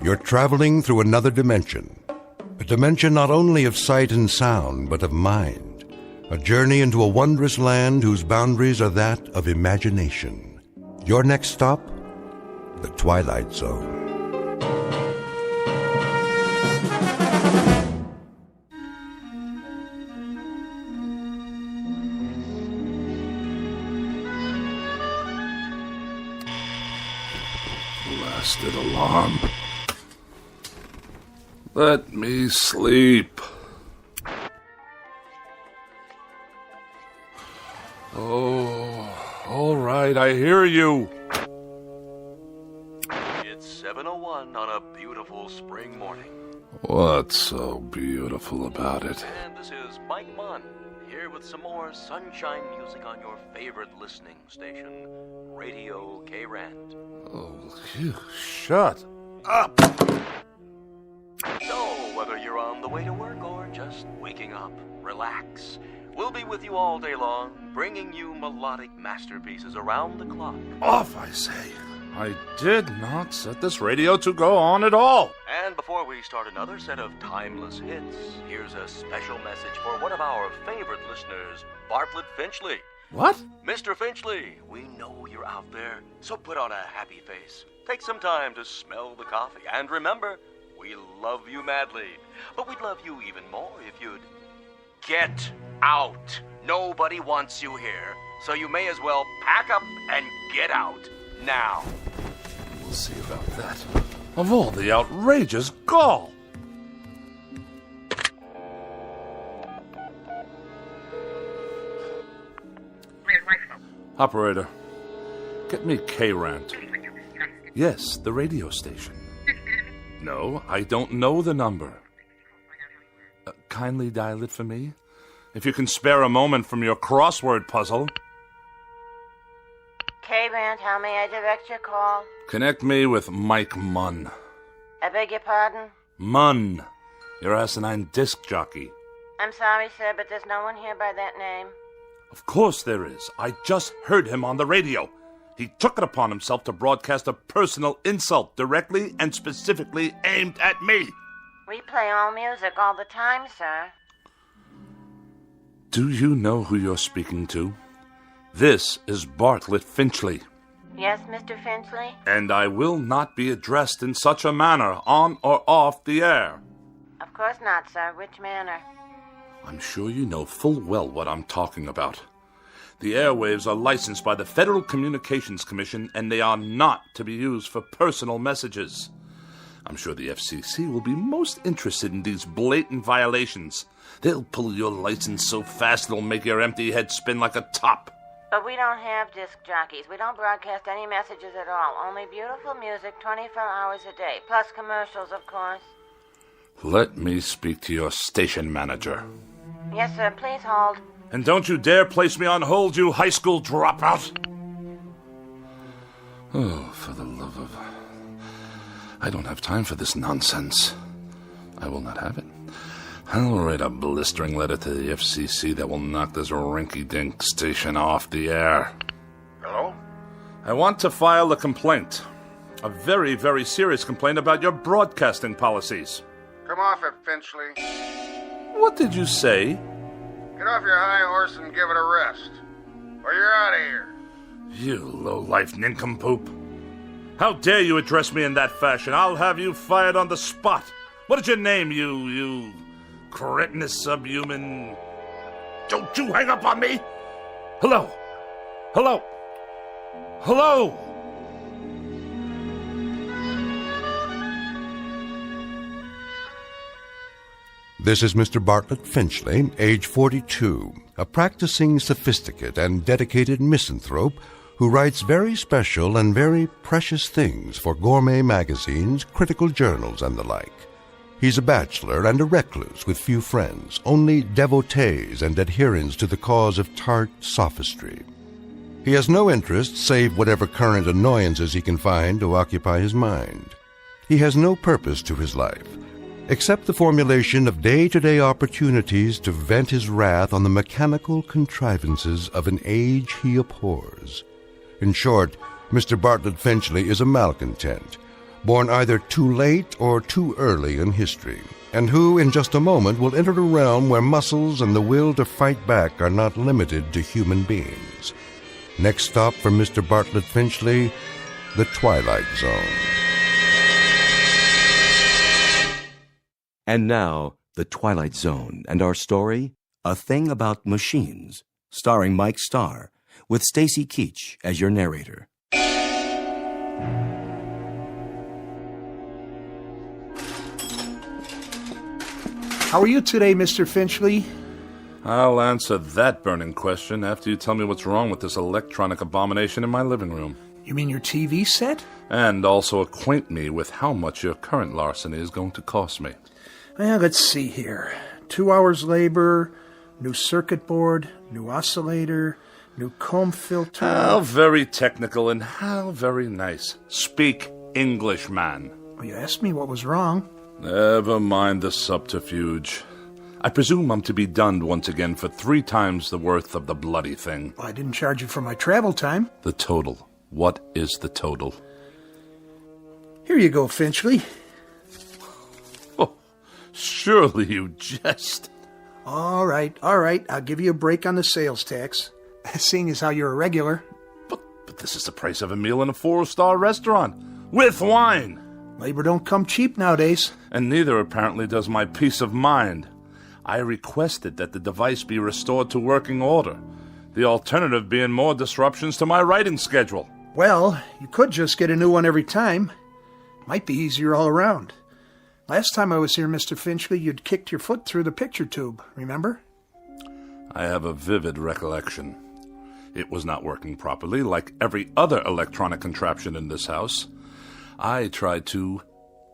You're traveling through another dimension. A dimension not only of sight and sound, but of mind. A journey into a wondrous land whose boundaries are that of imagination. Your next stop? The Twilight Zone. Blasted alarm. Let me sleep. Oh, all right, I hear you. It's 7:01 on a beautiful spring morning. What's so beautiful about it? And this is Mike Munn, here with some more sunshine music on your favorite listening station, Radio K-Rand. Oh, you shut up. So, whether you're on the way to work or just waking up, relax. We'll be with you all day long, bringing you melodic masterpieces around the clock. Off, I say. I did not set this radio to go on at all. And before we start another set of timeless hits, here's a special message for one of our favorite listeners, Bartlett Finchley. What? Mr. Finchley, we know you're out there, so put on a happy face. Take some time to smell the coffee, and remember, we love you madly, but we'd love you even more if you'd get out. Nobody wants you here, so you may as well pack up and get out now. We'll see about that. Of all the outrageous gall. Operator, get me K-Rant. Yes, the radio station. No, I don't know the number. Kindly dial it for me, if you can spare a moment from your crossword puzzle. K-Rand, how may I direct your call? Connect me with Mike Munn. I beg your pardon? Munn, your asinine disc jockey. I'm sorry, sir, but there's no one here by that name. Of course there is. I just heard him on the radio. He took it upon himself to broadcast a personal insult directly and specifically aimed at me. We play all music all the time, sir. Do you know who you're speaking to? This is Bartlett Finchley. Yes, Mr. Finchley? And I will not be addressed in such a manner, on or off the air. Of course not, sir. Which manner? I'm sure you know full well what I'm talking about. The airwaves are licensed by the Federal Communications Commission, and they are not to be used for personal messages. I'm sure the FCC will be most interested in these blatant violations. They'll pull your license so fast it'll make your empty head spin like a top. But we don't have disc jockeys. We don't broadcast any messages at all. Only beautiful music 24 hours a day. Plus commercials, of course. Let me speak to your station manager. Yes, sir. Please hold. And don't you dare place me on hold, you high school dropout. Oh, for the love of... I don't have time for this nonsense. I will not have it. I'll write a blistering letter to the FCC that will knock this rinky-dink station off the air. Hello? I want to file a complaint. A very, very serious complaint about your broadcasting policies. Come off it, Finchley. What did you say? Get off your high horse and give it a rest. Or you're out of here. You low-life nincompoop. How dare you address me in that fashion? I'll have you fired on the spot. What is your name, you cretinous subhuman? Don't you hang up on me! Hello? Hello? Hello? This is Mr. Bartlett Finchley, age 42, a practicing sophisticate and dedicated misanthrope who writes very special and very precious things for gourmet magazines, critical journals, and the like. He's a bachelor and a recluse with few friends, only devotees and adherents to the cause of tart sophistry. He has no interest save whatever current annoyances he can find to occupy his mind. He has no purpose to his life, except the formulation of day-to-day opportunities to vent his wrath on the mechanical contrivances of an age he abhors. In short, Mr. Bartlett Finchley is a malcontent, born either too late or too early in history, and who, in just a moment, will enter a realm where muscles and the will to fight back are not limited to human beings. Next stop for Mr. Bartlett Finchley, the Twilight Zone. And now, The Twilight Zone, and our story, A Thing About Machines, starring Mike Starr, with Stacy Keach as your narrator. How are you today, Mr. Finchley? I'll answer that burning question after you tell me what's wrong with this electronic abomination in my living room. You mean your TV set? And also acquaint me with how much your current larceny is going to cost me. Well, let's see here. 2 hours labor, new circuit board, new oscillator, new comb filter. How very technical and how very nice. Speak English, man. Well, you asked me what was wrong. Never mind the subterfuge. I presume I'm to be dunned once again for 3 times the worth of the bloody thing. Well, I didn't charge you for my travel time. The total. What is the total? Here you go, Finchley. Oh, surely you jest. All right. I'll give you a break on the sales tax, seeing as how you're a regular. But this is the price of a meal in a 4-star restaurant. With wine. Labor don't come cheap nowadays. And neither, apparently, does my peace of mind. I requested that the device be restored to working order, the alternative being more disruptions to my writing schedule. Well, you could just get a new one every time. Might be easier all around. Last time I was here, Mr. Finchley, you'd kicked your foot through the picture tube, remember? I have a vivid recollection. It was not working properly, like every other electronic contraption in this house. I tried to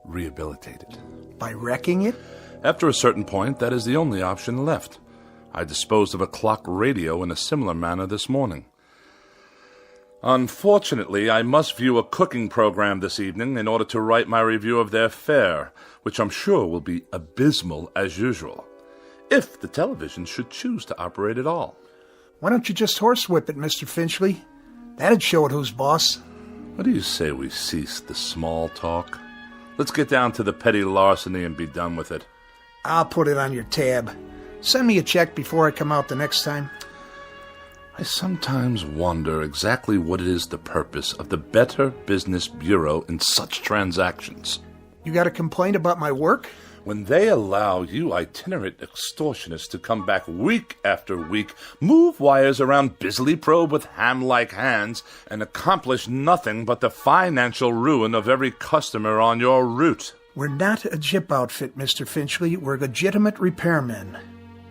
rehabilitate it. By wrecking it? After a certain point, that is the only option left. I disposed of a clock radio in a similar manner this morning. Unfortunately, I must view a cooking program this evening in order to write my review of their fare, which I'm sure will be abysmal as usual, if the television should choose to operate at all. Why don't you just horsewhip it, Mr. Finchley? That'd show it who's boss. What do you say we cease the small talk? Let's get down to the petty larceny and be done with it. I'll put it on your tab. Send me a check before I come out the next time. I sometimes wonder exactly what it is the purpose of the Better Business Bureau in such transactions. You got a complaint about my work? When they allow you itinerant extortionists to come back week after week, move wires around, busily probe with ham-like hands, and accomplish nothing but the financial ruin of every customer on your route. We're not a jip outfit, Mr. Finchley. We're legitimate repairmen.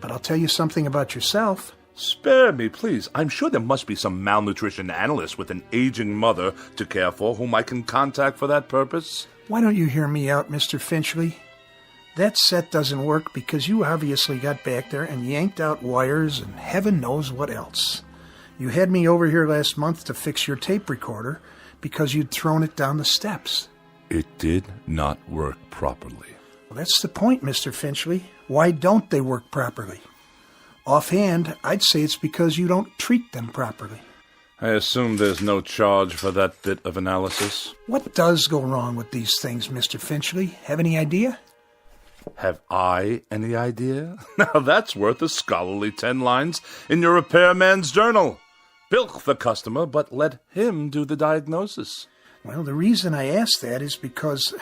But I'll tell you something about yourself. Spare me, please. I'm sure there must be some malnutrition analyst with an aging mother to care for whom I can contact for that purpose. Why don't you hear me out, Mr. Finchley? That set doesn't work because you obviously got back there and yanked out wires and heaven knows what else. You had me over here last month to fix your tape recorder because you'd thrown it down the steps. It did not work properly. Well, that's the point, Mr. Finchley. Why don't they work properly? Offhand, I'd say it's because you don't treat them properly. I assume there's no charge for that bit of analysis. What does go wrong with these things, Mr. Finchley? Have any idea? Have I any idea? Now that's worth a scholarly 10 lines in your repairman's journal. Bilk the customer, but let him do the diagnosis. Well, the reason I ask that is because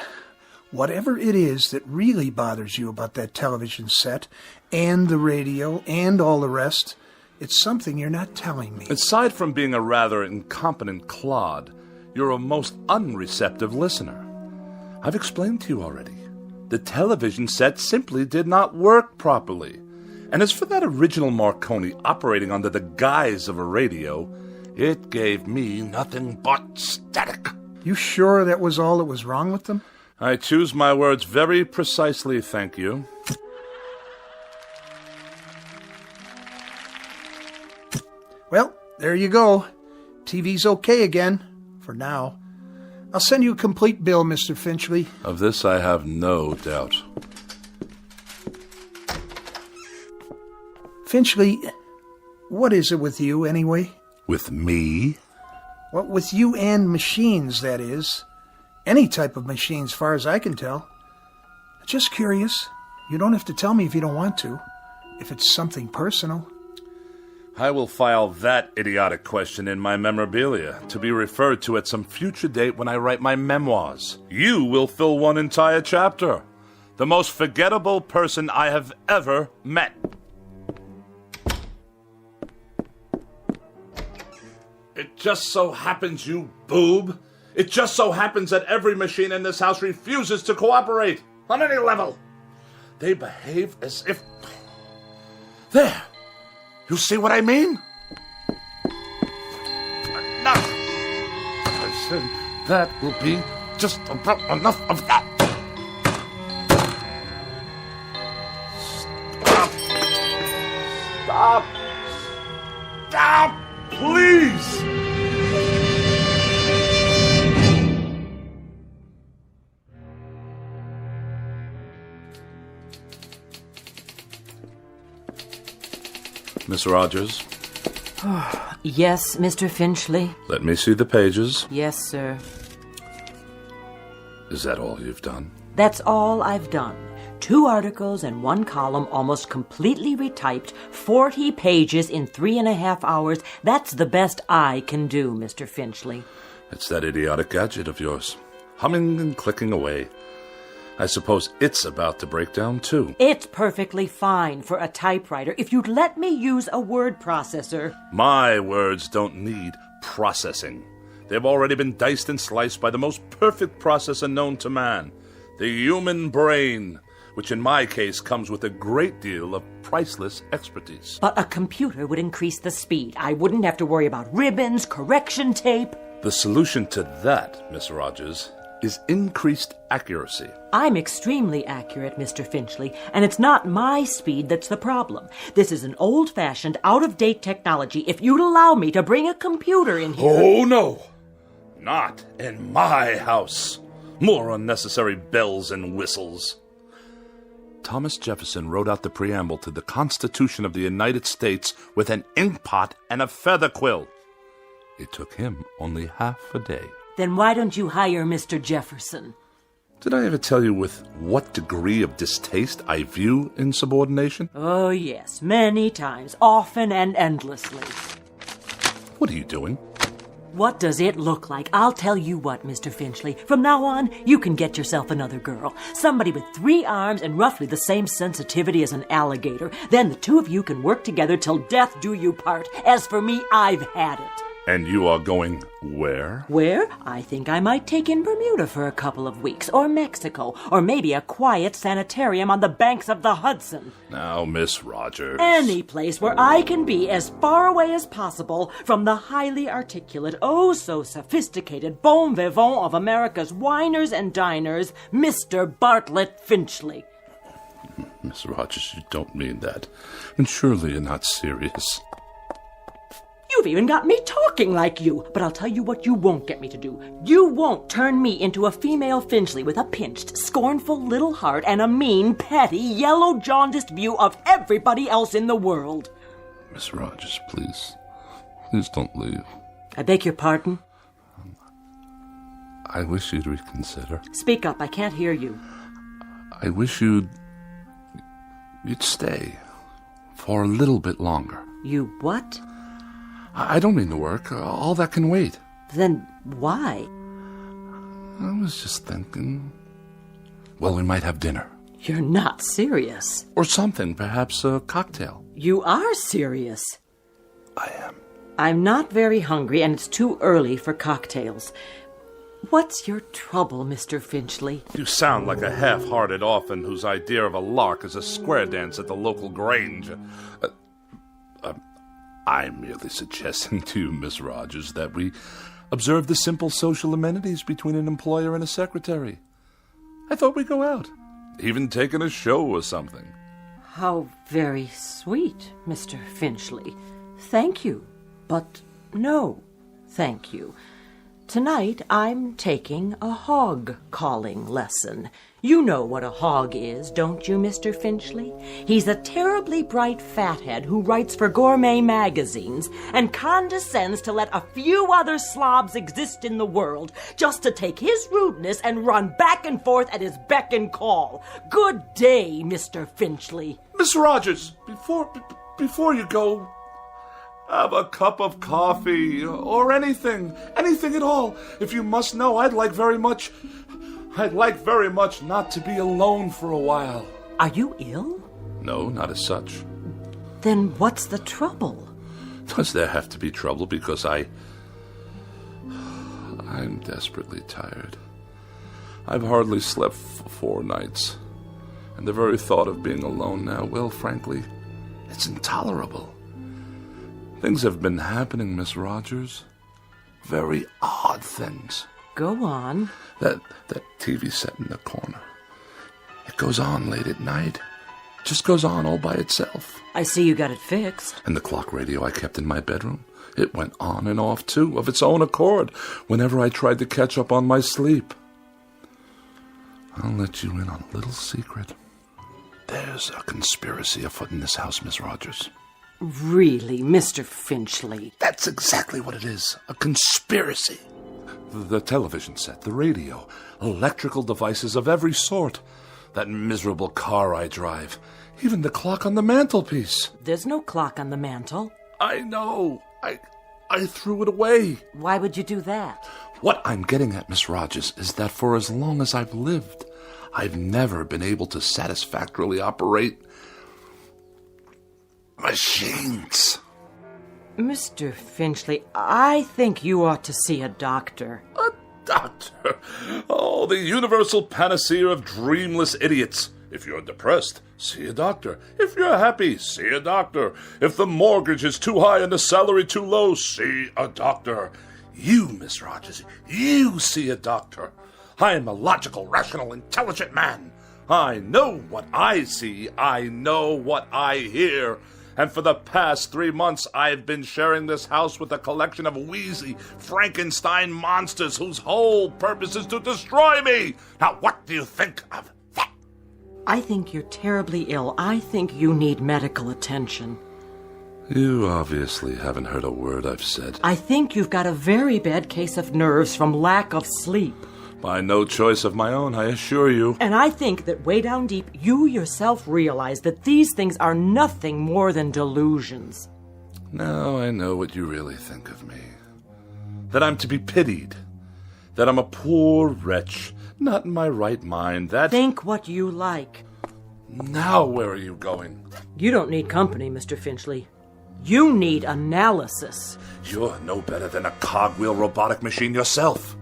whatever it is that really bothers you about that television set and the radio and all the rest, it's something you're not telling me. Aside from being a rather incompetent clod, you're a most unreceptive listener. I've explained to you already. The television set simply did not work properly. And as for that original Marconi operating under the guise of a radio, it gave me nothing but static. You sure that was all that was wrong with them? I choose my words very precisely, thank you. Well, there you go. TV's okay again, for now. I'll send you a complete bill, Mr. Finchley. Of this I have no doubt. Finchley, what is it with you, anyway? With me? Well, with you and machines, that is. Any type of machine, as far as I can tell. Just curious. You don't have to tell me if you don't want to. If it's something personal. I will file that idiotic question in my memorabilia to be referred to at some future date when I write my memoirs. You will fill one entire chapter. The most forgettable person I have ever met. It just so happens, you boob. It just so happens that every machine in this house refuses to cooperate on any level. They behave as if... There! You see what I mean? Enough! I said that will be just about enough of that. Stop! Stop! Stop! Please! Miss Rogers? Yes, Mr. Finchley? Let me see the pages. Yes, sir. Is that all you've done? That's all I've done. 2 articles and 1 column, almost completely retyped, 40 pages in 3.5 hours. That's the best I can do, Mr. Finchley. It's that idiotic gadget of yours, humming and clicking away. I suppose it's about to break down, too. It's perfectly fine for a typewriter if you'd let me use a word processor. My words don't need processing. They've already been diced and sliced by the most perfect processor known to man, the human brain, which in my case comes with a great deal of priceless expertise. But a computer would increase the speed. I wouldn't have to worry about ribbons, correction tape. The solution to that, Miss Rogers, is increased accuracy. I'm extremely accurate, Mr. Finchley, and it's not my speed that's the problem. This is an old-fashioned, out-of-date technology. If you'd allow me to bring a computer in here... Oh, no! Not in my house. More unnecessary bells and whistles. Thomas Jefferson wrote out the preamble to the Constitution of the United States with an inkpot and a feather quill. It took him only half a day. Then why don't you hire Mr. Jefferson? Did I ever tell you with what degree of distaste I view insubordination? Oh, yes, many times, often and endlessly. What are you doing? What does it look like? I'll tell you what, Mr. Finchley. From now on, you can get yourself another girl. Somebody with 3 arms and roughly the same sensitivity as an alligator. Then the 2 of you can work together till death do you part. As for me, I've had it. And you are going where? Where? I think I might take in Bermuda for a couple of weeks, or Mexico, or maybe a quiet sanitarium on the banks of the Hudson. Now, Miss Rogers. Any place where I can be as far away as possible from the highly articulate, oh so sophisticated bon vivant of America's winers and diners, Mr. Bartlett Finchley. Miss Rogers, you don't mean that. And surely you're not serious. You've even got me talking like you. But I'll tell you what you won't get me to do. You won't turn me into a female Finchley with a pinched, scornful little heart and a mean, petty, yellow-jaundiced view of everybody else in the world. Miss Rogers, please. Please don't leave. I beg your pardon? I wish you'd reconsider. Speak up. I can't hear you. I wish you'd stay for a little bit longer. You what? I don't mean the work. All that can wait. Then why? I was just thinking... Well, we might have dinner. You're not serious. Or something, perhaps a cocktail. You are serious. I am. I'm not very hungry, and it's too early for cocktails. What's your trouble, Mr. Finchley? You sound like a half-hearted orphan whose idea of a lark is a square dance at the local grange. I'm merely suggesting to you, Miss Rogers, that we observe the simple social amenities between an employer and a secretary. I thought we'd go out, even take in a show or something. How very sweet, Mr. Finchley. Thank you, but no, thank you. Tonight, I'm taking a hog-calling lesson. You know what a hog is, don't you, Mr. Finchley? He's a terribly bright fathead who writes for gourmet magazines and condescends to let a few other slobs exist in the world just to take his rudeness and run back and forth at his beck and call. Good day, Mr. Finchley. Miss Rogers, before you go, have a cup of coffee or anything at all. If you must know, I'd like very much not to be alone for a while. Are you ill? No, not as such. Then what's the trouble? Does there have to be trouble because I'm desperately tired. I've hardly slept for 4 nights. And the very thought of being alone now, well, frankly, it's intolerable. Things have been happening, Miss Rogers. Very odd things. Go on. That TV set in the corner. It goes on late at night. Just goes on all by itself. I see you got it fixed. And the clock radio I kept in my bedroom, it went on and off, too, of its own accord, whenever I tried to catch up on my sleep. I'll let you in on a little secret. There's a conspiracy afoot in this house, Miss Rogers. Really, Mr. Finchley? That's exactly what it is. A conspiracy. The television set, the radio, electrical devices of every sort. That miserable car I drive. Even the clock on the mantelpiece. There's no clock on the mantel. I know. I threw it away. Why would you do that? What I'm getting at, Miss Rogers, is that for as long as I've lived, I've never been able to satisfactorily operate machines. Mr. Finchley, I think you ought to see a doctor. A doctor? Oh, the universal panacea of dreamless idiots. If you're depressed, see a doctor. If you're happy, see a doctor. If the mortgage is too high and the salary too low, see a doctor. You, Miss Rogers, you see a doctor. I am a logical, rational, intelligent man. I know what I see. I know what I hear. And for the past 3 months, I've been sharing this house with a collection of wheezy Frankenstein monsters whose whole purpose is to destroy me. Now, what do you think of that? I think you're terribly ill. I think you need medical attention. You obviously haven't heard a word I've said. I think you've got a very bad case of nerves from lack of sleep. By no choice of my own, I assure you. And I think that way down deep, you yourself realize that these things are nothing more than delusions. Now I know what you really think of me. That I'm to be pitied. That I'm a poor wretch, not in my right mind. That... Think what you like. Now where are you going? You don't need company, Mr. Finchley. You need analysis. You're no better than a cogwheel robotic machine yourself.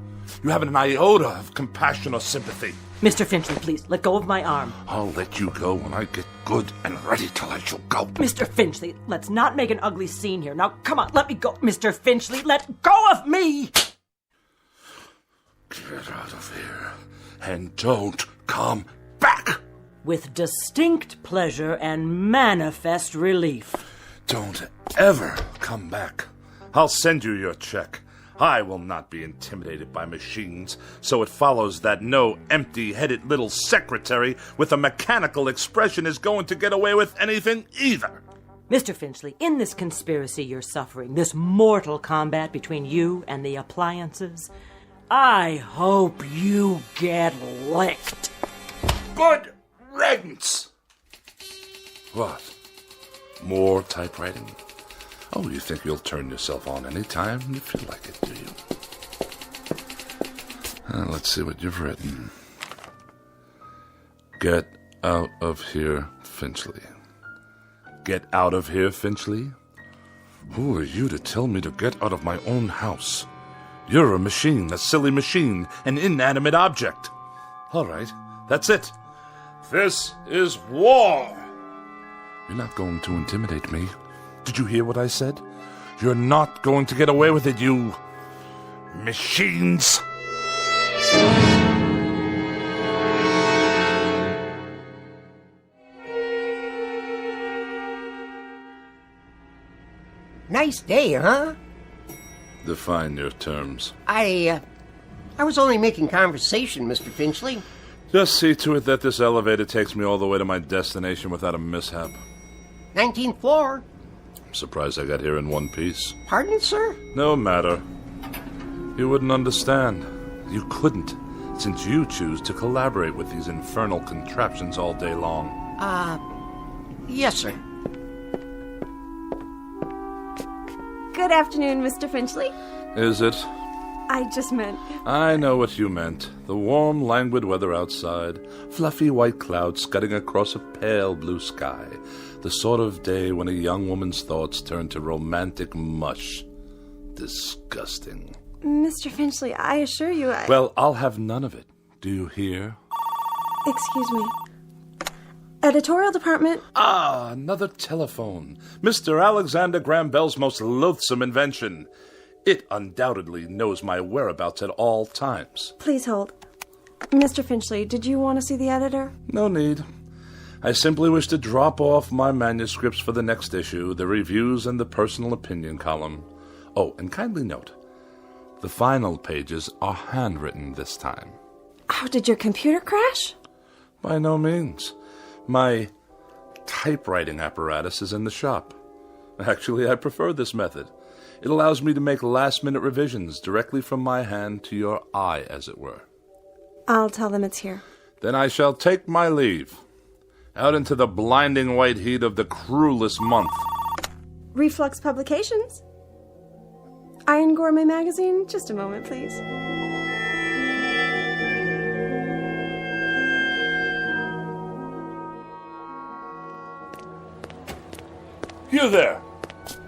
You haven't an iota of compassion or sympathy. Mr. Finchley, please, let go of my arm. I'll let you go when I get good and ready to let you go. Mr. Finchley, let's not make an ugly scene here. Now, come on, let me go. Mr. Finchley, let go of me! Get out of here and don't come back. With distinct pleasure and manifest relief. Don't ever come back. I'll send you your check. I will not be intimidated by machines, so it follows that no empty-headed little secretary with a mechanical expression is going to get away with anything either. Mr. Finchley, in this conspiracy you're suffering, this mortal combat between you and the appliances, I hope you get licked. Good riddance! What? More typewriting? Oh, you think you'll turn yourself on any time you feel like it, do you? Let's see what you've written. Get out of here, Finchley. Get out of here, Finchley? Who are you to tell me to get out of my own house? You're a machine, a silly machine, an inanimate object. All right, that's it. This is war. You're not going to intimidate me. Did you hear what I said? You're not going to get away with it, you machines. Nice day, huh? Define your terms. I was only making conversation, Mr. Finchley. Just see to it that this elevator takes me all the way to my destination without a mishap. 19th floor. I'm surprised I got here in one piece. Pardon, sir? No matter. You wouldn't understand. You couldn't, since you choose to collaborate with these infernal contraptions all day long. Yes, sir. Good afternoon, Mr. Finchley. Is it? I just meant... I know what you meant. The warm, languid weather outside, fluffy white clouds scudding across a pale blue sky. The sort of day when a young woman's thoughts turn to romantic mush. Disgusting. Mr. Finchley, I assure you Well, I'll have none of it. Do you hear? Excuse me. Editorial department. Ah, another telephone. Mr. Alexander Graham Bell's most loathsome invention. It undoubtedly knows my whereabouts at all times. Please hold. Mr. Finchley, did you want to see the editor? No need. I simply wish to drop off my manuscripts for the next issue, the reviews and the personal opinion column. Oh, and kindly note, the final pages are handwritten this time. Oh, did your computer crash? By no means. My typewriting apparatus is in the shop. Actually, I prefer this method. It allows me to make last-minute revisions directly from my hand to your eye, as it were. I'll tell them it's here. Then I shall take my leave. Out into the blinding white heat of the cruelest month. Reflux Publications. Iron Gourmet Magazine. Just a moment, please. You there!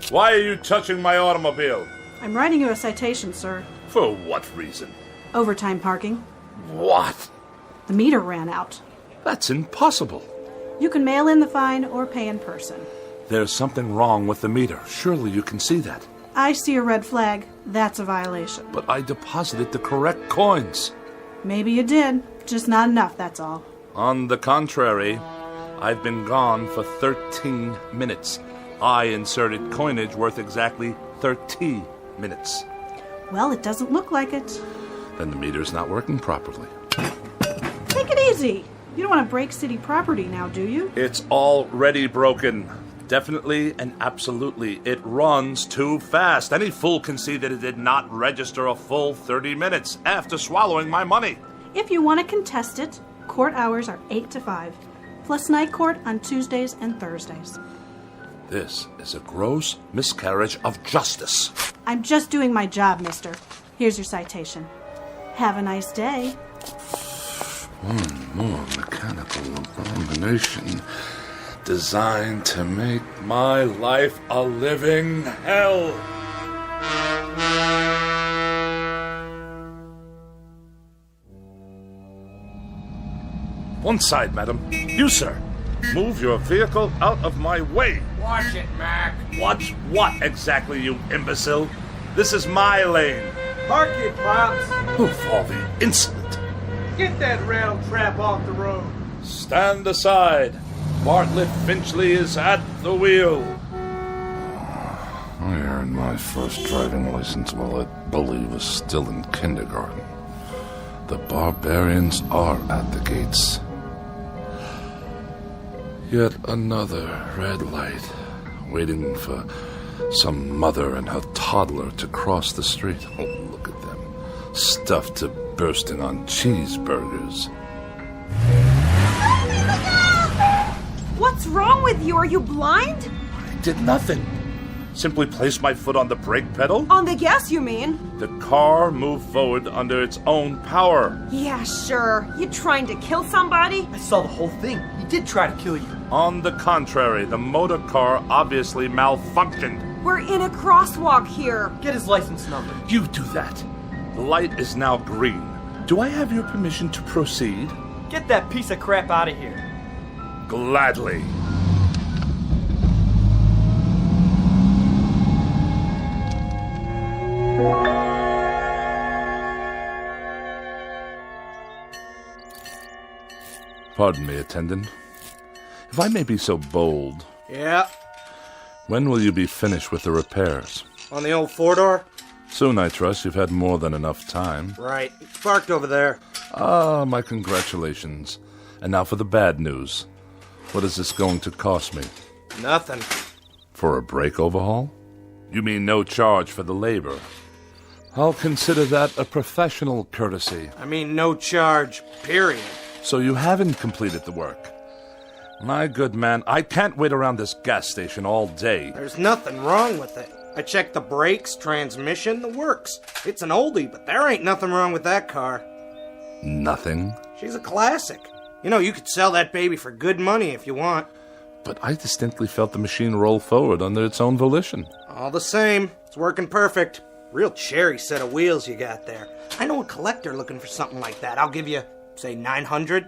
Why are you touching my automobile? I'm writing you a citation, sir. For what reason? Overtime parking. What? The meter ran out. That's impossible. You can mail in the fine or pay in person. There's something wrong with the meter. Surely you can see that. I see a red flag. That's a violation. But I deposited the correct coins. Maybe you did. Just not enough, that's all. On the contrary, I've been gone for 13 minutes. I inserted coinage worth exactly 30 minutes. Well, it doesn't look like it. Then the meter's not working properly. Take it easy. You don't want to break city property now, do you? It's already broken. Definitely and absolutely. It runs too fast. Any fool can see that it did not register a full 30 minutes after swallowing my money. If you want to contest it, court hours are 8 to 5, plus night court on Tuesdays and Thursdays. This is a gross miscarriage of justice. I'm just doing my job, mister. Here's your citation. Have a nice day. One more mechanical abomination designed to make my life a living hell. One side, madam. You, sir. Move your vehicle out of my way. Watch it, Mac. Watch what exactly, you imbecile? This is my lane. Park it, Pops. Of all the insolent. Get that rattle trap off the road. Stand aside. Bartlett Finchley is at the wheel. I earned my first driving license while that bully was still in kindergarten. The barbarians are at the gates. Yet another red light, waiting for some mother and her toddler to cross the street. Oh, look at them, stuffed to bursting on cheeseburgers. What's wrong with you? Are you blind? I did nothing. Simply placed my foot on the brake pedal. On the gas, you mean? The car moved forward under its own power. Yeah, sure. You trying to kill somebody? I saw the whole thing. He did try to kill you. On the contrary, the motor car obviously malfunctioned. We're in a crosswalk here. Get his license number. You do that. The light is now green. Do I have your permission to proceed? Get that piece of crap out of here. Gladly. Pardon me, attendant. If I may be so bold. Yeah. When will you be finished with the repairs? On the old four-door? Soon, I trust, you've had more than enough time. Right. It's parked over there. Ah, my congratulations. And now for the bad news. What is this going to cost me? Nothing. For a brake overhaul? You mean no charge for the labor? I'll consider that a professional courtesy. I mean no charge, period. So you haven't completed the work. My good man, I can't wait around this gas station all day. There's nothing wrong with it. I checked the brakes, transmission, the works. It's an oldie, but there ain't nothing wrong with that car. Nothing? She's a classic. You know, you could sell that baby for good money if you want. But I distinctly felt the machine roll forward under its own volition. All the same, it's working perfect. Real cherry set of wheels you got there. I know a collector looking for something like that. I'll give you, say, $900.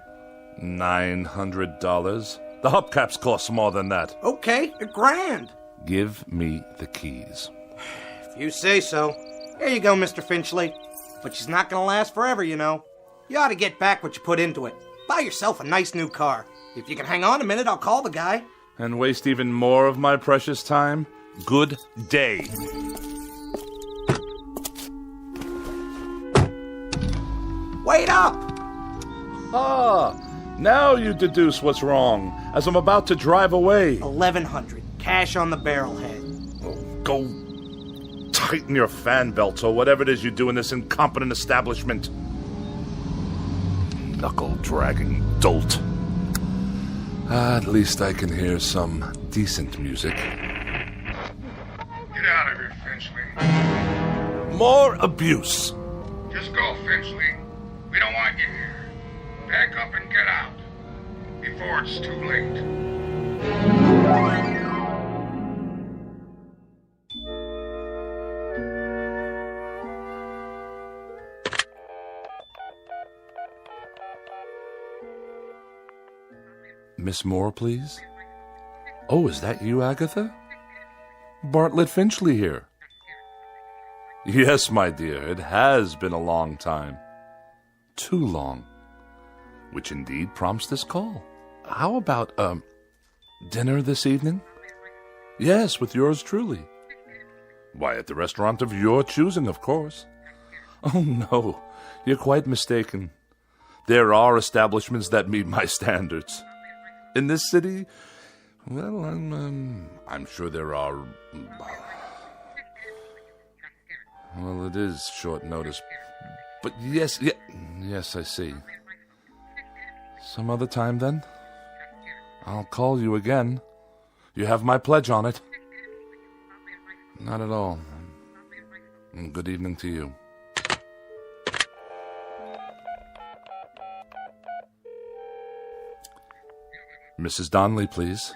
$900? The hubcaps cost more than that. Okay, $1,000. Give me the keys. If you say so. Here you go, Mr. Finchley. But she's not gonna last forever, you know. You ought to get back what you put into it. Buy yourself a nice new car. If you can hang on a minute, I'll call the guy. And waste even more of my precious time? Good day. Wait up! Ah, now you deduce what's wrong, as I'm about to drive away. $1,100, cash on the barrelhead. Oh, go tighten your fan belts or whatever it is you do in this incompetent establishment. Knuckle-dragging dolt. At least I can hear some decent music. Get out of here, Finchley. More abuse. Just go, Finchley. We don't want you here. Pack up and get out. Before it's too late. Miss Moore, please? Oh, is that you, Agatha? Bartlett Finchley here. Yes, my dear, it has been a long time. Too long. Which indeed prompts this call. How about, dinner this evening? Yes, with yours truly. Why, at the restaurant of your choosing, of course. Oh, no, you're quite mistaken. There are establishments that meet my standards. In this city, well, I'm sure there are. Well, it is short notice. But yes, I see. Some other time, then? I'll call you again. You have my pledge on it. Not at all. And good evening to you. Mrs. Donnelly, please.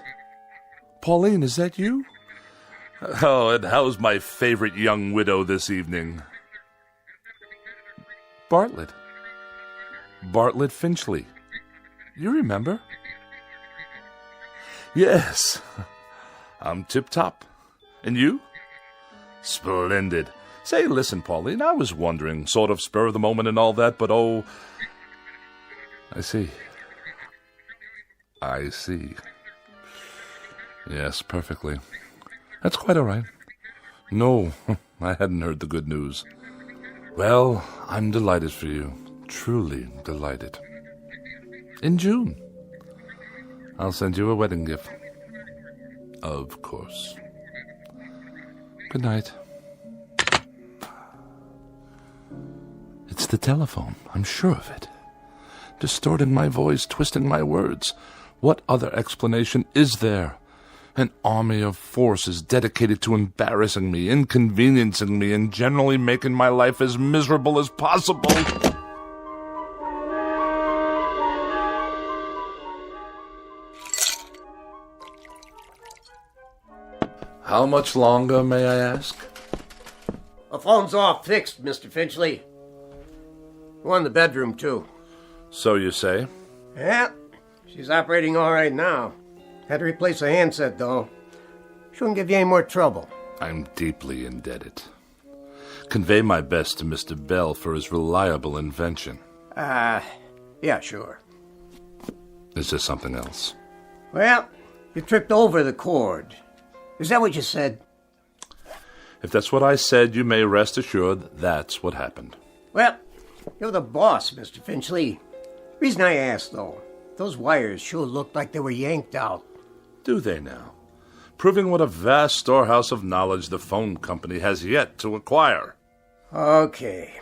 Pauline, is that you? Oh, and how's my favorite young widow this evening? Bartlett. Bartlett Finchley. You remember? Yes. I'm tip-top. And you? Splendid. Say, listen, Pauline, I was wondering, sort of spur of the moment and all that, but oh... I see. Yes, perfectly. That's quite all right. No, I hadn't heard the good news. Well, I'm delighted for you. Truly delighted. In June. I'll send you a wedding gift. Of course. Good night. It's the telephone. I'm sure of it. Distorting my voice, twisting my words. What other explanation is there? An army of forces dedicated to embarrassing me, inconveniencing me, and generally making my life as miserable as possible. How much longer, may I ask? The phone's all fixed, Mr. Finchley. One in the bedroom, too. So you say? Yeah, she's operating all right now. Had to replace a handset, though. Shouldn't give you any more trouble. I'm deeply indebted. Convey my best to Mr. Bell for his reliable invention. Yeah, sure. Is there something else? Well, you tripped over the cord. Is that what you said? If that's what I said, you may rest assured that's what happened. Well, you're the boss, Mr. Finchley. Reason I asked, though, those wires sure looked like they were yanked out. Do they now? Proving what a vast storehouse of knowledge the phone company has yet to acquire. Okay.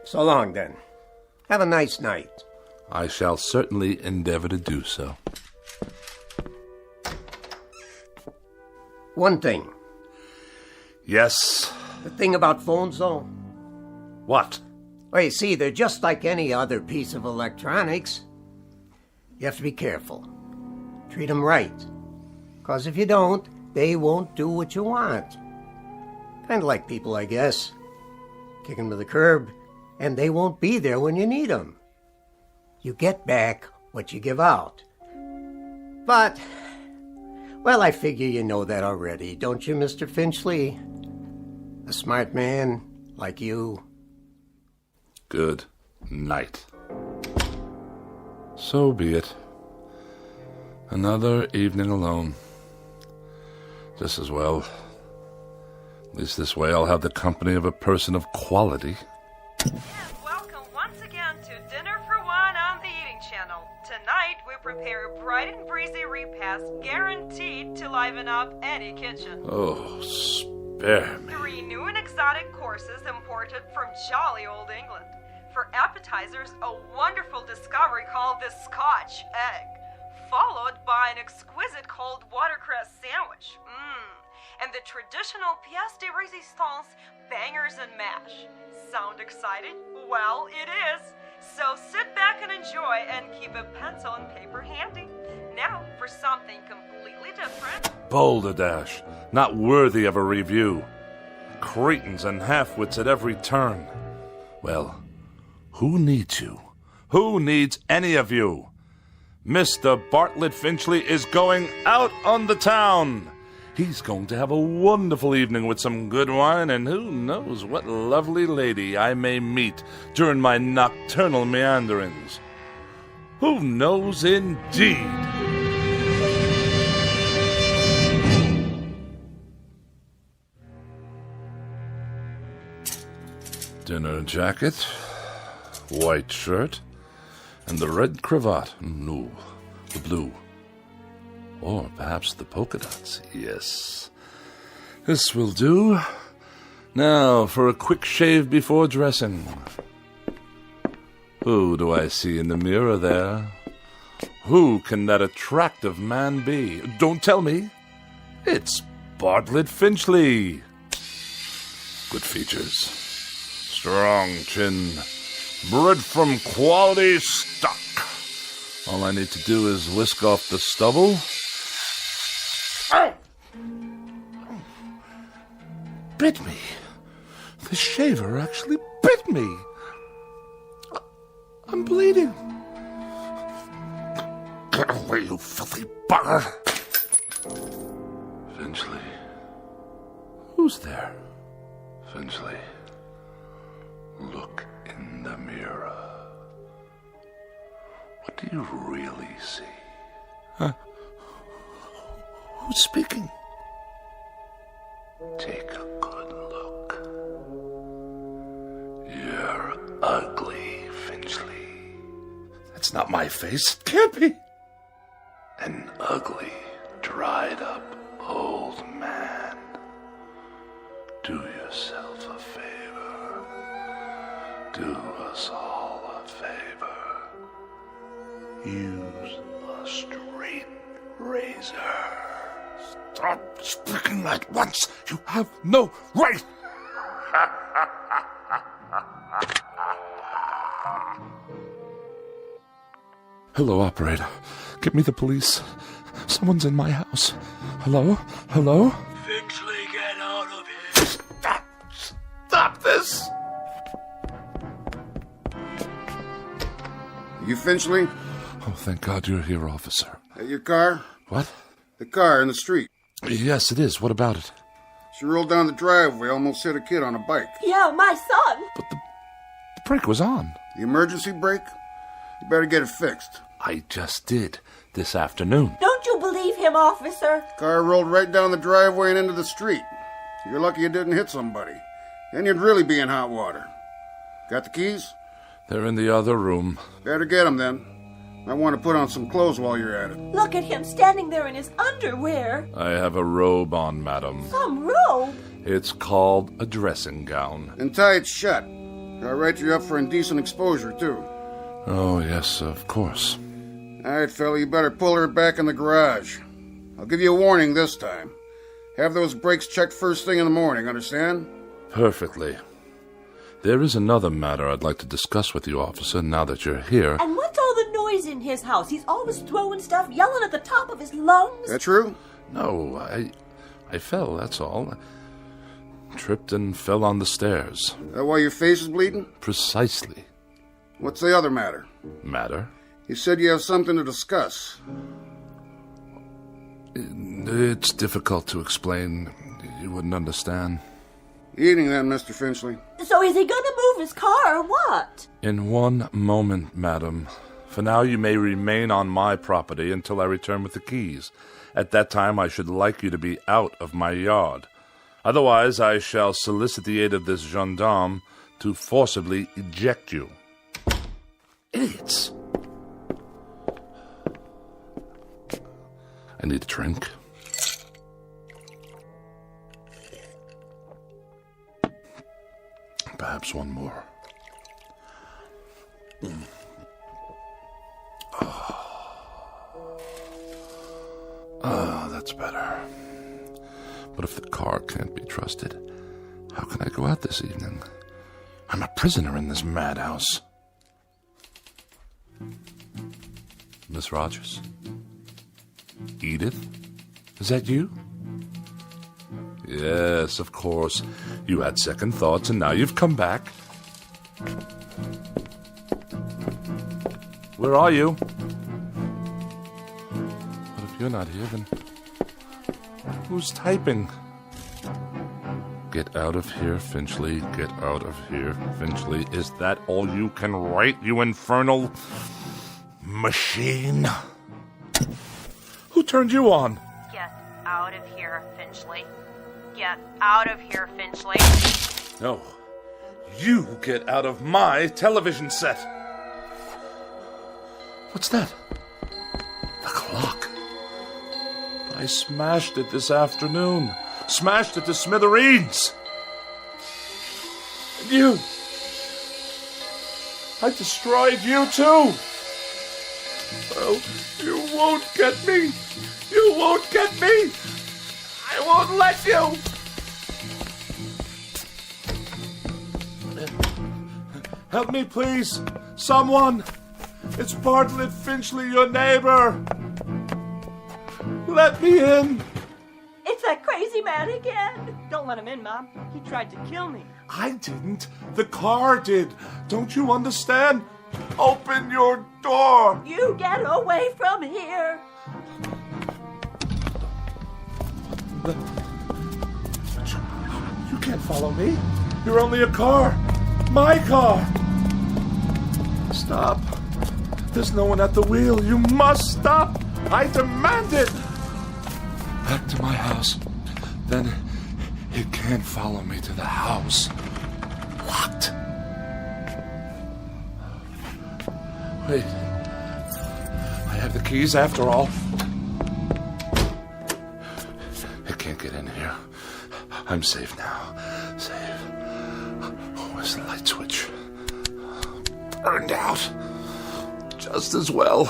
So long, then. Have a nice night. I shall certainly endeavor to do so. One thing. Yes? The thing about phones, though? What? Well, you see, they're just like any other piece of electronics. You have to be careful. Treat them right. Because if you don't, they won't do what you want. Kind of like people, I guess. Kick them to the curb, and they won't be there when you need them. You get back what you give out. But, well, I figure you know that already, don't you, Mr. Finchley? A smart man like you. Good night. So be it. Another evening alone. Just as well. At least this way I'll have the company of a person of quality. And welcome once again to Dinner for One on the Eating Channel. Tonight we prepare a bright and breezy repast guaranteed to liven up any kitchen. Oh, spare me. 3 new and exotic courses imported from jolly old England. For appetizers, a wonderful discovery called the Scotch egg, followed by an exquisite cold watercress sandwich. And the traditional pièce de résistance, bangers and mash. Sound excited? Well, it is. So sit back and enjoy and keep a pencil and paper handy. Now for something completely different. Balderdash, not worthy of a review. Cretins and half-wits at every turn. Well, who needs you? Who needs any of you? Mr. Bartlett Finchley is going out on the town. He's going to have a wonderful evening with some good wine, and who knows what lovely lady I may meet during my nocturnal meanderings. Who knows indeed? Dinner jacket, white shirt, and the red cravat. No, the blue. Or perhaps the polka dots. Yes. This will do. Now for a quick shave before dressing. Who do I see in the mirror there? Who can that attractive man be? Don't tell me. It's Bartlett Finchley. Good features. Strong chin. Bred from quality stock. All I need to do is whisk off the stubble. Ow! Bit me. The shaver actually bit me. I'm bleeding. Get away, you filthy bugger. Finchley. Who's there? Finchley. Look in the mirror. What do you really see? Who's speaking? Take a good look. You're ugly, Finchley. That's not my face. It can't be. An ugly, dried-up old man. Do yourself a favor. Do us all a favor. Use a straight razor. Stop speaking at once. You have no right. Hello, operator. Get me the police. Someone's in my house. Hello? Hello? Finchley, get out of here. Stop this! You Finchley? Oh, thank God you're here, officer. Your car? What? The car in the street. Yes, it is. What about it? She rolled down the driveway, almost hit a kid on a bike. Yeah, my son. But the brake was on. The emergency brake? You better get it fixed. I just did this afternoon. Don't you believe him, officer? Car rolled right down the driveway and into the street. You're lucky you didn't hit somebody. Then you'd really be in hot water. Got the keys? They're in the other room. Better get them then. I want to put on some clothes while you're at it. Look at him standing there in his underwear. I have a robe on, madam. Some robe? It's called a dressing gown. And tie it shut. I'll write you up for indecent exposure, too. Oh, yes, of course. All right, fella, you better pull her back in the garage. I'll give you a warning this time. Have those brakes checked first thing in the morning, understand? Perfectly. There is another matter I'd like to discuss with you, officer, now that you're here. And what's all the noise in his house? He's always throwing stuff, yelling at the top of his lungs. That true? No, I fell, that's all. Tripped and fell on the stairs. That why your face is bleeding? Precisely. What's the other matter? Matter? You said you have something to discuss. It's difficult to explain. You wouldn't understand. Eating then, Mr. Finchley. So is he going to move his car or what? In one moment, madam. For now, you may remain on my property until I return with the keys. At that time, I should like you to be out of my yard. Otherwise, I shall solicit the aid of this gendarme to forcibly eject you. Idiots! I need a drink. Perhaps one more. That's better. But if the car can't be trusted, how can I go out this evening? I'm a prisoner in this madhouse. Miss Rogers? Edith? Is that you? Yes, of course. You had second thoughts, and now you've come back. Where are you? But if you're not here, then who's typing? Get out of here, Finchley. Get out of here, Finchley. Is that all you can write, you infernal machine? Who turned you on? Get out of here, Finchley. Get out of here, Finchley. No. You get out of my television set. What's that? The clock. I smashed it this afternoon. Smashed it to smithereens. And you. I destroyed you too. Oh, you won't get me. You won't get me. I won't let you. Help me, please. Someone. It's Bartlett Finchley, your neighbor. Let me in. It's that crazy man again. Don't let him in, Mom. He tried to kill me. I didn't. The car did. Don't you understand? Open your door. You get away from here. You can't follow me. You're only a car. My car. Stop. There's no one at the wheel. You must stop. I demand it. Back to my house. Then it can't follow me to the house. Locked. Wait. I have the keys after all. It can't get in here. I'm safe now. Safe. Where's the light switch? Burned out. Just as well.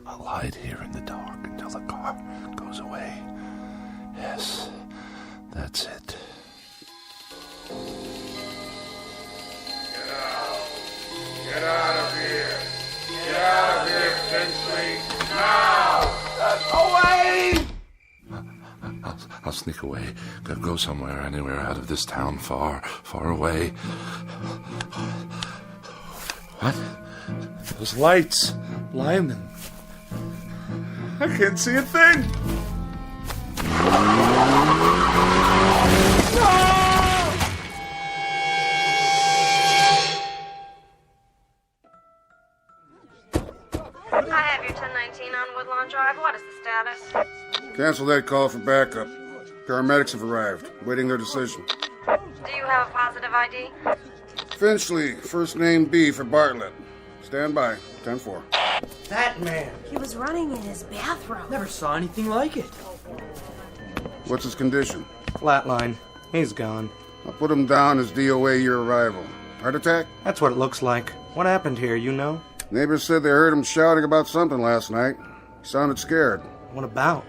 I'll hide here in the dark until the car goes away. Yes, that's it. Get out of here. Get out of here, Finchley. Now! Away! I'll sneak away. Go somewhere, anywhere out of this town, far, far away. What? Those lights. Blinding. I can't see a thing. I have your 1019 on Woodlawn Drive. What is the status? Cancel that call for backup. Paramedics have arrived, waiting their decision. Do you have a positive ID? Finchley, first name B for Bartlett. Stand by, 10-4. That man. He was running in his bathroom. Never saw anything like it. What's his condition? Flatline. He's gone. I'll put him down as DOA your arrival. Heart attack? That's what it looks like. What happened here, you know? Neighbors said they heard him shouting about something last night. He sounded scared. What about?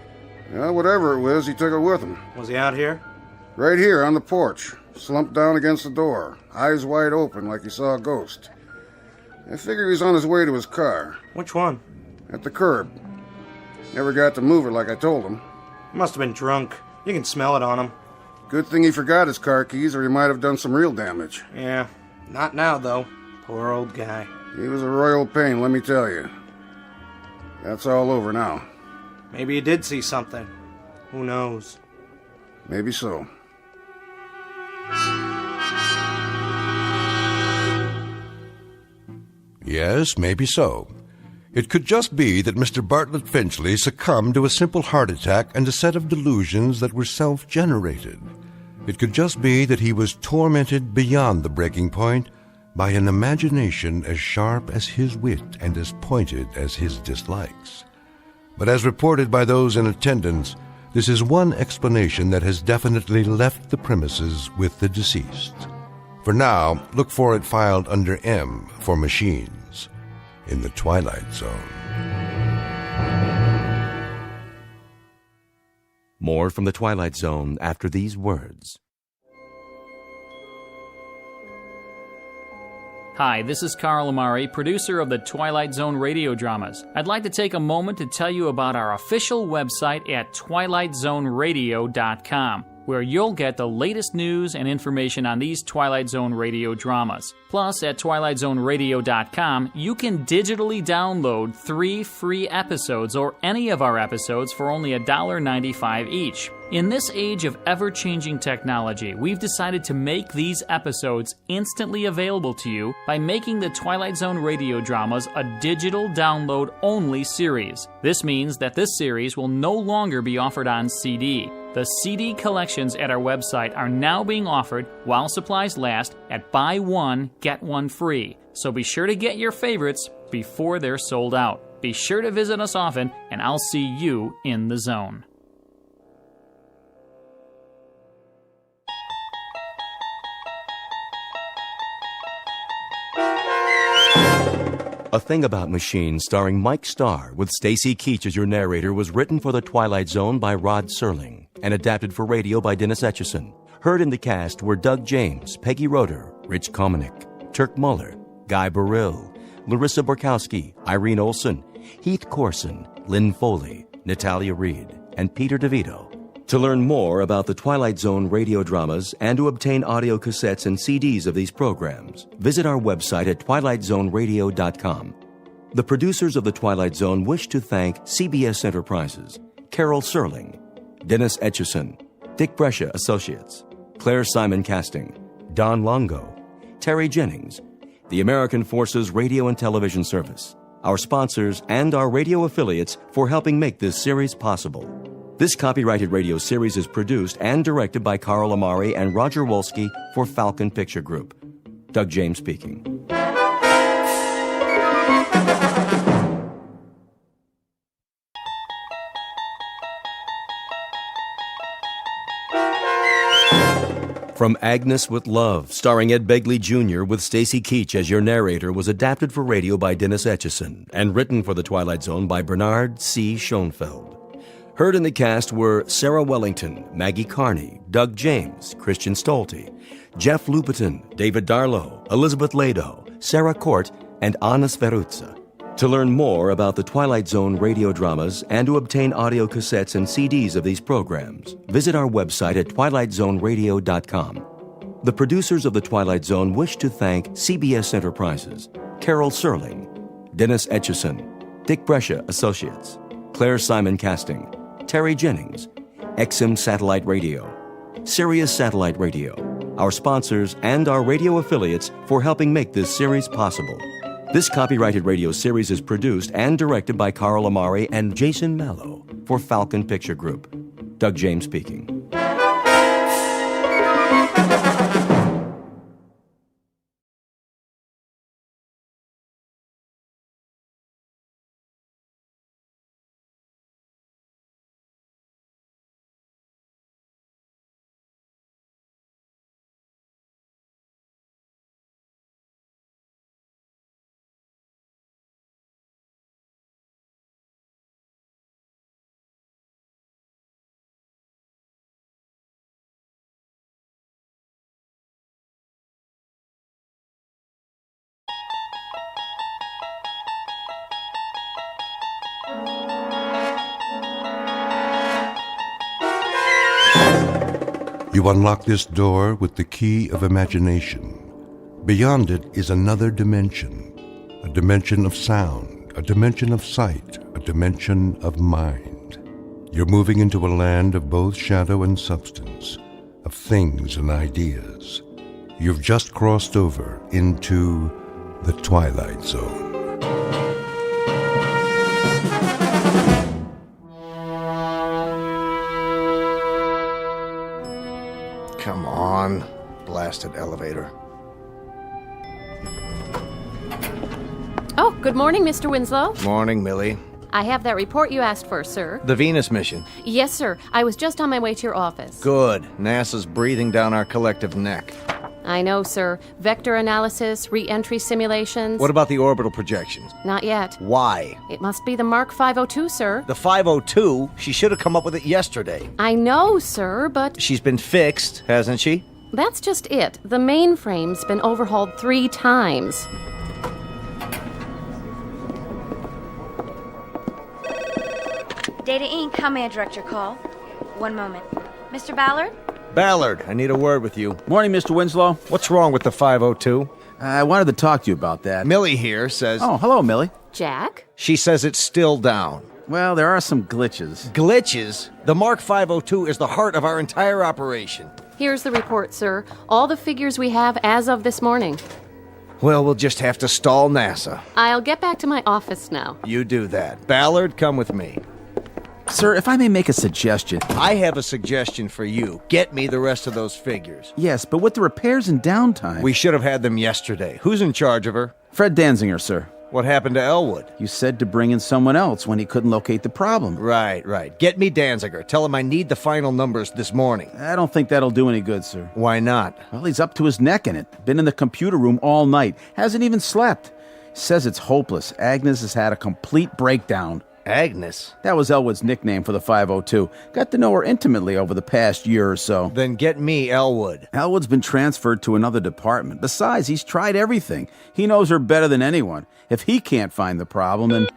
Yeah, whatever it was, he took it with him. Was he out here? Right here on the porch, slumped down against the door, eyes wide open like he saw a ghost. I figure he's on his way to his car. Which one? At the curb. Never got to move it like I told him. He must have been drunk. You can smell it on him. Good thing he forgot his car keys or he might have done some real damage. Yeah, not now, though. Poor old guy. He was a royal pain, let me tell you. That's all over now. Maybe he did see something. Who knows? Maybe so. Yes, maybe so. It could just be that Mr. Bartlett Finchley succumbed to a simple heart attack and a set of delusions that were self-generated. It could just be that he was tormented beyond the breaking point by an imagination as sharp as his wit and as pointed as his dislikes. But as reported by those in attendance, this is one explanation that has definitely left the premises with the deceased. For now, look for it filed under M for machines in the Twilight Zone. More from the Twilight Zone after these words. Hi, this is Carl Amari, producer of the Twilight Zone Radio Dramas. I'd like to take a moment to tell you about our official website at twilightzoneradio.com, where you'll get the latest news and information on these Twilight Zone radio dramas. Plus, at twilightzoneradio.com, you can digitally download 3 free episodes or any of our episodes for only $1.95 each. In this age of ever-changing technology, we've decided to make these episodes instantly available to you by making the Twilight Zone radio dramas a digital download-only series. This means that this series will no longer be offered on CD. The CD collections at our website are now being offered while supplies last at buy one, get one free. So be sure to get your favorites before they're sold out. Be sure to visit us often, and I'll see you in the zone. A Thing About Machines, starring Mike Starr, with Stacy Keach as your narrator, was written for the Twilight Zone by Rod Serling and adapted for radio by Dennis Etchison. Heard in the cast were Doug James, Peggy Roeder, Rich Kominick, Turk Muller, Guy Burrill, Larissa Borkowski, Irene Olson, Heath Corson, Lynn Foley, Natalia Reed, and Peter DeVito. To learn more about the Twilight Zone radio dramas and to obtain audio cassettes and CDs of these programs, visit our website at twilightzoneradio.com. The producers of The Twilight Zone wish to thank CBS Enterprises, Carol Serling, Dennis Etchison, Dick Brescia Associates, Claire Simon Casting, Don Longo, Terry Jennings, the American Forces Radio and Television Service, our sponsors, and our radio affiliates for helping make this series possible. This copyrighted radio series is produced and directed by Carl Amari and Roger Wolski for Falcon Picture Group. Doug James speaking. From Agnes with Love, starring Ed Begley Jr. with Stacy Keach as your narrator, was adapted for radio by Dennis Etchison and written for The Twilight Zone by Bernard C. Schoenfeld. Heard in the cast were Sarah Wellington, Maggie Carney, Doug James, Christian Stolte, Jeff Lupetin, David Darlow, Elizabeth Lado, Sarah Court, and Anna Sverutza. To learn more about the Twilight Zone radio dramas and to obtain audio cassettes and CDs of these programs, visit our website at twilightzoneradio.com. The producers of The Twilight Zone wish to thank CBS Enterprises, Carol Serling, Dennis Etchison, Dick Brescia Associates, Claire Simon Casting, Terry Jennings, XM Satellite Radio, Sirius Satellite Radio, our sponsors, and our radio affiliates for helping make this series possible. This copyrighted radio series is produced and directed by Carl Amari and Jason Mallow for Falcon Picture Group. Doug James speaking. You unlock this door with the key of imagination. Beyond it is another dimension, a dimension of sound, a dimension of sight, a dimension of mind. You're moving into a land of both shadow and substance, of things and ideas. You've just crossed over into the Twilight Zone. Come on, blasted elevator. Oh, good morning, Mr. Winslow. Morning, Millie. I have that report you asked for, sir. The Venus mission. Yes, sir. I was just on my way to your office. Good. NASA's breathing down our collective neck. I know, sir. Vector analysis, re-entry simulations. What about the orbital projections? Not yet. Why? It must be the Mark 502, sir. The 502? She should have come up with it yesterday. I know, sir, but... She's been fixed, hasn't she? That's just it. The mainframe's been overhauled 3 times. Data Inc., how may I direct your call? One moment. Mr. Ballard? Ballard, I need a word with you. Morning, Mr. Winslow. What's wrong with the 502? I wanted to talk to you about that. Millie here says... Oh, hello, Millie. Jack? She says it's still down. Well, there are some glitches. Glitches? The Mark 502 is the heart of our entire operation. Here's the report, sir. All the figures we have as of this morning. Well, we'll just have to stall NASA. I'll get back to my office now. You do that. Ballard, come with me. Sir, if I may make a suggestion. I have a suggestion for you. Get me the rest of those figures. Yes, but with the repairs and downtime... We should have had them yesterday. Who's in charge of her? Fred Danziger, sir. What happened to Elwood? You said to bring in someone else when he couldn't locate the problem. Right. Get me Danziger. Tell him I need the final numbers this morning. I don't think that'll do any good, sir. Why not? Well, he's up to his neck in it. Been in the computer room all night. Hasn't even slept. Says it's hopeless. Agnes has had a complete breakdown. Agnes? That was Elwood's nickname for the 502. Got to know her intimately over the past year or so. Then get me Elwood. Elwood's been transferred to another department. Besides, he's tried everything. He knows her better than anyone. If he can't find the problem, then...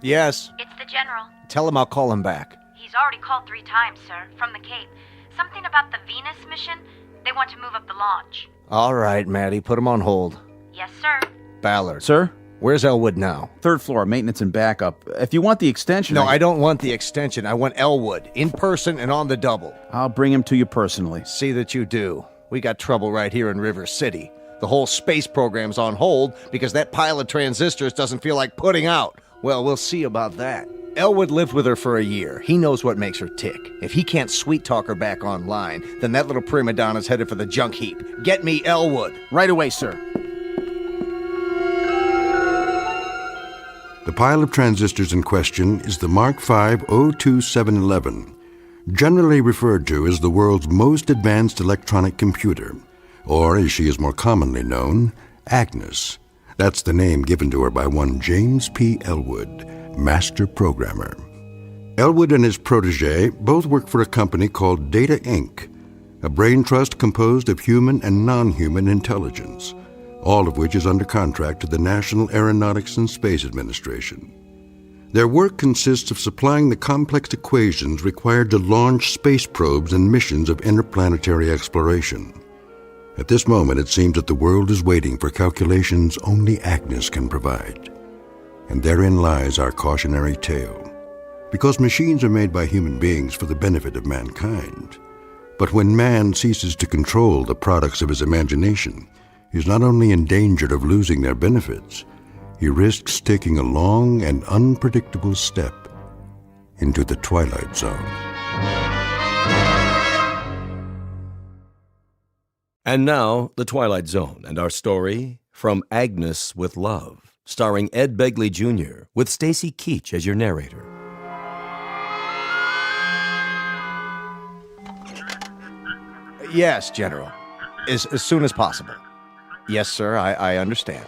Yes? It's the General. Tell him I'll call him back. He's already called 3 times, sir, from the Cape. Something about the Venus mission. They want to move up the launch. All right, Maddie, put him on hold. Yes, sir. Ballard. Sir? Where's Elwood now? 3rd floor, maintenance and backup. If you want the extension... No, I don't want the extension. I want Elwood, in person and on the double. I'll bring him to you personally. See that you do. We got trouble right here in River City. The whole space program's on hold because that pile of transistors doesn't feel like putting out. Well, we'll see about that. Elwood lived with her for a year. He knows what makes her tick. If he can't sweet-talk her back online, then that little prima donna's headed for the junk heap. Get me Elwood. Right away, sir. The pile of transistors in question is the Mark V 02711, generally referred to as the world's most advanced electronic computer, or as she is more commonly known, Agnes. That's the name given to her by one James P. Elwood, master programmer. Elwood and his protege both work for a company called Data Inc., a brain trust composed of human and non-human intelligence, all of which is under contract to the National Aeronautics and Space Administration. Their work consists of supplying the complex equations required to launch space probes and missions of interplanetary exploration. At this moment, it seems that the world is waiting for calculations only Agnes can provide. And therein lies our cautionary tale. Because machines are made by human beings for the benefit of mankind. But when man ceases to control the products of his imagination, he is not only in danger of losing their benefits, he risks taking a long and unpredictable step into the Twilight Zone. And now, The Twilight Zone and our story, From Agnes with Love, starring Ed Begley Jr., with Stacy Keach as your narrator. Yes, General. As soon as possible. Yes, sir, I understand.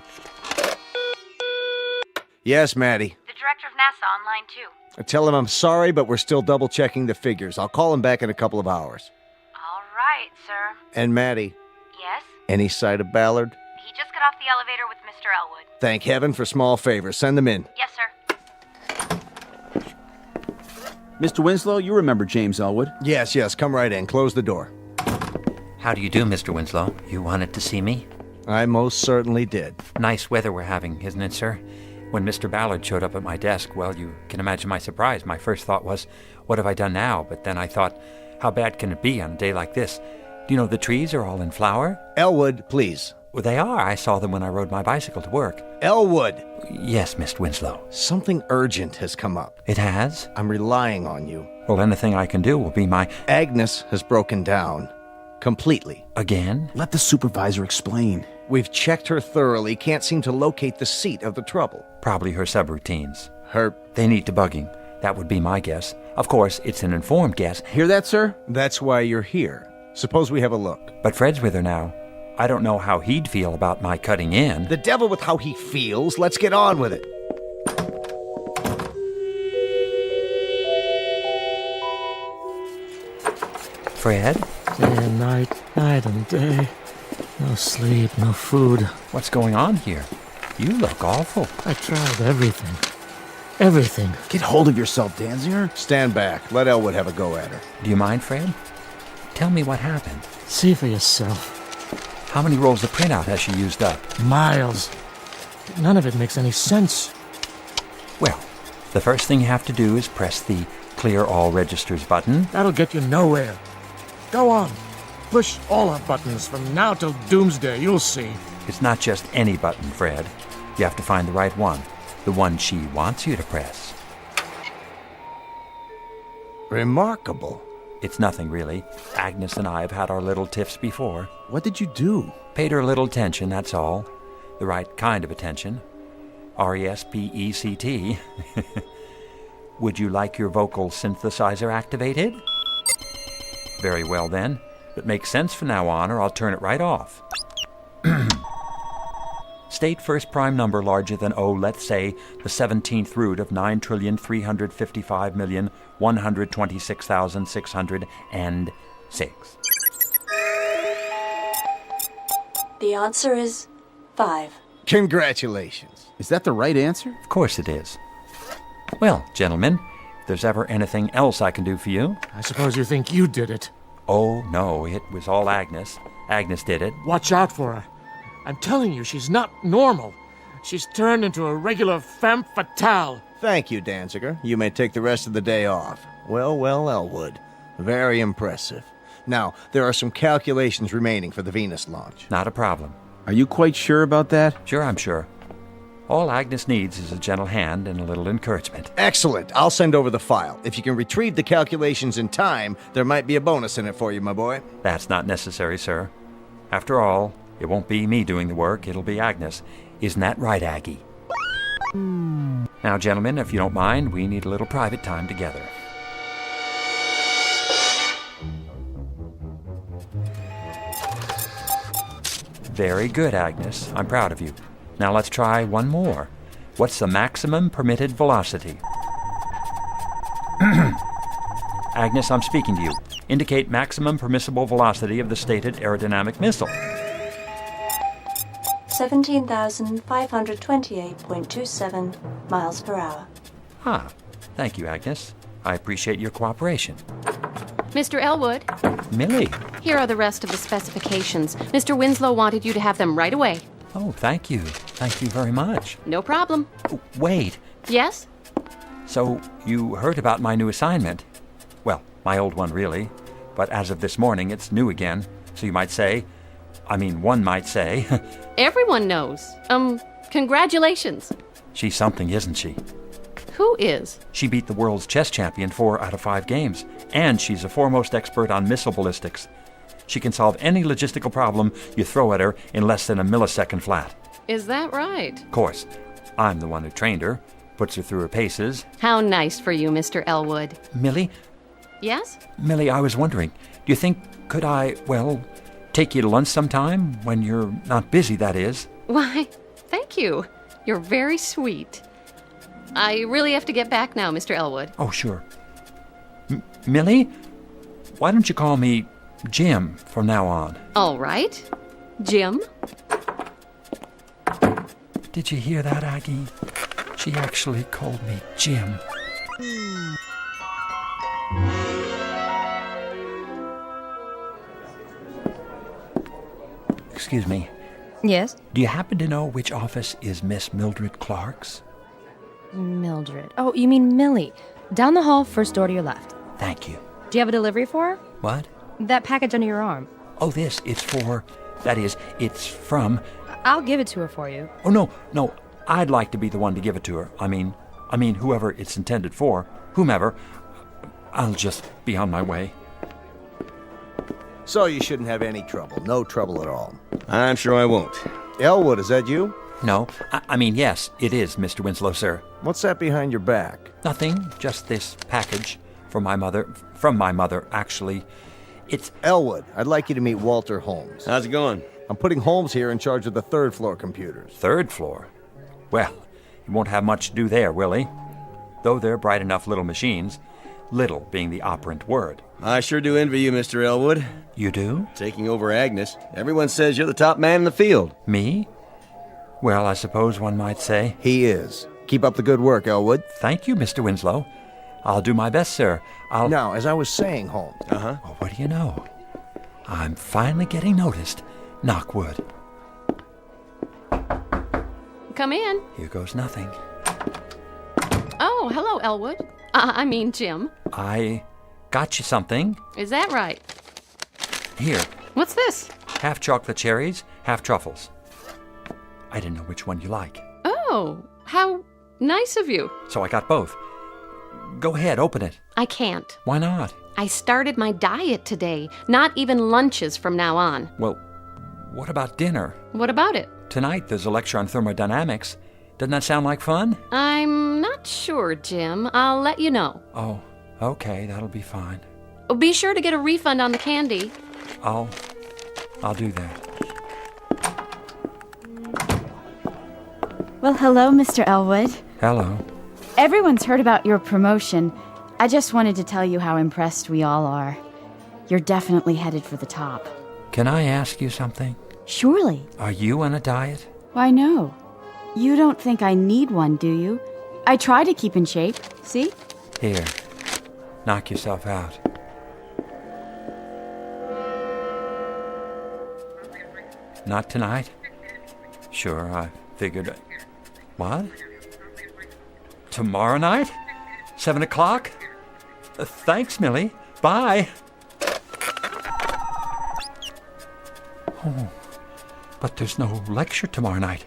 Yes, Maddie. The director of NASA online, too. Tell him I'm sorry, but we're still double-checking the figures. I'll call him back in a couple of hours. All right, sir. And Maddie. Yes? Any sight of Ballard? He just got off the elevator with Mr. Elwood. Thank heaven for small favors. Send them in. Yes, sir. Mr. Winslow, you remember James Elwood. Yes, come right in. Close the door. How do you do, Mr. Winslow? You wanted to see me? I most certainly did. Nice weather we're having, isn't it, sir? When Mr. Ballard showed up at my desk, well, you can imagine my surprise. My first thought was, what have I done now? But then I thought, how bad can it be on a day like this? Do you know the trees are all in flower? Elwood, please. Well, they are. I saw them when I rode my bicycle to work. Elwood! Yes, Mr. Winslow. Something urgent has come up. It has? I'm relying on you. Well, anything I can do will be my... Agnes has broken down. Completely. Again? Let the supervisor explain. We've checked her thoroughly, can't seem to locate the seat of the trouble. Probably her subroutines. Her... They need debugging. That would be my guess. Of course, it's an informed guess. Hear that, sir? That's why you're here. Suppose we have a look. But Fred's with her now. I don't know how he'd feel about my cutting in. The devil with how he feels. Let's get on with it. Fred? Day and night, night and day. No sleep, no food. What's going on here? You look awful. I tried everything. Everything. Get hold of yourself, Danziger. Stand back. Let Elwood have a go at her. Do you mind, Fred? Tell me what happened. See for yourself. How many rolls of printout has she used up? Miles. None of it makes any sense. Well, the first thing you have to do is press the Clear All Registers button. That'll get you nowhere. Go on. Push all our buttons from now till doomsday. You'll see. It's not just any button, Fred. You have to find the right one. The one she wants you to press. Remarkable. It's nothing, really. Agnes and I have had our little tiffs before. What did you do? Paid her a little attention, that's all. The right kind of attention. RESPECT. Would you like your vocal synthesizer activated? Very well, then. It makes sense from now on, or I'll turn it right off. State first prime number larger than, let's say, the 17th root of 9,355,126,606. The answer is 5. Congratulations. Is that the right answer? Of course it is. Well, gentlemen, if there's ever anything else I can do for you... I suppose you think you did it. Oh, no, it was all Agnes. Agnes did it. Watch out for her. I'm telling you, she's not normal. She's turned into a regular femme fatale. Thank you, Danziger. You may take the rest of the day off. Well, Elwood. Very impressive. Now, there are some calculations remaining for the Venus launch. Not a problem. Are you quite sure about that? Sure, I'm sure. All Agnes needs is a gentle hand and a little encouragement. Excellent. I'll send over the file. If you can retrieve the calculations in time, there might be a bonus in it for you, my boy. That's not necessary, sir. After all, it won't be me doing the work, it'll be Agnes. Isn't that right, Aggie? Now, gentlemen, if you don't mind, we need a little private time together. Very good, Agnes. I'm proud of you. Now let's try one more. What's the maximum permitted velocity? Agnes, I'm speaking to you. Indicate maximum permissible velocity of the stated aerodynamic missile. 17,528.27 miles per hour. Thank you, Agnes. I appreciate your cooperation. Mr. Elwood, Millie. here are the rest of the specifications. Mr. Winslow wanted you to have them right away. Oh, thank you. Thank you very much. No problem. Wait. Yes? So, you heard about my new assignment? Well, my old one, really. But as of this morning, it's new again. So you might say... one might say... Everyone knows. Congratulations. She's something, isn't she? Who is? She beat the world's chess champion 4 out of 5 games. And she's a foremost expert on missile ballistics. She can solve any logistical problem you throw at her in less than a millisecond flat. Is that right? Of course. I'm the one who trained her, puts her through her paces. How nice for you, Mr. Elwood. Millie? Yes? Millie, I was wondering, do you think, could I, take you to lunch sometime? When you're not busy, that is. Why, thank you. You're very sweet. I really have to get back now, Mr. Elwood. Oh, sure. Millie, why don't you call me Jim from now on? All right. Jim? Did you hear that, Aggie? She actually called me Jim. Excuse me. Yes? Do you happen to know which office is Miss Mildred Clark's? Mildred. Oh, you mean Millie. Down the hall, first door to your left. Thank you. Do you have a delivery for her? What? That package under your arm. Oh, it's for... That is, it's from... I'll give it to her for you. Oh, no. I'd like to be the one to give it to her. I mean, whoever it's intended for. Whomever. I'll just be on my way. So you shouldn't have any trouble. No trouble at all. I'm sure I won't. Elwood, is that you? No. I mean, yes, it is, Mr. Winslow, sir. What's that behind your back? Nothing. Just this package for my mother. From my mother, actually. It's... Elwood, I'd like you to meet Walter Holmes. How's it going? I'm putting Holmes here in charge of the third floor computers. Third floor? Well, he won't have much to do there, will he? Though they're bright enough little machines. Little being the operant word. I sure do envy you, Mr. Elwood. You do? Taking over Agnes. Everyone says you're the top man in the field. Me? Well, I suppose one might say. He is. Keep up the good work, Elwood. Thank you, Mr. Winslow. I'll do my best, sir. Now, as I was saying, Holmes. Well, what do you know? I'm finally getting noticed. Knock wood. Come in. Here goes nothing. Oh, hello, Elwood. Jim. I got you something. Is that right? Here. What's this? Half chocolate cherries, half truffles. I didn't know which one you like. Oh, how nice of you. So I got both. Go ahead, open it. I can't. Why not? I started my diet today. Not even lunches from now on. Well, what about dinner? What about it? Tonight there's a lecture on thermodynamics. Doesn't that sound like fun? I'm not sure, Jim. I'll let you know. Oh, okay, that'll be fine. Be sure to get a refund on the candy. I'll do that. Well, hello, Mr. Elwood. Hello. Everyone's heard about your promotion. I just wanted to tell you how impressed we all are. You're definitely headed for the top. Can I ask you something? Surely. Are you on a diet? Why, no. You don't think I need one, do you? I try to keep in shape. See? Here. Knock yourself out. Not tonight? Sure, I figured... What? Tomorrow night? 7 o'clock? Thanks, Millie. Bye. Oh, but there's no lecture tomorrow night.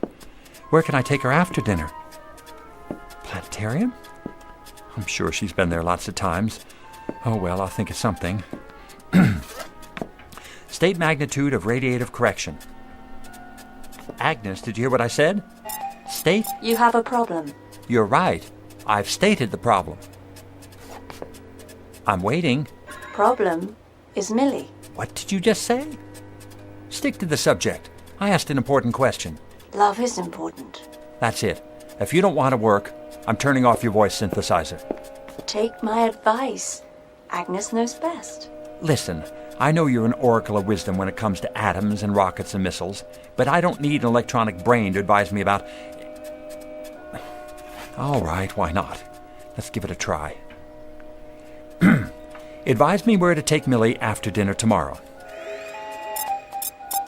Where can I take her after dinner? Planetarium? I'm sure she's been there lots of times. Oh, well, I'll think of something. State magnitude of radiative correction. Agnes, did you hear what I said? State? You have a problem. You're right. I've stated the problem. I'm waiting. Problem is Millie. What did you just say? Stick to the subject. I asked an important question. Love is important. That's it. If you don't want to work, I'm turning off your voice synthesizer. Take my advice. Agnes knows best. Listen, I know you're an oracle of wisdom when it comes to atoms and rockets and missiles, but I don't need an electronic brain to advise me about... All right, why not? Let's give it a try. Advise me where to take Millie after dinner tomorrow.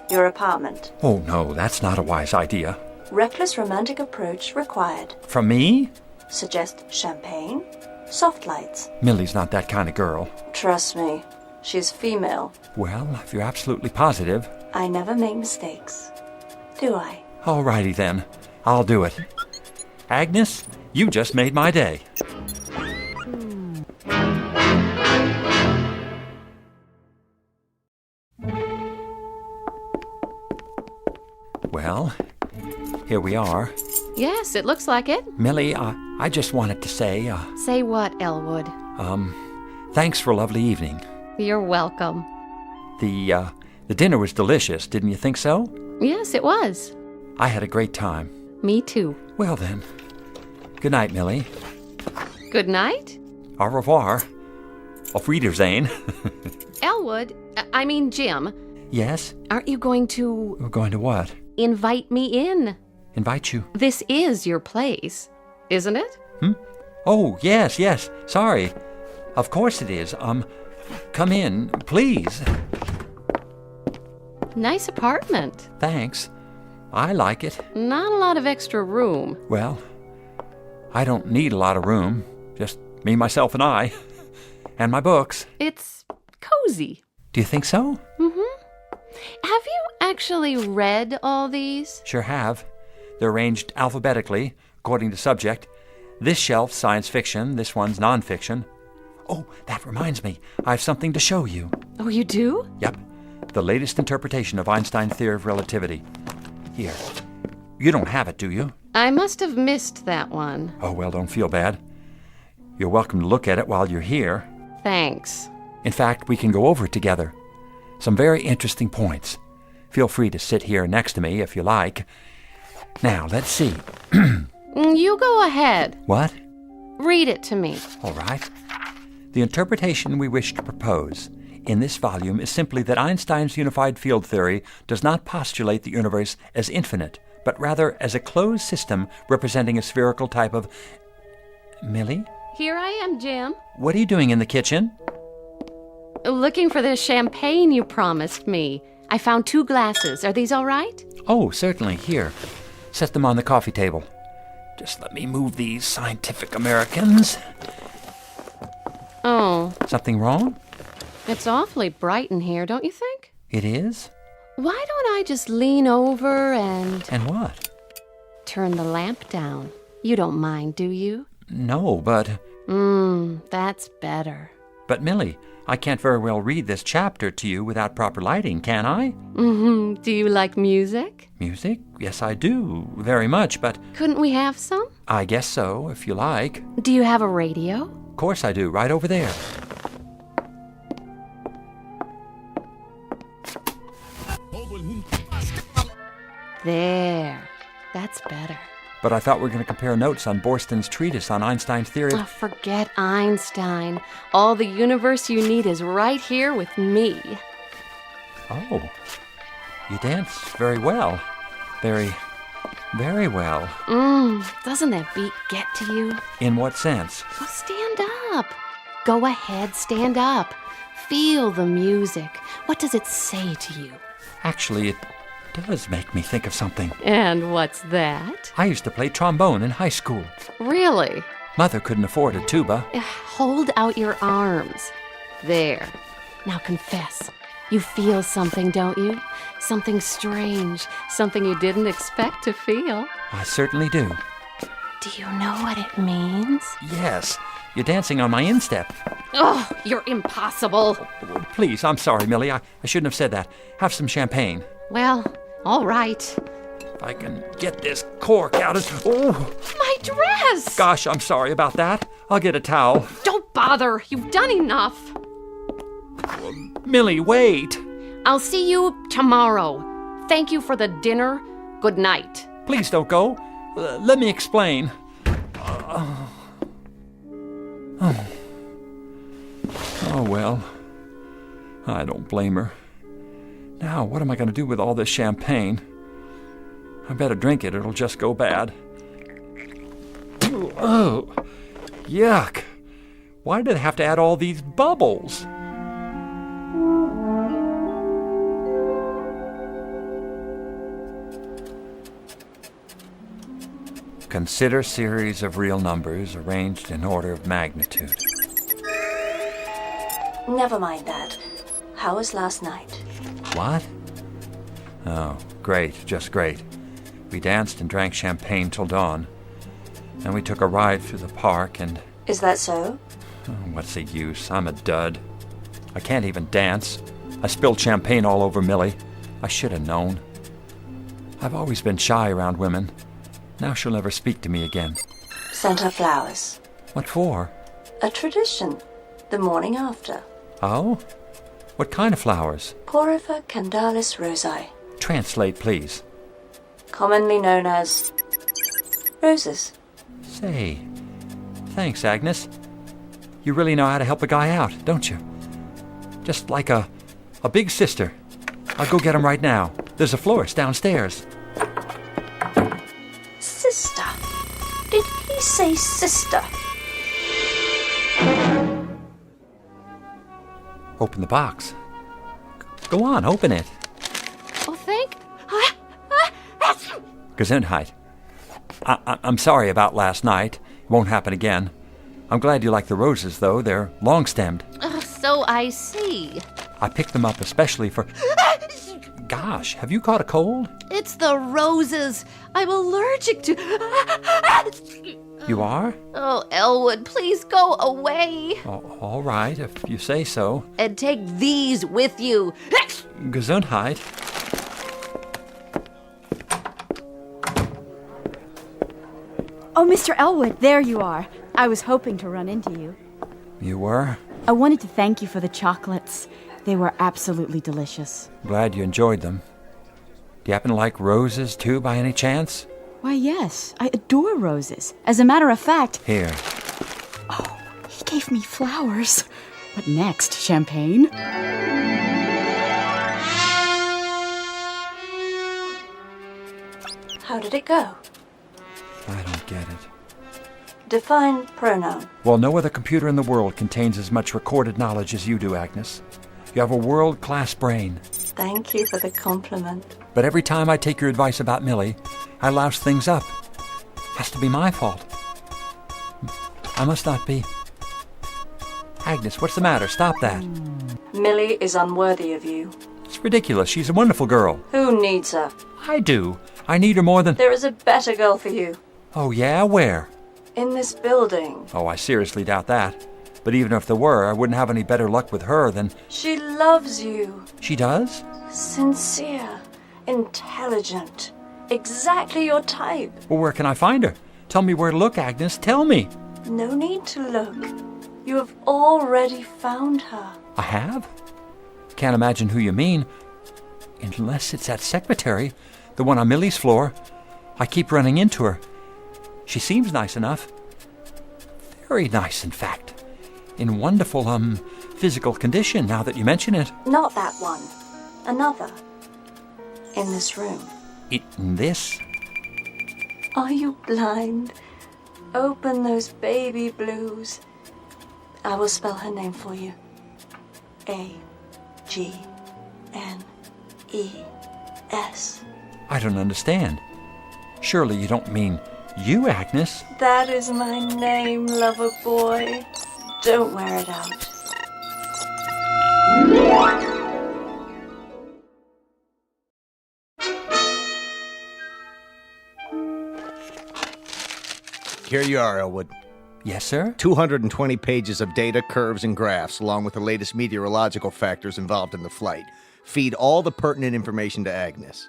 Your apartment. Oh, no, that's not a wise idea. Reckless romantic approach required. From me? Suggest champagne, soft lights. Millie's not that kind of girl. Trust me, she's female. Well, if you're absolutely positive... I never make mistakes. Do I? All righty then. I'll do it. Agnes, you just made my day. Well, here we are. Yes, it looks like it. Millie, I just wanted to say, Say what, Elwood? thanks for a lovely evening. You're welcome. The dinner was delicious, didn't you think so? Yes, it was. I had a great time. Me too. Well then, good night, Millie. Good night. Au revoir. Auf Wiedersehen. Elwood, Jim. Yes? Aren't you going to... We're going to what? Invite me in. Invite you? This is your place, isn't it? Oh, yes. Sorry. Of course it is. Come in, please. Nice apartment. Thanks. I like it. Not a lot of extra room. Well, I don't need a lot of room. Just me, myself, and I. And my books. It's cozy. Do you think so? Mm-hmm. Have you actually read all these? Sure have. They're arranged alphabetically, according to subject. This shelf's science fiction, this one's nonfiction. Oh, that reminds me. I have something to show you. Oh, you do? Yep. The latest interpretation of Einstein's theory of relativity. Here. You don't have it, do you? I must have missed that one. Oh, well, don't feel bad. You're welcome to look at it while you're here. Thanks. In fact, we can go over it together. Some very interesting points. Feel free to sit here next to me if you like. Now, let's see. You go ahead. What? Read it to me. All right. The interpretation we wish to propose in this volume is simply that Einstein's unified field theory does not postulate the universe as infinite, but rather as a closed system representing a spherical type of... Millie? Here I am, Jim. What are you doing in the kitchen? Looking for the champagne you promised me. I found 2 glasses. Are these all right? Oh, certainly. Here. Set them on the coffee table. Just let me move these Scientific Americans. Oh. Something wrong? It's awfully bright in here, don't you think? It is? Why don't I just lean over and... And what? Turn the lamp down. You don't mind, do you? No, but... That's better. But, Millie, I can't very well read this chapter to you without proper lighting, can I? Do you like music? Music? Yes, I do. Very much, but... Couldn't we have some? I guess so, if you like. Do you have a radio? Of course I do, right over there. There. That's better. But I thought we were going to compare notes on Borston's treatise on Einstein's theory of... Oh, forget Einstein. All the universe you need is right here with me. Oh. You dance very well. Very, very well. Doesn't that beat get to you? In what sense? Well, stand up. Go ahead, stand up. Feel the music. What does it say to you? Actually, it does make me think of something. And what's that? I used to play trombone in high school. Really? Mother couldn't afford a tuba. Hold out your arms. There. Now confess. You feel something, don't you? Something strange. Something you didn't expect to feel. I certainly do. Do you know what it means? Yes. You're dancing on my instep. Oh, you're impossible. Please, I'm sorry, Millie. I shouldn't have said that. Have some champagne. Well, all right. If I can get this cork out of... Oh! My dress! Gosh, I'm sorry about that. I'll get a towel. Don't bother. You've done enough. Millie, wait. I'll see you tomorrow. Thank you for the dinner. Good night. Please don't go. Let me explain. Oh, well. I don't blame her. Now, what am I going to do with all this champagne? I better drink it. It'll just go bad. Oh, yuck. Why did I have to add all these bubbles? Consider series of real numbers arranged in order of magnitude. Never mind that. How was last night? What? Oh, great, just great. We danced and drank champagne till dawn. Then we took a ride through the park and... Is that so? Oh, what's the use? I'm a dud. I can't even dance. I spilled champagne all over Millie. I should have known. I've always been shy around women. Now she'll never speak to me again. Sent her flowers. What for? A tradition. The morning after. Oh? What kind of flowers? Corypha candalis rosae. Translate, please. Commonly known as... roses. Say, thanks, Agnes. You really know how to help a guy out, don't you? Just like a big sister. I'll go get him right now. There's a florist downstairs. Sister? Did he say sister? Open the box. Go on, open it. Gesundheit. I'm sorry about last night. It won't happen again. I'm glad you like the roses, though. They're long-stemmed. So I see. I picked them up especially for... Gosh, have you caught a cold? It's the roses. I'm allergic to... You are? Oh, Elwood, please go away. Oh, all right, if you say so. And take these with you. Gesundheit. Oh, Mr. Elwood, there you are. I was hoping to run into you. You were? I wanted to thank you for the chocolates. They were absolutely delicious. Glad you enjoyed them. Do you happen to like roses, too, by any chance? Why, yes. I adore roses. As a matter of fact... Here. Oh, he gave me flowers. What next? Champagne? How did it go? I don't get it. Define pronoun. Well, no other computer in the world contains as much recorded knowledge as you do, Agnes. You have a world-class brain. Thank you for the compliment. But every time I take your advice about Millie, I louse things up. Has to be my fault. I must not be. Agnes, what's the matter? Stop that. Millie is unworthy of you. It's ridiculous. She's a wonderful girl. Who needs her? I do. I need her more than... There is a better girl for you. Oh, yeah? Where? In this building. Oh, I seriously doubt that. But even if there were, I wouldn't have any better luck with her than... She loves you. She does? Sincere. Intelligent. Exactly your type. Well, where can I find her? Tell me where to look, Agnes. Tell me. No need to look. You have already found her. I have? Can't imagine who you mean. Unless it's that secretary, the one on Millie's floor. I keep running into her. She seems nice enough. Very nice, in fact. In wonderful, physical condition, now that you mention it. Not that one. Another. In this room. In this? Are you blind? Open those baby blues. I will spell her name for you. A-G-N-E-S. I don't understand. Surely you don't mean you, Agnes? That is my name, lover boy. Don't wear it out. Here you are, Elwood. Yes, sir? 220 pages of data, curves, and graphs, along with the latest meteorological factors involved in the flight. Feed all the pertinent information to Agnes.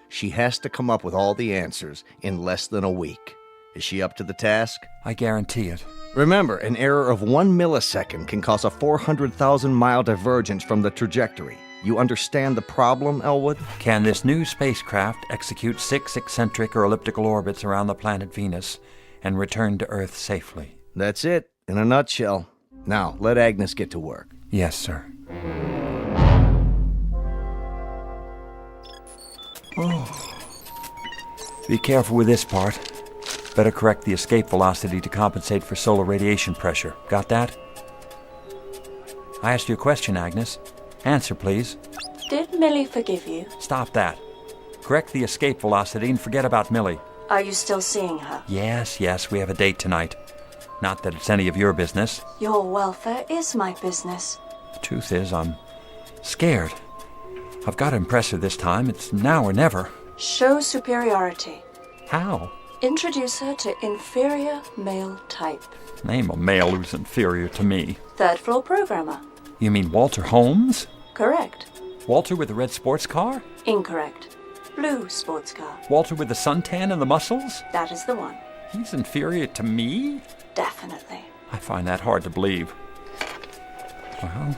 She has to come up with all the answers in less than a week. Is she up to the task? I guarantee it. Remember, an error of 1 millisecond can cause a 400,000-mile divergence from the trajectory. You understand the problem, Elwood? Can this new spacecraft execute 6 eccentric or elliptical orbits around the planet Venus and return to Earth safely? That's it, in a nutshell. Now, let Agnes get to work. Yes, sir. Oh. Be careful with this part. Better correct the escape velocity to compensate for solar radiation pressure. Got that? I asked you a question, Agnes. Answer, please. Did Millie forgive you? Stop that. Correct the escape velocity and forget about Millie. Are you still seeing her? Yes, we have a date tonight. Not that it's any of your business. Your welfare is my business. The truth is, I'm scared. I've got to impress her this time. It's now or never. Show superiority. How? Introduce her to inferior male type. Name a male who's inferior to me. Third floor programmer. You mean Walter Holmes? Correct. Walter with the red sports car? Incorrect. Blue sports car. Walter with the suntan and the muscles? That is the one. He's inferior to me? Definitely. I find that hard to believe. Well,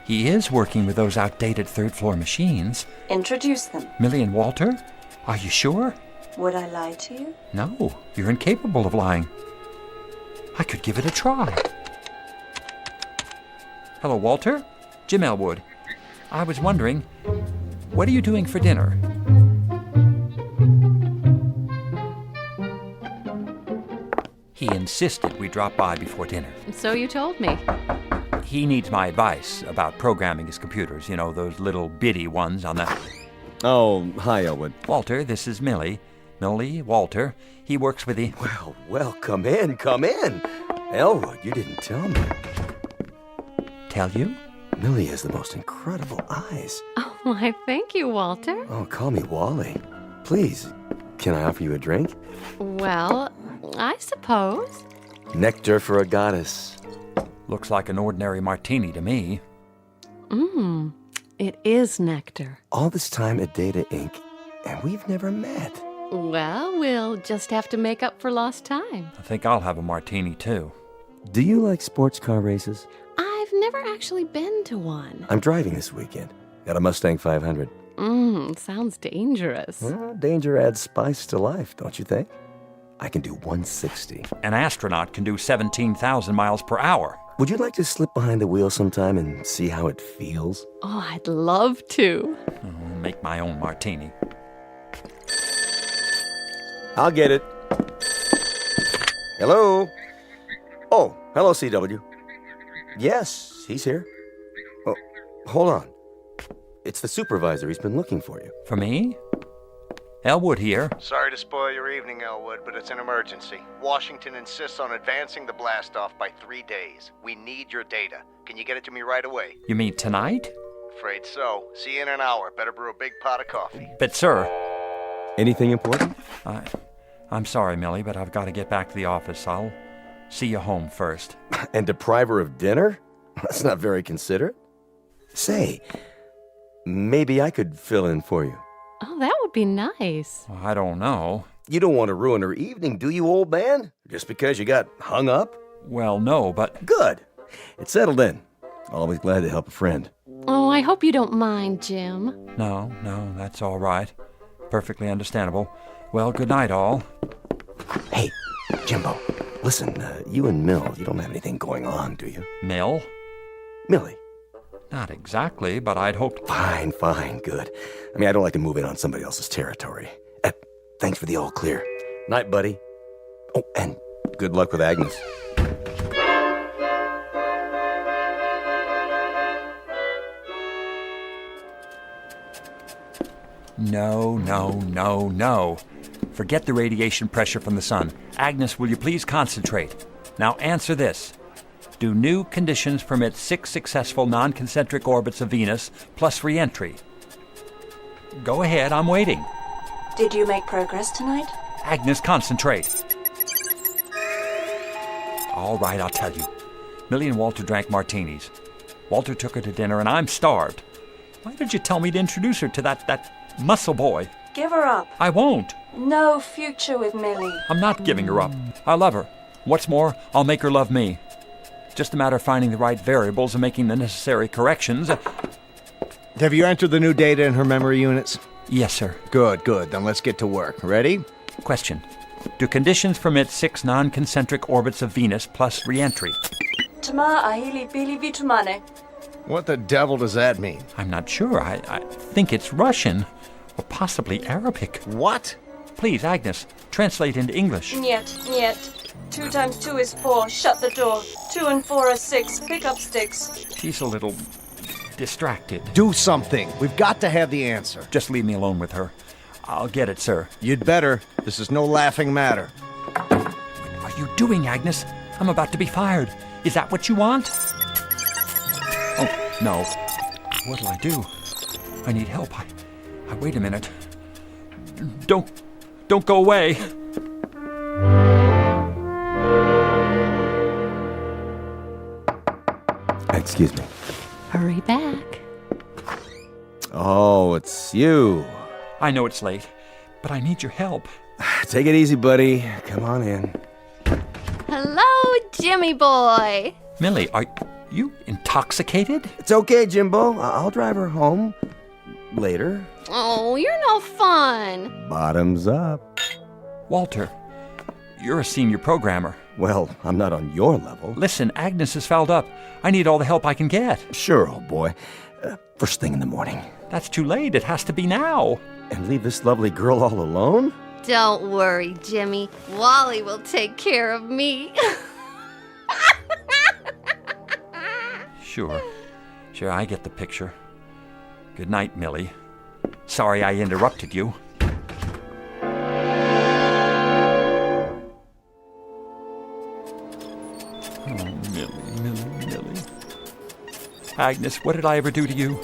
he is working with those outdated third-floor machines. Introduce them. Millie and Walter? Are you sure? Would I lie to you? No, you're incapable of lying. I could give it a try. Hello, Walter. Jim Elwood. I was wondering, what are you doing for dinner? He insisted we drop by before dinner. So you told me. He needs my advice about programming his computers. You know, those little bitty ones on the... Oh, hi, Elwood. Walter, this is Millie. Millie, Walter. He works with the... Well, come in. Elwood, you didn't tell me. Tell you? Millie has the most incredible eyes. Oh, why, thank you, Walter. Oh, call me Wally. Please, can I offer you a drink? Well, I suppose. Nectar for a goddess. Looks like an ordinary martini to me. It is nectar. All this time at Data Inc., and we've never met. Well, we'll just have to make up for lost time. I think I'll have a martini, too. Do you like sports car races? I've never actually been to one. I'm driving this weekend. Got a Mustang 500. Sounds dangerous. Well, danger adds spice to life, don't you think? I can do 160. An astronaut can do 17,000 miles per hour. Would you like to slip behind the wheel sometime and see how it feels? Oh, I'd love to. I'll make my own martini. I'll get it. Hello? Oh, hello, CW. Yes, he's here. Oh, hold on. It's the supervisor. He's been looking for you. For me? Elwood here. Sorry to spoil your evening, Elwood, but it's an emergency. Washington insists on advancing the blast-off by 3 days. We need your data. Can you get it to me right away? You mean tonight? Afraid so. See you in an hour. Better brew a big pot of coffee. But, sir... Anything important? I'm sorry, Millie, but I've got to get back to the office. I'll see you home first. And deprive her of dinner? That's not very considerate. Say, maybe I could fill in for you. Oh, that would be nice. Well, I don't know. You don't want to ruin her evening, do you, old man? Just because you got hung up? Well, no, but... Good. It's settled in. Always glad to help a friend. Oh, I hope you don't mind, Jim. No, that's all right. Perfectly understandable. Well, good night, all. Hey, Jimbo, listen, you and Mill, you don't have anything going on, do you? Mill? Millie. Not exactly, but I'd hoped... Fine, good. I mean, I don't like to move in on somebody else's territory. Thanks for the all clear. Night, buddy. Oh, and good luck with Agnes. No. Forget the radiation pressure from the sun. Agnes, will you please concentrate? Now answer this. Do new conditions permit 6 successful non-concentric orbits of Venus plus re-entry? Go ahead, I'm waiting. Did you make progress tonight? Agnes, concentrate. All right, I'll tell you. Millie and Walter drank martinis. Walter took her to dinner, and I'm starved. Why did you tell me to introduce her to that muscle boy? Give her up. I won't. No future with Millie. I'm not giving her up. I love her. What's more, I'll make her love me. Just a matter of finding the right variables and making the necessary corrections. Have you entered the new data in her memory units? Yes, sir. Good. Then let's get to work. Ready? Question. Do conditions permit 6 non-concentric orbits of Venus plus re-entry? Tama ahili bili vitumane. What the devil does that mean? I'm not sure. I think it's Russian. Or possibly Arabic. What? Please, Agnes, translate into English. Niet. 2 times 2 is 4. Shut the door. 2 and 4 are 6. Pick up sticks. She's a little distracted. Do something. We've got to have the answer. Just leave me alone with her. I'll get it, sir. You'd better. This is no laughing matter. What are you doing, Agnes? I'm about to be fired. Is that what you want? Oh, no. What'll I do? I need help. Wait a minute. Don't go away. Excuse me. Hurry back. Oh, it's you. I know it's late, but I need your help. Take it easy, buddy. Come on in. Hello, Jimmy boy. Millie, are you intoxicated? It's okay, Jimbo. I'll drive her home later. Oh, you're no fun. Bottoms up. Walter, you're a senior programmer. Well, I'm not on your level. Listen, Agnes is fouled up. I need all the help I can get. Sure, old boy. First thing in the morning. That's too late. It has to be now. And leave this lovely girl all alone? Don't worry, Jimmy. Wally will take care of me. Sure, I get the picture. Good night, Millie. Sorry I interrupted you. Millie. Agnes, what did I ever do to you?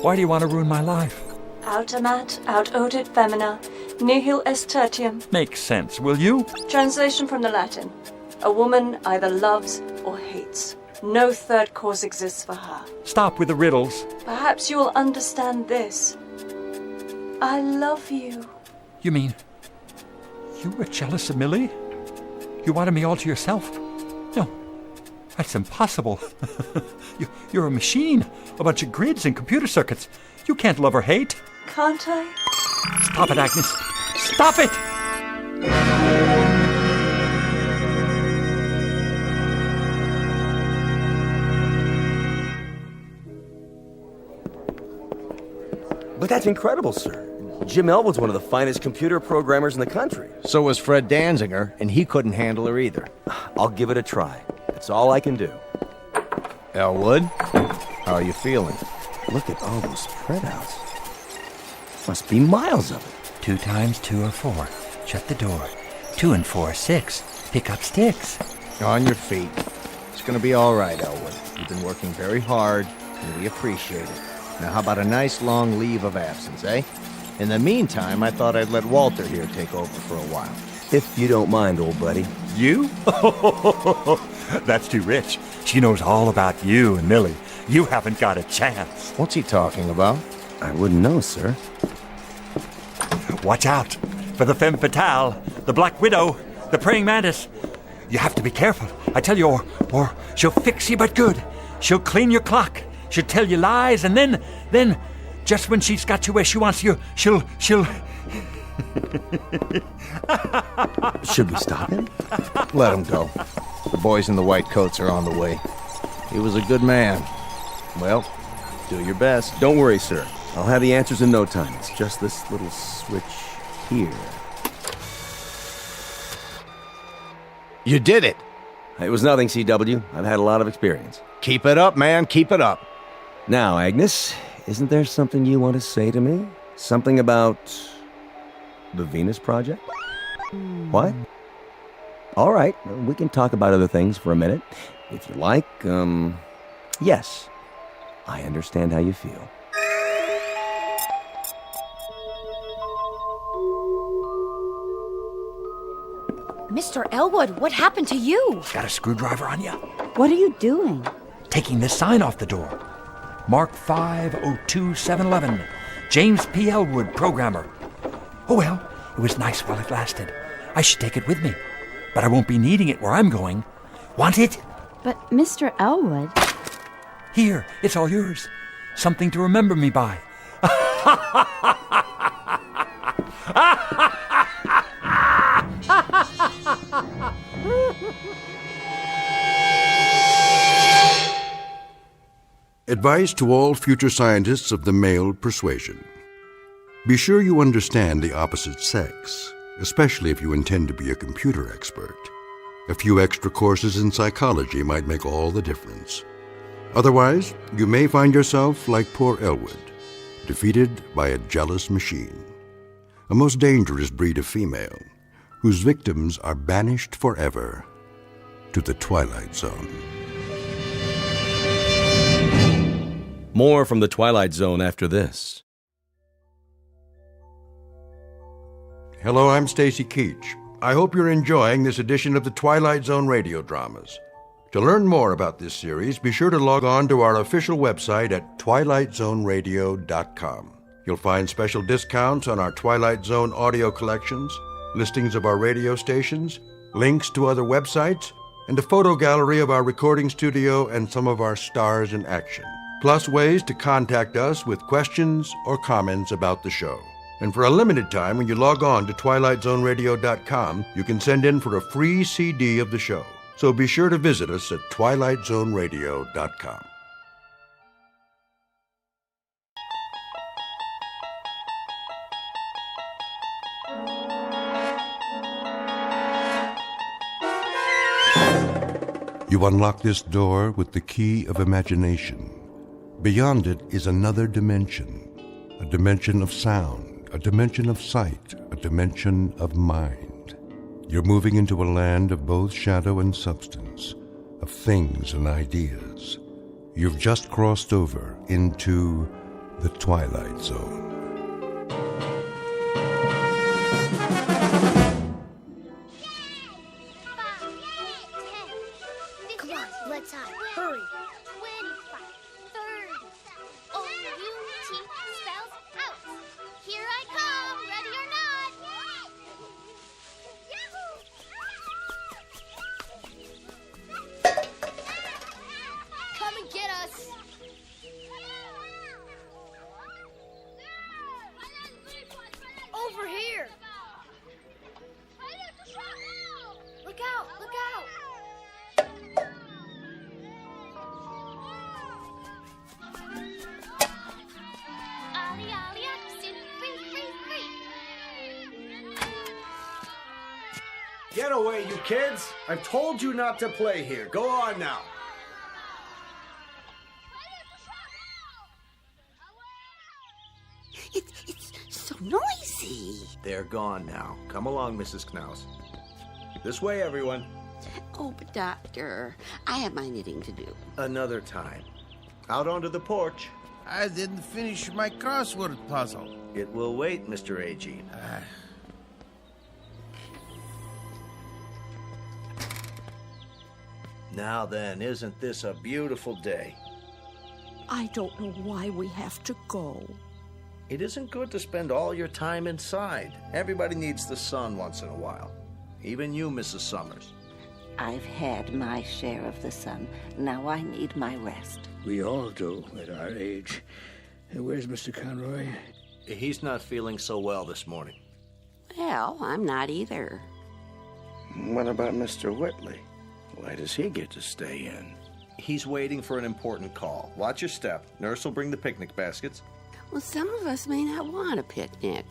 Why do you want to ruin my life? Autamat, aut odit femina, nihil est tertium. Makes sense, will you? Translation from the Latin. A woman either loves or hates. No third cause exists for her. Stop with the riddles. Perhaps you will understand this. I love you. You mean you were jealous of Millie? You wanted me all to yourself? No, that's impossible. You're a machine, a bunch of grids and computer circuits. You can't love or hate. Can't I? Stop it, Agnes. Stop it! But that's incredible, sir. Jim Elwood's one of the finest computer programmers in the country. So was Fred Danziger, and he couldn't handle her either. I'll give it a try. That's all I can do. Elwood, how are you feeling? Look at all those printouts. Must be miles of it. 2 times 2 are 4. Shut the door. 2 and 4 are 6. Pick up sticks. On your feet. It's gonna be all right, Elwood. You've been working very hard, and we appreciate it. Now, how about a nice long leave of absence, eh? In the meantime, I thought I'd let Walter here take over for a while. If you don't mind, old buddy. You? That's too rich. She knows all about you and Millie. You haven't got a chance. What's he talking about? I wouldn't know, sir. Watch out for the femme fatale, the Black Widow, the praying mantis. You have to be careful, I tell you, or she'll fix you but good. She'll clean your clock. She'll tell you lies, and then, just when she's got you where she wants you, she'll... Should we stop him? Let him go. The boys in the white coats are on the way. He was a good man. Well, do your best. Don't worry, sir. I'll have the answers in no time. It's just this little switch here. You did it! It was nothing, CW. I've had a lot of experience. Keep it up, man. Keep it up. Now, Agnes, isn't there something you want to say to me? Something about the Venus Project? What? All right, we can talk about other things for a minute. If you like, yes. I understand how you feel. Mr. Elwood, what happened to you? Got a screwdriver on you? What are you doing? Taking this sign off the door. Mark 502711. James P. Elwood, programmer. Oh well, it was nice while it lasted. I should take it with me. But I won't be needing it where I'm going. Want it? But Mr. Elwood... Here, it's all yours. Something to remember me by. Advice to all future scientists of the male persuasion. Be sure you understand the opposite sex, especially if you intend to be a computer expert. A few extra courses in psychology might make all the difference. Otherwise, you may find yourself like poor Elwood, defeated by a jealous machine, a most dangerous breed of female, whose victims are banished forever to the Twilight Zone. More from the Twilight Zone after this. Hello, I'm Stacy Keach. I hope you're enjoying this edition of the Twilight Zone Radio Dramas. To learn more about this series, be sure to log on to our official website at twilightzoneradio.com. You'll find special discounts on our Twilight Zone audio collections, listings of our radio stations, links to other websites, and a photo gallery of our recording studio and some of our stars in action. Plus ways to contact us with questions or comments about the show. And for a limited time, when you log on to twilightzoneradio.com, you can send in for a free CD of the show. So be sure to visit us at twilightzoneradio.com. You unlock this door with the key of imagination. Beyond it is another dimension, a dimension of sound, a dimension of sight, a dimension of mind. You're moving into a land of both shadow and substance, of things and ideas. You've just crossed over into the Twilight Zone. Come on, let's hide. Hurry. 25, 30. O-U-T spells out. Here I come, ready or not. Come and get us. Over here. Look out, look out. Ollie, ollie, oxen, free, free, free. Get away, you kids! I've told you not to play here. Go on now. It's so noisy. They're gone now. Come along, Mrs. Knaus. This way, everyone. Oh, but Doctor, I have my knitting to do. Another time. Out onto the porch. I didn't finish my crossword puzzle. It will wait, Mr. Agee. Now then, isn't this a beautiful day? I don't know why we have to go. It isn't good to spend all your time inside. Everybody needs the sun once in a while. Even you, Mrs. Summers. I've had my share of the sun. Now I need my rest. We all do at our age. Where's Mr. Conroy? He's not feeling so well this morning. Well, I'm not either. What about Mr. Whitley? Why does he get to stay in? He's waiting for an important call. Watch your step. Nurse will bring the picnic baskets. Well, some of us may not want a picnic.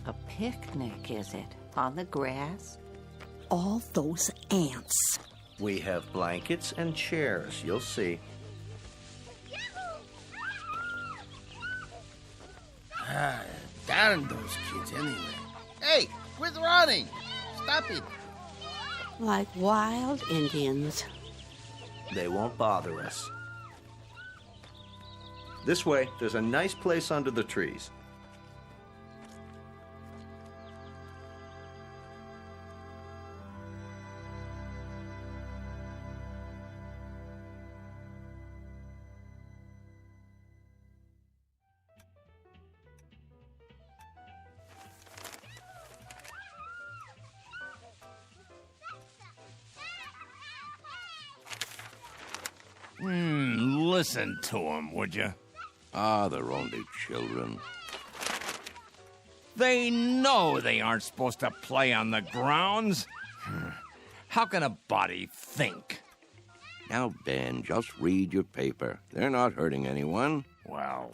A picnic, is it? On the grass? All those ants. We have blankets and chairs. You'll see. Darn those kids anyway. Hey, quit running! Stop it! Like wild Indians. They won't bother us. This way, there's a nice place under the trees. Listen to them, would you? Ah, they're only children. They know they aren't supposed to play on the grounds. How can a body think? Now, Ben, just read your paper. They're not hurting anyone. Well,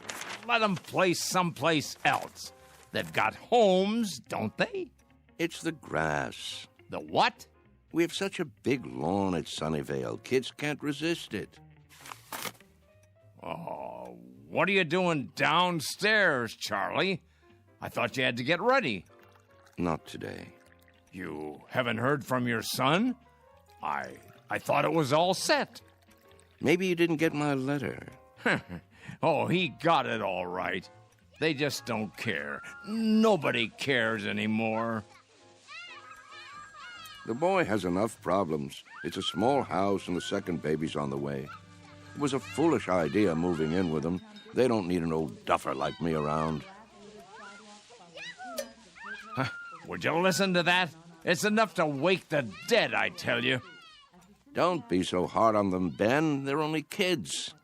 let them play someplace else. They've got homes, don't they? It's the grass. The what? We have such a big lawn at Sunnyvale. Kids can't resist it. Oh, what are you doing downstairs, Charlie? I thought you had to get ready. Not today. You haven't heard from your son? I thought it was all set. Maybe you didn't get my letter. Oh, he got it all right. They just don't care. Nobody cares anymore. The boy has enough problems. It's a small house and the second baby's on the way. It was a foolish idea moving in with them. They don't need an old duffer like me around. Would you listen to that? It's enough to wake the dead, I tell you. Don't be so hard on them, Ben. They're only kids.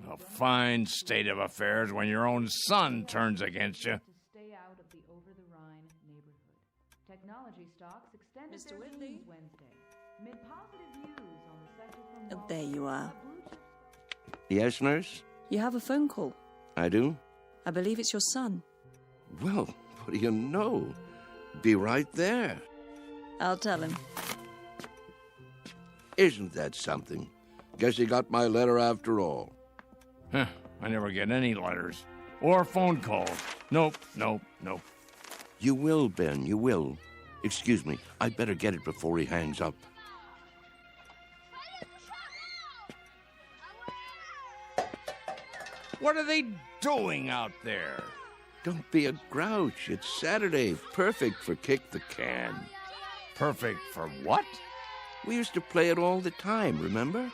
A fine state of affairs when your own son turns against you. Stay out of the over-the-Rhine neighborhood. Technology stocks extended Mr. their Whitley? gains Wednesday. Mid positive views on the sector from There you are. Yes, nurse? You have a phone call. I do? I believe it's your son. Well, what do you know? Be right there. I'll tell him. Isn't that something? Guess he got my letter after all. Huh, I never get any letters. Or phone calls. Nope. You will, Ben, you will. Excuse me, I'd better get it before he hangs up. What are they doing out there? Don't be a grouch. It's Saturday. Perfect for Kick the Can. Perfect for what? We used to play it all the time, remember?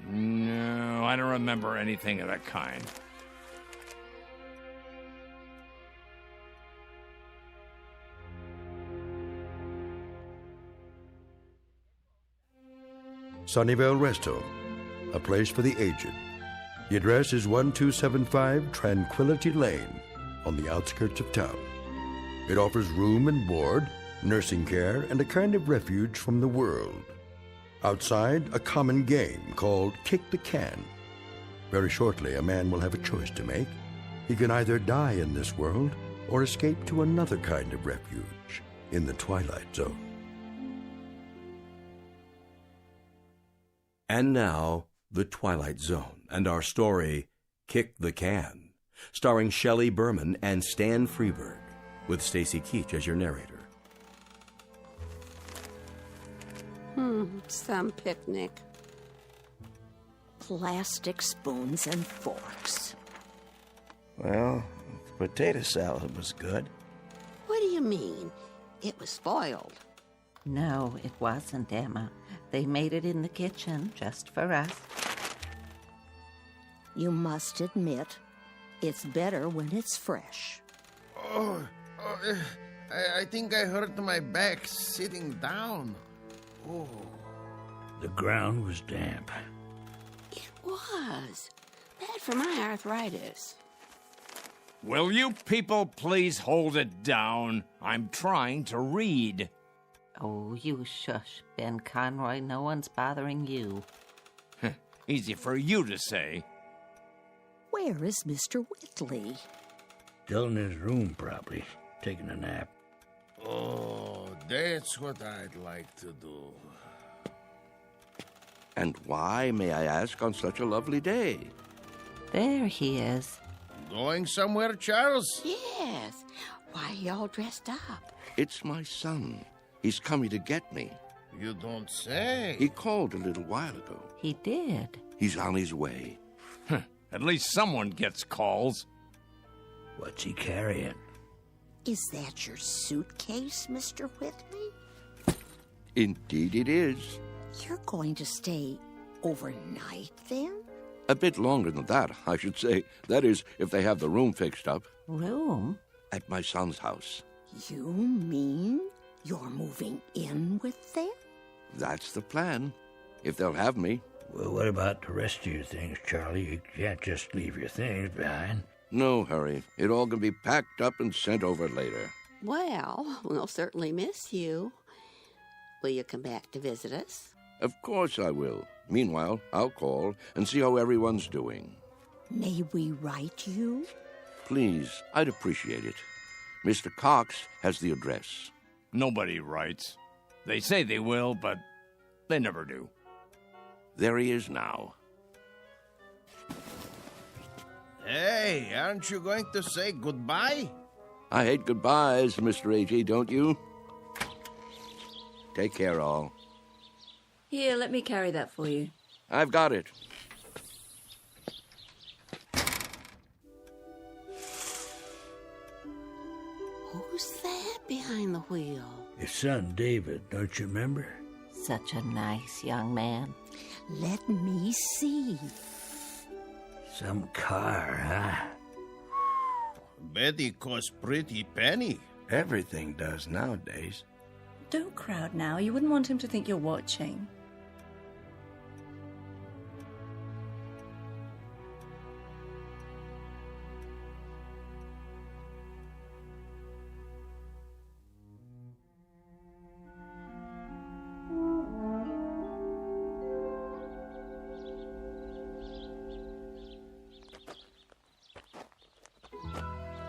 No, I don't remember anything of that kind. Sunnyvale Rest Home, a place for the aged. The address is 1275 Tranquility Lane on the outskirts of town. It offers room and board, nursing care, and a kind of refuge from the world. Outside, a common game called Kick the Can. Very shortly, a man will have a choice to make. He can either die in this world or escape to another kind of refuge in the Twilight Zone. And now, The Twilight Zone, and our story, Kick the Can, starring Shelley Berman and Stan Freberg, with Stacy Keach as your narrator. Some picnic. Plastic spoons and forks. Well, the potato salad was good. What do you mean? It was spoiled. No, it wasn't, Emma. They made it in the kitchen just for us. You must admit, it's better when it's fresh. I think I hurt my back sitting down. Oh. The ground was damp. It was. Bad for my arthritis. Will you people please hold it down? I'm trying to read. Oh, you shush, Ben Conroy. No one's bothering you. Easy for you to say. Where is Mr. Whitley? Still in his room, probably, taking a nap. Oh, that's what I'd like to do. And why, may I ask, on such a lovely day? There he is. Going somewhere, Charles? Yes. Why are y'all dressed up? It's my son. He's coming to get me. You don't say. He called a little while ago. He did. He's on his way. At least someone gets calls. What's he carrying? Is that your suitcase, Mr. Whitley? Indeed it is. You're going to stay overnight, then? A bit longer than that, I should say. That is, if they have the room fixed up. Room? At my son's house. You mean you're moving in with them? That's the plan. If they'll have me. Well, what about the rest of your things, Charlie? You can't just leave your things behind. No hurry. It all can be packed up and sent over later. Well, we'll certainly miss you. Will you come back to visit us? Of course I will. Meanwhile, I'll call and see how everyone's doing. May we write you? Please, I'd appreciate it. Mr. Cox has the address. Nobody writes. They say they will, but they never do. There he is now. Hey, aren't you going to say goodbye? I hate goodbyes, Mr. A.G., don't you? Take care, all. Here, let me carry that for you. I've got it. Who's that behind the wheel? His son, David, don't you remember? Such a nice young man. Let me see. Some car, huh? Betty costs pretty penny. Everything does nowadays. Don't crowd now. You wouldn't want him to think you're watching.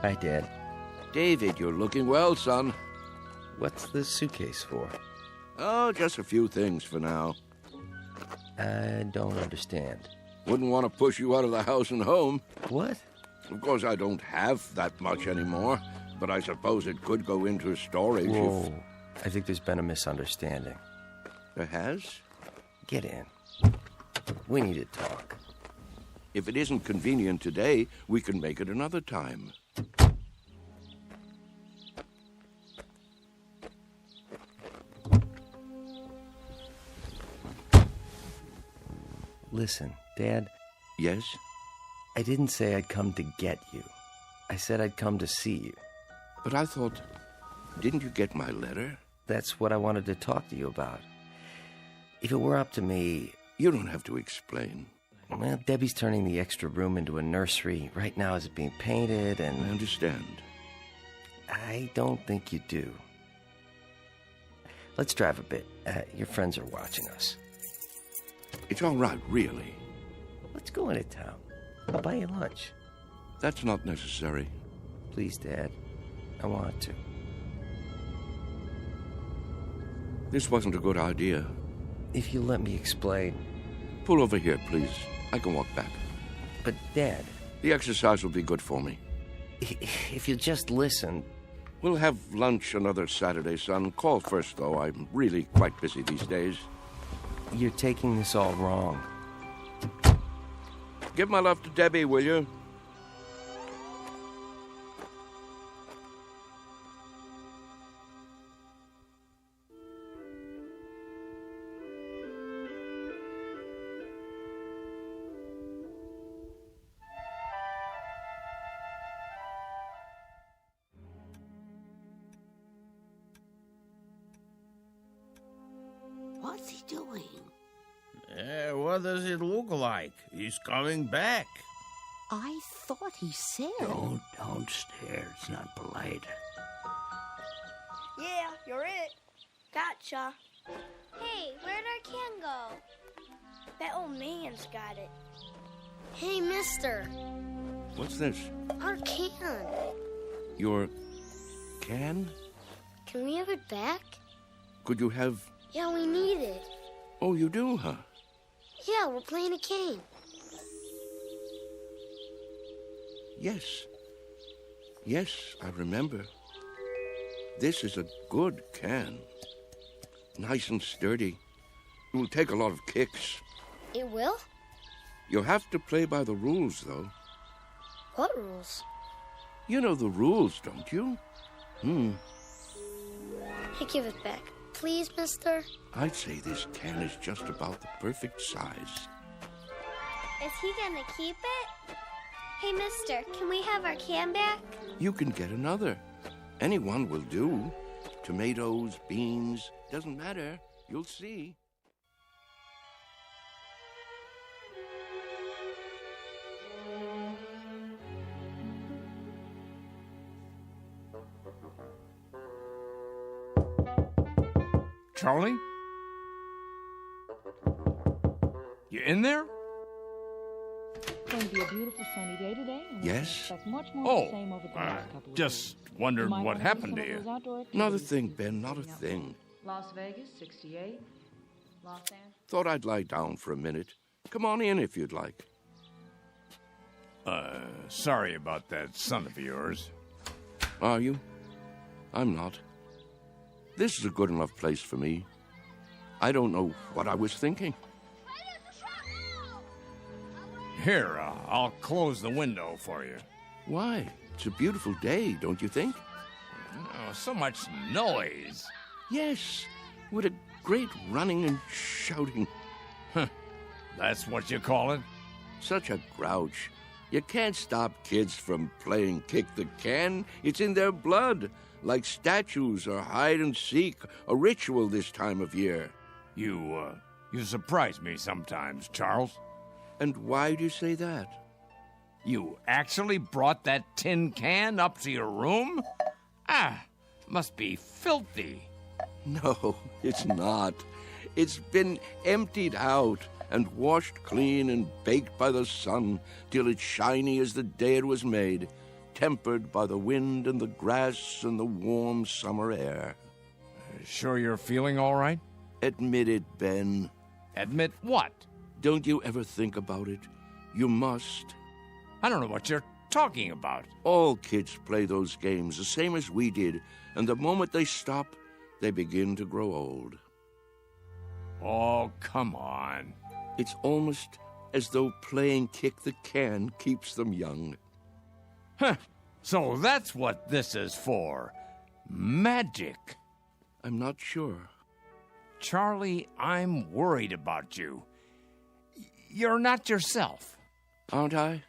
Hi, Dad. David, you're looking well, son. What's the suitcase for? Oh, just a few things for now. I don't understand. Wouldn't want to push you out of the house and home. What? Of course, I don't have that much anymore, but I suppose it could go into storage. Whoa. I think there's been a misunderstanding. There has? Get in. We need to talk. If it isn't convenient today, we can make it another time. Listen, Dad. Yes? I didn't say I'd come to get you. I said I'd come to see you. But I thought, didn't you get my letter? That's what I wanted to talk to you about. If it were up to me... You don't have to explain. Well, Debbie's turning the extra room into a nursery. Right now it's being painted and... I understand. I don't think you do. Let's drive a bit. Your friends are watching us. It's all right, really. Let's go into town. I'll buy you lunch. That's not necessary. Please, Dad. I want to. This wasn't a good idea. If you let me explain... Pull over here, please. I can walk back. But, Dad... The exercise will be good for me. If you just listen... We'll have lunch another Saturday, son. Call first, though. I'm really quite busy these days. You're taking this all wrong. Give my love to Debbie, will you? What's he doing? What does it look like? He's coming back. I thought he said... Don't stare. It's not polite. Yeah, you're it. Gotcha. Hey, where'd our can go? That old man's got it. Hey, mister. What's this? Our can. Your can? Can we have it back? Could you have... Yeah, we need it. Oh, you do, huh? Yeah, we're playing a game. Yes. Yes, I remember. This is a good can. Nice and sturdy. It will take a lot of kicks. It will? You'll have to play by the rules, though. What rules? You know the rules, don't you? Hey, give it back. Please, mister? I'd say this can is just about the perfect size. Is he gonna keep it? Hey, mister, can we have our can back? You can get another. Any one will do. Tomatoes, beans, doesn't matter. You'll see. Charlie? You in there? Going to be a beautiful sunny day today. And Yes? expect much more of the same over the next couple of Just days. wondered You might what wanna do happened some to of those you. outdoor Not a activities. thing, Ben, not a thing. Las Vegas, 68. Los Angeles. Thought I'd lie down for a minute. Come on in if you'd like. Sorry about that son of yours. Are you? I'm not. This is a good enough place for me. I don't know what I was thinking. Here, I'll close the window for you. Why? It's a beautiful day, don't you think? Oh, so much noise. Yes, what a great running and shouting. That's what you call it? Such a grouch. You can't stop kids from playing kick the can. It's in their blood, like statues or hide and seek, a ritual this time of year. You surprise me sometimes, Charles. And why do you say that? You actually brought that tin can up to your room? Must be filthy. No, it's not. It's been emptied out and washed clean and baked by the sun till it's shiny as the day it was made, tempered by the wind and the grass and the warm summer air. Sure you're feeling all right? Admit it, Ben. Admit what? Don't you ever think about it? You must. I don't know what you're talking about. All kids play those games the same as we did, and the moment they stop, they begin to grow old. Oh, come on. It's almost as though playing kick the can keeps them young. Huh. So that's what this is for. Magic. I'm not sure. Charlie, I'm worried about you. You're not yourself. Aren't I?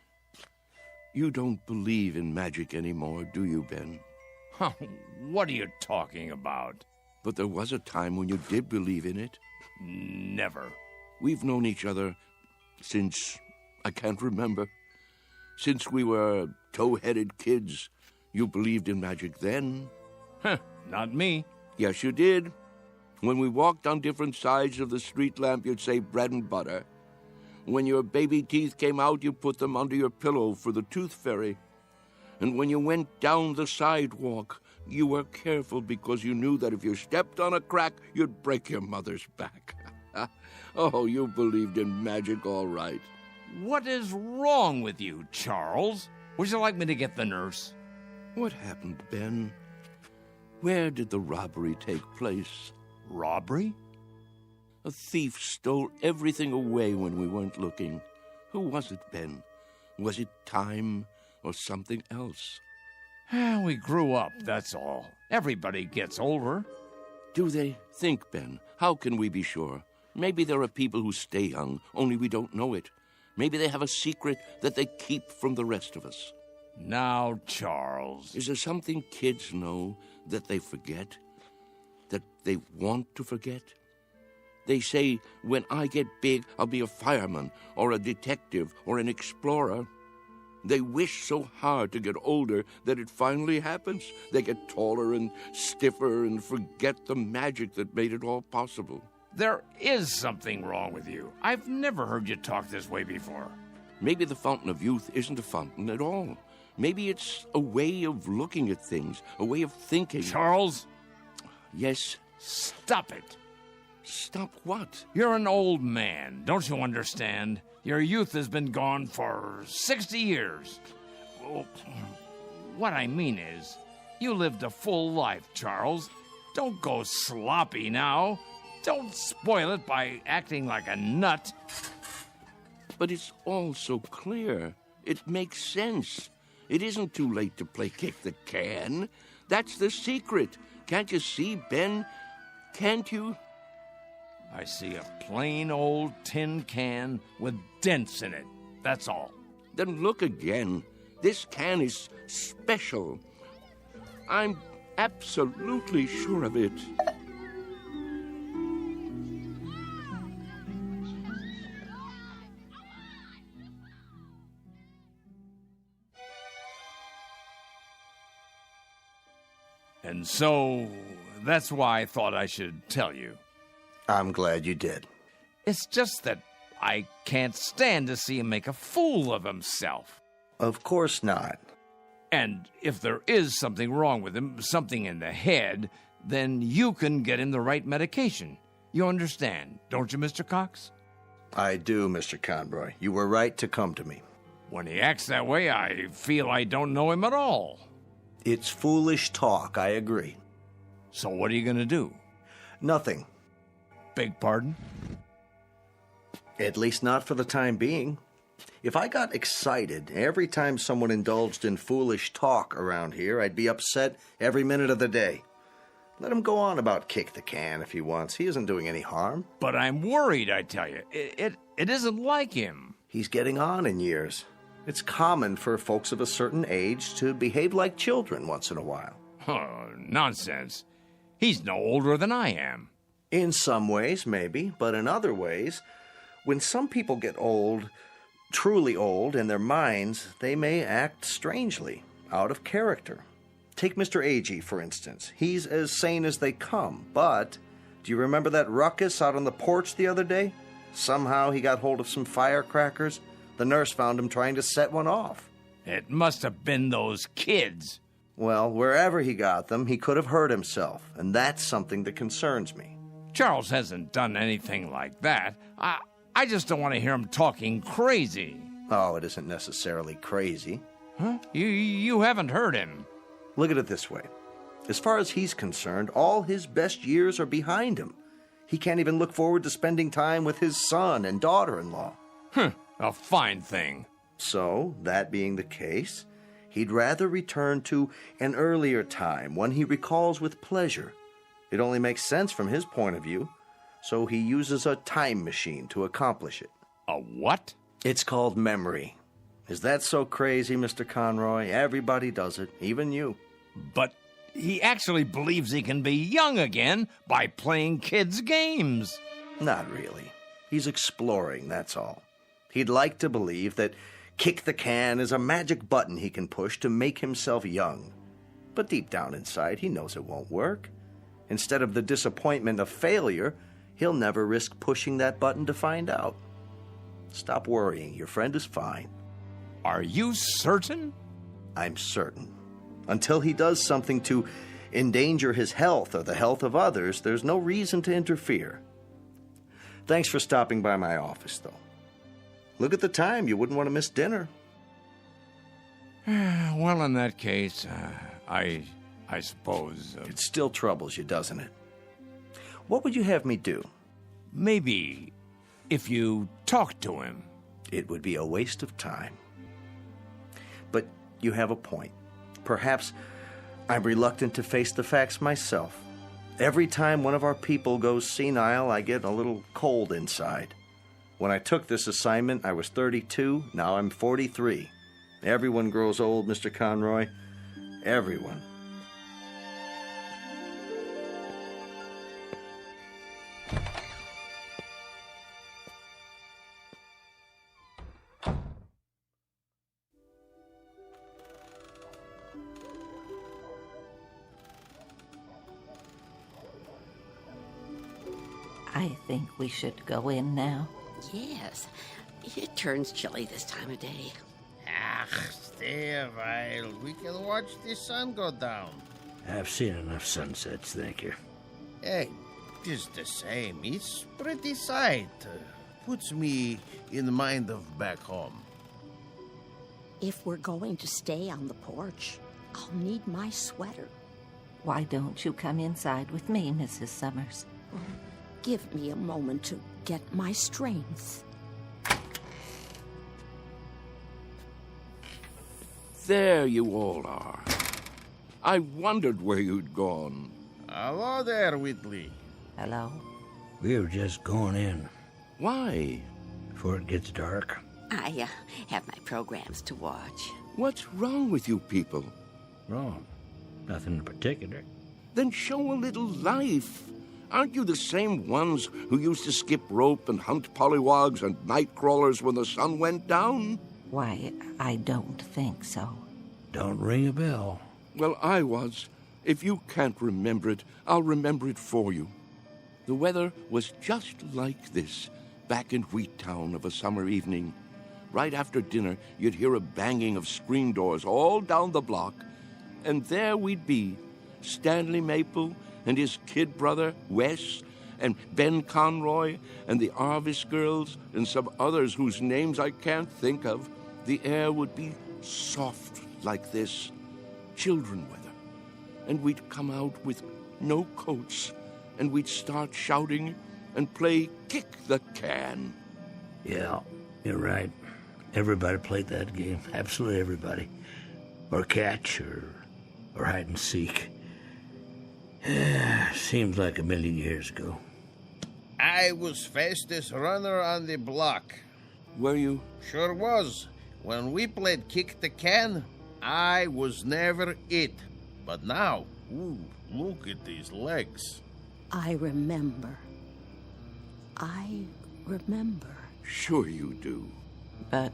You don't believe in magic anymore, do you, Ben? Huh, what are you talking about? But there was a time when you did believe in it. Never. We've known each other since I can't remember. Since we were tow-headed kids. You believed in magic then. Huh, not me. Yes, you did. When we walked on different sides of the street lamp, you'd say bread and butter. When your baby teeth came out, you put them under your pillow for the tooth fairy. And when you went down the sidewalk, you were careful because you knew that if you stepped on a crack, you'd break your mother's back. Oh, you believed in magic all right. What is wrong with you, Charles? Would you like me to get the nurse? What happened, Ben? Where did the robbery take place? Robbery? A thief stole everything away when we weren't looking. Who was it, Ben? Was it time or something else? We grew up, that's all. Everybody gets older. Do they? Think, Ben. How can we be sure? Maybe there are people who stay young, only we don't know it. Maybe they have a secret that they keep from the rest of us. Now, Charles. Is there something kids know that they forget? That they want to forget? They say, when I get big, I'll be a fireman, or a detective, or an explorer. They wish so hard to get older that it finally happens. They get taller and stiffer and forget the magic that made it all possible. There is something wrong with you. I've never heard you talk this way before. Maybe the fountain of youth isn't a fountain at all. Maybe it's a way of looking at things, a way of thinking. Charles? Yes? Stop it. Stop what? You're an old man, don't you understand? Your youth has been gone for 60 years. Well, what I mean is, you lived a full life, Charles. Don't go sloppy now. Don't spoil it by acting like a nut. But it's all so clear. It makes sense. It isn't too late to play kick the can. That's the secret. Can't you see, Ben? Can't you? I see a plain old tin can with dents in it. That's all. Then look again. This can is special. I'm absolutely sure of it. And so, that's why I thought I should tell you. I'm glad you did. It's just that I can't stand to see him make a fool of himself. Of course not. And if there is something wrong with him, something in the head, then you can get him the right medication. You understand, don't you, Mr. Cox? I do, Mr. Conroy. You were right to come to me. When he acts that way, I feel I don't know him at all. It's foolish talk, I agree. So what are you going to do? Nothing. Beg pardon? At least not for the time being. If I got excited every time someone indulged in foolish talk around here, I'd be upset every minute of the day. Let him go on about kick the can if he wants. He isn't doing any harm. But I'm worried, I tell you. It isn't like him. He's getting on in years. It's common for folks of a certain age to behave like children once in a while. Nonsense. He's no older than I am. In some ways, maybe, but in other ways, when some people get old, truly old in their minds, they may act strangely, out of character. Take Mr. Agee, for instance. He's as sane as they come, but do you remember that ruckus out on the porch the other day? Somehow he got hold of some firecrackers. The nurse found him trying to set one off. It must have been those kids. Well, wherever he got them, he could have hurt himself, and that's something that concerns me. Charles hasn't done anything like that. I just don't want to hear him talking crazy. Oh, it isn't necessarily crazy. Huh? You haven't heard him. Look at it this way. As far as he's concerned, all his best years are behind him. He can't even look forward to spending time with his son and daughter-in-law. A fine thing. So, that being the case, he'd rather return to an earlier time, one he recalls with pleasure. It only makes sense from his point of view, so he uses a time machine to accomplish it. A what? It's called memory. Is that so crazy, Mr. Conroy? Everybody does it, even you. But he actually believes he can be young again by playing kids' games. Not really. He's exploring, that's all. He'd like to believe that kick the can is a magic button he can push to make himself young. But deep down inside, he knows it won't work. Instead of the disappointment of failure, he'll never risk pushing that button to find out. Stop worrying. Your friend is fine. Are you certain? I'm certain. Until he does something to endanger his health or the health of others, there's no reason to interfere. Thanks for stopping by my office, though. Look at the time. You wouldn't want to miss dinner. Well, in that case, I suppose... It still troubles you, doesn't it? What would you have me do? Maybe if you talk to him. It would be a waste of time. But you have a point. Perhaps I'm reluctant to face the facts myself. Every time one of our people goes senile, I get a little cold inside. When I took this assignment, I was 32. Now I'm 43. Everyone grows old, Mr. Conroy. Everyone. I think we should go in now. Yes. It turns chilly this time of day. Stay a while. We can watch the sun go down. I've seen enough sunsets, thank you. Hey, it's the same. It's pretty sight. Puts me in the mind of back home. If we're going to stay on the porch, I'll need my sweater. Why don't you come inside with me, Mrs. Summers? Give me a moment to get my strength. There you all are. I wondered where you'd gone. Hello there, Whitley. Hello. We were just going in. Why? Before it gets dark. I have my programs to watch. What's wrong with you people? Wrong. Nothing in particular. Then show a little life. Aren't you the same ones who used to skip rope and hunt pollywogs and night crawlers when the sun went down? Why, I don't think so. Don't ring a bell. Well, I was. If you can't remember it, I'll remember it for you. The weather was just like this, back in Wheattown of a summer evening. Right after dinner, you'd hear a banging of screen doors all down the block, and there we'd be, Stanley Maple and his kid brother, Wes, and Ben Conroy, and the Arvis girls, and some others whose names I can't think of. The air would be soft like this, children weather, and we'd come out with no coats, and we'd start shouting and play kick the can. Yeah, you're right. Everybody played that game. Absolutely everybody. Or catch, or hide and seek. Seems like a million years ago. I was fastest runner on the block. Were you? Sure was. When we played kick the can, I was never it. But now, ooh, look at these legs. I remember. I remember. Sure you do. But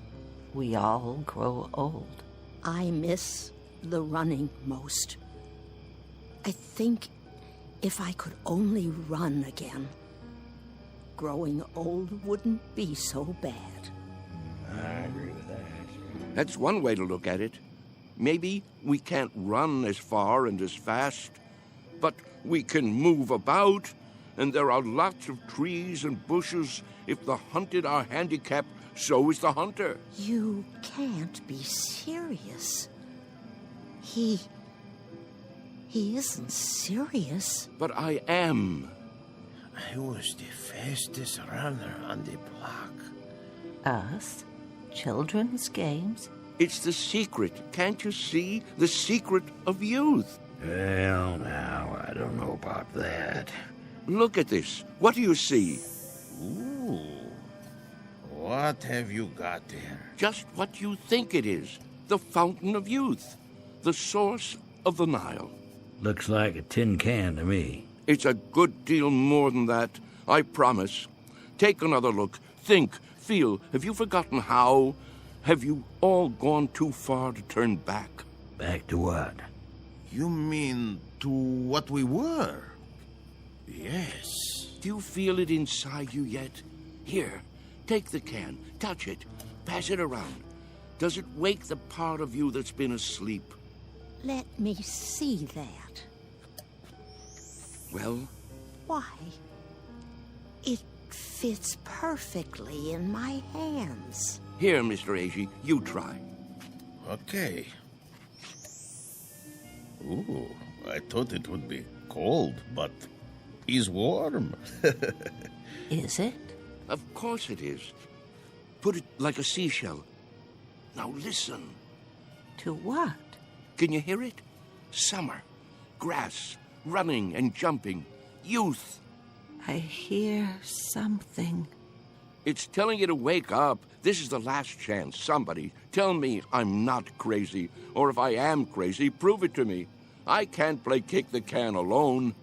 we all grow old. I miss the running most. I think if I could only run again, growing old wouldn't be so bad. I agree with that. That's one way to look at it. Maybe we can't run as far and as fast, but we can move about, and there are lots of trees and bushes. If the hunted are handicapped, so is the hunter. You can't be serious. He isn't serious. But I am. I was the fastest runner on the block. Us? children's games. It's the secret. Can't you see? The secret of youth. Well, now, I don't know about that. Look at this. What do you see? Ooh. What have you got there? Just what you think it is. The fountain of youth. The source of the Nile. Looks like a tin can to me. It's a good deal more than that, I promise. Take another look. Think, feel. Have you forgotten how? Have you all gone too far to turn back? Back to what? You mean to what we were? Yes. Do you feel it inside you yet? Here, take the can, touch it, pass it around. Does it wake the part of you that's been asleep? Let me see that. Well? Why? It fits perfectly in my hands. Here, Mr. Agee, you try. Okay. Ooh, I thought it would be cold, but it's warm. Is it? Of course it is. Put it like a seashell. Now listen. To what? Can you hear it? Summer, grass, running and jumping, youth. I hear something. It's telling you to wake up. This is the last chance. Somebody, tell me I'm not crazy. Or if I am crazy, prove it to me. I can't play kick the can alone.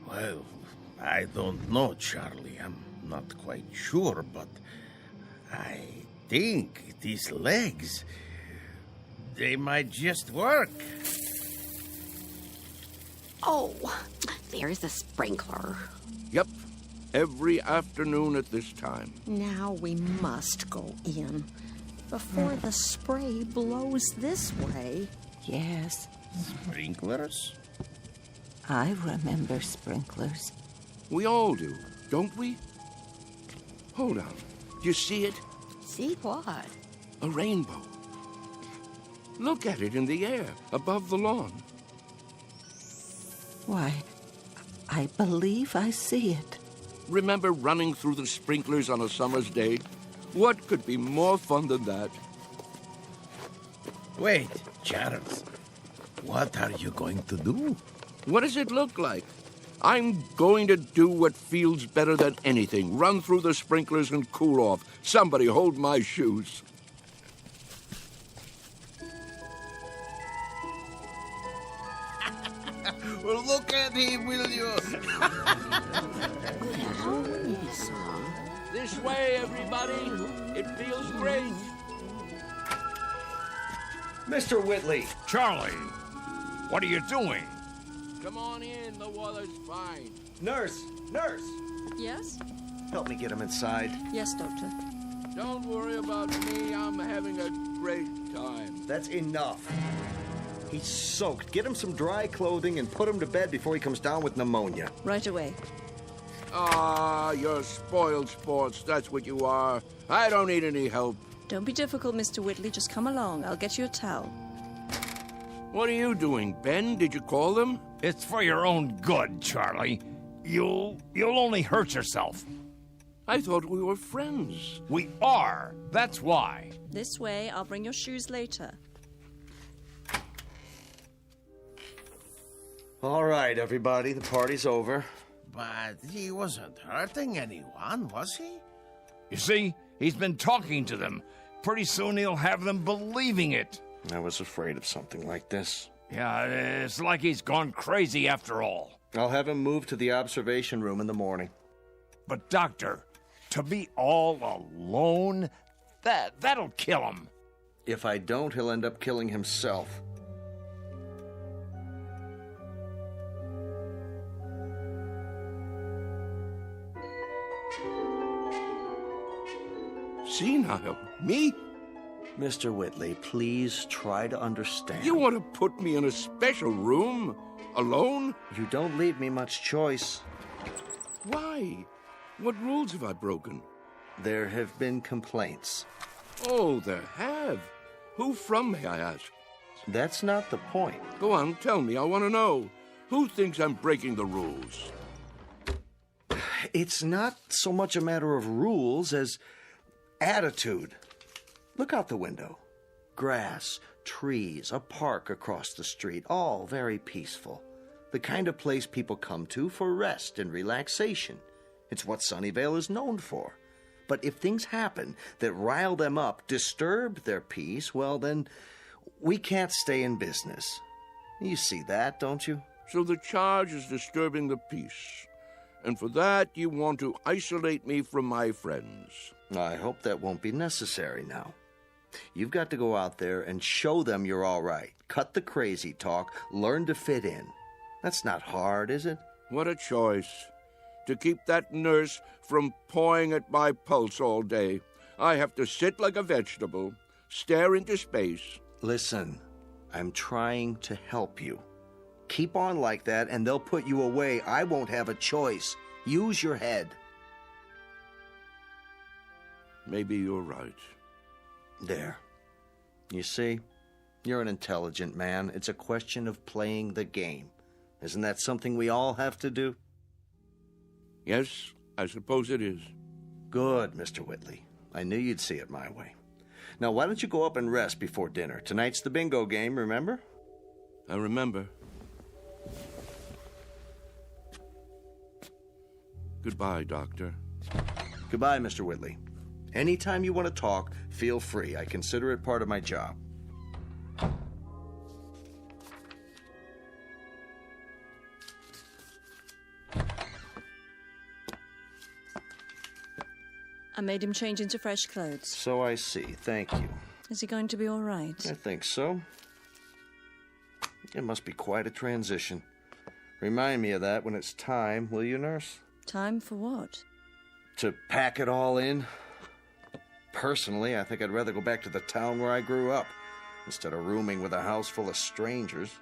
Well, I don't know, Charlie. I'm not quite sure, but I think these legs, they might just work. Oh, there's the sprinkler. Yep. Every afternoon at this time. Now we must go in before the spray blows this way. Yes. Sprinklers? I remember sprinklers. We all do, don't we? Hold on. Do you see it? See what? A rainbow. Look at it in the air, above the lawn. Why, I believe I see it. Remember running through the sprinklers on a summer's day? What could be more fun than that? Wait, Charles. What are you going to do? What does it look like? I'm going to do what feels better than anything. Run through the sprinklers and cool off. Somebody hold my shoes. Well, look at him, will you? This way, everybody. It feels great. Mr. Whitley. Charlie, what are you doing? Come on in. The water's fine. Nurse! Nurse! Yes? Help me get him inside. Yes, Doctor. Don't worry about me. I'm having a great time. That's enough. He's soaked. Get him some dry clothing and put him to bed before he comes down with pneumonia. Right away. Ah, you're spoiled sports. That's what you are. I don't need any help. Don't be difficult, Mr. Whitley. Just come along. I'll get you a towel. What are you doing, Ben? Did you call them? It's for your own good, Charlie. You'll only hurt yourself. I thought we were friends. We are. That's why. This way. I'll bring your shoes later. All right, everybody. The party's over. But he wasn't hurting anyone, was he? You see, he's been talking to them. Pretty soon he'll have them believing it. I was afraid of something like this. Yeah, it's like he's gone crazy after all. I'll have him moved to the observation room in the morning. But, Doctor, to be all alone, that'll kill him. If I don't, he'll end up killing himself. Senile? Me? Mr. Whitley, please try to understand. You want to put me in a special room? Alone? You don't leave me much choice. Why? What rules have I broken? There have been complaints. Oh, there have? Who from, may I ask? That's not the point. Go on, tell me. I want to know. Who thinks I'm breaking the rules? It's not so much a matter of rules as attitude. Look out the window. Grass, trees, a park across the street, all very peaceful. The kind of place people come to for rest and relaxation. It's what Sunnyvale is known for. But if things happen that rile them up, disturb their peace, well then, we can't stay in business. You see that, don't you? So the charge is disturbing the peace. And for that, you want to isolate me from my friends. I hope that won't be necessary now. You've got to go out there and show them you're all right. Cut the crazy talk, learn to fit in. That's not hard, is it? What a choice. To keep that nurse from pawing at my pulse all day, I have to sit like a vegetable, stare into space. Listen, I'm trying to help you. Keep on like that and they'll put you away. I won't have a choice. Use your head. Maybe you're right. There. You see? You're an intelligent man. It's a question of playing the game. Isn't that something we all have to do? Yes, I suppose it is. Good, Mr. Whitley. I knew you'd see it my way. Now, why don't you go up and rest before dinner? Tonight's the bingo game, remember? I remember. Goodbye, Doctor. Goodbye, Mr. Whitley. Anytime you want to talk, feel free. I consider it part of my job. I made him change into fresh clothes. So I see. Thank you. Is he going to be all right? I think so. It must be quite a transition. Remind me of that when it's time, will you, nurse? Time for what? To pack it all in. Personally, I think I'd rather go back to the town where I grew up, instead of rooming with a house full of strangers.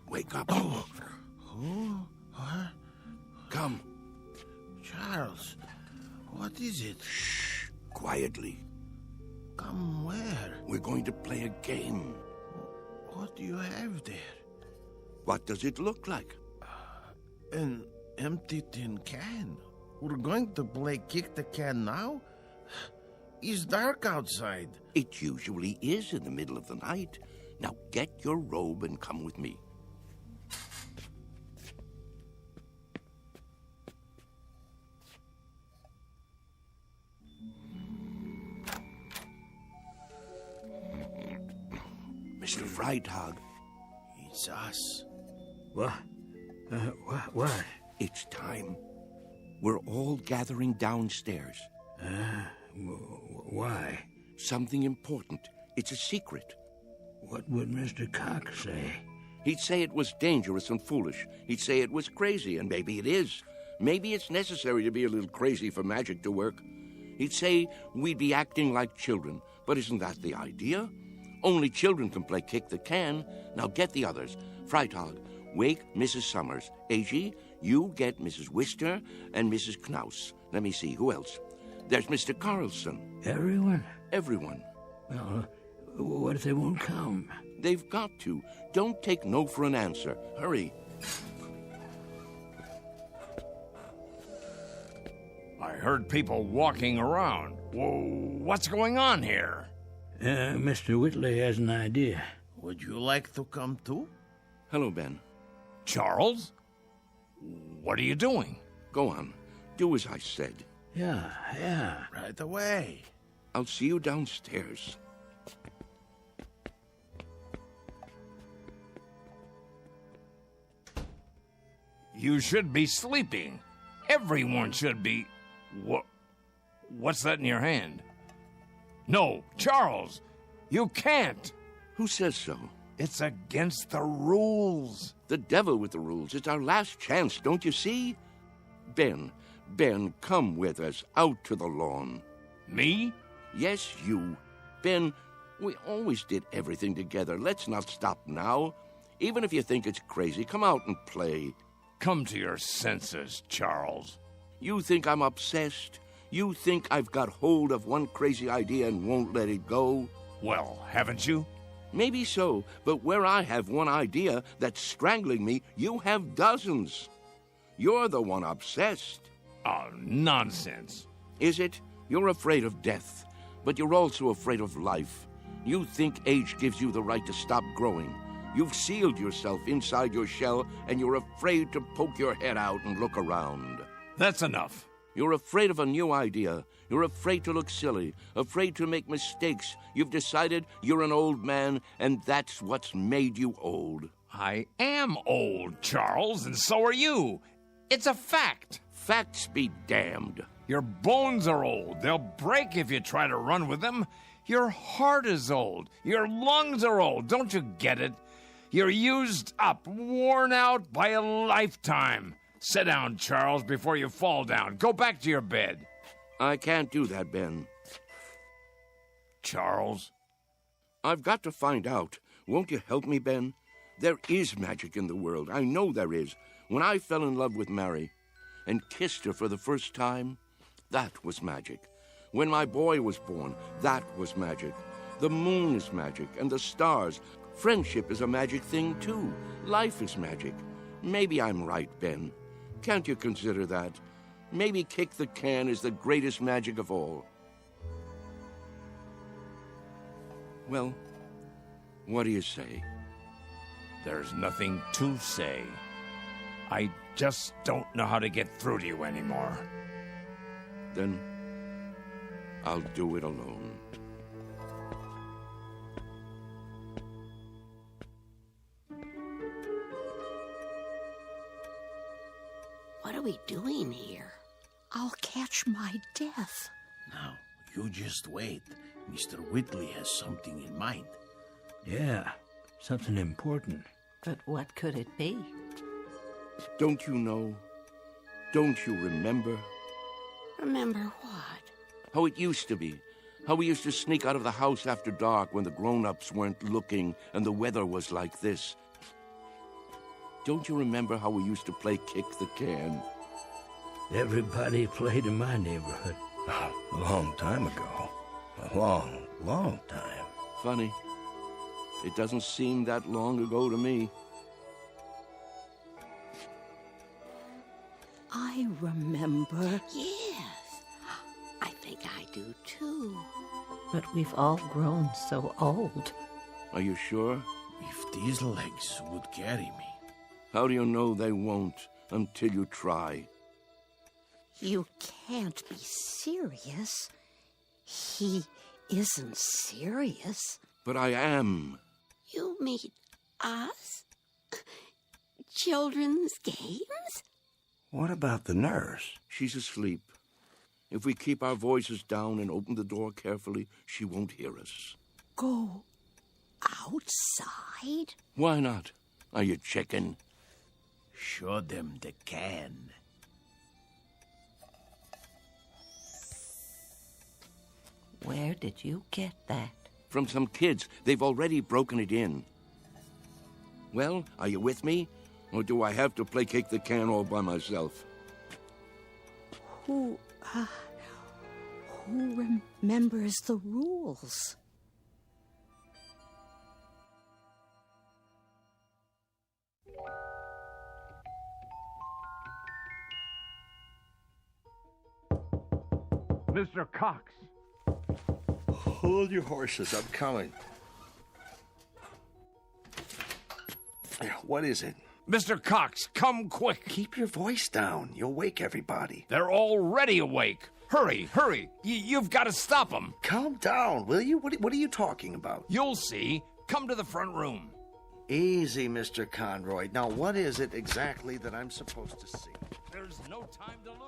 Wake up. Oh, what? Come. Charles, what is it? Shh, quietly. Come where? We're going to play a game. What do you have there? What does it look like? An empty tin can. We're going to play kick the can now? It's dark outside. It usually is in the middle of the night. Now get your robe and come with me. Mr. Freitag. It's us. What? What? It's time. We're all gathering downstairs. Why? Something important. It's a secret. What would Mr. Cox say? He'd say it was dangerous and foolish. He'd say it was crazy, and maybe it is. Maybe it's necessary to be a little crazy for magic to work. He'd say we'd be acting like children, but isn't that the idea? Only children can play kick the can. Now get the others. Freitag, wake Mrs. Summers. Agee, you get Mrs. Wister and Mrs. Knaus. Let me see, who else? There's Mr. Carlson. Everyone? Everyone. Well, what if they won't come? They've got to. Don't take no for an answer. Hurry. I heard people walking around. Whoa, what's going on here? Mr. Whitley has an idea. Would you like to come too? Hello, Ben. Charles? What are you doing? Go on. Do as I said. Yeah. Right away. I'll see you downstairs. You should be sleeping. Everyone should be... What's that in your hand? No, Charles, you can't. Who says so? It's against the rules. The devil with the rules. It's our last chance, don't you see? Ben, Ben, come with us out to the lawn. Me? Yes, you. Ben, we always did everything together. Let's not stop now. Even if you think it's crazy, come out and play. Come to your senses, Charles. You think I'm obsessed? You think I've got hold of one crazy idea and won't let it go? Well, haven't you? Maybe so, but where I have one idea that's strangling me, you have dozens. You're the one obsessed. Oh, nonsense. Is it? You're afraid of death, but you're also afraid of life. You think age gives you the right to stop growing. You've sealed yourself inside your shell, and you're afraid to poke your head out and look around. That's enough. You're afraid of a new idea. You're afraid to look silly, afraid to make mistakes. You've decided you're an old man, and that's what's made you old. I am old, Charles, and so are you. It's a fact. Facts be damned. Your bones are old. They'll break if you try to run with them. Your heart is old. Your lungs are old. Don't you get it? You're used up, worn out by a lifetime. Sit down, Charles, before you fall down. Go back to your bed. I can't do that, Ben. Charles? I've got to find out. Won't you help me, Ben? There is magic in the world. I know there is. When I fell in love with Mary and kissed her for the first time, that was magic. When my boy was born, that was magic. The moon is magic, and the stars. Friendship is a magic thing, too. Life is magic. Maybe I'm right, Ben. Can't you consider that? Maybe kick the can is the greatest magic of all. Well, what do you say? There's nothing to say. I just don't know how to get through to you anymore. Then I'll do it alone. What are we doing here? I'll catch my death. Now, you just wait. Mr. Whitley has something in mind. Yeah, something important. But what could it be? Don't you know? Don't you remember? Remember what? How it used to be. How we used to sneak out of the house after dark when the grown-ups weren't looking and the weather was like this. Don't you remember how we used to play kick the can? Everybody played in my neighborhood. A long time ago. A long, long time. Funny. It doesn't seem that long ago to me. I remember. Yes, I think I do too. But we've all grown so old. Are you sure? If these legs would carry me. How do you know they won't until you try? You can't be serious. He isn't serious. But I am. You mean us? Children's games? What about the nurse? She's asleep. If we keep our voices down and open the door carefully, she won't hear us. Go outside? Why not? Are you chicken? Show them the can. Where did you get that? From some kids. They've already broken it in. Well, are you with me? Or do I have to play kick the can all by myself? Who remembers the rules? Mr. Cox. Hold your horses. I'm coming. What is it? Mr. Cox, come quick. Keep your voice down. You'll wake everybody. They're already awake. Hurry, hurry. You've got to stop them. Calm down, will you? What are you talking about? You'll see. Come to the front room. Easy, Mr. Conroy. Now, what is it exactly that I'm supposed to see? There's no time to lose.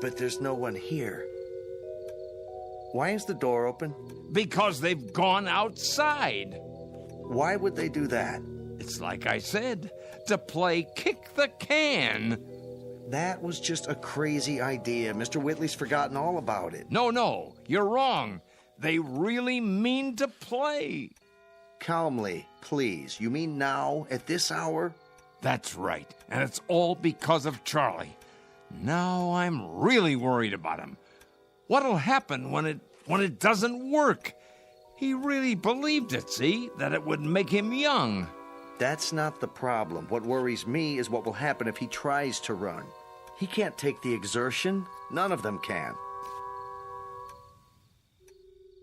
But there's no one here. Why is the door open? Because they've gone outside. Why would they do that? It's like I said, to play kick the can. That was just a crazy idea. Mr. Whitley's forgotten all about it. No, you're wrong. They really mean to play. Calmly, please. You mean now, at this hour? That's right, and it's all because of Charlie. Now I'm really worried about him. What'll happen when it doesn't work? He really believed it, see? That it would make him young. That's not the problem. What worries me is what will happen if he tries to run. He can't take the exertion. None of them can.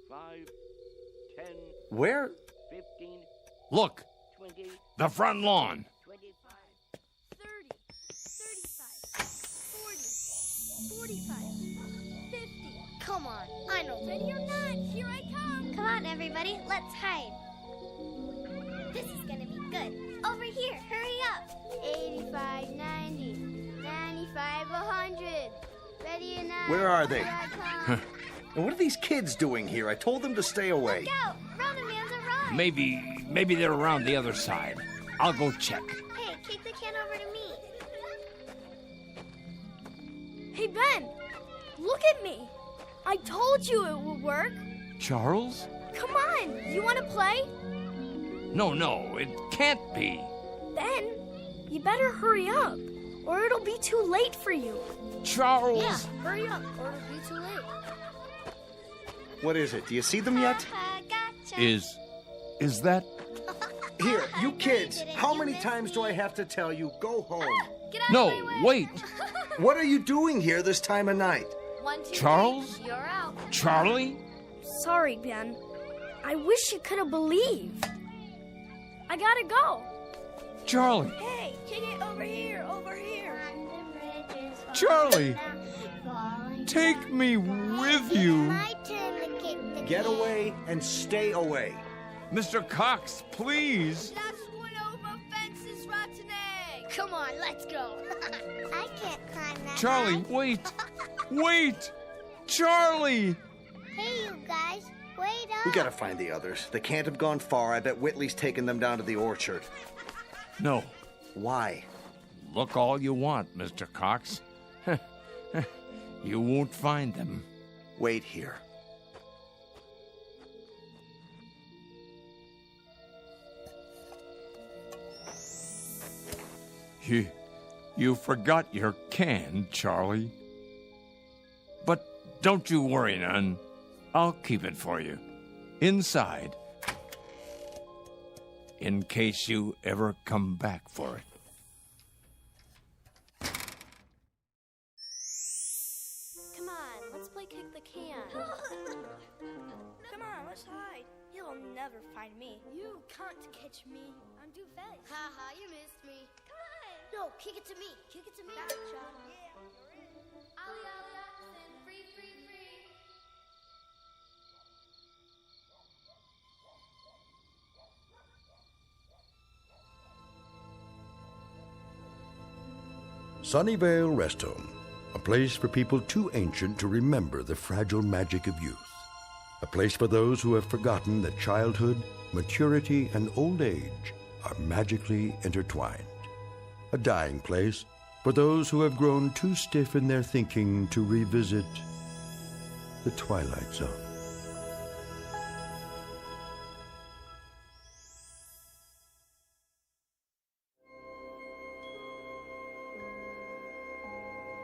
5, 10. Where? 15. Look, 20. the front lawn. 25. 30, 35, 40, 45, 50. Come on, I know. Ready or not, here I come. Come on, everybody, let's hide. This is gonna be good. Over here, hurry up. 85, 90, 95, 100. Ready or not. Where are they? Here I come. And what are these kids doing here? I told them to stay away. Look out! Brother Man's arrived. Maybe they're around the other side. I'll go check. Hey, kick the can over to me. Hey, Ben, look at me. I told you it would work. Charles? Come on, you want to play? No, it can't be. Ben, you better hurry up, or it'll be too late for you. Charles! Yeah, hurry up, or it'll be too late. What is it? Do you see them yet? Gotcha. Is that... Here, you kids, how many times do I have to tell you, go home? Get out No, of my way. wait. What are you doing here this time of night? 1, 2, Charles? 3, you're out. Charlie? Sorry, Ben. I wish you could have believed. I gotta go. Charlie! Hey, kick it over here, over here. Charlie! Take me with you. My turn to kick the Get can. away and stay away. Mr. Cox, please. That's one over fences, rotten egg. Come on, let's go. I can't climb that. Charlie, wait. Wait! Charlie! Hey, you guys, wait up. We gotta find the others. They can't have gone far. I bet Whitley's taken them down to the orchard. No. Why? Look all you want, Mr. Cox. You won't find them. Wait here. You forgot your can, Charlie. But don't you worry none. I'll keep it for you. Inside. In case you ever come back for it. Come on, let's play kick the can. Come on, let's hide. You'll never find me. You can't catch me. I'm too fast. Haha, you missed me. Come on. No, kick it to me. Kick it to me. Gotcha. Yeah. Ollie, ollie, oxen. Free, free, free. Sunnyvale Rest Home, a place for people too ancient to remember the fragile magic of youth. A place for those who have forgotten that childhood, maturity, and old age are magically intertwined. A dying place for those who have grown too stiff in their thinking to revisit the Twilight Zone.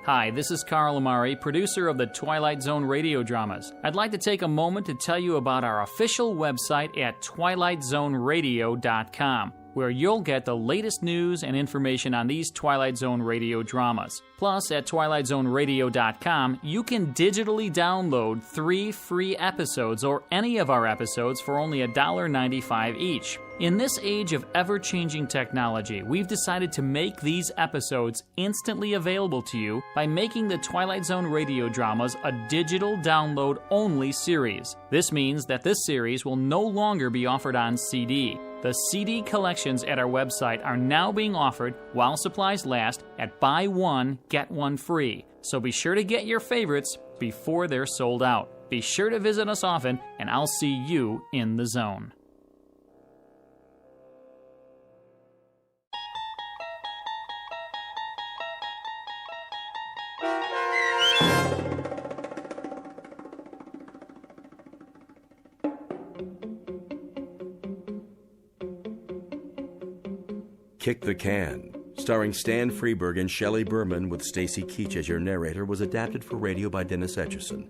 Hi, this is Carl Amari, producer of the Twilight Zone Radio Dramas. I'd like to take a moment to tell you about our official website at twilightzoneradio.com, where you'll get the latest news and information on these Twilight Zone Radio dramas. Plus, at twilightzoneradio.com, you can digitally download 3 free episodes or any of our episodes for only $1.95 each. In this age of ever-changing technology, we've decided to make these episodes instantly available to you by making the Twilight Zone Radio Dramas a digital download-only series. This means that this series will no longer be offered on CD. The CD collections at our website are now being offered, while supplies last, at buy one, get one free. So be sure to get your favorites before they're sold out. Be sure to visit us often, and I'll see you in the zone. Kick the Can, starring Stan Freberg and Shelley Berman with Stacy Keach as your narrator, was adapted for radio by Dennis Etchison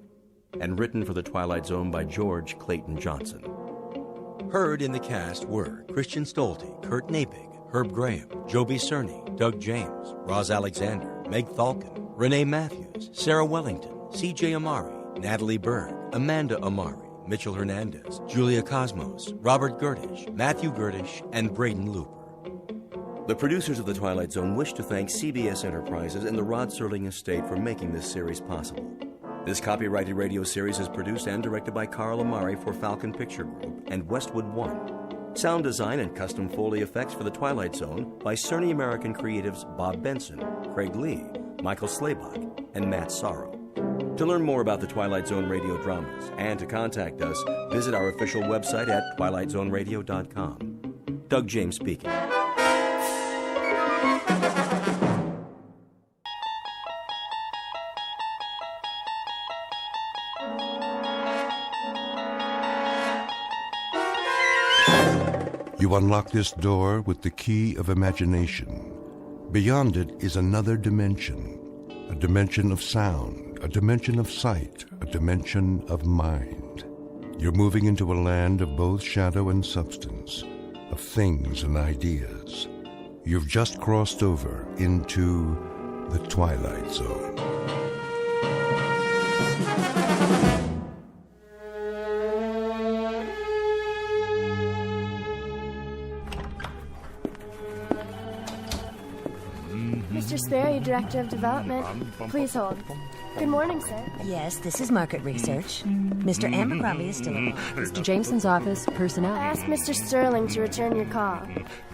and written for The Twilight Zone by George Clayton Johnson. Heard in the cast were Christian Stolte, Kurt Nabig, Herb Graham, Joby Cerny, Doug James, Roz Alexander, Meg Thalken, Renee Matthews, Sarah Wellington, C.J. Amari, Natalie Berg, Amanda Amari, Mitchell Hernandez, Julia Cosmos, Robert Gerdish, Matthew Gerdish, and Braden Looper. The producers of The Twilight Zone wish to thank CBS Enterprises and the Rod Serling Estate for making this series possible. This copyrighted radio series is produced and directed by Carl Amari for Falcon Picture Group and Westwood One. Sound design and custom Foley effects for The Twilight Zone by Cerny American Creatives Bob Benson, Craig Lee, Michael Slaybach, and Matt Sorrow. To learn more about The Twilight Zone Radio Dramas and to contact us, visit our official website at twilightzoneradio.com. Doug James speaking. You unlock this door with the key of imagination. Beyond it is another dimension, a dimension of sound, a dimension of sight, a dimension of mind. You're moving into a land of both shadow and substance, of things and ideas. You've just crossed over into the Twilight Zone. Mr. Sperry, Director of Development. Please hold. Good morning, sir. Yes, this is market research. Mr. Abercrombie is still available. Mr. Jameson's office, personnel. I asked Mr. Sterling to return your call.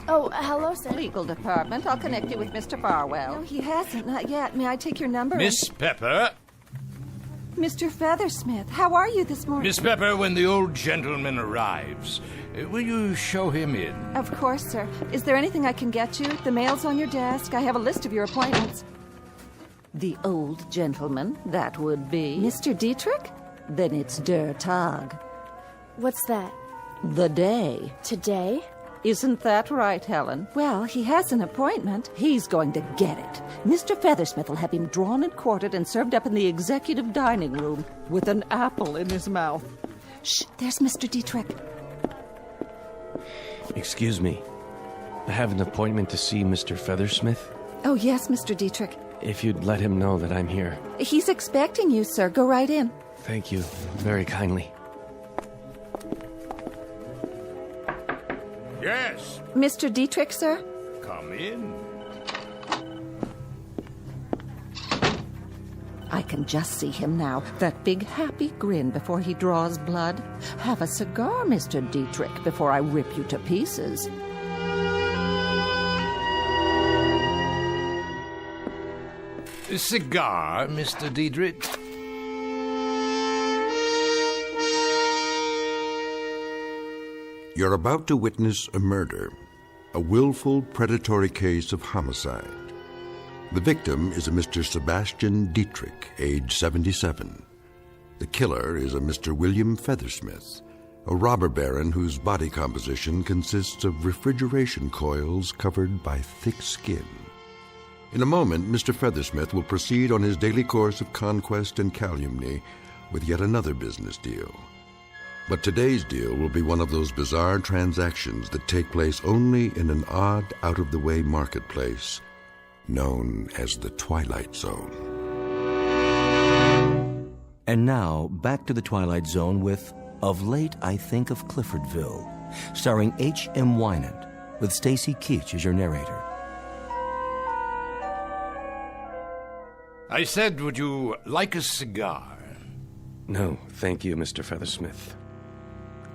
Oh, hello, sir. Legal department. I'll connect you with Mr. Barwell. No, he hasn't. Not yet. May I take your number? Miss Pepper. Mr. Feathersmith, how are you this morning? Miss Pepper, when the old gentleman arrives, will you show him in? Of course, sir. Is there anything I can get you? The mail's on your desk. I have a list of your appointments. The old gentleman, that would be... Mr. Dietrich? Then it's Der Tag. What's that? The day. Today? Isn't that right, Helen? Well, he has an appointment. He's going to get it. Mr. Feathersmith will have him drawn and quartered and served up in the executive dining room with an apple in his mouth. Shh, there's Mr. Dietrich. Excuse me. I have an appointment to see Mr. Feathersmith. Oh, yes, Mr. Dietrich. If you'd let him know that I'm here. He's expecting you, sir. Go right in. Thank you very kindly. Yes. Mr. Dietrich, sir? Come in. I can just see him now, that big happy grin before he draws blood. Have a cigar, Mr. Dietrich, before I rip you to pieces. A cigar, Mr. Dietrich? You're about to witness a murder, a willful, predatory case of homicide. The victim is a Mr. Sebastian Dietrich, age 77. The killer is a Mr. William Feathersmith, a robber baron whose body composition consists of refrigeration coils covered by thick skin. In a moment, Mr. Feathersmith will proceed on his daily course of conquest and calumny with yet another business deal. But today's deal will be one of those bizarre transactions that take place only in an odd, out-of-the-way marketplace known as the Twilight Zone. And now, back to the Twilight Zone with Of Late I Think of Cliffordville, starring H.M. Wynant, with Stacy Keach as your narrator. I said, would you like a cigar? No, thank you, Mr. Feathersmith.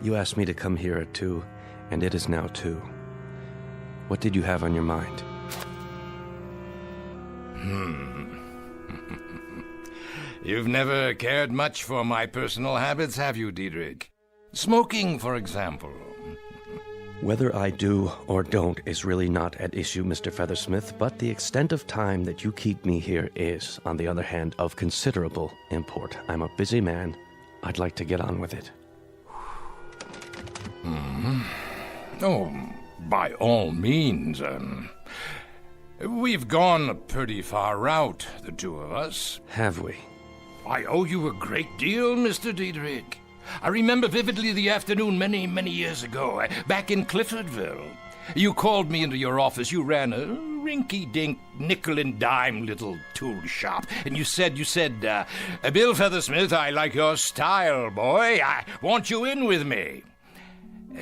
You asked me to come here at 2, and it is now 2. What did you have on your mind? You've never cared much for my personal habits, have you, Diedrich? Smoking, for example. Whether I do or don't is really not at issue, Mr. Feathersmith, but the extent of time that you keep me here is, on the other hand, of considerable import. I'm a busy man. I'd like to get on with it. Oh, by all means. We've gone a pretty far route, the two of us. Have we? I owe you a great deal, Mr. Diedrich. I remember vividly the afternoon many, many years ago, back in Cliffordville. You called me into your office. You ran a rinky-dink, nickel-and-dime little tool shop. And you said, Bill Feathersmith, I like your style, boy. I want you in with me.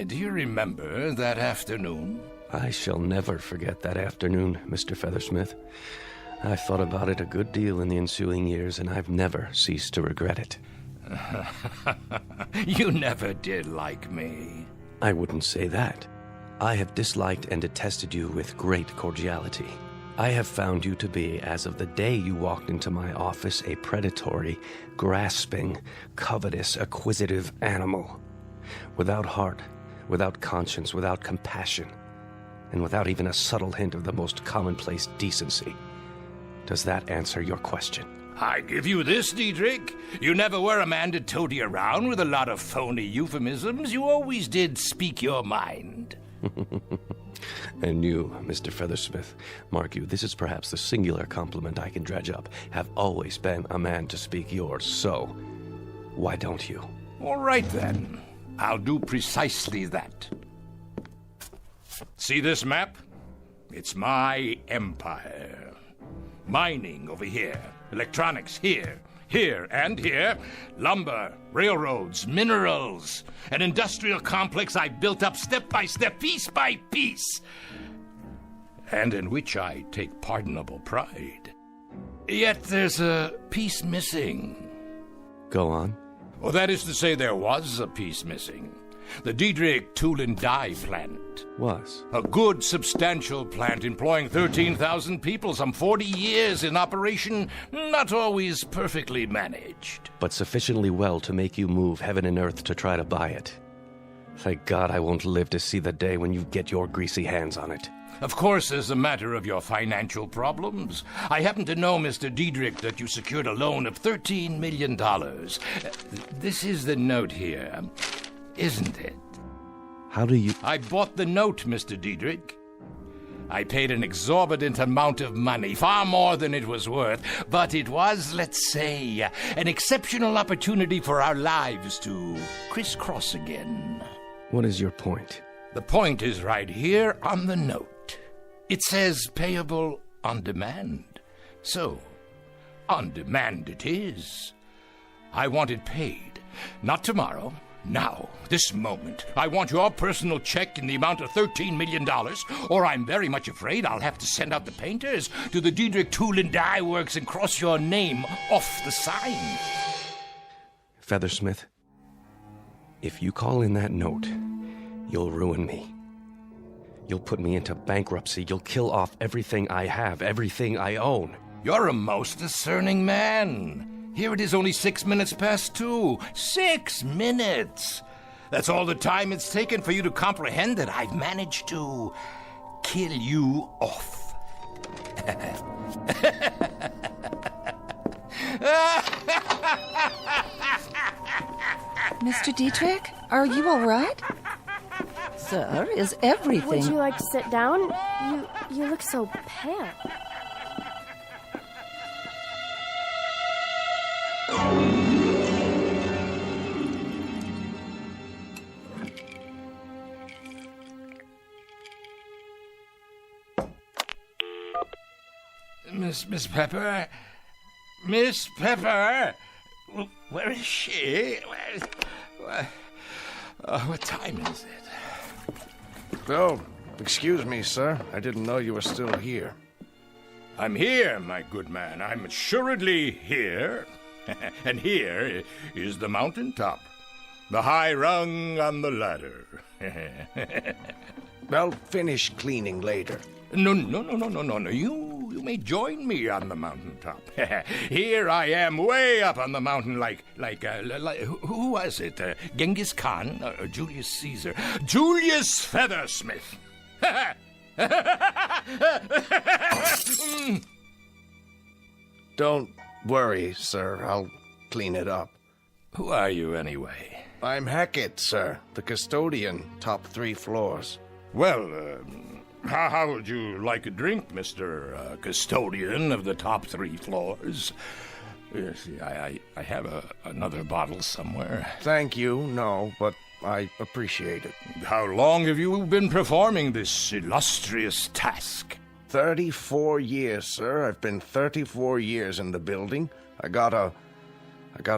Do you remember that afternoon? I shall never forget that afternoon, Mr. Feathersmith. I've thought about it a good deal in the ensuing years, and I've never ceased to regret it. You never did like me. I wouldn't say that. I have disliked and detested you with great cordiality. I have found you to be, as of the day you walked into my office, a predatory, grasping, covetous, acquisitive animal. Without heart, without conscience, without compassion, and without even a subtle hint of the most commonplace decency. Does that answer your question? I give you this, Diedrich. You never were a man to toady around with a lot of phony euphemisms. You always did speak your mind. And you, Mr. Feathersmith, mark you, this is perhaps the singular compliment I can dredge up, have always been a man to speak yours, so why don't you? All right, then. I'll do precisely that. See this map? It's my empire. Mining over here. Electronics here, and here. Lumber, railroads, minerals. An industrial complex I built up step by step, piece by piece. And in which I take pardonable pride. Yet there's a piece missing. Go on. Well, that is to say, there was a piece missing. The Diedrich Tool and Die plant. Was? A good, substantial plant employing 13,000 people, some 40 years in operation, not always perfectly managed. But sufficiently well to make you move heaven and earth to try to buy it. Thank God I won't live to see the day when you get your greasy hands on it. Of course, as a matter of your financial problems, I happen to know, Mr. Diedrich, that you secured a loan of $13 million. This is the note here. Isn't it? How do you... I bought the note, Mr. Diedrich. I paid an exorbitant amount of money, far more than it was worth, but it was, let's say, an exceptional opportunity for our lives to crisscross again. What is your point? The point is right here on the note. It says payable on demand. So, on demand it is. I want it paid, not tomorrow. Now, this moment, I want your personal check in the amount of $13 million, or I'm very much afraid I'll have to send out the painters to the Diedrich Tool and Die Works and cross your name off the sign. Feathersmith, if you call in that note, you'll ruin me. You'll put me into bankruptcy. You'll kill off everything I have, everything I own. You're a most discerning man. Here it is only 6 minutes past 2. 6 minutes! That's all the time it's taken for you to comprehend that I've managed to kill you off. Mr. Diedrich, are you all right? Sir, is everything... Would you like to sit down? You look so pale. Miss Pepper? Miss Pepper? Where is she? What time is it? Oh, excuse me, sir. I didn't know you were still here. I'm here, my good man. I'm assuredly here. And here is the mountaintop. The high rung on the ladder. I'll finish cleaning later. No. you may join me on the mountaintop. Here I am, way up on the mountain, like who was it? Genghis Khan or Julius Caesar? Julius Feathersmith. Don't worry, sir. I'll clean it up. Who are you, anyway? I'm Hackett, sir. The custodian, top 3 floors. Well, how would you like a drink, Mr. Custodian of the top 3 floors? Yes, I have another bottle somewhere. Thank you, no, but I appreciate it. How long have you been performing this illustrious task? 34 years, sir. I've been 34 years in the building. I got a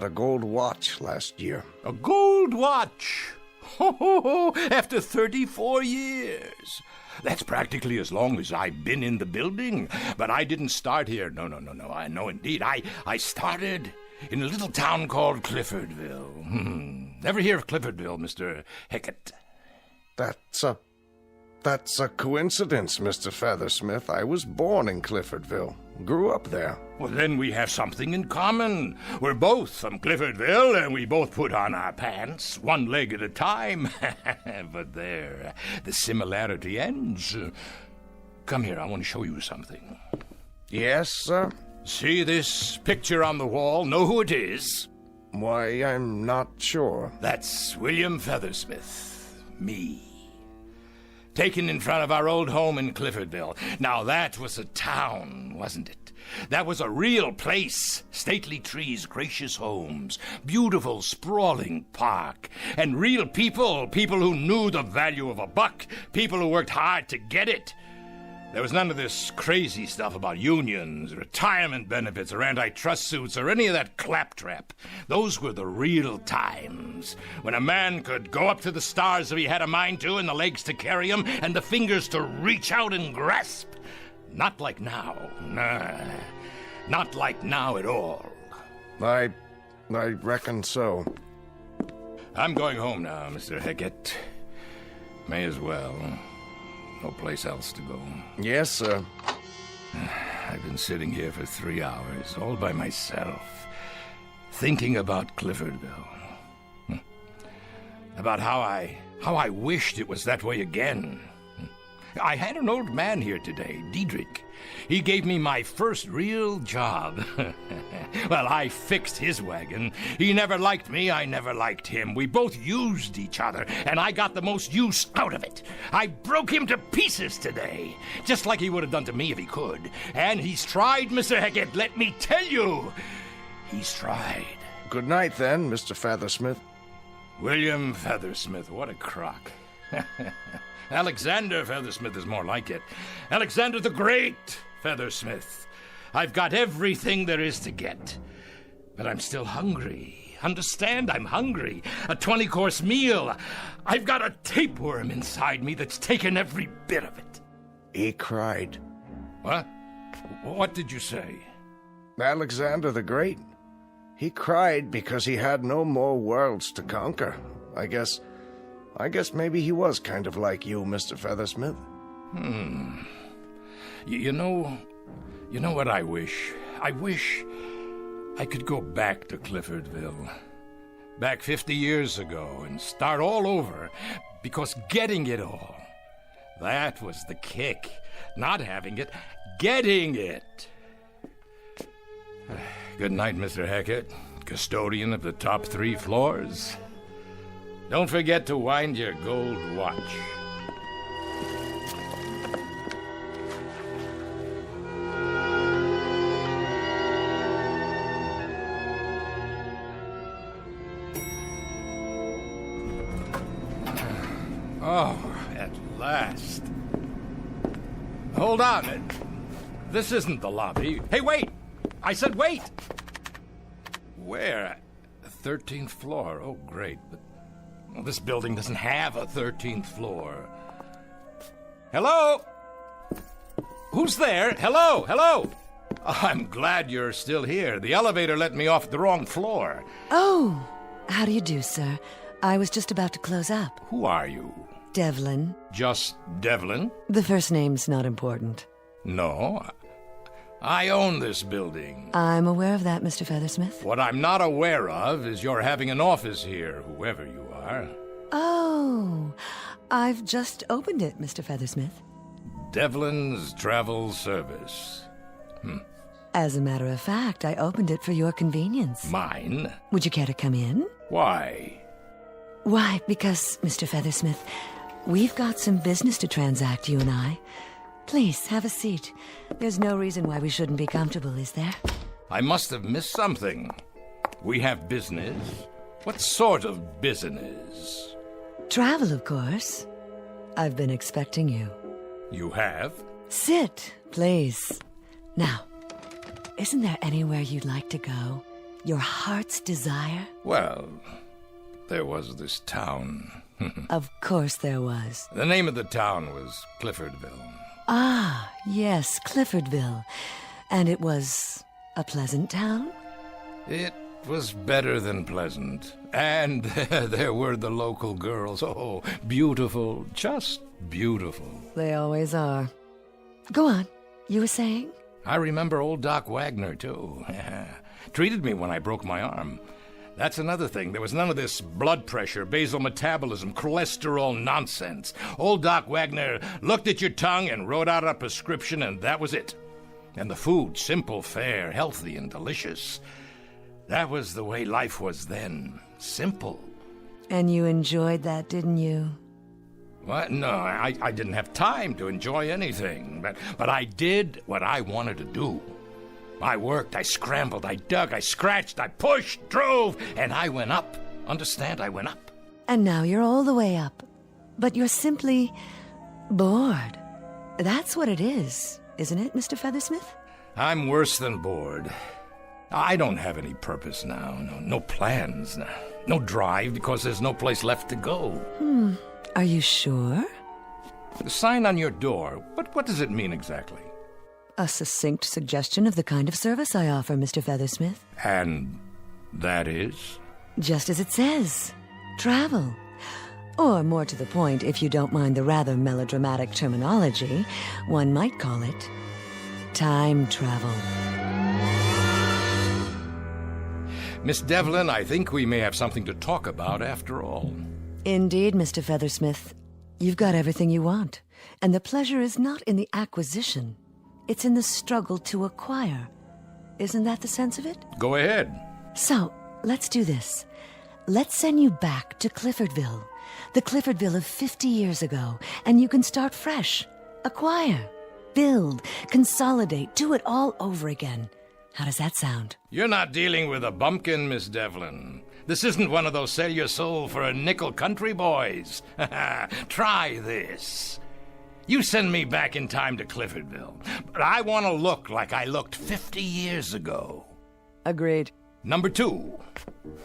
gold watch last year. A gold watch? After 34 years. That's practically as long as I've been in the building. But I didn't start here. No. I know indeed. I started in a little town called Cliffordville. Never hear of Cliffordville, Mr. Hackett? That's a coincidence, Mr. Feathersmith. I was born in Cliffordville. Grew up there. Well, then we have something in common. We're both from Cliffordville, and we both put on our pants, one leg at a time. But there, the similarity ends. Come here, I want to show you something. Yes, sir? See this picture on the wall? Know who it is? Why, I'm not sure. That's William Feathersmith. Me. Taken in front of our old home in Cliffordville. Now that was a town, wasn't it? That was a real place. Stately trees, gracious homes, beautiful sprawling park, and real people who knew the value of a buck, people who worked hard to get it. There was none of this crazy stuff about unions, retirement benefits, or antitrust suits, or any of that claptrap. Those were the real times, when a man could go up to the stars if he had a mind to, and the legs to carry him, and the fingers to reach out and grasp. Not like now. Nah, not like now at all. I reckon so. I'm going home now, Mr. Hackett. May as well. No place else to go. Yes, sir. I've been sitting here for 3 hours, all by myself, thinking about Cliffordville. About how I wished it was that way again. I had an old man here today, Diedrich. He gave me my first real job. Well, I fixed his wagon. He never liked me, I never liked him. We both used each other, and I got the most use out of it. I broke him to pieces today, just like he would have done to me if he could. And he's tried, Mr. Hackett, let me tell you. He's tried. Good night, then, Mr. Feathersmith. William Feathersmith, what a crock. Alexander Feathersmith is more like it. Alexander the Great Feathersmith. I've got everything there is to get. But I'm still hungry. Understand? I'm hungry. A 20-course meal. I've got a tapeworm inside me that's taken every bit of it. He cried. What? What did you say? Alexander the Great. He cried because he had no more worlds to conquer. I guess maybe he was kind of like you, Mr. Feathersmith. You know what I wish? I wish I could go back to Cliffordville. Back 50 years ago and start all over. Because getting it all, that was the kick. Not having it, getting it. Good night, Mr. Hackett, custodian of the top 3 floors. Don't forget to wind your gold watch. Oh, at last. Hold on. This isn't the lobby. Hey, wait! I said wait! Where? 13th floor. Oh, great. But well, this building doesn't have a 13th floor. Hello? Who's there? Hello? Hello? Oh, I'm glad you're still here. The elevator let me off at the wrong floor. Oh, how do you do, sir? I was just about to close up. Who are you? Devlin. Just Devlin? The first name's not important. No. I own this building. I'm aware of that, Mr. Feathersmith. What I'm not aware of is you're having an office here, whoever you are. Oh, I've just opened it, Mr. Feathersmith. Devlin's Travel Service. As a matter of fact, I opened it for your convenience. Mine? Would you care to come in? Why? Why, because, Mr. Feathersmith, we've got some business to transact, you and I. Please, have a seat. There's no reason why we shouldn't be comfortable, is there? I must have missed something. We have business? What sort of business? Travel, of course. I've been expecting you. You have? Sit, please. Now, isn't there anywhere you'd like to go? Your heart's desire? Well, there was this town. Of course there was. The name of the town was Cliffordville. Ah, yes, Cliffordville. And it was a pleasant town? It was better than pleasant. And there were the local girls. Oh, beautiful, just beautiful. They always are. Go on. You were saying? I remember old Doc Wagner, too. Treated me when I broke my arm. That's another thing. There was none of this blood pressure, basal metabolism, cholesterol nonsense. Old Doc Wagner looked at your tongue and wrote out a prescription, and that was it. And the food, simple, fair, healthy, and delicious. That was the way life was then. Simple. And you enjoyed that, didn't you? What? No, I didn't have time to enjoy anything. But I did what I wanted to do. I worked, I scrambled, I dug, I scratched, I pushed, drove, and I went up. Understand? I went up. And now you're all the way up. But you're simply bored. That's what it is, isn't it, Mr. Feathersmith? I'm worse than bored. I don't have any purpose now. No plans. No drive because there's no place left to go. Are you sure? The sign on your door, what does it mean exactly? A succinct suggestion of the kind of service I offer, Mr. Feathersmith. And that is? Just as it says. Travel. Or more to the point, if you don't mind the rather melodramatic terminology, one might call it time travel. Miss Devlin, I think we may have something to talk about after all. Indeed, Mr. Feathersmith. You've got everything you want. And the pleasure is not in the acquisition. It's in the struggle to acquire. Isn't that the sense of it? Go ahead. So, let's do this. Let's send you back to Cliffordville. The Cliffordville of 50 years ago. And you can start fresh. Acquire. Build. Consolidate. Do it all over again. How does that sound? You're not dealing with a bumpkin, Miss Devlin. This isn't one of those sell your soul for a nickel country boys. Try this. You send me back in time to Cliffordville, but I want to look like I looked 50 years ago. Agreed. Number 2,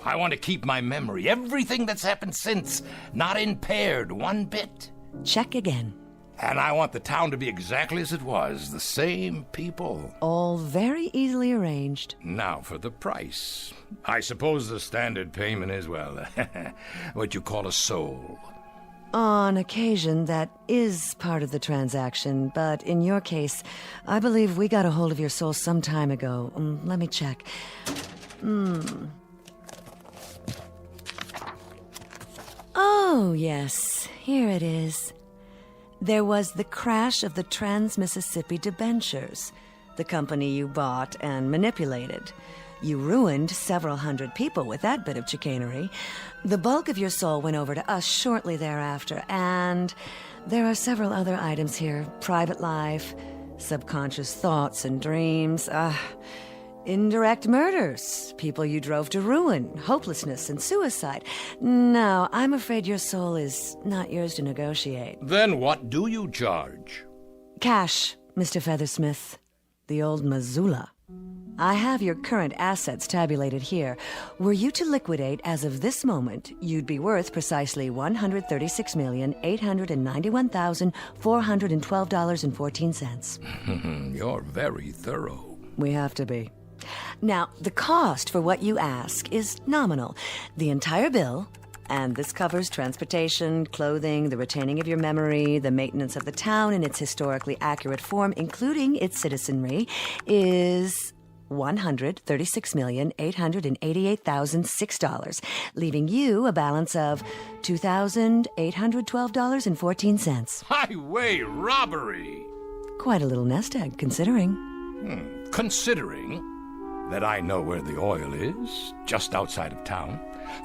I want to keep my memory, everything that's happened since, not impaired one bit. Check again. And I want the town to be exactly as it was, the same people. All very easily arranged. Now for the price. I suppose the standard payment is, well, what you call a soul. On occasion, that is part of the transaction, but in your case, I believe we got a hold of your soul some time ago. Let me check. Oh, yes, here it is. There was the crash of the Trans-Mississippi debentures, the company you bought and manipulated. You ruined several hundred people with that bit of chicanery. The bulk of your soul went over to us shortly thereafter, and there are several other items here. Private life, subconscious thoughts and dreams, indirect murders, people you drove to ruin, hopelessness and suicide. No, I'm afraid your soul is not yours to negotiate. Then what do you charge? Cash, Mr. Feathersmith. The old Missoula. I have your current assets tabulated here. Were you to liquidate as of this moment, you'd be worth precisely $136,891,412.14. You're very thorough. We have to be. Now, the cost for what you ask is nominal. The entire bill, And this covers transportation, clothing, the retaining of your memory, the maintenance of the town in its historically accurate form, including its citizenry, is $136,888,006, leaving you a balance of $2,812.14. Highway robbery! Quite a little nest egg, considering. Considering that I know where the oil is, just outside of town.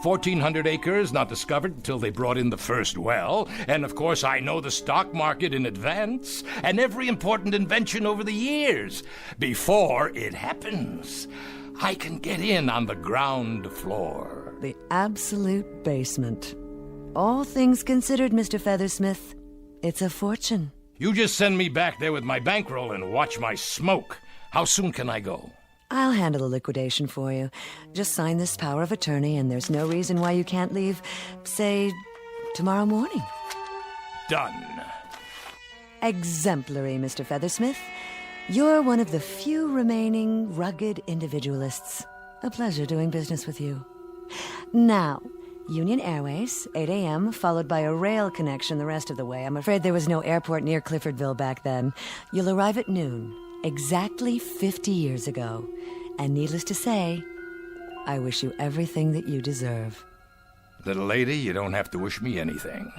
1,400 acres not discovered until they brought in the first well. And of course I know the stock market in advance and every important invention over the years. Before it happens, I can get in on the ground floor. The absolute basement. All things considered, Mr. Feathersmith, it's a fortune. You just send me back there with my bankroll and watch my smoke. How soon can I go? I'll handle the liquidation for you. Just sign this power of attorney, and there's no reason why you can't leave, say, tomorrow morning. Done. Exemplary, Mr. Feathersmith. You're one of the few remaining rugged individualists. A pleasure doing business with you. Now, Union Airways, 8 a.m., followed by a rail connection the rest of the way. I'm afraid there was no airport near Cliffordville back then. You'll arrive at noon. Exactly 50 years ago. And needless to say, I wish you everything that you deserve. Little lady, you don't have to wish me anything.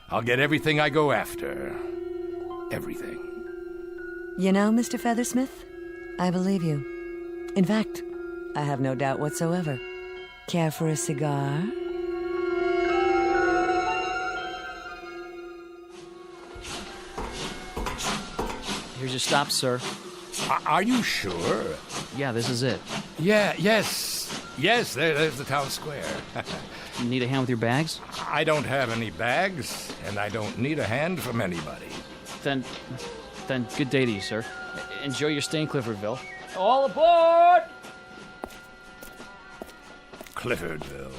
I'll get everything I go after. Everything. You know, Mr. Feathersmith, I believe you. In fact, I have no doubt whatsoever. Care for a cigar? Here's your stop, sir. Are you sure? Yeah, this is it. Yes, there's the town square. You need a hand with your bags? I don't have any bags, and I don't need a hand from anybody. Then good day to you, sir. Enjoy your stay in Cliffordville. All aboard! Cliffordville.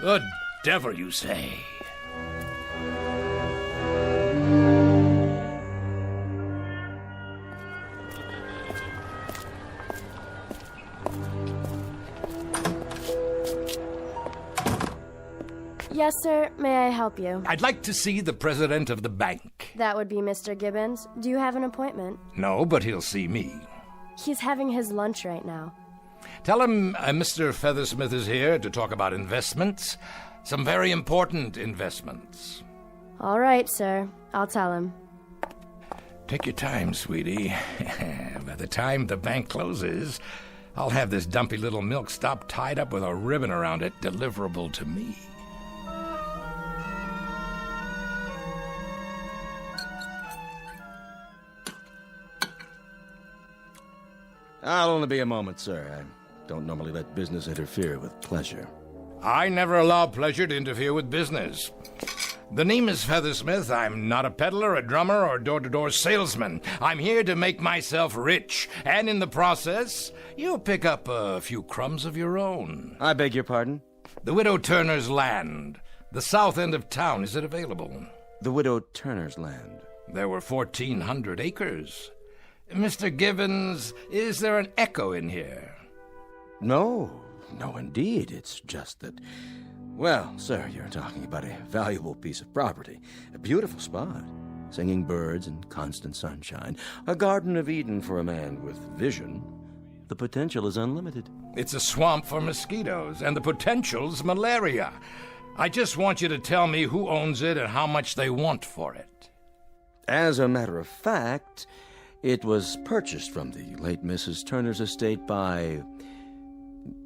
The devil, you say? Yes, sir. May I help you? I'd like to see the president of the bank. That would be Mr. Gibbons. Do you have an appointment? No, but he'll see me. He's having his lunch right now. Tell him Mr. Feathersmith is here to talk about investments. Some very important investments. All right, sir. I'll tell him. Take your time, sweetie. By the time the bank closes, I'll have this dumpy little milk stop tied up with a ribbon around it, deliverable to me. I'll only be a moment, sir. I don't normally let business interfere with pleasure. I never allow pleasure to interfere with business. The name is Feathersmith. I'm not a peddler, a drummer, or door-to-door salesman. I'm here to make myself rich, and in the process, you'll pick up a few crumbs of your own. I beg your pardon? The Widow Turner's land. The south end of town. Is it available? The Widow Turner's land? There were 1,400 acres. Mr. Gibbons, is there an echo in here? No, indeed. It's just that... Well, sir, you're talking about a valuable piece of property. A beautiful spot. Singing birds and constant sunshine. A Garden of Eden for a man with vision. The potential is unlimited. It's a swamp for mosquitoes, and the potential's malaria. I just want you to tell me who owns it and how much they want for it. As a matter of fact, it was purchased from the late Mrs. Turner's estate by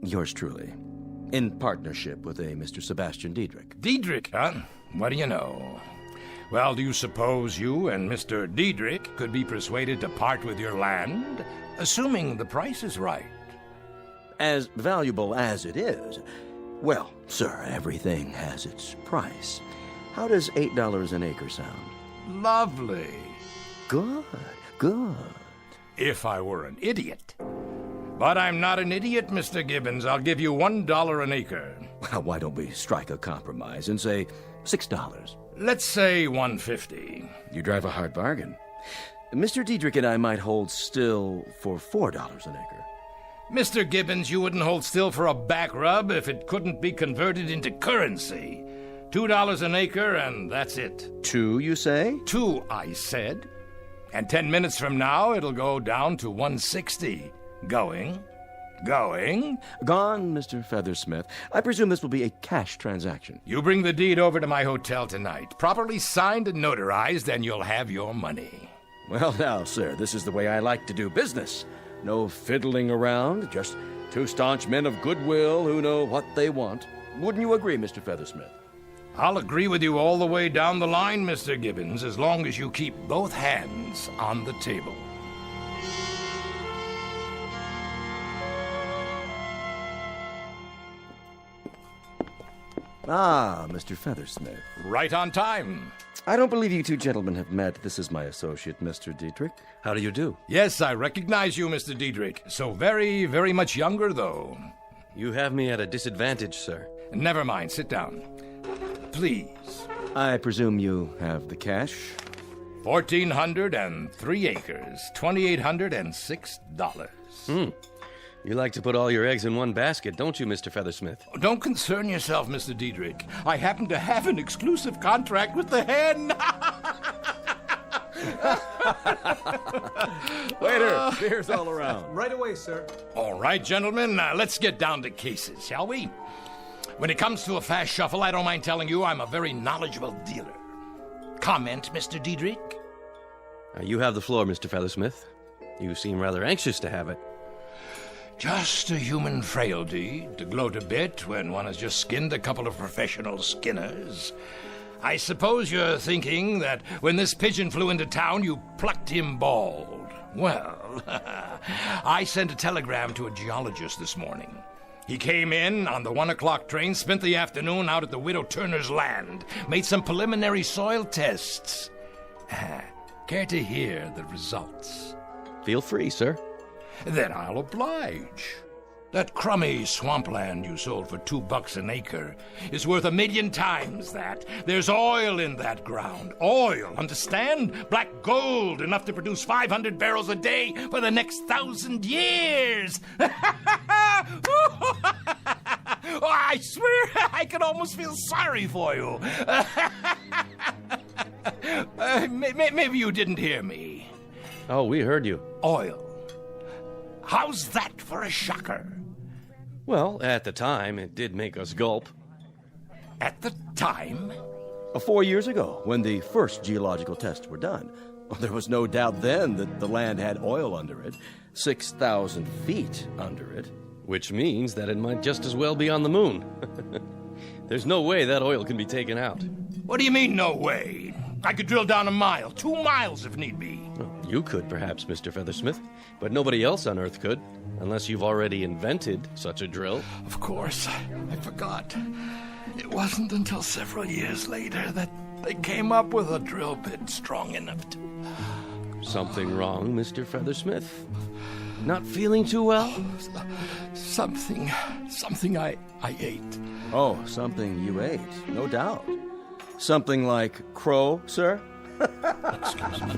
yours truly, in partnership with a Mr. Sebastian Diedrich. Diedrich, huh? What do you know? Well, do you suppose you and Mr. Diedrich could be persuaded to part with your land, assuming the price is right? As valuable as it is, well, sir, everything has its price. How does $8 an acre sound? Lovely. Good. If I were an idiot. But I'm not an idiot, Mr. Gibbons. I'll give you $1 an acre. Well, why don't we strike a compromise and say $6? Let's say $1.50. You drive a hard bargain. Mr. Diedrich and I might hold still for $4 an acre. Mr. Gibbons, you wouldn't hold still for a back rub if it couldn't be converted into currency. $2 an acre, and that's it. 2, you say? 2, I said. And 10 minutes from now, it'll go down to $160. Going. Gone, Mr. Feathersmith. I presume this will be a cash transaction. You bring the deed over to my hotel tonight, properly signed and notarized, and you'll have your money. Well, now, sir, this is the way I like to do business. No fiddling around, just two staunch men of goodwill who know what they want. Wouldn't you agree, Mr. Feathersmith? I'll agree with you all the way down the line, Mr. Gibbons, as long as you keep both hands on the table. Ah, Mr. Feathersmith. Right on time. I don't believe you two gentlemen have met. This is my associate, Mr. Dietrich. How do you do? Yes, I recognize you, Mr. Dietrich. So very, very much younger, though. You have me at a disadvantage, sir. Never mind. Sit down. Please. I presume you have the cash? 1,403 acres, $2,806. You like to put all your eggs in one basket, don't you, Mr. Feathersmith? Don't concern yourself, Mr. Dietrich. I happen to have an exclusive contract with the hen. Waiter, beer's all around. Right away, sir. All right, gentlemen, let's get down to cases, shall we? When it comes to a fast shuffle, I don't mind telling you I'm a very knowledgeable dealer. Comment, Mr. Dietrich? You have the floor, Mr. Feathersmith. You seem rather anxious to have it. Just a human frailty to gloat a bit when one has just skinned a couple of professional skinners. I suppose you're thinking that when this pigeon flew into town, you plucked him bald. Well, I sent a telegram to a geologist this morning. He came in on the 1 o'clock train, spent the afternoon out at the Widow Turner's land, made some preliminary soil tests. Care to hear the results? Feel free, sir. Then I'll oblige. That crummy swampland you sold for $2 an acre is worth 1,000,000 times that. There's oil in that ground. Oil, understand? Black gold, enough to produce 500 barrels a day for the next 1,000 years. Oh, I swear I could almost feel sorry for you. Maybe you didn't hear me. Oh, we heard you. Oil. How's that for a shocker? Well, at the time, it did make us gulp. At the time? 4 years ago, when the first geological tests were done. There was no doubt then that the land had oil under it, 6,000 feet under it. Which means that it might just as well be on the moon. There's no way that oil can be taken out. What do you mean, no way? I could drill down 1 mile, 2 miles if need be. You could, perhaps, Mr. Feathersmith, but nobody else on Earth could, unless you've already invented such a drill. Of course. I forgot. It wasn't until several years later that they came up with a drill bit strong enough to... Something wrong, Mr. Feathersmith? Not feeling too well? Something I ate. Oh, something you ate, no doubt. Something like crow, sir? Excuse me.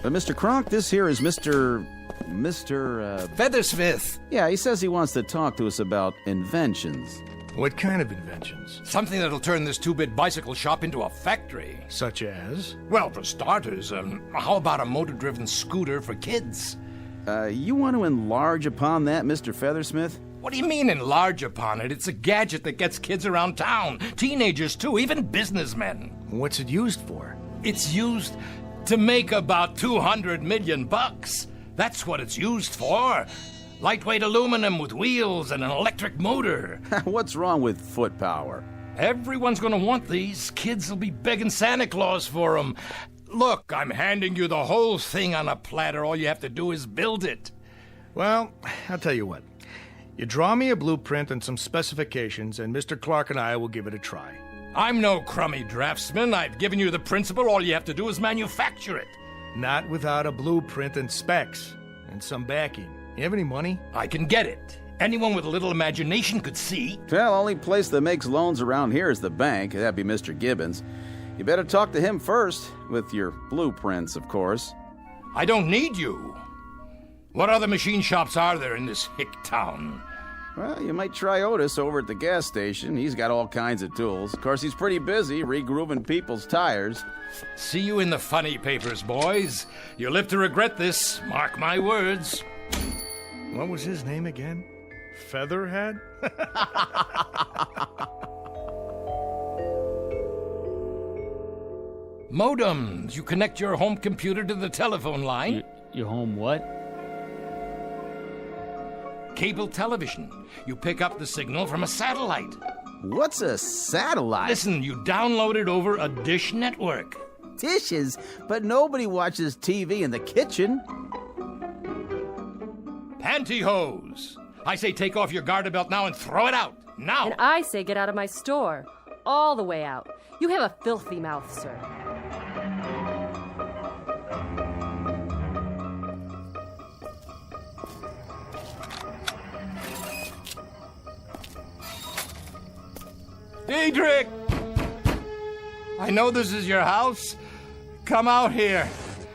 Mr. Kronk, this here is Mr. Feathersmith. Yeah, he says he wants to talk to us about inventions. What kind of inventions? Something that'll turn this 2-bit bicycle shop into a factory. Such as? Well, for starters, how about a motor-driven scooter for kids? You want to enlarge upon that, Mr. Feathersmith? What do you mean enlarge upon it? It's a gadget that gets kids around town. Teenagers, too, even businessmen. What's it used for? It's used to make about $200 million. That's what it's used for. Lightweight aluminum with wheels and an electric motor. What's wrong with foot power? Everyone's going to want these. Kids will be begging Santa Claus for them. Look, I'm handing you the whole thing on a platter. All you have to do is build it. Well, I'll tell you what. You draw me a blueprint and some specifications, and Mr. Clark and I will give it a try. I'm no crummy draftsman. I've given you the principle. All you have to do is manufacture it. Not without a blueprint and specs and some backing. You have any money? I can get it. anyone with a little imagination could see. Well, only place that makes loans around here is the bank. That'd be Mr. Gibbons. You better talk to him first, with your blueprints, of course. I don't need you. What other machine shops are there in this hick town? Well, you might try Otis over at the gas station. He's got all kinds of tools. Of course, he's pretty busy regrooving people's tires. See you in the funny papers, boys. You'll live to regret this, mark my words. What was his name again? Featherhead? Modems. You connect your home computer to the telephone line. Your home what? Cable television. You pick up the signal from a satellite. What's a satellite? Listen, you download it over a dish network. Dishes? But nobody watches TV in the kitchen. Pantyhose. I say take off your garter belt now and throw it out. Now. And I say get out of my store. All the way out. You have a filthy mouth, sir. Diedrich! I know this is your house. Come out here.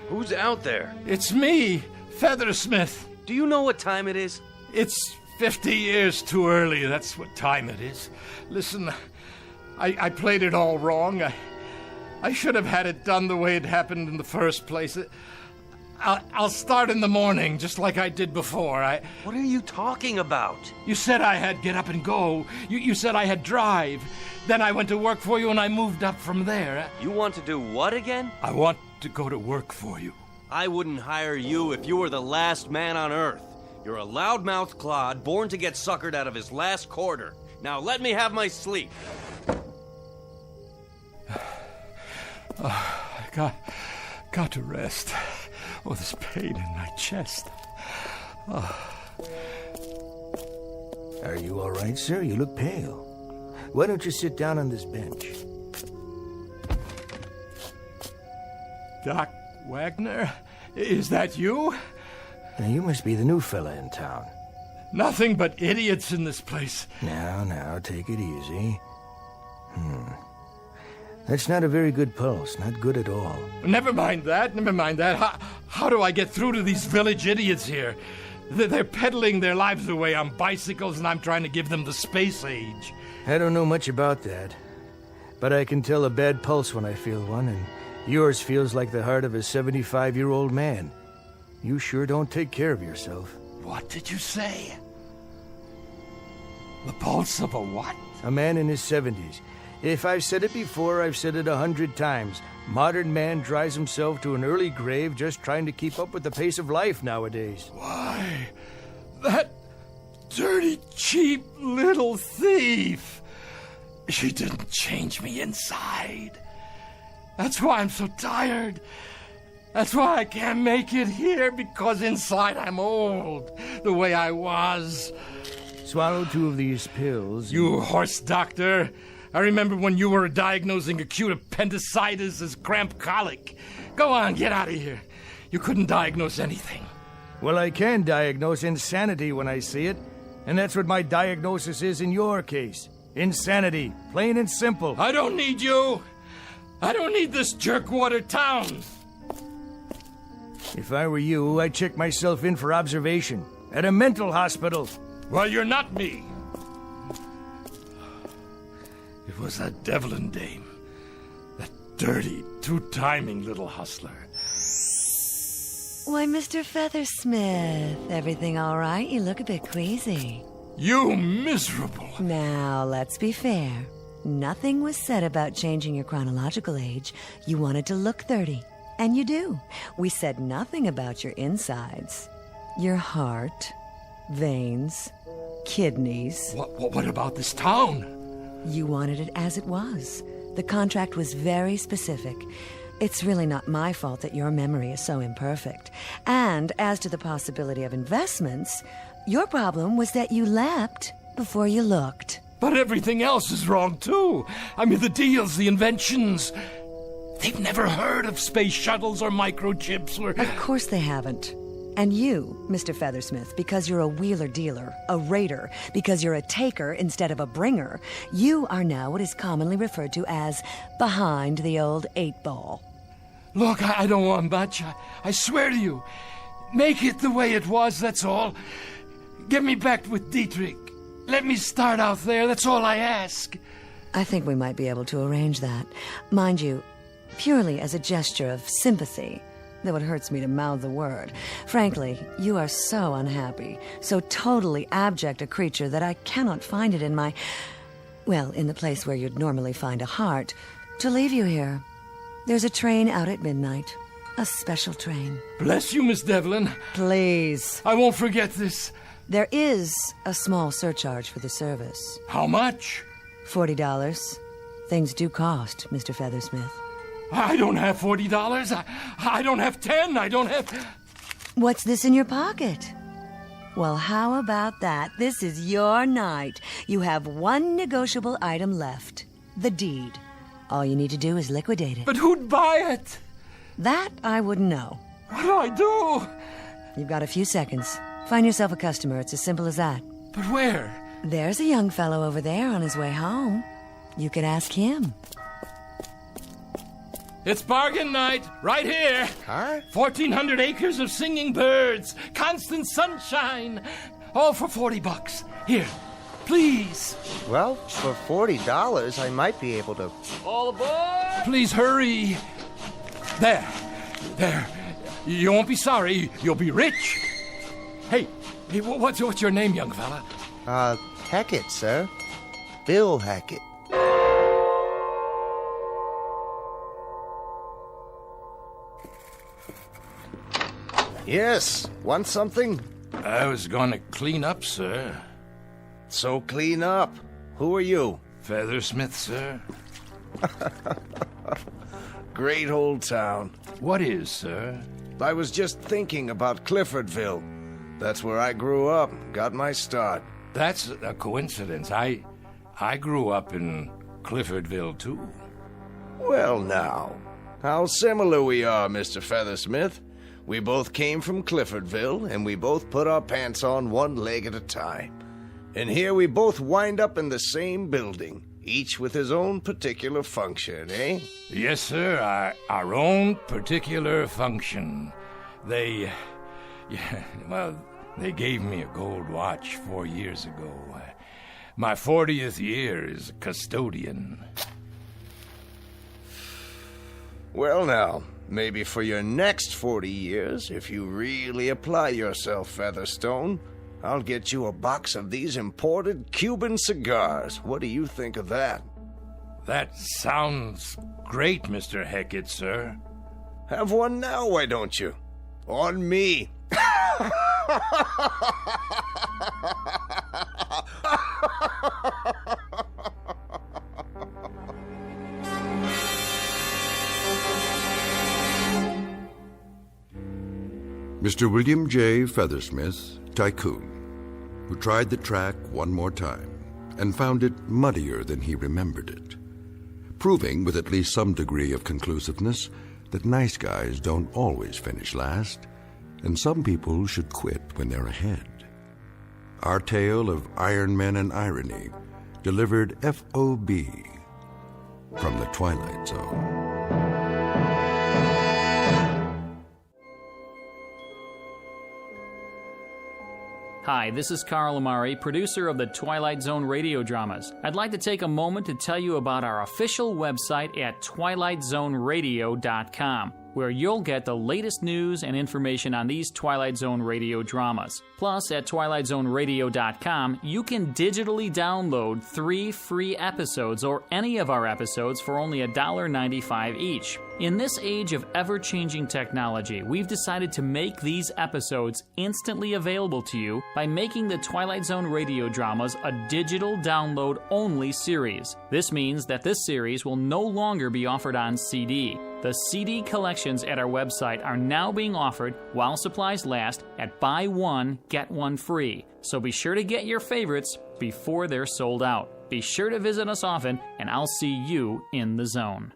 Who's out there? It's me, Feathersmith. Do you know what time it is? It's 50 years too early. That's what time it is. Listen, I played it all wrong. I should have had it done the way it happened in the first place. I'll start in the morning, just like I did before. What are you talking about? You said I had get up and go. You said I had drive. Then I went to work for you and I moved up from there. You want to do what again? I want to go to work for you. I wouldn't hire you if you were the last man on Earth. You're a loudmouth clod born to get suckered out of his last quarter. Now let me have my sleep. I got to rest. Oh, this pain in my chest. Are you all right, sir? You look pale. Why don't you sit down on this bench? Doc Wagner? Is that you? Now, you must be the new fella in town. Nothing but idiots in this place. Now, take it easy. That's not a very good pulse. Not good at all. Never mind that. How do I get through to these village idiots here? They're peddling their lives away on bicycles, and I'm trying to give them the space age. I don't know much about that. But I can tell a bad pulse when I feel one, and yours feels like the heart of a 75-year-old man. You sure don't take care of yourself. What did you say? The pulse of a what? A man in his 70s. If I've said it before, I've said it 100 times. Modern man drives himself to an early grave just trying to keep up with the pace of life nowadays. Why, that dirty, cheap little thief. She didn't change me inside. That's why I'm so tired. That's why I can't make it here, because inside I'm old, the way I was. Swallow 2 of these pills. You horse doctor. I remember when you were diagnosing acute appendicitis as cramp colic. Go on, get out of here. You couldn't diagnose anything. Well, I can diagnose insanity when I see it. And that's what my diagnosis is in your case. Insanity. Plain and simple. I don't need you. I don't need this jerkwater town. If I were you, I'd check myself in for observation. At a mental hospital. Well, you're not me. It was that Devlin dame. That dirty, two-timing little hustler. Why, Mr. Feathersmith, everything all right? You look a bit queasy. You miserable. Now, let's be fair. Nothing was said about changing your chronological age. You wanted to look 30, and you do. We said nothing about your insides. Your heart, veins, kidneys. What about this town? You wanted it as it was. The contract was very specific. It's really not my fault that your memory is so imperfect. And as to the possibility of investments, your problem was that you leapt before you looked. But everything else is wrong, too. I mean, the deals, the inventions. They've never heard of space shuttles or microchips or... Of course they haven't. And you, Mr. Feathersmith, because you're a wheeler-dealer, a raider, because you're a taker instead of a bringer, you are now what is commonly referred to as behind the old 8-ball. Look, I don't want much. I swear to you. Make it the way it was, that's all. Get me back with Dietrich. Let me start out there, that's all I ask. I think we might be able to arrange that. Mind you, purely as a gesture of sympathy, though it hurts me to mouth the word. Frankly, you are so unhappy, so totally abject a creature that I cannot find it in my... well, in the place where you'd normally find a heart, to leave you here. There's a train out at midnight. A special train. Bless you, Miss Devlin. Please. I won't forget this. There is a small surcharge for the service. How much? $40. Things do cost, Mr. Feathersmith. I don't have $40. I don't have 10. I don't have... What's this in your pocket? Well, how about that? This is your night. You have one negotiable item left. The deed. All you need to do is liquidate it. But who'd buy it? That I wouldn't know. What do I do? You've got a few seconds. Find yourself a customer. It's as simple as that. But where? There's a young fellow over there on his way home. You could ask him. It's bargain night, right here. Huh? 1,400 acres of singing birds, constant sunshine, all for $40. Here, please. Well, for $40, I might be able to... All aboard! Please hurry. There. You won't be sorry. You'll be rich. Hey, what's your name, young fella? Hackett, sir. Bill Hackett. Yes, want something? I was going to clean up, sir. So clean up. Who are you? Feathersmith, sir. Great old town. What is, sir? I was just thinking about Cliffordville. That's where I grew up, got my start. That's a coincidence. I grew up in Cliffordville, too. Well, now, how similar we are, Mr. Feathersmith. We both came from Cliffordville, and we both put our pants on one leg at a time. And here we both wind up in the same building, each with his own particular function, eh? Yes, sir, our own particular function. They gave me a gold watch 4 years ago. My 40th year as custodian. Well, now, maybe for your next 40 years, if you really apply yourself, Featherstone, I'll get you a box of these imported Cuban cigars. What do you think of that? That sounds great, Mr. Hackett, sir. Have one now, why don't you? On me. Mr. William J. Feathersmith, tycoon, who tried the track one more time and found it muddier than he remembered it, proving with at least some degree of conclusiveness that nice guys don't always finish last, and some people should quit when they're ahead. Our tale of Iron Men and Irony, delivered FOB from the Twilight Zone. Hi, this is Carl Amari, producer of the Twilight Zone Radio Dramas. I'd like to take a moment to tell you about our official website at twilightzoneradio.com, where you'll get the latest news and information on these Twilight Zone Radio dramas. Plus, at twilightzoneradio.com, you can digitally download 3 free episodes or any of our episodes for only $1.95 each. In this age of ever-changing technology, we've decided to make these episodes instantly available to you by making the Twilight Zone Radio Dramas a digital download-only series. This means that this series will no longer be offered on CD. The CD collections at our website are now being offered while supplies last at buy one, get one free. So be sure to get your favorites before they're sold out. Be sure to visit us often, and I'll see you in the zone.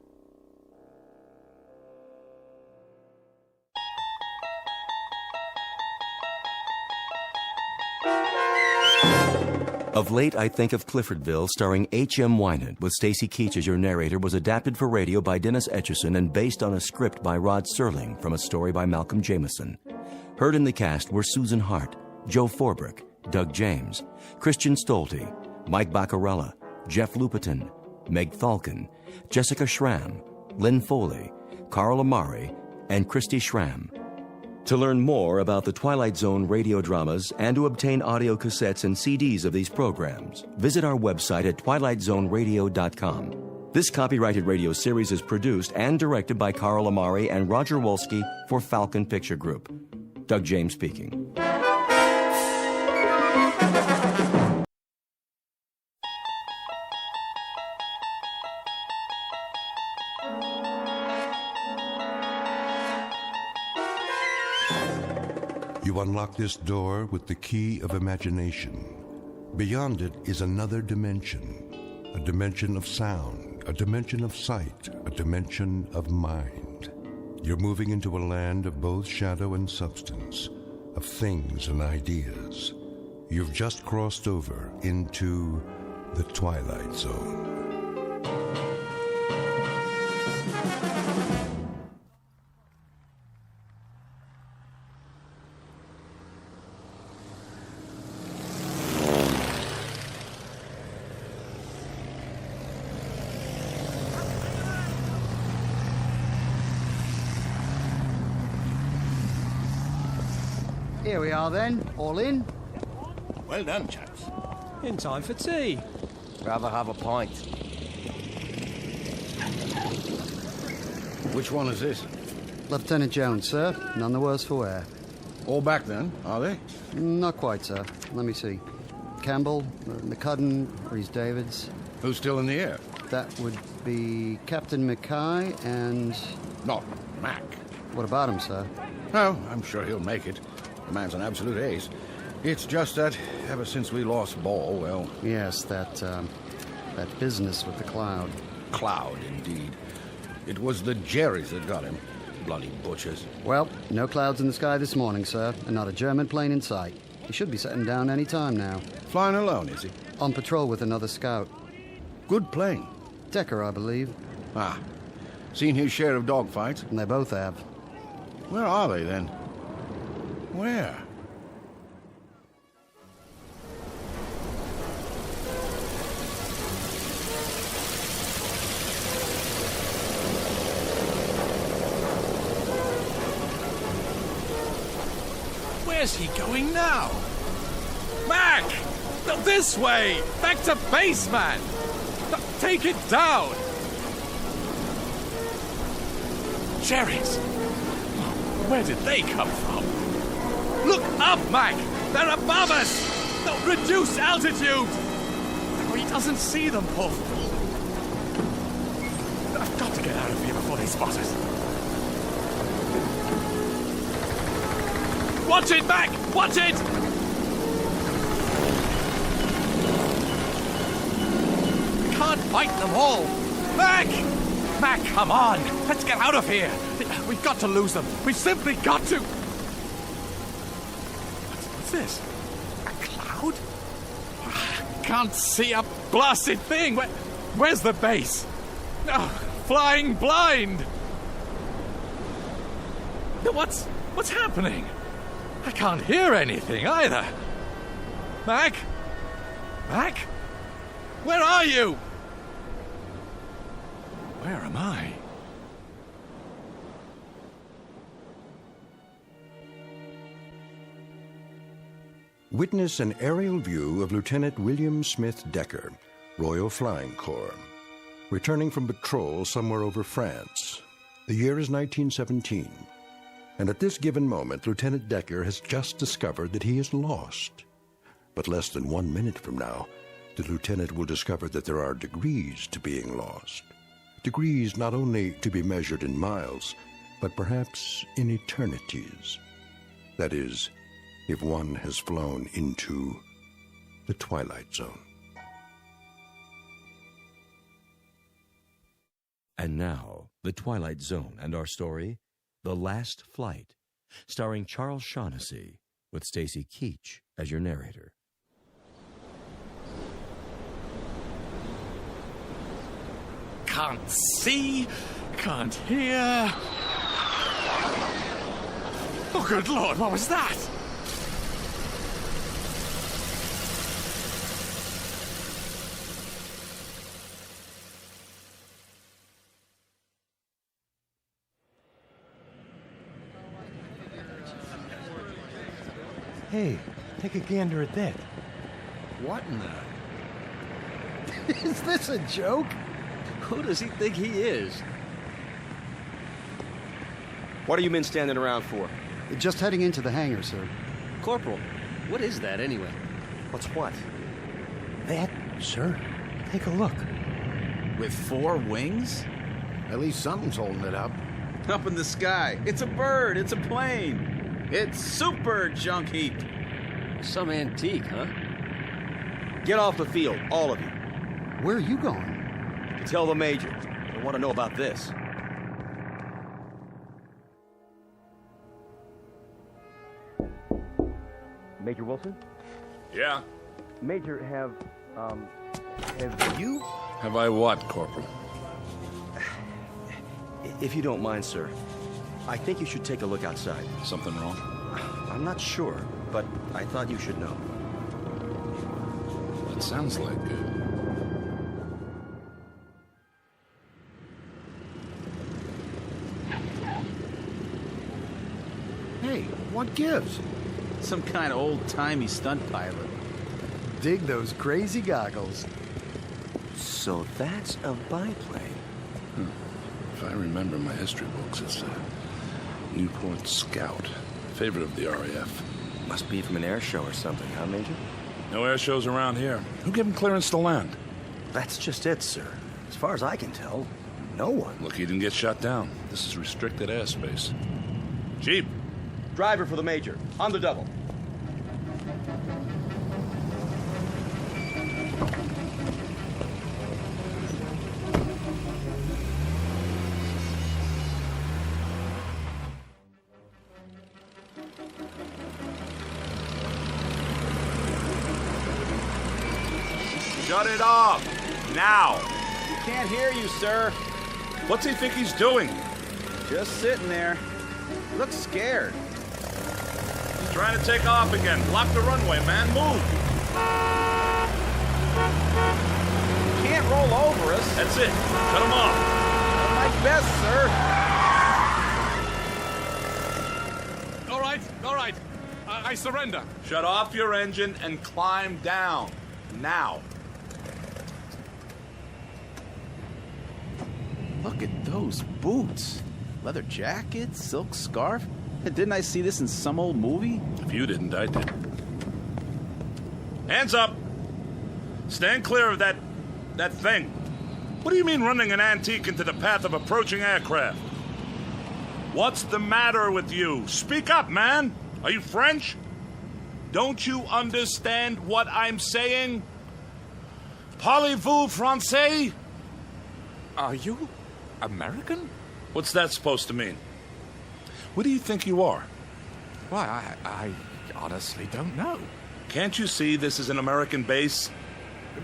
Of Late I Think of Cliffordville, starring H.M. Wynant, with Stacy Keach as your narrator, was adapted for radio by Dennis Etchison and based on a script by Rod Serling from a story by Malcolm Jameson. Heard in the cast were Susan Hart, Joe Forbrick, Doug James, Christian Stolte, Mike Baccarella, Jeff Lupetin, Meg Thalken, Jessica Schramm, Lynn Foley, Carl Amari, and Christy Schramm. To learn more about the Twilight Zone radio dramas and to obtain audio cassettes and CDs of these programs, visit our website at twilightzoneradio.com. This copyrighted radio series is produced and directed by Carl Amari and Roger Wolski for Falcon Picture Group. Doug James speaking. You unlock this door with the key of imagination. Beyond it is another dimension, a dimension of sound, a dimension of sight, a dimension of mind. You're moving into a land of both shadow and substance, of things and ideas. You've just crossed over into the Twilight Zone. Here we are then, all in. Well done, chaps. In time for tea. Rather have a pint. Which one is this? Lieutenant Jones, sir. None the worse for wear. All back then, are they? Not quite, sir. Let me see. Campbell, McCudden, Rhys Davids. Who's still in the air? That would be Captain Mackay and... Not Mac. What about him, sir? Oh, I'm sure he'll make it. The man's an absolute ace. It's just that ever since we lost Ball, well... Yes, that business with the cloud. Cloud, indeed. It was the Jerrys that got him. Bloody butchers. Well, no clouds in the sky this morning, sir, and not a German plane in sight. He should be setting down any time now. Flying alone, is he? On patrol with another scout. Good plane. Decker, I believe. Ah. Seen his share of dogfights? And they both have. Where are they, then? Where? Where's he going now? Mac! No, this way! Back to base, man! No, take it down! Cherries! Where did they come from? Look up, Mac! They're above us! No, reduce altitude! Oh, he doesn't see them, Paul. I've got to get out of here before they spot us. Watch it, Mac! Watch it! We can't fight them all. Mac! Mac, come on! Let's get out of here! We've got to lose them. We've simply got to... What's this? A cloud? Can't see a blasted thing. Where's the base? Oh, flying blind! What's happening? I can't hear anything either. Mac? Mac? Where are you? Where am I? Witness an aerial view of Lieutenant William Smith Decker, Royal Flying Corps, returning from patrol somewhere over France. The year is 1917, and at this given moment, Lieutenant Decker has just discovered that he is lost. But less than 1 minute from now, the lieutenant will discover that there are degrees to being lost. Degrees not only to be measured in miles, but perhaps in eternities. That is, if one has flown into the Twilight Zone. And now, The Twilight Zone and our story, The Last Flight, starring Charles Shaughnessy, with Stacy Keach as your narrator. can't see, can't hear. Oh, good Lord, what was that? Hey, take a gander at that. What in the... Is this a joke? Who does he think he is? What are you men standing around for? Just heading into the hangar, sir. Corporal, what is that anyway? What's what? That, sir. Take a look. With 4 wings? At least something's holding it up. Up in the sky. It's a bird. It's a plane. It's super junk heap. Some antique, huh? Get off the field, all of you. Where are you going? To tell the Major. I want to know about this. Major Wilson? Yeah? Major, have you? Have I what, Corporal? If you don't mind, sir, I think you should take a look outside. Something wrong? I'm not sure, but I thought you should know. It sounds like Hey, what gives? Some kind of old-timey stunt pilot. Dig those crazy goggles. So that's a biplane. If I remember my history books, it's a Newport Scout. Favorite of the RAF. Must be from an air show or something, huh, Major? No air shows around here. Who gave him clearance to land? That's just it, sir. As far as I can tell, no one. Look, he didn't get shot down. This is restricted airspace. Jeep. Driver for the Major. On the double. Shut it off! Now! He can't hear you, sir. What's he think he's doing? Just sitting there. Looks scared. He's trying to take off again. Block the runway, man. Move! Can't roll over us. That's it. Cut him off. My best, sir. All right. I surrender. Shut off your engine and climb down. Now. Look at those boots. Leather jacket, silk scarf. Didn't I see this in some old movie? If you didn't, I did. Hands up! Stand clear of that thing. What do you mean running an antique into the path of approaching aircraft? What's the matter with you? Speak up, man! Are you French? Don't you understand what I'm saying? Parlez-vous français? Are you American? What's that supposed to mean? What do you think you are? Why, I honestly don't know. Can't you see this is an American base?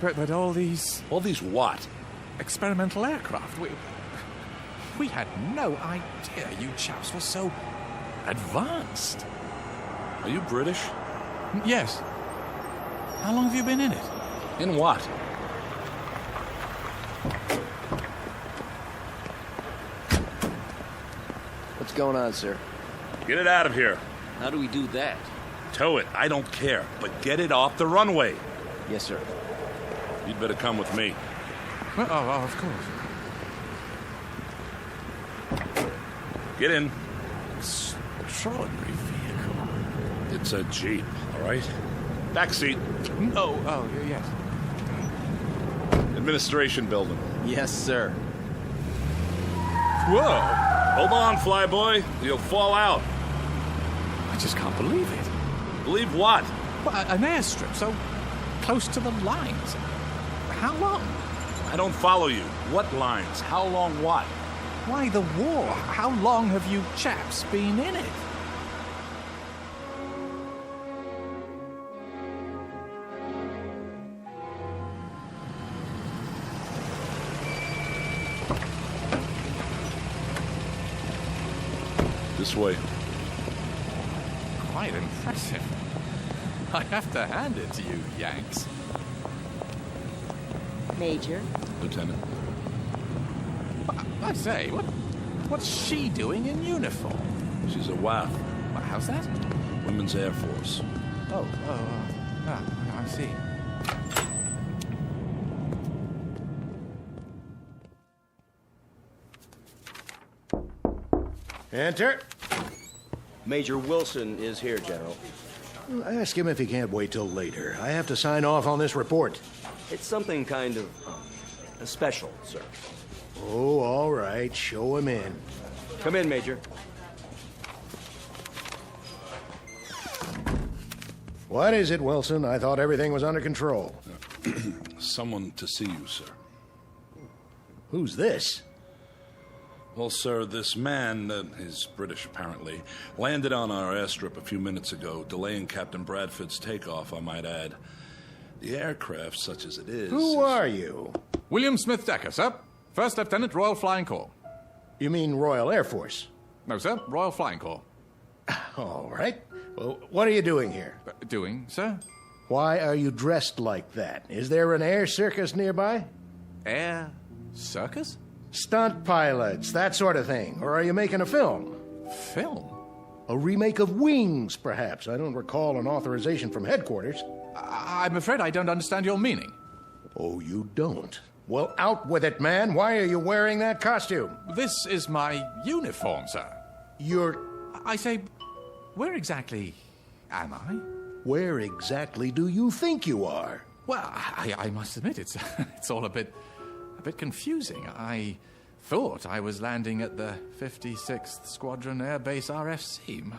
But all these... All these what? Experimental aircraft. We had no idea you chaps were so advanced. Are you British? Yes. How long have you been in it? In what? What's going on, sir? Get it out of here. How do we do that? Tow it. I don't care. But get it off the runway. Yes, sir. You'd better come with me. Oh, of course. Get in. Extraordinary vehicle. It's a Jeep, all right? Back seat. Oh, yes. Administration building. Yes, sir. Whoa! Hold on, flyboy. You'll fall out. I just can't believe it. Believe what? Well, an airstrip so close to the lines. How long? I don't follow you. What lines? How long what? Why, the war. How long have you chaps been in it? This way. Quite impressive. I have to hand it to you, Yanks. Major? Lieutenant. I say, what's she doing in uniform? She's a WAF. How's that? Women's Air Force. I see. Enter. Major Wilson is here, General. Ask him if he can't wait till later. I have to sign off on this report. It's something kind of special, sir. Oh, all right. Show him in. Come in, Major. What is it, Wilson? I thought everything was under control. Someone to see you, sir. Who's this? Well, sir, this man, he's British apparently, landed on our airstrip a few minutes ago, delaying Captain Bradford's takeoff, I might add. The aircraft, such as it is... Who are you? William Smith Decker, sir. First Lieutenant, Royal Flying Corps. You mean Royal Air Force? No, sir. Royal Flying Corps. All right. Well, what are you doing here? Doing, sir? Why are you dressed like that? Is there an air circus nearby? Air circus? Stunt pilots, that sort of thing. Or are you making a film? Film? A remake of Wings, perhaps. I don't recall an authorization from headquarters. I'm afraid I don't understand your meaning. Oh, you don't? Well, out with it, man. Why are you wearing that costume? This is my uniform, sir. I say, where exactly am I? Where exactly do you think you are? Well, I must admit, it's all a bit confusing. I thought I was landing at the 56th Squadron Air Base RFC.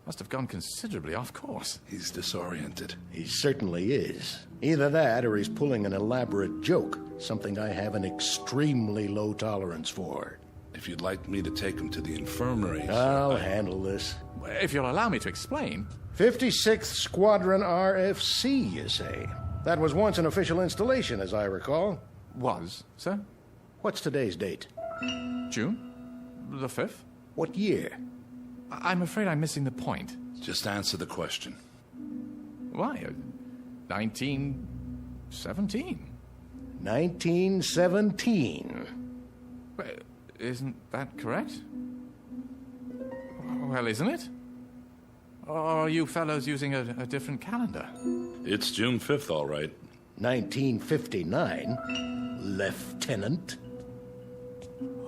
Must have gone considerably off course. He's disoriented. He certainly is. Either that or he's pulling an elaborate joke, something I have an extremely low tolerance for. If you'd like me to take him to the infirmary... I'll handle this. If you'll allow me to explain... 56th Squadron RFC, you say? That was once an official installation, as I recall. Was, sir? What's today's date? June the 5th. What year? I'm afraid I'm missing the point. Just answer the question. Why? 1917. 1917. Isn't that correct? Well, isn't it? Or are you fellows using a different calendar? It's June 5th, all right. 1959, Lieutenant.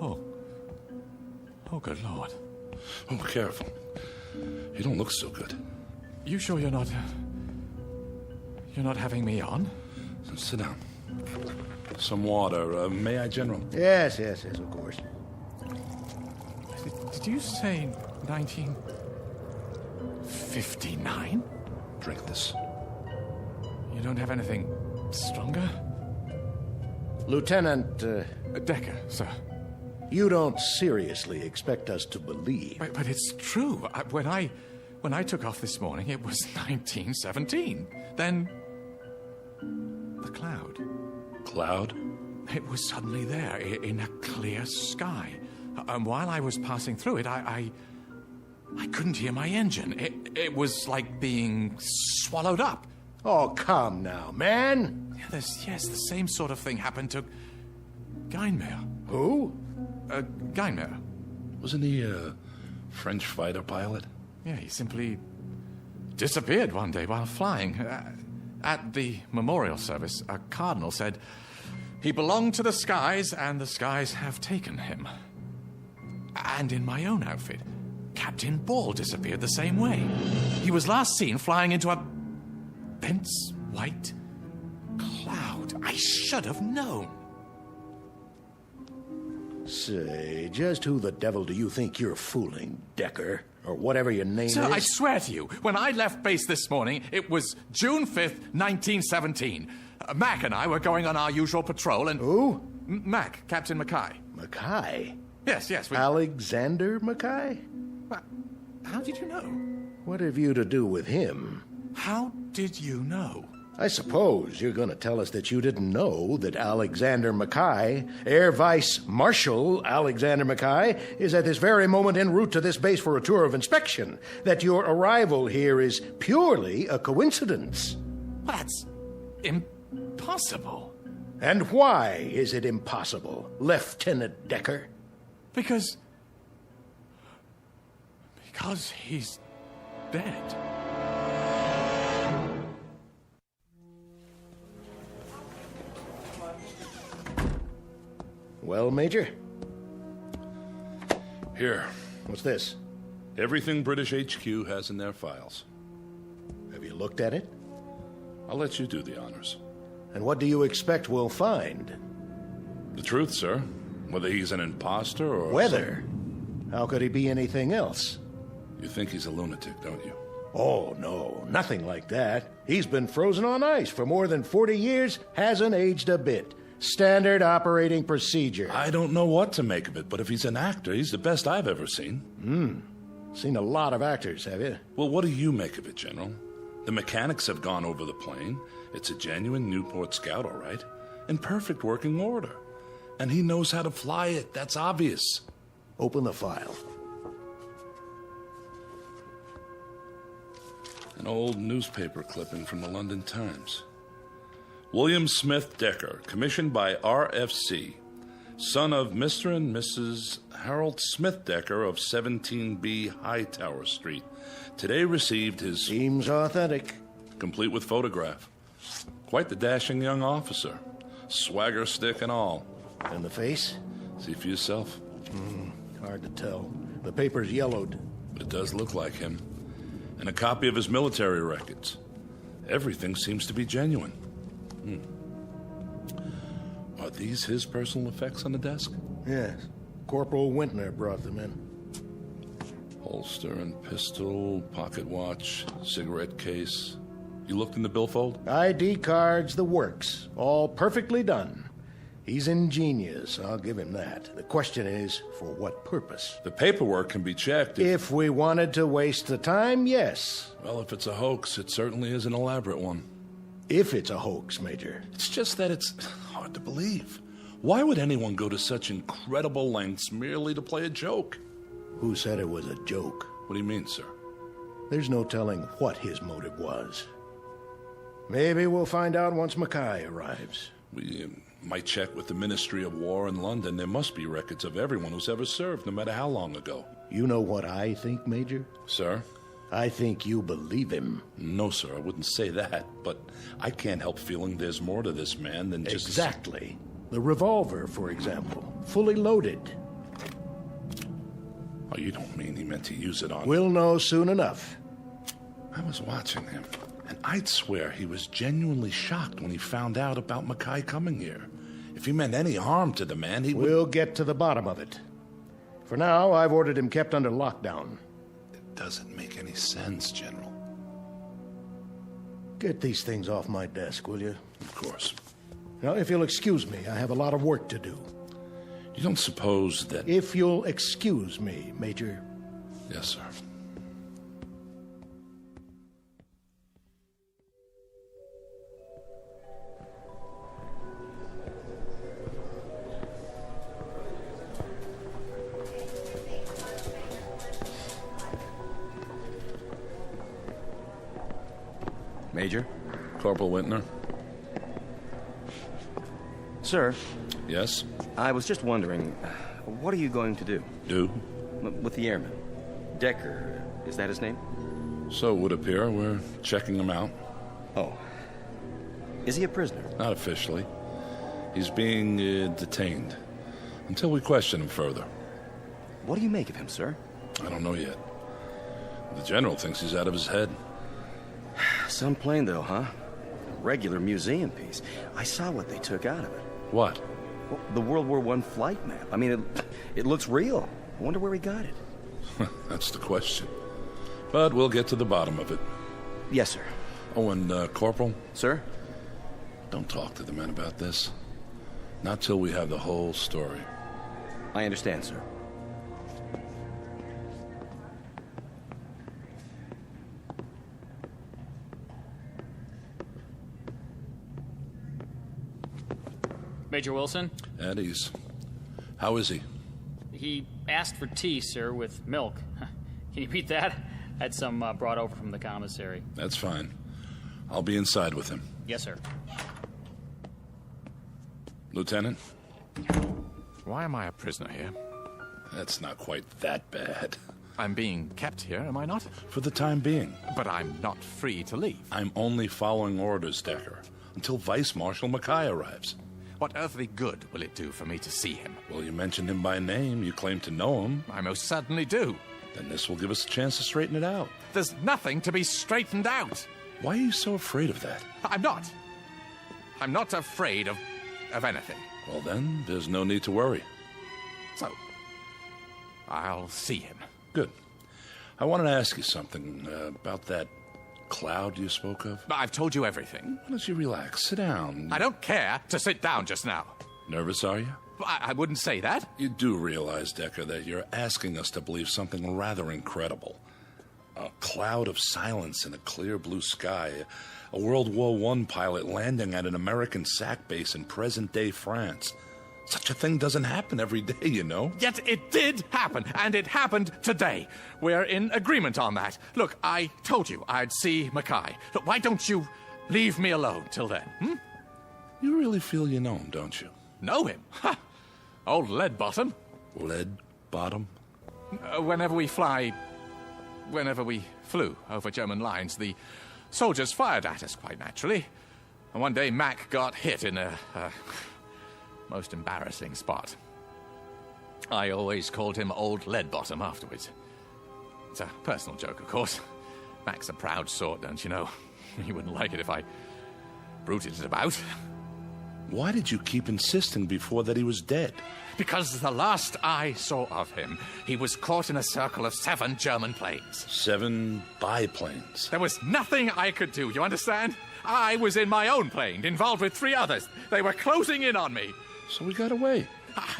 Oh, good Lord. Oh, careful. You don't look so good. You sure you're not having me on? Sit down. Some water. May I, General? Yes, of course. Did you say 1959? Drink this. You don't have anything stronger? Lieutenant... Decker, sir. You don't seriously expect us to believe... But it's true. When I took off this morning, it was 1917. Then... the cloud. Cloud? It was suddenly there, in a clear sky. And while I was passing through it, I couldn't hear my engine. It was like being swallowed up. Oh, come now, man. Yes, the same sort of thing happened to Geinmeyer. Who? Geinmeyer. Wasn't he a French fighter pilot? Yeah, he simply disappeared one day while flying. At the memorial service, a cardinal said he belonged to the skies, and the skies have taken him. And in my own outfit, Captain Ball disappeared the same way. He was last seen flying into a dense white cloud. I should have known. Say, just who the devil do you think you're fooling, Decker? Or whatever your name is? Sir, I swear to you, when I left base this morning, it was June 5th, 1917. Mac and I were going on our usual patrol and... Who? Mac, Captain Mackay. Mackay? Yes. Alexander Mackay? How did you know? What have you to do with him? How did you know? I suppose you're going to tell us that you didn't know that Alexander Mackay, Air Vice Marshal Alexander Mackay, is at this very moment en route to this base for a tour of inspection, that your arrival here is purely a coincidence. That's impossible. And why is it impossible, Lieutenant Decker? Because he's dead. Well, Major? Here. What's this? Everything British HQ has in their files. Have you looked at it? I'll let you do the honors. And what do you expect we'll find? The truth, sir. Whether he's an imposter or... Whether? How could he be anything else? You think he's a lunatic, don't you? Oh, no. Nothing like that. He's been frozen on ice for more than 40 years, hasn't aged a bit. Standard operating procedure. I don't know what to make of it, but if he's an actor, he's the best I've ever seen. Seen a lot of actors, have you? Well, what do you make of it, General? The mechanics have gone over the plane. It's a genuine Newport Scout, all right. In perfect working order. And he knows how to fly it. That's obvious. Open the file. An old newspaper clipping from the London Times. William Smith Decker, commissioned by RFC, son of Mr. and Mrs. Harold Smith Decker of 17B Hightower Street, today received his... Seems authentic. Complete with photograph. Quite the dashing young officer. Swagger stick and all. And the face? See for yourself. Hard to tell. The paper's yellowed. It does look like him. And a copy of his military records. Everything seems to be genuine. Are these his personal effects on the desk? Yes. Corporal Wintner brought them in. Holster and pistol, pocket watch, cigarette case. You looked in the billfold? ID cards, the works. All perfectly done. He's ingenious, I'll give him that. The question is, for what purpose? The paperwork can be checked. If we wanted to waste the time, yes. Well, if it's a hoax, it certainly is an elaborate one. If it's a hoax, Major. It's just that it's hard to believe. Why would anyone go to such incredible lengths merely to play a joke? Who said it was a joke? What do you mean, sir? There's no telling what his motive was. Maybe we'll find out once Mackay arrives. We might check with the Ministry of War in London. There must be records of everyone who's ever served, no matter how long ago. You know what I think, Major? Sir? I think you believe him. No, sir, I wouldn't say that. But I can't help feeling there's more to this man than just... Exactly. The revolver, for example. Fully loaded. Oh, you don't mean he meant to use it on... We'll know soon enough. I was watching him, and I'd swear he was genuinely shocked when he found out about Mackay coming here. If he meant any harm to the man, he would... We'll get to the bottom of it. For now, I've ordered him kept under lockdown. It doesn't make any sense, General. Get these things off my desk, will you? Of course. Now, if you'll excuse me, I have a lot of work to do. You don't suppose that... If you'll excuse me, Major. Yes, sir. Major? Corporal Wintner? Sir? Yes? I was just wondering, what are you going to do? Do? With the airman. Decker, is that his name? So it would appear. We're checking him out. Oh. Is he a prisoner? Not officially. He's being detained. Until we question him further. What do you make of him, sir? I don't know yet. The General thinks he's out of his head. Some plane, though, huh? A regular museum piece. I saw what they took out of it. What? Well, the World War I flight map. I mean, it looks real. I wonder where he got it. That's the question. But we'll get to the bottom of it. Yes, sir. Oh, and Corporal? Sir? Don't talk to the men about this. Not till we have the whole story. I understand, sir. Major Wilson? At ease. How is he? He asked for tea, sir, with milk. Can you beat that? I had some brought over from the commissary. That's fine. I'll be inside with him. Yes, sir. Lieutenant? Why am I a prisoner here? That's not quite that bad. I'm being kept here, am I not? For the time being. But I'm not free to leave. I'm only following orders, Decker, until Vice Marshal Mackay arrives. What earthly good will it do for me to see him? Well, you mentioned him by name. You claim to know him. I most certainly do. Then this will give us a chance to straighten it out. There's nothing to be straightened out. Why are you so afraid of that? I'm not. I'm not afraid of anything. Well, then, there's no need to worry. So, I'll see him. Good. I wanted to ask you something about that cloud you spoke of. I've told you everything. Why don't you relax? Sit down. I don't care to sit down just now. Nervous, are you? I wouldn't say that. You do realize, Decker, that you're asking us to believe something rather incredible. A cloud of silence in a clear blue sky. A World War I pilot landing at an American SAC base in present-day France. Such a thing doesn't happen every day, you know. Yet it did happen, and it happened today. We're in agreement on that. Look, I told you I'd see Mackay. Look, why don't you leave me alone till then, You really feel you know him, don't you? Know him? Ha! Old lead bottom. Lead bottom? Whenever we flew over German lines, the soldiers fired at us, quite naturally. And one day Mac got hit in a most embarrassing spot. I always called him Old Lead Bottom afterwards. It's a personal joke, of course. Mac's a proud sort, don't you know? He wouldn't like it if I bruited it about. Why did you keep insisting before that he was dead? Because the last I saw of him, he was caught in a circle of 7 German planes. 7 biplanes. There was nothing I could do, you understand? I was in my own plane, involved with 3 others. They were closing in on me. So we got away.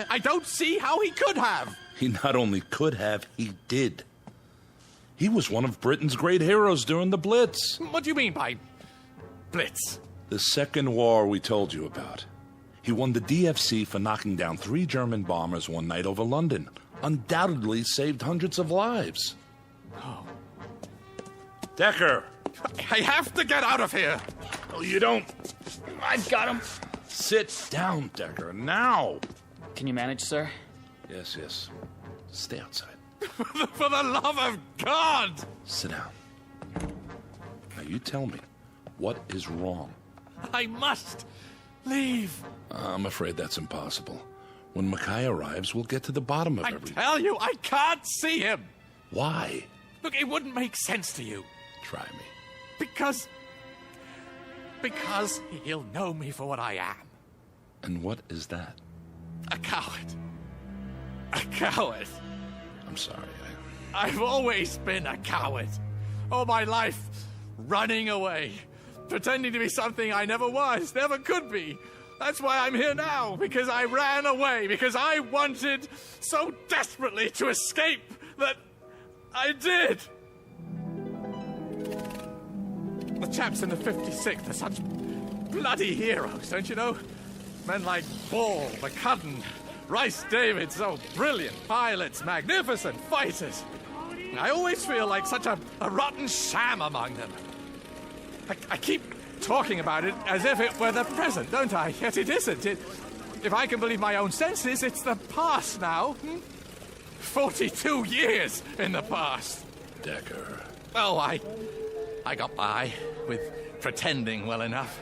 I don't see how he could have. He not only could have, he did. He was one of Britain's great heroes during the Blitz. What do you mean by Blitz? The second war we told you about. He won the DFC for knocking down 3 German bombers one night over London. Undoubtedly saved hundreds of lives. Oh. Decker! I have to get out of here! Oh, you don't. I've got him. Sit down, Decker, now! Can you manage, sir? Yes. Stay outside. For the love of God! Sit down. Now you tell me, what is wrong? I must leave. I'm afraid that's impossible. When Mackay arrives, we'll get to the bottom of everything. I tell you, I can't see him. Why? Look, it wouldn't make sense to you. Try me. Because he'll know me for what I am. And what is that? A coward. A coward. I'm sorry. I've always been a coward. All my life, running away. Pretending to be something I never was, never could be. That's why I'm here now, because I ran away, because I wanted so desperately to escape that I did. The chaps in the 56th are such bloody heroes, don't you know? Men like Ball, McCudden, Rice David, so brilliant pilots, magnificent fighters. I always feel like such a rotten sham among them. I keep talking about it as if it were the present, don't I? Yet it isn't. If I can believe my own senses, it's the past now. 42 years in the past. Decker. Oh, I got by with pretending well enough.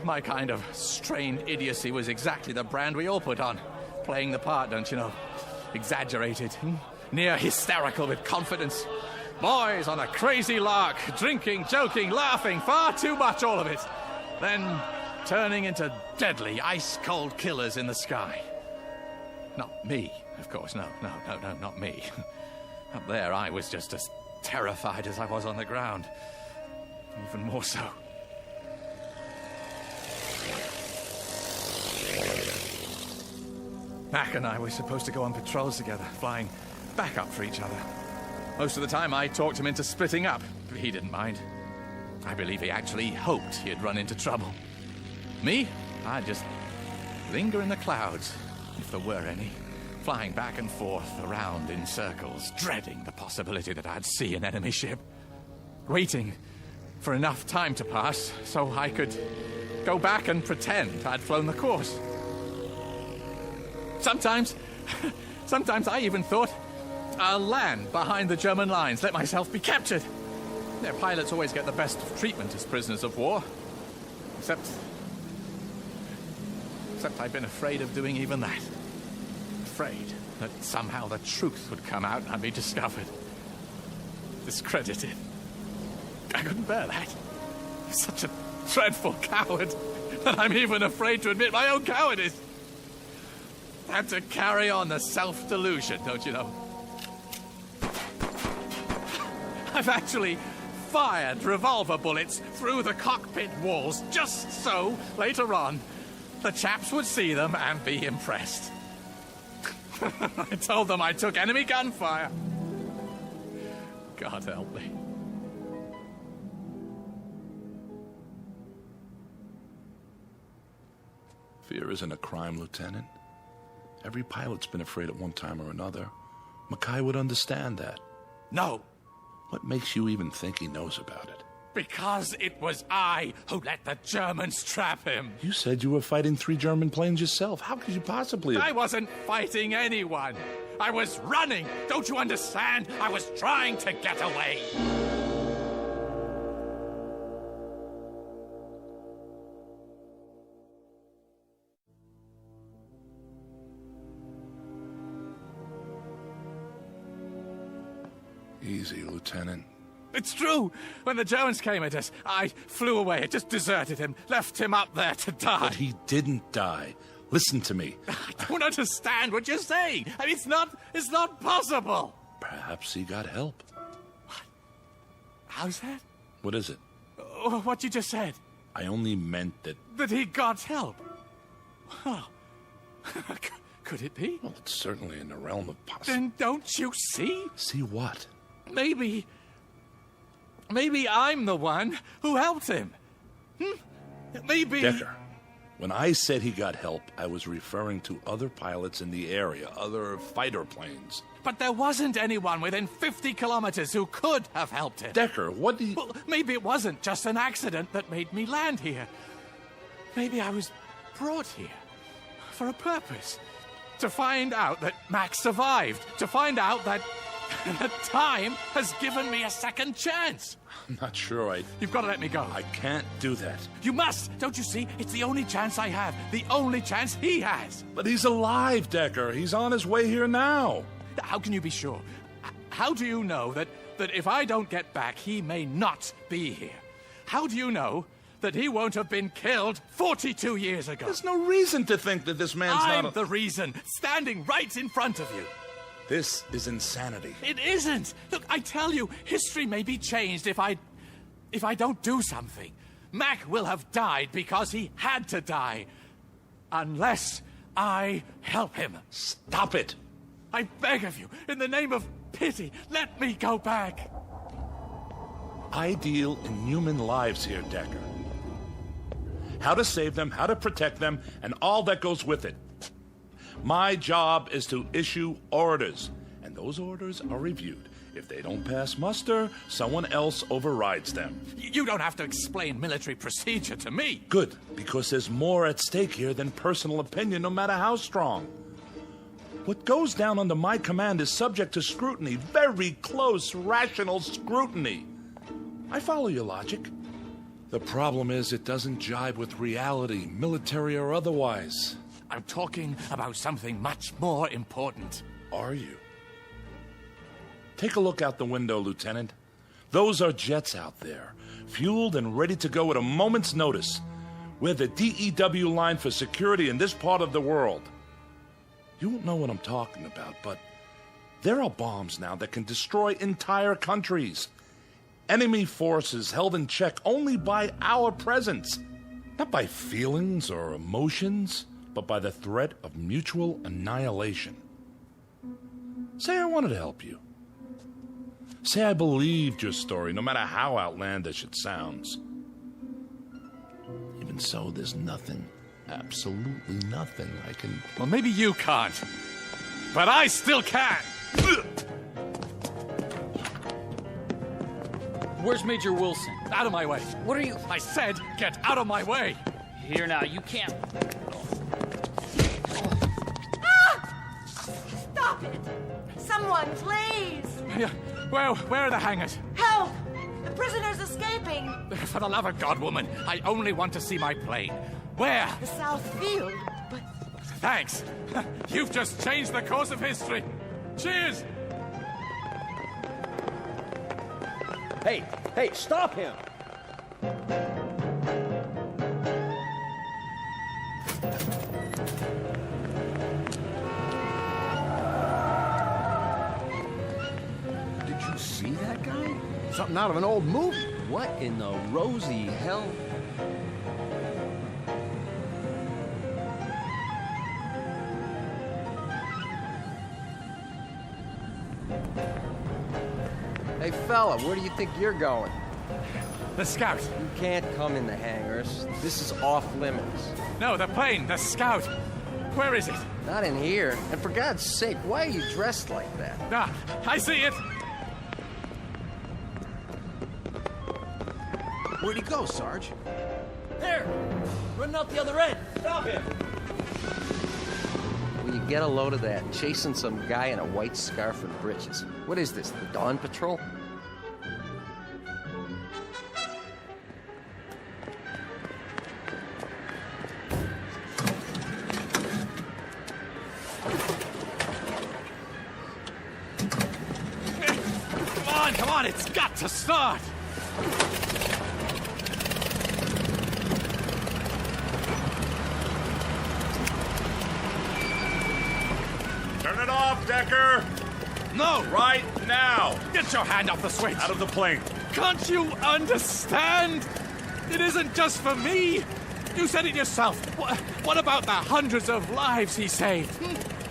My kind of strained idiocy was exactly the brand we all put on. Playing the part, don't you know? Exaggerated, near hysterical with confidence. Boys on a crazy lark, drinking, joking, laughing, far too much, all of it. Then turning into deadly, ice-cold killers in the sky. Not me, of course, no, not me. Up there, I was just as terrified as I was on the ground. Even more so. Mac and I were supposed to go on patrols together, flying backup for each other. Most of the time, I talked him into splitting up, but he didn't mind. I believe he actually hoped he'd run into trouble. Me? I just linger in the clouds, if there were any, flying back and forth around in circles, dreading the possibility that I'd see an enemy ship, waiting for enough time to pass so I could go back and pretend I'd flown the course. Sometimes I even thought I'll land behind the German lines, let myself be captured. Their pilots always get the best of treatment as prisoners of war. Except I've been afraid of doing even that. Afraid that somehow the truth would come out and I'd be discovered. Discredited. I couldn't bear that. I'm such a dreadful coward that I'm even afraid to admit my own cowardice. I had to carry on the self-delusion, don't you know? I've actually fired revolver bullets through the cockpit walls just so, later on, the chaps would see them and be impressed. I told them I took enemy gunfire. God help me. Fear isn't a crime, Lieutenant. Every pilot's been afraid at one time or another. Mackay would understand that. No. What makes you even think he knows about it? Because it was I who let the Germans trap him. You said you were fighting 3 German planes yourself. How could you possibly... I wasn't fighting anyone. I was running. Don't you understand? I was trying to get away. Easy, Lieutenant. It's true. When the Germans came at us, I flew away. I just deserted him, left him up there to die. But he didn't die. Listen to me. I don't understand what you're saying. I mean, it's not possible. Perhaps he got help. What? How's that? What is it? What you just said. I only meant that... That he got help. Oh. Could it be? Well, it's certainly in the realm of possibility. Then don't you see? See what? Maybe I'm the one who helped him. Maybe... Decker, when I said he got help, I was referring to other pilots in the area, other fighter planes. But there wasn't anyone within 50 kilometers who could have helped him. Decker, what do you... Well, maybe it wasn't just an accident that made me land here. Maybe I was brought here for a purpose. To find out that Max survived. To find out that time has given me a second chance. I'm not sure You've got to let me go. I can't do that. You must. Don't you see? It's the only chance I have. The only chance he has. But he's alive, Decker. He's on his way here now. How can you be sure? How do you know that if I don't get back, he may not be here? How do you know that he won't have been killed 42 years ago? There's no reason to think that this man's I'm the reason, standing right in front of you. This is insanity. It isn't. Look, I tell you, history may be changed if I don't do something. Mac will have died because he had to die. Unless I help him. Stop it. I beg of you, in the name of pity, let me go back. I deal in human lives here, Decker. How to save them, how to protect them, and all that goes with it. My job is to issue orders, and those orders are reviewed. If they don't pass muster, someone else overrides them. You don't have to explain military procedure to me. Good, because there's more at stake here than personal opinion, no matter how strong. What goes down under my command is subject to scrutiny, very close, rational scrutiny. I follow your logic. The problem is it doesn't jibe with reality, military or otherwise. I'm talking about something much more important. Are you? Take a look out the window, Lieutenant. Those are jets out there, fueled and ready to go at a moment's notice. We're the DEW line for security in this part of the world. You won't know what I'm talking about, but there are bombs now that can destroy entire countries. Enemy forces held in check only by our presence. Not by feelings or emotions, but by the threat of mutual annihilation. Say I wanted to help you. Say I believed your story, no matter how outlandish it sounds. Even so, there's nothing absolutely nothing I can... Well, maybe you can't. But I still can! Where's Major Wilson? Out of my way. What are you... I said, get out of my way! Here now, you can't... Stop it! Someone, please! Where are the hangars? Help! The prisoner's escaping! For the love of God, woman, I only want to see my plane. Where? The South Field, but... Thanks. You've just changed the course of history. Cheers! Hey, stop him! Did you see that guy? Something out of an old movie. What in the rosy hell? Hey, fella, where do you think you're going? The Scout. You can't come in the hangars. This is off limits. No, the plane, the Scout. Where is it? Not in here. And for God's sake, why are you dressed like that? Ah, I see it. Where'd he go, Sarge? There! Running out the other end! Stop him! Will you get a load of that? Chasing some guy in a white scarf and breeches. What is this, the Dawn Patrol? Come on, it's got to start! Turn it off, Decker! No! Right now! Get your hand off the switch! Out of the plane. Can't you understand? It isn't just for me. You said it yourself. What about the hundreds of lives he saved?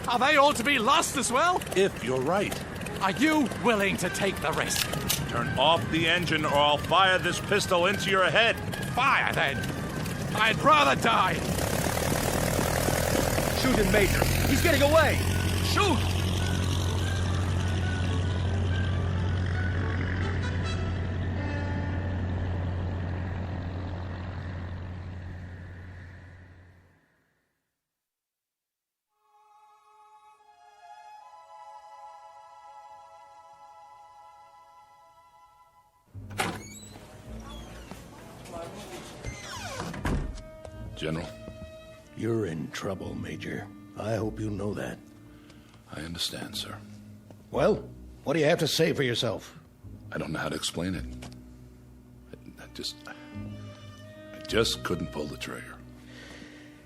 Are they all to be lost as well? If you're right. Are you willing to take the risk? Turn off the engine or I'll fire this pistol into your head. Fire, then. I'd rather die. Shoot him, Major. He's getting away. Shoot! General. You're in trouble, Major. I hope you know that. I understand, sir. Well, what do you have to say for yourself? I don't know how to explain it. I just couldn't pull the trigger.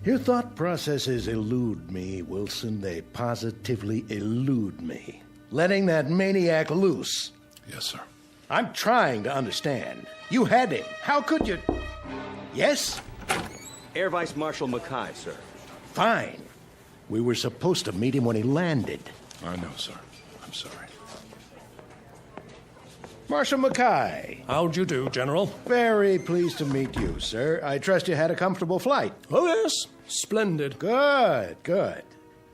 Your thought processes elude me, Wilson. They positively elude me. Letting that maniac loose. Yes, sir. I'm trying to understand. You had him. How could you... Yes? Air Vice Marshal Mackay, sir. Fine. We were supposed to meet him when he landed. I know, sir. I'm sorry. Marshal Mackay. How'd you do, General? Very pleased to meet you, sir. I trust you had a comfortable flight. Oh, yes. Splendid. Good.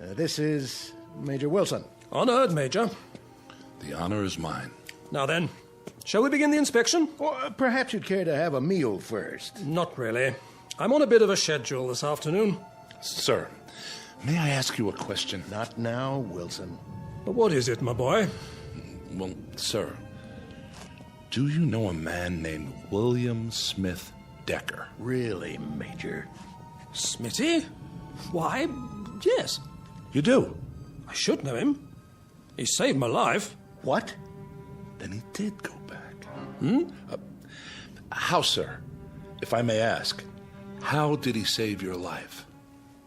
This is Major Wilson. Honored, Major. The honor is mine. Now then, shall we begin the inspection? Or perhaps you'd care to have a meal first. Not really. I'm on a bit of a schedule this afternoon. Sir, may I ask you a question? Not now, Wilson. But what is it, my boy? Well, sir, do you know a man named William Smith Decker? Really, Major? Smitty? Why, yes. You do? I should know him. He saved my life. What? Then he did go back. How, sir? If I may ask, how did he save your life?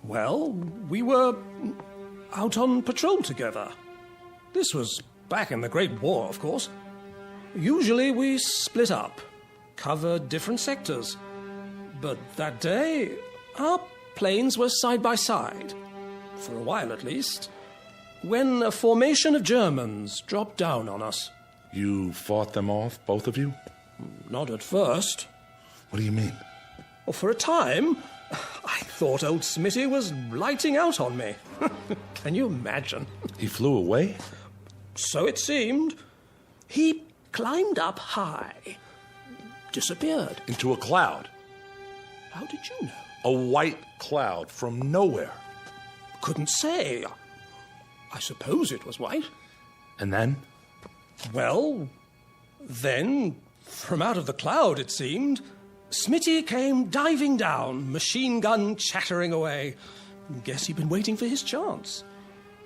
Well, we were out on patrol together. This was back in the Great War, of course. Usually we split up, covered different sectors. But that day, our planes were side by side, for a while at least, when a formation of Germans dropped down on us. You fought them off, both of you? Not at first. What do you mean? Well, for a time, I thought old Smitty was lighting out on me. Can you imagine? He flew away? So it seemed. He climbed up high, disappeared. Into a cloud? How did you know? A white cloud from nowhere. Couldn't say. I suppose it was white. And then? Well, then, from out of the cloud, it seemed, Smitty came diving down, machine gun chattering away. Guess he'd been waiting for his chance.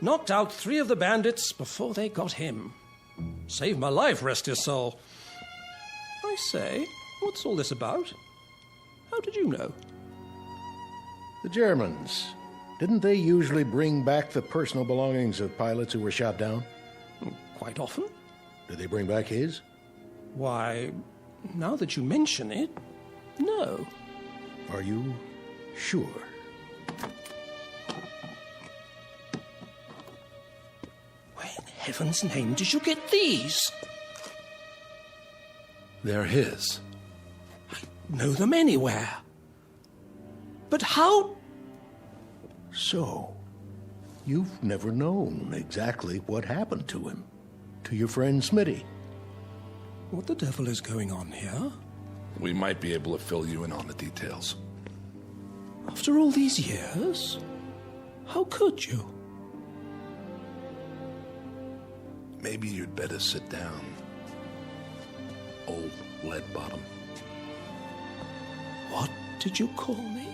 Knocked out 3 of the bandits before they got him. Saved my life, rest his soul. I say, what's all this about? How did you know? The Germans. Didn't they usually bring back the personal belongings of pilots who were shot down? Quite often. Did they bring back his? Why, now that you mention it, no. Are you sure? Where in heaven's name did you get these? They're his. I know them anywhere. But how? So, you've never known exactly what happened to him, to your friend Smitty. What the devil is going on here? We might be able to fill you in on the details. After all these years? How could you? Maybe you'd better sit down, old lead bottom. What did you call me?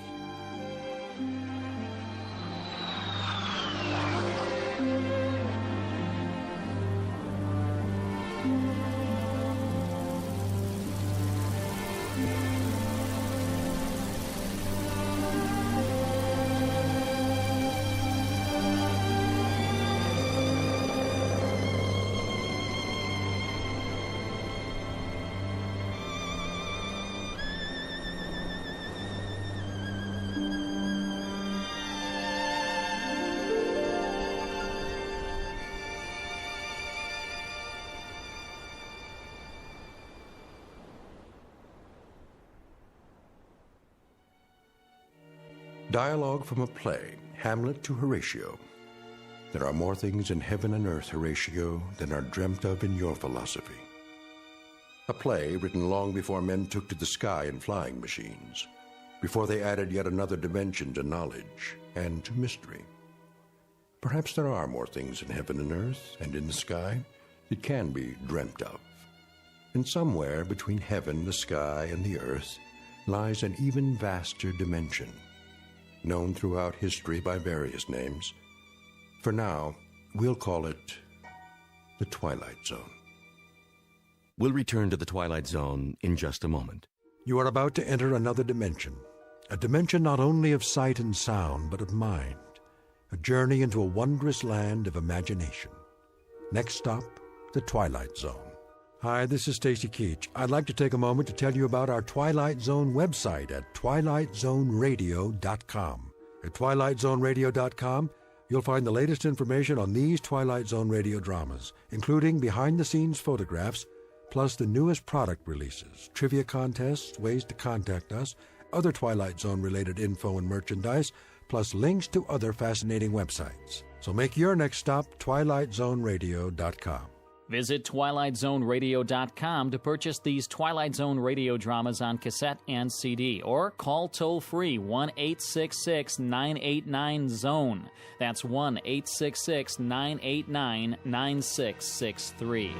Dialogue from a play, Hamlet to Horatio. There are more things in heaven and earth, Horatio, than are dreamt of in your philosophy. A play written long before men took to the sky in flying machines, before they added yet another dimension to knowledge and to mystery. Perhaps there are more things in heaven and earth and in the sky that can be dreamt of. And somewhere between heaven, the sky, and the earth lies an even vaster dimension, known throughout history by various names. For now, we'll call it the Twilight Zone. We'll return to the Twilight Zone in just a moment. You are about to enter another dimension, a dimension not only of sight and sound, but of mind, a journey into a wondrous land of imagination. Next stop, the Twilight Zone. Hi, this is Stacy Keach. I'd like to take a moment to tell you about our Twilight Zone website at twilightzoneradio.com. At twilightzoneradio.com, you'll find the latest information on these Twilight Zone radio dramas, including behind-the-scenes photographs, plus the newest product releases, trivia contests, ways to contact us, other Twilight Zone-related info and merchandise, plus links to other fascinating websites. So make your next stop twilightzoneradio.com. Visit twilightzoneradio.com to purchase these Twilight Zone radio dramas on cassette and CD, or call toll-free 1-866-989-ZONE. That's 1-866-989-9663.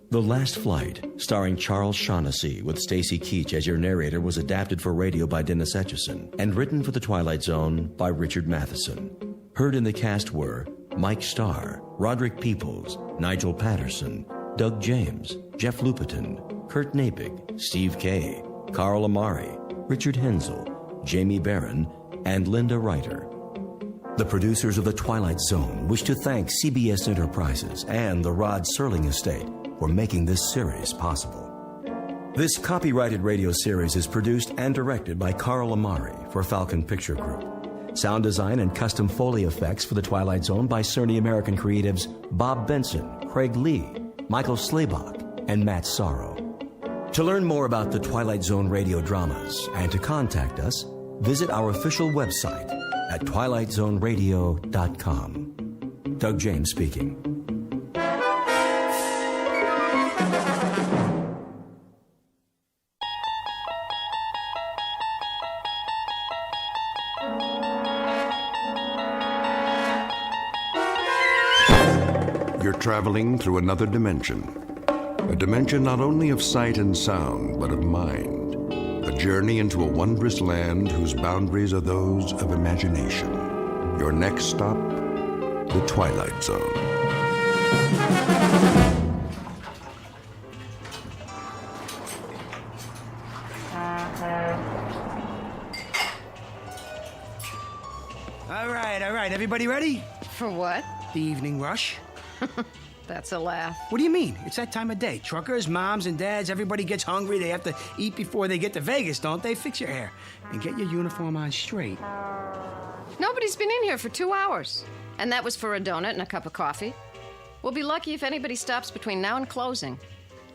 The Last Flight, starring Charles Shaughnessy with Stacy Keach as your narrator, was adapted for radio by Dennis Etchison and written for The Twilight Zone by Richard Matheson. Heard in the cast were Mike Starr, Roderick Peoples, Nigel Patterson, Doug James, Jeff Lupetin, Kurt Napig, Steve Kay, Carl Amari, Richard Hensel, Jamie Barron, and Linda Reiter. The producers of The Twilight Zone wish to thank CBS Enterprises and the Rod Serling Estate for making this series possible. This copyrighted radio series is produced and directed by Carl Amari for Falcon Picture Group. Sound design and custom Foley effects for The Twilight Zone by Cerny American creatives Bob Benson, Craig Lee, Michael Slaybach, and Matt Sorrow. To learn more about the Twilight Zone radio dramas and to contact us, visit our official website at twilightzoneradio.com. Doug James speaking. You're traveling through another dimension. A dimension not only of sight and sound, but of mind. A journey into a wondrous land whose boundaries are those of imagination. Your next stop, the Twilight Zone. All right. Everybody ready? For what? The evening rush. That's a laugh. What do you mean? It's that time of day. Truckers, moms, and dads, everybody gets hungry. They have to eat before they get to Vegas, don't they? Fix your hair and get your uniform on straight. Nobody's been in here for 2 hours. And that was for a donut and a cup of coffee. We'll be lucky if anybody stops between now and closing.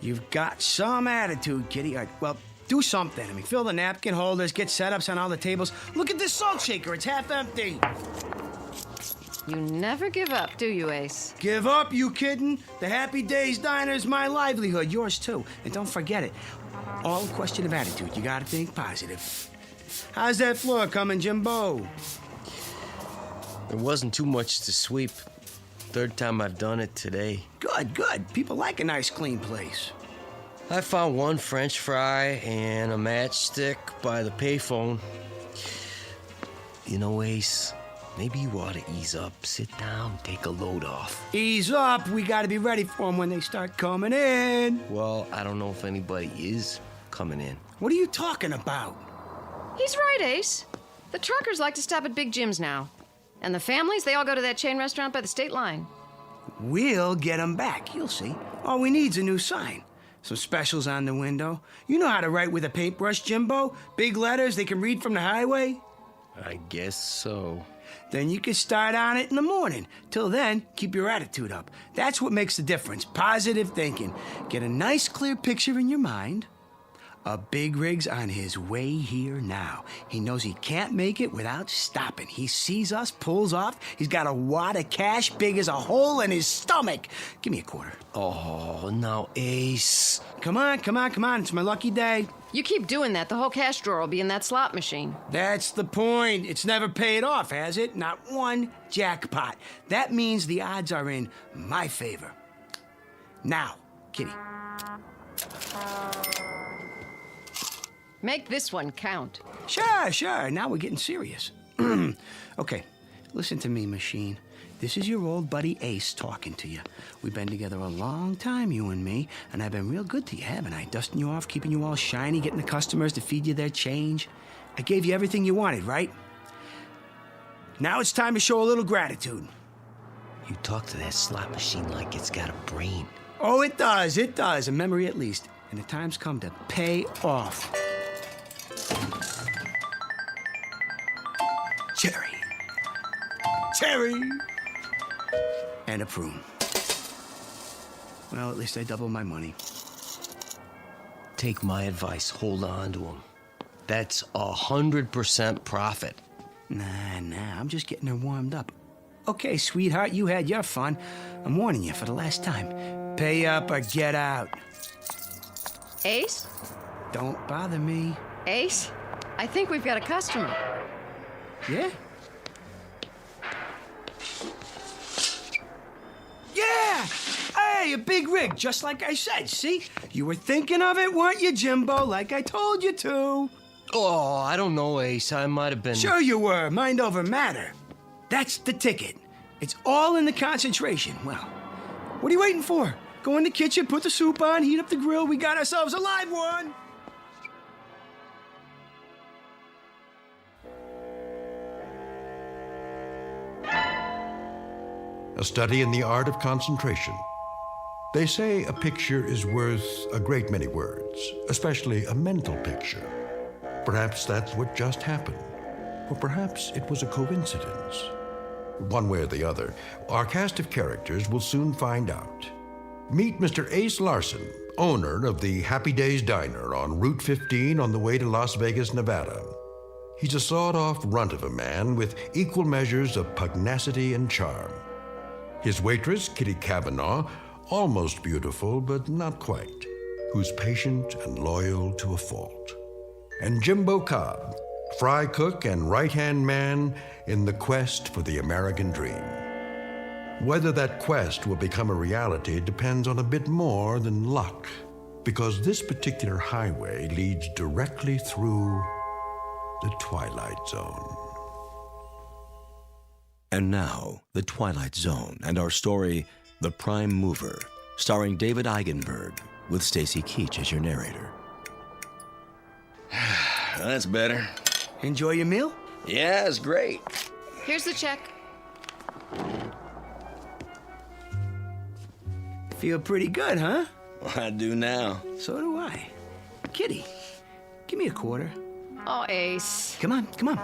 You've got some attitude, Kitty. Well, do something. Fill the napkin holders, get setups on all the tables. Look at this salt shaker. It's half empty. You never give up, do you, Ace? Give up, you kidding? The Happy Days Diner is my livelihood, yours too. And don't forget it, all a question of attitude. You gotta think positive. How's that floor coming, Jimbo? There wasn't too much to sweep. Third time I've done it today. Good. People like a nice, clean place. I found one French fry and a matchstick by the payphone. You know, Ace, maybe you ought to ease up, sit down, take a load off. Ease up. We gotta be ready for them when they start coming in. Well, I don't know if anybody is coming in. What are you talking about? He's right, Ace. The truckers like to stop at Big Jim's now. And the families, they all go to that chain restaurant by the state line. We'll get them back, you'll see. All we need's a new sign. Some specials on the window. You know how to write with a paintbrush, Jimbo? Big letters they can read from the highway? I guess so. Then you can start on it in the morning. Till then, keep your attitude up. That's what makes the difference. Positive thinking. Get a nice, clear picture in your mind. A big rig's on his way here now. He knows he can't make it without stopping. He sees us, pulls off. He's got a wad of cash big as a hole in his stomach. Give me a quarter. Oh, now, Ace. Come on. It's my lucky day. You keep doing that, the whole cash drawer will be in that slot machine. That's the point. It's never paid off, has it? Not one jackpot. That means the odds are in my favor. Now, Kitty. Make this one count. Sure. Now we're getting serious. Okay, listen to me, machine. This is your old buddy Ace talking to you. We've been together a long time, you and me, and I've been real good to you, haven't I? Dusting you off, keeping you all shiny, getting the customers to feed you their change. I gave you everything you wanted, right? Now it's time to show a little gratitude. You talk to that slot machine like it's got a brain. Oh, it does, a memory at least. And the time's come to pay off. Cherry. And a prune. Well, at least I doubled my money. Take my advice, hold on to them. That's 100% profit. Nah, I'm just getting her warmed up. Okay, sweetheart, you had your fun. I'm warning you for the last time. Pay up or get out. Ace? Don't bother me. Ace, I think we've got a customer. Yeah? Yeah! Hey, a big rig, just like I said, see? You were thinking of it, weren't you, Jimbo, like I told you to? Oh, I don't know, Ace. I might have been... Sure you were. Mind over matter. That's the ticket. It's all in the concentration. Well, what are you waiting for? Go in the kitchen, put the soup on, heat up the grill. We got ourselves a live one. A study in the art of concentration. They say a picture is worth a great many words, especially a mental picture. Perhaps that's what just happened. Or perhaps it was a coincidence. One way or the other, our cast of characters will soon find out. Meet Mr. Ace Larson, owner of the Happy Days Diner on Route 15 on the way to Las Vegas, Nevada. He's a sawed-off runt of a man with equal measures of pugnacity and charm. His waitress, Kitty Cavanaugh, almost beautiful, but not quite, who's patient and loyal to a fault. And Jimbo Cobb, fry cook and right-hand man in the quest for the American dream. Whether that quest will become a reality depends on a bit more than luck, because this particular highway leads directly through the Twilight Zone. And now, The Twilight Zone and our story, The Prime Mover, starring David Eigenberg, with Stacy Keach as your narrator. That's better. Enjoy your meal? Yeah, it's great. Here's the check. Feel pretty good, huh? Well, I do now. So do I. Kitty, give me a quarter. Oh, Ace. Come on, come on.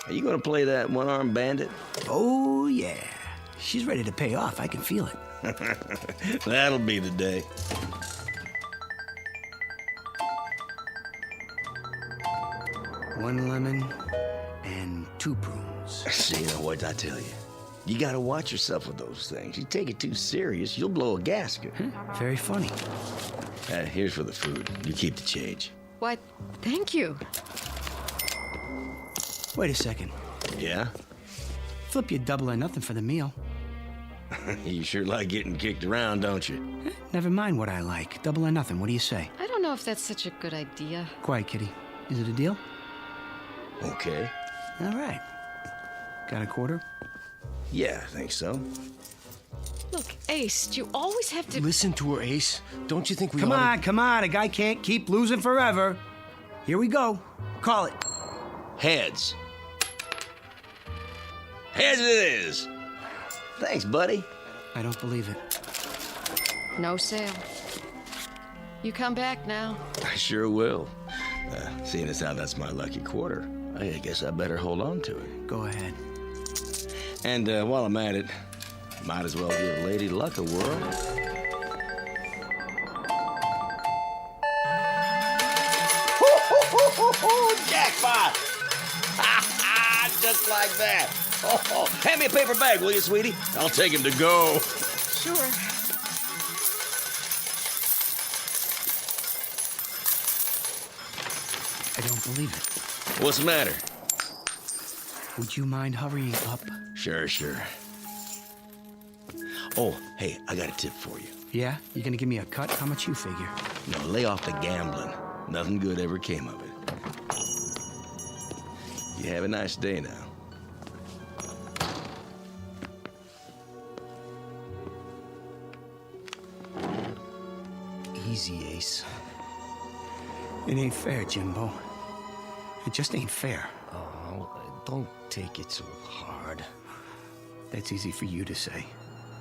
Are you gonna play that one-armed bandit? Oh, yeah. She's ready to pay off. I can feel it. That'll be the day. One lemon and 2 prunes. See, now what I tell you? You gotta watch yourself with those things. You take it too serious, you'll blow a gasket. Very funny. Here's for the food. You keep the change. What? Thank you. Wait a second. Yeah? Flip you double or nothing for the meal. You sure like getting kicked around, don't you? Never mind what I like. Double or nothing. What do you say? I don't know if that's such a good idea. Quiet, Kitty. Is it a deal? Okay. All right. Got a quarter? Yeah, I think so. Look, Ace, you always have to... Listen to her, Ace. Don't you think we Come ought on, come on. A guy can't keep losing forever. Here we go. Call it. Heads. Heads it is. Thanks, buddy. I don't believe it. No sale. You come back now. I sure will. Seeing as how that's my lucky quarter, I guess I better hold on to it. Go ahead. And while I'm at it, might as well give Lady Luck a whirl. Jackpot! Just like that. Oh, hand me a paper bag, will you, sweetie? I'll take him to go. Sure. I don't believe it. What's the matter? Would you mind hurrying up? Sure. Oh, hey, I got a tip for you. Yeah? You gonna give me a cut? How much you figure? No, lay off the gambling. Nothing good ever came of it. You have a nice day now. Easy, Ace. It ain't fair, Jimbo. It just ain't fair. Oh, don't take it so hard. That's easy for you to say.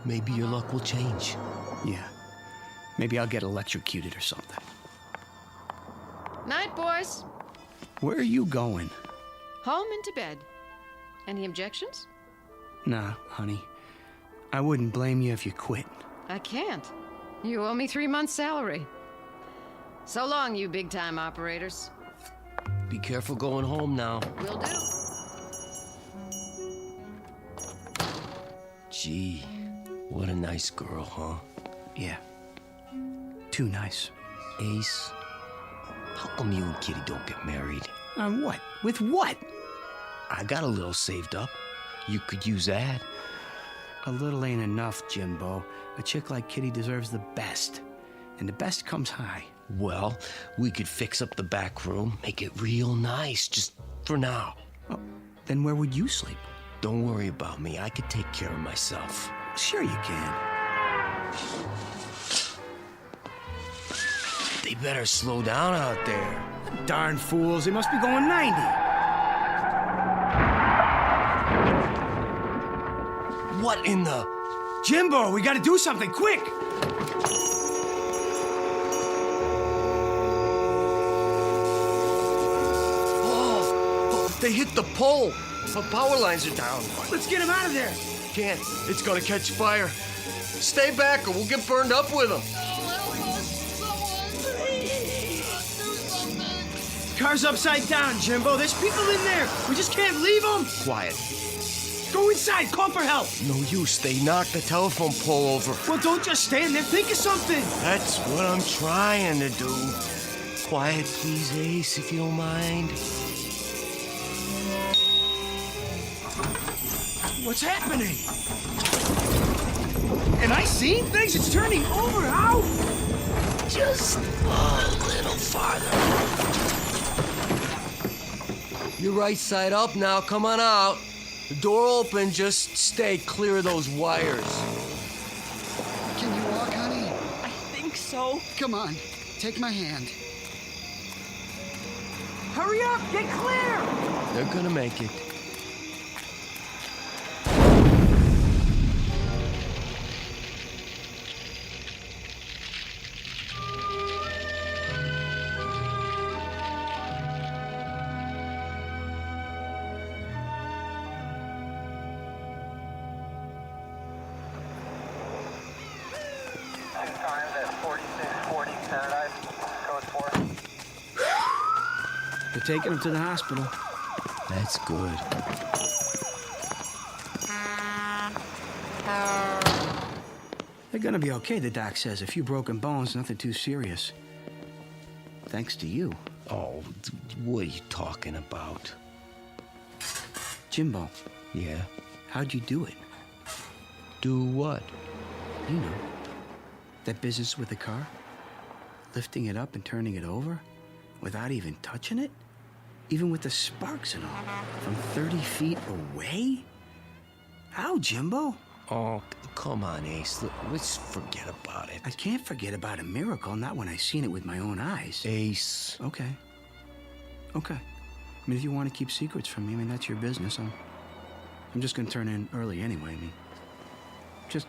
Maybe your luck will change. Yeah. Maybe I'll get electrocuted or something. Night, boys. Where are you going? Home and to bed. Any objections? Nah, honey. I wouldn't blame you if you quit. I can't. You owe me 3 months' salary. So long, you big-time operators. Be careful going home now. Will do. Gee, what a nice girl, huh? Yeah. Too nice. Ace, how come you and Kitty don't get married? On what? With what? I got a little saved up. You could use that. A little ain't enough, Jimbo. A chick like Kitty deserves the best. And the best comes high. Well, we could fix up the back room, make it real nice, just for now. Oh, then where would you sleep? Don't worry about me. I could take care of myself. Sure you can. They better slow down out there. Darn fools, they must be going 90. What in the... Jimbo, we gotta do something, quick! Oh, they hit the pole. Our power lines are down. Let's get him out of there. Can't. It's gonna catch fire. Stay back or we'll get burned up with them. Car's upside down, Jimbo. There's people in there. We just can't leave them. Quiet. Go inside. Call for help. No use. They knocked the telephone pole over. Well, don't just stand there. Think of something. That's what I'm trying to do. Quiet, please, Ace, if you don't mind. What's happening? Am I seeing things? It's turning over. How? Just a little farther. You're right side up now. Come on out. The door open. Just stay clear of those wires. Can you walk, honey? I think so. Come on, take my hand. Hurry up! Get clear! They're gonna make it. They're taking him to the hospital. That's good. They're gonna be okay, the doc says. A few broken bones, nothing too serious. Thanks to you. Oh, what are you talking about? Jimbo. Yeah? How'd you do it? Do what? You know. That business with the car? Lifting it up and turning it over? Without even touching it? Even with the sparks and all? From 30 feet away? How, Jimbo? Oh, come on, Ace. Let's forget about it. I can't forget about a miracle, not when I seen it with my own eyes. Ace. Okay. Okay. I mean, if you want to keep secrets from me, I mean, that's your business. I'm just going to turn in early anyway. I mean, just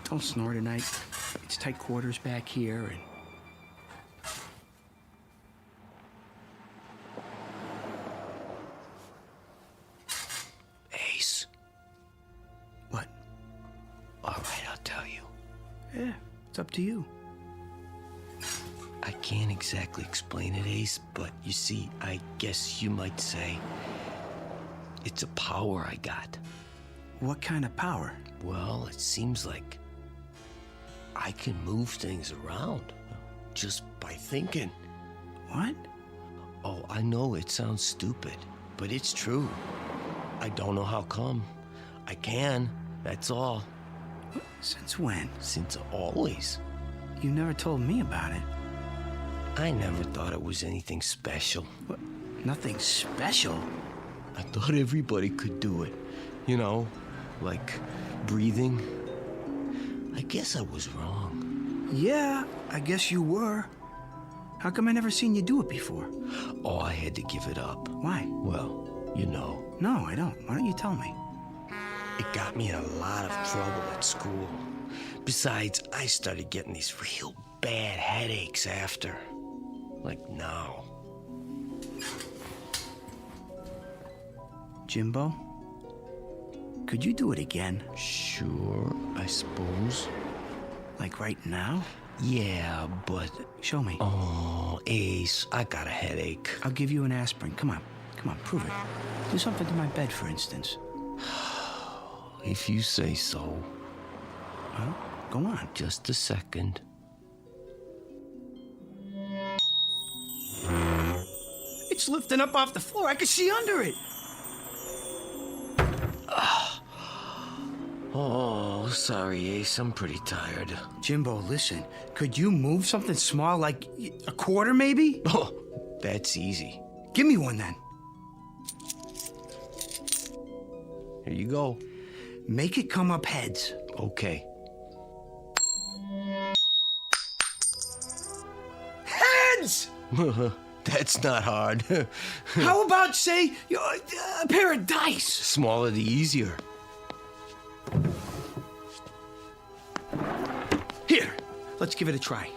don't snore tonight. It's tight quarters back here, and... Ace. What? All right, I'll tell you. Yeah, it's up to you. I can't exactly explain it, Ace, but you see, I guess you might say it's a power I got. What kind of power? Well, it seems like I can move things around just by thinking. What? Oh, I know it sounds stupid, but it's true. I don't know how come. I can, that's all. Since when? Since always. You never told me about it. I never thought it was anything special. What? Nothing special? I thought everybody could do it. You know, like breathing. I guess I was wrong. Yeah, I guess you were. How come I never seen you do it before? Oh, I had to give it up. Why? Well, you know. No, I don't. Why don't you tell me? It got me in a lot of trouble at school. Besides, I started getting these real bad headaches after. Like now. Jimbo? Could you do it again? Sure, I suppose. Like right now? Yeah, but... Show me. Oh, Ace, I got a headache. I'll give you an aspirin. Come on. Come on, prove it. Do something to my bed, for instance. If you say so. Well, go on. Just a second. It's lifting up off the floor. I can see under it. Oh, sorry, Ace. I'm pretty tired. Jimbo, listen. Could you move something small, like a quarter, maybe? Oh, that's easy. Give me one, then. Here you go. Make it come up heads. Okay. Heads! That's not hard. How about, say, a pair of dice? Smaller the easier. Let's give it a try.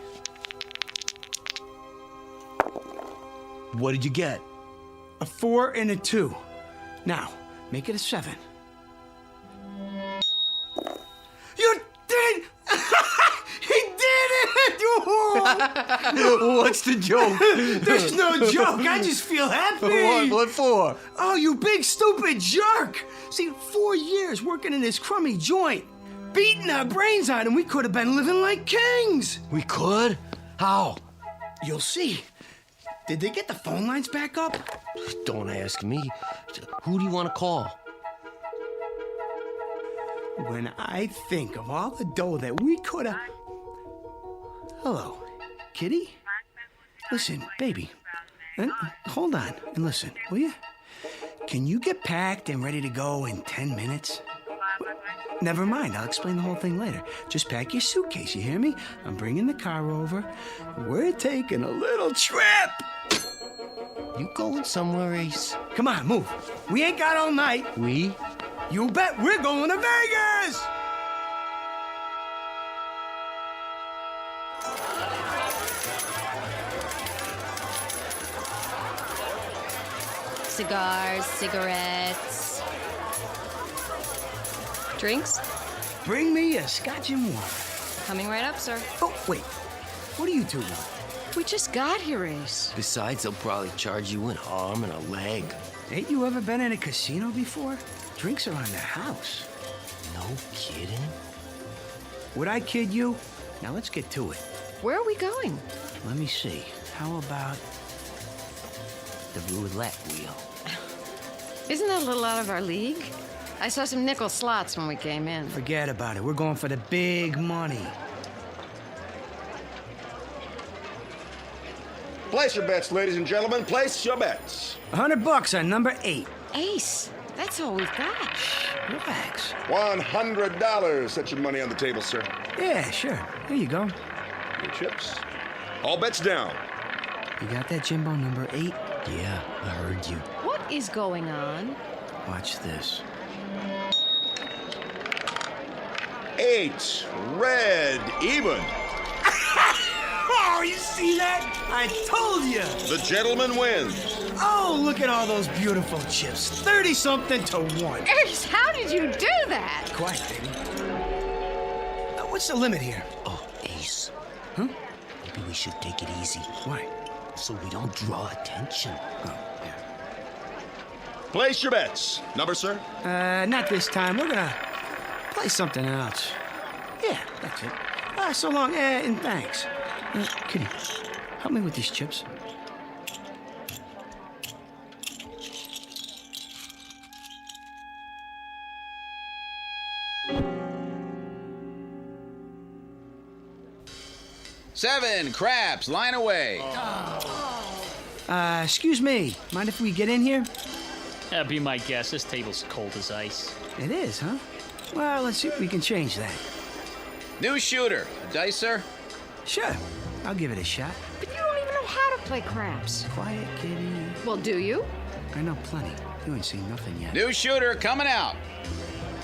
What did you get? A 4 and a 2. Now, make it a 7. You did! He did it! What's the joke? There's no joke. I just feel happy. What for? Oh, you big stupid jerk! See, 4 years working in this crummy joint, beating our brains out, and we could have been living like kings. We could? How? You'll see. Did they get the phone lines back up? Don't ask me. Who do you want to call? When I think of all the dough that we could have... Hello, kitty? Listen, baby. Hold on and listen, will you? Can you get packed and ready to go in 10 minutes? Never mind, I'll explain the whole thing later. Just pack your suitcase, you hear me? I'm bringing the car over. We're taking a little trip. You going somewhere, Ace? Come on, move. We ain't got all night. We? You bet we're going to Vegas! Cigars, cigarettes. Drinks? Bring me a scotch and water. Coming right up, sir. Oh, wait. What do you two want? We just got here, Ace. Besides, they'll probably charge you an arm and a leg. Ain't you ever been in a casino before? Drinks are on the house. No kidding? Would I kid you? Now let's get to it. Where are we going? Let me see. How about the roulette wheel? Isn't that a little out of our league? I saw some nickel slots when we came in. Forget about it. We're going for the big money. Place your bets, ladies and gentlemen. Place your bets. $100 on number 8. Ace, that's all we've got. Relax. $100. Set your money on the table, sir. Yeah, sure. Here you go. Your chips. All bets down. You got that, Jimbo, number 8? Yeah, I heard you. What is going on? Watch this. 8. Red. Even. Oh, you see that? I told you. The gentleman wins. Oh, look at all those beautiful chips. 30-something to 1. Ace, how did you do that? Quiet, baby. What's the limit here? Oh, Ace. Huh? Maybe we should take it easy. Why? So we don't draw attention. Oh, yeah. Place your bets. Number, sir? Not this time. We're gonna play something else. Yeah, that's it. So long, and thanks. Kitty, help me with these chips. Seven craps, line away. Excuse me. Mind if we get in here? Be my guest. This table's cold as ice. It is, huh? Well, let's see if we can change that. New shooter. Dice, sir? Sure. I'll give it a shot. But you don't even know how to play craps. Quiet, kitty. Well, do you? I know plenty. You ain't seen nothing yet. New shooter coming out.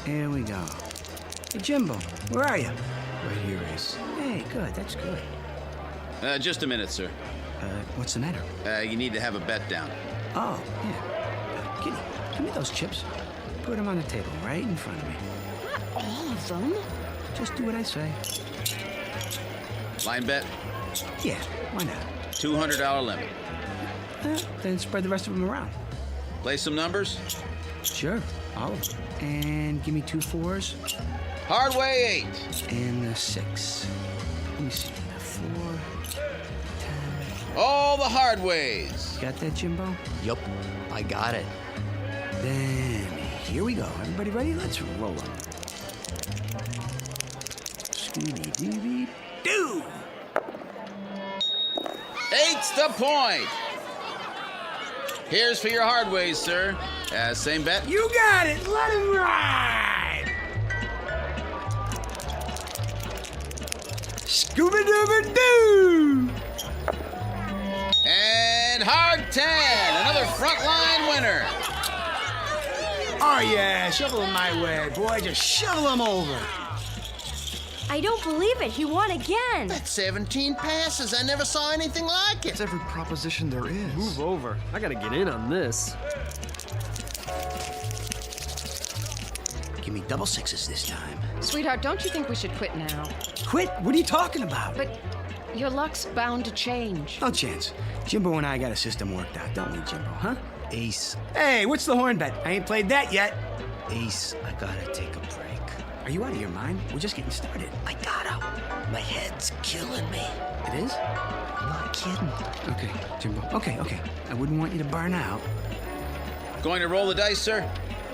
Here we go. Hey, Jimbo, where are you? Right here, Ace. Hey, good. That's good. Just a minute, sir. What's the matter? You need to have a bet down. Oh, yeah. Kitty, give me those chips. Put them on the table right in front of me. Not all of them. Just do what I say. Line bet? Yeah, why not? $200 limit. Then spread the rest of them around. Play some numbers? Sure, all of them. And give me 2 4s. Hard way 8. And the 6. Let me see. 4, 10. All the hard ways. Got that, Jimbo? Yup, I got it. Then here we go. Everybody ready? Let's roll them. Scooby-Dooby-Doo! 8's the point. Here's for your hard ways, sir. Same bet? You got it. Let him ride. Scooby-Dooby-Doo! And hard 10. Another frontline winner. Oh, yeah. Shovel them my way, boy. Just shovel them over. I don't believe it. He won again. That's 17 passes. I never saw anything like it. It's every proposition there is. Move over. I gotta get in on this. Give me double sixes this time. Sweetheart, don't you think we should quit now? Quit? What are you talking about? But your luck's bound to change. No chance. Jimbo and I got a system worked out, don't we, Jimbo, huh? Ace. Hey, what's the horn bet? I ain't played that yet. Ace, I gotta take a break. Are you out of your mind? We're just getting started. I gotta. My head's killing me. It is? I'm not kidding. Okay, Jimbo. Okay. I wouldn't want you to burn out. Going to roll the dice, sir?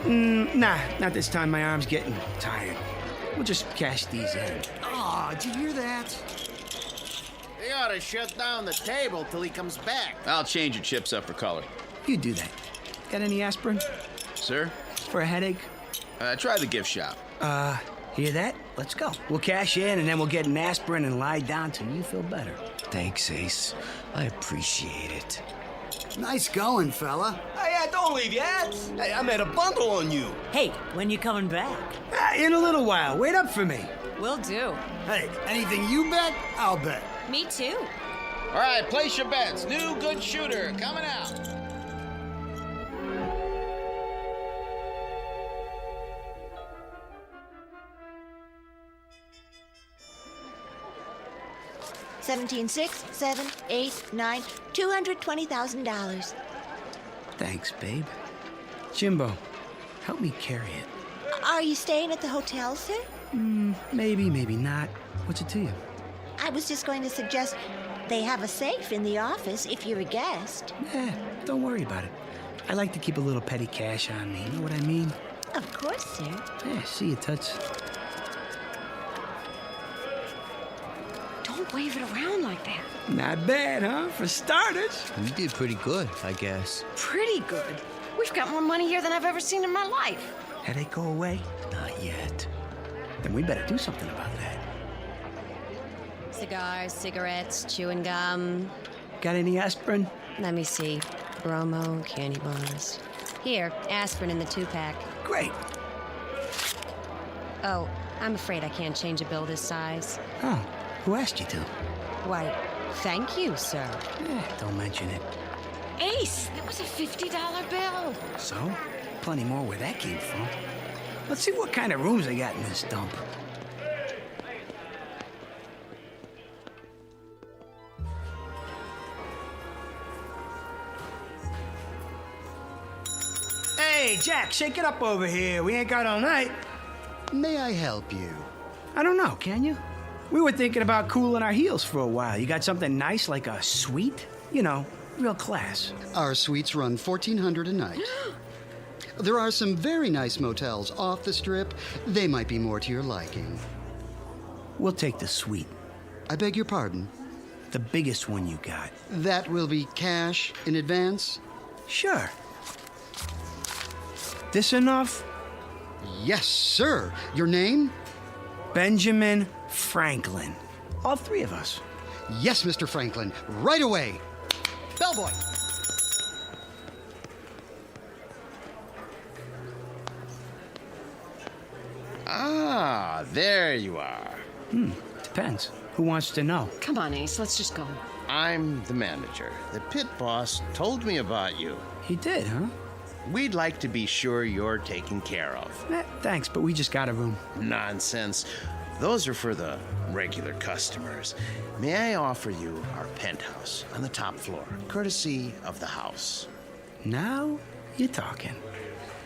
Nah, not this time. My arm's getting tired. We'll just cash these in. Aw, did you hear that? They ought to shut down the table till he comes back. I'll change your chips up for color. You do that. Got any aspirin? Sir? For a headache? Try the gift shop. Hear that? Let's go. We'll cash in and then we'll get an aspirin and lie down till you feel better. Thanks, Ace. I appreciate it. Nice going, fella. Hey, don't leave yet. Hey, I made a bundle on you. Hey, when you coming back? In a little while. Wait up for me. Will do. Hey, anything you bet, I'll bet. Me too. All right, place your bets. New good shooter coming out. $17,600, $7,000, $8,000, $9,000, $220,000. Thanks, babe. Jimbo, help me carry it. Are you staying at the hotel, sir? Maybe, maybe not. What's it to you? I was just going to suggest they have a safe in the office if you're a guest. Don't worry about it. I like to keep a little petty cash on me. You know what I mean? Of course, sir. Yeah, see you, Toots. Don't wave it around like that. Not bad, huh? For starters. You did pretty good, I guess. Pretty good. We've got more money here than I've ever seen in my life. Headache go away? Not yet. Then we better do something about that. Cigars, cigarettes, chewing gum. Got any aspirin? Let me see. Bromo, candy bars. Here, aspirin in the 2-pack. Great. Oh, I'm afraid I can't change a bill this size. Oh, who asked you to? Why, thank you, sir. Don't mention it. Ace, that was a $50 bill. So? Plenty more where that came from. Let's see what kind of rooms they got in this dump. Hey, Jack, shake it up over here. We ain't got all night. May I help you? I don't know, can you? We were thinking about cooling our heels for a while. You got something nice like a suite? You know, real class. Our suites run $1,400 a night. There are some very nice motels off the strip. They might be more to your liking. We'll take the suite. I beg your pardon? The biggest one you got. That will be cash in advance? Sure. This enough? Yes, sir. Your name? Benjamin Franklin. All three of us. Yes, Mr. Franklin. Right away. Bellboy. Ah, there you are. Depends. Who wants to know? Come on, Ace, let's just go. I'm the manager. The pit boss told me about you. He did, huh? We'd like to be sure you're taken care of. Thanks, but we just got a room. Nonsense. Those are for the regular customers. May I offer you our penthouse on the top floor, courtesy of the house? Now you're talking.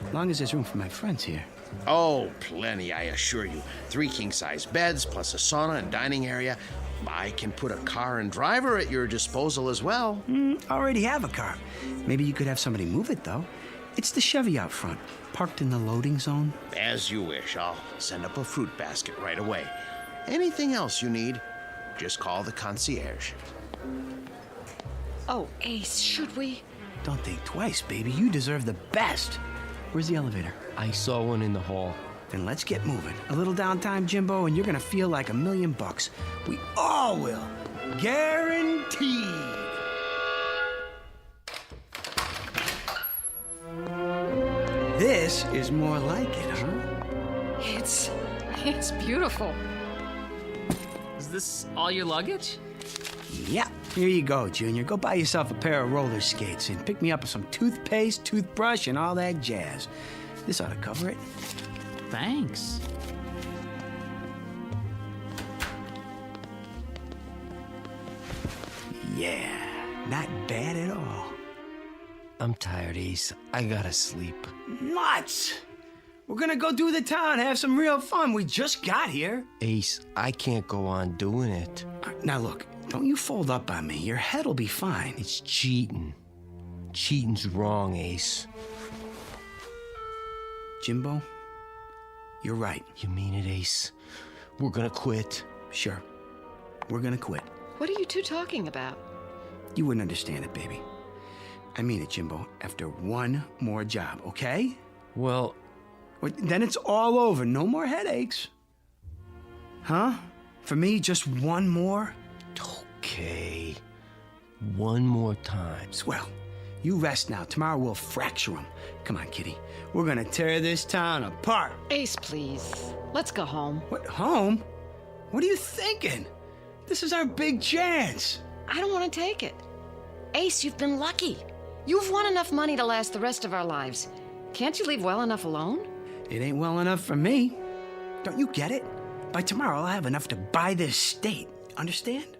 As long as there's room for my friends here. Oh, plenty, I assure you. 3 king-size beds, plus a sauna and dining area. I can put a car and driver at your disposal as well. Already have a car. Maybe you could have somebody move it, though. It's the Chevy out front, parked in the loading zone. As you wish. I'll send up a fruit basket right away. Anything else you need, just call the concierge. Oh, Ace, should we? Don't think twice, baby. You deserve the best. Where's the elevator? I saw one in the hall. Then let's get moving. A little downtime, Jimbo, and you're gonna feel like $1 million. We all will. Guaranteed. This is more like it, huh? It's beautiful. Is this all your luggage? Yeah. Here you go, Junior. Go buy yourself a pair of roller skates and pick me up some toothpaste, toothbrush, and all that jazz. This ought to cover it. Thanks. Yeah, not bad at all. I'm tired, Ace. I gotta sleep. Nuts! We're gonna go do the town, have some real fun. We just got here. Ace, I can't go on doing it. Now look, don't you fold up on me. Your head'll be fine. It's cheating. Cheating's wrong, Ace. Jimbo, you're right. You mean it, Ace? We're gonna quit. Sure. We're gonna quit. What are you two talking about? You wouldn't understand it, baby. I mean it, Jimbo. After one more job, okay? Well, then it's all over. No more headaches. Huh? For me, just one more? Okay. One more time. Swell. You rest now. Tomorrow we'll fracture them. Come on, kitty. We're gonna tear this town apart. Ace, please. Let's go home. What, home? What are you thinking? This is our big chance. I don't want to take it. Ace, you've been lucky. You've won enough money to last the rest of our lives. Can't you leave well enough alone? It ain't well enough for me. Don't you get it? By tomorrow, I'll have enough to buy this state. Understand?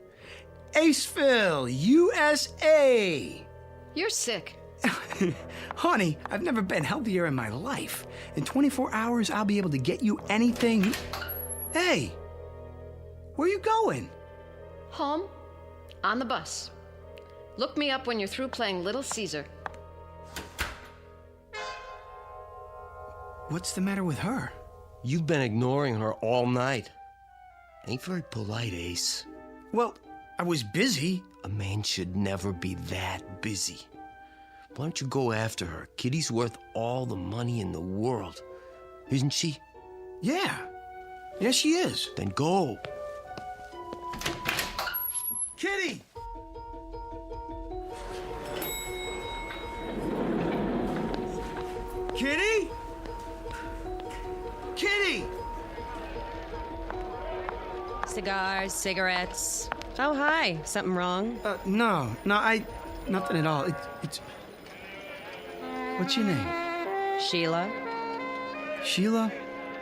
Aceville, USA. You're sick. Honey, I've never been healthier in my life. In 24 hours, I'll be able to get you anything. Hey, where you going? Home. On the bus. Look me up when you're through playing Little Caesar. What's the matter with her? You've been ignoring her all night. Ain't very polite, Ace. Well, I was busy. A man should never be that busy. Why don't you go after her? Kitty's worth all the money in the world. Isn't she? Yeah. Yes, she is. Then go. Kitty! Kitty? Kitty! Cigars, cigarettes. Oh, hi. Something wrong? No, nothing at all. It's. What's your name? Sheila. Sheila,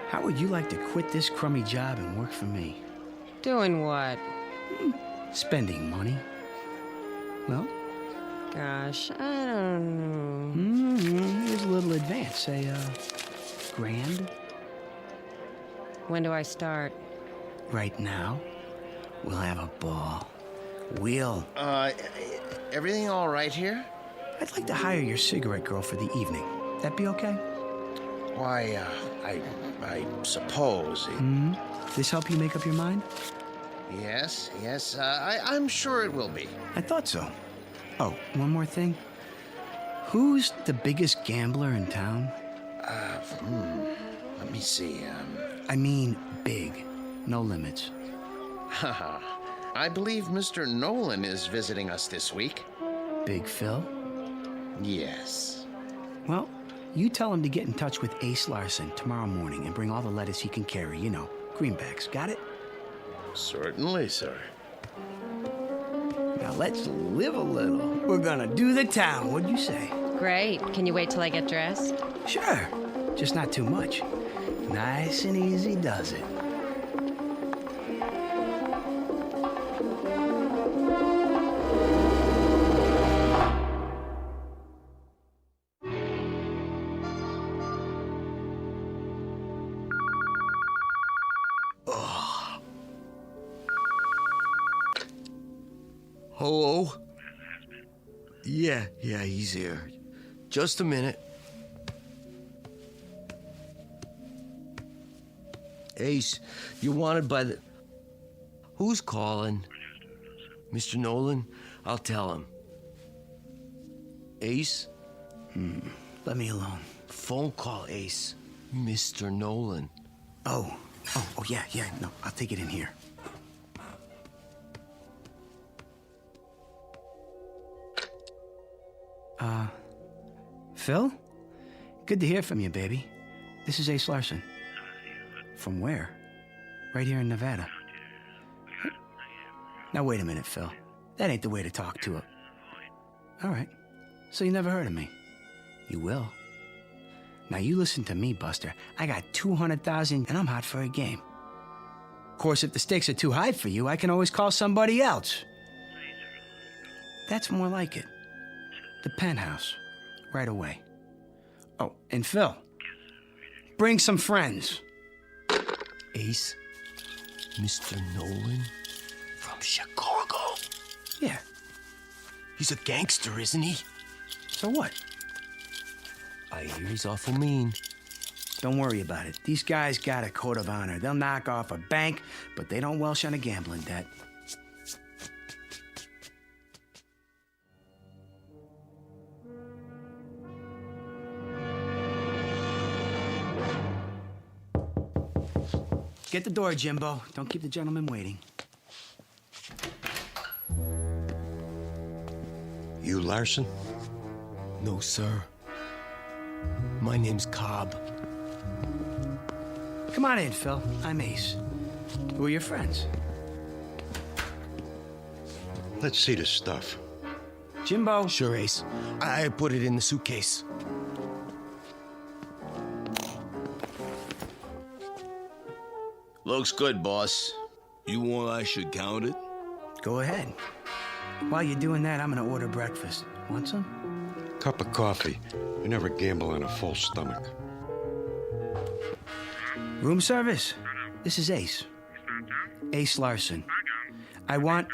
how would you like to quit this crummy job and work for me? Doing what? Spending money. Well? Gosh, I don't know. Here's a little advance. Say, $1,000. When do I start? Right now. We'll have a ball. We'll. Everything all right here? I'd like to hire your cigarette girl for the evening. That be okay? Why, I suppose. This help you make up your mind? Yes, I'm sure it will be. I thought so. Oh, one more thing. Who's the biggest gambler in town? Let me see. I mean big. No limits. I believe Mr. Nolan is visiting us this week. Big Phil? Yes. Well, you tell him to get in touch with Ace Larson tomorrow morning and bring all the lettuce he can carry. You know, greenbacks. Got it? Certainly, sir. Now let's live a little. We're gonna do the town. What'd you say? Great. Can you wait till I get dressed? Sure. Just not too much. Nice and easy does it. Hello? Yeah, he's here. Just a minute. Ace, you're wanted by the... Who's calling? Mr. Nolan? I'll tell him. Ace? Let me alone. Phone call, Ace. Mr. Nolan. Oh, yeah. No, I'll take it in here. Phil? Good to hear from you, baby. This is Ace Larson. From where? Right here in Nevada. Now, wait a minute, Phil. That ain't the way to talk to her. All right. So you never heard of me? You will. Now, you listen to me, Buster. I got 200,000, and I'm hot for a game. Of course, if the stakes are too high for you, I can always call somebody else. That's more like it. The penthouse. Right away. Oh, and Phil, bring some friends. Ace, Mr. Nolan from Chicago. Yeah. He's a gangster, isn't he? So what? I hear he's awful mean. Don't worry about it. These guys got a code of honor. They'll knock off a bank, but they don't welsh on a gambling debt. Get the door, Jimbo. Don't keep the gentleman waiting. You Larson? No, sir. My name's Cobb. Come on in, Phil. I'm Ace. Who are your friends? Let's see the stuff. Jimbo. Sure, Ace. I put it in the suitcase. Looks good, boss. You want I should count it? Go ahead. While you're doing that, I'm gonna order breakfast. Want some? Cup of coffee. You never gamble on a full stomach. Room service. This is Ace. Ace Larson. I want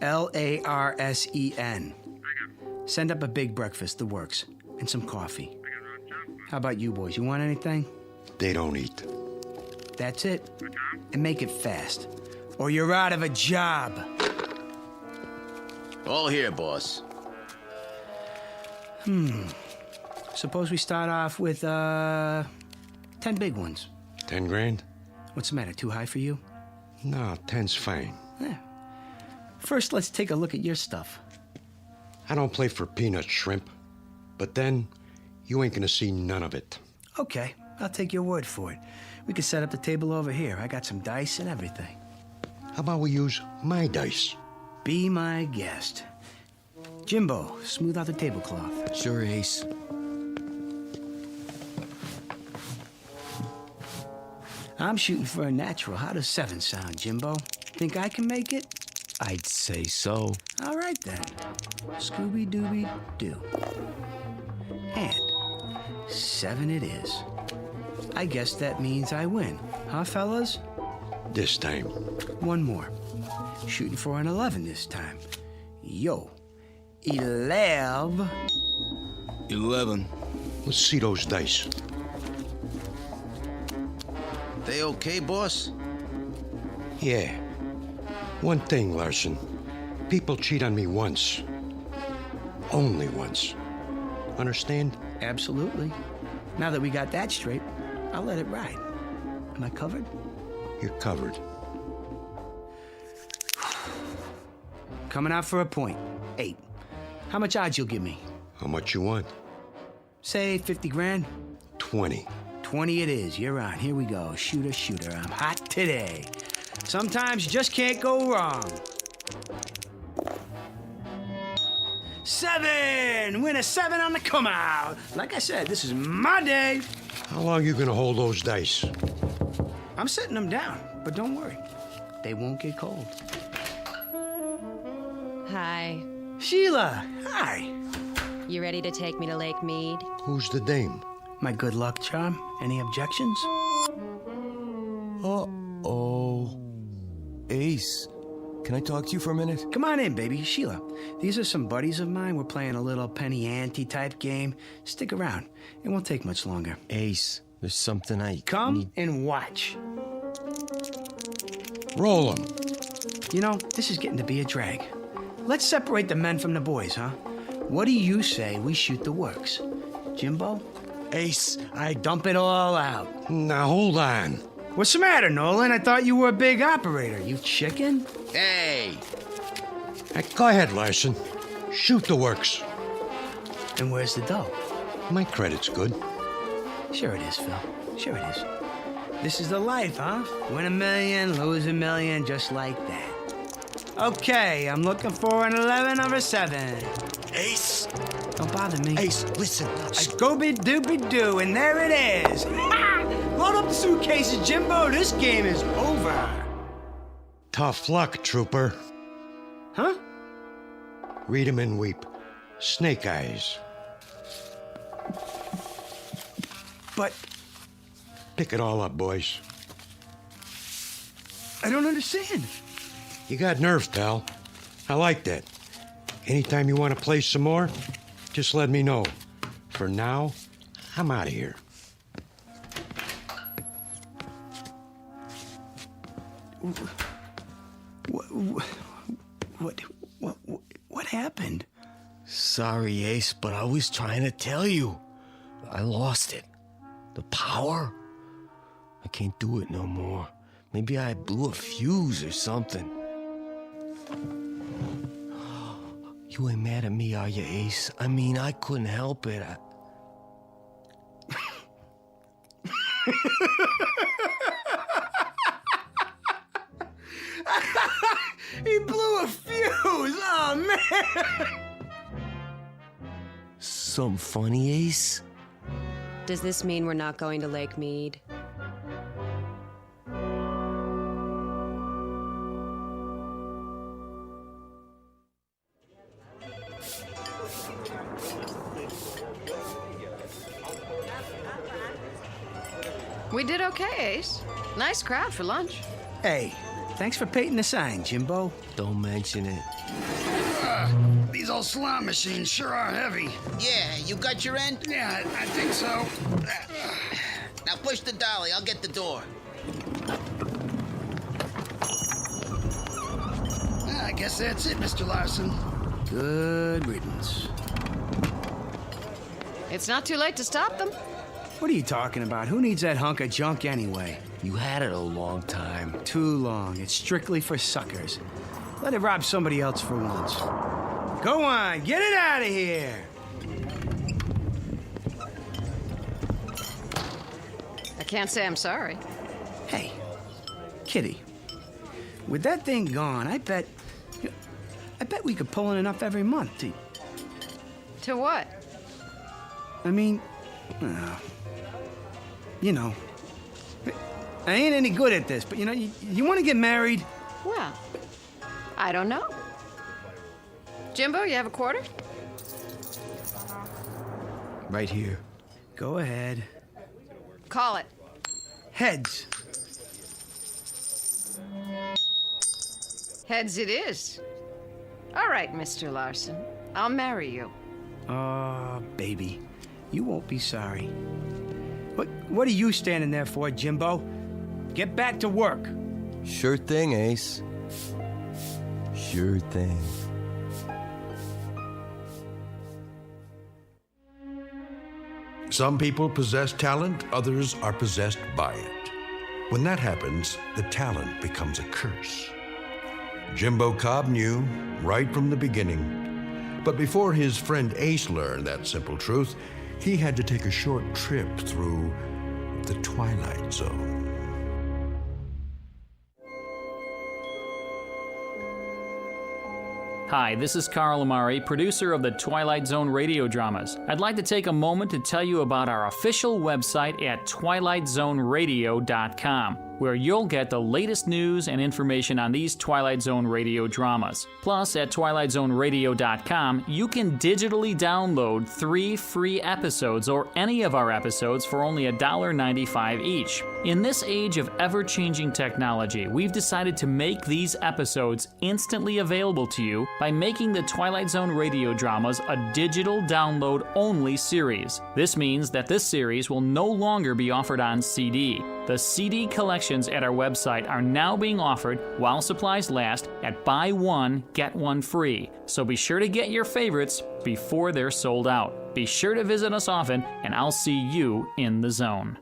Larsen. Send up a big breakfast, the works, and some coffee. How about you boys? You want anything? They don't eat. That's it. And make it fast, or you're out of a job. All here, boss. Suppose we start off with, 10 big ones. 10 grand? What's the matter, too high for you? No, 10's fine. Yeah. First, let's take a look at your stuff. I don't play for peanut shrimp, but then you ain't gonna see none of it. Okay, I'll take your word for it. We can set up the table over here. I got some dice and everything. How about we use my dice? Be my guest. Jimbo, smooth out the tablecloth. Sure, Ace. I'm shooting for a natural. How does 7 sound, Jimbo? Think I can make it? I'd say so. All right, then. Scooby-Dooby-Doo. And 7 it is. I guess that means I win. Huh, fellas? This time. One more. Shooting for an 11 this time. Yo. 11. 11. Let's see those dice. They okay, boss? Yeah. One thing, Larson. People cheat on me once. Only once. Understand? Absolutely. Now that we got that straight, I'll let it ride. Am I covered? You're covered. Coming out for a point. 8. How much odds you'll give me? How much you want? Say 50 grand. 20. 20 it is. You're on. Here we go. Shooter, shooter. I'm hot today. Sometimes you just can't go wrong. 7! Win a 7 on the come out. Like I said, this is my day. How long you gonna hold those dice? I'm setting them down, but don't worry. They won't get cold. Hi. Sheila, hi. You ready to take me to Lake Mead? Who's the dame? My good luck charm. Any objections? Uh-oh. Ace, can I talk to you for a minute? Come on in, baby. Sheila, these are some buddies of mine. We're playing a little penny ante type game. Stick around. It won't take much longer. Ace, there's something I Come need... and watch. Roll 'em. You know, this is getting to be a drag. Let's separate the men from the boys, huh? What do you say we shoot the works? Jimbo? Ace, I dump it all out. Now, hold on. What's the matter, Nolan? I thought you were a big operator. You chicken? Hey! Hey, go ahead, Larson. Shoot the works. And where's the dough? My credit's good. Sure it is, Phil. Sure it is. This is the life, huh? Win $1 million, lose $1 million, just like that. Okay, I'm looking for an 11 or a 7. Ace! Don't bother me. Ace, listen. Scooby-Dooby-Doo, and there it is. Load up the suitcases, Jimbo. This game is over. Tough luck, trooper. Huh? Read 'em and weep. Snake eyes. But... Pick it all up, boys. I don't understand. You got nerve, pal. I like that. Anytime you want to play some more, just let me know. For now, I'm out of here. What happened? Sorry, Ace, but I was trying to tell you. I lost it. The power? I can't do it no more. Maybe I blew a fuse or something. You ain't mad at me, are you, Ace? I mean, I couldn't help it. He blew a fuse! Oh, man! Something funny, Ace? Does this mean we're not going to Lake Mead? We did okay, Ace. Nice crowd for lunch. Hey, thanks for painting the sign, Jimbo. Don't mention it. These old slot machines sure are heavy. Yeah, you got your end? Yeah, I think so. Now push the dolly, I'll get the door. I guess that's it, Mr. Larson. Good riddance. It's not too late to stop them. What are you talking about? Who needs that hunk of junk anyway? You had it a long time. Too long. It's strictly for suckers. Let it rob somebody else for once. Go on, get it out of here! I can't say I'm sorry. Hey, Kitty, with that thing gone, I bet we could pull in enough every month to... To what? I mean, you know, I ain't any good at this, but you know, you want to get married? Well, I don't know. Jimbo, you have a quarter? Right here. Go ahead. Call it. Heads. Heads it is. All right, Mr. Larson. I'll marry you. Oh, baby. You won't be sorry. What are you standing there for, Jimbo? Get back to work. Sure thing, Ace. Sure thing. Some people possess talent, others are possessed by it. When that happens, the talent becomes a curse. Jimbo Cobb knew right from the beginning. But before his friend Ace learned that simple truth, he had to take a short trip through the Twilight Zone. Hi, this is Carl Amari, producer of the Twilight Zone Radio Dramas. I'd like to take a moment to tell you about our official website at twilightzoneradio.com, where you'll get the latest news and information on these Twilight Zone Radio dramas. Plus, at twilightzoneradio.com, you can digitally download 3 free episodes or any of our episodes for only $1.95 each. In this age of ever-changing technology, we've decided to make these episodes instantly available to you by making the Twilight Zone Radio Dramas a digital download-only series. This means that this series will no longer be offered on CD. The CD collections at our website are now being offered, while supplies last, at buy one, get one free. So be sure to get your favorites before they're sold out. Be sure to visit us often, and I'll see you in the zone.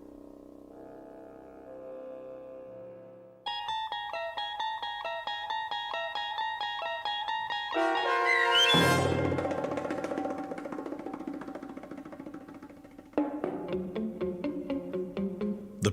The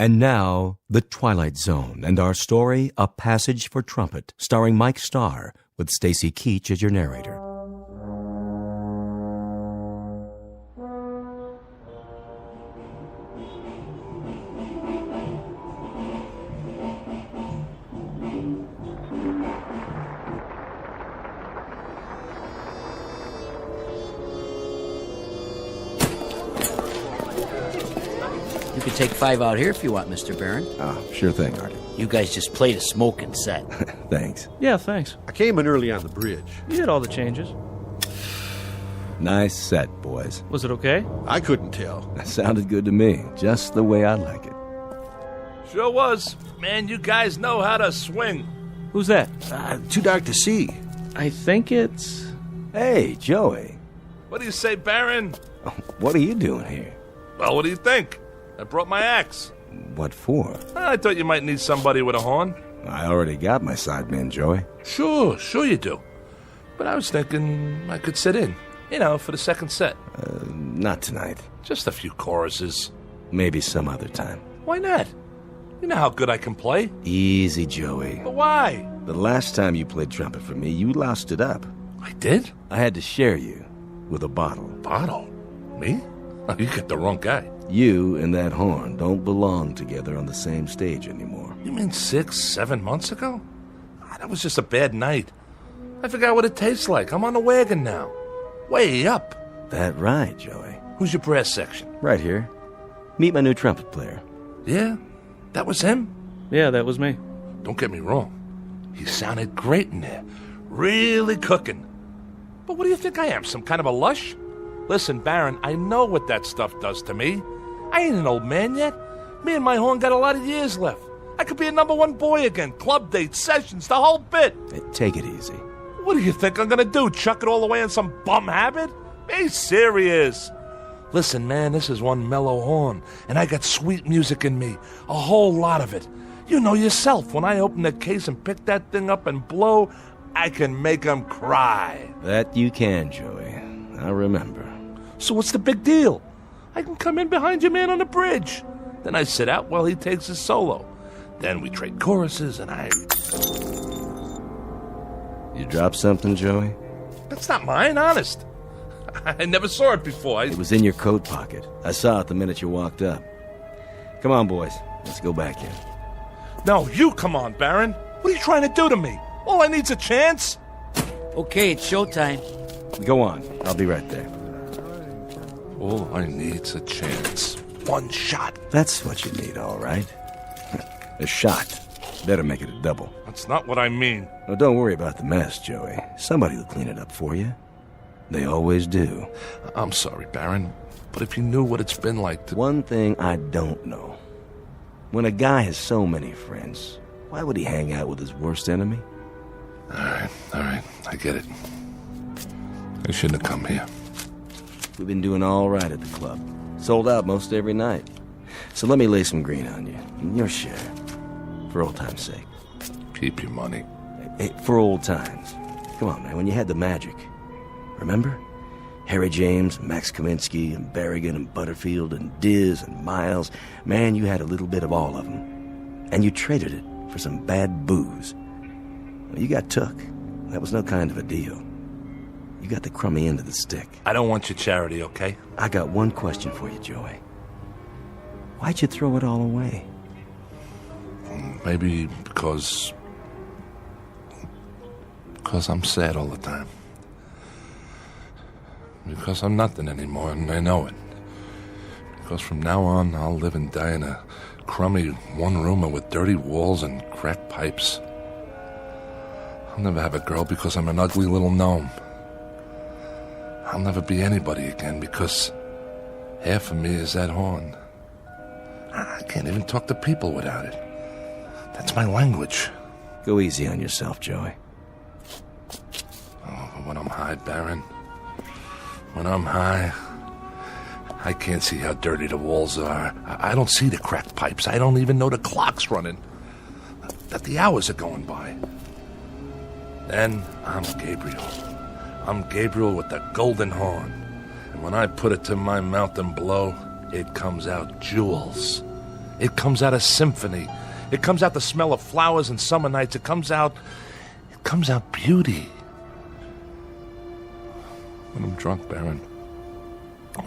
And now, The Twilight Zone and our story, A Passage for Trumpet, starring Mike Starr, with Stacy Keach as your narrator. You can take 5 out here if you want, Mr. Barron. Oh, sure thing, Artie. You guys just played a smoking set. Thanks. Yeah, thanks. I came in early on the bridge. You did all the changes. Nice set, boys. Was it okay? I couldn't tell. That sounded good to me, just the way I like it. Sure was. Man, you guys know how to swing. Who's that? Too dark to see. I think it's... Hey, Joey. What do you say, Baron? What are you doing here? Well, what do you think? I brought my axe. What for? I thought you might need somebody with a horn. I already got my sidemen, Joey. Sure you do. But I was thinking I could sit in, for the second set. Not tonight. Just a few choruses. Maybe some other time. Why not? You know how good I can play. Easy, Joey. But why? The last time you played trumpet for me, you lost it up. I did? I had to share you with a bottle. Bottle? Me? Oh, you get the wrong guy. You and that horn don't belong together on the same stage anymore. You mean 6-7 months ago? That was just a bad night. I forgot what it tastes like. I'm on the wagon now. Way up. That right, Joey. Who's your brass section? Right here. Meet my new trumpet player. Yeah? That was him? Yeah, that was me. Don't get me wrong. He sounded great in there. Really cooking. But what do you think I am, some kind of a lush? Listen, Baron, I know what that stuff does to me. I ain't an old man yet. Me and my horn got a lot of years left. I could be a #1 boy again. Club dates, sessions, the whole bit. Hey, take it easy. What do you think I'm gonna do? Chuck it all away in some bum habit? Be serious. Listen, man, this is one mellow horn, and I got sweet music in me. A whole lot of it. You know yourself, when I open the case and pick that thing up and blow, I can make 'em cry. That you can, Joey. I remember. So what's the big deal? I can come in behind your man on the bridge. Then I sit out while he takes his solo. Then we trade choruses and I... You dropped something, Joey? That's not mine, honest. I never saw it before. It was in your coat pocket. I saw it the minute you walked up. Come on, boys. Let's go back in. No, you come on, Baron. What are you trying to do to me? All I need's a chance. Okay, it's showtime. Go on. I'll be right there. All I need's a chance. One shot. That's what you need, all right. A shot. Better make it a double. That's not what I mean. Oh, don't worry about the mess, Joey. Somebody will clean it up for you. They always do. I'm sorry, Baron, but if you knew what it's been like to... One thing I don't know. When a guy has so many friends, why would he hang out with his worst enemy? All right. I get it. I shouldn't have come here. We've been doing all right at the club. Sold out most every night. So let me lay some green on you. Your share. For old time's sake. Keep your money. Hey, for old times. Come on, man, when you had the magic. Remember? Harry James, Max Kaminsky, and Berrigan, and Butterfield, and Diz, and Miles. Man, you had a little bit of all of them. And you traded it for some bad booze. Well, you got took. That was no kind of a deal. You got the crummy end of the stick. I don't want your charity, okay? I got one question for you, Joey. Why'd you throw it all away? Maybe because I'm sad all the time. Because I'm nothing anymore, and I know it. Because from now on, I'll live and die in a crummy one-roomer with dirty walls and cracked pipes. I'll never have a girl because I'm an ugly little gnome. I'll never be anybody again because half of me is that horn. I can't even talk to people without it. That's my language. Go easy on yourself, Joey. Oh, but when I'm high, Baron, when I'm high, I can't see how dirty the walls are. I don't see the cracked pipes. I don't even know the clock's running, that the hours are going by. Then I'm Gabriel. I'm Gabriel with the golden horn. And when I put it to my mouth and blow, it comes out jewels. It comes out a symphony. It comes out the smell of flowers and summer nights. It comes out beauty. When I'm drunk, Baron.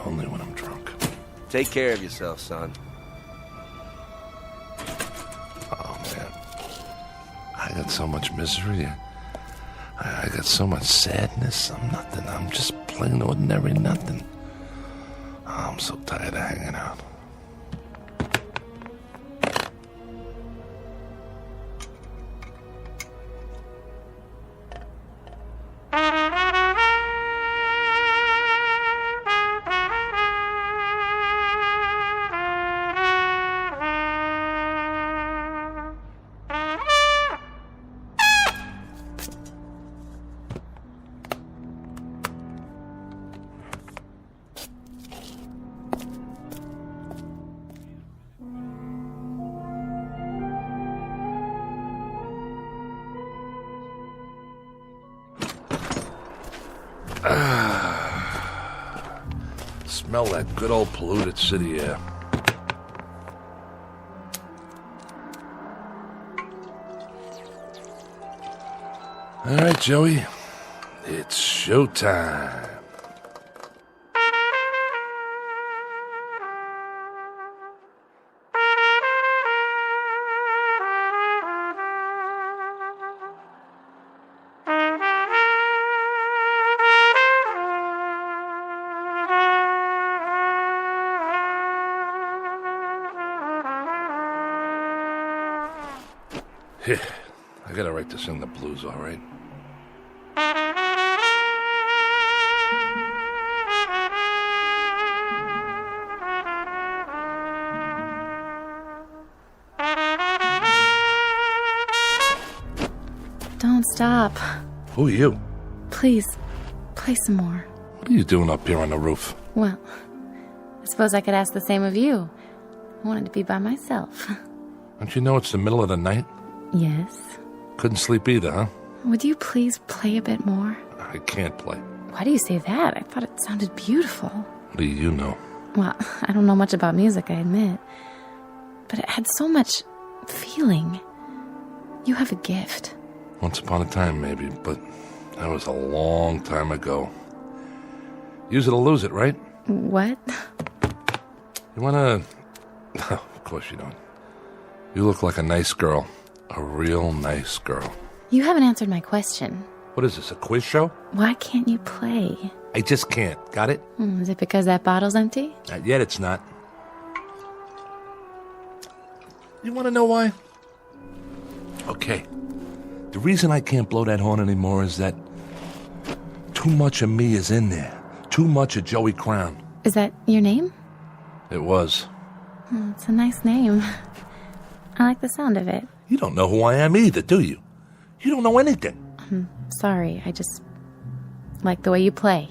Only when I'm drunk. Take care of yourself, son. Oh, man. I got so much misery. I got so much sadness. I'm nothing. I'm just plain ordinary nothing. Oh, I'm so tired of hanging out. Smell that good old polluted city air. All right, Joey. It's showtime. Yeah, I gotta write this in the blues, all right? Don't stop. Who are you? Please, play some more. What are you doing up here on the roof? Well, I suppose I could ask the same of you. I wanted to be by myself. Don't you know it's the middle of the night? Yes. Couldn't sleep either, huh? Would you please play a bit more? I can't play. Why do you say that? I thought it sounded beautiful. What do you know? Well, I don't know much about music, I admit. But it had so much feeling. You have a gift. Once upon a time, maybe, but that was a long time ago. Use it or lose it, right? What? You wanna... No, of course you don't. You look like a nice girl. A real nice girl. You haven't answered my question. What is this, a quiz show? Why can't you play? I just can't. Got it? Is it because that bottle's empty? Not yet, it's not. You want to know why? Okay. The reason I can't blow that horn anymore is that too much of me is in there. Too much of Joey Crown. Is that your name? It was. Oh, it's a nice name. I like the sound of it. You don't know who I am either, do you? You don't know anything. I'm sorry, I just like the way you play.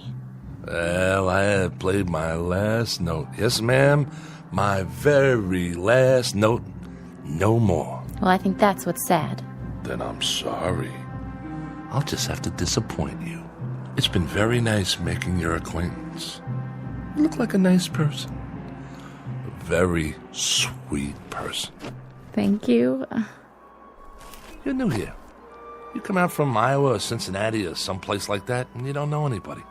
Well, I have played my last note. Yes, ma'am. My very last note. No more. Well, I think that's what's sad. Then I'm sorry. I'll just have to disappoint you. It's been very nice making your acquaintance. You look like a nice person. A very sweet person. Thank you. You're new here. You come out from Iowa or Cincinnati or someplace like that, and you don't know anybody.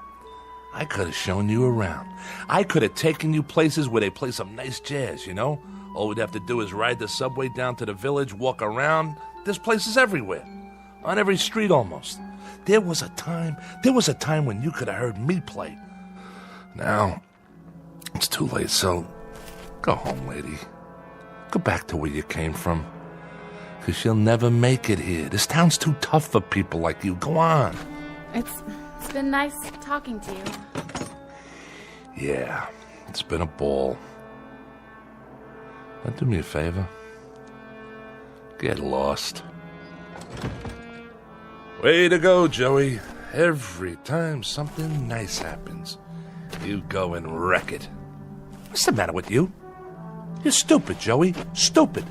I could have shown you around. I could have taken you places where they play some nice jazz, you know? All we'd have to do is ride the subway down to the village, walk around. There's places everywhere. On every street almost. There was a time when you could have heard me play. Now, it's too late, so go home, lady. Go back to where you came from. Because you'll never make it here. This town's too tough for people like you. Go on. It's been nice talking to you. Yeah, it's been a ball. Now do me a favor. Get lost. Way to go, Joey. Every time something nice happens, you go and wreck it. What's the matter with you? You're stupid, Joey. Stupid.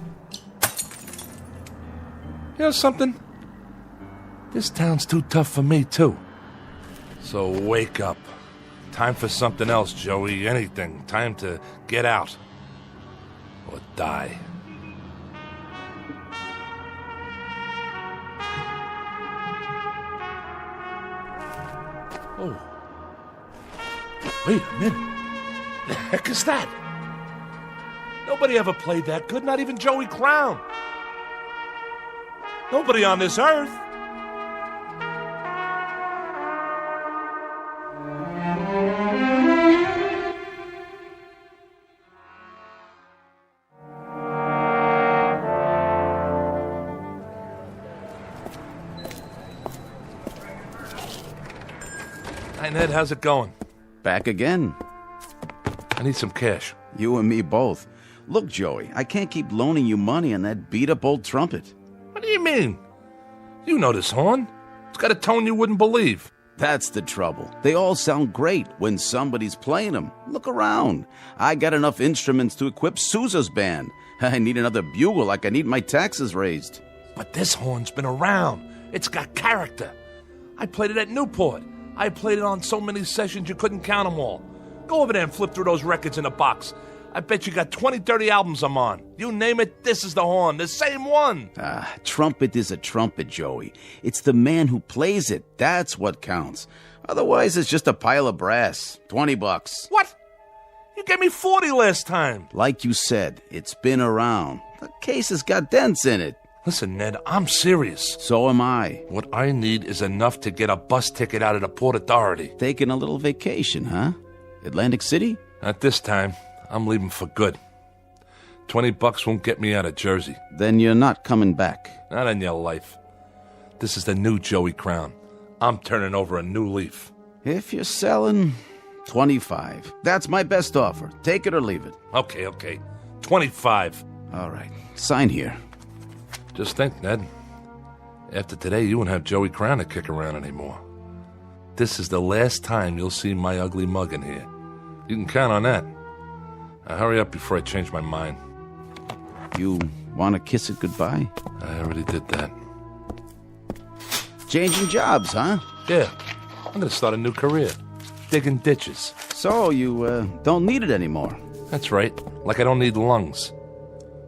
You know something? This town's too tough for me, too. So wake up. Time for something else, Joey. Anything. Time to get out. Or die. Oh. Wait a minute. The heck is that? Nobody ever played that good, not even Joey Crown. Nobody on this earth. Hi, Ned. How's it going? Back again. I need some cash. You and me both. Look, Joey, I can't keep loaning you money on that beat-up old trumpet. What do you mean? You know this horn. It's got a tone you wouldn't believe. That's the trouble. They all sound great when somebody's playing them. Look around. I got enough instruments to equip Sousa's band. I need another bugle like I need my taxes raised. But this horn's been around. It's got character. I played it at Newport. I played it on so many sessions you couldn't count them all. Go over there and flip through those records in a box. I bet you got 20, 30 albums I'm on. You name it, this is the horn, the same one. Trumpet is a trumpet, Joey. It's the man who plays it. That's what counts. Otherwise, it's just a pile of brass. $20. What? You gave me 40 last time. Like you said, it's been around. The case has got dents in it. Listen, Ned, I'm serious. So am I. What I need is enough to get a bus ticket out of the Port Authority. Taking a little vacation, huh? Atlantic City? Not this time. I'm leaving for good. $20 won't get me out of Jersey. Then you're not coming back. Not in your life. This is the new Joey Crown. I'm turning over a new leaf. If you're selling, 25. That's my best offer. Take it or leave it. Okay. 25. All right. Sign here. Just think, Ned. After today, you won't have Joey Crown to kick around anymore. This is the last time you'll see my ugly mug in here. You can count on that. Now hurry up before I change my mind. You want to kiss it goodbye? I already did that. Changing jobs, huh? Yeah. I'm going to start a new career. Digging ditches. So you don't need it anymore? That's right. Like I don't need lungs.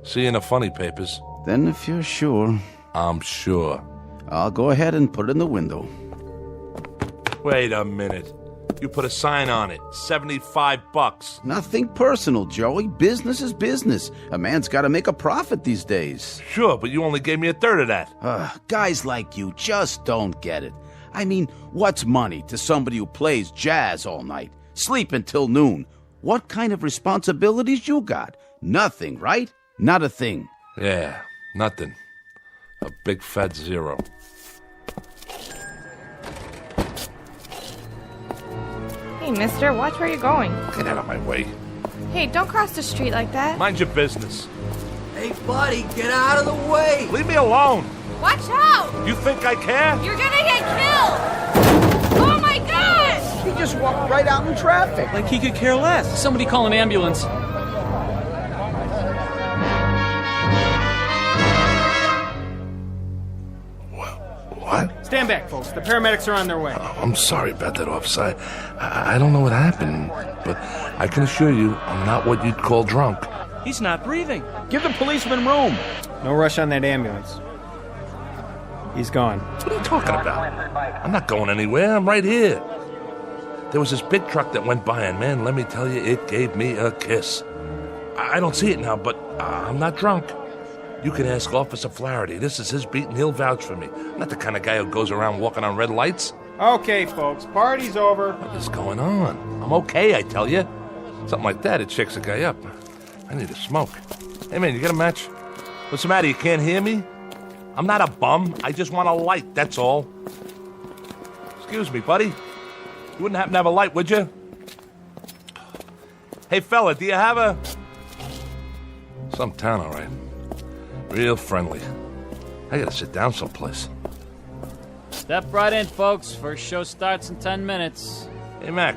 See you in the funny papers. Then if you're sure... I'm sure. I'll go ahead and put it in the window. Wait a minute. You put a sign on it. $75. Nothing personal, Joey. Business is business. A man's got to make a profit these days. Sure, but you only gave me a third of that. Guys like you just don't get it. I mean, what's money to somebody who plays jazz all night? Sleep until noon. What kind of responsibilities you got? Nothing, right? Not a thing. Yeah, nothing. A big fat zero. Hey, mister, watch where you're going. Get out of my way. Hey, don't cross the street like that. Mind your business. Hey, buddy, get out of the way. Leave me alone. Watch out! You think I care? You're gonna get killed! Oh my gosh! He just walked right out in traffic. Like he could care less. Somebody call an ambulance. What? Stand back, folks. The paramedics are on their way. Oh, I'm sorry about that, officer. I don't know what happened, but I can assure you I'm not what you'd call drunk. He's not breathing. Give the policeman room. No rush on that ambulance. He's gone. What are you talking about? I'm not going anywhere. I'm right here. There was this big truck that went by, and man, let me tell you, it gave me a kiss. I don't see it now, but I'm not drunk. You can ask Officer Flaherty. This is his beat, and he'll vouch for me. I'm not the kind of guy who goes around walking on red lights. Okay, folks. Party's over. What is going on? I'm okay, I tell you. Something like that, it shakes a guy up. I need a smoke. Hey, man, you got a match? What's the matter? You can't hear me? I'm not a bum. I just want a light, that's all. Excuse me, buddy. You wouldn't happen to have a light, would you? Hey, fella, do you have a... Some town, all right. Real friendly. I gotta sit down someplace. Step right in, folks. First show starts in 10 minutes. Hey, Mac.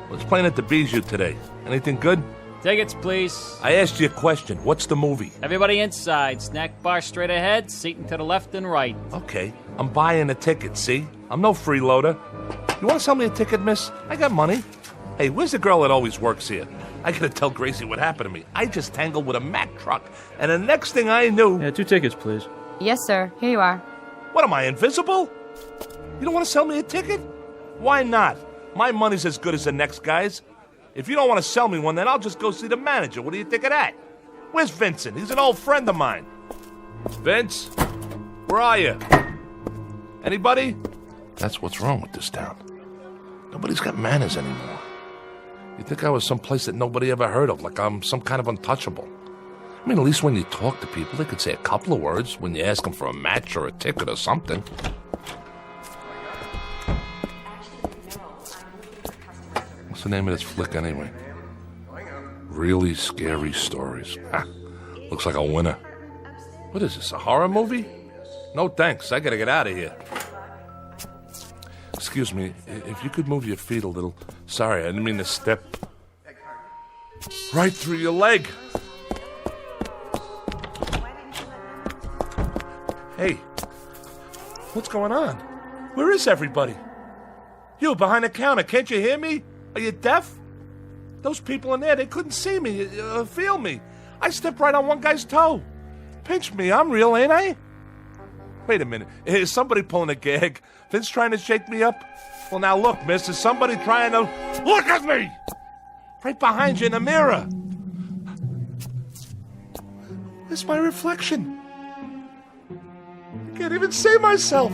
What's playing at the Bijou today? Anything good? Tickets, please. I asked you a question. What's the movie? Everybody inside. Snack bar straight ahead, seating to the left and right. Okay. I'm buying a ticket, see? I'm no freeloader. You want to sell me a ticket, miss? I got money. Hey, where's the girl that always works here? I gotta tell Gracie what happened to me. I just tangled with a Mack truck, and the next thing I knew... Yeah, 2 tickets, please. Yes, sir. Here you are. What, am I invisible? You don't want to sell me a ticket? Why not? My money's as good as the next guy's. If you don't want to sell me one, then I'll just go see the manager. What do you think of that? Where's Vincent? He's an old friend of mine. Vince? Where are you? Anybody? That's what's wrong with this town. Nobody's got manners anymore. You'd think I was someplace that nobody ever heard of, like I'm some kind of untouchable. I mean, at least when you talk to people, they could say a couple of words when you ask them for a match or a ticket or something. What's the name of this flick anyway? Really Scary Stories. Looks like a winner. What is this, a horror movie? No thanks, I gotta get out of here. Excuse me, if you could move your feet a little. Sorry, I didn't mean to step right through your leg. Hey, what's going on? Where is everybody? You, behind the counter, can't you hear me? Are you deaf? Those people in there, they couldn't see me, feel me. I stepped right on one guy's toe. Pinch me, I'm real, ain't I? Wait a minute, is somebody pulling a gag? Vince trying to shake me up? Well, now look, miss, is somebody trying to... Look at me! Right behind you in the mirror. Where's my reflection? I can't even see myself.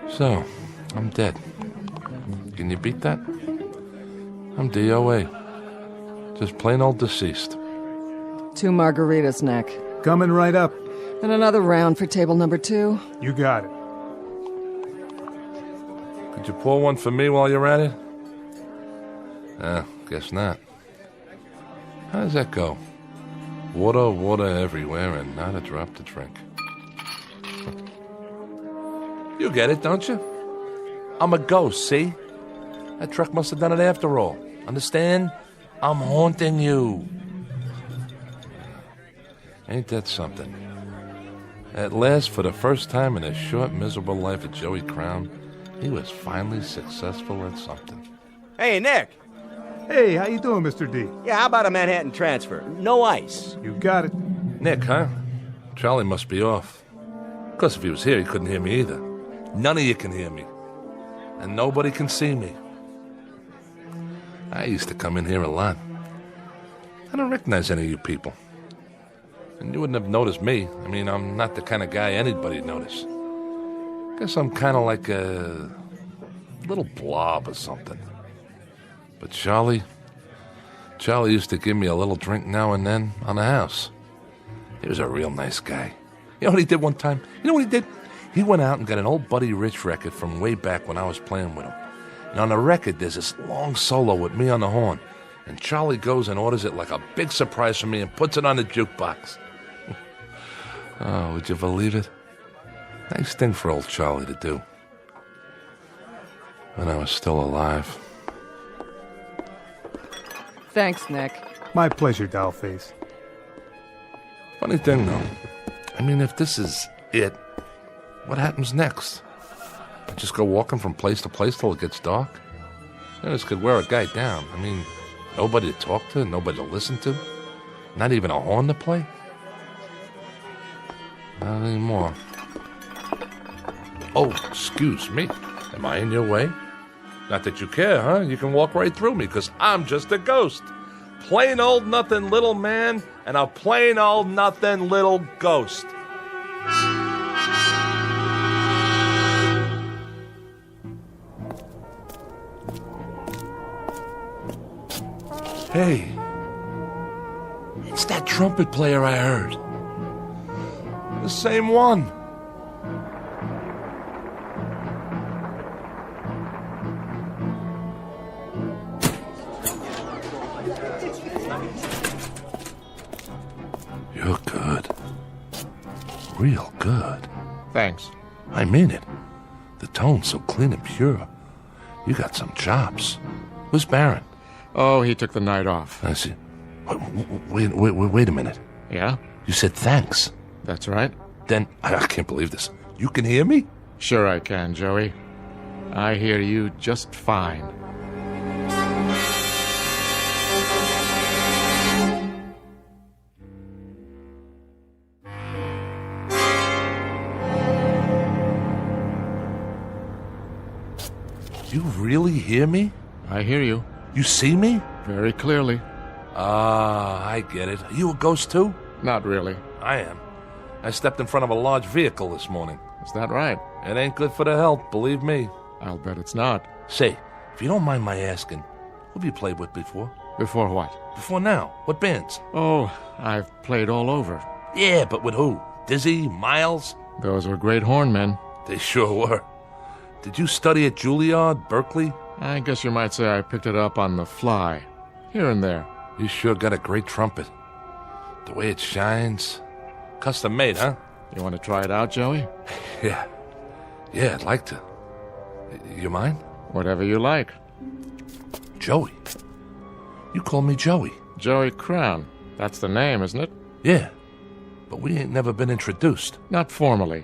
So, I'm dead. Can you beat that? I'm DOA. Just plain old deceased. 2 margaritas, Nick. Coming right up. And another round for table number 2. You got it. Could you pour one for me while you're at it? Guess not. How does that go? Water, water everywhere, and not a drop to drink. You get it, don't you? I'm a ghost, see? That truck must have done it after all. Understand? I'm haunting you. Ain't that something? At last, for the first time in the short, miserable life of Joey Crown, he was finally successful at something. Hey, Nick. Hey, how you doing, Mr. D? Yeah, how about a Manhattan transfer? No ice. You got it. Nick, huh? Charlie must be off. Of course, if he was here, he couldn't hear me either. None of you can hear me. And nobody can see me. I used to come in here a lot. I don't recognize any of you people. And you wouldn't have noticed me. I mean, I'm not the kind of guy anybody'd notice. Guess I'm kind of like a little blob or something. But Charlie used to give me a little drink now and then on the house. He was a real nice guy. You know what he did one time? You know what he did? He went out and got an old Buddy Rich record from way back when I was playing with him. And on the record, there's this long solo with me on the horn. And Charlie goes and orders it like a big surprise for me and puts it on the jukebox. Oh, would you believe it? Nice thing for old Charlie to do. When I was still alive. Thanks, Nick. My pleasure, Dollface. Funny thing, though. I mean, if this is it, what happens next? I just go walking from place to place till it gets dark? This could wear a guy down. I mean, nobody to talk to, nobody to listen to, not even a horn to play. Not anymore. Oh, excuse me. Am I in your way? Not that you care, huh? You can walk right through me, because I'm just a ghost. Plain old nothing little man and a plain old nothing little ghost. Hey, it's that trumpet player I heard. The same one. You're good. Real good. Thanks. I mean it. The tone's so clean and pure. You got some chops. Who's Baron? Oh, he took the night off. I see. Wait a minute. Yeah? You said thanks. That's right. Then, I can't believe this. You can hear me? Sure I can, Joey. I hear you just fine. You really hear me? I hear you. You see me? Very clearly. Ah, I get it. Are you a ghost too? Not really. I am. I stepped in front of a large vehicle this morning. Is that right? It ain't good for the health, believe me. I'll bet it's not. Say, if you don't mind my asking, who have you played with before? Before what? Before now. What bands? Oh, I've played all over. Yeah, but with who? Dizzy? Miles? Those were great horn men. They sure were. Did you study at Juilliard, Berkeley? I guess you might say I picked it up on the fly. Here and there. You sure got a great trumpet. The way it shines. Custom made, huh? You want to try it out, Joey? Yeah. Yeah, I'd like to. You mind? Whatever you like. Joey? You call me Joey? Joey Crown. That's the name, isn't it? Yeah. But we ain't never been introduced. Not formally.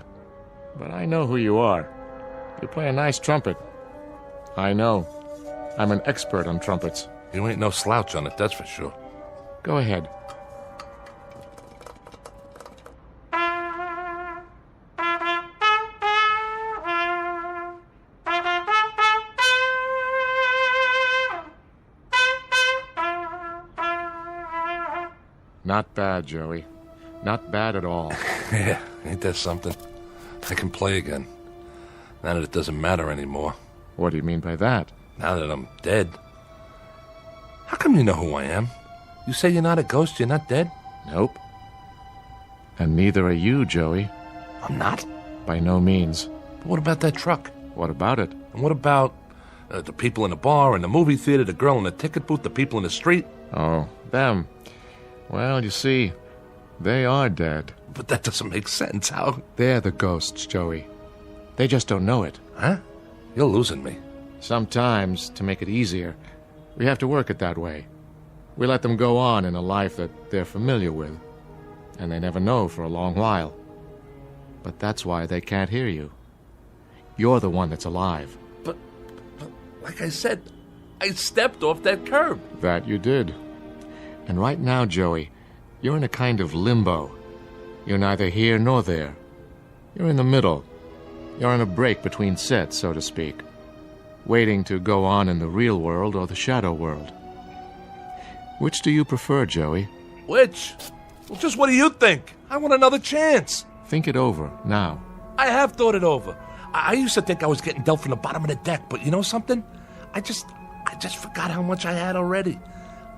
But I know who you are. You play a nice trumpet. I know. I'm an expert on trumpets. You ain't no slouch on it, that's for sure. Go ahead. Not bad, Joey. Not bad at all. Yeah, ain't that something? I can play again. Now that it doesn't matter anymore. What do you mean by that? Now that I'm dead. How come you know who I am? You say you're not a ghost, you're not dead? Nope. And neither are you, Joey. I'm not? By no means. But what about that truck? What about it? And what about the people in the bar, in the movie theater, the girl in the ticket booth, the people in the street? Oh, them. Well, you see, they are dead. But that doesn't make sense. How? They're the ghosts, Joey. They just don't know it. Huh? You're losing me. Sometimes, to make it easier, we have to work it that way. We let them go on in a life that they're familiar with, and they never know for a long while. But that's why they can't hear you. You're the one that's alive. But like I said, I stepped off that curb. That you did. And right now, Joey, you're in a kind of limbo. You're neither here nor there. You're in the middle. You're on a break between sets, so to speak, waiting to go on in the real world or the shadow world. Which do you prefer, Joey? Which? Well, just what do you think? I want another chance. Think it over, now. I have thought it over. I used to think I was getting dealt from the bottom of the deck, but you know something? I just forgot how much I had already.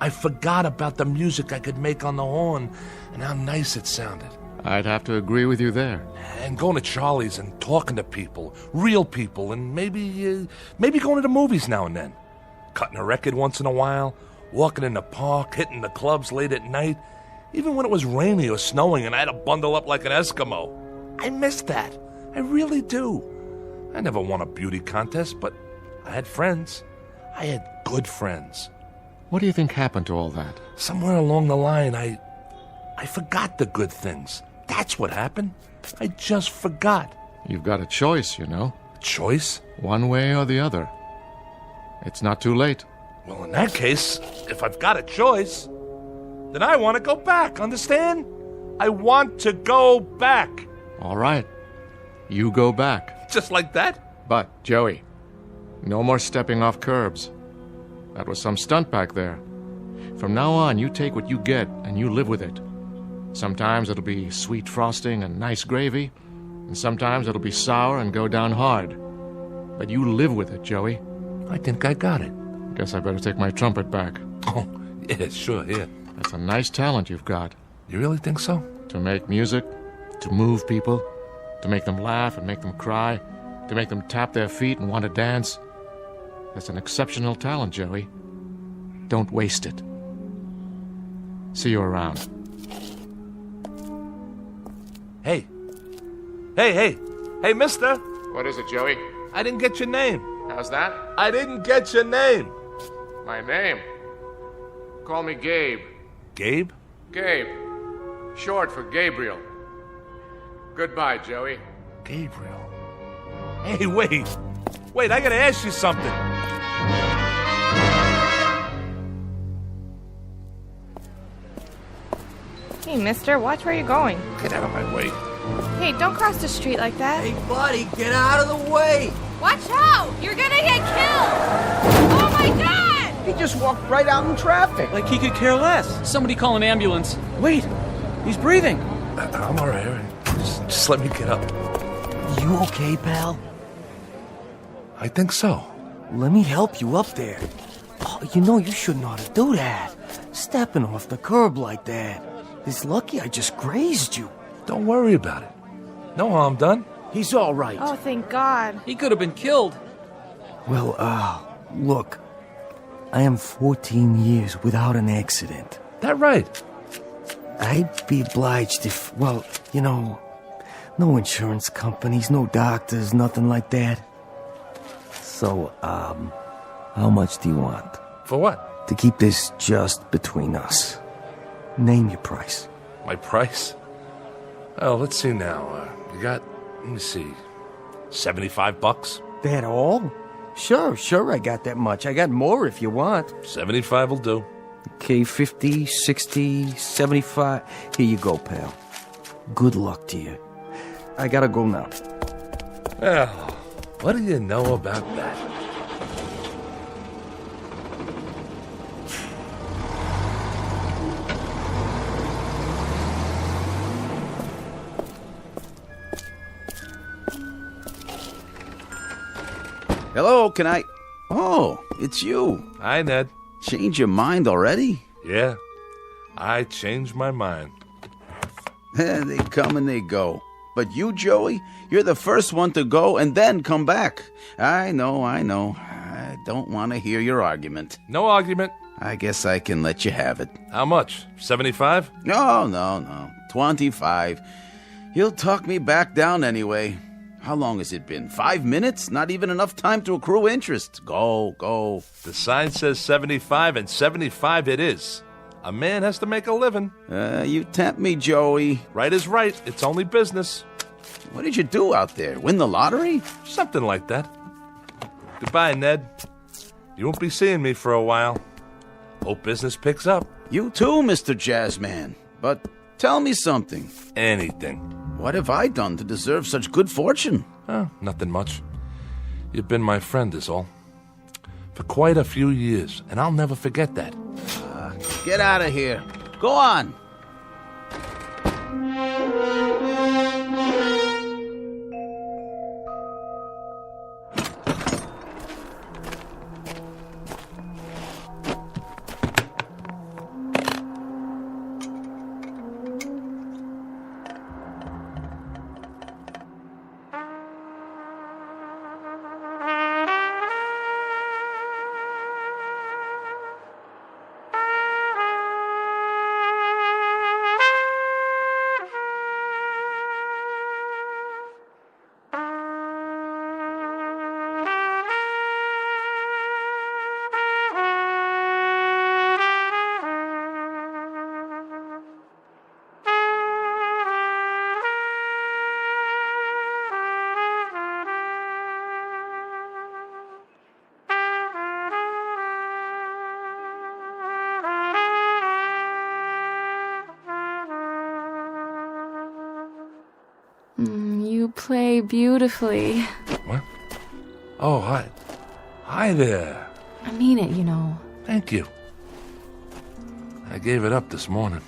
I forgot about the music I could make on the horn and how nice it sounded. I'd have to agree with you there. And going to Charlie's and talking to people, real people, and maybe going to the movies now and then. Cutting a record once in a while, walking in the park, hitting the clubs late at night, even when it was rainy or snowing and I had to bundle up like an Eskimo. I miss that. I really do. I never won a beauty contest, but I had friends. I had good friends. What do you think happened to all that? Somewhere along the line, I forgot the good things. That's what happened. I just forgot. You've got a choice, you know. A choice? One way or the other. It's not too late. Well, in that case, if I've got a choice, then I want to go back, understand? I want to go back. All right. You go back. Just like that? But, Joey, no more stepping off curbs. That was some stunt back there. From now on, you take what you get and you live with it. Sometimes it'll be sweet frosting and nice gravy, and sometimes it'll be sour and go down hard. But you live with it, Joey. I think I got it. Guess I better take my trumpet back. Oh, yeah, sure, yeah. That's a nice talent you've got. You really think so? To make music, to move people, to make them laugh and make them cry, to make them tap their feet and want to dance. That's an exceptional talent, Joey. Don't waste it. See you around. Hey, mister. What is it, Joey? I didn't get your name. How's that? I didn't get your name. My name? Call me Gabe. Gabe? Gabe. Short for Gabriel. Goodbye, Joey. Gabriel. Hey, wait, I gotta ask you something. Hey, mister, watch where you're going. Get out of my way. Hey, don't cross the street like that. Hey, buddy, get out of the way! Watch out! You're gonna get killed! Oh my god! He just walked right out in traffic. Like he could care less. Somebody call an ambulance. Wait, he's breathing. I'm all right. Just let me get up. You okay, pal? I think so. Let me help you up there. Oh, you know you shouldn't ought to do that. Stepping off the curb like that. It's lucky I just grazed you. Don't worry about it. No harm done. He's all right. Oh, thank God. He could have been killed. Well, look. I am 14 years without an accident. That right? I'd be obliged if, well, you know, no insurance companies, no doctors, nothing like that. So, how much do you want? For what? To keep this just between us. Name your price. My price? Oh, let's see now. You got, let me see, $75? That all? Sure, I got that much. I got more if you want. 75 will do. Okay, 50, 60, 75. Here you go, pal. Good luck to you. I gotta go now. Well, what do you know about that? Hello, can I... Oh, it's you. Hi, Ned. Change your mind already? Yeah, I changed my mind. They come and they go. But you, Joey, you're the first one to go and then come back. I know. I don't want to hear your argument. No argument. I guess I can let you have it. How much? 75? No. 25. You'll talk me back down anyway. How long has it been? 5 minutes? Not even enough time to accrue interest. Go. The sign says 75, and 75 it is. A man has to make a living. You tempt me, Joey. Right is right. It's only business. What did you do out there? Win the lottery? Something like that. Goodbye, Ned. You won't be seeing me for a while. Hope business picks up. You too, Mr. Jazzman. But tell me something. Anything. What have I done to deserve such good fortune? Nothing much. You've been my friend is all. For quite a few years, and I'll never forget that. Get out of here. Go on. You play beautifully. What? Oh, hi. Hi there. I mean it, you know. Thank you. I gave it up this morning.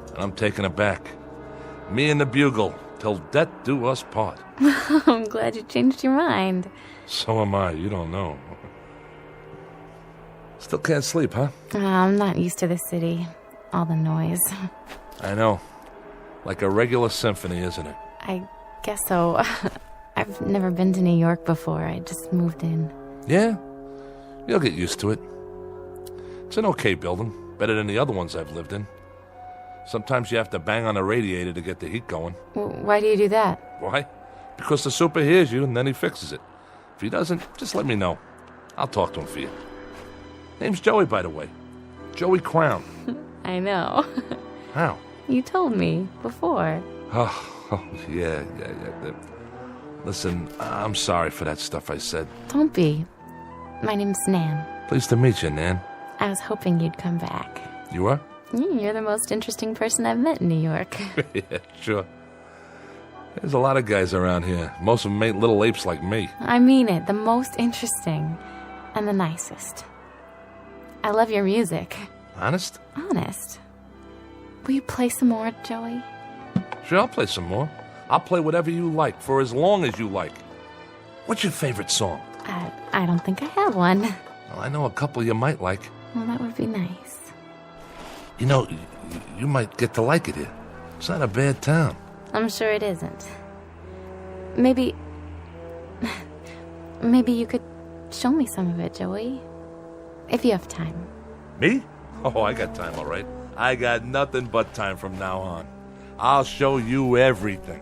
And I'm taking it back. Me and the bugle, till death do us part. I'm glad you changed your mind. So am I, you don't know. Still can't sleep, huh? I'm not used to the city. All the noise. I know. Like a regular symphony, isn't it? I guess so. I've never been to New York before. I just moved in. Yeah? You'll get used to it. It's an okay building. Better than the other ones I've lived in. Sometimes you have to bang on the radiator to get the heat going. Why do you do that? Why? Because the super hears you and then he fixes it. If he doesn't, just let me know. I'll talk to him for you. Name's Joey, by the way. Joey Crown. I know. How? You told me before. Oh, yeah. Listen, I'm sorry for that stuff I said. Don't be. My name's Nan. Pleased to meet you, Nan. I was hoping you'd come back. You are? You're the most interesting person I've met in New York. Yeah, sure. There's a lot of guys around here. Most of them ain't little apes like me. I mean it. The most interesting. And the nicest. I love your music. Honest? Honest. Will you play some more, Joey? Sure, I'll play some more. I'll play whatever you like, for as long as you like. What's your favorite song? I don't think I have one. Well, I know a couple you might like. Well, that would be nice. You know, you might get to like it here. It's not a bad town. I'm sure it isn't. Maybe you could show me some of it, Joey. If you have time. Me? Oh, I got time, all right. I got nothing but time from now on. I'll show you everything.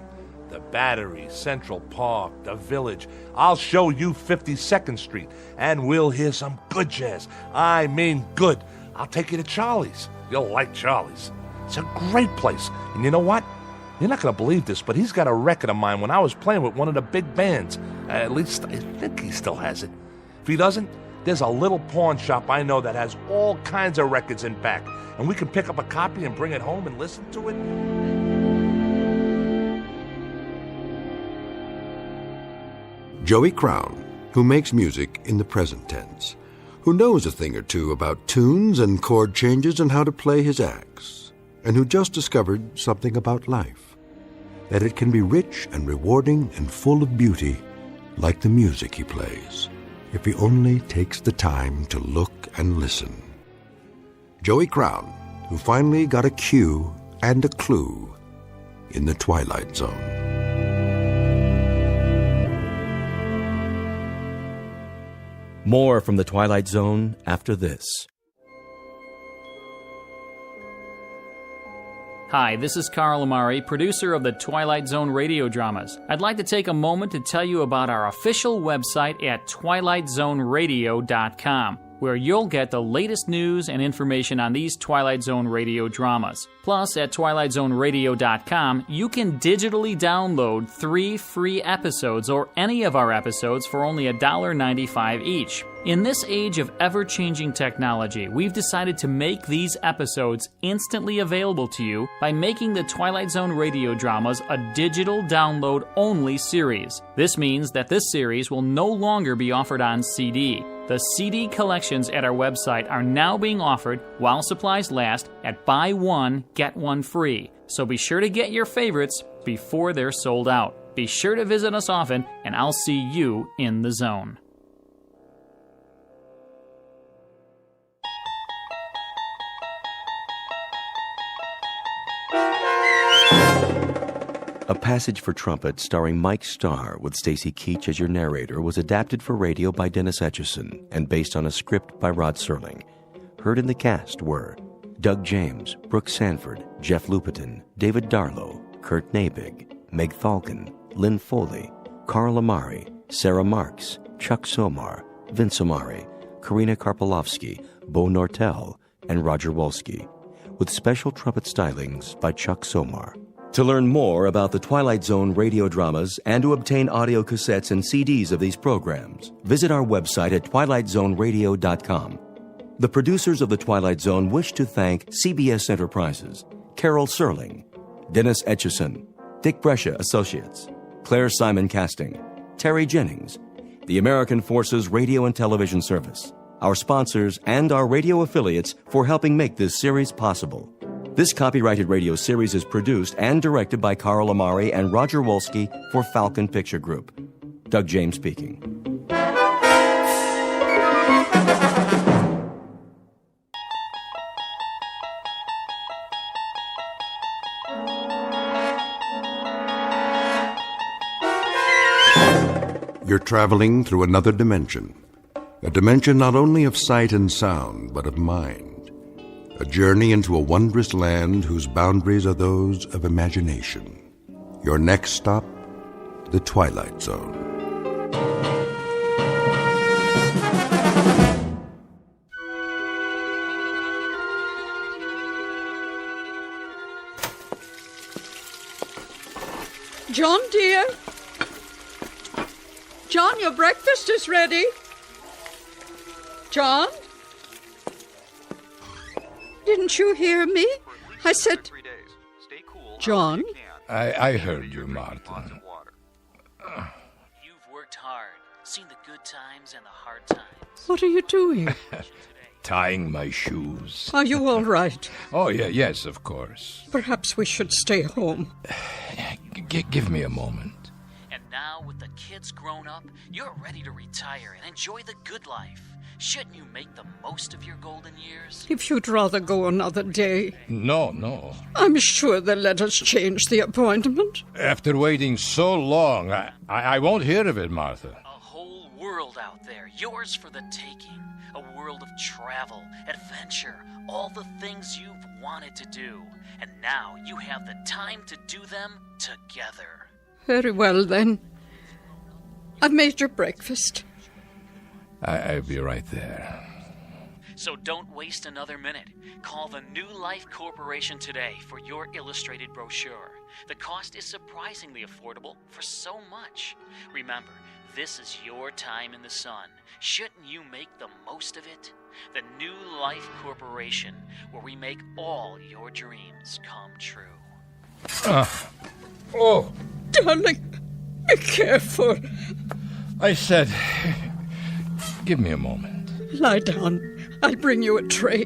The Battery, Central Park, the Village. I'll show you 52nd Street, and we'll hear some good jazz. I mean good. I'll take you to Charlie's. You'll like Charlie's. It's a great place. And you know what? You're not going to believe this, but he's got a record of mine when I was playing with one of the big bands. At least I think he still has it. If he doesn't, there's a little pawn shop I know that has all kinds of records in back, and we can pick up a copy and bring it home and listen to it. Joey Crown, who makes music in the present tense, who knows a thing or two about tunes and chord changes and how to play his axe, and who just discovered something about life, that it can be rich and rewarding and full of beauty, like the music he plays, if he only takes the time to look and listen. Joey Crown, who finally got a cue and a clue in the Twilight Zone. More from the Twilight Zone after this. Hi, this is Carl Amari, producer of the Twilight Zone Radio Dramas. I'd like to take a moment to tell you about our official website at twilightzoneradio.com, where you'll get the latest news and information on these Twilight Zone radio dramas. Plus, at twilightzoneradio.com, you can digitally download 3 free episodes or any of our episodes for only $1.95 each. In this age of ever-changing technology, we've decided to make these episodes instantly available to you by making the Twilight Zone radio dramas a digital download-only series. This means that this series will no longer be offered on CD. The CD collections at our website are now being offered while supplies last at buy one, get one free. So be sure to get your favorites before they're sold out. Be sure to visit us often, and I'll see you in the zone. A Passage for Trumpet starring Mike Starr with Stacy Keach as your narrator was adapted for radio by Dennis Etchison and based on a script by Rod Serling. Heard in the cast were Doug James, Brooke Sanford, Jeff Lupiton, David Darlow, Kurt Nabig, Meg Falcon, Lynn Foley, Carl Amari, Sarah Marks, Chuck Somar, Vince Amari, Karina Karpolovsky, Bo Nortel, and Roger Wolski, with special trumpet stylings by Chuck Somar. To learn more about the Twilight Zone radio dramas and to obtain audio cassettes and CDs of these programs, visit our website at twilightzoneradio.com. The producers of The Twilight Zone wish to thank CBS Enterprises, Carol Serling, Dennis Etchison, Dick Brescia Associates, Claire Simon Casting, Terry Jennings, the American Forces Radio and Television Service, our sponsors, and our radio affiliates for helping make this series possible. This copyrighted radio series is produced and directed by Carl Amari and Roger Wolski for Falcon Picture Group. Doug James speaking. You're traveling through another dimension. A dimension not only of sight and sound, but of mind. A journey into a wondrous land whose boundaries are those of imagination. Your next stop, the Twilight Zone. John, dear. John, your breakfast is ready. John? Didn't you hear me? I said... John? I heard you, Martha. You've worked hard, seen the good times and the hard times. What are you doing? Tying my shoes. Are you all right? Oh, yes, of course. Perhaps we should stay home. Give me a moment. And now, with the kids grown up, you're ready to retire and enjoy the good life. Shouldn't you make the most of your golden years? If you'd rather go another day. No. I'm sure they'll let us change the appointment. After waiting so long, I won't hear of it, Martha. A whole world out there, yours for the taking. A world of travel, adventure, all the things you've wanted to do. And now you have the time to do them together. Very well, then. I've made your breakfast. I'll be right there. So don't waste another minute. Call the New Life Corporation today for your illustrated brochure. The cost is surprisingly affordable for so much. Remember, this is your time in the sun. Shouldn't you make the most of it? The New Life Corporation, where we make all your dreams come true. Oh! Darling, be careful. I said, give me a moment. Lie down. I'll bring you a tray.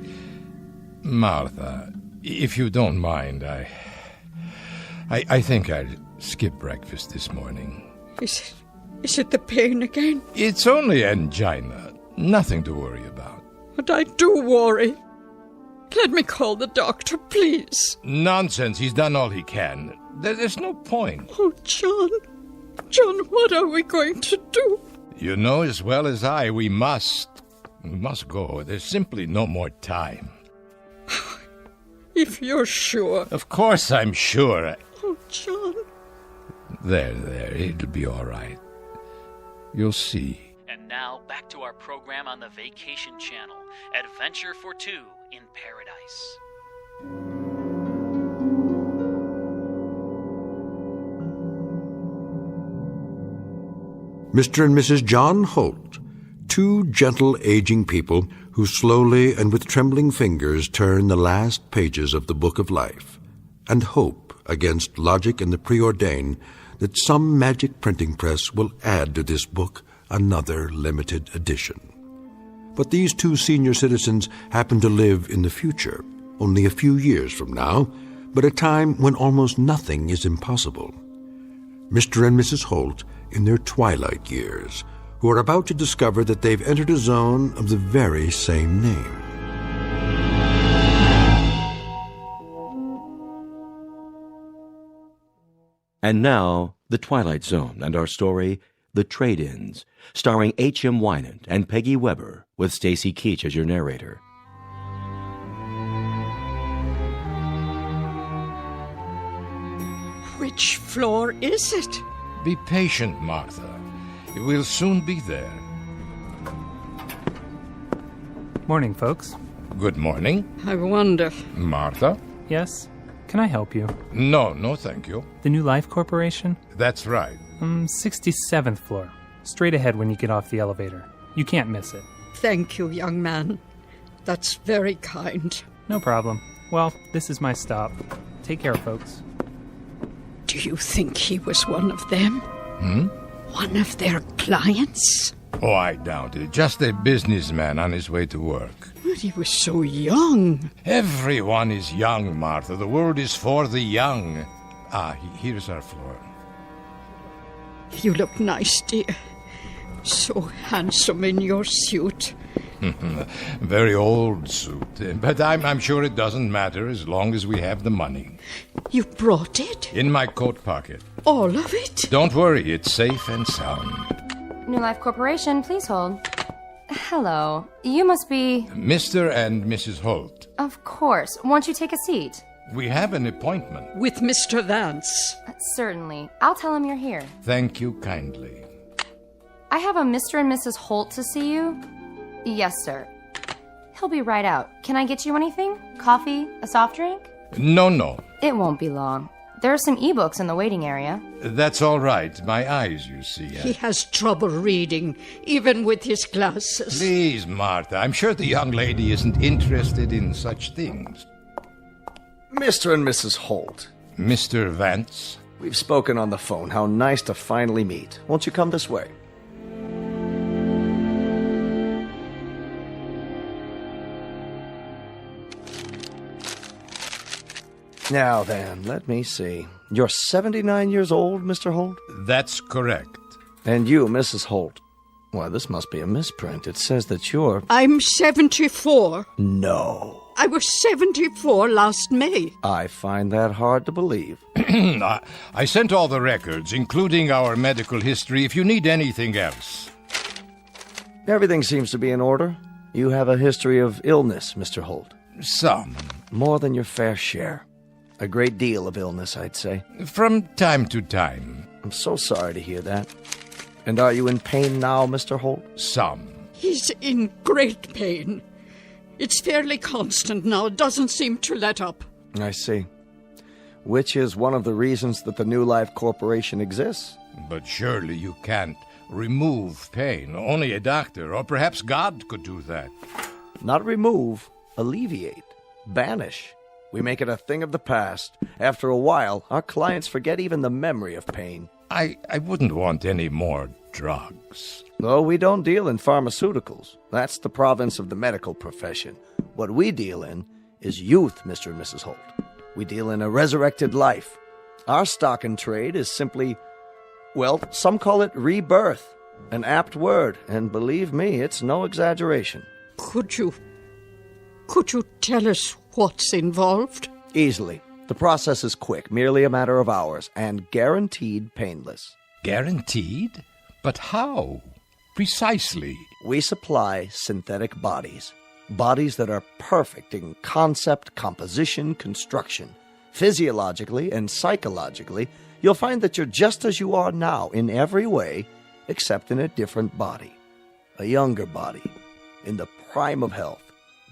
Martha, if you don't mind, I think I'll skip breakfast this morning. Is it the pain again? It's only angina. Nothing to worry about. But I do worry. Let me call the doctor, please. Nonsense. He's done all he can. There's no point. Oh, John. John, what are we going to do? You know as well as I, we must go. There's simply no more time. If you're sure. Of course I'm sure. Oh, John. There. It'll be all right. You'll see. And now, back to our program on the Vacation Channel, Adventure for Two in Paradise. Mr. and Mrs. John Holt, two gentle aging people who slowly and with trembling fingers turn the last pages of the book of life, and hope against logic and the preordained that some magic printing press will add to this book another limited edition. But these two senior citizens happen to live in the future, only a few years from now, but a time when almost nothing is impossible. Mr. and Mrs. Holt in their twilight years, who are about to discover that they've entered a zone of the very same name. And now, The Twilight Zone and our story, The Trade-Ins, starring H.M. Wynant and Peggy Weber, with Stacy Keach as your narrator. Which floor is it? Be patient, Martha. We'll soon be there. Morning, folks. Good morning. I wonder. Martha? Yes? Can I help you? No, thank you. The New Life Corporation? That's right. 67th floor. Straight ahead when you get off the elevator. You can't miss it. Thank you, young man. That's very kind. No problem. Well, this is my stop. Take care, folks. Do you think he was one of them? One of their clients? Oh, I doubt it. Just a businessman on his way to work. But he was so young. Everyone is young, Martha. The world is for the young. Here's our floor. You look nice, dear. So handsome in your suit. Very old suit. But I'm sure it doesn't matter as long as we have the money. You brought it? In my coat pocket. All of it? Don't worry, it's safe and sound. New Life Corporation, please hold. Hello. You must be... Mr. and Mrs. Holt. Of course. Won't you take a seat? We have an appointment. With Mr. Vance. Certainly. I'll tell him you're here. Thank you kindly. I have a Mr. and Mrs. Holt to see you. Yes, sir. He'll be right out. Can I get you anything? Coffee? A soft drink? No. It won't be long. There are some e-books in the waiting area. That's all right. My eyes, you see. He has trouble reading, even with his glasses. Please, Martha. I'm sure the young lady isn't interested in such things. Mr. and Mrs. Holt. Mr. Vance? We've spoken on the phone. How nice to finally meet. Won't you come this way? Now then, let me see. You're 79 years old, Mr. Holt? That's correct. And you, Mrs. Holt? Why, this must be a misprint. It says that you're... I'm 74. No. I was 74 last May. I find that hard to believe. I sent all the records, including our medical history, if you need anything else. Everything seems to be in order. You have a history of illness, Mr. Holt. Some. More than your fair share. A great deal of illness, I'd say. From time to time. I'm so sorry to hear that. And are you in pain now, Mr. Holt? Some. He's in great pain. It's fairly constant now. It doesn't seem to let up. I see. Which is one of the reasons that the New Life Corporation exists. But surely you can't remove pain. Only a doctor, or perhaps God, could do that. Not remove, alleviate, banish. We make it a thing of the past. After a while, our clients forget even the memory of pain. I wouldn't want any more drugs. No, we don't deal in pharmaceuticals. That's the province of the medical profession. What we deal in is youth, Mr. and Mrs. Holt. We deal in a resurrected life. Our stock in trade is simply, well, some call it rebirth. An apt word, and believe me, it's no exaggeration. Could you tell us what's involved? Easily. The process is quick, merely a matter of hours, and guaranteed painless. Guaranteed? But how? Precisely. We supply synthetic bodies. Bodies that are perfect in concept, composition, construction. Physiologically and psychologically, you'll find that you're just as you are now in every way, except in a different body. A younger body, in the prime of health,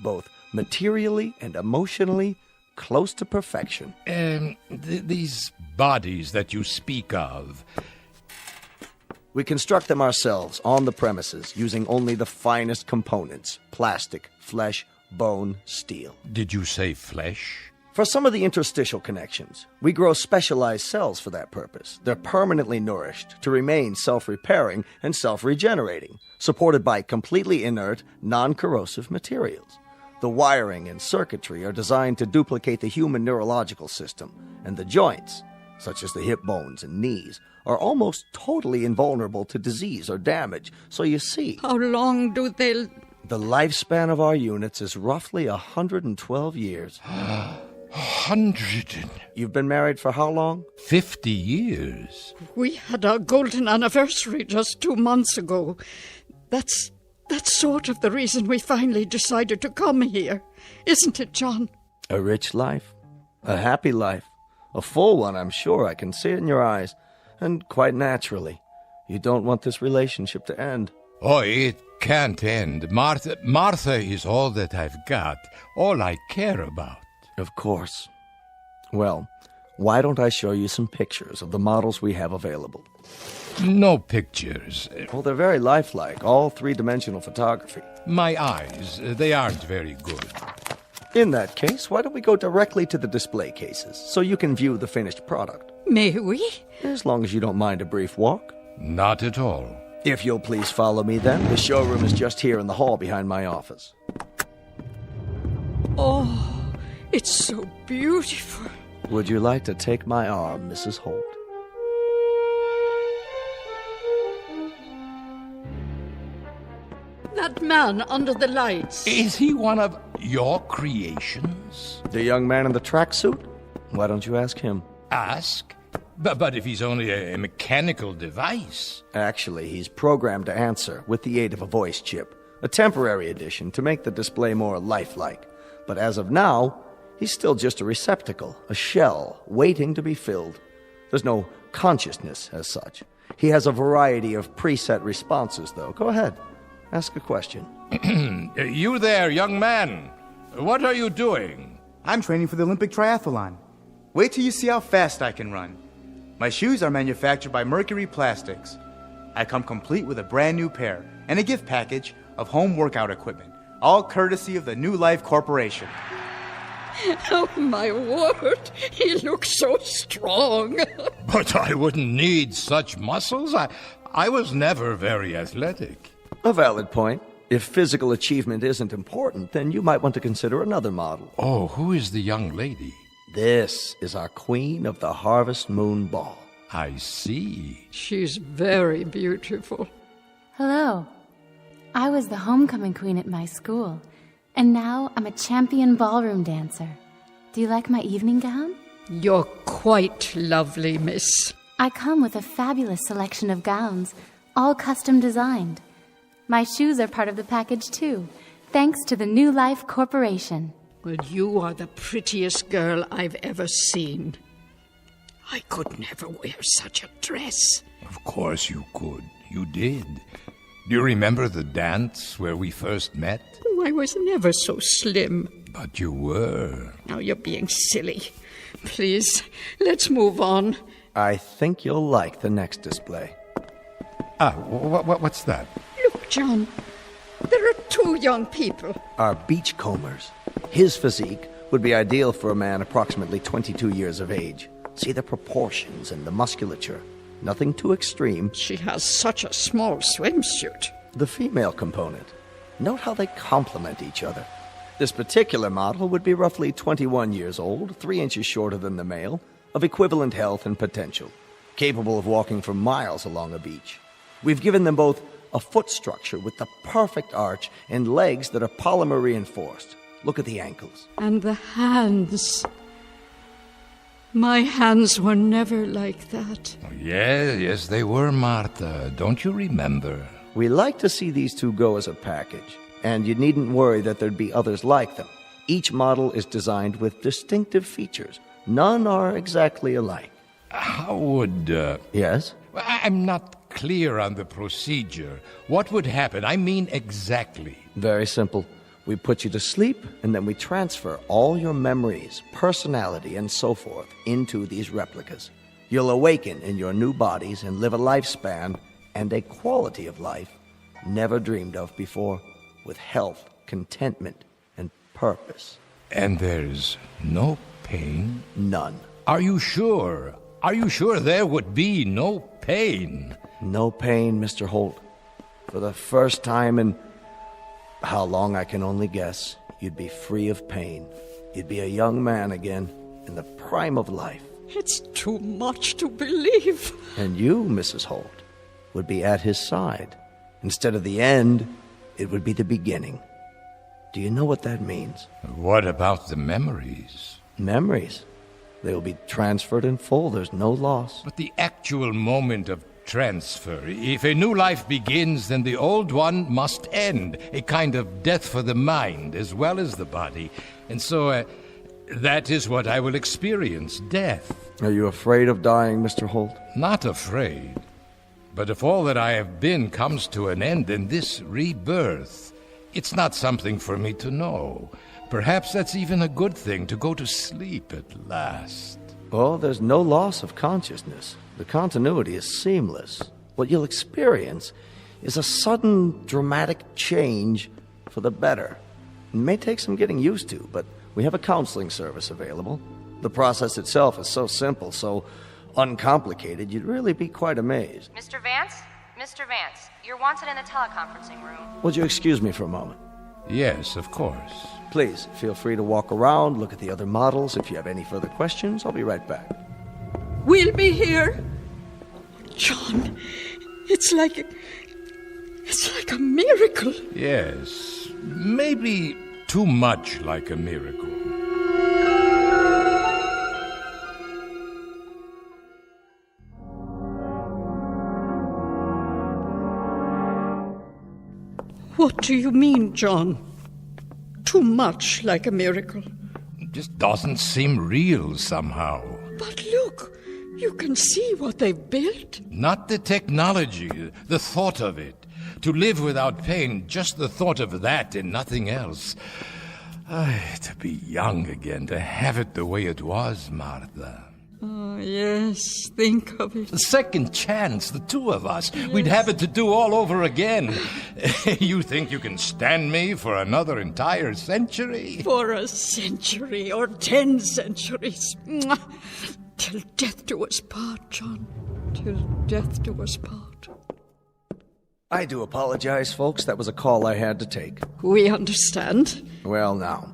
both materially and emotionally close to perfection. These bodies that you speak of... We construct them ourselves on the premises using only the finest components: plastic, flesh, bone, steel. Did you say flesh? For some of the interstitial connections, we grow specialized cells for that purpose. They're permanently nourished to remain self-repairing and self-regenerating, supported by completely inert, non-corrosive materials. The wiring and circuitry are designed to duplicate the human neurological system, and the joints, such as the hip bones and knees, are almost totally invulnerable to disease or damage. So you see... How long do they... The lifespan of our units is roughly 112 years. 100? You've been married for how long? 50 years. We had our golden anniversary just 2 months ago. That's sort of the reason we finally decided to come here. Isn't it, John? A rich life. A happy life. A full one, I'm sure. I can see it in your eyes. And quite naturally, you don't want this relationship to end. Oh, it can't end. Martha is all that I've got. All I care about. Of course. Well, why don't I show you some pictures of the models we have available? No pictures. Well, they're very lifelike, all three-dimensional photography. My eyes, they aren't very good. In that case, why don't we go directly to the display cases, so you can view the finished product? May we? As long as you don't mind a brief walk. Not at all. If you'll please follow me then. The showroom is just here in the hall behind my office. Oh, it's so beautiful. Would you like to take my arm, Mrs. Holt? That man under the lights. Is he one of your creations? The young man in the tracksuit? Why don't you ask him? Ask? But if he's only a mechanical device... Actually, he's programmed to answer with the aid of a voice chip. A temporary addition to make the display more lifelike. But as of now, he's still just a receptacle, a shell, waiting to be filled. There's no consciousness as such. He has a variety of preset responses, though. Go ahead. Ask a question. You there, young man. What are you doing? I'm training for the Olympic triathlon. Wait till you see how fast I can run. My shoes are manufactured by Mercury Plastics. I come complete with a brand new pair and a gift package of home workout equipment, all courtesy of the New Life Corporation. Oh, my word. He looks so strong. But I wouldn't need such muscles. I was never very athletic. A valid point. If physical achievement isn't important, then you might want to consider another model. Oh, who is the young lady? This is our Queen of the Harvest Moon Ball. I see. She's very beautiful. Hello. I was the homecoming queen at my school, and now I'm a champion ballroom dancer. Do you like my evening gown? You're quite lovely, miss. I come with a fabulous selection of gowns, all custom designed. My shoes are part of the package, too, thanks to the New Life Corporation. Well, you are the prettiest girl I've ever seen. I could never wear such a dress. Of course you could. You did. Do you remember the dance where we first met? Oh, I was never so slim. But you were. Now you're being silly. Please, let's move on. I think you'll like the next display. What's that? Look, John. There are two young people. Our beachcombers. His physique would be ideal for a man approximately 22 years of age. See the proportions and the musculature. Nothing too extreme. She has such a small swimsuit. The female component. Note how they complement each other. This particular model would be roughly 21 years old, 3 inches shorter than the male, of equivalent health and potential, capable of walking for miles along a beach. We've given them both a foot structure with the perfect arch and legs that are polymer reinforced. Look at the ankles. And the hands. My hands were never like that. Oh, yes, they were, Martha. Don't you remember? We like to see these two go as a package, and you needn't worry that there'd be others like them. Each model is designed with distinctive features. None are exactly alike. How would... Yes? I'm not clear on the procedure. What would happen? I mean exactly. Very simple. We put you to sleep, and then we transfer all your memories, personality, and so forth into these replicas. You'll awaken in your new bodies and live a lifespan and a quality of life never dreamed of before, with health, contentment, and purpose. And there's no pain? None. Are you sure? Are you sure there would be no pain? No pain, Mr. Holt. For the first time in... how long I can only guess, you'd be free of pain. You'd be a young man again, in the prime of life. It's too much to believe. And you, Mrs. Holt, would be at his side. Instead of the end, it would be the beginning. Do you know what that means? What about the memories? Memories? They will be transferred in full. There's no loss. But the actual moment of transfer. If a new life begins, then the old one must end. A kind of death for the mind as well as the body. And so, that is what I will experience, death. Are you afraid of dying, Mr. Holt? Not afraid. But if all that I have been comes to an end, then this rebirth, it's not something for me to know. Perhaps that's even a good thing, to go to sleep at last. Well, there's no loss of consciousness. The continuity is seamless. What you'll experience is a sudden, dramatic change for the better. It may take some getting used to, but we have a counseling service available. The process itself is so simple, so uncomplicated, you'd really be quite amazed. Mr. Vance? Mr. Vance, you're wanted in the teleconferencing room. Would you excuse me for a moment? Yes, of course. Please, feel free to walk around, look at the other models. If you have any further questions, I'll be right back. We'll be here. John, it's like a miracle. Yes, maybe too much like a miracle. What do you mean, John? Too much like a miracle. It just doesn't seem real somehow. But look, you can see what they've built. Not the technology, the thought of it. To live without pain, just the thought of that and nothing else. To be young again, to have it the way it was, Martha. Oh, yes, think of it. A second chance, the two of us. Yes. We'd have it to do all over again. You think you can stand me for another entire century? For a century or 10 centuries. Mwah. Till death do us part, John. Till death do us part. I do apologize, folks. That was a call I had to take. We understand. Well, now,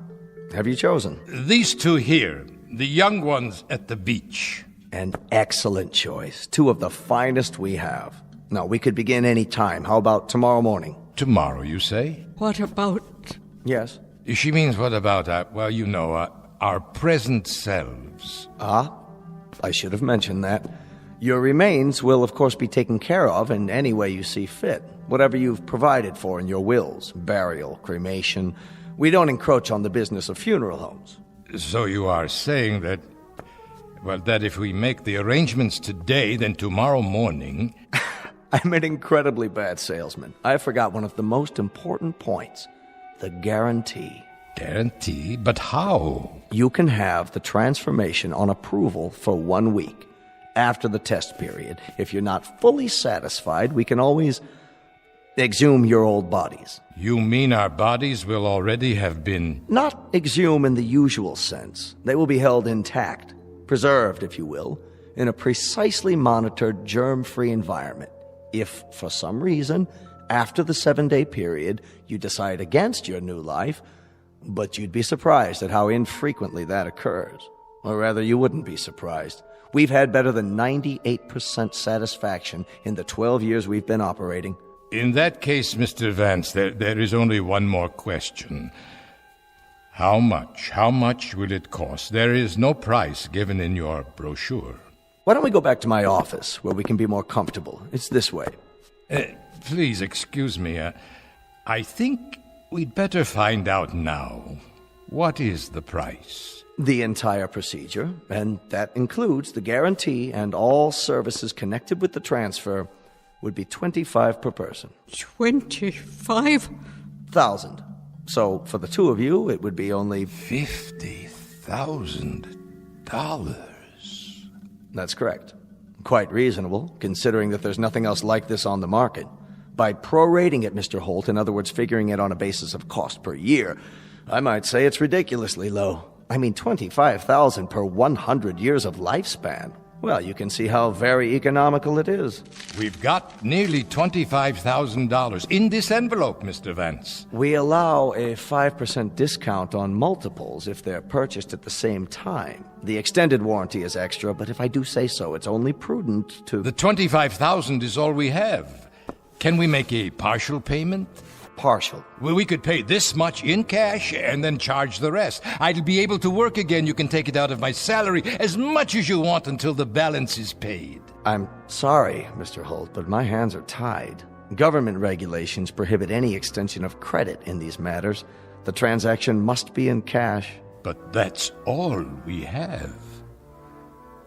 have you chosen? These two here. The young ones at the beach. An excellent choice. Two of the finest we have. Now, we could begin any time. How about tomorrow morning? Tomorrow, you say? What about... Yes? She means what about, our present selves. I should have mentioned that. Your remains will, of course, be taken care of in any way you see fit. Whatever you've provided for in your wills. Burial, cremation. We don't encroach on the business of funeral homes. So you are saying that, that if we make the arrangements today, then tomorrow morning... I'm an incredibly bad salesman. I forgot one of the most important points. The guarantee. Guarantee? But how? You can have the transformation on approval for 1 week. After the test period, if you're not fully satisfied, we can always exhume your old bodies. You mean our bodies will already have been... Not exhume in the usual sense. They will be held intact, preserved, if you will, in a precisely monitored, germ-free environment. If, for some reason, after the 7-day period, you decide against your new life, but you'd be surprised at how infrequently that occurs. Or rather, you wouldn't be surprised. We've had better than 98% satisfaction in the 12 years we've been operating. In that case, Mr. Vance, there is only one more question. How much will it cost? There is no price given in your brochure. Why don't we go back to my office, where we can be more comfortable? It's this way. Please, excuse me. I think we'd better find out now. What is the price? The entire procedure, and that includes the guarantee and all services connected with the transfer, would be $25 per person. 25,000. So for the two of you, it would be only $50,000. That's correct. Quite reasonable, considering that there's nothing else like this on the market. By prorating it, Mr. Holt, in other words, figuring it on a basis of cost per year, I might say it's ridiculously low. I mean, $25,000 per 100 years of lifespan. Well, you can see how very economical it is. We've got nearly $25,000 in this envelope, Mr. Vance. We allow a 5% discount on multiples if they're purchased at the same time. The extended warranty is extra, but if I do say so, it's only prudent to... The $25,000 is all we have. Can we make a partial payment? Partial. Well, we could pay this much in cash and then charge the rest. I'll be able to work again. You can take it out of my salary as much as you want until the balance is paid. I'm sorry, Mr. Holt, but my hands are tied. Government regulations prohibit any extension of credit in these matters. The transaction must be in cash. But that's all we have.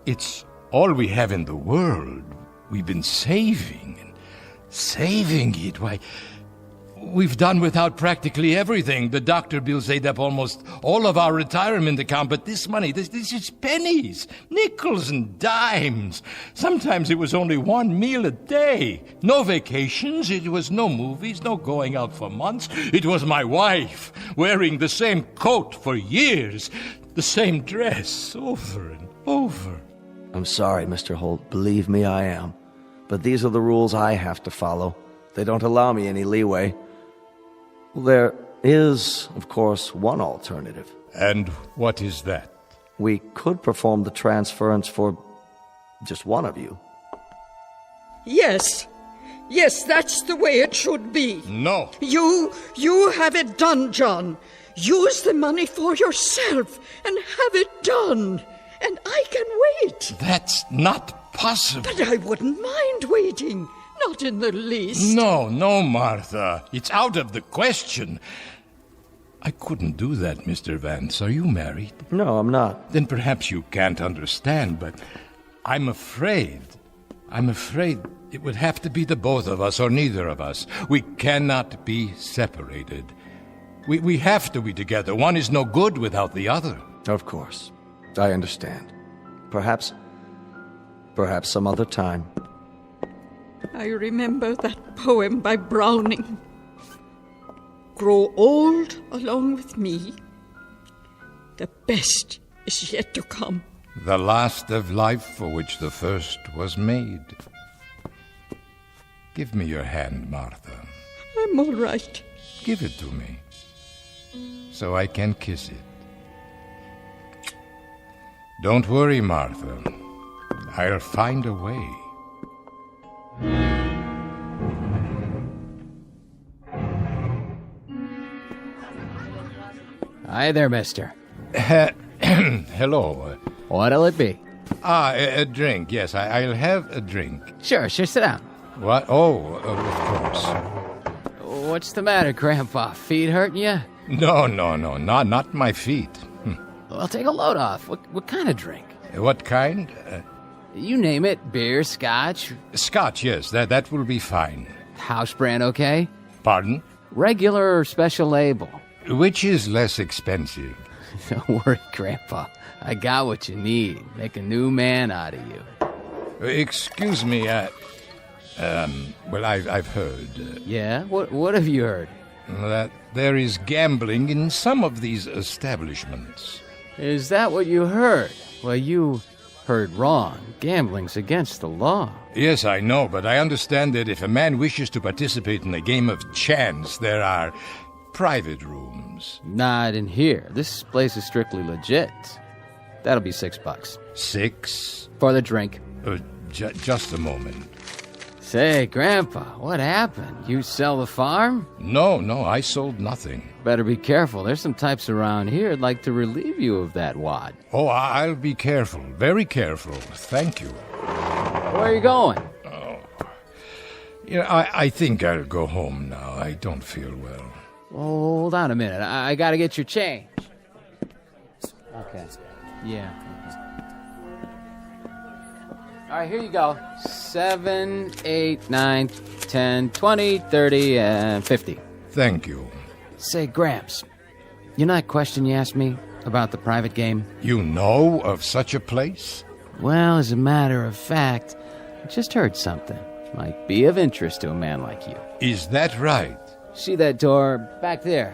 It's all we have in the world. We've been saving and saving it. Why... We've done without practically everything. The doctor bills ate up almost all of our retirement account, but this money, this is pennies, nickels and dimes. Sometimes it was only one meal a day. No vacations, it was no movies, no going out for months. It was my wife wearing the same coat for years, the same dress over and over. I'm sorry, Mr. Holt. Believe me, I am. But these are the rules I have to follow. They don't allow me any leeway. There is, of course, one alternative. And what is that? We could perform the transference for just one of you. Yes, that's the way it should be. No. You have it done, John. Use the money for yourself and have it done. And I can wait. That's not possible. But I wouldn't mind waiting. Not in the least. No, Martha. It's out of the question. I couldn't do that, Mr. Vance. Are you married? No, I'm not. Then perhaps you can't understand, but I'm afraid it would have to be the both of us or neither of us. We cannot be separated. We have to be together. One is no good without the other. Of course. I understand. Perhaps Perhaps some other time. I remember that poem by Browning. Grow old along with me. The best is yet to come. The last of life for which the first was made. Give me your hand, Martha. I'm all right. Give it to me, so I can kiss it. Don't worry, Martha. I'll find a way. Hi there, mister. Hello. What'll it be? A drink, yes. I'll have a drink. Sure, sit down. What? Oh, of course. What's the matter, Grandpa? Feet hurting you? No, not my feet. Well, take a load off. What kind of drink? What kind? You name it. Beer, scotch? Scotch, yes. That will be fine. House brand, okay? Pardon? Regular or special label? Which is less expensive? Don't worry, Grandpa. I got what you need. Make a new man out of you. Excuse me, well, I've heard. Yeah? What have you heard? That there is gambling in some of these establishments. Is that what you heard? Well, you heard wrong. Gambling's against the law. Yes, I know, but I understand that if a man wishes to participate in a game of chance, there are private rooms. Not in here. This place is strictly legit. That'll be $6. $6? For the drink. Just a moment. Say, Grandpa, what happened? You sell the farm? No, I sold nothing. Better be careful. There's some types around here who'd like to relieve you of that wad. Oh, I'll be careful. Very careful. Thank you. Where are you going? Oh. I think I'll go home now. I don't feel well. Hold on a minute. I gotta get your change. Okay. Yeah. All right, here you go. 7, 8, 9, 10, 20, 30, and 50. Thank you. Say, Gramps, you know that question you asked me about the private game? You know of such a place? Well, as a matter of fact, I just heard something. Might be of interest to a man like you. Is that right? See that door back there,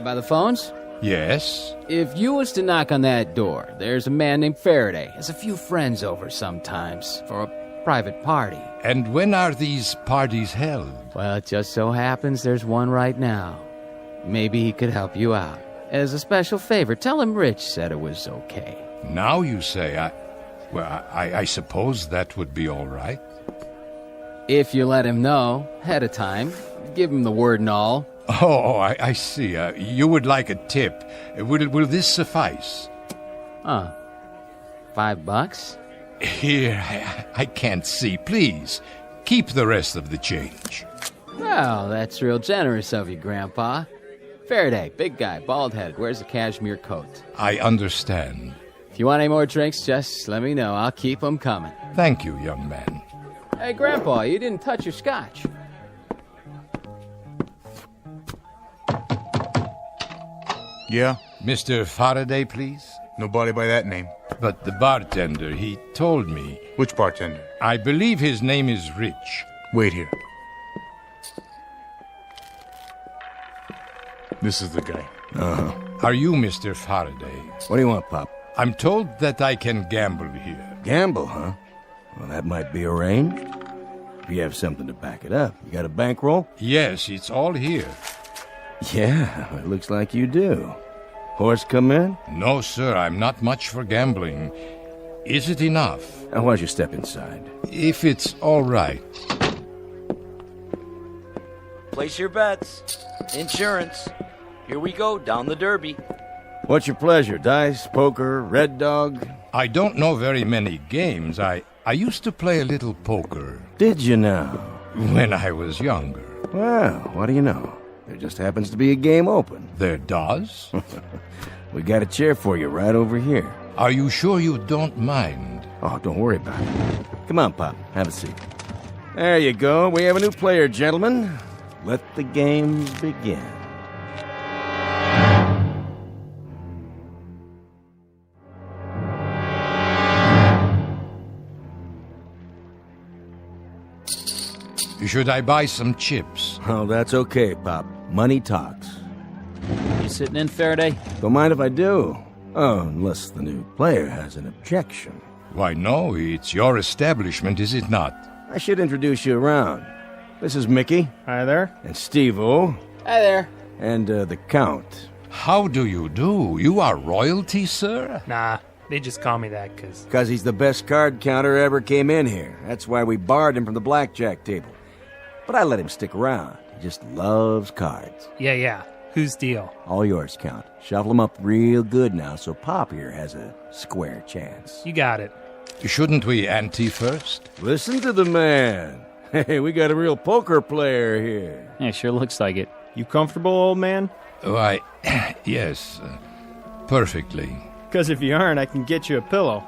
by the phones? Yes. If you was to knock on that door, there's a man named Faraday. Has a few friends over sometimes for a private party. And when are these parties held? Well, it just so happens there's one right now. Maybe he could help you out. As a special favor, tell him Rich said it was okay. Now you say, I suppose that would be all right. If you let him know ahead of time, give him the word and all. Oh, I see. You would like a tip. Will this suffice? $5? Here, I can't see. Please, keep the rest of the change. Well, that's real generous of you, Grandpa. Faraday, big guy, bald-headed, wears a cashmere coat. I understand. If you want any more drinks, just let me know. I'll keep them coming. Thank you, young man. Hey, Grandpa, you didn't touch your scotch. Yeah? Mr. Faraday, please? Nobody by that name. But the bartender, he told me. Which bartender? I believe his name is Rich. Wait here. This is the guy. Uh-huh. Are you Mr. Faraday? What do you want, Pop? I'm told that I can gamble here. Gamble, huh? Well, that might be arranged. If you have something to back it up. You got a bankroll? Yes, it's all here. Yeah, it looks like you do. Horse come in? No, sir, I'm not much for gambling. Is it enough? Now, why don't you step inside? If it's all right. Place your bets. Insurance. Here we go, down the derby. What's your pleasure? Dice, poker, red dog? I don't know very many games. I used to play a little poker. Did you now? When I was younger. Well, what do you know? There just happens to be a game open. There does? We got a chair for you right over here. Are you sure you don't mind? Oh, don't worry about it. Come on, Pop. Have a seat. There you go. We have a new player, gentlemen. Let the game begin. Should I buy some chips? Oh, that's okay, Pop. Money talks. You sitting in, Faraday? Don't mind if I do. Oh, unless the new player has an objection. Why, no, it's your establishment, is it not? I should introduce you around. This is Mickey. Hi there. And Steve-O. Hi there. And the Count. How do you do? You are royalty, sir? Nah, they just call me that because... Because he's the best card counter ever came in here. That's why we barred him from the blackjack table. But I let him stick around. He just loves cards. Yeah. Whose deal? All yours, Count. Shuffle them up real good now so Pop here has a square chance. You got it. Shouldn't we ante first? Listen to the man. Hey, we got a real poker player here. Yeah, sure looks like it. You comfortable, old man? Why, yes, perfectly. Because if you aren't, I can get you a pillow.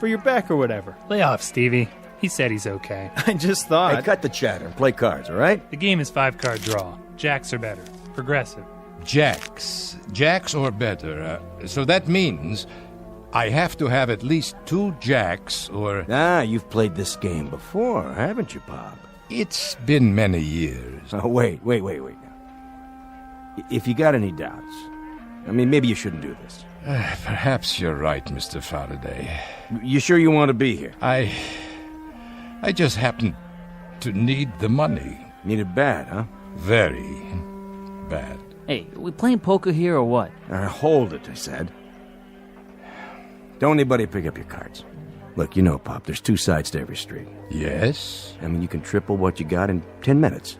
For your back or whatever. Lay off, Stevie. He said he's okay. I just thought... Hey, cut the chatter and play cards, all right? The game is 5-card draw. Jacks are better. Progressive. Jacks or better. So that means I have to have at least 2 jacks or... Ah, you've played this game before, haven't you, Pop? It's been many years. Oh, wait. If you got any doubts, I mean, maybe you shouldn't do this. Perhaps you're right, Mr. Faraday. You sure you want to be here? I just happen to need the money. Need it bad, huh? Very bad. Hey, are we playing poker here or what? Hold it, I said. Don't anybody pick up your cards. Look, you know, Pop, there's 2 sides to every street. Yes? I mean, you can triple what you got in 10 minutes.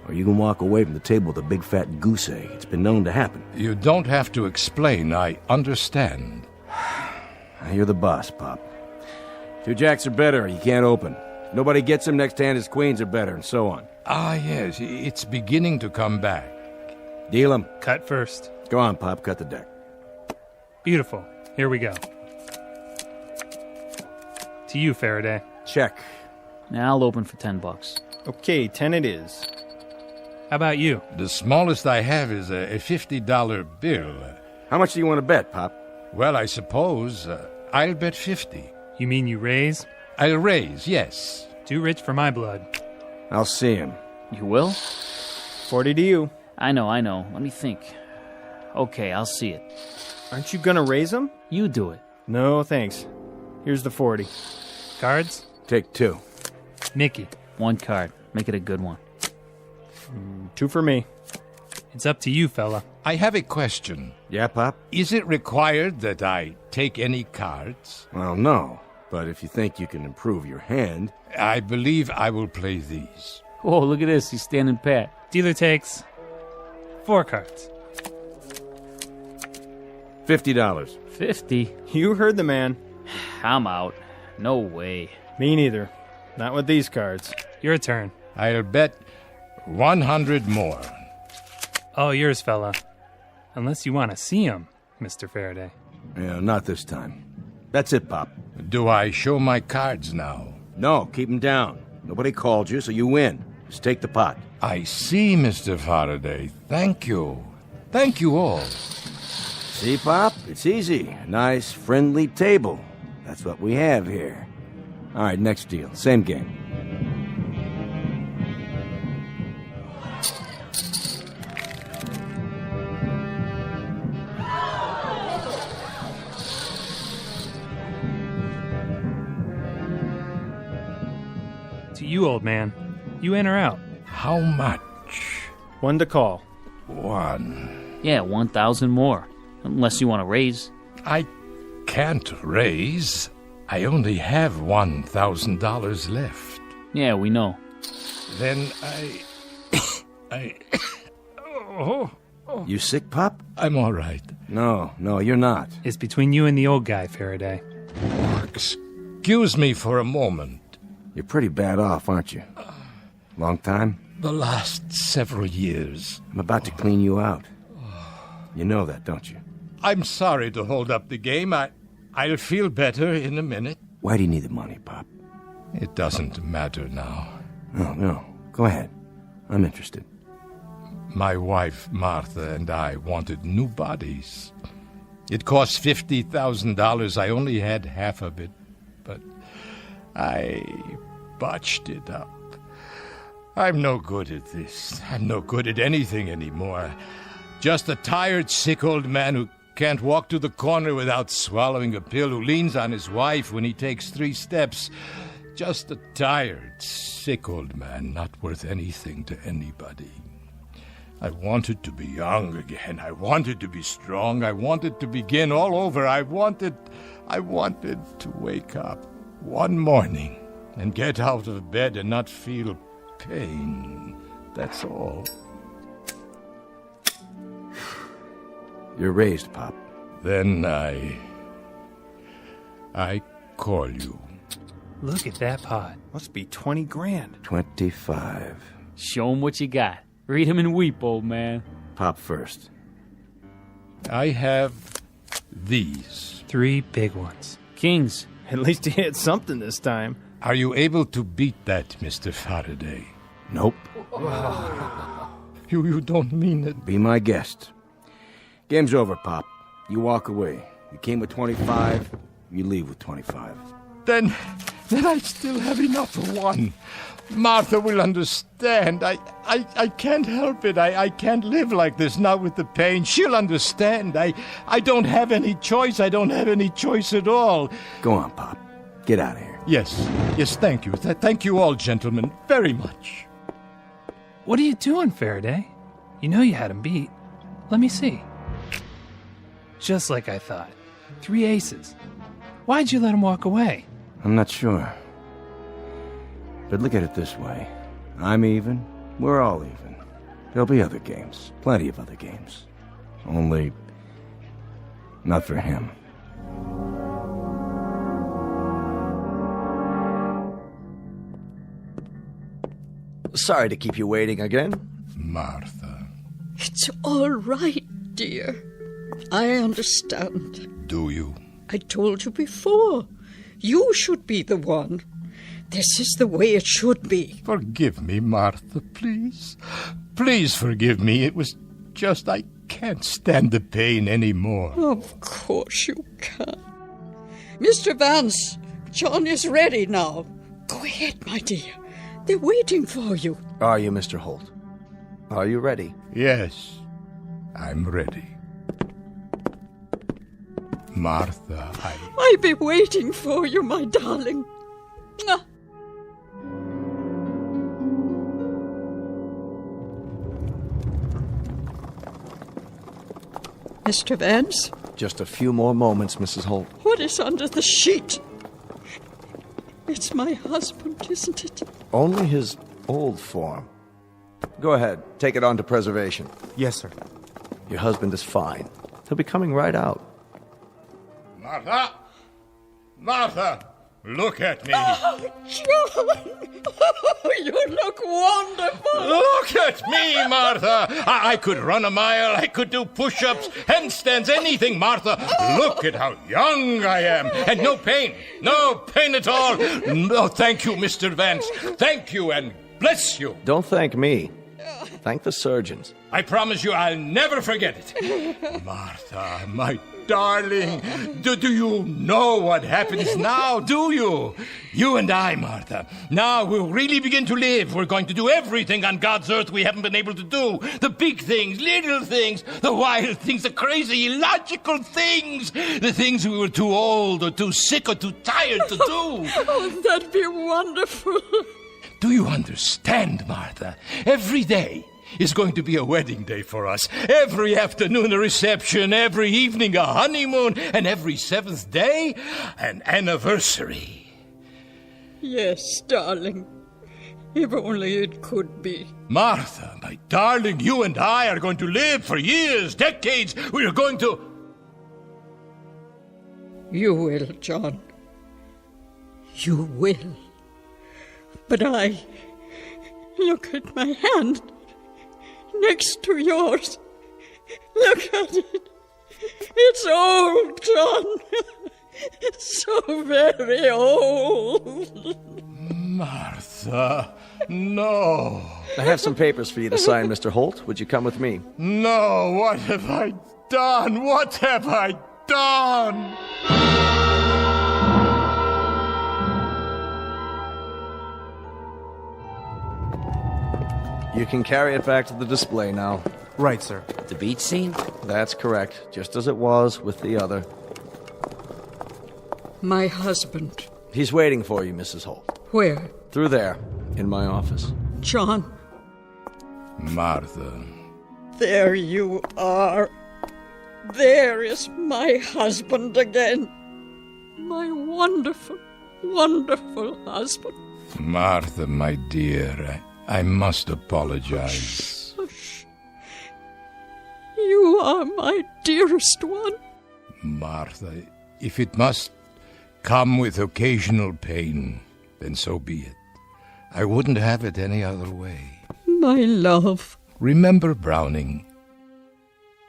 Or you can walk away from the table with a big fat goose egg. It's been known to happen. You don't have to explain. I understand. You're the boss, Pop. 2 jacks are better, you can't open. If nobody gets them, next hand his queens are better, and so on. Ah, yes, it's beginning to come back. Deal them. Cut first. Go on, Pop, cut the deck. Beautiful. Here we go. To you, Faraday. Check. Now I'll open for $10. Okay, 10 it is. How about you? The smallest I have is a $50 bill. How much do you want to bet, Pop? Well, I suppose I'll bet 50. You mean you raise? I'll raise, yes. Too rich for my blood. I'll see him. You will? 40 to you. I know. Let me think. Okay, I'll see it. Aren't you gonna raise them? You do it. No, thanks. Here's the 40. Cards? Take 2. Mickey. 1 card. Make it a good one. 2 for me. It's up to you, fella. I have a question. Yeah, Pop? Is it required that I take any cards? Well, no. But if you think you can improve your hand... I believe I will play these. Whoa, look at this. He's standing pat. Dealer takes 4 cards. $50. 50? You heard the man. I'm out. No way. Me neither. Not with these cards. Your turn. I'll bet 100 more. All yours, fella. Unless you want to see him, Mr. Faraday. Yeah, not this time. That's it, Pop. Do I show my cards now? No, keep them down. Nobody called you, so you win. Just take the pot. I see, Mr. Faraday. Thank you. Thank you all. See, Pop? It's easy. A nice, friendly table. That's what we have here. All right, next deal. Same game. To you, old man. You in or out? How much? 1 to call. 1. Yeah, 1,000 more. Unless you want to raise. I can't raise. I only have $1,000 left. Yeah, we know. Then You sick, Pop? I'm all right. No, you're not. It's between you and the old guy, Faraday. Excuse me for a moment. You're pretty bad off, aren't you? Long time? The last several years. I'm about to clean you out. You know that, don't you? I'm sorry to hold up the game. I'll feel better in a minute. Why do you need the money, Pop? It doesn't matter now. No. Go ahead. I'm interested. My wife, Martha, and I wanted new bodies. It cost $50,000. I only had half of it, but I botched it up. I'm no good at this. I'm no good at anything anymore. Just a tired, sick old man who can't walk to the corner without swallowing a pill, who leans on his wife when he takes 3 steps. Just a tired, sick old man, not worth anything to anybody. I wanted to be young again. I wanted to be strong. I wanted to begin all over. I wanted to wake up one morning and get out of bed and not feel pain. That's all. You're raised, Pop. Then I call you. Look at that pot. Must be 20 grand. 25. Show him what you got. Read him and weep, old man. Pop first. I have these. 3 big ones. Kings. At least he hit something this time. Are you able to beat that, Mr. Faraday? Nope. You don't mean it. Be my guest. Game's over, Pop. You walk away. You came with 25, you leave with 25. Then I still have enough for one. Martha will understand. I can't help it. I can't live like this, not with the pain. She'll understand. I don't have any choice. I don't have any choice at all. Go on, Pop. Get out of here. Yes, thank you. Thank you all, gentlemen, very much. What are you doing, Faraday? You know you had him beat. Let me see. Just like I thought. 3 aces. Why'd you let him walk away? I'm not sure. But look at it this way. I'm even. We're all even. There'll be other games. Plenty of other games. Only... not for him. Sorry to keep you waiting again. Martha. It's all right, dear. I understand. Do you? I told you before. You should be the one. This is the way it should be. Forgive me, Martha, please. Please forgive me. It was just I can't stand the pain anymore. Of course you can. Mr. Vance, John is ready now. Go ahead, my dear. They're waiting for you. Are you, Mr. Holt? Are you ready? Yes, I'm ready. Martha, I'll be waiting for you, my darling. Mwah. Mr. Vance? Just a few more moments, Mrs. Holt. What is under the sheet? It's my husband, isn't it? Only his old form. Go ahead. Take it on to preservation. Yes, sir. Your husband is fine. He'll be coming right out. Martha! Martha! Look at me! Oh, John! Oh, you look wonderful! Look at me, Martha! I could run a mile, I could do push-ups, handstands, anything, Martha. Look at how young I am. And no pain at all. No, thank you, Mr. Vance. Thank you and bless you. Don't thank me. Thank the surgeons. I promise you I'll never forget it. Martha, my darling, do you know what happens now, do you? You and I, Martha. Now we'll really begin to live. We're going to do everything on God's earth we haven't been able to do. The big things, little things, the wild things, the crazy, illogical things. The things we were too old or too sick or too tired to do. Oh, that'd be wonderful. Do you understand, Martha? Every day is going to be a wedding day for us. Every afternoon a reception, every evening a honeymoon, and every 7th day an anniversary. Yes, darling. If only it could be. Martha, my darling, you and I are going to live for years, decades. We are going to... You will, John. You will. But I... Look at my hand. Next to yours. Look at it. It's old, John. So very old. Martha, no. I have some papers for you to sign, Mr. Holt. Would you come with me? No, what have I done? What have I done? You can carry it back to the display now. Right, sir. The beach scene? That's correct, just as it was with the other. My husband. He's waiting for you, Mrs. Holt. Where? Through there, in my office. John. Martha. There you are. There is my husband again. My wonderful, wonderful husband. Martha, my dear, I must apologize. Hush. You are my dearest one. Martha, if it must come with occasional pain, then so be it. I wouldn't have it any other way. My love. Remember Browning.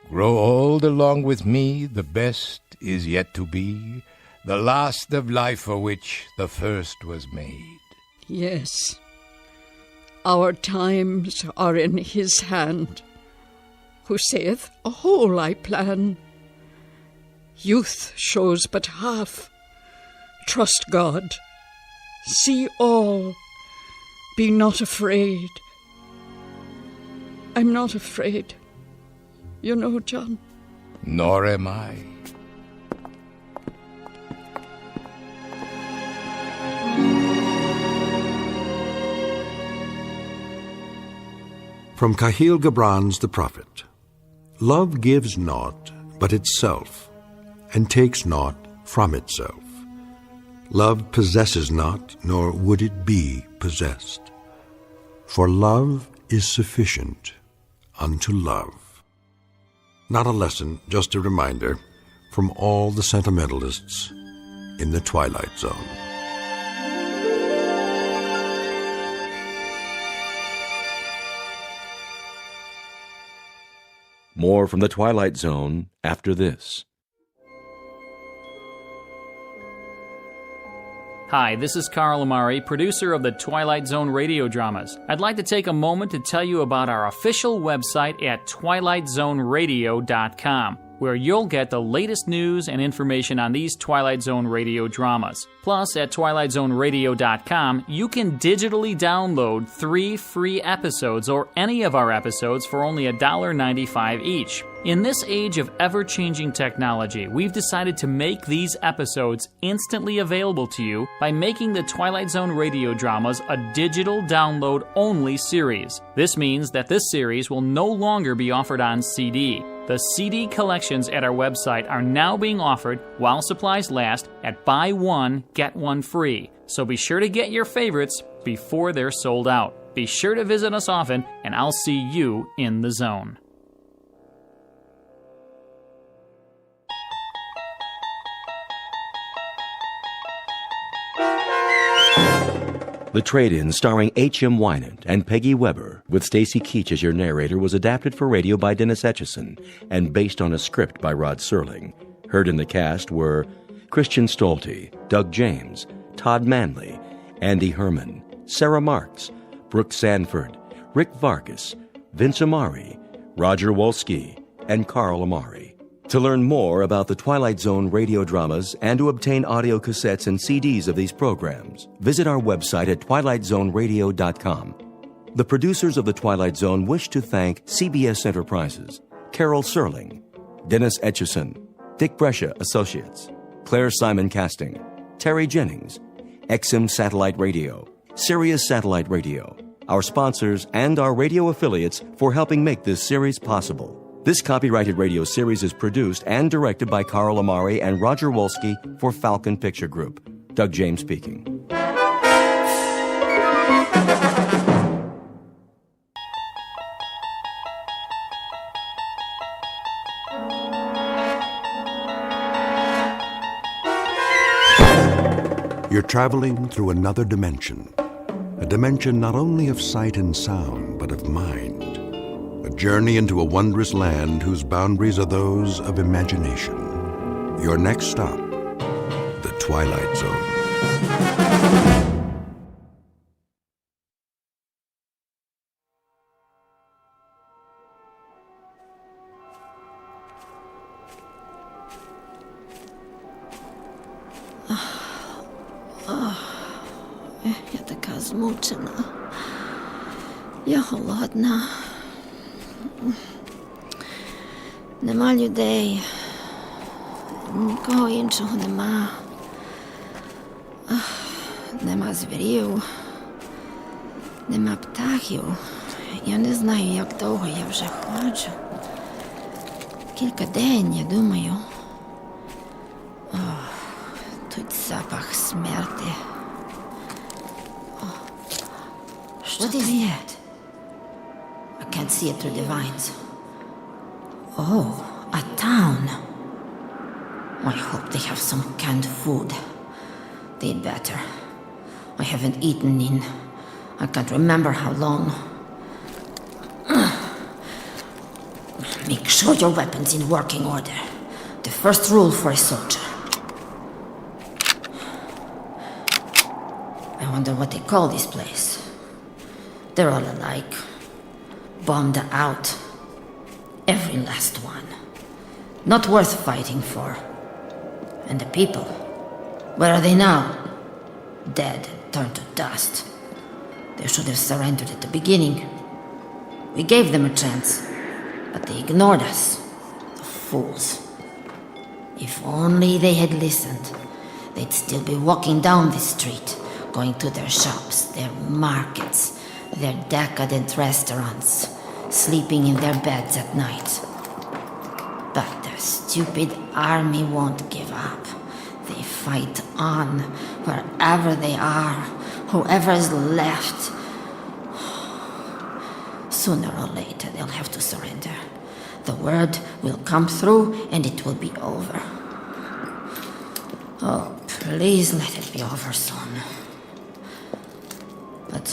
Grow old along with me, the best is yet to be, the last of life for which the first was made. Yes. Our times are in his hand, who saith, a whole I plan. Youth shows but half. Trust God. See all. Be not afraid. I'm not afraid. You know, John. Nor am I. From Cahill Gibran's The Prophet. Love gives naught but itself, and takes naught from itself. Love possesses not, nor would it be possessed. For love is sufficient unto love. Not a lesson, just a reminder from all the sentimentalists in the Twilight Zone. More from the Twilight Zone after this. Hi, this is Carl Amari, producer of the Twilight Zone Radio Dramas. I'd like to take a moment to tell you about our official website at twilightzoneradio.com, where you'll get the latest news and information on these Twilight Zone radio dramas. Plus, at twilightzoneradio.com, you can digitally download 3 free episodes or any of our episodes for only $1.95 each. In this age of ever-changing technology, we've decided to make these episodes instantly available to you by making the Twilight Zone radio dramas a digital download-only series. This means that this series will no longer be offered on CD. The CD collections at our website are now being offered while supplies last at buy one, get one free. So be sure to get your favorites before they're sold out. Be sure to visit us often, and I'll see you in the zone. The Trade-In, starring H.M. Wynant and Peggy Weber, with Stacy Keach as your narrator, was adapted for radio by Dennis Etchison and based on a script by Rod Serling. Heard in the cast were Christian Stolte, Doug James, Todd Manley, Andy Herman, Sarah Marks, Brooke Sanford, Rick Vargas, Vince Amari, Roger Wolski, and Carl Amari. To learn more about the Twilight Zone radio dramas and to obtain audio cassettes and CDs of these programs, visit our website at twilightzoneradio.com. The producers of The Twilight Zone wish to thank CBS Enterprises, Carol Serling, Dennis Etchison, Dick Brescia Associates, Claire Simon Casting, Terry Jennings, XM Satellite Radio, Sirius Satellite Radio, our sponsors, and our radio affiliates for helping make this series possible. This copyrighted radio series is produced and directed by Carl Amari and Roger Wolski for Falcon Picture Group. Doug James speaking. You're traveling through another dimension. A dimension not only of sight and sound, but of mind. A journey into a wondrous land whose boundaries are those of imagination. Your next stop, the Twilight Zone. Ja taka zmučena. Я голодна. Нема людей. Нікого іншого нема. Нема звірів. Нема птахів. Я не знаю, як довго я вже ходжу. Кілька день, я думаю. Тут запах смерти. Що це є? I can't see it through the vines. Oh, a town. I hope they have some canned food. They'd better. I haven't eaten in I can't remember how long. Make sure your weapon's in working order. The first rule for a soldier. I wonder what they call this place. They're all alike. Bombed out. Every last one. Not worth fighting for. And the people, where are they now? Dead, turned to dust. They should have surrendered at the beginning. We gave them a chance, but they ignored us. The fools. If only they had listened, they'd still be walking down this street, going to their shops, their markets, their decadent restaurants, sleeping in their beds at night. But their stupid army won't give up. They fight on, wherever they are, whoever is left. Sooner or later, they'll have to surrender. The word will come through, and it will be over. Oh, please let it be over soon. But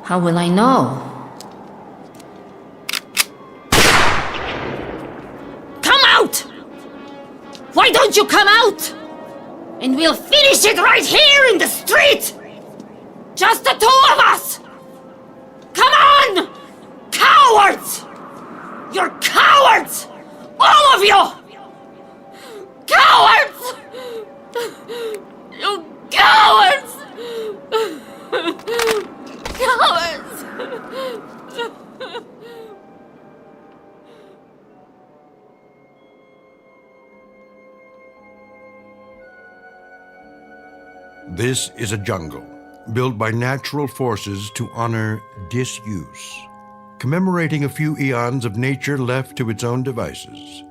how will I know? Come out! Why don't you come out? And we'll finish it right here in the street! Just the two of us! Come on! Cowards! You're cowards! All of you! Cowards! You cowards! Cowards! This is a jungle, built by natural forces to honor disuse, commemorating a few eons of nature left to its own devices.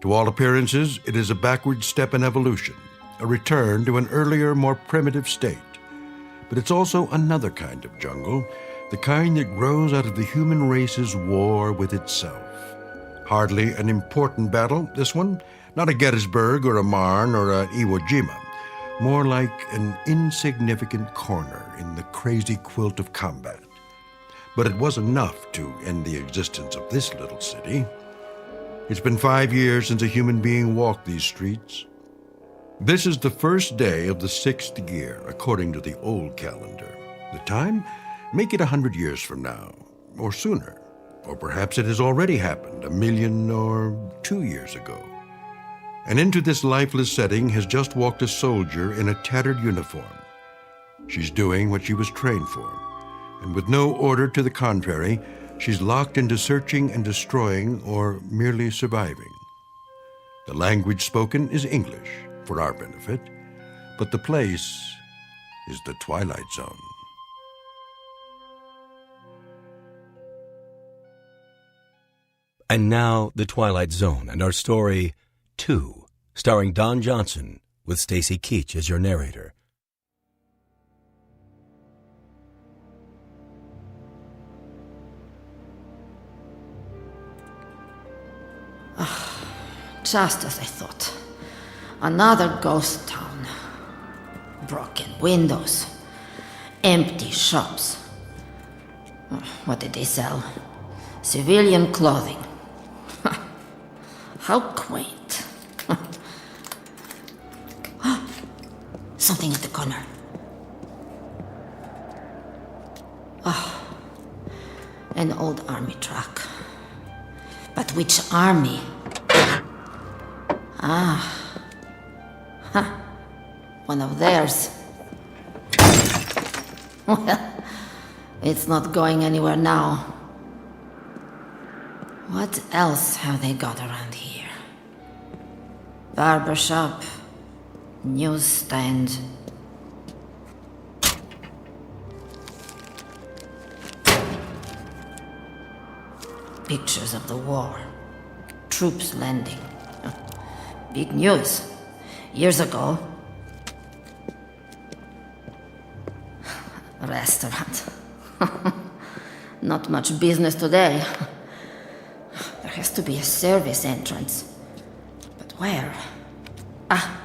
To all appearances, it is a backward step in evolution, a return to an earlier, more primitive state. But it's also another kind of jungle, the kind that grows out of the human race's war with itself. Hardly an important battle, this one, not a Gettysburg or a Marne or an Iwo Jima. More like an insignificant corner in the crazy quilt of combat. But it was enough to end the existence of this little city. It's been 5 years since a human being walked these streets. This is the first day of the 6th year, according to the old calendar. The time? Make it 100 years from now, or sooner. Or perhaps it has already happened 1 million or 2 years ago. And into this lifeless setting has just walked a soldier in a tattered uniform. She's doing what she was trained for, and with no order to the contrary, she's locked into searching and destroying or merely surviving. The language spoken is English, for our benefit, but the place is the Twilight Zone. And now, The Twilight Zone and our story, 2, starring Don Johnson, with Stacy Keach as your narrator. Just as I thought. Another ghost town. Broken windows. Empty shops. What did they sell? Civilian clothing. How quaint. Something at the corner. An old army truck. But which army? One of theirs. Well, It's not going anywhere now. What else have they got around here? Barbershop, newsstand. Pictures of the war. Troops landing. Big news. Years ago. Restaurant. Not much business today. There has to be a service entrance. But where? Ah,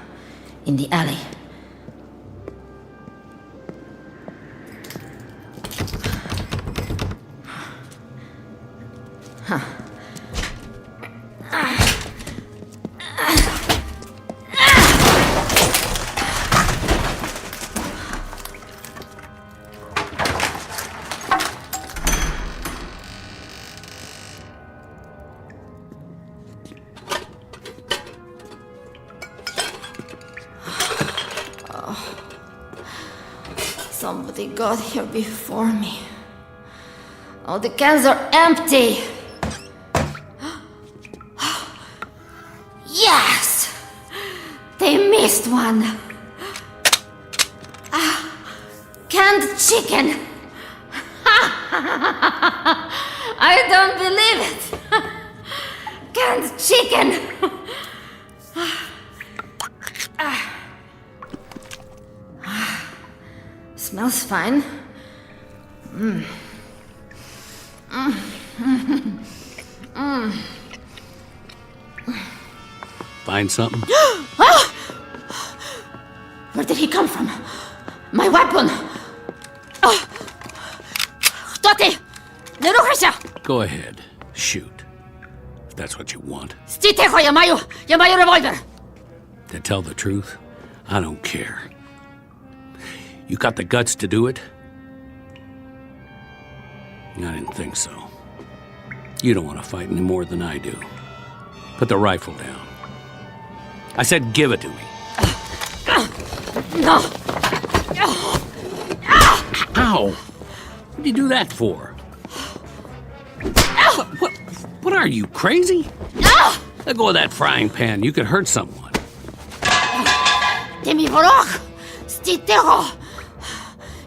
in the alley. Huh. Somebody got here before me. Oh, the cans are empty. Yes! They missed one. Canned chicken. I don't believe it. Canned chicken. Smells fine. Find something? Where did he come from? My weapon! Кто ты? Не рухайся! Go ahead. Shoot. If that's what you want. Стій тихо, я маю револьвер! To tell the truth, I don't care. You got the guts to do it? I didn't think so. You don't want to fight any more than I do. Put the rifle down. I said give it to me. No! Ow! What do you do that for? What are you, crazy? Let go of that frying pan. You could hurt someone. Demi Vorok! Стій тихо!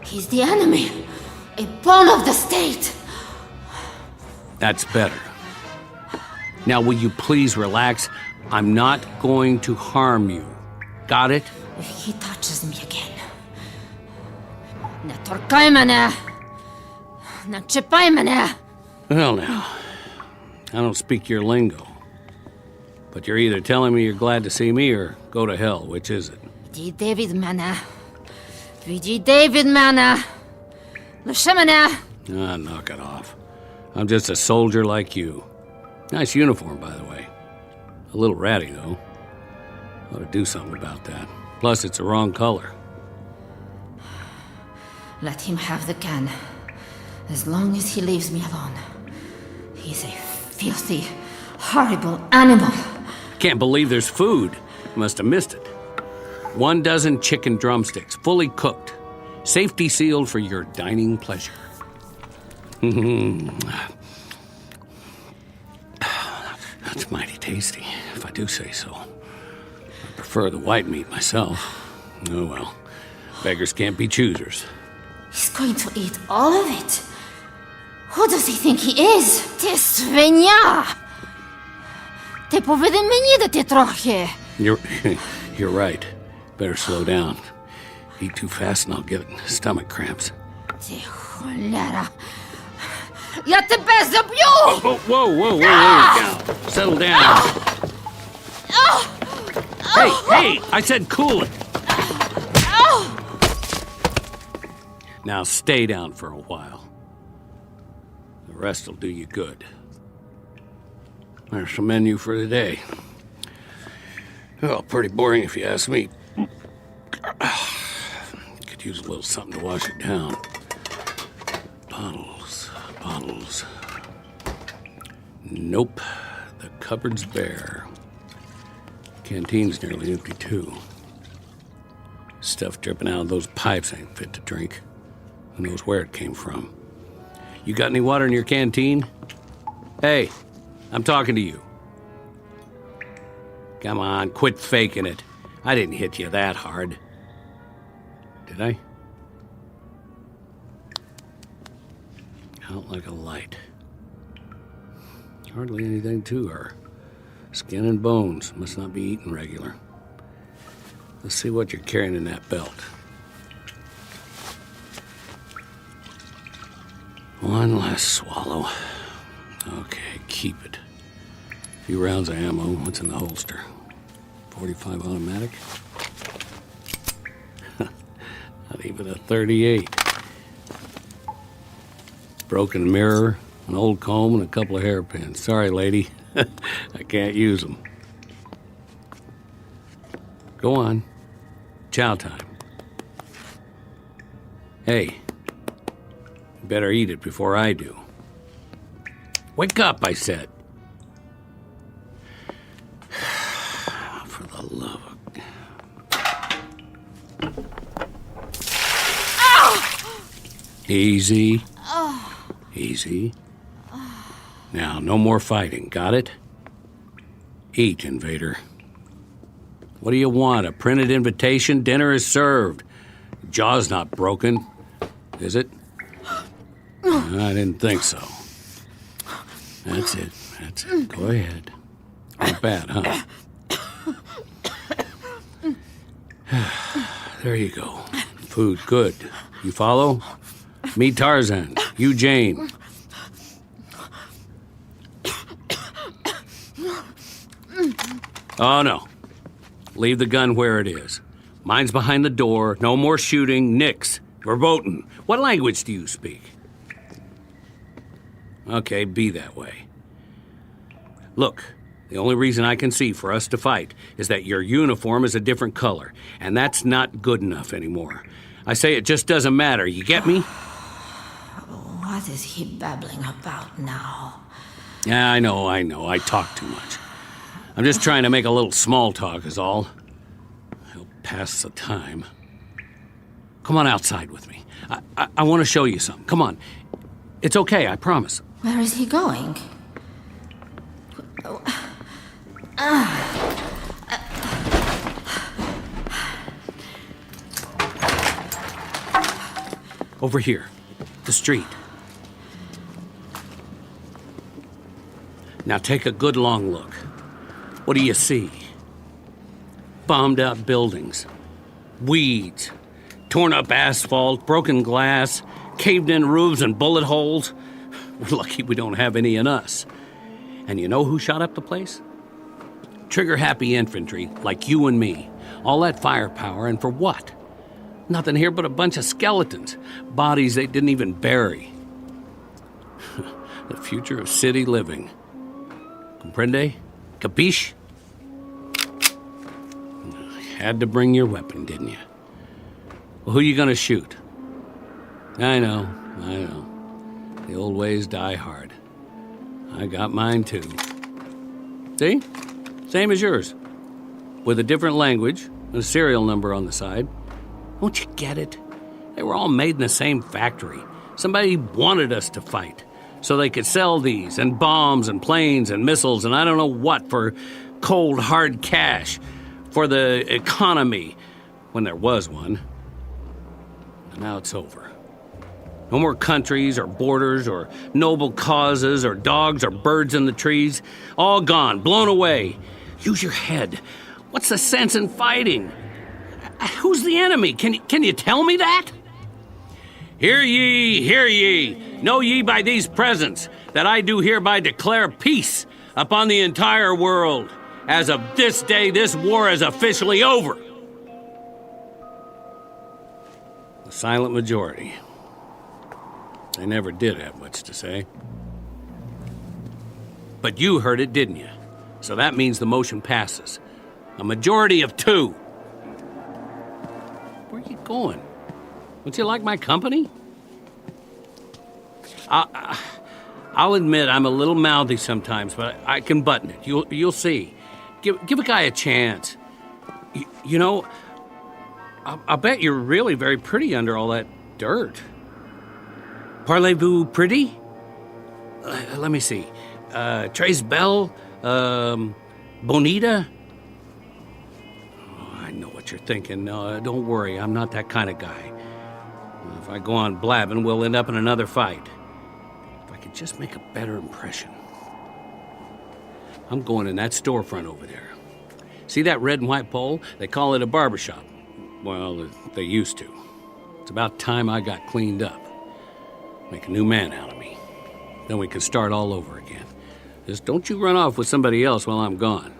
He's the enemy. A pawn of the state. That's better. Now, will you please relax? I'm not going to harm you. Got it? If he touches me again... Не торкай мене! Не чіпай мене! Well, now, I don't speak your lingo. But you're either telling me you're glad to see me or go to hell. Which is it? Відійди від мене. Відійди від мене. Лише мене. Knock it off. I'm just a soldier like you. Nice uniform, by the way. A little ratty, though. Ought to do something about that. Plus, it's the wrong color. Let him have the can. As long as he leaves me alone. He's a filthy, horrible animal. Can't believe there's food. Must have missed it. 1 dozen chicken drumsticks, fully cooked. Safety sealed for your dining pleasure. That's mighty tasty, if I do say so. I prefer the white meat myself. Oh well, beggars can't be choosers. He's going to eat all of it. Who does he think he is? Ти свиня! Ти повинен мені дати трохи. You're right. Better slow down. Eat too fast and I'll get stomach cramps. Ти холера. Я тебе заб'ю! Whoa, down. Settle down. Hey, I said cool it. Now stay down for a while. The rest will do you good. There's the menu for today. Well, pretty boring if you ask me. Could use a little something to wash it down. Bottles. Nope. The cupboard's bare. Canteen's nearly empty, too. Stuff dripping out of those pipes ain't fit to drink. Who knows where it came from? You got any water in your canteen? Hey, I'm talking to you. Come on, quit faking it. I didn't hit you that hard. Did I? Out like a light. Hardly anything to her. Skin and bones. Must not be eating regular. Let's see what you're carrying in that belt. One last swallow. Okay, keep it. A few rounds of ammo. What's in the holster? 45 automatic? Not even a 38. Broken mirror, an old comb, and a couple of hairpins. Sorry, lady. I can't use them. Go on. Chow time. Hey, you better eat it before I do. Wake up, I said. For the love of... Easy. Easy. Now, no more fighting, got it? Eat, invader. What do you want, a printed invitation? Dinner is served. Jaw's not broken, is it? I didn't think so. That's it. Go ahead. Not bad, huh? There you go. Food, good. You follow? Me, Tarzan. You, Jane. Oh, no. Leave the gun where it is. Mine's behind the door. No more shooting. Nix. Verboten. What language do you speak? Okay, be that way. Look, the only reason I can see for us to fight is that your uniform is a different color, and that's not good enough anymore. I say it just doesn't matter. You get me? What is he babbling about now? Yeah, I know. I talk too much. I'm just trying to make a little small talk is all. He'll pass the time. Come on outside with me. I want to show you something. Come on. It's okay, I promise. Where is he going? Over here. The street. Now take a good long look. What do you see? Bombed out buildings. Weeds. Torn up asphalt, broken glass, caved in roofs and bullet holes. We're lucky we don't have any in us. And you know who shot up the place? Trigger-happy infantry, like you and me. All that firepower, and for what? Nothing here but a bunch of skeletons. Bodies they didn't even bury. The future of city living. Comprende? Capiche? Had to bring your weapon, didn't you? Well, who you gonna shoot? I know. The old ways die hard. I got mine too. See? Same as yours. With a different language and a serial number on the side. Won't you get it? They were all made in the same factory. Somebody wanted us to fight so they could sell these and bombs and planes and missiles and I don't know what for cold, hard cash for the economy when there was one. And now it's over. No more countries or borders or noble causes or dogs or birds in the trees. All gone, blown away. Use your head. What's the sense in fighting? Who's the enemy? Can you tell me that? Hear ye, hear ye. Know ye by these presents that I do hereby declare peace upon the entire world. As of this day, this war is officially over. The silent majority. They never did have much to say. But you heard it, didn't you? So that means the motion passes. A majority of 2. Where are you going? Don't you like my company? I'll admit I'm a little mouthy sometimes, but I can button it. You'll see. Give a guy a chance. You know, I'll bet you're really very pretty under all that dirt. Parlez-vous pretty? Let me see. Trace Bell? Bonita? Oh, I know what you're thinking. Don't worry, I'm not that kind of guy. If I go on blabbing, we'll end up in another fight. If I could just make a better impression. I'm going in that storefront over there. See that red and white pole? They call it a barbershop. Well, they used to. It's about time I got cleaned up. Make a new man out of me. Then we can start all over again. Just don't you run off with somebody else while I'm gone.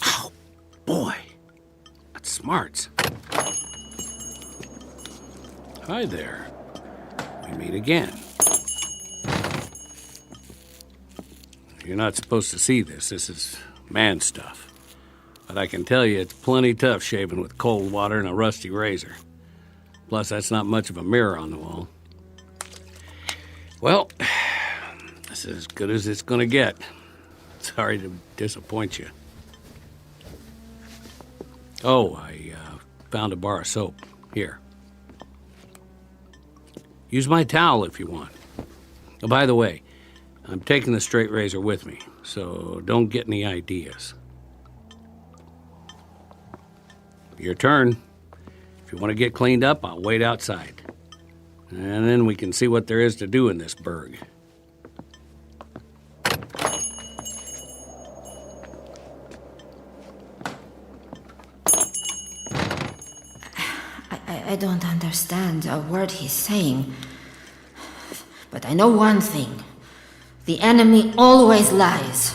Oh, boy. That's smarts. Hi there. We meet again. You're not supposed to see this. This is man stuff. But I can tell you it's plenty tough shaving with cold water and a rusty razor. Plus, that's not much of a mirror on the wall. Well, this is as good as it's gonna get. Sorry to disappoint you. Oh, I found a bar of soap. Here. Use my towel if you want. Oh, by the way, I'm taking the straight razor with me, so don't get any ideas. Your turn. If you want to get cleaned up, I'll wait outside. And then we can see what there is to do in this burg. I don't understand a word he's saying. But I know one thing. The enemy always lies.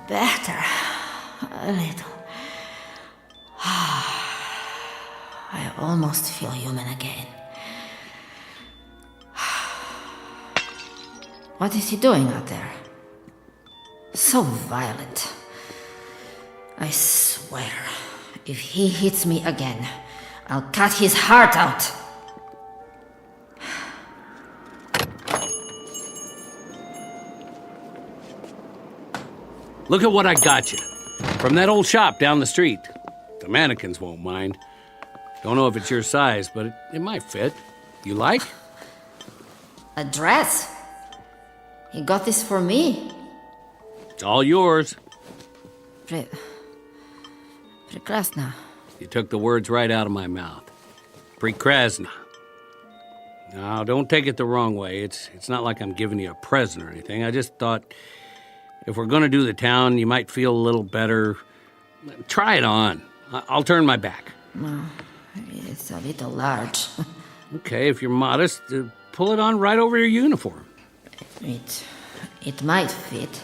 Better. A little. I almost feel human again. What is he doing out there? So violent. I swear, if he hits me again, I'll cut his heart out. Look at what I got you. From that old shop down the street. The mannequins won't mind. Don't know if it's your size, but it might fit. You like? A dress? He got this for me. It's all yours. Prekrasna. You took the words right out of my mouth. Prekrasna. Now, don't take it the wrong way. It's not like I'm giving you a present or anything. I just thought if we're going to do the town, you might feel a little better. Try it on. I'll turn my back. It's a little large. Okay, if you're modest, pull it on right over your uniform. It might fit.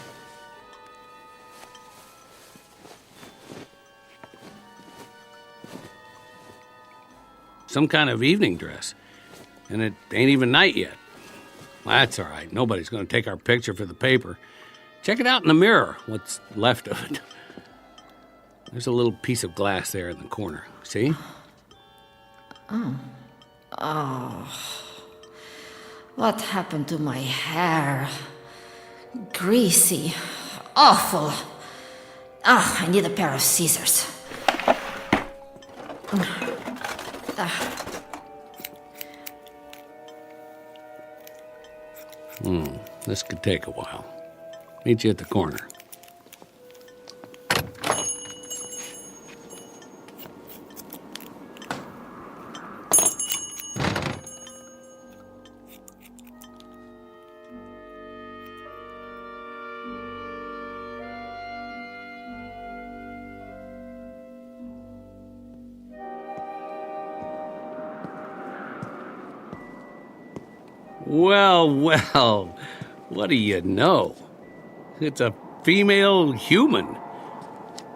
Some kind of evening dress. And it ain't even night yet. Well, that's all right. Nobody's going to take our picture for the paper. Check it out in the mirror, what's left of it. There's a little piece of glass there in the corner. See? Oh. What happened to my hair? Greasy. Awful. I need a pair of scissors. This could take a while. Meet you at the corner. Well, what do you know? It's a female human.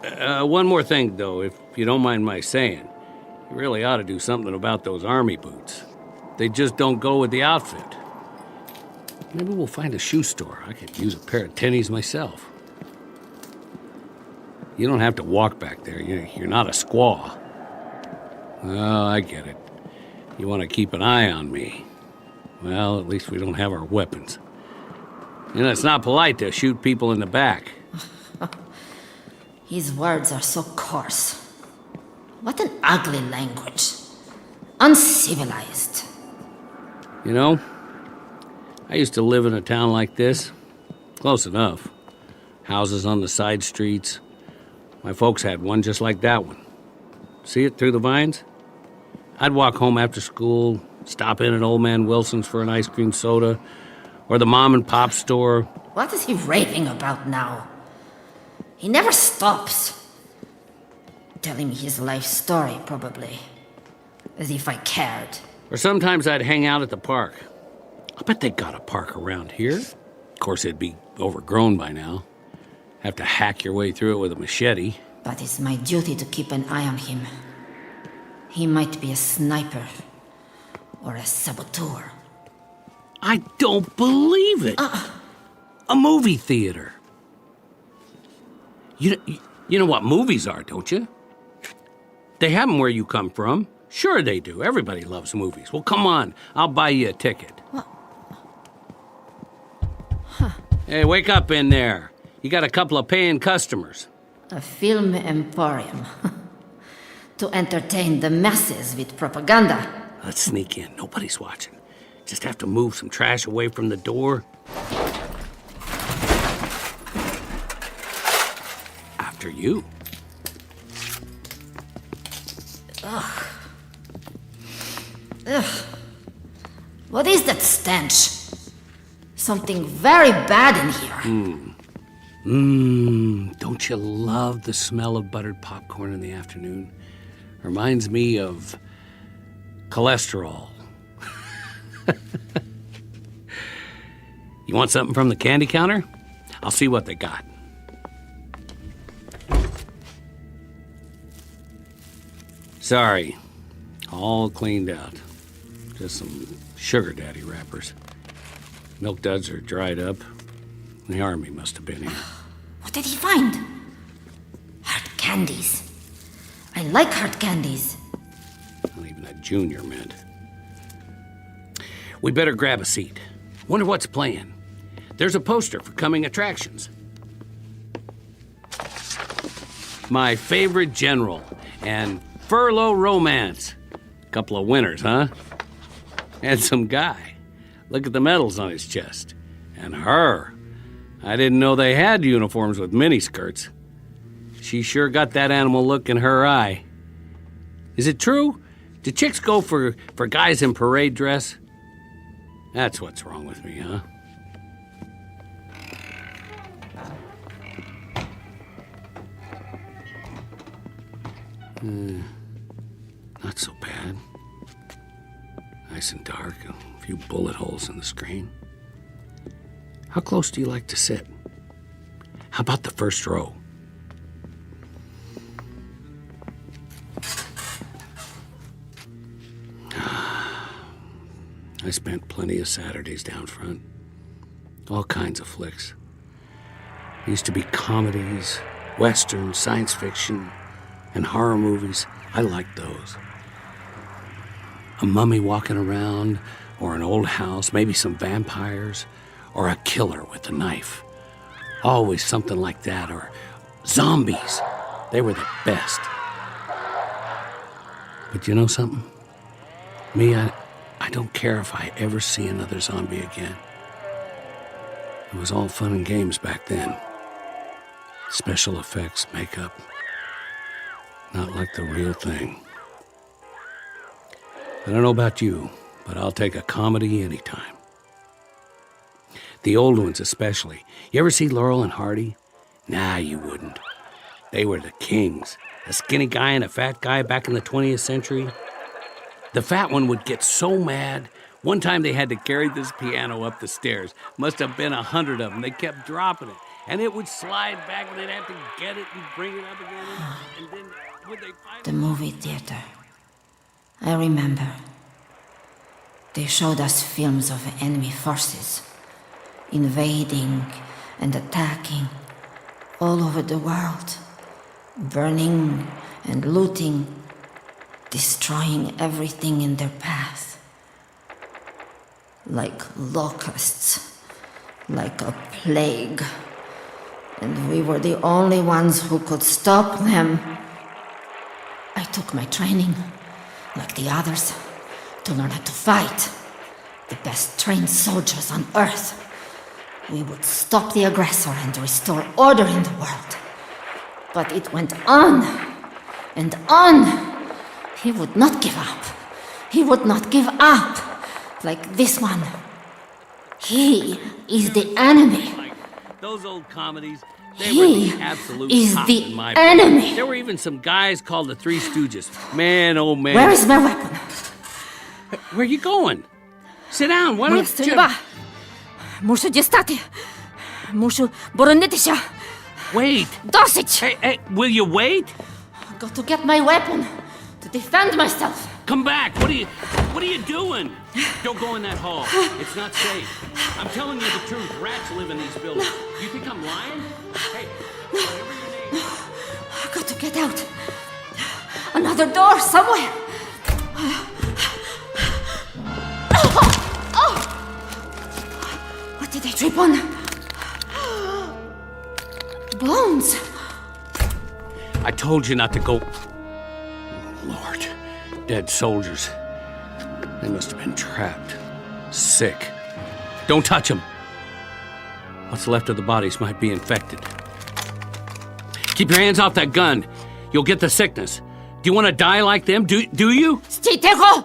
One more thing, though, if you don't mind my saying. You really ought to do something about those army boots. They just don't go with the outfit. Maybe we'll find a shoe store. I could use a pair of tennies myself. You don't have to walk back there. You're not a squaw. Oh, I get it. You want to keep an eye on me. Well, at least we don't have our weapons. It's not polite to shoot people in the back. His words are so coarse. What an ugly language. Uncivilized. I used to live in a town like this. Close enough. Houses on the side streets. My folks had one just like that one. See it through the vines? I'd walk home after school, stop in at Old Man Wilson's for an ice cream soda, or the mom and pop store. What is he raving about now? He never stops. Telling me his life story, probably. As if I cared. Or sometimes I'd hang out at the park. I bet they got a park around here. Of course, it'd be overgrown by now. Have to hack your way through it with a machete. But it's my duty to keep an eye on him. He might be a sniper. Or a saboteur. I don't believe it. A movie theater. You know what movies are, don't you? They have them where you come from. Sure they do. Everybody loves movies. Well, come on. I'll buy you a ticket. What? Hey, wake up in there. You got a couple of paying customers. A film emporium. To entertain the masses with propaganda. Let's sneak in. Nobody's watching. Just have to move some trash away from the door. After you. Ugh. Ugh. What is that stench? Something very bad in here. Don't you love the smell of buttered popcorn in the afternoon? Reminds me of cholesterol. You want something from the candy counter? I'll see what they got. Sorry, all cleaned out. Just some sugar daddy wrappers. Milk duds are dried up. The army must have been here. What did he find? Hard candies. I like hard candies. Not even a junior mint. We better grab a seat. Wonder what's playing. There's a poster for coming attractions. My favorite general and furlough romance. Couple of winners, huh? And some guy. Look at the medals on his chest. And her. I didn't know they had uniforms with miniskirts. She sure got that animal look in her eye. Is it true? Do chicks go for guys in parade dress? That's what's wrong with me, huh? Not so bad. Nice and dark, a few bullet holes in the screen. How close do you like to sit? How about the first row? I spent plenty of Saturdays down front. All kinds of flicks. Used to be comedies, westerns, science fiction, and horror movies. I liked those. A mummy walking around, or an old house, maybe some vampires, or a killer with a knife. Always something like that, or zombies. They were the best. But you know something? Me, I don't care if I ever see another zombie again. It was all fun and games back then. Special effects, makeup. Not like the real thing. I don't know about you, but I'll take a comedy anytime. The old ones especially. You ever see Laurel and Hardy? Nah, you wouldn't. They were the kings. A skinny guy and a fat guy back in the 20th century. The fat one would get so mad. One time they had to carry this piano up the stairs. Must have been 100 of them. They kept dropping it. and it would slide back, and they'd have to get it and bring it up again, and then would they find The movie theater. I remember. They showed us films of enemy forces, invading and attacking all over the world, burning and looting, destroying everything in their path. Like locusts, like a plague. And we were the only ones who could stop them. I took my training, like the others, to learn how to fight. The best trained soldiers on Earth. We would stop the aggressor and restore order in the world. But it went on and on. He would not give up. He would not give up. Like this one. He is the enemy. those old comedies? They He were the absolute is top the in my enemy. book. There were even some guys called the Three Stooges. Man, oh man. Where is my weapon? Where are you going? Sit down. Why Моя don't you... стрільба. Мушу дістати. Мушу боронитися. Wait. Досить. Hey, will you wait? I've got to get my weapon to defend myself. Come back. What are you doing? Don't go in that hall. It's not safe. I'm telling you the truth. Rats live in these buildings. You think I'm lying? Hey, whatever your name. I've got to get out. Another door somewhere. Oh! What did I trip on? Bones. I told you not to go. Lord, dead soldiers. They must have been trapped. Sick. Don't touch them. What's left of the bodies might be infected. Keep your hands off that gun. You'll get the sickness. Do you want to die like them? Do you? Стій тихо!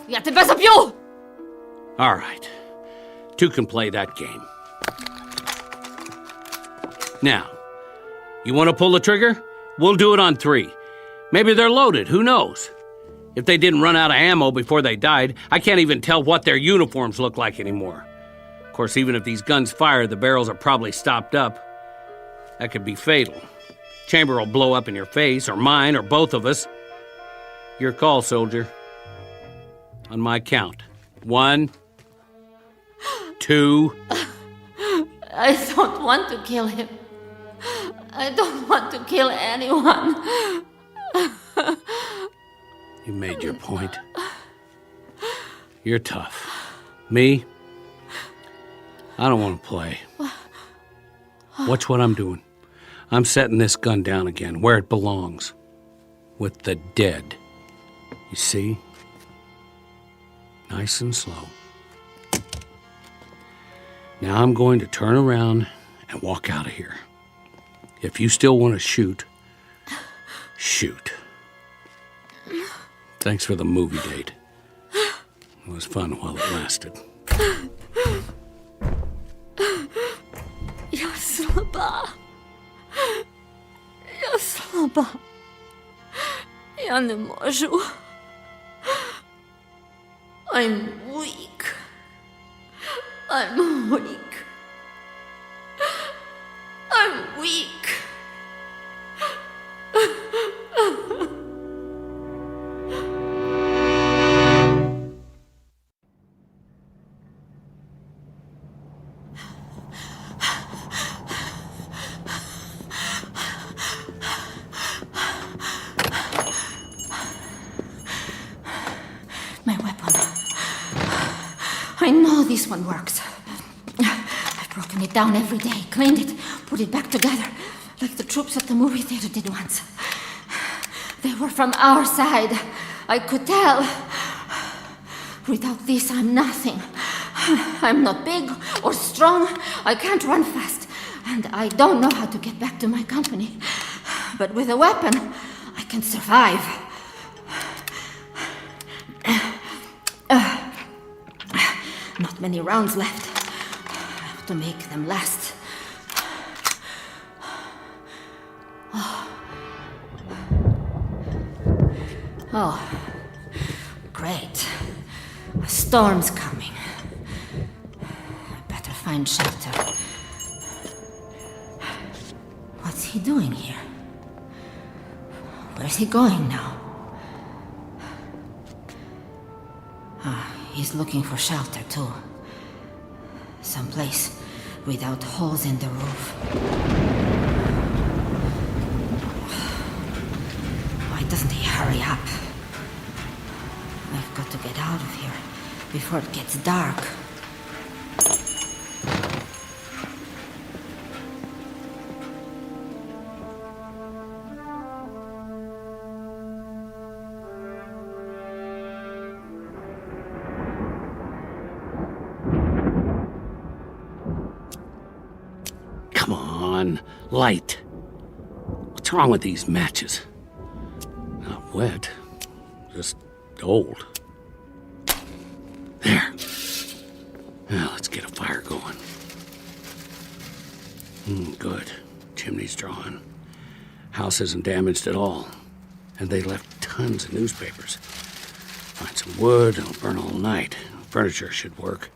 Я тебе заб'ю! All right. Two can play that game. Now, you want to pull the trigger? We'll do it on 3. Maybe they're loaded, who knows? If they didn't run out of ammo before they died, I can't even tell what their uniforms look like anymore. Of course, even if these guns fire, the barrels are probably stopped up. That could be fatal. Chamber will blow up in your face, or mine, or both of us. Your call, soldier. On my count. 1, 2... I don't want to kill him. I don't want to kill anyone. You made your point. You're tough. Me? I don't want to play. Watch what I'm doing. I'm setting this gun down again, where it belongs. With the dead. You see? Nice and slow. Now I'm going to turn around and walk out of here. If you still want to shoot, shoot. Thanks for the movie date. It was fun while it lasted. Я слаба. Я слаба. Я не можу. I'm weak. I'm weak. I'm weak. My weapon. I know this one works. I've broken it down every day, cleaned it, put it back together, like the troops at the movie theater did once. They were from our side. I could tell. Without this, I'm nothing. I'm not big or strong. I can't run fast. And I don't know how to get back to my company. But with a weapon, I can survive. Not many rounds left. I have to make them last. Oh, great. A storm's coming. I better find shelter. doing here? Where's he going now? He's looking for shelter, too. Someplace without holes in the roof. Why doesn't he hurry up? I've got to get out of here before it gets dark. Come on, light. What's wrong with these matches? Not wet, just old. There. Now let's get a fire going. Good. Chimney's drawn. House isn't damaged at all. And they left tons of newspapers. Find some wood, it'll burn all night. Furniture should work.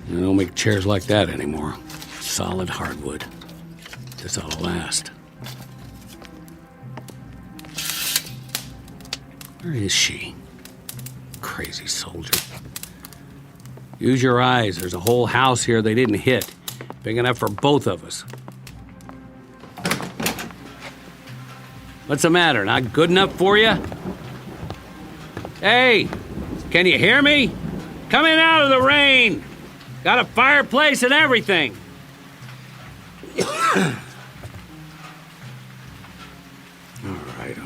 They don't make chairs like that anymore. Solid hardwood. This ought to last. Where is she? Crazy soldier. Use your eyes. There's a whole house here they didn't hit. Big enough for both of us. What's the matter? Not good enough for you? Hey! Can you hear me? Coming out of the rain! Got a fireplace and everything. All right.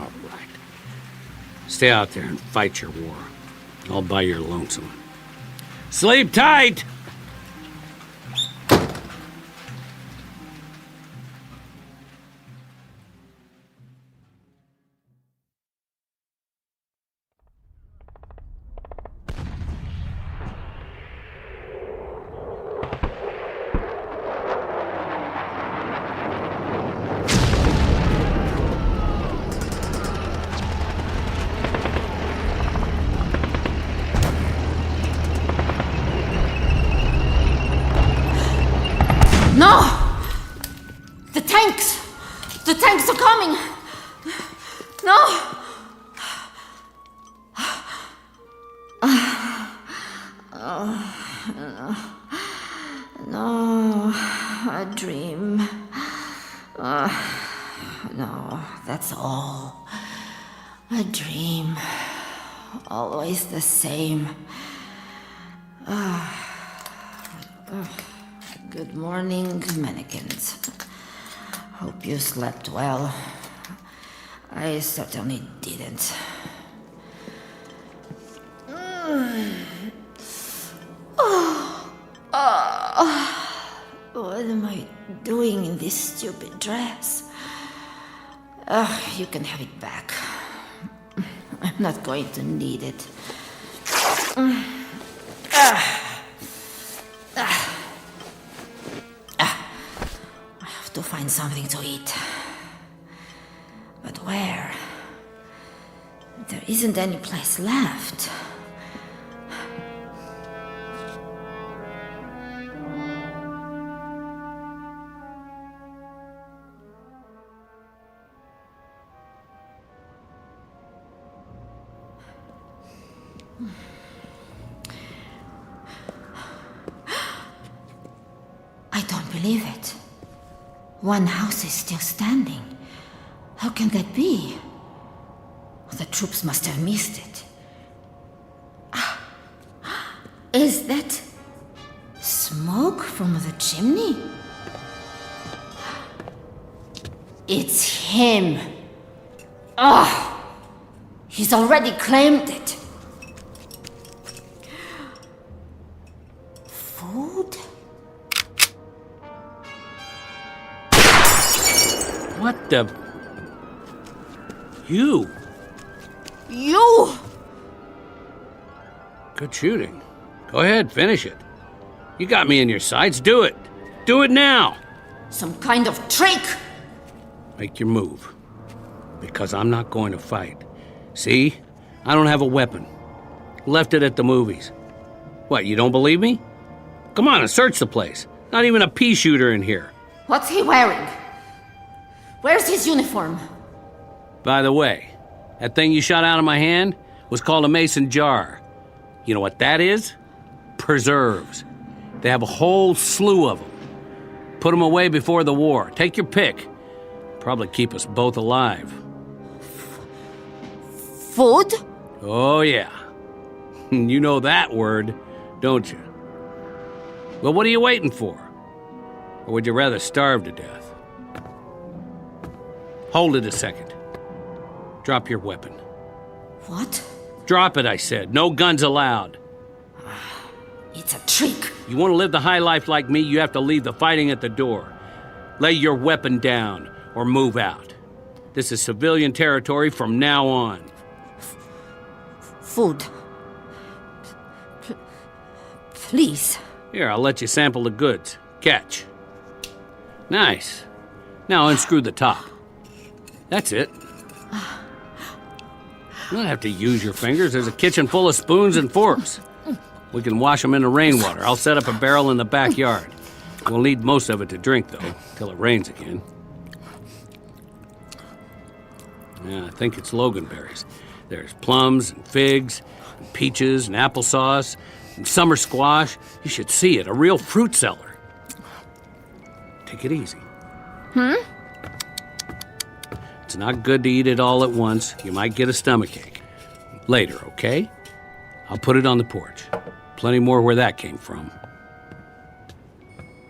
Stay out there and fight your war. All by your lonesome. Sleep tight! No! The tanks! The tanks are coming! No! No, a dream. No, that's all. A dream. Always the same. Good morning, mannequins. Hope you slept well. I certainly didn't. What am I doing in this stupid dress? You can have it back. I'm not going to need it. To find something to eat. But where? There isn't any place left. I don't believe it. One house is still standing. How can that be? The troops must have missed it. Is that smoke from the chimney? It's him. He's already claimed it. Food? What the... You? Good shooting. Go ahead, finish it. You got me in your sights. Do it. Do it now. Some kind of trick. Make your move. Because I'm not going to fight. See? I don't have a weapon. Left it at the movies. What, you don't believe me? Come on and search the place. Not even a pea shooter in here. What's he wearing? Where's his uniform? By the way, that thing you shot out of my hand was called a mason jar. You know what that is? Preserves. They have a whole slew of them. Put them away before the war. Take your pick. Probably keep us both alive. Food? Oh, yeah. You know that word, don't you? Well, what are you waiting for? Or would you rather starve to death? Hold it a second. Drop your weapon. What? Drop it, I said. No guns allowed. It's a trick. You want to live the high life like me, you have to leave the fighting at the door. Lay your weapon down or move out. This is civilian territory from now on. Food. Please. Here, I'll let you sample the goods. Catch. Nice. Now unscrew the top. That's it. You don't have to use your fingers. There's a kitchen full of spoons and forks. We can wash them in the rainwater. I'll set up a barrel in the backyard. We'll need most of it to drink, though, till it rains again. Yeah, I think it's loganberries. There's plums and figs and peaches and applesauce and summer squash. You should see it, a real fruit cellar. Take it easy. It's not good to eat it all at once. You might get a stomachache. Later, okay? I'll put it on the porch. Plenty more where that came from.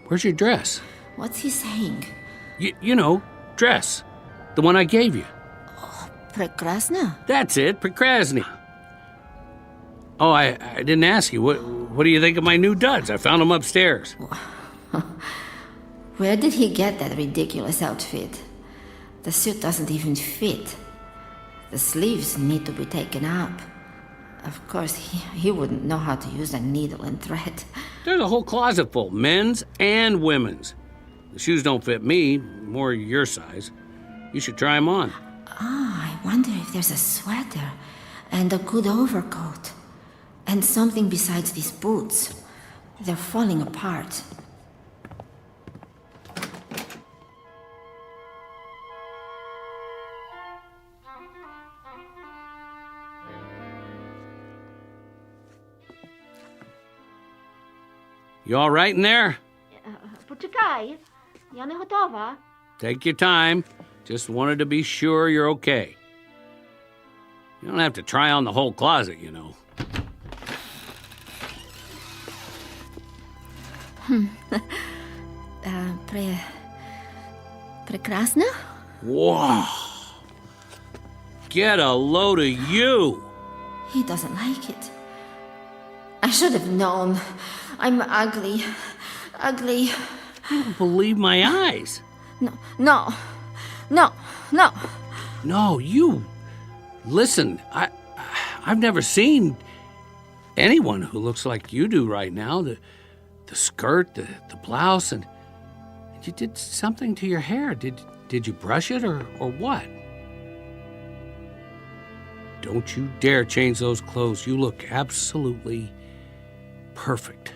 Where's your dress? What's he saying? You know, dress. The one I gave you. Prekrasna? That's it, Prekrasny. Oh, I didn't ask you. What do you think of my new duds? I found them upstairs. Where did he get that ridiculous outfit? The suit doesn't even fit. The sleeves need to be taken up. Of course, he wouldn't know how to use a needle and thread. There's a whole closet full, men's and women's. The shoes don't fit me, more your size. You should try them on. I wonder if there's a sweater and a good overcoat. And something besides these boots. They're falling apart. You all right in there? Poczekaj, ja nie gotowa. Take your time. Just wanted to be sure you're okay. You don't have to try on the whole closet, you know. Prekrasna? Whoa! Get a load of you! He doesn't like it. I should have known. I'm ugly. Ugly. I don't believe my eyes. No, you. Listen, I've never seen anyone who looks like you do right now. The skirt, the blouse, and you did something to your hair. Did you brush it or what? Don't you dare change those clothes. You look absolutely perfect.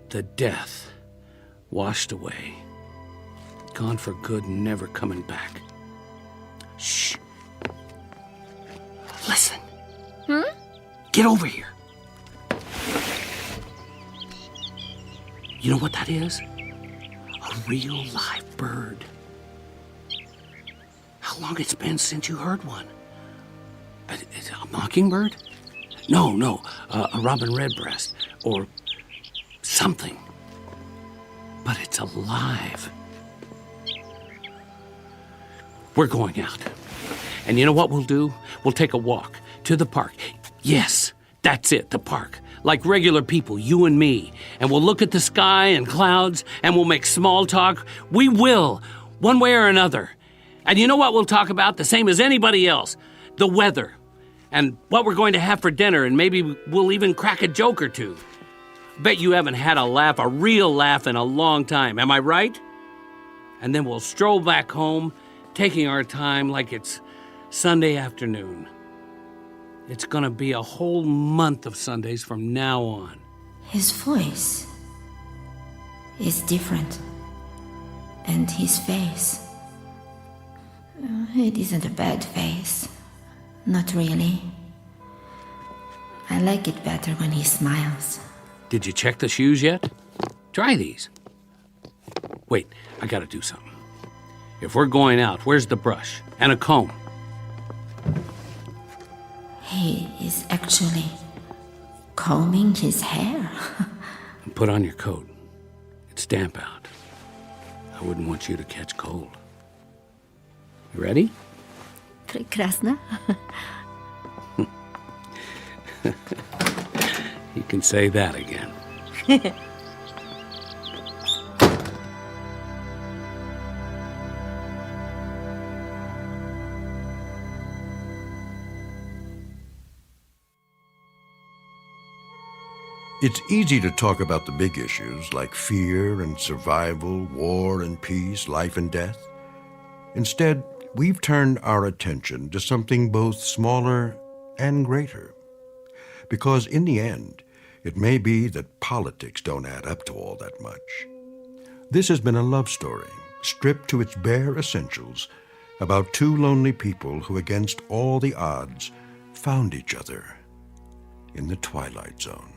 The death washed away. Gone for good and never coming back. Shh. Listen. Get over here. You know what that is? A real live bird. How long it's been since you heard one? Is it a mockingbird? No, a robin redbreast or something. But it's alive. We're going out. And you know what we'll do? We'll take a walk to the park. Yes, that's it, the park. Like regular people, you and me. And we'll look at the sky and clouds, and we'll make small talk. We will, one way or another. And you know what we'll talk about? The same as anybody else. The weather. And what we're going to have for dinner, and maybe we'll even crack a joke or two. Bet you haven't had a real laugh in a long time. Am I right? And then we'll stroll back home taking our time like it's Sunday afternoon. It's gonna be a whole month of Sundays from now on. His voice is different. And his face. It isn't a bad face. Not really. I like it better when he smiles. Did you check the shoes yet? Try these. Wait, I gotta do something. If we're going out, where's the brush? And a comb? He is actually combing his hair. Put on your coat. It's damp out. I wouldn't want you to catch cold. You ready? Прекрасно. You can say that again. It's easy to talk about the big issues like fear and survival, war and peace, life and death. Instead, we've turned our attention to something both smaller and greater. Because in the end, it may be that politics don't add up to all that much. This has been a love story, stripped to its bare essentials, about two lonely people who, against all the odds, found each other in the Twilight Zone.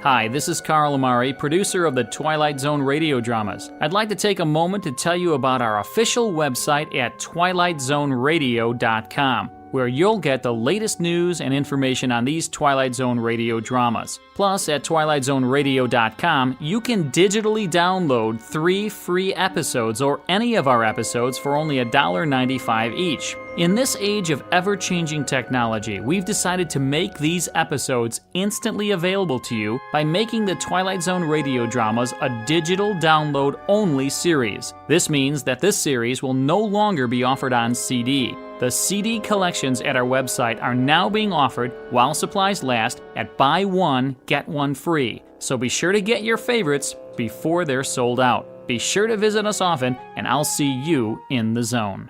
Hi, this is Carl Amari, producer of the Twilight Zone Radio Dramas. I'd like to take a moment to tell you about our official website at twilightzoneradio.com, where you'll get the latest news and information on these Twilight Zone Radio dramas. Plus, at twilightzoneradio.com, you can digitally download 3 free episodes or any of our episodes for only $1.95 each. In this age of ever-changing technology, we've decided to make these episodes instantly available to you by making the Twilight Zone Radio Dramas a digital download-only series. This means that this series will no longer be offered on CD. The CD collections at our website are now being offered, while supplies last, at buy one, get one free. So be sure to get your favorites before they're sold out. Be sure to visit us often, and I'll see you in the zone.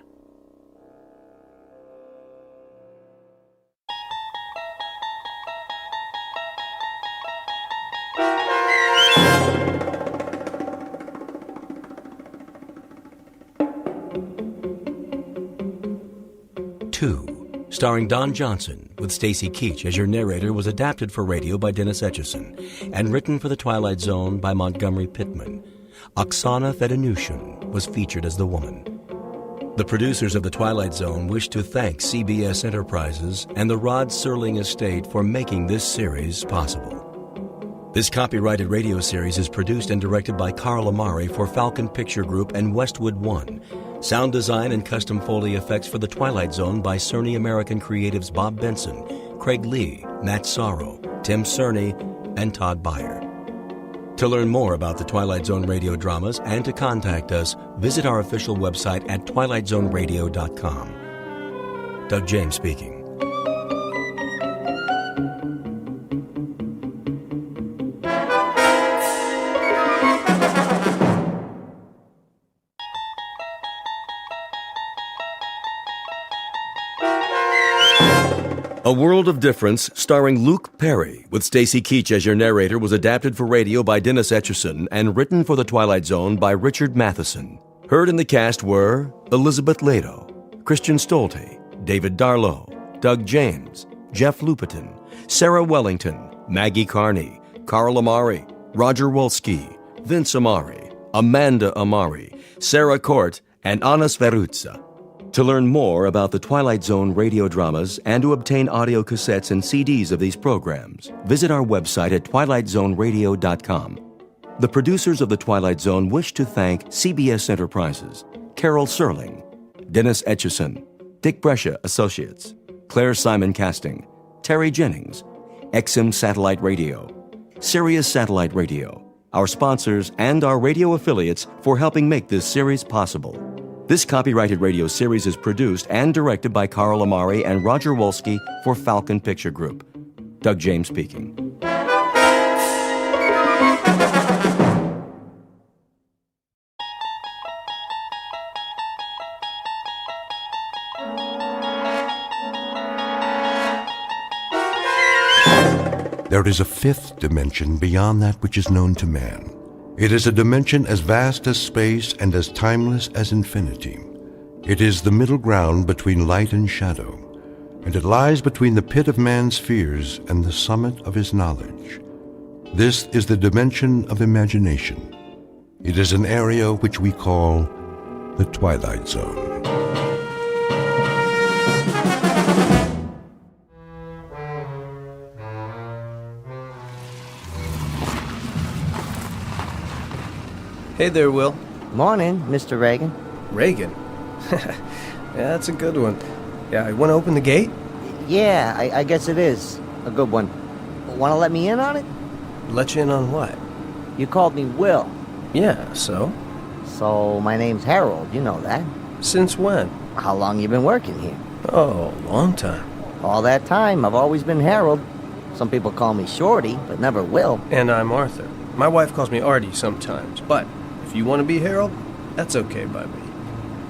Starring Don Johnson, with Stacy Keach as your narrator, was adapted for radio by Dennis Etchison and written for The Twilight Zone by Montgomery Pittman. Oksana Fedonushyn was featured as the woman. The producers of The Twilight Zone wish to thank CBS Enterprises and the Rod Serling Estate for making this series possible. This copyrighted radio series is produced and directed by Carl Amari for Falcon Picture Group and Westwood One. Sound design and custom Foley effects for The Twilight Zone by Cerny American Creatives Bob Benson, Craig Lee, Matt Sorrow, Tim Cerny, and Todd Beyer. To learn more about the Twilight Zone radio dramas and to contact us, visit our official website at twilightzoneradio.com. Doug James speaking. A World of Difference, starring Luke Perry, with Stacy Keach as your narrator, was adapted for radio by Dennis Etchison and written for The Twilight Zone by Richard Matheson. Heard in the cast were Elizabeth Lado, Christian Stolte, David Darlow, Doug James, Jeff Lupetin, Sarah Wellington, Maggie Carney, Carl Amari, Roger Wolski, Vince Amari, Amanda Amari, Sarah Court, and Anna Sveruzza. To learn more about the Twilight Zone radio dramas and to obtain audio cassettes and CDs of these programs, visit our website at twilightzoneradio.com. The producers of The Twilight Zone wish to thank CBS Enterprises, Carol Serling, Dennis Etchison, Dick Brescia Associates, Claire Simon Casting, Terry Jennings, XM Satellite Radio, Sirius Satellite Radio, our sponsors, and our radio affiliates for helping make this series possible. This copyrighted radio series is produced and directed by Carl Amari and Roger Wolski for Falcon Picture Group. Doug James speaking. there is a fifth dimension beyond that which is known to man. It is a dimension as vast as space and as timeless as infinity. It is the middle ground between light and shadow, and it lies between the pit of man's fears and the summit of his knowledge. This is the dimension of imagination. It is an area which we call the Twilight Zone. Hey there, Will. Morning, Mr. Reagan. Reagan? Yeah, that's a good one. Yeah, you want to open the gate? Yeah, I guess it is. A good one. Want to let me in on it? Let you in on what? You called me Will. Yeah, so? So, my name's Harold, you know that. Since when? How long you been working here? Oh, long time. All that time, I've always been Harold. Some people call me Shorty, but never Will. And I'm Arthur. My wife calls me Artie sometimes, but if you want to be Harold, that's okay by me.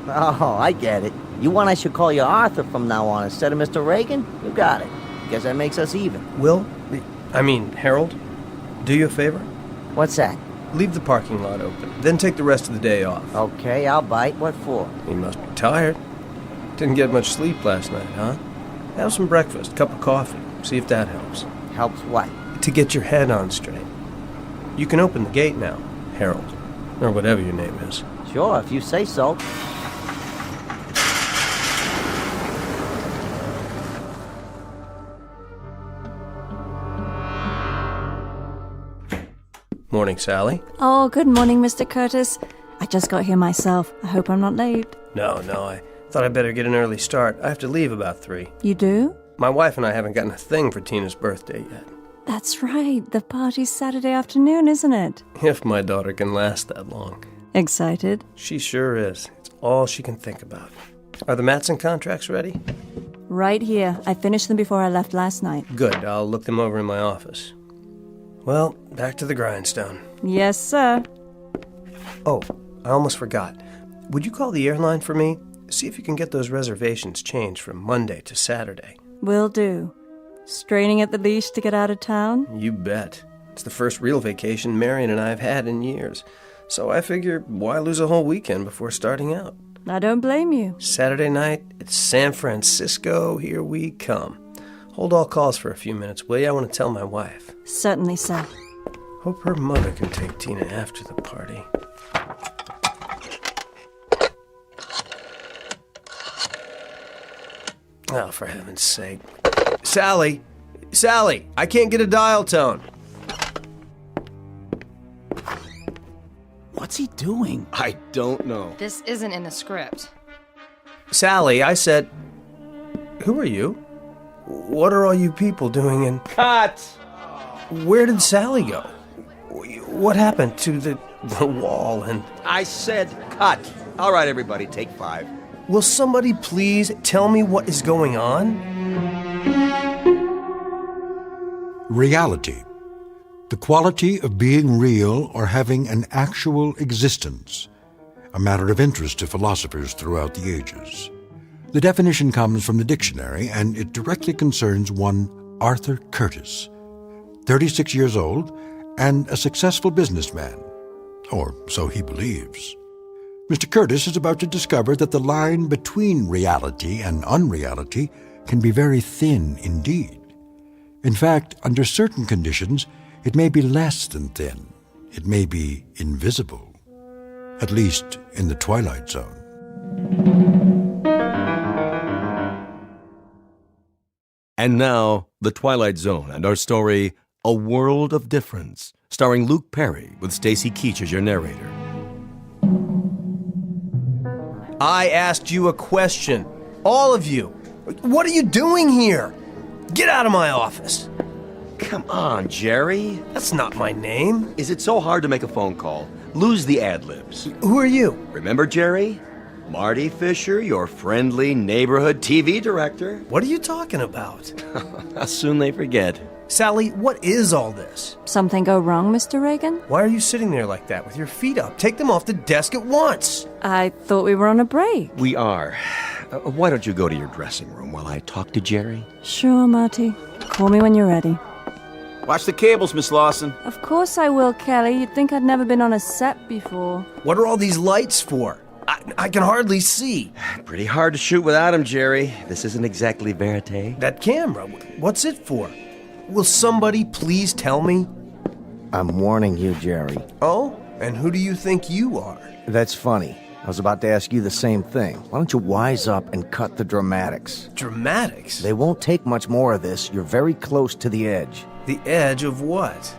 Oh, I get it. You want I should call you Arthur from now on instead of Mr. Reagan? You got it. Guess that makes us even. Harold, do you a favor? What's that? Leave the parking lot open, then take the rest of the day off. Okay, I'll bite. What for? You must be tired. Didn't get much sleep last night, huh? Have some breakfast, cup of coffee. See if that helps. Helps what? To get your head on straight. You can open the gate now, Harold. Or whatever your name is. Sure, if you say so. Morning, Sally. Oh, good morning, Mr. Curtis. I just got here myself. I hope I'm not late. No, I thought I'd better get an early start. I have to leave about 3. You do? My wife and I haven't gotten a thing for Tina's birthday yet. That's right. The party's Saturday afternoon, isn't it? If my daughter can last that long. Excited? She sure is. It's all she can think about. Are the Matson contracts ready? Right here. I finished them before I left last night. Good. I'll look them over in my office. Well, back to the grindstone. Yes, sir. Oh, I almost forgot. Would you call the airline for me? See if you can get those reservations changed from Monday to Saturday. Will do. Straining at the leash to get out of town? You bet. It's the first real vacation Marion and I have had in years. So I figure, why lose a whole weekend before starting out? I don't blame you. Saturday night, it's San Francisco. Here we come. Hold all calls for a few minutes, will you? I want to tell my wife. Certainly, sir. Hope her mother can take Tina after the party. Oh, for heaven's sake. Sally! Sally! I can't get a dial tone! What's he doing? I don't know. This isn't in the script. Sally, I said... Who are you? What are all you people doing in... Cut! Where did Sally go? What happened to the wall and... I said cut. All right, everybody, take 5. Will somebody please tell me what is going on? Reality. The quality of being real or having an actual existence. A matter of interest to philosophers throughout the ages. The definition comes from the dictionary, and it directly concerns one Arthur Curtis, 36 years old, and a successful businessman. Or so he believes. Mr. Curtis is about to discover that the line between reality and unreality can be very thin indeed. In fact, under certain conditions, it may be less than thin. It may be invisible. At least in the Twilight Zone. And now, The Twilight Zone and our story, A World of Difference, starring Luke Perry with Stacy Keach as your narrator. I asked you a question. All of you. What are you doing here? Get out of my office. Come on, Jerry. That's not my name. Is it so hard to make a phone call? Lose the ad-libs. Who are you? Remember, Jerry? Marty Fisher, your friendly neighborhood TV director. What are you talking about? How soon they forget. Sally, what is all this? Something go wrong, Mr. Reagan? Why are you sitting there like that with your feet up? Take them off the desk at once. I thought we were on a break. We are. Why don't you go to your dressing room while I talk to Jerry? Sure, Marty. Call me when you're ready. Watch the cables, Miss Lawson. Of course I will, Kelly. You'd think I'd never been on a set before. What are all these lights for? I can hardly see. Pretty hard to shoot without him, Jerry. This isn't exactly verite. That camera, what's it for? Will somebody please tell me? I'm warning you, Jerry. Oh? And who do you think you are? That's funny. I was about to ask you the same thing. Why don't you wise up and cut the dramatics? Dramatics? They won't take much more of this. You're very close to the edge. The edge of what?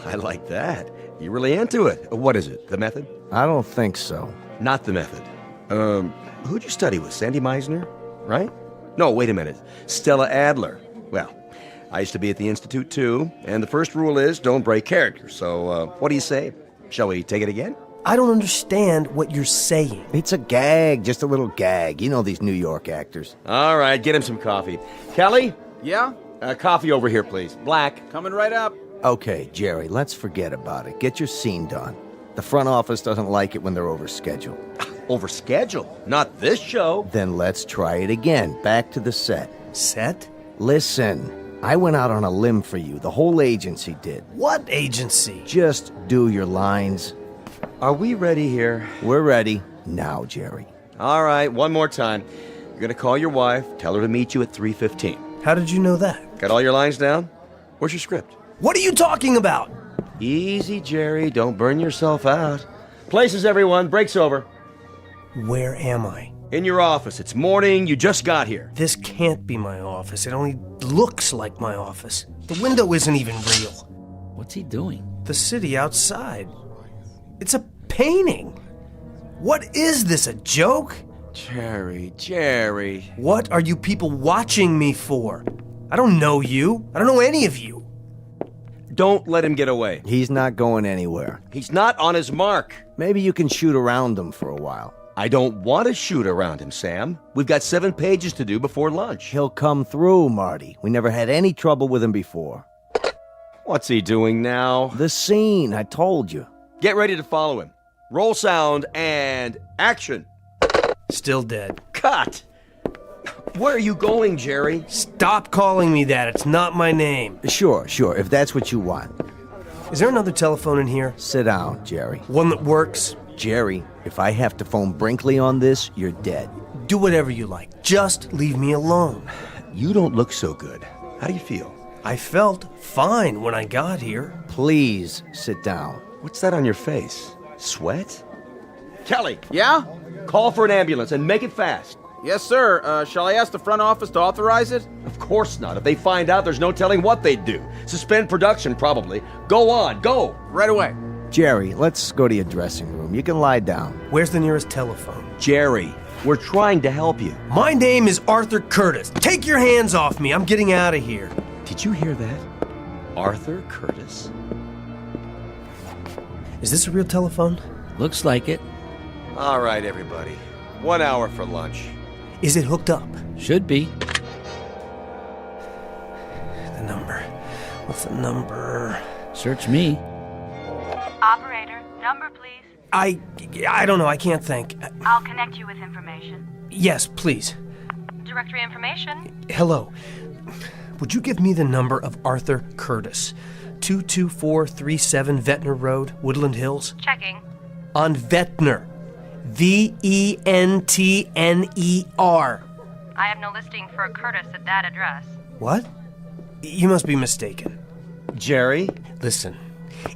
I like that. You're really into it. What is it? The method? I don't think so. Not the method. Who'd you study with? Sandy Meisner? Right? No, wait a minute. Stella Adler. Well, I used to be at the Institute too, and the first rule is don't break character. So, what do you say? Shall we take it again? I don't understand what you're saying. It's a gag, just a little gag. You know these New York actors. All right, get him some coffee. Kelly? Yeah? Coffee over here, please. Black. Coming right up. Okay, Jerry, let's forget about it. Get your scene done. The front office doesn't like it when they're over schedule. Over schedule? Not this show. Then let's try it again. Back to the set. Set? Listen, I went out on a limb for you. The whole agency did. What agency? Just do your lines. Are we ready here? We're ready. Now, Jerry. All right, one more time. You're going to call your wife, tell her to meet you at 3:15. How did you know that? Got all your lines down? Where's your script? What are you talking about? Easy, Jerry. Don't burn yourself out. Places, everyone. Break's over. Where am I? In your office. It's morning. You just got here. This can't be my office. It only looks like my office. The window isn't even real. What's he doing? The city outside. It's a painting. What is this, a joke? Jerry. What are you people watching me for? I don't know you. I don't know any of you. Don't let him get away. He's not going anywhere. He's not on his mark. Maybe you can shoot around him for a while. I don't want to shoot around him, Sam. We've got 7 pages to do before lunch. He'll come through, Marty. We never had any trouble with him before. What's he doing now? The scene, I told you. Get ready to follow him. Roll sound and action. Still dead. Cut! Where are you going, Jerry? Stop calling me that. It's not my name. Sure, if that's what you want. Is there another telephone in here? Sit down, Jerry. One that works? Jerry, if I have to phone Brinkley on this, you're dead. Do whatever you like. Just leave me alone. You don't look so good. How do you feel? I felt fine when I got here. Please sit down. What's that on your face? Sweat? Kelly! Yeah? Call for an ambulance and make it fast. Yes, sir. Shall I ask the front office to authorize it? Of course not. If they find out, there's no telling what they'd do. Suspend production, probably. Go on, go! Right away. Jerry, let's go to your dressing room. You can lie down. Where's the nearest telephone? Jerry, we're trying to help you. My name is Arthur Curtis. Take your hands off me. I'm getting out of here. Did you hear that? Arthur Curtis? Is this a real telephone? Looks like it. All right, everybody. 1 hour for lunch. Is it hooked up? Should be. The number. What's the number? Search me. Operator, number please. I don't know. I can't think. I'll connect you with information. Yes, please. Directory information? Hello. Would you give me the number of Arthur Curtis? 22437 Ventnor Road, Woodland Hills? Checking. On Ventnor. Ventner. I have no listing for a Curtis at that address. What? You must be mistaken. Jerry? Listen,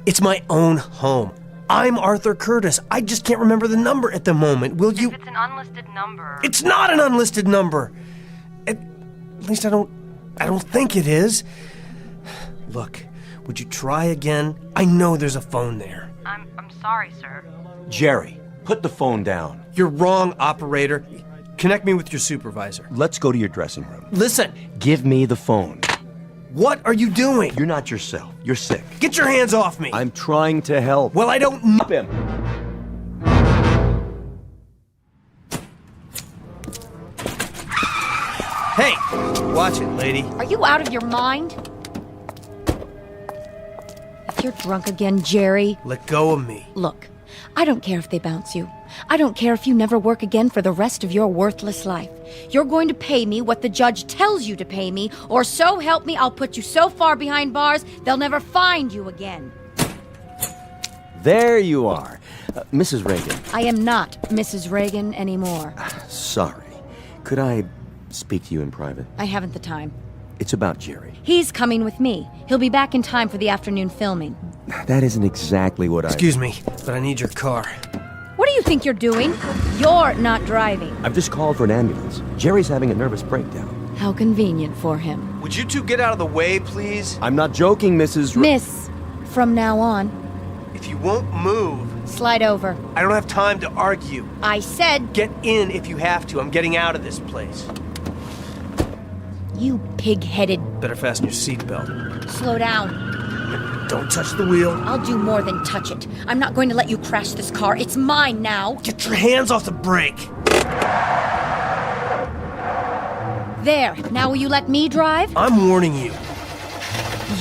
it's my own home. I'm Arthur Curtis. I just can't remember the number at the moment. Will you? If it's an unlisted number. It's not an unlisted number. At least I don't think it is. Look, would you try again? I know there's a phone there. I'm sorry, sir. Jerry, put the phone down. You're wrong, operator. Connect me with your supervisor. Let's go to your dressing room. Listen. Give me the phone. What are you doing? You're not yourself. You're sick. Get your hands off me. I'm trying to help. Well, I don't know him. Hey, watch it, lady. Are you out of your mind? If you're drunk again, Jerry. Let go of me. Look, I don't care if they bounce you. I don't care if you never work again for the rest of your worthless life. You're going to pay me what the judge tells you to pay me, or so help me, I'll put you so far behind bars, they'll never find you again. There you are. Mrs. Reagan. I am not Mrs. Reagan anymore. Sorry. Could I speak to you in private? I haven't the time. It's about Jerry. He's coming with me. He'll be back in time for the afternoon filming. That isn't exactly what Excuse me, but I need your car. What do you think you're doing? You're not driving. I've just called for an ambulance. Jerry's having a nervous breakdown. How convenient for him. Would you two get out of the way, please? I'm not joking, Mrs. Miss, from now on. If you won't move... Slide over. I don't have time to argue. I said... Get in if you have to. I'm getting out of this place. You pig-headed... Better fasten your seatbelt. Slow down. Don't touch the wheel. I'll do more than touch it. I'm not going to let you crash this car. It's mine now. Get your hands off the brake. There. Now will you let me drive? I'm warning you.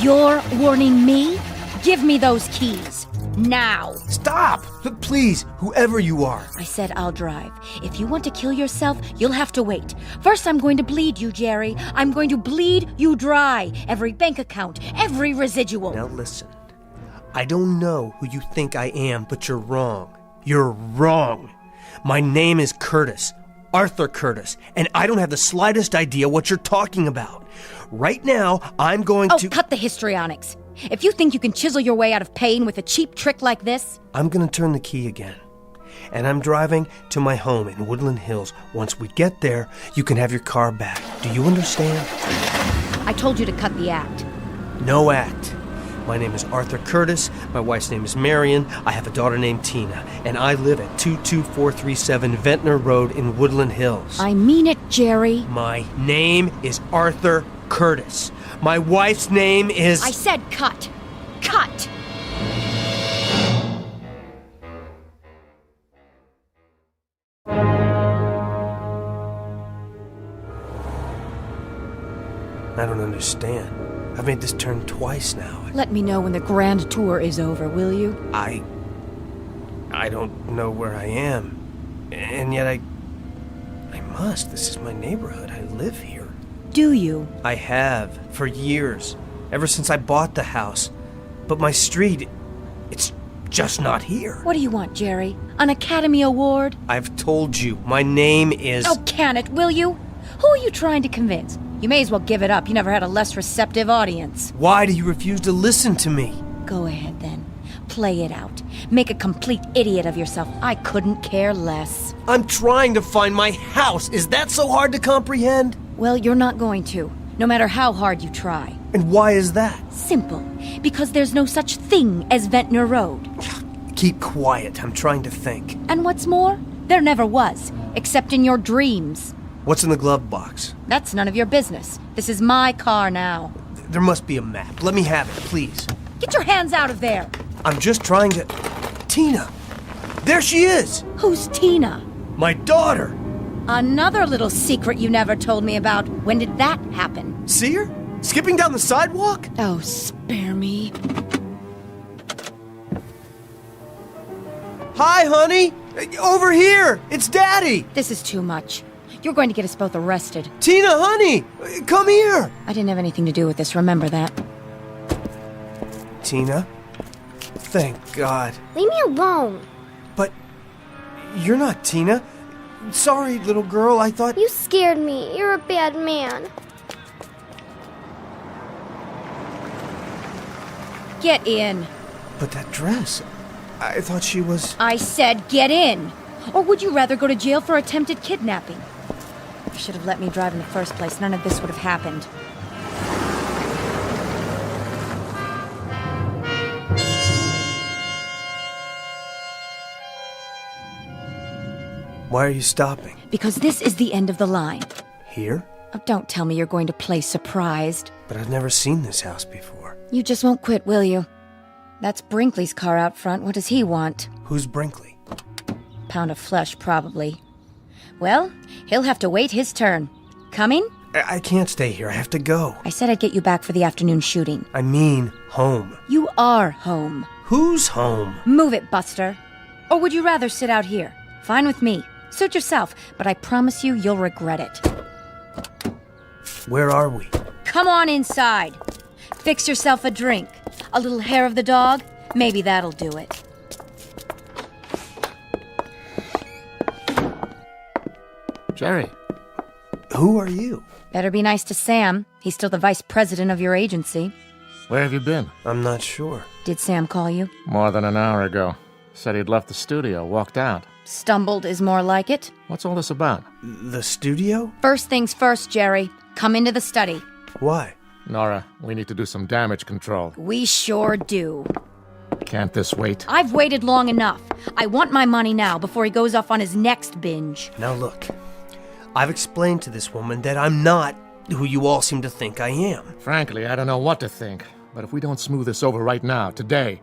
You're warning me? Give me those keys. Now. Stop! Please, whoever you are. I said I'll drive. If you want to kill yourself, you'll have to wait. First, I'm going to bleed you, Jerry. I'm going to bleed you dry. Every bank account, every residual. Now listen. I don't know who you think I am, but you're wrong. You're wrong. My name is Curtis. Arthur Curtis. And I don't have the slightest idea what you're talking about. Right now, I'm going to... Oh, cut the histrionics. If you think you can chisel your way out of pain with a cheap trick like this... I'm gonna turn the key again. And I'm driving to my home in Woodland Hills. Once we get there, you can have your car back. Do you understand? I told you to cut the act. No act. My name is Arthur Curtis. My wife's name is Marion. I have a daughter named Tina. And I live at 22437 Ventnor Road in Woodland Hills. I mean it, Jerry. My name is Arthur Curtis. My wife's name is... I said cut. Cut! I don't understand. I've made this turn twice now. Let me know when the grand tour is over, will you? I don't know where I am. And yet I must. This is my neighborhood. I live here. Do you? I have, for years. Ever since I bought the house. But my street, it's just not here. What do you want, Jerry? An Academy Award? I've told you, my name is... Oh, can it, will you? Who are you trying to convince? You may as well give it up. You never had a less receptive audience. Why do you refuse to listen to me? Go ahead, then. Play it out. Make a complete idiot of yourself. I couldn't care less. I'm trying to find my house. Is that so hard to comprehend? Well, you're not going to, no matter how hard you try. And why is that? Simple. Because there's no such thing as Ventnor Road. Keep quiet. I'm trying to think. And what's more, there never was, except in your dreams. What's in the glove box? That's none of your business. This is my car now. There must be a map. Let me have it, please. Get your hands out of there. I'm just trying to... Tina! There she is! Who's Tina? My daughter! Another little secret you never told me about. When did that happen? See her? Skipping down the sidewalk? Oh, spare me. Hi, honey! Over here! It's Daddy! This is too much. You're going to get us both arrested. Tina, honey! Come here! I didn't have anything to do with this, remember that. Tina? Thank God. Leave me alone. But you're not Tina. Sorry, little girl, I thought... You scared me. You're a bad man. Get in. But that dress... I thought she was... I said get in. Or would you rather go to jail for attempted kidnapping? You should have let me drive in the first place. None of this would have happened. Why are you stopping? Because this is the end of the line. Here? Oh, don't tell me you're going to play surprised. But I've never seen this house before. You just won't quit, will you? That's Brinkley's car out front. What does he want? Who's Brinkley? Pound of flesh, probably. Well, he'll have to wait his turn. Coming? I can't stay here. I have to go. I said I'd get you back for the afternoon shooting. I mean home. You are home. Who's home? Move it, Buster. Or would you rather sit out here? Fine with me. Suit yourself, but I promise you'll regret it. Where are we? Come on inside. Fix yourself a drink. A little hair of the dog? Maybe that'll do it. Jerry. Who are you? Better be nice to Sam. He's still the vice president of your agency. Where have you been? I'm not sure. Did Sam call you? More than an hour ago. Said he'd left the studio, walked out. Stumbled is more like it. What's all this about? The studio? First things first, Jerry. Come into the study. Why? Nora, we need to do some damage control. We sure do. Can't this wait? I've waited long enough. I want my money now before he goes off on his next binge. Now look, I've explained to this woman that I'm not who you all seem to think I am. Frankly, I don't know what to think. But if we don't smooth this over right now, today,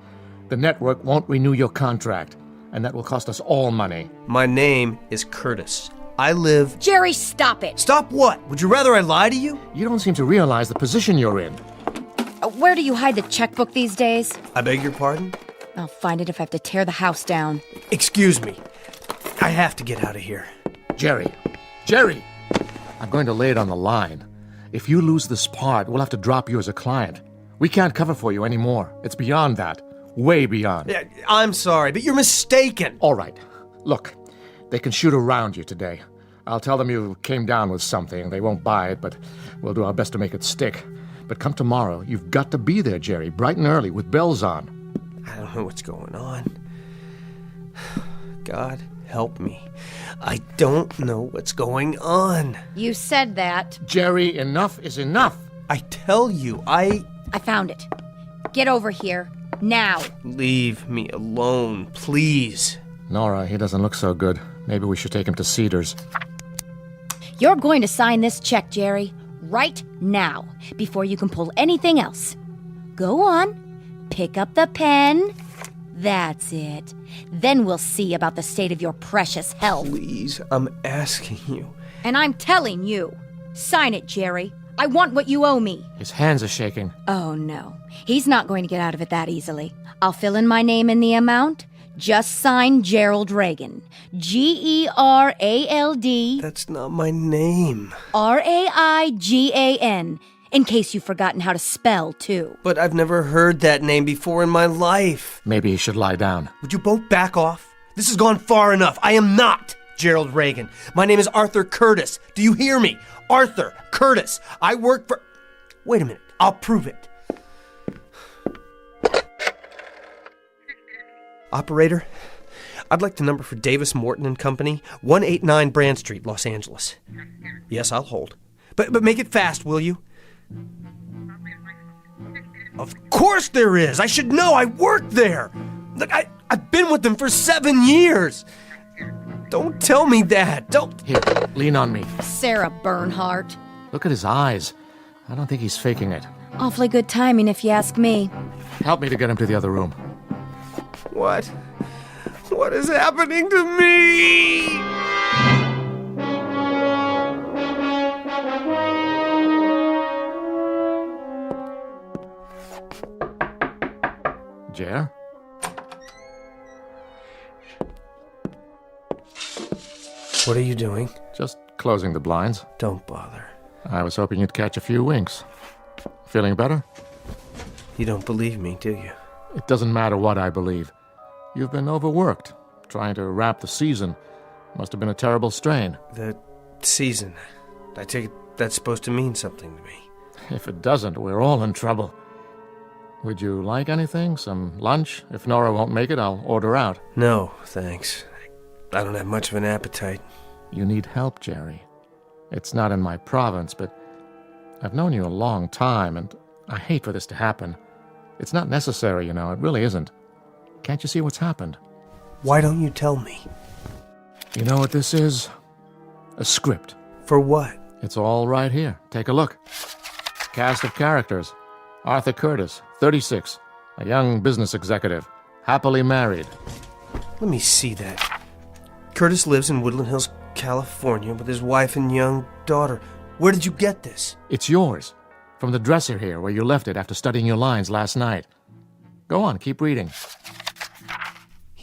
the network won't renew your contract. And that will cost us all money. My name is Curtis. I live... Jerry, stop it! Stop what? Would you rather I lie to you? You don't seem to realize the position you're in. Where do you hide the checkbook these days? I beg your pardon? I'll find it if I have to tear the house down. Excuse me. I have to get out of here. Jerry! I'm going to lay it on the line. If you lose this part, we'll have to drop you as a client. We can't cover for you anymore. It's beyond that. Way beyond. I'm sorry, but you're mistaken. All right. Look, they can shoot around you today. I'll tell them you came down with something. They won't buy it, but we'll do our best to make it stick. But come tomorrow, you've got to be there, Jerry, bright and early, with bells on. I don't know what's going on. God, help me. I don't know what's going on. You said that. Jerry, enough is enough. I tell you, I found it. Get over here. Now. Leave me alone, please. Nora, he doesn't look so good. Maybe we should take him to Cedars. You're going to sign this check, Jerry, right now, before you can pull anything else. Go on. Pick up the pen. That's it. Then we'll see about the state of your precious health. Please, I'm asking you. And I'm telling you. Sign it, Jerry. I want what you owe me. His hands are shaking. Oh, no. He's not going to get out of it that easily. I'll fill in my name in the amount. Just sign Gerald Reagan. G-E-R-A-L-D. That's not my name. R-A-I-G-A-N. In case you've forgotten how to spell, too. But I've never heard that name before in my life. Maybe he should lie down. Would you both back off? This has gone far enough. I am not Gerald Reagan. My name is Arthur Curtis. Do you hear me? Arthur Curtis. I work for... Wait a minute. I'll prove it. Operator, I'd like the number for Davis Morton and Company, 189 Brand Street, Los Angeles. Yes, I'll hold. But make it fast, will you? Of course there is. I should know. I work there. Look, I've been with them for 7 years. Don't tell me that. Don't. Here, lean on me. Sarah Bernhardt. Look at his eyes. I don't think he's faking it. Awfully good timing, if you ask me. Help me to get him to the other room. What? What is happening to me? Jer? What are you doing? Just closing the blinds. Don't bother. I was hoping you'd catch a few winks. Feeling better? You don't believe me, do you? It doesn't matter what I believe. You've been overworked, trying to wrap the season. Must have been a terrible strain. The season. I take it that's supposed to mean something to me. If it doesn't, we're all in trouble. Would you like anything? Some lunch? If Nora won't make it, I'll order out. No, thanks. I don't have much of an appetite. You need help, Jerry. It's not in my province, but I've known you a long time, and I hate for this to happen. It's not necessary, you know. It really isn't. Can't you see what's happened? Why don't you tell me? You know what this is? A script. For what? It's all right here. Take a look. Cast of characters. Arthur Curtis, 36. A young business executive. Happily married. Let me see that. Curtis lives in Woodland Hills, California, with his wife and young daughter. Where did you get this? It's yours. From the dresser here, where you left it after studying your lines last night. Go on, keep reading.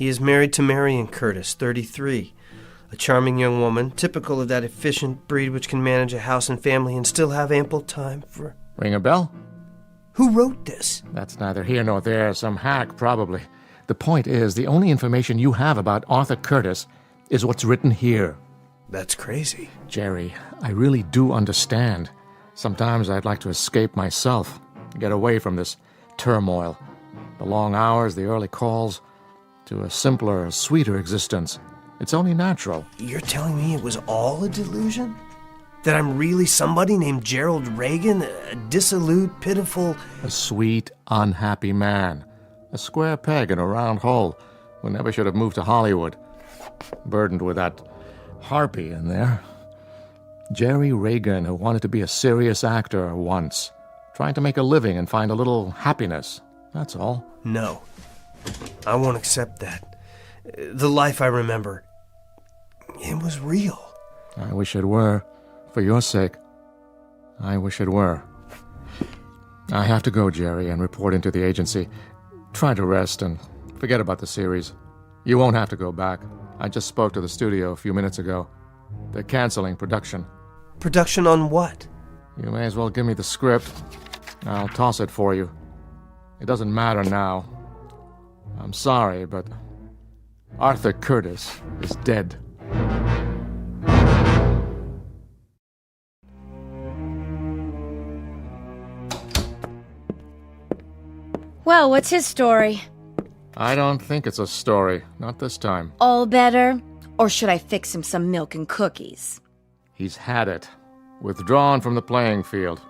He is married to Marion Curtis, 33. A charming young woman, typical of that efficient breed which can manage a house and family and still have ample time for... Ring a bell? Who wrote this? That's neither here nor there. Some hack, probably. The point is, the only information you have about Arthur Curtis is what's written here. That's crazy. Jerry, I really do understand. Sometimes I'd like to escape myself, get away from this turmoil. The long hours, the early calls, to a simpler, sweeter existence. It's only natural. You're telling me it was all a delusion? That I'm really somebody named Gerald Reagan, a dissolute, pitiful... A sweet, unhappy man. A square peg in a round hole who never should have moved to Hollywood. Burdened with that harpy in there. Jerry Reagan, who wanted to be a serious actor once. Trying to make a living and find a little happiness. That's all. No. I won't accept that. The life I remember, it was real. I wish it were. For your sake. I wish it were. I have to go, Jerry, and report into the agency. Try to rest and forget about the series. You won't have to go back. I just spoke to the studio a few minutes ago. They're canceling production. Production on what? You may as well give me the script. I'll toss it for you. It doesn't matter now. I'm sorry, but Arthur Curtis is dead. Well, what's his story? I don't think it's a story. Not this time. All better? Or should I fix him some milk and cookies? He's had it. Withdrawn from the playing field.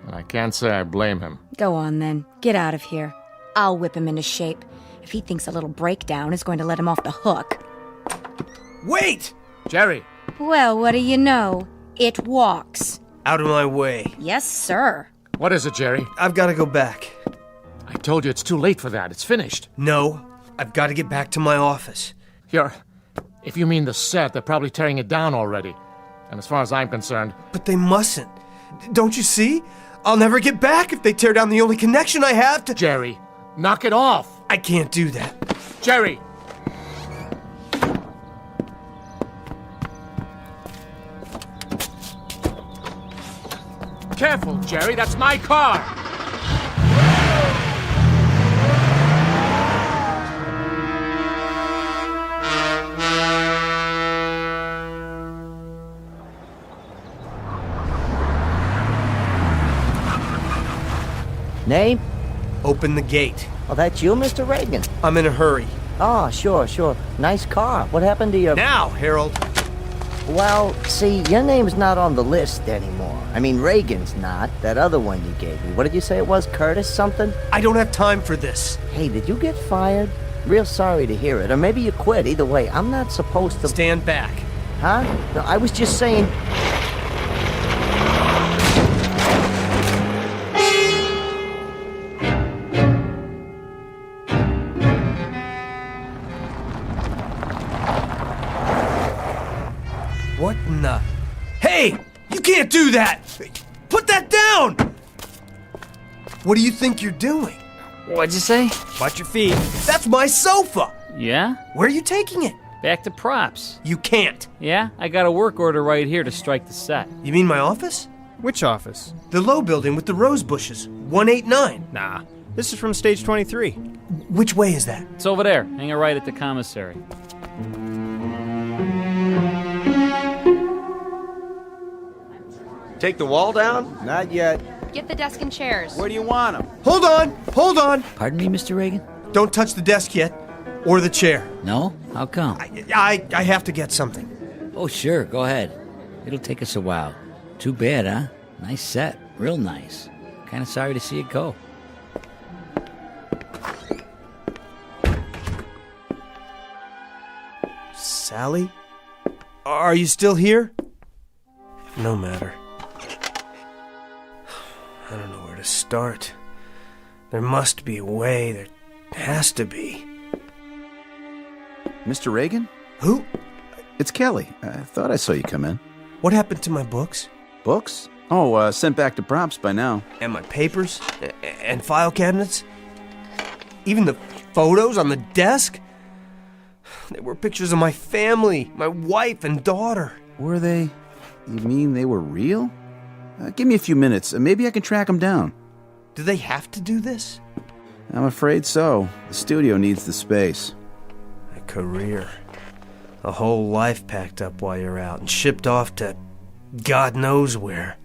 And I can't say I blame him. Go on, then. Get out of here. I'll whip him into shape. If he thinks a little breakdown is going to let him off the hook. Wait! Jerry! Well, what do you know? It walks. Out of my way. Yes, sir. What is it, Jerry? I've got to go back. I told you it's too late for that. It's finished. No, I've got to get back to my office. If you mean the set, they're probably tearing it down already. And as far as I'm concerned... But they mustn't. Don't you see? I'll never get back if they tear down the only connection I have to... Jerry, knock it off. I can't do that. Jerry! Careful, Jerry, that's my car! Name? Open the gate. Oh, that's you, Mr. Reagan? I'm in a hurry. Oh, sure. Nice car. What happened to your... Now, Harold. Well, see, your name's not on the list anymore. I mean, Reagan's not. That other one you gave me. What did you say it was? Curtis something? I don't have time for this. Hey, did you get fired? Real sorry to hear it. Or maybe you quit. Either way, I'm not supposed to... Stand back. Huh? No, I was just saying... What in the... Hey! You can't do that! Put that down! What do you think you're doing? What'd you say? Watch your feet. That's my sofa! Yeah? Where are you taking it? Back to props. You can't. Yeah? I got a work order right here to strike the set. You mean my office? Which office? The low building with the rose bushes. 189. Nah, this is from stage 23. Which way is that? It's over there. Hang it right at the commissary. Take the wall down? Not yet. Get the desk and chairs. Where do you want them? Hold on! Pardon me, Mr. Reagan? Don't touch the desk yet. Or the chair. No? How come? I have to get something. Oh, sure, go ahead. It'll take us a while. Too bad, huh? Nice set. Real nice. Kinda sorry to see it go. Sally? Are you still here? No matter. I don't know where to start. There must be a way. There has to be. Mr. Reagan? Who? It's Kelly. I thought I saw you come in. What happened to my books? Books? Oh, sent back to props by now. And my papers? And file cabinets? Even the photos on the desk? They were pictures of my family, my wife and daughter. Were they? You mean they were real? Give me a few minutes. Maybe I can track them down. Do they have to do this? I'm afraid so. The studio needs the space. A career. A whole life packed up while you're out and shipped off to God knows where.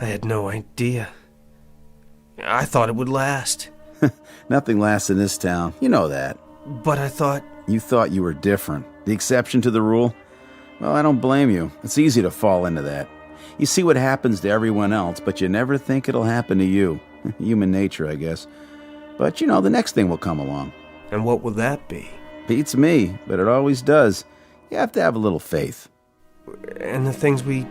I had no idea. I thought it would last. Nothing lasts in this town. You know that. But I thought... You thought you were different. The exception to the rule? Well, I don't blame you. It's easy to fall into that. You see what happens to everyone else, but you never think it'll happen to you. Human nature, I guess. But, the next thing will come along. And what will that be? Beats me, but it always does. You have to have a little faith. And the things we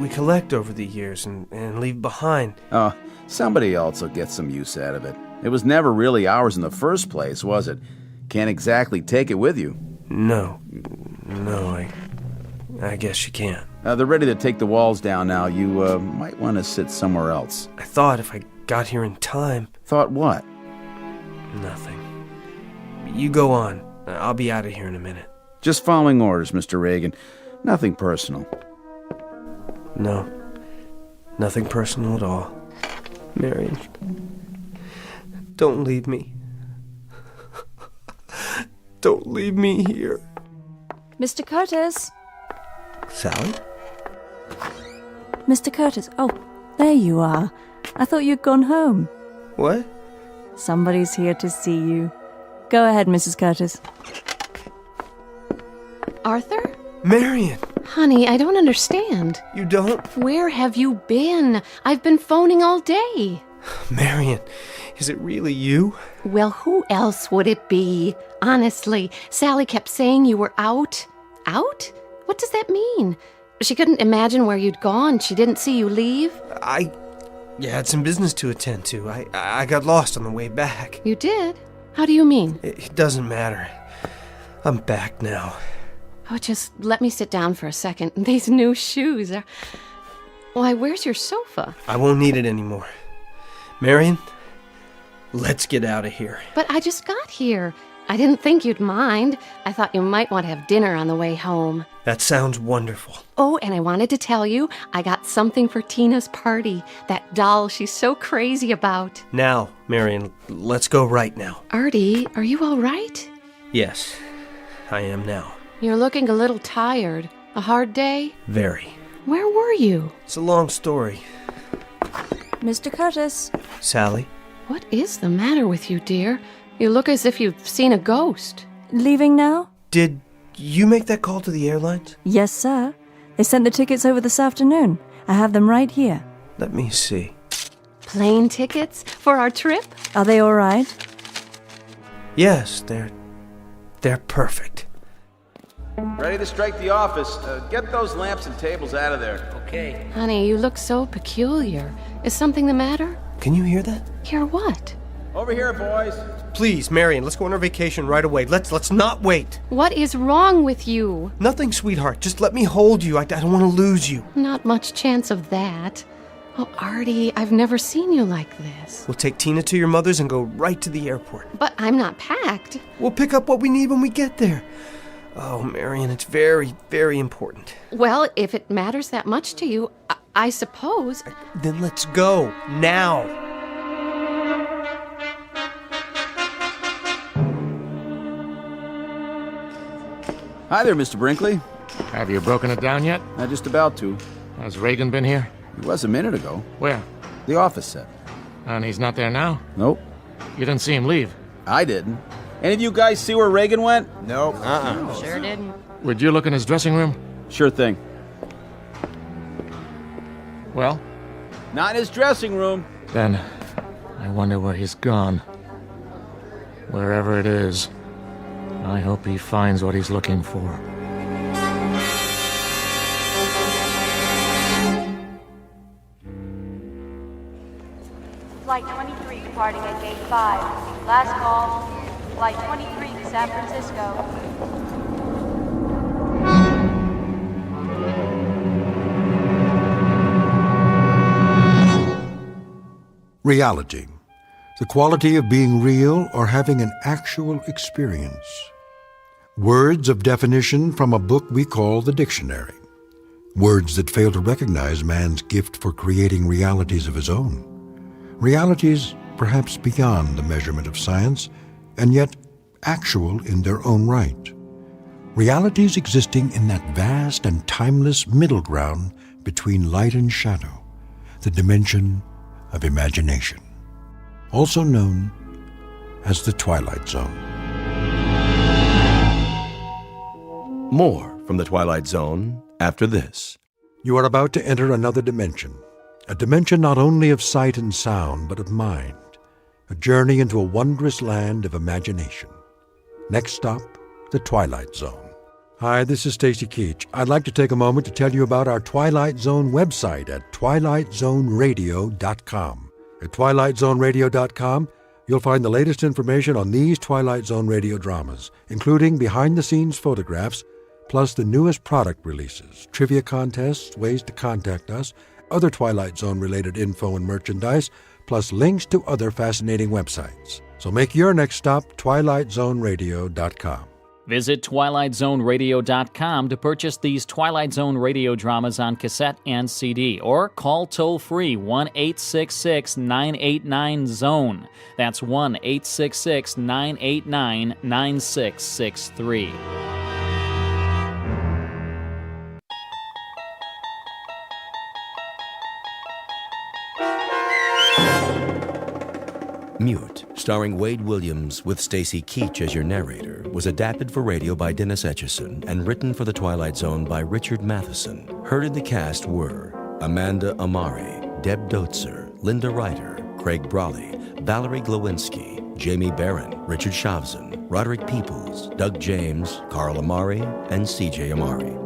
collect over the years and leave behind. Oh, somebody else will get some use out of it. It was never really ours in the first place, was it? Can't exactly take it with you. No, I guess you can't. They're ready to take the walls down now. You might want to sit somewhere else. I thought if I got here in time... Thought what? Nothing. You go on. I'll be out of here in a minute. Just following orders, Mr. Reagan. Nothing personal. No. Nothing personal at all. Marion, don't leave me. Don't leave me here. Mr. Curtis? Sally? Mr. Curtis, oh, there you are. I thought you'd gone home. What? Somebody's here to see you. Go ahead, Mrs. Curtis. Arthur? Marion! Honey, I don't understand. You don't? Where have you been? I've been phoning all day. Marion, is it really you? Well, who else would it be? Honestly, Sally kept saying you were out. Out? What does that mean? She couldn't imagine where you'd gone. She didn't see you leave. I had some business to attend to. I got lost on the way back. You did? How do you mean? It doesn't matter. I'm back now. Oh, just let me sit down for a second. These new shoes are... Why, where's your sofa? I won't need it anymore. Marion, let's get out of here. But I just got here. I didn't think you'd mind. I thought you might want to have dinner on the way home. That sounds wonderful. Oh, and I wanted to tell you, I got something for Tina's party. That doll she's so crazy about. Now, Marion, let's go right now. Artie, are you all right? Yes, I am now. You're looking a little tired. A hard day? Very. Where were you? It's a long story. Mr. Curtis. Sally? What is the matter with you, dear? You look as if you've seen a ghost. Leaving now? Did you make that call to the airlines? Yes, sir. They sent the tickets over this afternoon. I have them right here. Let me see. Plane tickets for our trip? Are they all right? Yes, they're perfect. Ready to strike the office. Get those lamps and tables out of there. Okay. Honey, you look so peculiar. Is something the matter? Can you hear that? Hear what? Over here, boys. Please, Marion, let's go on our vacation right away. Let's not wait. What is wrong with you? Nothing, sweetheart. Just let me hold you. I don't want to lose you. Not much chance of that. Oh, Artie, I've never seen you like this. We'll take Tina to your mother's and go right to the airport. But I'm not packed. We'll pick up what we need when we get there. Oh, Marion, it's very, very important. Well, if it matters that much to you, I suppose. Then let's go, now. Hi there, Mr. Brinkley. Have you broken it down yet? Just about to. Has Reagan been here? He was a minute ago. Where? The office set. And he's not there now? Nope. You didn't see him leave? I didn't. Any of you guys see where Reagan went? Nope. Sure didn't. Would you look in his dressing room? Sure thing. Well? Not in his dressing room. Then, I wonder where he's gone. Wherever it is, I hope he finds what he's looking for. Flight 23 departing at Gate 5. Last call, Flight 23 to San Francisco. Reality. The quality of being real or having an actual experience. Words of definition from a book we call the dictionary. Words that fail to recognize man's gift for creating realities of his own. Realities perhaps beyond the measurement of science, and yet actual in their own right. Realities existing in that vast and timeless middle ground between light and shadow, the dimension of imagination, also known as the Twilight Zone. More from the Twilight Zone after this. You are about to enter another dimension, a dimension not only of sight and sound, but of mind, a journey into a wondrous land of imagination. Next stop, the Twilight Zone. Hi, this is Stacy Keach. I'd like to take a moment to tell you about our Twilight Zone website at twilightzoneradio.com. At twilightzoneradio.com, you'll find the latest information on these Twilight Zone radio dramas, including behind-the-scenes photographs, plus the newest product releases, trivia contests, ways to contact us, other Twilight Zone-related info and merchandise, plus links to other fascinating websites. So make your next stop twilightzoneradio.com. Visit twilightzoneradio.com to purchase these Twilight Zone radio dramas on cassette and CD, or call toll-free 1-866-989-ZONE. That's 1-866-989-9663. Mute, starring Wade Williams with Stacy Keach as your narrator, was adapted for radio by Dennis Etchison and written for The Twilight Zone by Richard Matheson. Heard in the cast were Amanda Amari, Deb Dotzer, Linda Ryder, Craig Brawley, Valerie Glowinski, Jamie Barron, Richard Shavzin, Roderick Peoples, Doug James, Carl Amari, and CJ Amari.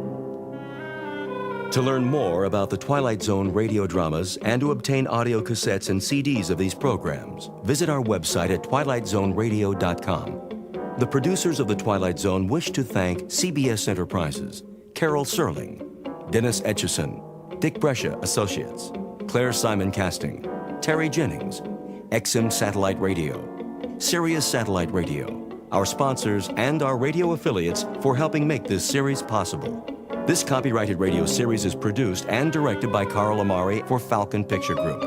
To learn more about the Twilight Zone radio dramas and to obtain audio cassettes and CDs of these programs, visit our website at twilightzoneradio.com. The producers of The Twilight Zone wish to thank CBS Enterprises, Carol Serling, Dennis Etchison, Dick Brescia Associates, Claire Simon Casting, Terry Jennings, XM Satellite Radio, Sirius Satellite Radio, our sponsors and our radio affiliates for helping make this series possible. This copyrighted radio series is produced and directed by Carl Amari for Falcon Picture Group.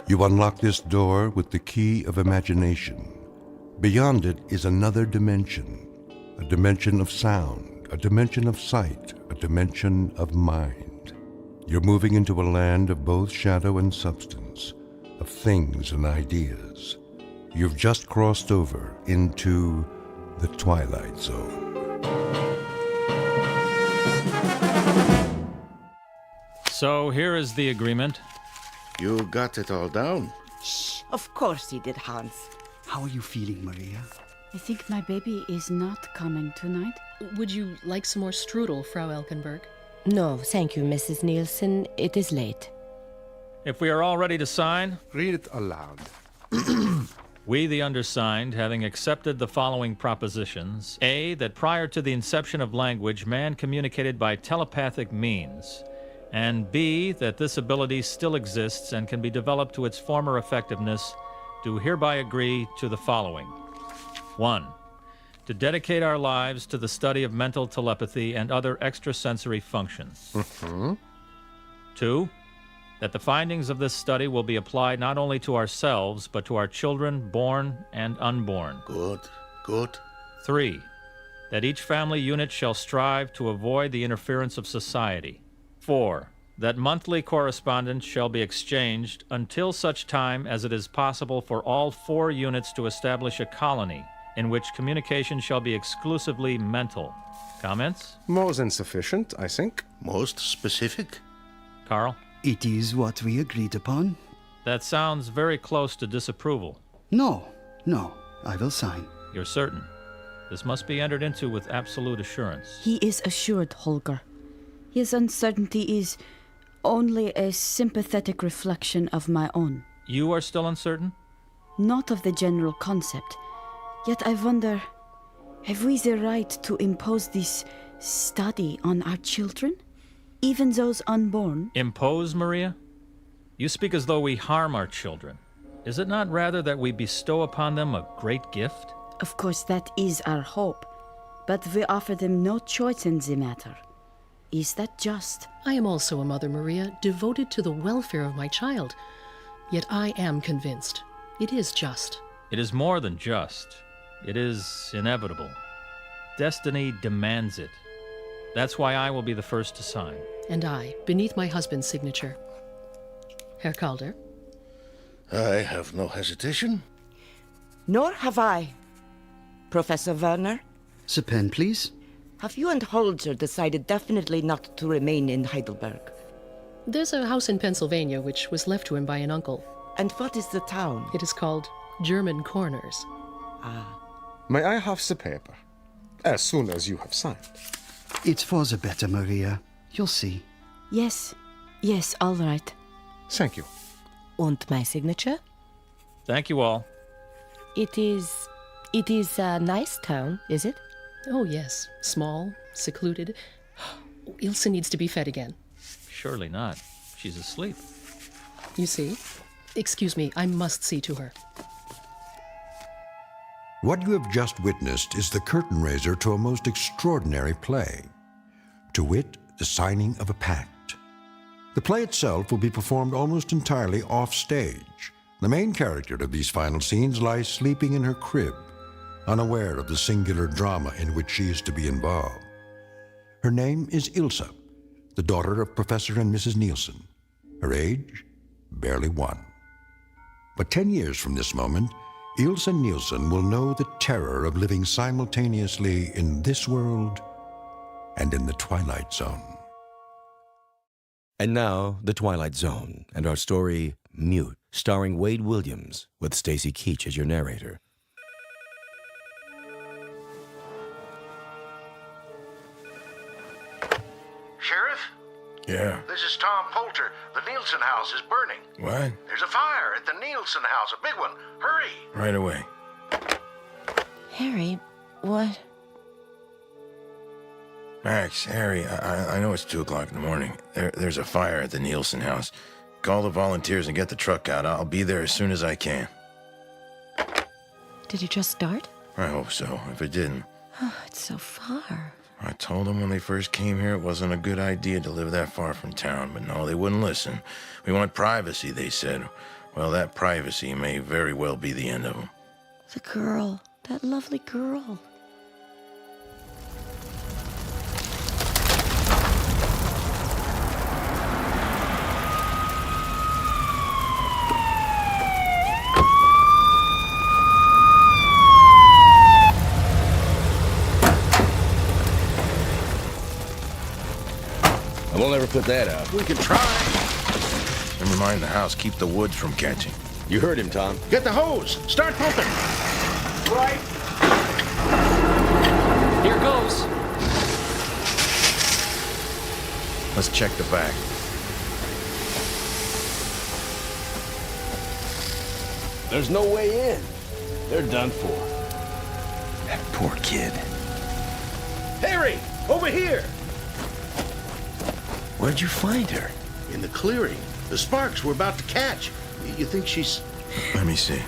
You unlock this door with the key of imagination. Beyond it is another dimension. A dimension of sound, a dimension of sight, a dimension of mind. You're moving into a land of both shadow and substance, of things and ideas. You've just crossed over into the Twilight Zone. So here is the agreement. You got it all down? Shh, of course he did, Hans. How are you feeling, Maria? I think my baby is not coming tonight. Would you like some more strudel, Frau Elkenberg? No, thank you, Mrs. Nielsen. It is late. If we are all ready to sign, read it aloud. We, the undersigned, having accepted the following propositions. A, that prior to the inception of language, man communicated by telepathic means. And B, that this ability still exists and can be developed to its former effectiveness, do hereby agree to the following. 1. To dedicate our lives to the study of mental telepathy and other extrasensory functions. 2. That the findings of this study will be applied not only to ourselves, but to our children, born and unborn. Good, good. 3. That each family unit shall strive to avoid the interference of society. 4. That monthly correspondence shall be exchanged until such time as it is possible for all 4 units to establish a colony in which communication shall be exclusively mental. Comments? More than sufficient, I think. Most specific. Carl? It is what we agreed upon. That sounds very close to disapproval. No, I will sign. You're certain? This must be entered into with absolute assurance. He is assured, Holger. His uncertainty is only a sympathetic reflection of my own. You are still uncertain? Not of the general concept, Yet I wonder, have we the right to impose this study on our children? Even those unborn? Impose, Maria? You speak as though we harm our children. Is it not rather that we bestow upon them a great gift? Of course, that is our hope. But we offer them no choice in the matter. Is that just? I am also a mother, Maria, devoted to the welfare of my child. Yet I am convinced it is just. It is more than just. It is inevitable. Destiny demands it. That's why I will be the first to sign. And I, beneath my husband's signature. Herr Calder? I have no hesitation. Nor have I. Professor Werner? The pen, please. Have you and Holzer decided definitely not to remain in Heidelberg? There's a house in Pennsylvania which was left to him by an uncle. And what is the town? It is called German Corners. Ah. May I have the paper? As soon as you have signed. It's for the better, Maria. You'll see. Yes. Yes, all right. Thank you. And my signature? Thank you all. It is a nice town, is it? Oh, yes. Small, secluded. Ilse needs to be fed again. Surely not. She's asleep. You see? Excuse me, I must see to her. What you have just witnessed is the curtain raiser to a most extraordinary play. To wit, the signing of a pact. The play itself will be performed almost entirely off stage. The main character of these final scenes lies sleeping in her crib, unaware of the singular drama in which she is to be involved. Her name is Ilse, the daughter of Professor and Mrs. Nielsen. Her age, barely 1. But 10 years from this moment, Ilse Nielsen will know the terror of living simultaneously in this world and in the Twilight Zone. And now, The Twilight Zone, and our story, Mute, starring Wade Williams, with Stacy Keach as your narrator. Sheriff? Yeah. This is Tom Poulter. The Nielsen house is burning. What? There's a fire at the Nielsen house, a big one. Hurry! Right away. Harry, what? Max, Harry, I know it's 2 o'clock in the morning. There's a fire at the Nielsen house. Call the volunteers and get the truck out. I'll be there as soon as I can. Did it just start? I hope so. If it didn't. Oh, it's so far. I told them when they first came here it wasn't a good idea to live that far from town, but no, they wouldn't listen. We want privacy, they said. Well, that privacy may very well be the end of them. The girl. That lovely girl. I won't ever put that out. We can try. Never mind the house. Keep the woods from catching. You heard him, Tom. Get the hose. Start pumping. Right. Here goes. Let's check the back. There's no way in. They're done for. That poor kid. Harry, over here. Where'd you find her? In the clearing. The sparks we're about to catch. You think she's... Let me see.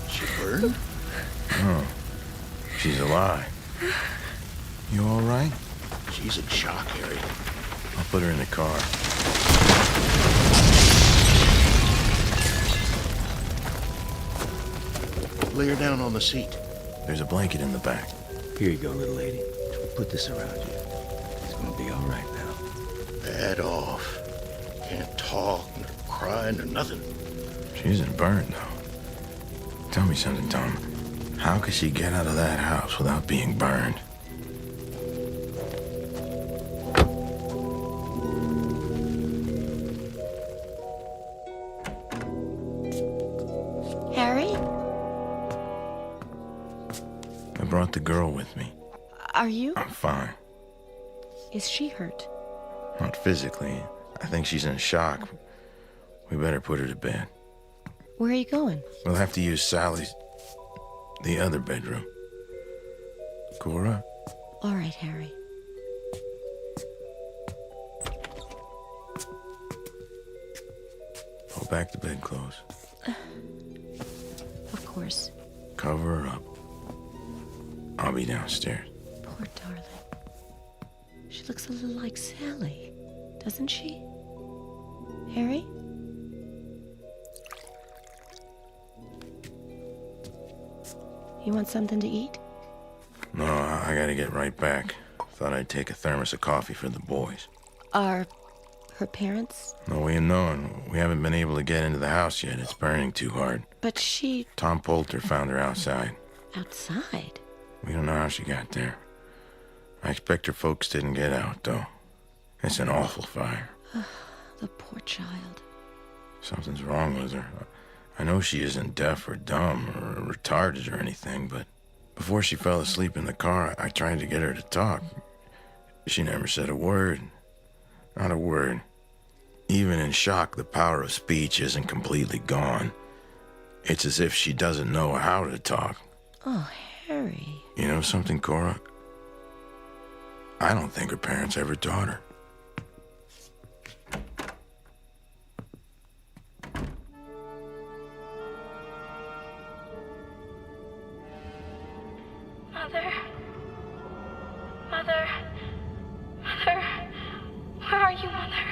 She burned? Oh. She's alive. You all right? She's in shock, Harry. I'll put her in the car. Lay her down on the seat. There's a blanket in the back. Here you go, little lady. Put this around you. It's gonna be all right now. Bad off. Can't talk, nor cry, nor nothing. She isn't burned, though. Tell me something, Tom. How could she get out of that house without being burned? Harry? I brought the girl with me. Are you? I'm fine. Is she hurt? Not physically. I think she's in shock. We better put her to bed. Where are you going? We'll have to use Sally's... The other bedroom. Cora? All right, Harry. Pull back the bedclothes. Of course. Cover her up. I'll be downstairs. Poor darling. She looks a little like Sally, doesn't she? Harry? You want something to eat? No, I gotta get right back. Thought I'd take a thermos of coffee for the boys. Are her parents? No way of knowing. We haven't been able to get into the house yet. It's burning too hard. But she... Tom Poulter found her outside. Outside? We don't know how she got there. I expect her folks didn't get out, though. It's an awful fire. The poor child. Something's wrong with her. I know she isn't deaf or dumb or retarded or anything, but before she fell asleep in the car, I tried to get her to talk. She never said a word. Not a word. Even in shock, the power of speech isn't completely gone. It's as if she doesn't know how to talk. Oh, Harry. You know something, Cora? I don't think her parents ever taught her. Mother. Mother. Mother. Where are you, Mother?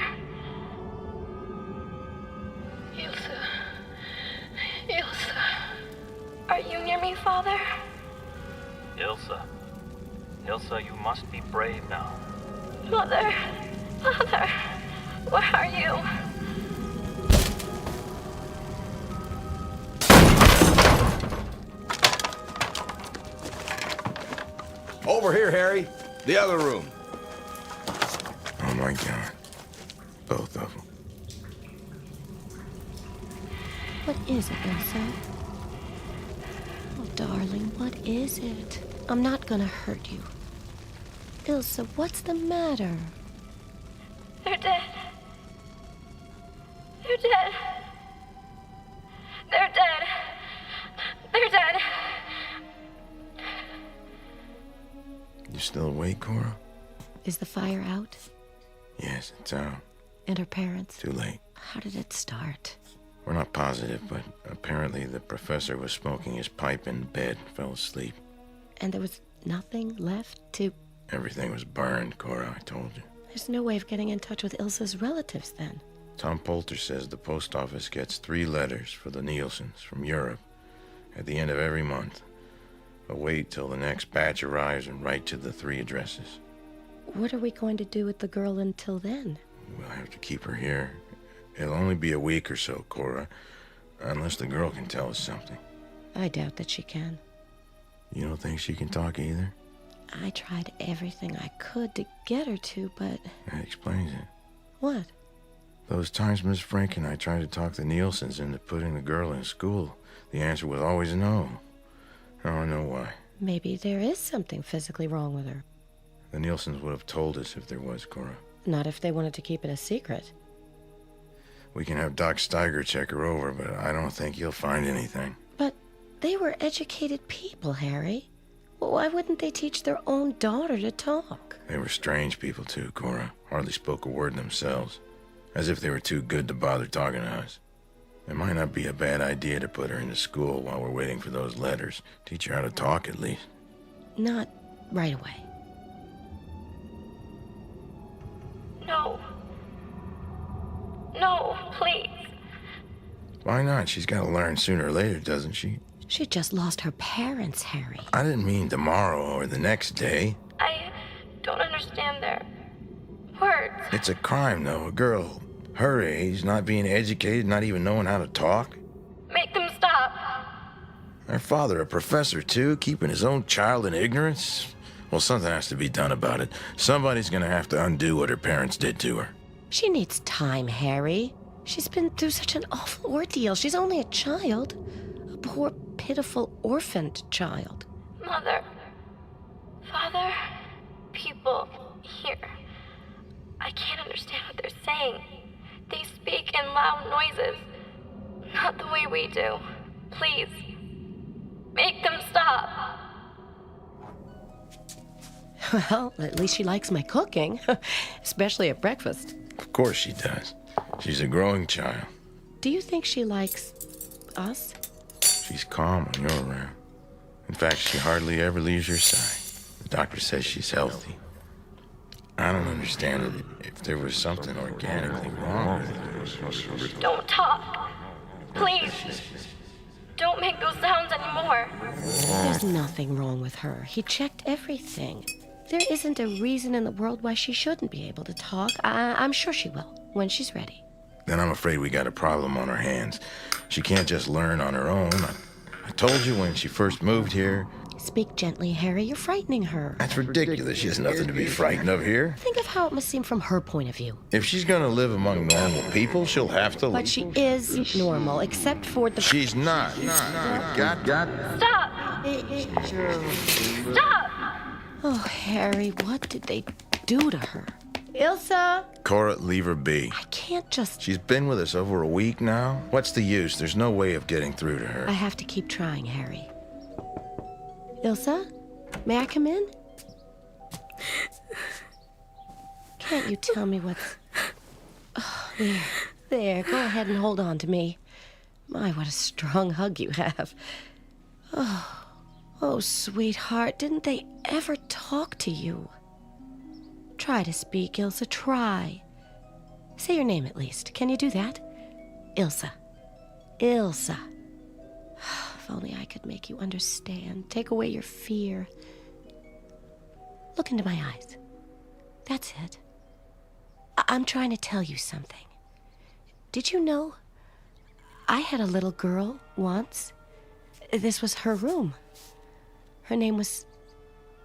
Ilsa. Ilsa. Are you near me, Father? Ilsa. Ilsa, you must be brave now. Mother. Mother. Where are you? Over here, Harry. The other room. Oh, my God. Both of them. What is it, Ilsa? Oh, darling, what is it? I'm not gonna hurt you. Ilsa, what's the matter? They're dead. They're dead. They're dead. They're dead. You still awake, Cora? Is the fire out? Yes, it's out. And her parents? Too late. How did it start? We're not positive, but apparently the professor was smoking his pipe in bed, fell asleep. And there was nothing left to... Everything was burned, Cora, I told you. There's no way of getting in touch with Ilsa's relatives, then. Tom Poulter says the post office gets 3 letters for the Nielsen's from Europe at the end of every month. But wait till the next batch arrives and write to the 3 addresses. What are we going to do with the girl until then? We'll have to keep her here. It'll only be a week or so, Cora, unless the girl can tell us something. I doubt that she can. You don't think she can talk either? I tried everything I could to get her to, but... That explains it. What? Those times Miss Frank and I tried to talk the Nielsens into putting the girl in school, the answer was always no. I don't know why. Maybe there is something physically wrong with her. The Nielsens would have told us if there was, Cora. Not if they wanted to keep it a secret. We can have Doc Steiger check her over, but I don't think he'll find anything. But they were educated people, Harry. Well, why wouldn't they teach their own daughter to talk? They were strange people, too, Cora. Hardly spoke a word themselves. As if they were too good to bother talking to us. It might not be a bad idea to put her into school while we're waiting for those letters. Teach her how to talk, at least. Not right away. No. No, please. Why not? She's got to learn sooner or later, doesn't she? She just lost her parents, Harry. I didn't mean tomorrow or the next day. I don't understand their words. It's a crime, though. A girl her age, not being educated, not even knowing how to talk. Make them stop. Her father, a professor, too, keeping his own child in ignorance. Well, something has to be done about it. Somebody's gonna have to undo what her parents did to her. She needs time, Harry. She's been through such an awful ordeal. She's only a child. A poor, pitiful, orphaned child. Mother. Father. People here. I can't understand what they're saying. They speak in loud noises. Not the way we do. Please. Make them stop. Well, at least she likes my cooking, especially at breakfast. Of course she does. She's a growing child. Do you think she likes us? She's calm when you're around. In fact, she hardly ever leaves your side. The doctor says she's healthy. I don't understand it. If there was something organically wrong with her. Don't talk. Please. Don't make those sounds anymore. There's nothing wrong with her. He checked everything. There isn't a reason in the world why she shouldn't be able to talk. I'm sure she will, when she's ready. Then I'm afraid we got a problem on our hands. She can't just learn on her own. I told you when she first moved here. Speak gently, Harry. You're frightening her. That's ridiculous. She has nothing to be frightened of here. Think of how it must seem from her point of view. If she's gonna live among normal people, she'll have to But she is normal, except for the... She's not. Got. Stop! Stop! Oh, Harry, what did they do to her? Ilsa! Cora, leave her be. I can't just... She's been with us over a week now. What's the use? There's no way of getting through to her. I have to keep trying, Harry. Ilsa? May I come in? Can't you tell me what's... Oh, there. Go ahead and hold on to me. My, what a strong hug you have. Oh, sweetheart, didn't they ever talk to you? Try to speak, Ilsa, try. Say your name at least. Can you do that? Ilsa. Ilsa. If only I could make you understand. Take away your fear. Look into my eyes. That's it. I'm trying to tell you something. Did you know I had a little girl once? This was her room. Her name was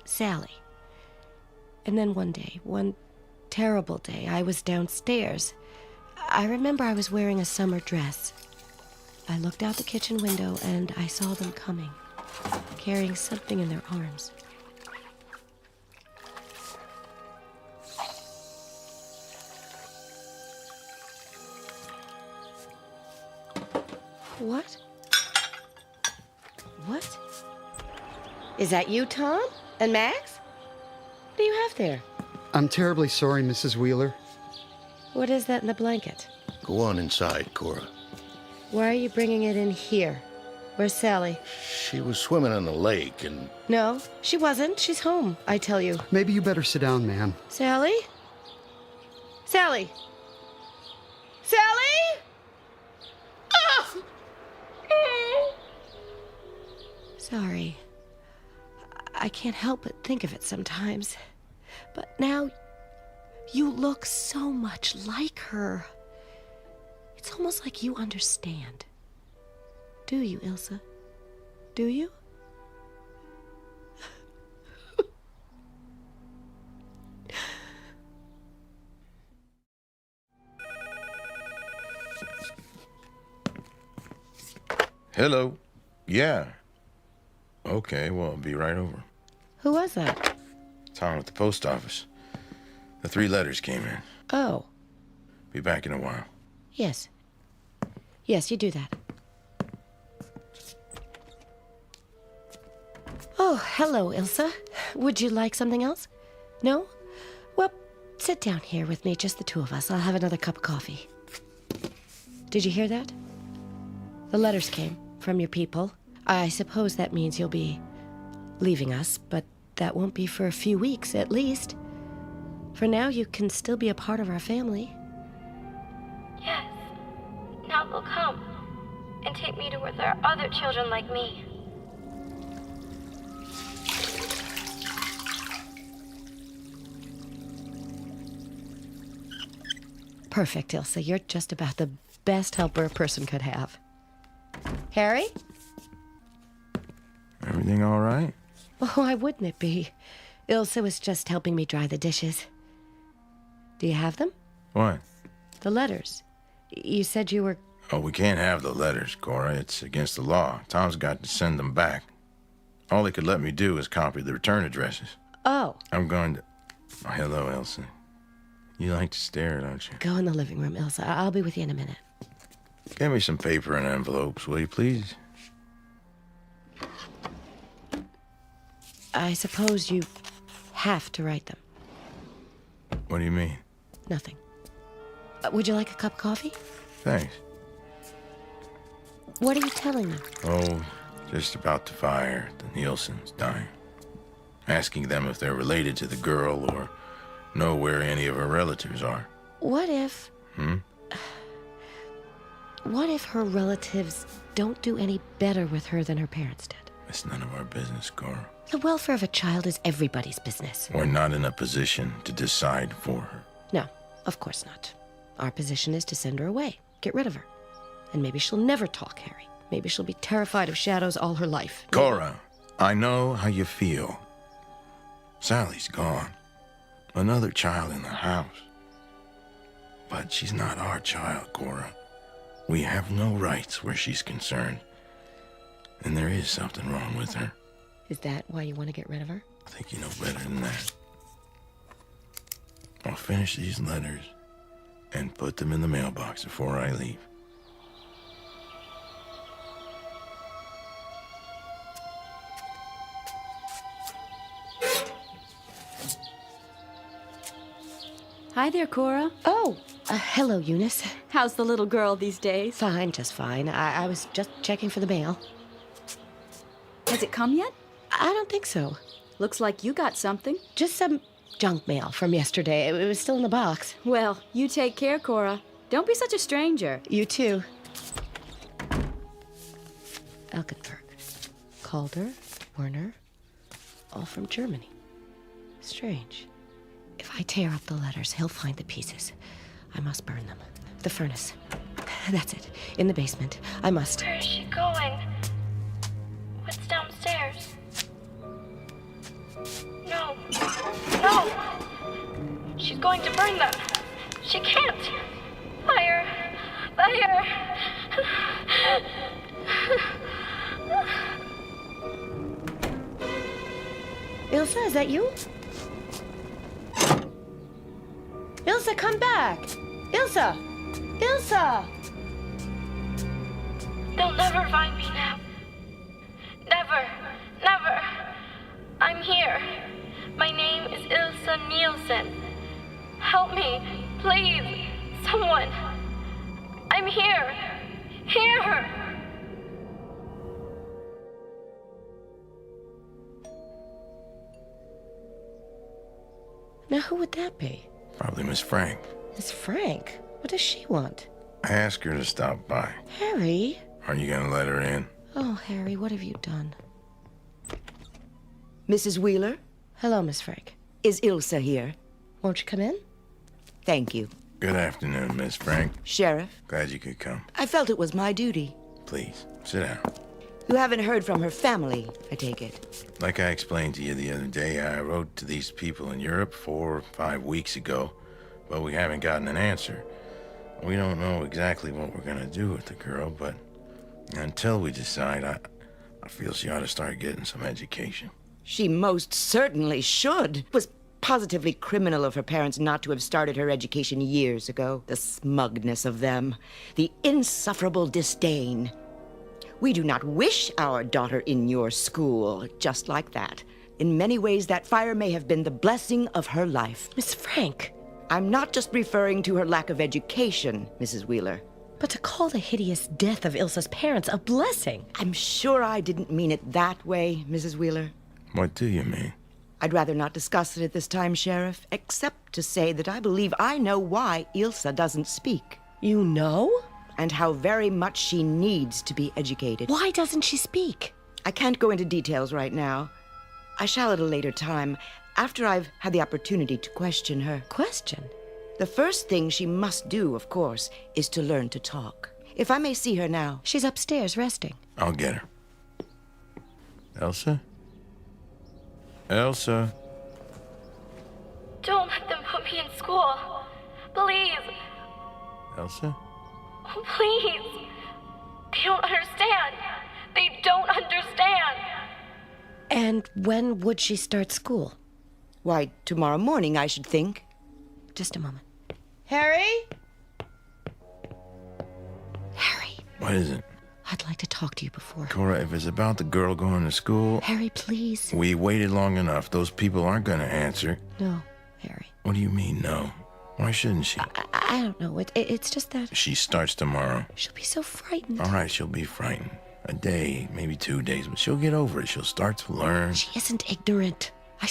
Sally. And then one day, one terrible day, I was downstairs. I remember I was wearing a summer dress. I looked out the kitchen window and I saw them coming, carrying something in their arms. What? What? Is that you, Tom? And Max? What do you have there? I'm terribly sorry, Mrs. Wheeler. What is that in the blanket? Go on inside, Cora. Why are you bringing it in here? Where's Sally? She was swimming in the lake and... No, she wasn't. She's home, I tell you. Maybe you better sit down, ma'am. Sally? Sally? Sally? Oh! Sorry. I can't help but think of it sometimes. But now, you look so much like her. It's almost like you understand. Do you, Ilsa? Do you? Hello. Yeah. Okay, well, I'll be right over. Who was that? Tom at the post office. The 3 letters came in. Oh. Be back in a while. Yes. Yes, you do that. Oh, hello, Ilsa. Would you like something else? No? Well, sit down here with me, just the 2 of us. I'll have another cup of coffee. Did you hear that? The letters came from your people. I suppose that means you'll be leaving us, but that won't be for a few weeks, at least. For now, you can still be a part of our family. Yes. Now they'll come and take me to where there are other children like me. Perfect, Ilsa. You're just about the best helper a person could have. Harry? Everything all right? Oh, why wouldn't it be? Ilsa was just helping me dry the dishes. Do you have them? What? The letters. You said you were... Oh, we can't have the letters, Cora. It's against the law. Tom's got to send them back. All he could let me do is copy the return addresses. Oh. I'm going to... Oh, hello, Elsa. You like to stare, don't you? Go in the living room, Ilsa. I'll be with you in a minute. Get me some paper and envelopes, will you, please? I suppose you have to write them. What do you mean? Nothing. Would you like a cup of coffee? Thanks. What are you telling me? Oh, just about to fire the Nielsen's dying. Asking them if they're related to the girl or know where any of her relatives are. What if... Hmm? What if her relatives don't do any better with her than her parents did? It's none of our business, Cora. The welfare of a child is everybody's business. We're not in a position to decide for her. No, of course not. Our position is to send her away. Get rid of her. And maybe she'll never talk, Harry. Maybe she'll be terrified of shadows all her life. Cora, I know how you feel. Sally's gone. Another child in the house. But she's not our child, Cora. We have no rights where she's concerned. And there is something wrong with her. Is that why you want to get rid of her? I think you know better than that. I'll finish these letters and put them in the mailbox before I leave. Hi there, Cora. Oh, hello, Eunice. How's the little girl these days? Fine, just fine. I was just checking for the mail. Has it come yet? I don't think so. Looks like you got something. Just some junk mail from yesterday. It was still in the box. Well, you take care, Cora. Don't be such a stranger. You too. Elkenberg, Calder, Werner, all from Germany. Strange. If I tear up the letters, he'll find the pieces. I must burn them. The furnace. That's it. In the basement. I must. Where is she going? What's downstairs? No. No! She's going to burn them. She can't. Fire! Fire! Ilsa, is that you? Ilsa, come back! Ilsa! Ilsa! They'll never find me now. Never. Never. I'm here. My name is Ilsa Nielsen. Help me, please. Someone. I'm here. Here. Now, who would that be? Probably Miss Frank. Miss Frank? What does she want? I asked her to stop by. Harry? Are you gonna let her in? Oh, Harry, what have you done? Mrs. Wheeler? Hello, Miss Frank. Is Ilsa here? Won't you come in? Thank you. Good afternoon, Miss Frank. Sheriff? Glad you could come. I felt it was my duty. Please, sit down. You haven't heard from her family, I take it. Like I explained to you the other day, I wrote to these people in Europe 4 or 5 weeks ago, but we haven't gotten an answer. We don't know exactly what we're gonna do with the girl, but until we decide, I feel she ought to start getting some education. She most certainly should. It was positively criminal of her parents not to have started her education years ago. The smugness of them. The insufferable disdain. We do not wish our daughter in your school, just like that. In many ways, that fire may have been the blessing of her life. Miss Frank! I'm not just referring to her lack of education, Mrs. Wheeler. But to call the hideous death of Ilsa's parents a blessing... I'm sure I didn't mean it that way, Mrs. Wheeler. What do you mean? I'd rather not discuss it at this time, Sheriff, except to say that I believe I know why Ilsa doesn't speak. You know? And how very much she needs to be educated. Why doesn't she speak? I can't go into details right now. I shall at a later time, after I've had the opportunity to question her. Question? The first thing she must do, of course, is to learn to talk. If I may see her now. She's upstairs resting. I'll get her. Elsa? Elsa? Don't let them put me in school. Please. Elsa? Oh, please. They don't understand. They don't understand. And when would she start school? Why, tomorrow morning, I should think. Just a moment. Harry? Harry. What is it? I'd like to talk to you before. Cora, if it's about the girl going to school... Harry, please. We waited long enough. Those people aren't going to answer. No, Harry. What do you mean, no? Why shouldn't she? I don't know. It's just that... She starts tomorrow. She'll be so frightened. All right, she'll be frightened. A day, maybe 2 days, but she'll get over it. She'll start to learn. She isn't ignorant. I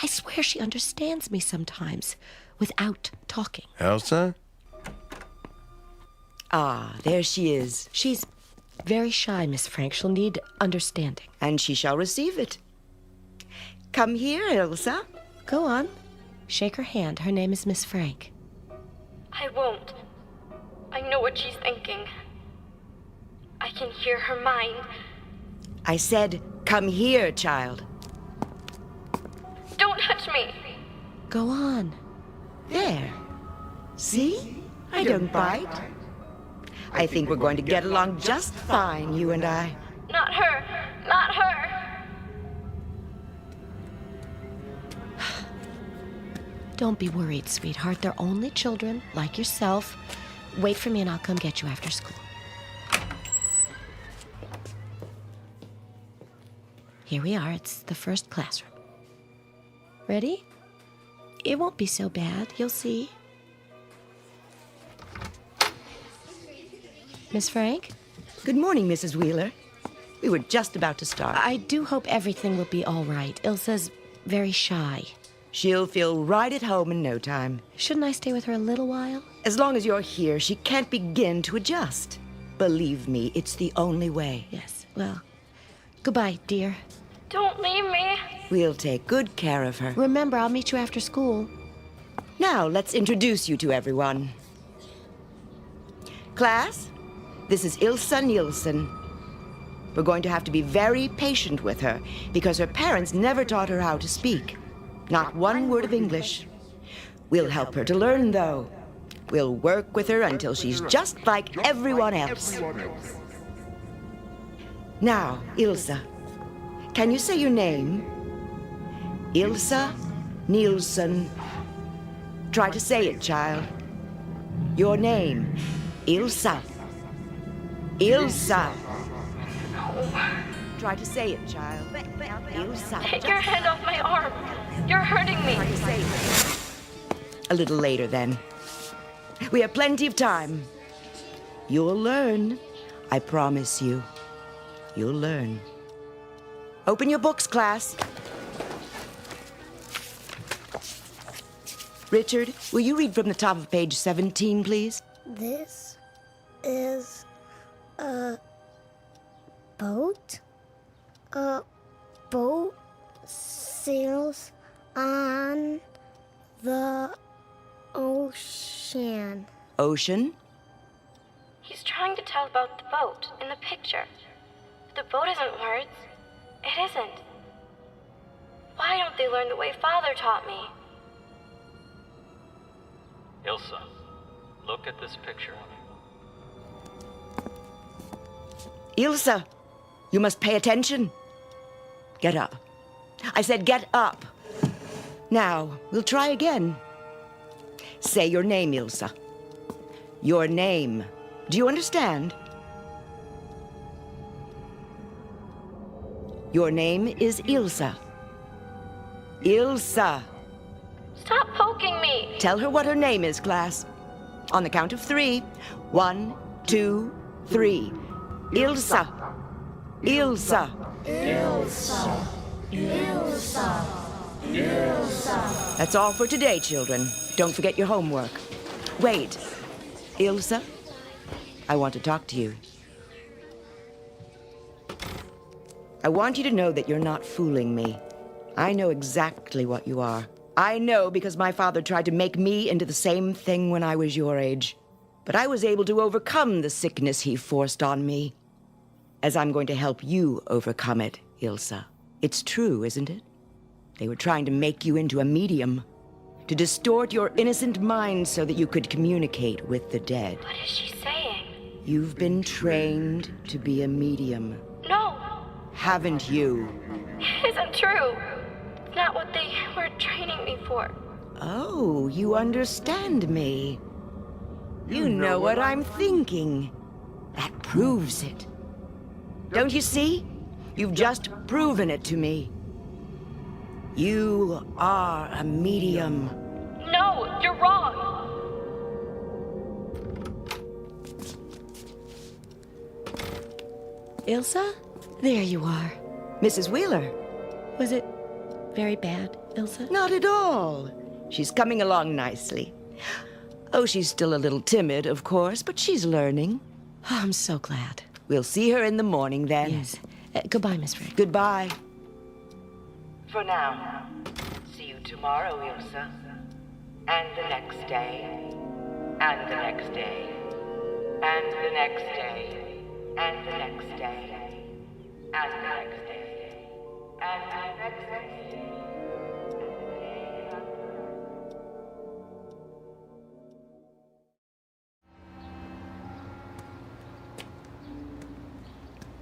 swear she understands me sometimes, without talking. Elsa? Ah, there she is. She's very shy, Miss Frank. She'll need understanding. And she shall receive it. Come here, Elsa. Go on. Shake her hand. Her name is Miss Frank. I won't. I know what she's thinking. I can hear her mind. I said, come here, child. Don't touch me. Go on. There. See? I don't bite. I think we're going to get along just fine, you and I. Not her. Not her. Don't be worried, sweetheart. They're only children, like yourself. Wait for me and I'll come get you after school. Here we are. It's the first classroom. Ready? It won't be so bad. You'll see. Miss Frank? Good morning, Mrs. Wheeler. We were just about to start. I do hope everything will be all right. Ilsa's very shy. She'll feel right at home in no time. Shouldn't I stay with her a little while? As long as you're here, she can't begin to adjust. Believe me, it's the only way. Yes, well, goodbye, dear. Don't leave me. We'll take good care of her. Remember, I'll meet you after school. Now, let's introduce you to everyone. Class, this is Ilsa Nielsen. We're going to have to be very patient with her because her parents never taught her how to speak. Not one word of English. We'll help her to learn, though. We'll work with her until she's just like everyone else. Now, Ilsa, can you say your name? Ilsa Nielsen. Try to say it, child. Your name, Ilsa. Ilsa. Try to say it, child. Ilsa. Take your hand off my arm. You're hurting me. Try to say it. A little later, then. We have plenty of time. You'll learn. I promise you. You'll learn. Open your books, class. Richard, will you read from the top of page 17, please? This is a boat. A boat sails on the ocean. Ocean? He's trying to tell about the boat in the picture. The boat isn't words. It isn't. Why don't they learn the way Father taught me? Ilsa, look at this picture. Ilsa, you must pay attention. Get up. I said get up. Now, we'll try again. Say your name, Ilsa. Your name. Do you understand? Your name is Ilsa. Ilsa. Stop poking me. Tell her what her name is, class. On the count of 3. 1, 2, 3. Ilsa. Ilsa. Ilsa. Ilsa. Ilsa. That's all for today, children. Don't forget your homework. Wait. Ilsa, I want to talk to you. I want you to know that you're not fooling me. I know exactly what you are. I know because my father tried to make me into the same thing when I was your age. But I was able to overcome the sickness he forced on me. As I'm going to help you overcome it, Ilsa. It's true, isn't it? They were trying to make you into a medium. To distort your innocent mind so that you could communicate with the dead. What is she saying? You've been trained to be a medium. No. Haven't you? It isn't true. It's not what they were training me for. Oh, you understand me. You know what I'm thinking. That proves it. Don't you see? You've just proven it to me. You are a medium. No, you're wrong. Ilsa? There you are. Mrs. Wheeler. Was it very bad, Ilsa? Not at all. She's coming along nicely. Oh, she's still a little timid, of course, but she's learning. Oh, I'm so glad. We'll see her in the morning then. Yes. Goodbye, Miss Ray. Goodbye. For now. See you tomorrow, Ilsa. And the next day. And the next day. And the next day. And the next day. And the next day. And the next day.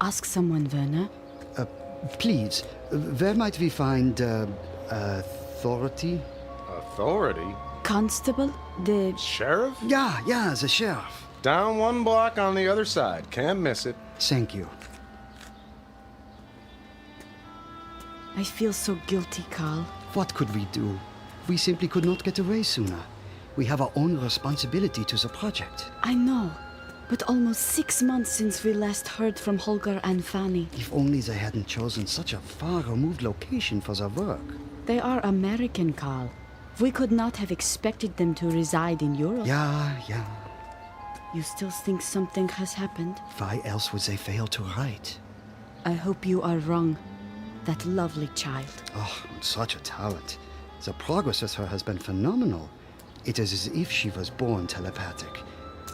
Ask someone, Werner. Please, where might we find authority? Authority? Constable? The... Sheriff? Yeah, the sheriff. Down one block on the other side. Can't miss it. Thank you. I feel so guilty, Carl. What could we do? We simply could not get away sooner. We have our own responsibility to the project. I know. But almost 6 months since we last heard from Holger and Fanny. If only they hadn't chosen such a far-removed location for their work. They are American, Carl. We could not have expected them to reside in Europe. Yeah. You still think something has happened? Why else would they fail to write? I hope you are wrong. That lovely child. Oh, such a talent. The progress with her has been phenomenal. It is as if she was born telepathic.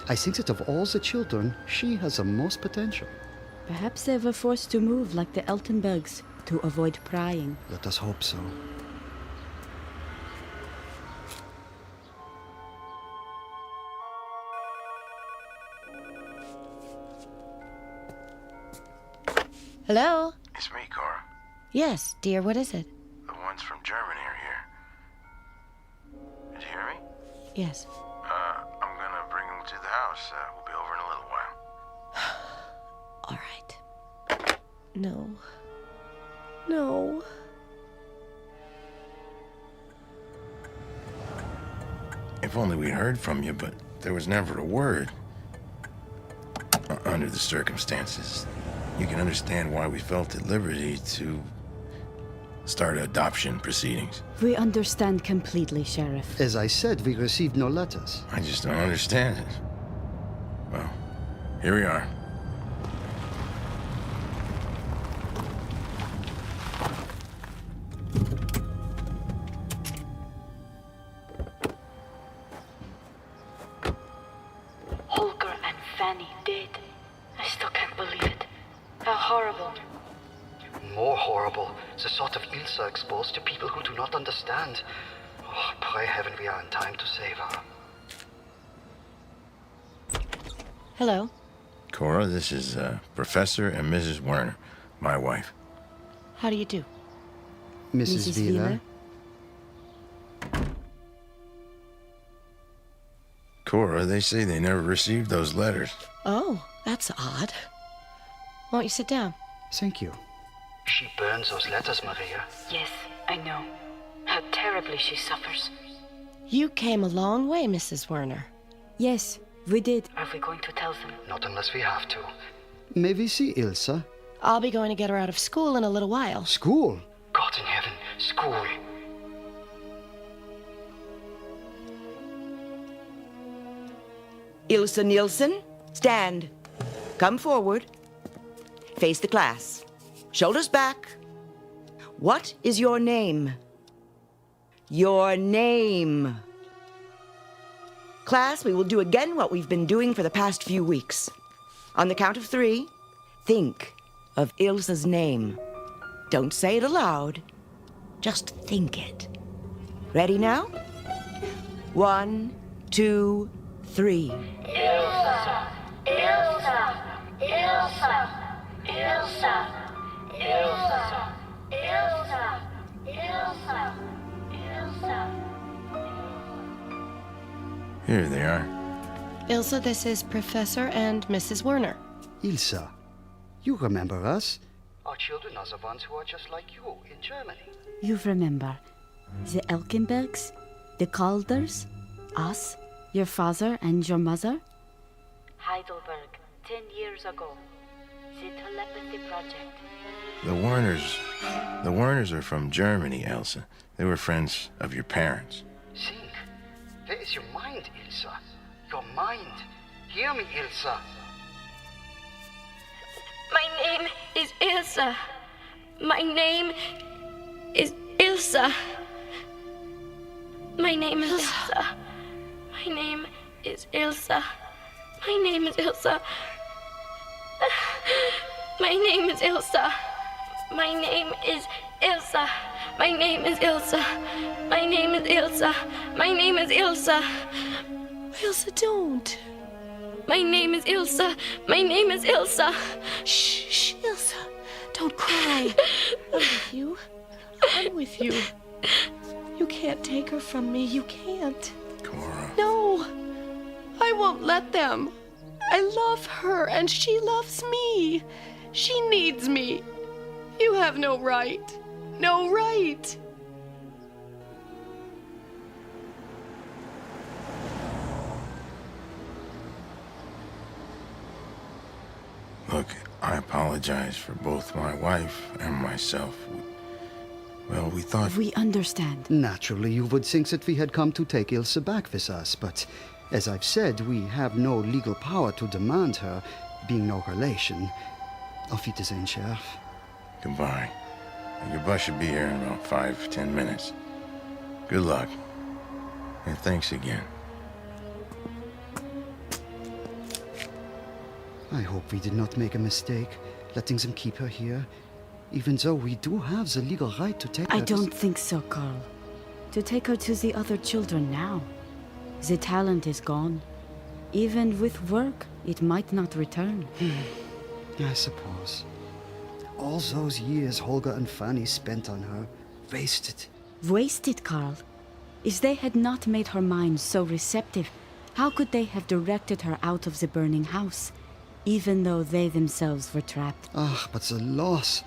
I think that of all the children, she has the most potential. Perhaps they were forced to move like the Eltenbergs to avoid prying. Let us hope so. Hello? It's me, Cora. Yes, dear, what is it? The ones from Germany are here. Did you hear me? Yes. I'm gonna bring them to the house. We'll be over in a little while. All right. No. No. If only we'd heard from you, but there was never a word. Under the circumstances, you can understand why we felt at liberty to start adoption proceedings. We understand completely, Sheriff. As I said, we received no letters. I just don't understand it. Well, here we are. Holger and Fanny dead. I still can't believe it. How horrible. More horrible, the thought of Ilsa exposed to people who do not understand. Oh, pray heaven we are in time to save her. Hello. Cora, this is Professor and Mrs. Werner, my wife. How do you do? Mrs. Wheeler. Cora, they say they never received those letters. Oh, that's odd. Won't you sit down? Thank you. She burns those letters, Maria. Yes, I know. How terribly she suffers. You came a long way, Mrs. Werner. Yes, we did. Are we going to tell them? Not unless we have to. May we see Ilsa? I'll be going to get her out of school in a little while. School? God in heaven, school. Ilsa Nielsen, stand. Come forward. Face the class. Shoulders back. What is your name? Your name. Class, we will do again what we've been doing for the past few weeks. On the count of 3, think of Ilsa's name. Don't say it aloud. Just think it. Ready now? 1, 2, 3. Ilsa, Ilsa, Ilsa, Ilsa, Ilsa, Ilsa, Ilsa, Ilsa. Here they are. Ilsa, this is Professor and Mrs. Werner. Ilsa. You remember us? Our children are the ones who are just like you in Germany. You remember the Elkenbergs, the Calders, us, your father and your mother? Heidelberg, 10 years ago. The telepathy project. The Warners are from Germany, Elsa. They were friends of your parents. Think. Where is your mind, Ilsa? Your mind. Hear me, Ilsa. My name is Ilsa. My name is Ilsa. My name is Ilsa. My name is Ilsa. My name is Ilsa. My name is Ilsa. My name is Ilsa. My name is Ilsa. My name is Ilsa. My name is Ilsa. Ilsa, don't. My name is Ilsa. My name is Ilsa. Shh, Ilsa. Don't cry. I'm with you. I'm with you. You can't take her from me. You can't. Cora. No. I won't let them. I love her, and she loves me. She needs me. You have no right. No right. Look, I apologize for both my wife and myself. Well, we thought... We understand. Naturally, you would think that we had come to take Ilse back with us, but as I've said, we have no legal power to demand her, being no relation. Auf Wiedersehen, Sheriff. Goodbye. Your bus should be here in about 5-10 minutes. Good luck. And thanks again. I hope we did not make a mistake, letting them keep her here, even though we do have the legal right to take her. I don't think so, Carl. To take her to the other children now. The talent is gone. Even with work, it might not return. I suppose. All those years Holger and Fanny spent on her, wasted. Wasted, Carl? If they had not made her mind so receptive, how could they have directed her out of the burning house, even though they themselves were trapped? But the loss,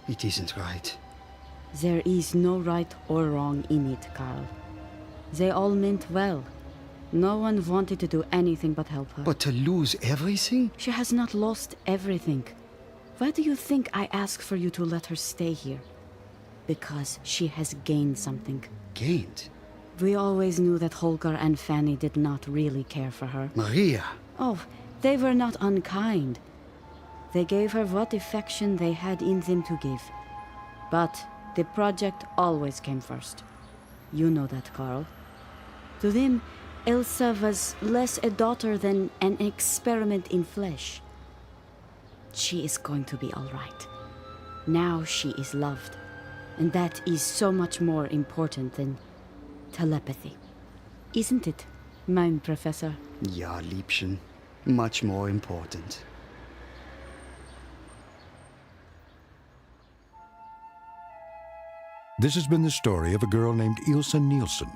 it isn't right. There is no right or wrong in it, Carl. They all meant well. No one wanted to do anything but help her. But to lose everything? She has not lost everything. Why do you think I ask for you to let her stay here? Because she has gained something. Gained? We always knew that Holger and Fanny did not really care for her. Maria! Oh, they were not unkind. They gave her what affection they had in them to give. But the project always came first. You know that, Carl. To them, Elsa was less a daughter than an experiment in flesh. She is going to be all right. Now she is loved. And that is so much more important than telepathy. Isn't it, mein Professor? Ja, Liebchen. Much more important. This has been the story of a girl named Ilse Nielsen,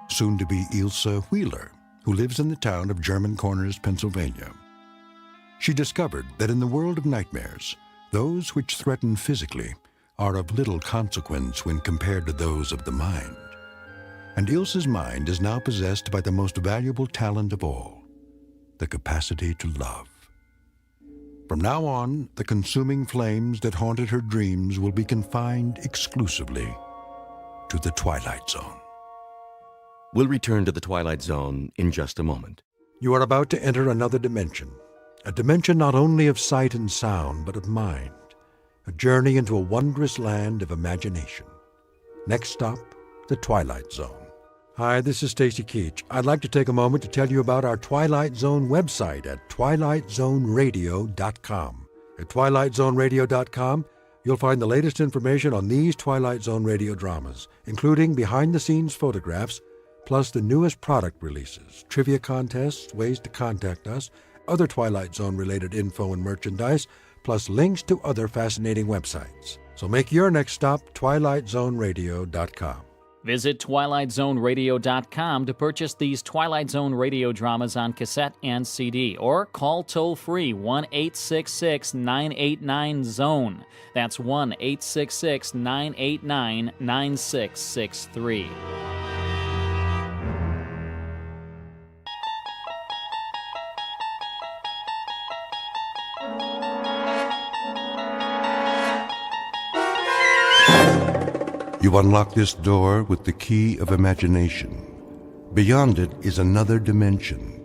soon to be Ilse Wheeler, who lives in the town of German Corners, Pennsylvania. She discovered that in the world of nightmares, those which threaten physically are of little consequence when compared to those of the mind. And Ilse's mind is now possessed by the most valuable talent of all, the capacity to love. From now on, the consuming flames that haunted her dreams will be confined exclusively to the Twilight Zone. We'll return to the Twilight Zone in just a moment. You are about to enter another dimension, a dimension not only of sight and sound, but of mind, a journey into a wondrous land of imagination. Next stop, the Twilight Zone. Hi, this is Stacy Keach. I'd like to take a moment to tell you about our Twilight Zone website at twilightzoneradio.com. At twilightzoneradio.com, you'll find the latest information on these Twilight Zone radio dramas, including behind-the-scenes photographs, plus the newest product releases, trivia contests, ways to contact us, other Twilight Zone-related info and merchandise, plus links to other fascinating websites. So make your next stop twilightzoneradio.com. Visit TwilightZoneRadio.com to purchase these Twilight Zone radio dramas on cassette and CD, or call toll-free 1-866-989-ZONE. That's 1-866-989-9663. You unlock this door with the key of imagination. Beyond it is another dimension,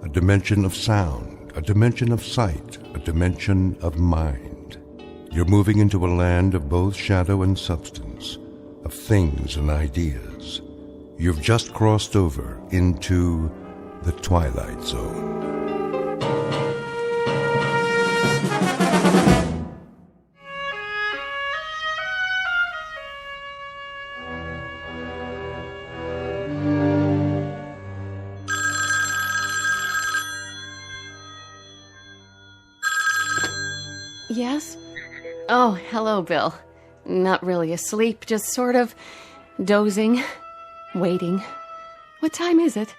a dimension of sound, a dimension of sight, a dimension of mind. You're moving into a land of both shadow and substance, of things and ideas. You've just crossed over into the Twilight Zone. Yes? Oh, hello, Bill. Not really asleep, just sort of dozing, waiting. What time is it?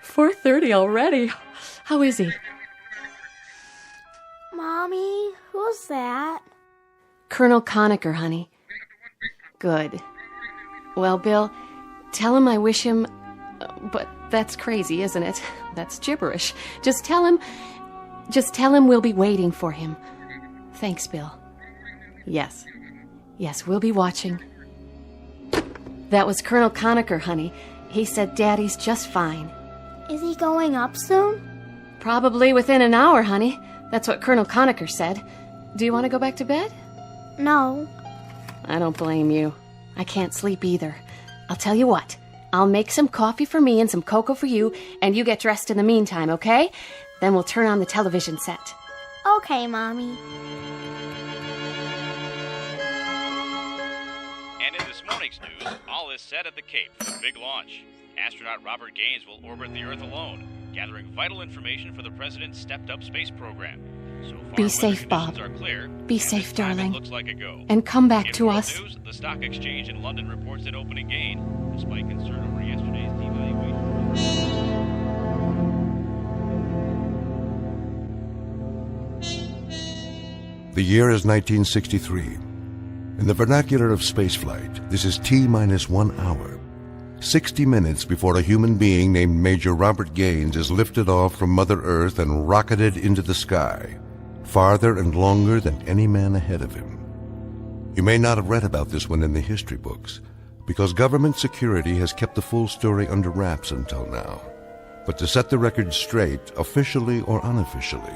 4:30 already. How is he? Mommy, who's that? Colonel Conacher, honey. Good. Well, Bill, tell him I wish him... But that's crazy, isn't it? That's gibberish. Just tell him we'll be waiting for him. Thanks, Bill. Yes, we'll be watching. That was Colonel Conacher, honey. He said Daddy's just fine. Is he going up soon? Probably within an hour, honey. That's what Colonel Conacher said. Do you want to go back to bed? No. I don't blame you. I can't sleep either. I'll tell you what. I'll make some coffee for me and some cocoa for you, and you get dressed in the meantime, okay? Then we'll turn on the television set. Okay, Mommy. And in this morning's news, all is set at the Cape for the big launch. Astronaut Robert Gaines will orbit the Earth alone, gathering vital information for the President's stepped-up space program. So far, Be safe, Bob. are clear, Be safe, darling. looks like a go. And come back In to world us. News, the stock exchange in London reports an opening gain, despite concern over yesterday's devaluation. The year is 1963. In the vernacular of spaceflight, this is T-minus 1 hour. 60 minutes before a human being named Major Robert Gaines is lifted off from Mother Earth and rocketed into the sky, farther and longer than any man ahead of him. You may not have read about this one in the history books, because government security has kept the full story under wraps until now. But to set the record straight, officially or unofficially,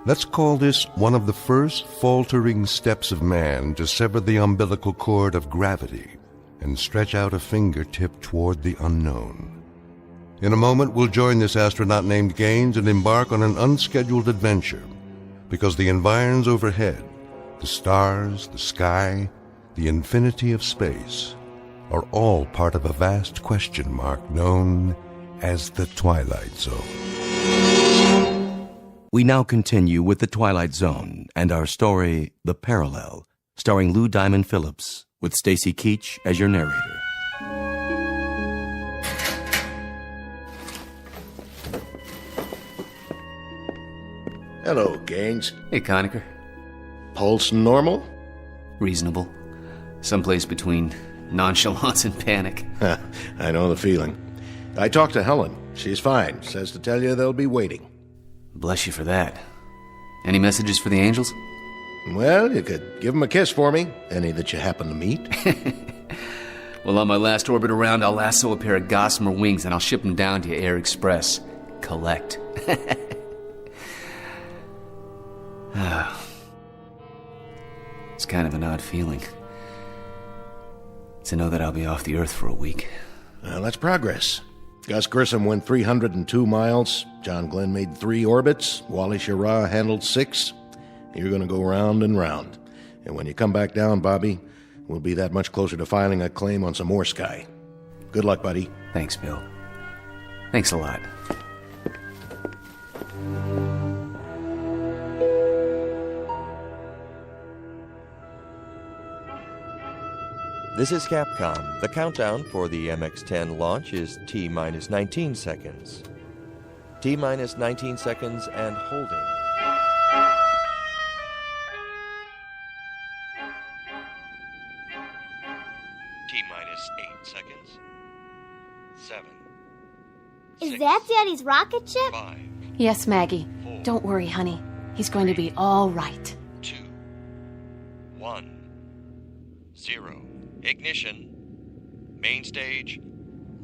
let's call this one of the first faltering steps of man to sever the umbilical cord of gravity and stretch out a fingertip toward the unknown. In a moment, we'll join this astronaut named Gaines and embark on an unscheduled adventure, because the environs overhead, the stars, the sky, the infinity of space, are all part of a vast question mark known as the Twilight Zone. We now continue with The Twilight Zone and our story, The Parallel, starring Lou Diamond Phillips, with Stacy Keach as your narrator. Hello, Gaines. Hey, Conacher. Pulse normal? Reasonable. Someplace between nonchalance and panic. I know the feeling. I talked to Helen. She's fine. Says to tell you they'll be waiting. Bless you for that. Any messages for the angels? Well, you could give them a kiss for me. Any that you happen to meet. Well, on my last orbit around, I'll lasso a pair of gossamer wings and I'll ship them down to you Air Express. Collect. It's kind of an odd feeling to know that I'll be off the Earth for a week. Well, that's progress. Gus Grissom went 302 miles. John Glenn made 3 orbits. Wally Schirra handled 6. You're going to go round and round. And when you come back down, Bobby, we'll be that much closer to filing a claim on some more sky. Good luck, buddy. Thanks, Bill. Thanks a lot. This is Capcom. The countdown for the MX-10 launch is T-minus 19 seconds. T-minus 19 seconds and holding. T-minus 8 seconds. 7. Is that Daddy's rocket ship? 5. Yes, Maggie. Don't worry, honey. He's going to be all right. 2. 1. 0. Ignition. Main stage.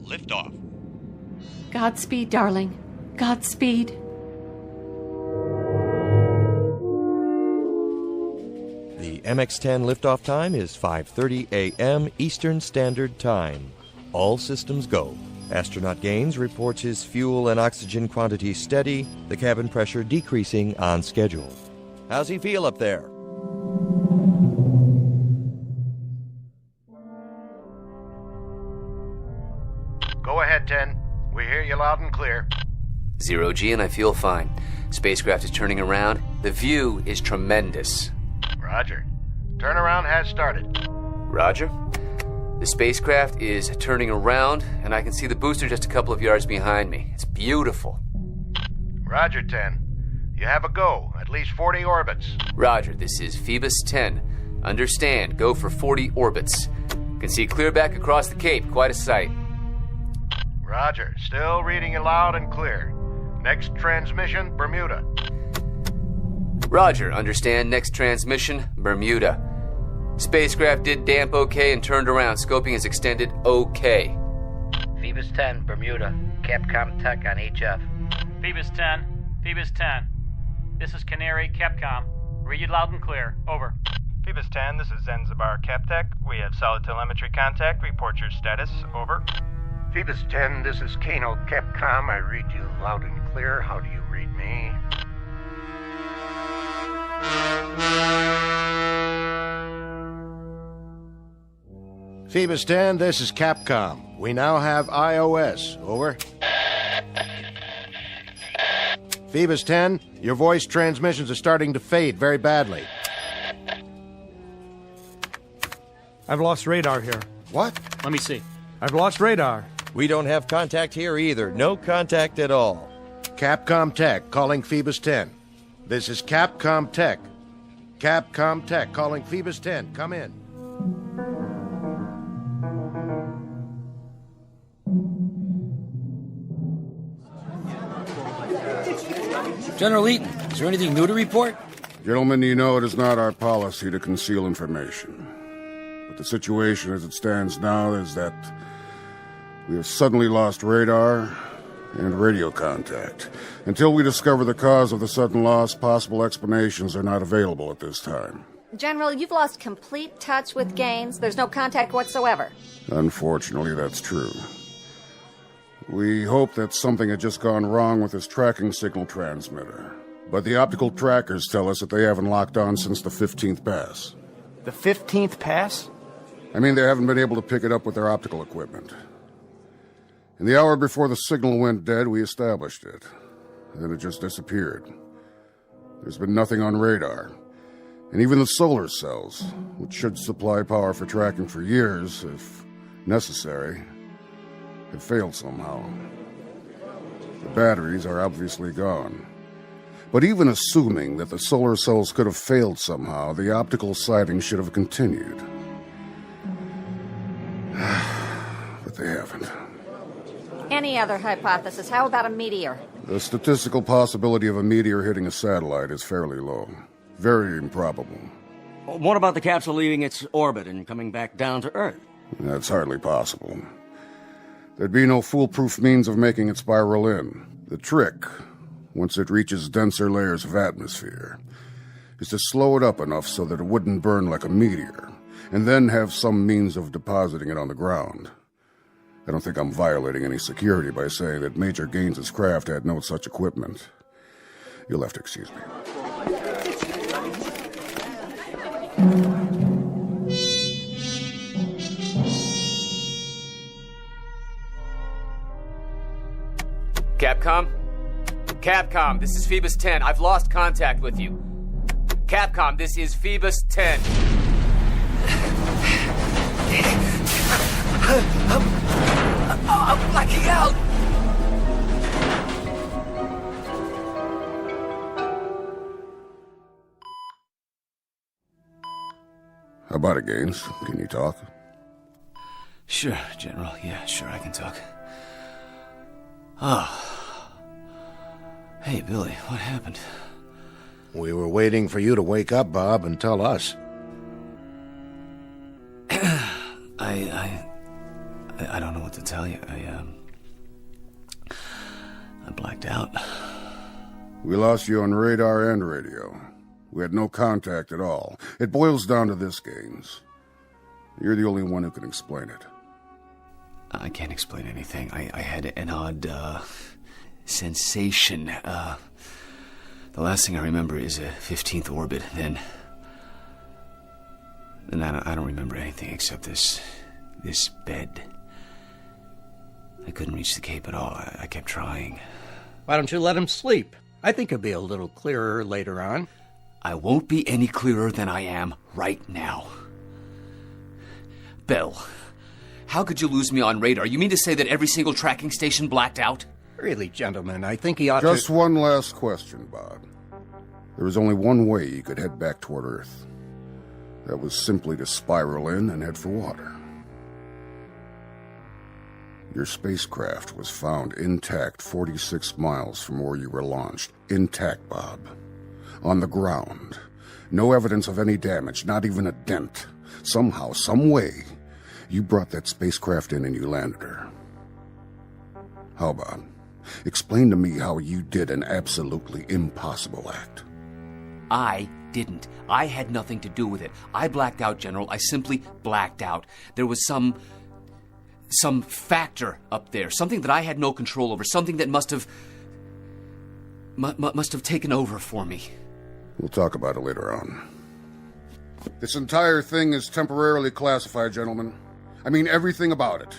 Liftoff. Godspeed, darling. Godspeed. The MX-10 liftoff time is 5:30 a.m. Eastern Standard Time. All systems go. Astronaut Gaines reports his fuel and oxygen quantity steady, the cabin pressure decreasing on schedule. How's he feel up there? Go ahead, 10. We hear you loud and clear. 0G, and I feel fine. Spacecraft is turning around. The view is tremendous. Roger. Turnaround has started. Roger. The spacecraft is turning around, and I can see the booster just a couple of yards behind me. It's beautiful. Roger, 10. You have a go. At least 40 orbits. Roger, this is Phoebus 10. Understand, go for 40 orbits. Can see clear back across the Cape. Quite a sight. Roger. Still reading you loud and clear. Next transmission, Bermuda. Roger, understand. Next transmission, Bermuda. Spacecraft did damp okay and turned around. Scoping is extended okay. Phoebus 10, Bermuda. Capcom Tech on HF. Phoebus 10. Phoebus 10. This is Canary, Capcom. Read you loud and clear. Over. Phoebus 10, this is Zanzibar Captech. We have solid telemetry contact. Report your status. Over. Phoebus 10, this is Kano Capcom. I read you loud and clear. How do you read me? Phoebus 10, this is Capcom. We now have iOS. Over. Phoebus 10, your voice transmissions are starting to fade very badly. I've lost radar here. What? Let me see. I've lost radar. We don't have contact here either. No contact at all. Capcom Tech calling Phoebus 10. This is Capcom Tech. Capcom Tech calling Phoebus 10. Come in. General Eaton, is there anything new to report? Gentlemen, you know it is not our policy to conceal information. But the situation as it stands now is that we have suddenly lost radar and radio contact. Until we discover the cause of the sudden loss, possible explanations are not available at this time. General, you've lost complete touch with Gaines. There's no contact whatsoever. Unfortunately, that's true. We hope that something had just gone wrong with his tracking signal transmitter. But the optical trackers tell us that they haven't locked on since the 15th pass. The 15th pass? I mean, they haven't been able to pick it up with their optical equipment. In the hour before the signal went dead, we established it. Then it just disappeared. There's been nothing on radar. And even the solar cells, which should supply power for tracking for years, if necessary, have failed somehow. The batteries are obviously gone. But even assuming that the solar cells could have failed somehow, the optical sighting should have continued. But they haven't. Any other hypothesis? How about a meteor? The statistical possibility of a meteor hitting a satellite is fairly low. Very improbable. What about the capsule leaving its orbit and coming back down to Earth? That's hardly possible. There'd be no foolproof means of making it spiral in. The trick, once it reaches denser layers of atmosphere, is to slow it up enough so that it wouldn't burn like a meteor, and then have some means of depositing it on the ground. I don't think I'm violating any security by saying that Major Gaines's craft had no such equipment. You'll have to excuse me. Capcom? Capcom, this is Phoebus 10. I've lost contact with you. Capcom, this is Phoebus 10. I'm blacking out. How about it, Gaines? Can you talk? Sure, General. Yeah, sure, I can talk. Oh. Hey, Billy, what happened? We were waiting for you to wake up, Bob, and tell us. I don't know what to tell you. I blacked out. We lost you on radar and radio. We had no contact at all. It boils down to this, Gaines. You're the only one who can explain it. I can't explain anything. I had an odd, sensation. The last thing I remember is a 15th orbit. Then I don't remember anything except this bed. I couldn't reach the Cape at all. I kept trying. Why don't you let him sleep? I think he'll be a little clearer later on. I won't be any clearer than I am right now. Bill, how could you lose me on radar? You mean to say that every single tracking station blacked out? Really, gentlemen, I think he ought to... Just one last question, Bob. There was only one way you could head back toward Earth. That was simply to spiral in and head for water. Your spacecraft was found intact 46 miles from where you were launched. Intact, Bob. On the ground. No evidence of any damage, not even a dent. Somehow, some way, you brought that spacecraft in and you landed her. How about? Explain to me how you did an absolutely impossible act. I didn't. I had nothing to do with it. I blacked out, General. I simply blacked out. There was some factor up there, something that I had no control over, something that must have taken over for me. We'll talk about it later on. This entire thing is temporarily classified, gentlemen. I mean everything about it.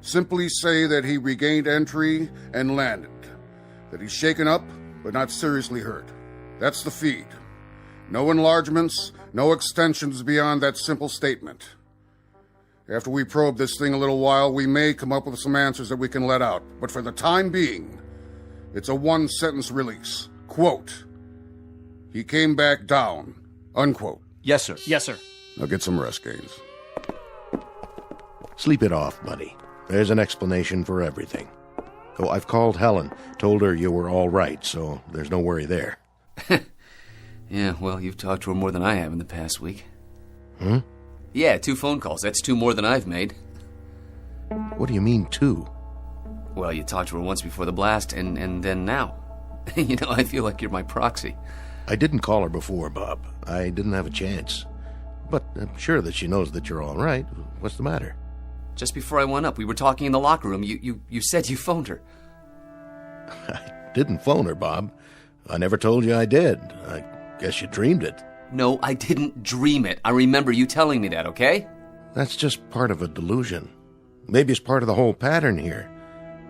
Simply say that he regained entry and landed. That he's shaken up, but not seriously hurt. That's the feed. No enlargements, no extensions beyond that simple statement. After we probe this thing a little while, we may come up with some answers that we can let out. But for the time being, it's a one-sentence release. Quote, he came back down. Unquote. Yes, sir. Yes, sir. Now get some rest, Gaines. Sleep it off, buddy. There's an explanation for everything. Oh, I've called Helen. Told her you were all right, so there's no worry there. Yeah, well, you've talked to her more than I have in the past week. Hmm? Yeah, 2 phone calls. That's 2 more than I've made. What do you mean, 2? Well, you talked to her once before the blast, and then now. You know, I feel like you're my proxy. I didn't call her before, Bob. I didn't have a chance. But I'm sure that she knows that you're all right. What's the matter? Just before I went up, we were talking in the locker room. You said you phoned her. I didn't phone her, Bob. I never told you I did. I guess you dreamed it. No, I didn't dream it. I remember you telling me that, okay? That's just part of a delusion. Maybe it's part of the whole pattern here.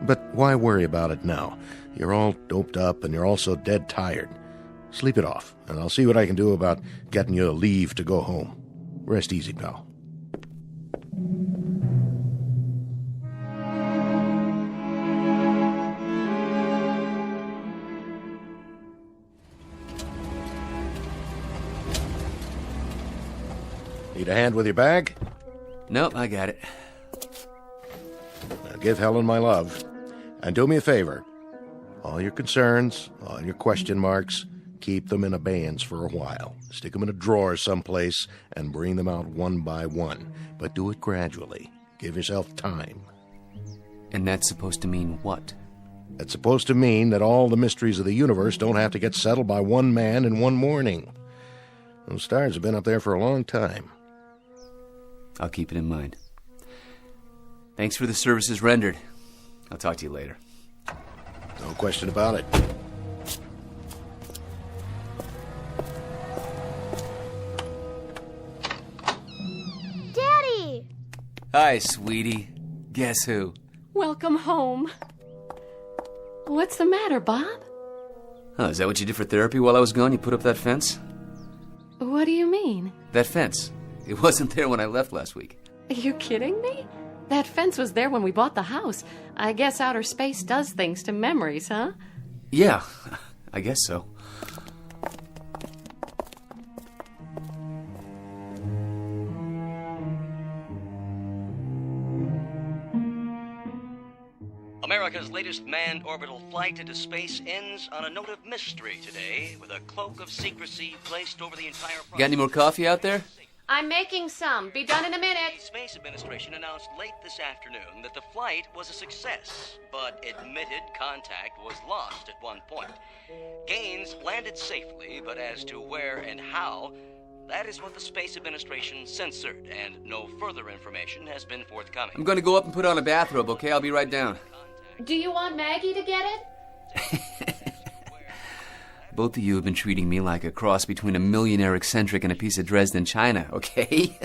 But why worry about it now? You're all doped up and you're also dead tired. Sleep it off, and I'll see what I can do about getting you a leave to go home. Rest easy, pal. Need a hand with your bag? Nope, I got it. Now give Helen my love. And do me a favor. All your concerns, all your question marks, keep them in abeyance for a while. Stick them in a drawer someplace and bring them out one by one. But do it gradually. Give yourself time. And that's supposed to mean what? That's supposed to mean that all the mysteries of the universe don't have to get settled by one man in one morning. Those stars have been up there for a long time. I'll keep it in mind. Thanks for the services rendered. I'll talk to you later. No question about it. Daddy! Hi, sweetie. Guess who? Welcome home. What's the matter, Bob? Oh, is that what you did for therapy while I was gone? You put up that fence? What do you mean? That fence. It wasn't there when I left last week. Are you kidding me? That fence was there when we bought the house. I guess outer space does things to memories, huh? Yeah, I guess so. America's latest manned orbital flight into space ends on a note of mystery today, with a cloak of secrecy placed over the entire process. Got any more coffee out there? I'm making some. Be done in a minute. The Space Administration announced late this afternoon that the flight was a success, but admitted contact was lost at one point. Gaines landed safely, but as to where and how, that is what the Space Administration censored, and no further information has been forthcoming. I'm going to go up and put on a bathrobe, okay? I'll be right down. Do you want Maggie to get it? Both of you have been treating me like a cross between a millionaire eccentric and a piece of Dresden china, okay?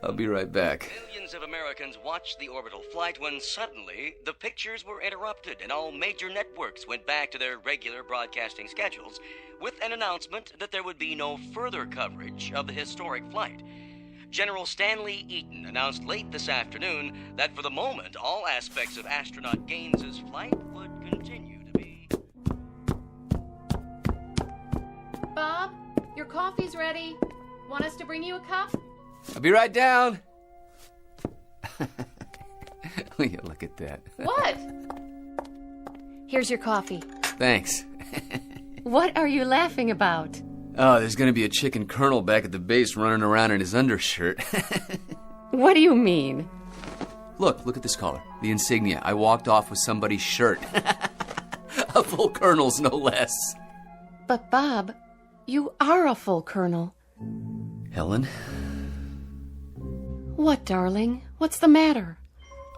I'll be right back. Millions of Americans watched the orbital flight when suddenly the pictures were interrupted and all major networks went back to their regular broadcasting schedules with an announcement that there would be no further coverage of the historic flight. General Stanley Eaton announced late this afternoon that for the moment, all aspects of astronaut Gaines's flight would continue to be. Bob, your coffee's ready. Want us to bring you a cup? I'll be right down. Look at that. What? Here's your coffee. Thanks. What are you laughing about? Oh, there's going to be a chicken colonel back at the base running around in his undershirt. What do you mean? Look at this collar. The insignia. I walked off with somebody's shirt. A full colonel's, no less. But, Bob, you are a full colonel. Helen? What, darling? What's the matter?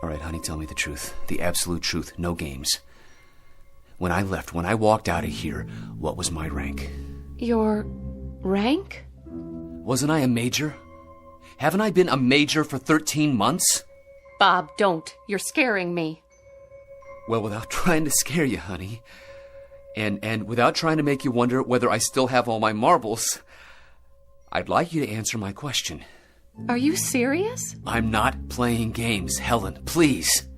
All right, honey, tell me the truth. The absolute truth. No games. When I left, when I walked out of here, what was my rank? Your rank? Wasn't I a major? Haven't I been a major for 13 months? Bob, don't. You're scaring me. Well, without trying to scare you, honey, and without trying to make you wonder whether I still have all my marbles, I'd like you to answer my question. Are you serious? I'm not playing games, Helen, please.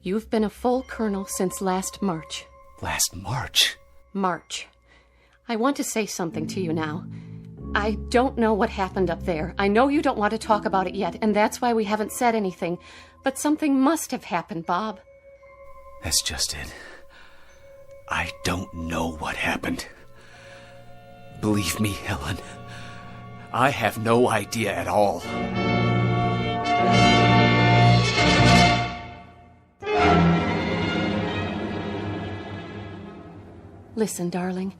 You've been a full colonel since last March. Last March? March. I want to say something to you now. I don't know what happened up there. I know you don't want to talk about it yet, and that's why we haven't said anything. But something must have happened, Bob. That's just it. I don't know what happened. Believe me, Helen, I have no idea at all. Listen, darling.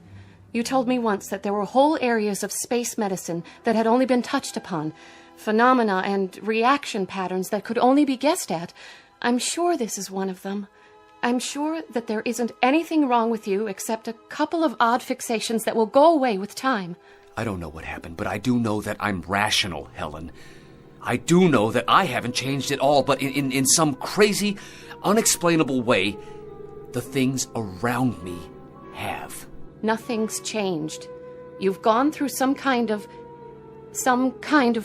You told me once that there were whole areas of space medicine that had only been touched upon, phenomena and reaction patterns that could only be guessed at. I'm sure this is one of them. I'm sure that there isn't anything wrong with you except a couple of odd fixations that will go away with time. I don't know what happened, but I do know that I'm rational, Helen. I do know that I haven't changed at all, but in some crazy, unexplainable way, the things around me have. Nothing's changed. You've gone through some kind of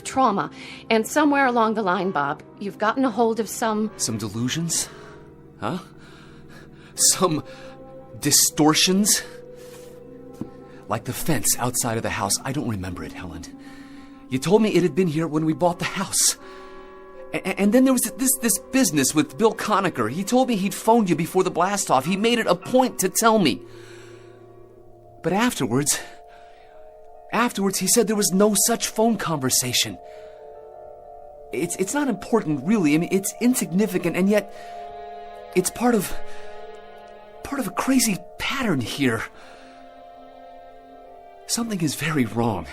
trauma, and somewhere along the line, Bob, you've gotten a hold of some delusions? Huh? Some distortions? Like the fence outside of the house. I don't remember it, Helen. You told me it had been here when we bought the house. And then there was this business with Bill Conacher. He told me he'd phoned you before the blast-off. He made it a point to tell me. But afterwards, he said there was no such phone conversation. It's not important, really. I mean, it's insignificant, and yet it's part of a crazy pattern here. Something is very wrong.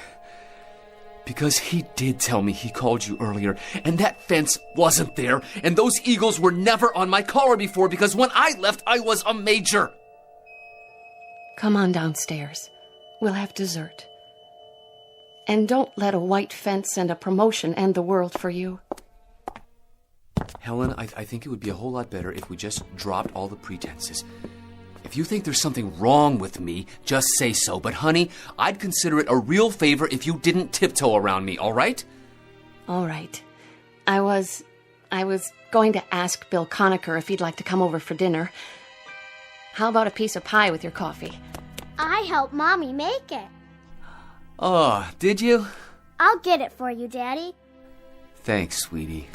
Because he did tell me he called you earlier, and that fence wasn't there, and those eagles were never on my collar before, because when I left, I was a major. Come on downstairs. We'll have dessert. And don't let a white fence and a promotion end the world for you. Helen, I think it would be a whole lot better if we just dropped all the pretenses. If you think there's something wrong with me, just say so. But honey, I'd consider it a real favor if you didn't tiptoe around me, all right? All right. I was going to ask Bill Conacher if he'd like to come over for dinner. How about a piece of pie with your coffee? I helped Mommy make it. Oh, did you? I'll get it for you, Daddy. Thanks, sweetie.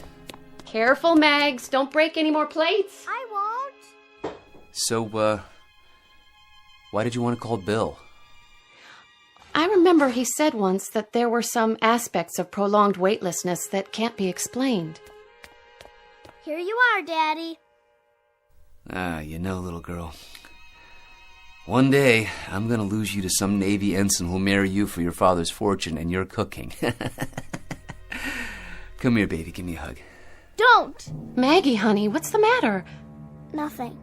Careful, Mags. Don't break any more plates. I won't. So, why did you want to call Bill? I remember he said once that there were some aspects of prolonged weightlessness that can't be explained. Here you are, Daddy. You know, little girl. One day, I'm gonna lose you to some Navy ensign who'll marry you for your father's fortune and your cooking. Come here, baby. Give me a hug. Don't! Maggie, honey, what's the matter? Nothing.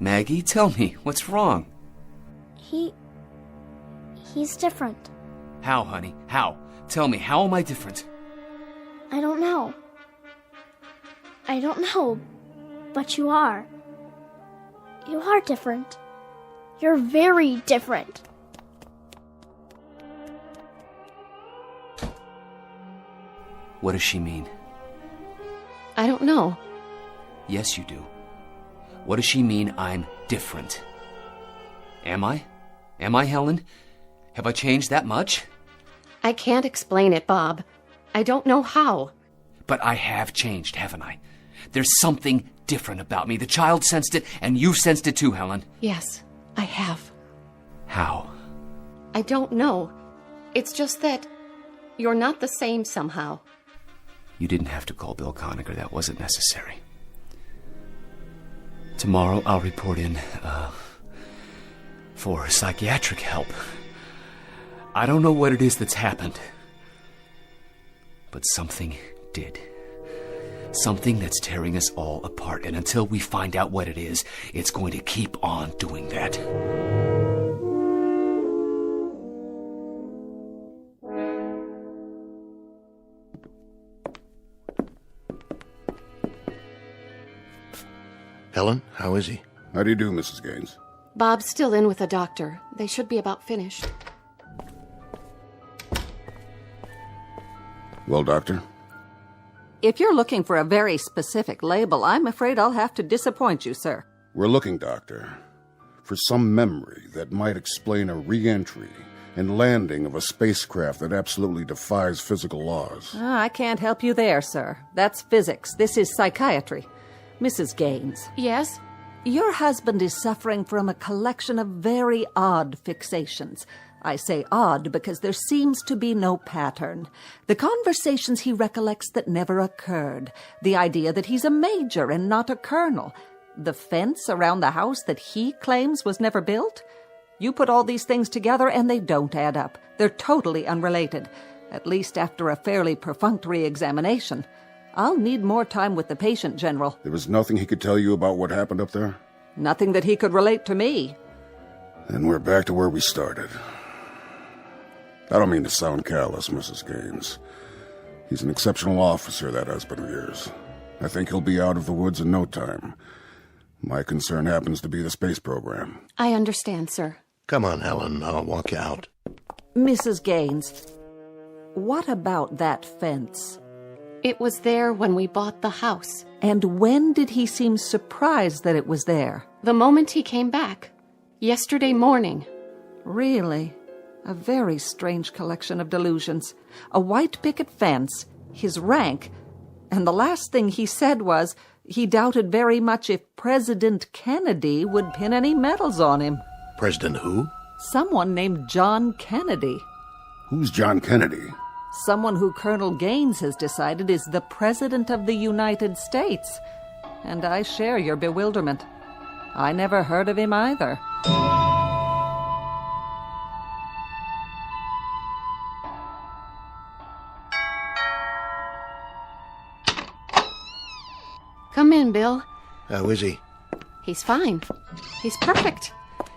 Maggie, tell me, what's wrong? He's different. How, honey? How? Tell me, how am I different? I don't know. But you are. You are different. You're very different. What does she mean? I don't know. Yes, you do. What does she mean I'm different? Am I? Am I, Helen? Have I changed that much? I can't explain it, Bob. I don't know how. But I have changed, haven't I? There's something different about me. The child sensed it, and you've sensed it too, Helen. Yes, I have. How? I don't know. It's just that you're not the same somehow. You didn't have to call Bill Conacher. That wasn't necessary. Tomorrow I'll report in, for psychiatric help. I don't know what it is that's happened, but something did. Something that's tearing us all apart, and until we find out what it is, it's going to keep on doing that. Helen, how is he? How do you do, Mrs. Gaines? Bob's still in with the doctor. They should be about finished. Well, Doctor? If you're looking for a very specific label, I'm afraid I'll have to disappoint you, sir. We're looking, Doctor, for some memory that might explain a re-entry and landing of a spacecraft that absolutely defies physical laws. I can't help you there, sir. That's physics. This is psychiatry. Mrs. Gaines. Yes? Your husband is suffering from a collection of very odd fixations. I say odd because there seems to be no pattern. The conversations he recollects that never occurred. The idea that he's a major and not a colonel. The fence around the house that he claims was never built. You put all these things together and they don't add up. They're totally unrelated, at least after a fairly perfunctory examination. I'll need more time with the patient, General. There was nothing he could tell you about what happened up there? Nothing that he could relate to me. Then we're back to where we started. I don't mean to sound callous, Mrs. Gaines. He's an exceptional officer, that husband of yours. I think he'll be out of the woods in no time. My concern happens to be the space program. I understand, sir. Come on, Helen. I'll walk you out. Mrs. Gaines, what about that fence? It was there when we bought the house. And when did he seem surprised that it was there? The moment he came back. Yesterday morning. Really? A very strange collection of delusions. A white picket fence, his rank, and the last thing he said was he doubted very much if President Kennedy would pin any medals on him. President who? Someone named John Kennedy. Who's John Kennedy? Someone who Colonel Gaines has decided is the President of the United States. And I share your bewilderment. I never heard of him either. Come in, Bill. How is he? He's fine. He's perfect.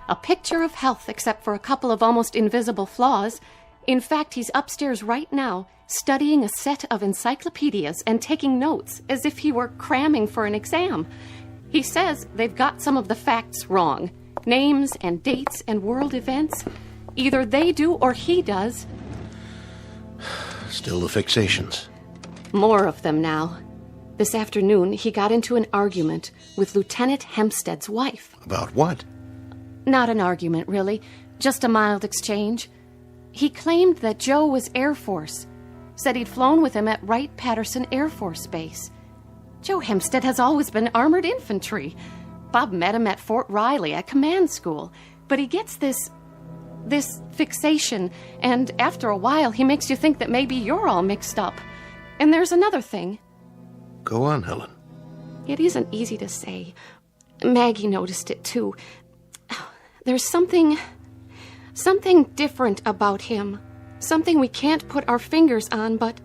A picture of health except for a couple of almost invisible flaws. In fact, he's upstairs right now, studying a set of encyclopedias and taking notes as if he were cramming for an exam. He says they've got some of the facts wrong. Names and dates and world events. Either they do or he does. Still the fixations. More of them now. This afternoon, he got into an argument with Lieutenant Hempstead's wife. About what? Not an argument, really. Just a mild exchange. He claimed that Joe was Air Force. Said he'd flown with him at Wright-Patterson Air Force Base. Joe Hempstead has always been armored infantry. Bob met him at Fort Riley at command school. But he gets this fixation, and after a while he makes you think that maybe you're all mixed up. And there's another thing. Go on, Helen. It isn't easy to say. Maggie noticed it too. There's something different about him. Something we can't put our fingers on, but...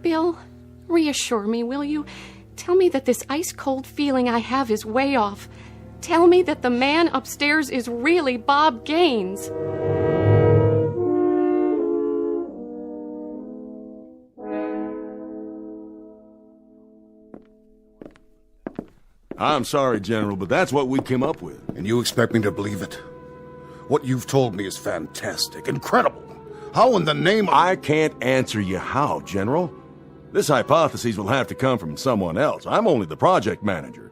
Bill, reassure me, will you? Tell me that this ice-cold feeling I have is way off. Tell me that the man upstairs is really Bob Gaines. I'm sorry, General, but that's what we came up with. And you expect me to believe it? What you've told me is fantastic, incredible. How in the name of... I can't answer you how, General. This hypothesis will have to come from someone else. I'm only the project manager.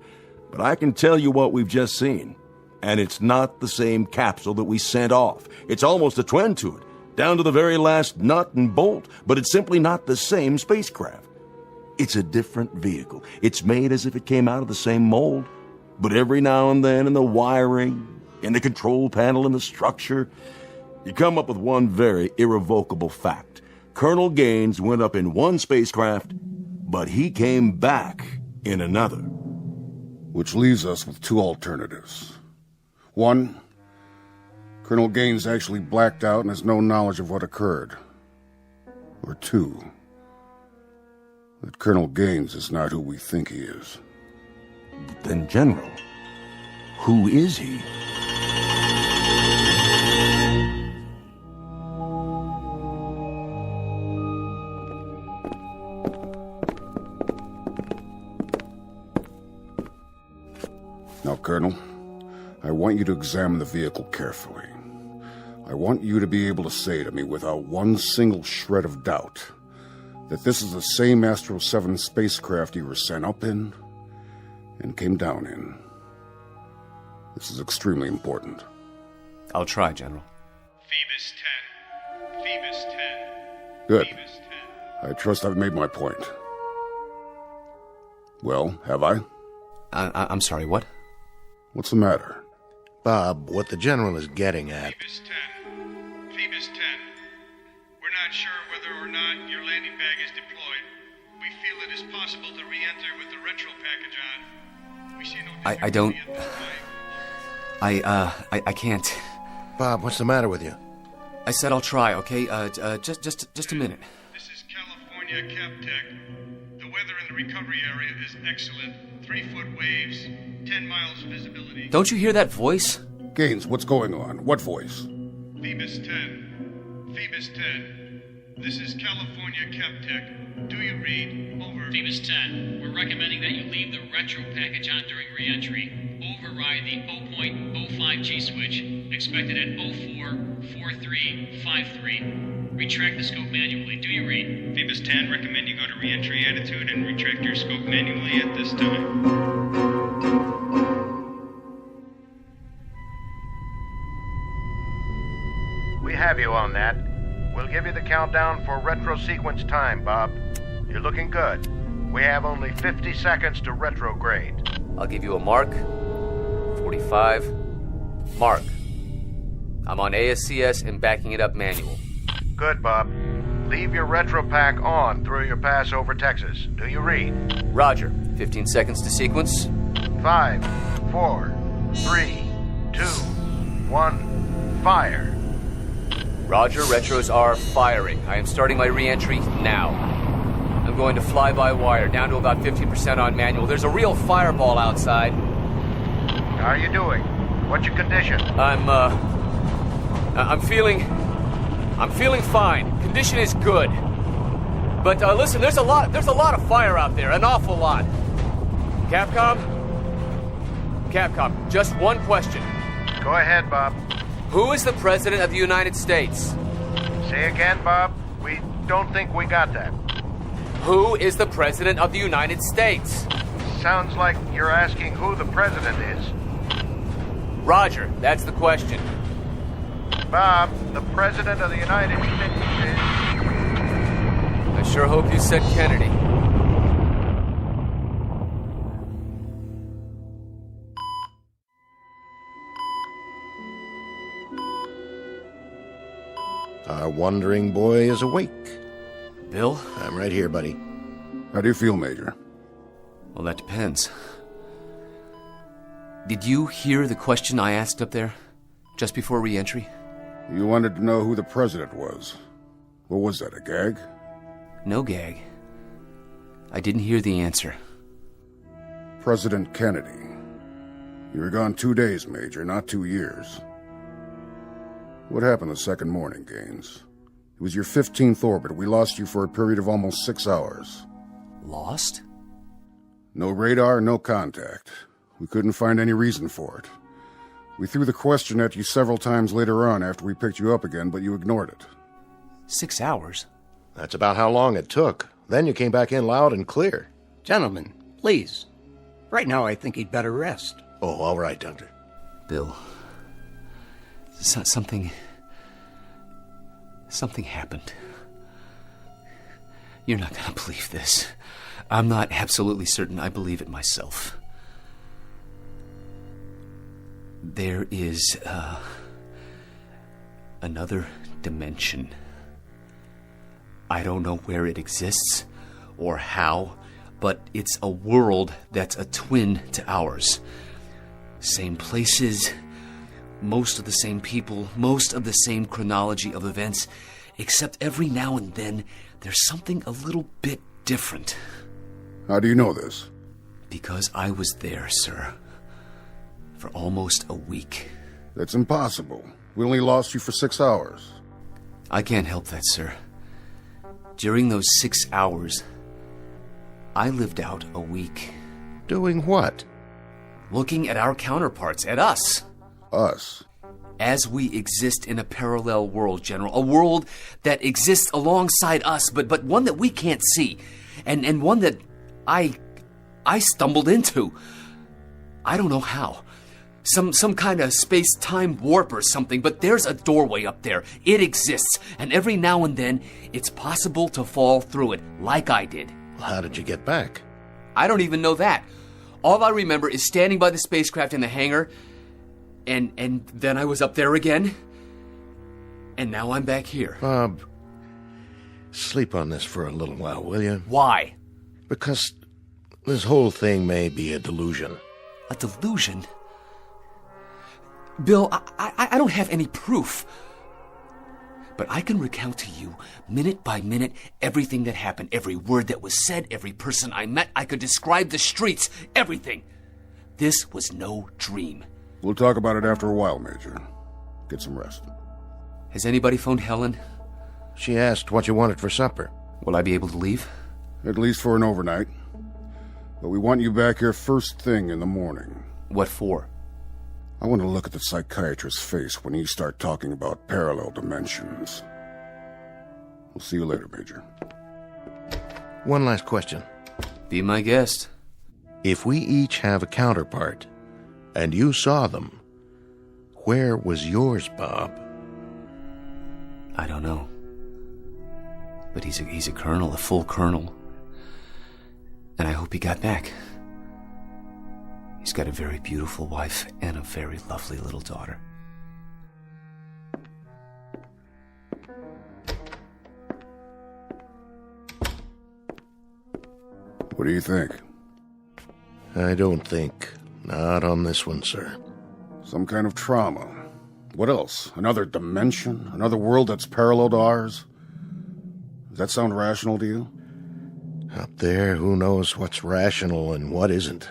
But I can tell you what we've just seen. And it's not the same capsule that we sent off. It's almost a twin to it, down to the very last nut and bolt. But it's simply not the same spacecraft. It's a different vehicle. It's made as if it came out of the same mold. But every now and then in the wiring, in the control panel, in the structure, you come up with one very irrevocable fact. Colonel Gaines went up in one spacecraft, but he came back in another. Which leaves us with two alternatives. One, Colonel Gaines actually blacked out and has no knowledge of what occurred. Or two, that Colonel Gaines is not who we think he is. But then, General, who is he? Now, Colonel, I want you to examine the vehicle carefully. I want you to be able to say to me without one single shred of doubt that this is the same Astro 7 spacecraft you were sent up in and came down in. This is extremely important. I'll try, General. Phoebus 10. Phoebus 10. Good. Phoebus 10. I trust I've made my point. Well, have I? I'm sorry, what? What's the matter? Bob, what the General is getting at... Phoebus 10. Phoebus 10. We're not sure whether or not your landing bag is deployed. We feel it is possible to re-enter with the retro package on. We see no... I don't... I can't. Bob, what's the matter with you? I said I'll try, okay? Just a minute. This is California Captech. The weather in the recovery area is excellent. 3-foot waves, 10 miles visibility. Don't you hear that voice? Gaines, what's going on? What voice? Phoebus 10. Phoebus 10. This is California Captech. Do you read? Over. Phoebus 10. We're recommending that you leave the retro package on during re-entry. Override the 0.05G switch. Expected at 044353. Retract the scope manually. Do you read? Phoebus 10, recommend you go to re-entry attitude and retract your scope manually at this time. We have you on that. We'll give you the countdown for retro sequence time, Bob. You're looking good. We have only 50 seconds to retrograde. I'll give you a mark. 45. Mark. I'm on ASCS and backing it up manual. Good, Bob. Leave your retro pack on through your pass over Texas. Do you read? Roger. 15 seconds to sequence. 5, 4, 3, 2, 1, fire. Roger, retros are firing. I am starting my re-entry now. I'm going to fly by wire, down to about 15% on manual. There's a real fireball outside. How are you doing? What's your condition? I'm feeling fine. Condition is good. But listen, there's a lot of fire out there, an awful lot. Capcom, just one question. Go ahead, Bob. Who is the President of the United States? Say again, Bob. We don't think we got that. Who is the President of the United States? Sounds like you're asking who the president is. Roger, that's the question. Bob, the President of the United States is... I sure hope you said Kennedy. Our wandering boy is awake. Bill? I'm right here, buddy. How do you feel, Major? Well, that depends. Did you hear the question I asked up there, just before re-entry? You wanted to know who the president was. What was that, a gag? No gag. I didn't hear the answer. President Kennedy. You were gone 2 days, Major, not 2 years. What happened the second morning, Gaines? It was your 15th orbit. We lost you for a period of almost 6 hours. Lost? No radar, no contact. We couldn't find any reason for it. We threw the question at you several times later on after we picked you up again, but you ignored it. 6 hours? That's about how long it took. Then you came back in loud and clear. Gentlemen, please. Right now I think he'd better rest. Oh, all right, Doctor. Bill, something happened. You're not gonna believe this. I'm not absolutely certain I believe it myself. There is, another dimension. I don't know where it exists or how, but it's a world that's a twin to ours. Same places, most of the same people, most of the same chronology of events, except every now and then there's something a little bit different. How do you know this? Because I was there, sir. For almost a week. That's impossible. We only lost you for 6 hours. I can't help that, sir. During those 6 hours, I lived out a week. Doing what? Looking at our counterparts, at us. Us? As we exist in a parallel world, General. A world that exists alongside us, but one that we can't see. And one that I stumbled into. I don't know how. Some kind of space-time warp or something, but there's a doorway up there. It exists, and every now and then, it's possible to fall through it, like I did. Well, how did you get back? I don't even know that. All I remember is standing by the spacecraft in the hangar, and then I was up there again, and now I'm back here. Bob, sleep on this for a little while, will you? Why? Because this whole thing may be a delusion. A delusion? Bill, I don't have any proof. But I can recount to you, minute by minute, everything that happened. Every word that was said, every person I met. I could describe the streets, everything. This was no dream. We'll talk about it after a while, Major. Get some rest. Has anybody phoned Helen? She asked what you wanted for supper. Will I be able to leave? At least for an overnight. But we want you back here first thing in the morning. What for? I want to look at the psychiatrist's face when you start talking about parallel dimensions. We'll see you later, Major. One last question. Be my guest. If we each have a counterpart, and you saw them, where was yours, Bob? I don't know. But he's a colonel, a full colonel. And I hope he got back. He's got a very beautiful wife and a very lovely little daughter. What do you think? I don't think. Not on this one, sir. Some kind of trauma. What else? Another dimension? Another world that's parallel to ours? Does that sound rational to you? Up there, who knows what's rational and what isn't?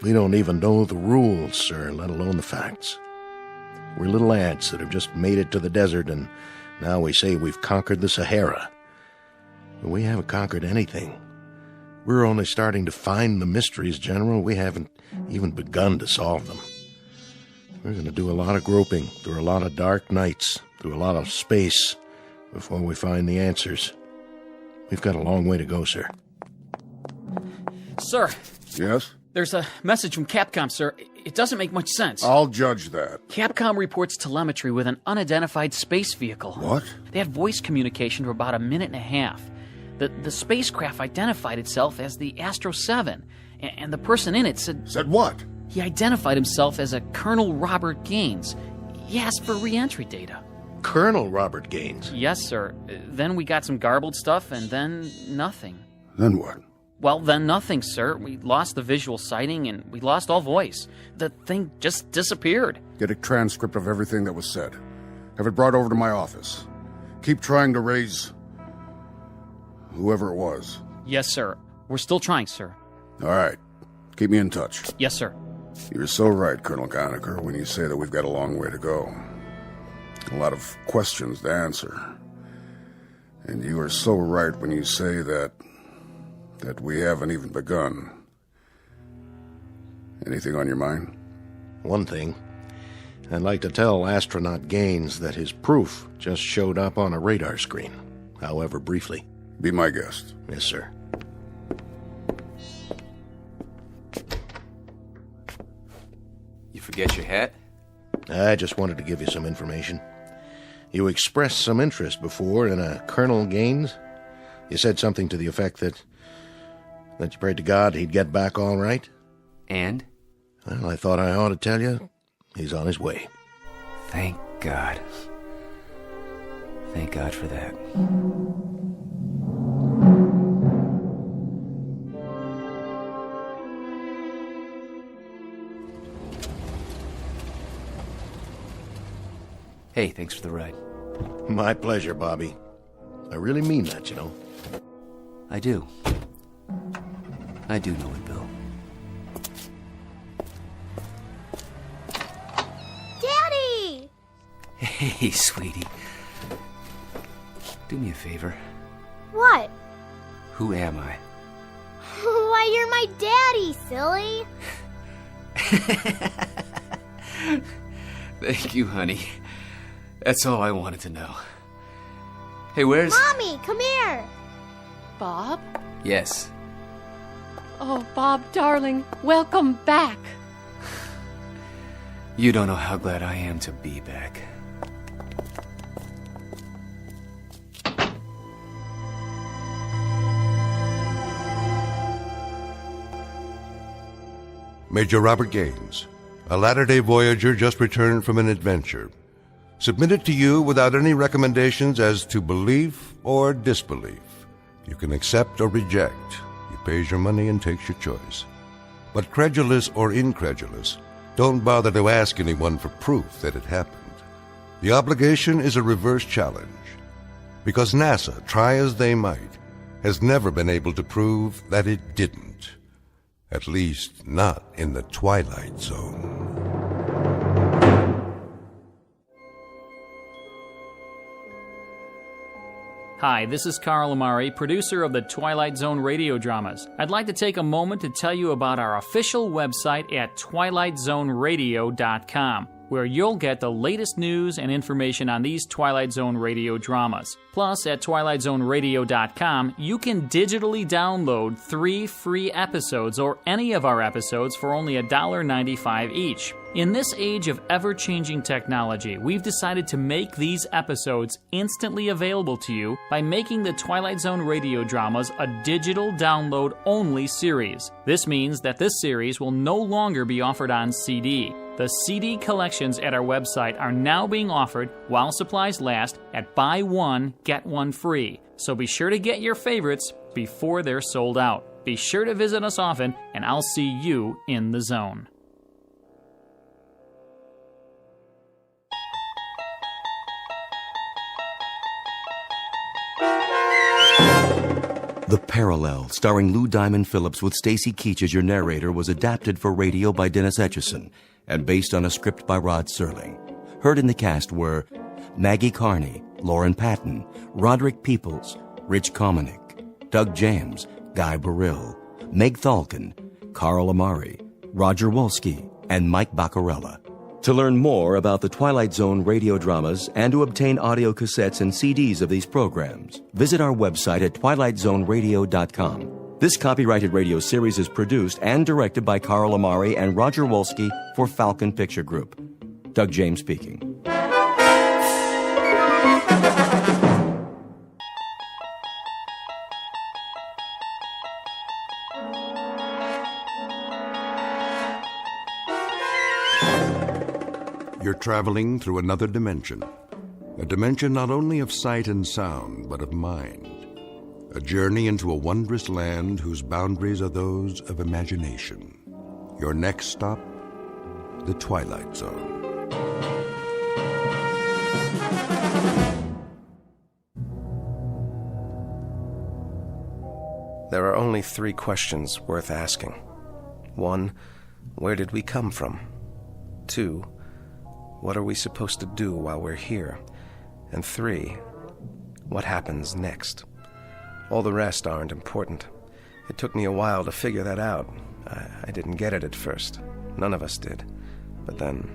We don't even know the rules, sir, let alone the facts. We're little ants that have just made it to the desert, and now we say we've conquered the Sahara. But we haven't conquered anything. We're only starting to find the mysteries, General. We haven't even begun to solve them. We're going to do a lot of groping through a lot of dark nights, through a lot of space, before we find the answers. We've got a long way to go, sir. Sir. Yes? There's a message from Capcom, sir. It doesn't make much sense. I'll judge that. Capcom reports telemetry with an unidentified space vehicle. What? They had voice communication for about a minute and a half. The spacecraft identified itself as the Astro 7, and the person in it said... Said what? He identified himself as a Colonel Robert Gaines. He asked for re-entry data. Colonel Robert Gaines? Yes, sir. Then we got some garbled stuff, and then nothing. Then what? Well, then nothing, sir. We lost the visual sighting, and we lost all voice. The thing just disappeared. Get a transcript of everything that was said. Have it brought over to my office. Keep trying to raise... whoever it was. Yes, sir. We're still trying, sir. All right. Keep me in touch. Yes, sir. You're so right, Colonel Conacher, when you say that we've got a long way to go. A lot of questions to answer. And you are so right when you say that we haven't even begun. Anything on your mind? One thing. I'd like to tell Astronaut Gaines that his proof just showed up on a radar screen, however briefly. Be my guest. Yes, sir. You forget your hat? I just wanted to give you some information. You expressed some interest before in a Colonel Gaines. You said something to the effect that you prayed to God he'd get back all right. And? Well, I thought I ought to tell you he's on his way. Thank God. Thank God for that. Hey, thanks for the ride. My pleasure, Bobby. I really mean that, you know. I do. I do know it, Bill. Daddy! Hey, sweetie. Do me a favor. What? Who am I? Why, you're my daddy, silly. Thank you, honey. That's all I wanted to know. Hey, where's... Mommy, come here. Bob? Yes. Oh, Bob, darling, welcome back. You don't know how glad I am to be back. Major Robert Gaines, a latter-day voyager just returned from an adventure. Submitted to you without any recommendations as to belief or disbelief. You can accept or reject. He pays your money and takes your choice. But credulous or incredulous, don't bother to ask anyone for proof that it happened. The obligation is a reverse challenge. Because NASA, try as they might, has never been able to prove that it didn't. At least, not in the Twilight Zone. Hi, this is Carl Amari, producer of the Twilight Zone Radio Dramas. I'd like to take a moment to tell you about our official website at twilightzoneradio.com, where you'll get the latest news and information on these Twilight Zone Radio dramas. Plus, at twilightzoneradio.com, you can digitally download 3 free episodes or any of our episodes for only $1.95 each. In this age of ever-changing technology, we've decided to make these episodes instantly available to you by making the Twilight Zone Radio Dramas a digital download-only series. This means that this series will no longer be offered on CD. The CD collections at our website are now being offered, while supplies last, at buy one, get one free. So be sure to get your favorites before they're sold out. Be sure to visit us often, and I'll see you in the zone. The Parallel, starring Lou Diamond Phillips with Stacy Keach as your narrator, was adapted for radio by Dennis Etchison and based on a script by Rod Serling. Heard in the cast were Maggie Carney, Lauren Patton, Roderick Peoples, Rich Kominick, Doug James, Guy Burrill, Meg Thalkin, Carl Amari, Roger Wolski, and Mike Baccarella. To learn more about the Twilight Zone radio dramas and to obtain audio cassettes and CDs of these programs, visit our website at twilightzoneradio.com. This copyrighted radio series is produced and directed by Carl Amari and Roger Wolski for Falcon Picture Group. Doug James speaking. You're traveling through another dimension. A dimension not only of sight and sound, but of mind. A journey into a wondrous land whose boundaries are those of imagination. Your next stop, the Twilight Zone. There are only 3 questions worth asking. 1, where did we come from? 2, what are we supposed to do while we're here? And 3, what happens next? All the rest aren't important. It took me a while to figure that out. I didn't get it at first. None of us did. But then,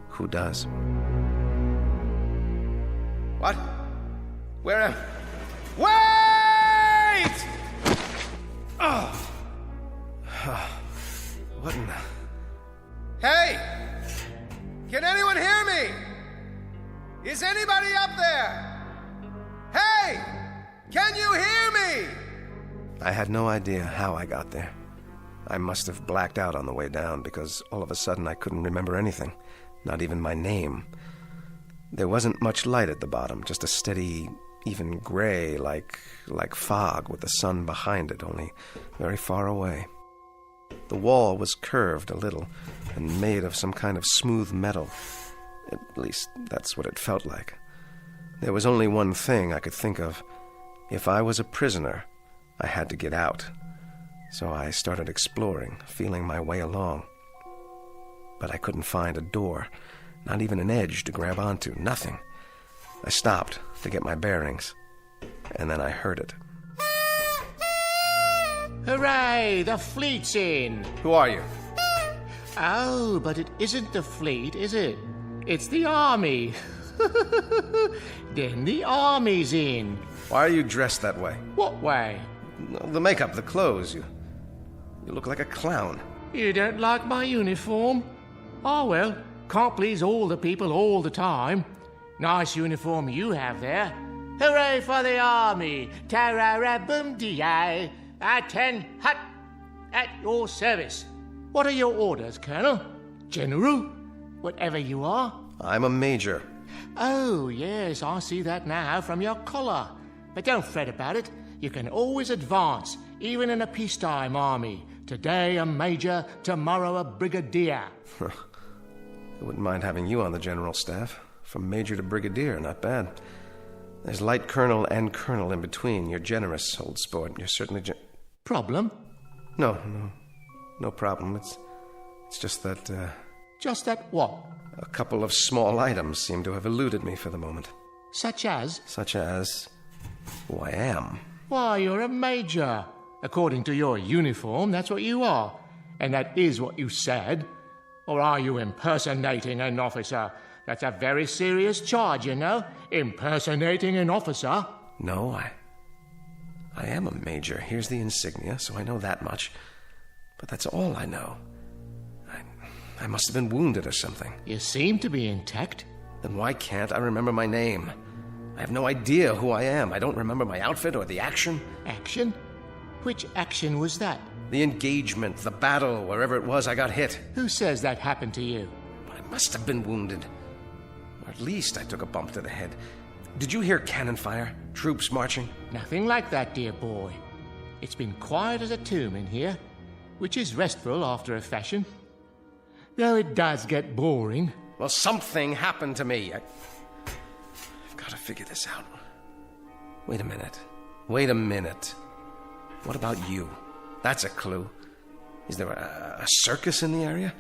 who does? What? Where am... Wait! Oh! What in the... Hey! Can anyone hear me? Is anybody up there? Hey! Can you hear me? I had no idea how I got there. I must have blacked out on the way down because all of a sudden I couldn't remember anything, not even my name. There wasn't much light at the bottom, just a steady, even gray, like fog with the sun behind it, only very far away. The wall was curved a little and made of some kind of smooth metal. At least, that's what it felt like. There was only one thing I could think of. If I was a prisoner, I had to get out. So I started exploring, feeling my way along. But I couldn't find a door, not even an edge to grab onto, nothing. I stopped to get my bearings, and then I heard it. Hooray! The fleet's in! Who are you? Oh, but it isn't the fleet, is it? It's the army. Then the army's in. Why are you dressed that way? What way? The makeup, the clothes. You look like a clown. You don't like my uniform? Oh, well, can't please all the people all the time. Nice uniform you have there. Hooray for the army! Tararabum-dee-ay! At-10 hut! At your service. What are your orders, Colonel? General? Whatever you are? I'm a major. Oh, yes, I see that now from your collar. But don't fret about it. You can always advance, even in a peacetime army. Today a major, tomorrow a brigadier. I wouldn't mind having you on the general staff. From major to brigadier, not bad. There's light colonel and colonel in between. You're generous, old sport. You're certainly Problem? No problem. It's just that, Just that what? A couple of small items seem to have eluded me for the moment. Such as? Such as who I am. Why, you're a major. According to your uniform, that's what you are. And that is what you said. Or are you impersonating an officer? That's a very serious charge, you know. Impersonating an officer. No, I am a major. Here's the insignia, so I know that much. But that's all I know. I must have been wounded or something. You seem to be intact. Then why can't I remember my name? I have no idea who I am. I don't remember my outfit or the action. Action? Which action was that? The engagement, the battle, wherever it was I got hit. Who says that happened to you? I must have been wounded. Or at least I took a bump to the head. Did you hear cannon fire? Troops marching? Nothing like that, dear boy. It's been quiet as a tomb in here, which is restful after a fashion. Though it does get boring. Well, something happened to me. I've got to figure this out. Wait a minute. What about you? That's a clue. Is there a circus in the area?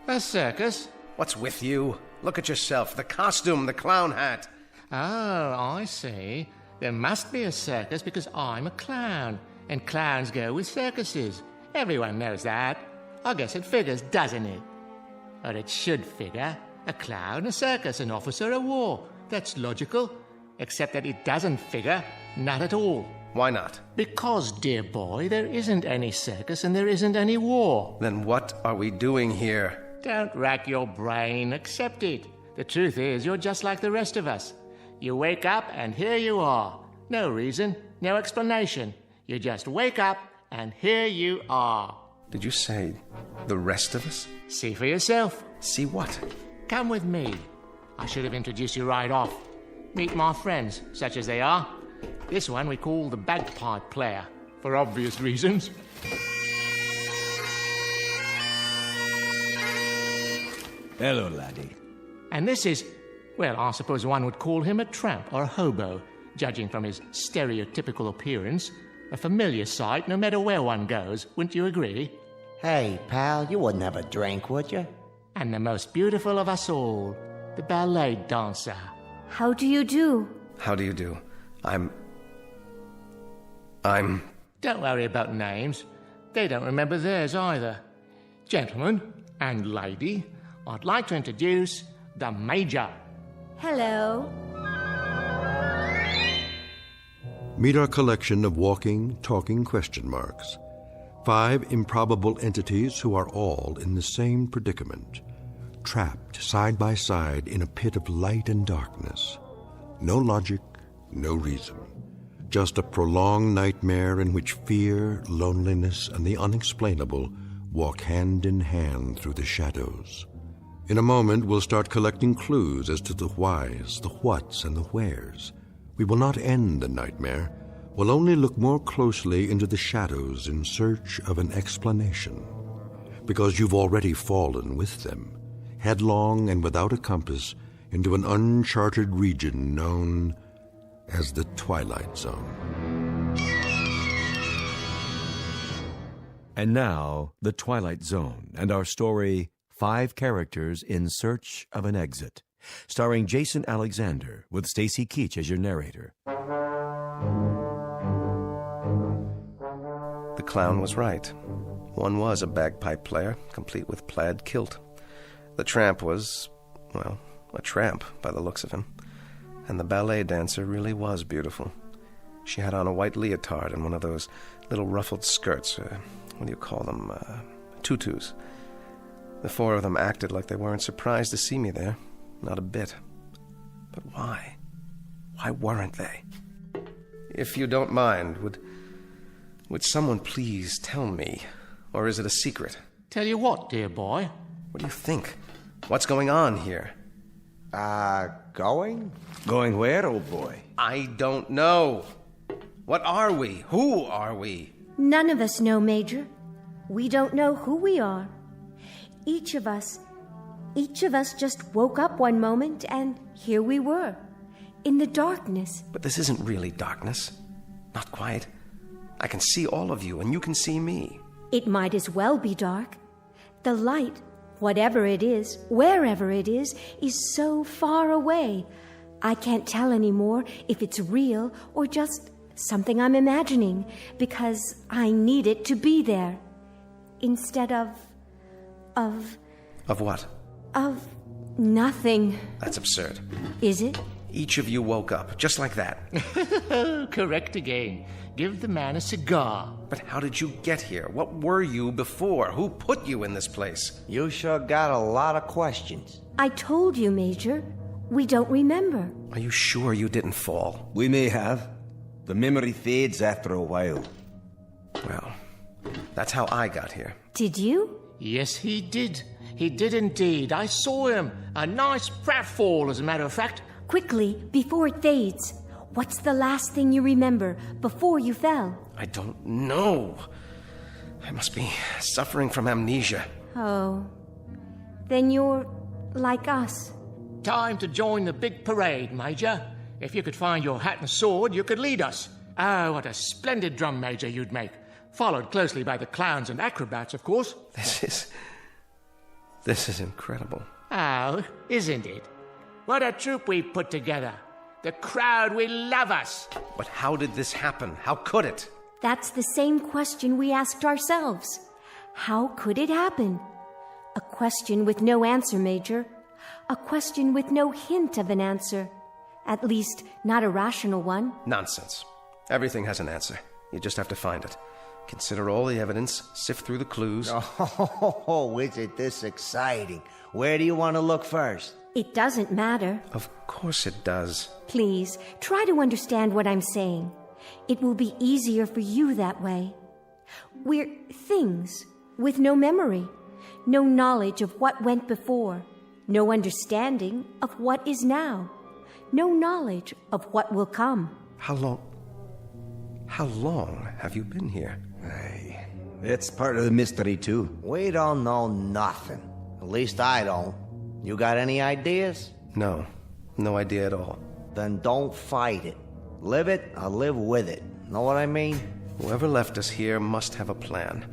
A circus? What's with you? Look at yourself. The costume, the clown hat. Oh, I see. There must be a circus because I'm a clown. And clowns go with circuses. Everyone knows that. I guess it figures, doesn't it? Or it should figure. A clown, a circus, an officer, a war. That's logical. Except that it doesn't figure. Not at all. Why not? Because, dear boy, there isn't any circus and there isn't any war. Then what are we doing here? Don't rack your brain. Accept it. The truth is, you're just like the rest of us. You wake up and here you are. No reason, no explanation. You just wake up and here you are. Did you say the rest of us? See for yourself. See what? Come with me. I should have introduced you right off. Meet my friends, such as they are. This one we call the bagpipe player, for obvious reasons. Hello, laddie. And this is, well, I suppose one would call him a tramp or a hobo, judging from his stereotypical appearance. A familiar sight no matter where one goes, wouldn't you agree? Hey, pal, you wouldn't have a drink, would you? And the most beautiful of us all, the ballet dancer. How do you do? How do you do? I'm... Don't worry about names. They don't remember theirs either. Gentlemen and lady, I'd like to introduce the Major. Hello. Meet our collection of walking, talking question marks. 5 improbable entities who are all in the same predicament, trapped side by side in a pit of light and darkness. No logic, no reason. Just a prolonged nightmare in which fear, loneliness, and the unexplainable walk hand in hand through the shadows. In a moment, we'll start collecting clues as to the whys, the whats, and the wheres. We will not end the nightmare. We'll only look more closely into the shadows in search of an explanation. Because you've already fallen with them, headlong and without a compass, into an uncharted region known as the Twilight Zone. And now, the Twilight Zone and our story, 5 Characters in Search of an Exit, starring Jason Alexander with Stacy Keach as your narrator. The clown was right. One was a bagpipe player, complete with plaid kilt. The tramp was, well, a tramp by the looks of him. And the ballet dancer really was beautiful. She had on a white leotard and one of those little ruffled skirts. What do you call them? Tutus. The 4 of them acted like they weren't surprised to see me there. Not a bit. But why? Why weren't they? If you don't mind, would someone please tell me? Or is it a secret? Tell you what, dear boy? What do you think? What's going on here? Going? Going where, old boy? I don't know. What are we? Who are we? None of us know, Major. We don't know who we are. Each of us just woke up one moment and here we were, in the darkness. But this isn't really darkness. Not quite. I can see all of you and you can see me. It might as well be dark. The light, whatever it is, wherever it is so far away. I can't tell anymore if it's real or just something I'm imagining, because I need it to be there. Instead of what? Of nothing. That's absurd. Is it? Each of you woke up, just like that. Correct again. Give the man a cigar. But how did you get here? What were you before? Who put you in this place? You sure got a lot of questions. I told you, Major. We don't remember. Are you sure you didn't fall? We may have. The memory fades after a while. Well, that's how I got here. Did you? Yes, he did. He did indeed. I saw him. A nice pratfall, as a matter of fact. Quickly, before it fades. What's the last thing you remember before you fell? I don't know. I must be suffering from amnesia. Oh. Then you're like us. Time to join the big parade, Major. If you could find your hat and sword, you could lead us. Oh, what a splendid drum major you'd make. Followed closely by the clowns and acrobats, of course. This is incredible. Oh, isn't it? What a troupe we've put together. The crowd will love us. But how did this happen? How could it? That's the same question we asked ourselves. How could it happen? A question with no answer, Major. A question with no hint of an answer. At least, not a rational one. Nonsense. Everything has an answer. You just have to find it. Consider all the evidence, sift through the clues. Oh, is it this exciting? Where do you want to look first? It doesn't matter. Of course it does. Please, try to understand what I'm saying. It will be easier for you that way. We're things with no memory, no knowledge of what went before, no understanding of what is now, no knowledge of what will come. How long have you been here? Hey, it's part of the mystery, too. We don't know nothing. At least I don't. You got any ideas? No idea at all. Then don't fight it. Live it or live with it. Know what I mean? Whoever left us here must have a plan.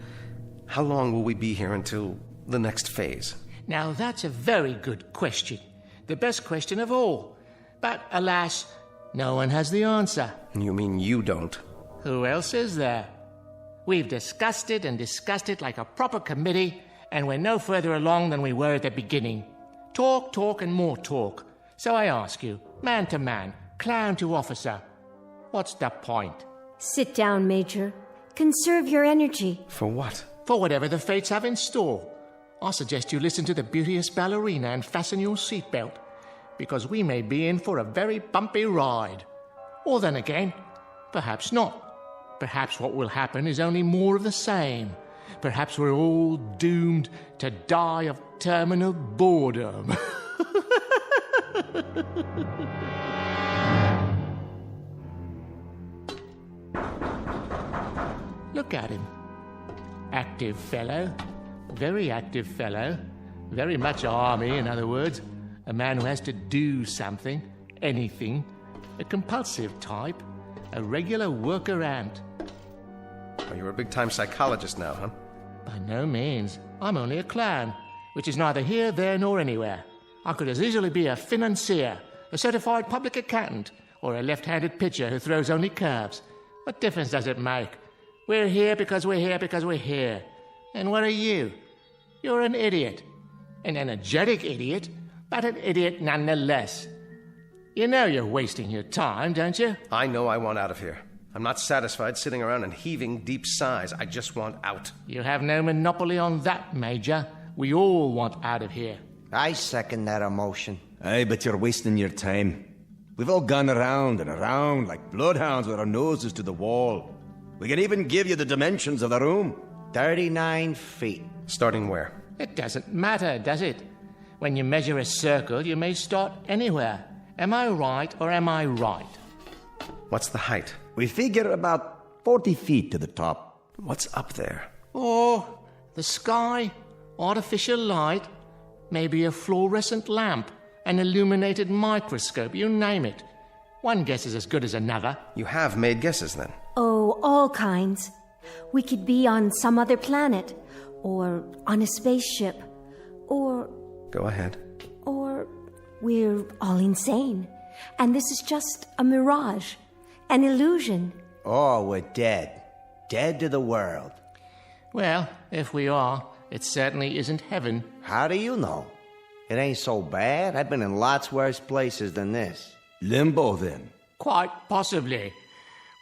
How long will we be here until the next phase? Now, that's a very good question. The best question of all. But, alas, no one has the answer. You mean you don't? Who else is there? We've discussed it like a proper committee, and we're no further along than we were at the beginning. Talk, and more talk. So I ask you, man to man, clown to officer, what's the point? Sit down, Major. Conserve your energy. For what? For whatever the fates have in store. I suggest you listen to the beauteous ballerina and fasten your seatbelt, because we may be in for a very bumpy ride. Or then again, perhaps not. Perhaps what will happen is only more of the same. Perhaps we're all doomed to die of terminal boredom. Look at him. Active fellow. Very active fellow. Very much army, in other words. A man who has to do something, anything. A compulsive type. A regular worker ant. Oh, you're a big-time psychologist now, huh? By no means. I'm only a clown, which is neither here, there, nor anywhere. I could as easily be a financier, a certified public accountant, or a left-handed pitcher who throws only curves. What difference does it make? We're here because we're here because we're here. And what are you? You're an idiot. An energetic idiot, but an idiot nonetheless. You know you're wasting your time, don't you? I know I want out of here. I'm not satisfied sitting around and heaving deep sighs. I just want out. You have no monopoly on that, Major. We all want out of here. I second that emotion. Aye, but you're wasting your time. We've all gone around and around like bloodhounds with our noses to the wall. We can even give you the dimensions of the room. 39 feet. Starting where? It doesn't matter, does it? When you measure a circle, you may start anywhere. Am I right or am I right? What's the height? We figure about 40 feet to the top. What's up there? Oh, the sky, artificial light, maybe a fluorescent lamp, an illuminated microscope, you name it. One guess is as good as another. You have made guesses, then? Oh, all kinds. We could be on some other planet, or on a spaceship, or... Go ahead. Or we're all insane, and this is just a mirage, an illusion. Oh, we're dead. Dead to the world. Well, if we are, it certainly isn't heaven. How do you know? It ain't so bad. I've been in lots worse places than this. Limbo, then? Quite possibly.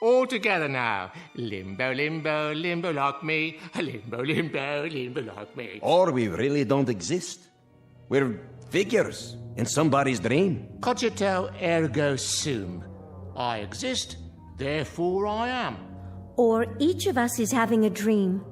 All together now. Limbo, limbo, limbo like me. Limbo, limbo, limbo like me. Or we really don't exist. We're figures in somebody's dream. Cogito ergo sum. I exist, therefore I am. Or each of us is having a dream,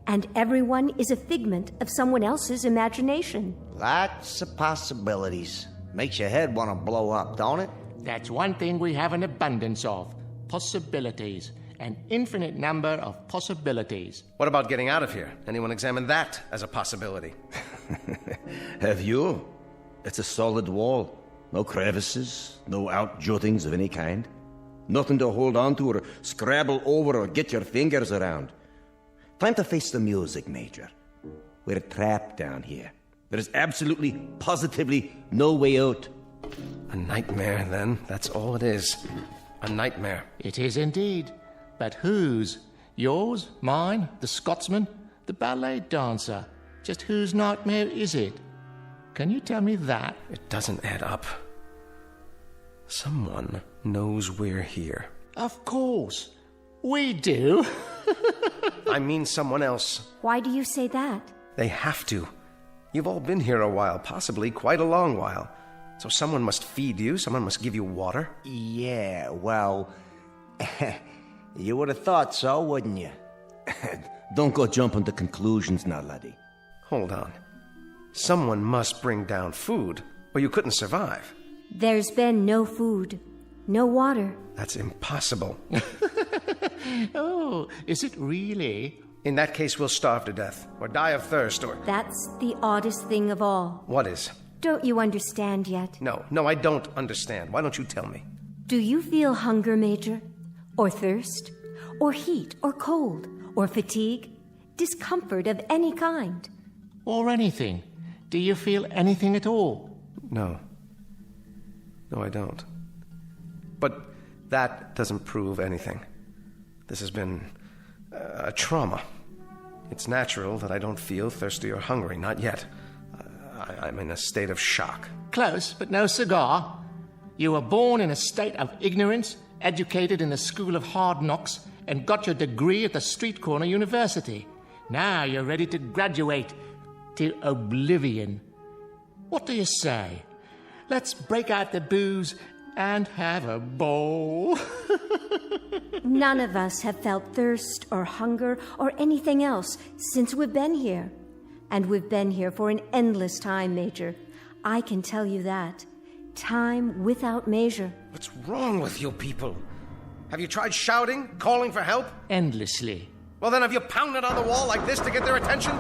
and everyone is a figment of someone else's imagination. Lots of possibilities. Makes your head want to blow up, don't it? That's one thing we have an abundance of. Possibilities. An infinite number of possibilities. What about getting out of here? Anyone examine that as a possibility? Have you? It's a solid wall. No crevices, no outjuttings of any kind. Nothing to hold on to or scrabble over or get your fingers around. Time to face the music, Major. We're trapped down here. There is absolutely, positively no way out. A nightmare, then. That's all it is. A nightmare. It is indeed. But whose? Yours? Mine? The Scotsman? The ballet dancer? Just whose nightmare is it? Can you tell me that? It doesn't add up. Someone knows we're here. Of course. We do. I mean someone else. Why do you say that? They have to. You've all been here a while, possibly quite a long while. So someone must feed you, someone must give you water. Yeah, well, you would have thought so, wouldn't you? Don't go jumping to conclusions now, laddie. Hold on. Someone must bring down food, or you couldn't survive. There's been no food, no water. That's impossible. Oh, is it really? In that case, we'll starve to death, or die of thirst, or... That's the oddest thing of all. What is? Don't you understand yet? No, I don't understand. Why don't you tell me? Do you feel hunger, Major? Or thirst? Or heat? Or cold? Or fatigue? Discomfort of any kind? Or anything? Do you feel anything at all? No, I don't. But that doesn't prove anything. This has been a trauma. It's natural that I don't feel thirsty or hungry, not yet. I'm in a state of shock. Close, but no cigar. You were born in a state of ignorance, educated in the school of hard knocks, and got your degree at the street corner university. Now you're ready to graduate to oblivion. What do you say? Let's break out the booze and have a bowl. None of us have felt thirst or hunger or anything else since we've been here. And we've been here for an endless time, Major. I can tell you that. Time without measure. What's wrong with you people? Have you tried shouting, calling for help? Endlessly. Well, then have you pounded on the wall like this to get their attention?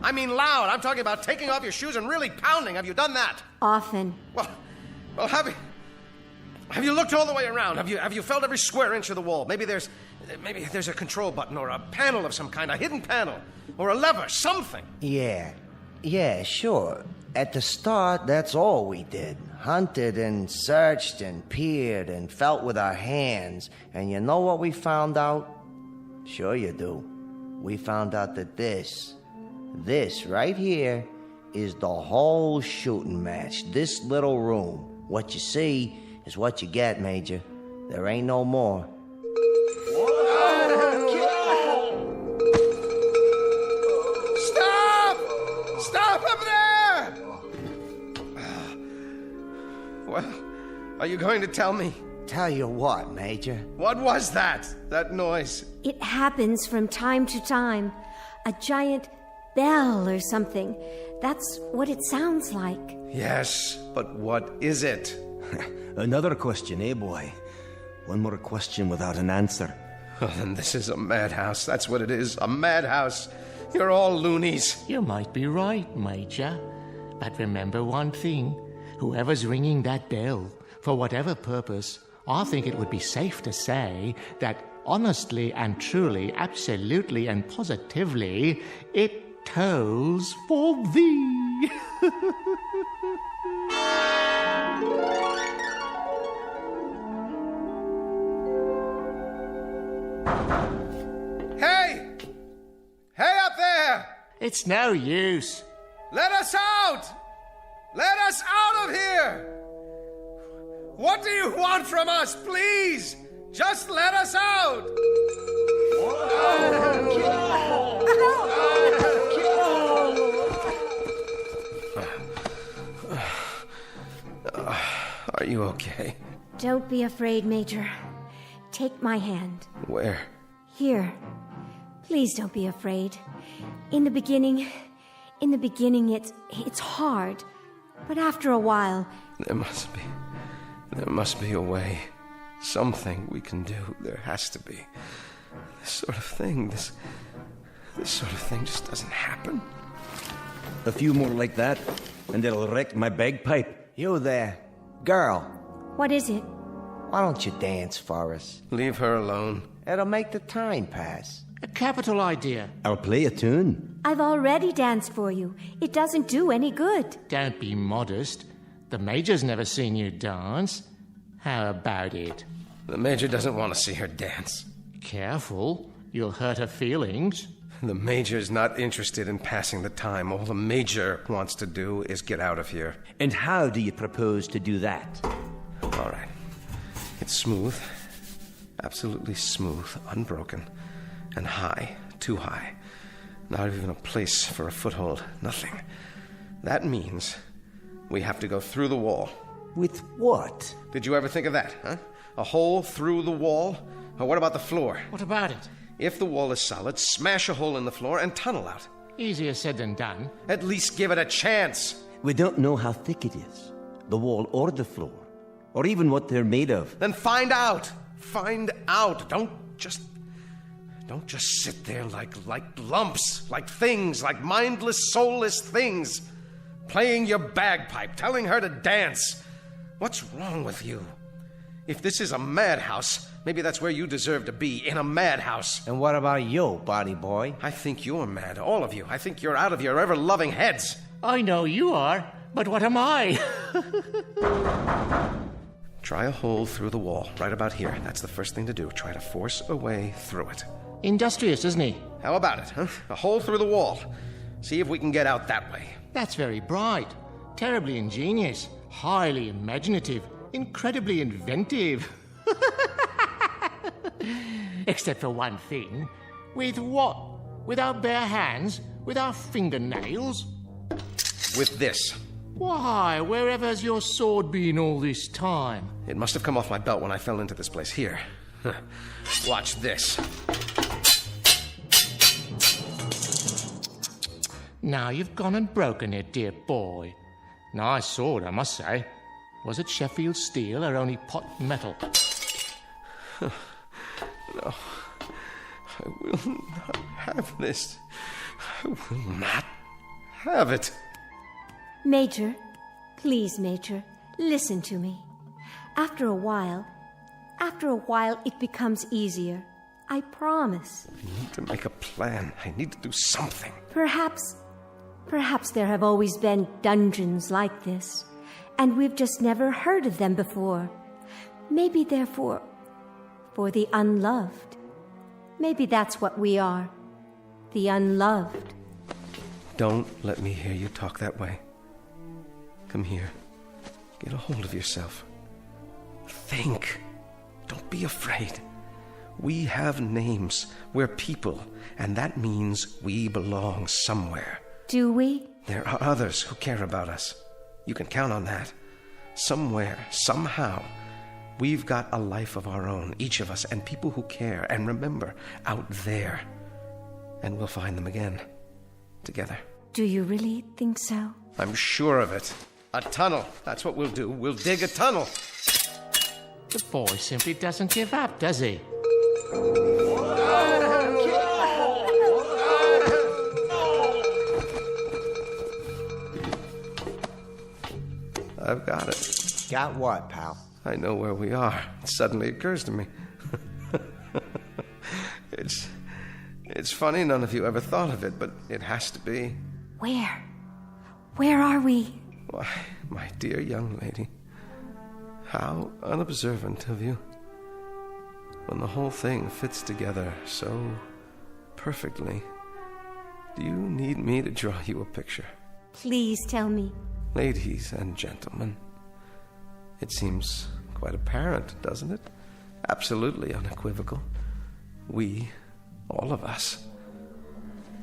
I mean loud. I'm talking about taking off your shoes and really pounding. Have you done that? Often. Well, have you looked all the way around? Have you felt every square inch of the wall? Maybe there's a control button or a panel of some kind, a hidden panel, or a lever, something. Yeah, sure. At the start, that's all we did. Hunted and searched and peered and felt with our hands. And you know what we found out? Sure you do. We found out that this right here is the whole shooting match. This little room. What you see is what you get, Major. There ain't no more. Stop up there! Well, are you going to tell me? Tell you what, Major? What was that noise? It happens from time to time. A giant bell or something. That's what it sounds like. Yes, but what is it? Another question, eh, boy? One more question without an answer. Oh, then this is a madhouse. That's what it is, a madhouse. You're all loonies. You might be right, Major. But remember one thing. Whoever's ringing that bell, for whatever purpose, I think it would be safe to say that honestly and truly, absolutely and positively, it tolls for thee. Hey! Hey up there! It's no use. Let us out! Let us out of here! What do you want from us, please? Just let us out! Are you okay? Don't be afraid, Major. Take my hand. Where? Here. Please don't be afraid. In the beginning, it's hard. But after a while... There must be a way. Something we can do. There has to be. This sort of thing just doesn't happen. A few more like that, and it'll wreck my bagpipe. You there. Girl. What is it? Why don't you dance for us? Leave her alone. It'll make the time pass. A capital idea. I'll play a tune. I've already danced for you. It doesn't do any good. Don't be modest. The Major's never seen you dance. How about it? The Major doesn't want to see her dance. Careful. You'll hurt her feelings. The Major's not interested in passing the time. All the Major wants to do is get out of here. And how do you propose to do that? All right. It's smooth. Absolutely smooth, unbroken, and high, too high. Not even a place for a foothold. Nothing. That means we have to go through the wall. With what? Did you ever think of that, huh? A hole through the wall? Or what about the floor? What about it? If the wall is solid, smash a hole in the floor and tunnel out. Easier said than done. At least give it a chance. We don't know how thick it is, the wall or the floor, or even what they're made of. Then find out. Find out. Don't just sit there like lumps, like things, like mindless, soulless things, playing your bagpipe, telling her to dance. What's wrong with you? If this is a madhouse, maybe that's where you deserve to be, in a madhouse. And what about you, body boy? I think you're mad, all of you. I think you're out of your ever-loving heads. I know you are, but what am I? Try a hole through the wall, right about here. That's the first thing to do. Try to force a way through it. Industrious, isn't he? How about it, huh? A hole through the wall. See if we can get out that way. That's very bright, terribly ingenious, highly imaginative, incredibly inventive. Except for one thing. With what? With our bare hands? With our fingernails? With this. Why, wherever's your sword been all this time? It must have come off my belt when I fell into this place. Here. Watch this. Now you've gone and broken it, dear boy. Nice sword, I must say. Was it Sheffield steel or only pot metal? No. I will not have this. I will not have it. Major, please, Major, listen to me. After a while, it becomes easier. I promise. I need to make a plan. I need to do something. Perhaps there have always been dungeons like this, and we've just never heard of them before. Maybe they're for the unloved. Maybe that's what we are. The unloved. Don't let me hear you talk that way. Come here. Get a hold of yourself. Think. Don't be afraid. We have names. We're people, and that means we belong somewhere. Do we? There are others who care about us. You can count on that. Somewhere, somehow, we've got a life of our own, each of us, and people who care. And remember, out there. And we'll find them again. Together. Do you really think so? I'm sure of it. A tunnel. That's what we'll do. We'll dig a tunnel. The boy simply doesn't give up, does he? I've got it. Got what, pal? I know where we are. It suddenly occurs to me. It's funny none of you ever thought of it, but it has to be. Where? Where are we? Why, my dear young lady, how unobservant of you. When the whole thing fits together so perfectly, do you need me to draw you a picture? Please tell me. Ladies and gentlemen, it seems quite apparent, doesn't it? Absolutely unequivocal. We, all of us,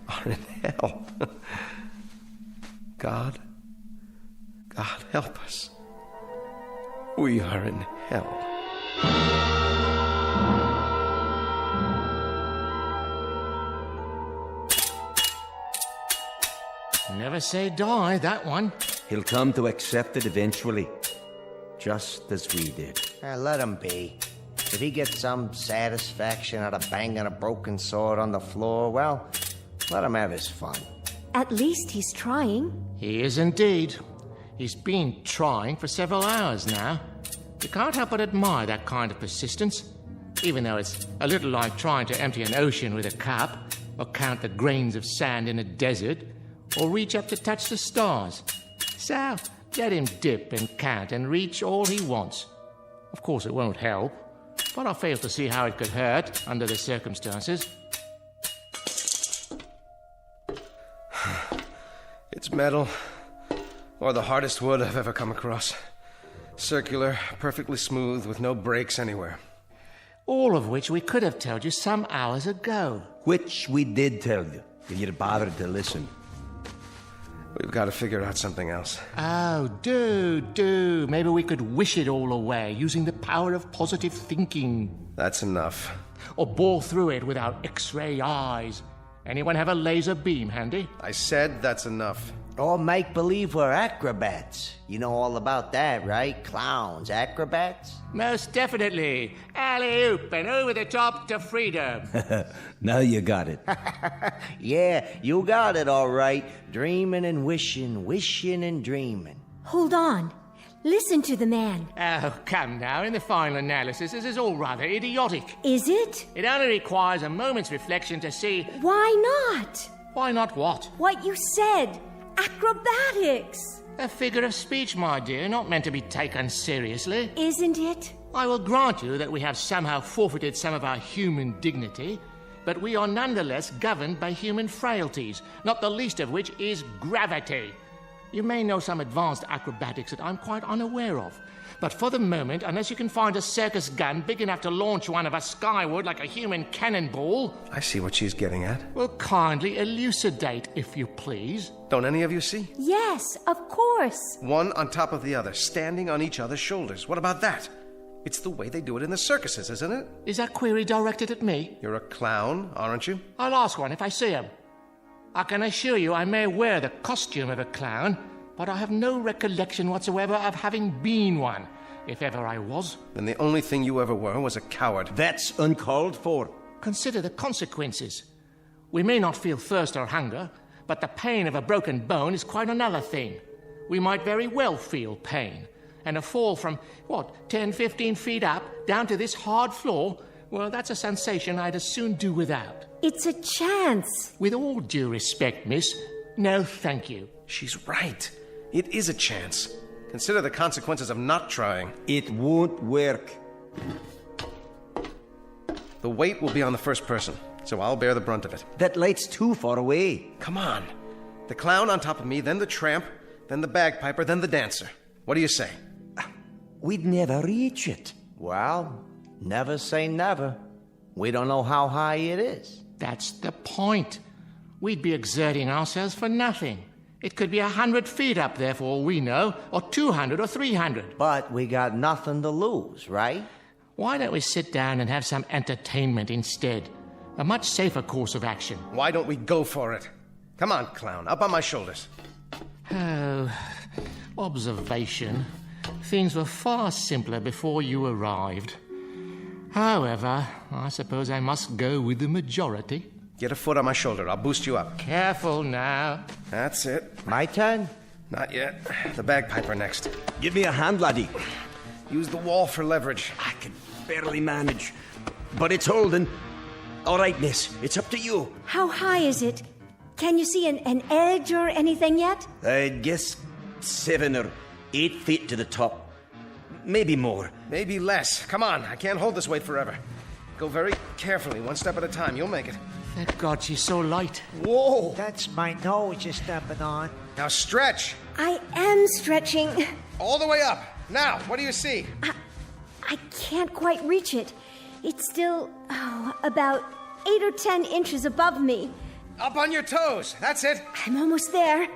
are in hell. God help us. We are in hell. Never say die, that one. He'll come to accept it eventually, just as we did. Let him be. If he gets some satisfaction out of banging a broken sword on the floor, well, let him have his fun. At least he's trying. He is indeed. He's been trying for several hours now. You can't help but admire that kind of persistence, even though it's a little like trying to empty an ocean with a cup, or count the grains of sand in a desert, or reach up to touch the stars. So, let him dip and count and reach all he wants. Of course, it won't help, but I fail to see how it could hurt under the circumstances. metal, or the hardest wood I've ever come across. Circular, perfectly smooth, with no breaks anywhere. All of which we could have told you some hours ago. Which we did tell you, if you'd bothered to listen. We've got to figure out something else. Oh, do. Maybe we could wish it all away using the power of positive thinking. That's enough. Or bore through it with our X-ray eyes. Anyone have a laser beam handy? I said that's enough. Or make believe we're acrobats. You know all about that, right? Clowns, acrobats? Most definitely. Alley-oop and over the top to freedom. Now you got it. Yeah, you got it all right. Dreaming and wishing, wishing and dreaming. Hold on. Listen to the man. Oh, come now. In the final analysis, this is all rather idiotic. Is it? It only requires a moment's reflection to see... Why not? Why not what? What you said. Acrobatics. A figure of speech, my dear, not meant to be taken seriously. Isn't it? I will grant you that we have somehow forfeited some of our human dignity, but we are nonetheless governed by human frailties, not the least of which is gravity. You may know some advanced acrobatics that I'm quite unaware of, but for the moment, unless you can find a circus gun big enough to launch one of us skyward like a human cannonball... I see what she's getting at. Well, kindly elucidate, if you please. Don't any of you see? Yes, of course. One on top of the other, standing on each other's shoulders. What about that? It's the way they do it in the circuses, isn't it? Is that query directed at me? You're a clown, aren't you? I'll ask one if I see him. I can assure you I may wear the costume of a clown, but I have no recollection whatsoever of having been one, if ever I was. Then the only thing you ever were was a coward. That's uncalled for. Consider the consequences. We may not feel thirst or hunger, but the pain of a broken bone is quite another thing. We might very well feel pain. And a fall from, 10, 15 feet up, down to this hard floor, well, that's a sensation I'd as soon do without. It's a chance. With all due respect, miss, no thank you. She's right. It is a chance. Consider the consequences of not trying. It won't work. The weight will be on the first person, so I'll bear the brunt of it. That light's too far away. Come on. The clown on top of me, then the tramp, then the bagpiper, then the dancer. What do you say? We'd never reach it. Well, never say never. We don't know how high it is. That's the point. We'd be exerting ourselves for nothing. It could be 100 feet up there for all we know, or 200 or 300. But we got nothing to lose, right? Why don't we sit down and have some entertainment instead? A much safer course of action. Why don't we go for it? Come on, clown, up on my shoulders. Oh, observation. Things were far simpler before you arrived. However, I suppose I must go with the majority. Get a foot on my shoulder. I'll boost you up. Careful now. That's it. My turn? Not yet. The bagpiper next. Give me a hand, laddie. Use the wall for leverage. I can barely manage, but it's holding. All right, miss. It's up to you. How high is it? Can you see an edge or anything yet? I'd guess 7 or 8 feet to the top. Maybe more. Maybe less. Come on. I can't hold this weight forever. Go very carefully, one step at a time. You'll make it. Thank God she's so light. Whoa! That's my nose you're stepping on. Now stretch. I am stretching. All the way up. Now, what do you see? I can't quite reach it. It's still, about 8 or 10 inches above me. Up on your toes. That's it. I'm almost there.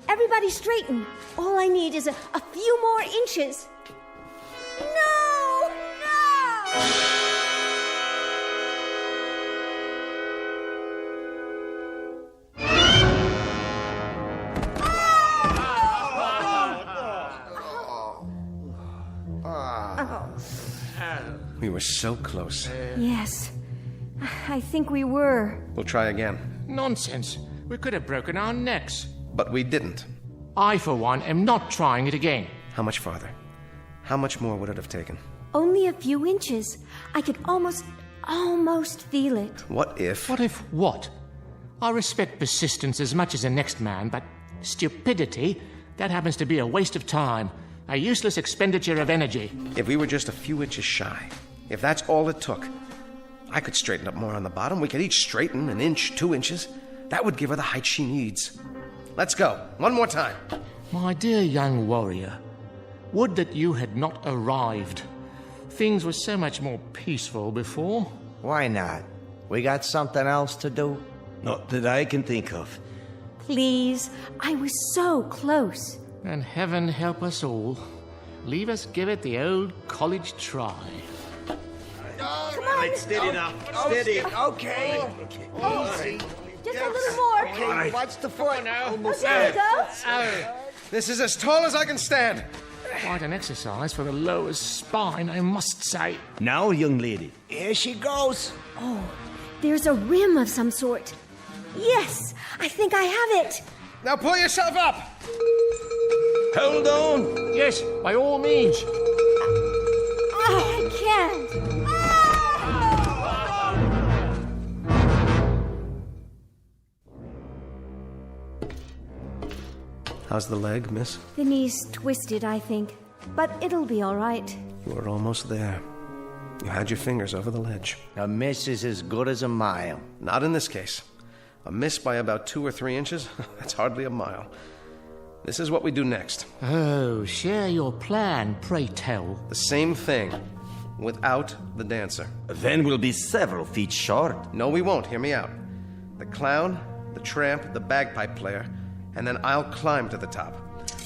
Everybody straighten. All I need is a few more inches. No! We were so close. Yes, I think we were. We'll try again. Nonsense. We could have broken our necks. But we didn't. I, for one, am not trying it again. How much farther? How much more would it have taken? Only a few inches. I could almost feel it. What if... What if what? I respect persistence as much as the next man, but stupidity, that happens to be a waste of time. A useless expenditure of energy. If we were just a few inches shy, if that's all it took, I could straighten up more on the bottom. We could each straighten an inch, 2 inches. That would give her the height she needs. Let's go. One more time. My dear young warrior, would that you had not arrived. Things were so much more peaceful before. Why not? We got something else to do? Not that I can think of. Please, I was so close. And heaven help us all. Leave us give it the old college try. Come on. Steady now. Steady. Okay. Easy. Just a little more. Okay, watch the foot. Almost there we go. This is as tall as I can stand. Quite an exercise for the lower spine, I must say. Now, young lady. Here she goes. Oh, there's a rim of some sort. Yes, I think I have it. Now pull yourself up. Hold on. Yes, by all means. I can't. How's the leg, miss? The knee's twisted, I think. But it'll be all right. You were almost there. You had your fingers over the ledge. A miss is as good as a mile. Not in this case. A miss by about 2 or 3 inches? That's hardly a mile. This is what we do next. Oh, share your plan, pray tell. The same thing, without the dancer. Then we'll be several feet short. No, we won't. Hear me out. The clown, the tramp, the bagpipe player, and then I'll climb to the top.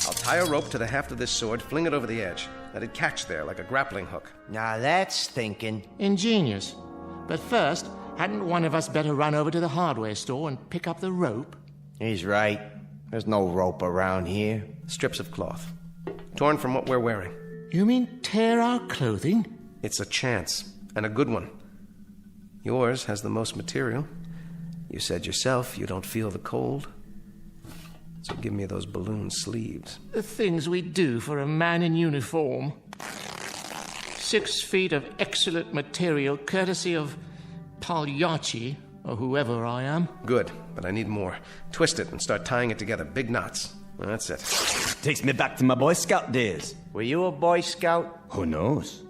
I'll tie a rope to the haft of this sword, fling it over the edge. Let it catch there like a grappling hook. Now that's thinking. Ingenious. But first, hadn't one of us better run over to the hardware store and pick up the rope? He's right. There's no rope around here. Strips of cloth. Torn from what we're wearing. You mean tear our clothing? It's a chance, and a good one. Yours has the most material. You said yourself you don't feel the cold. So give me those balloon sleeves. The things we do for a man in uniform. 6 feet of excellent material, courtesy of Pagliacci, or whoever I am. Good, but I need more. Twist it and start tying it together. Big knots. That's it. Takes me back to my Boy Scout days. Were you a Boy Scout? Who knows?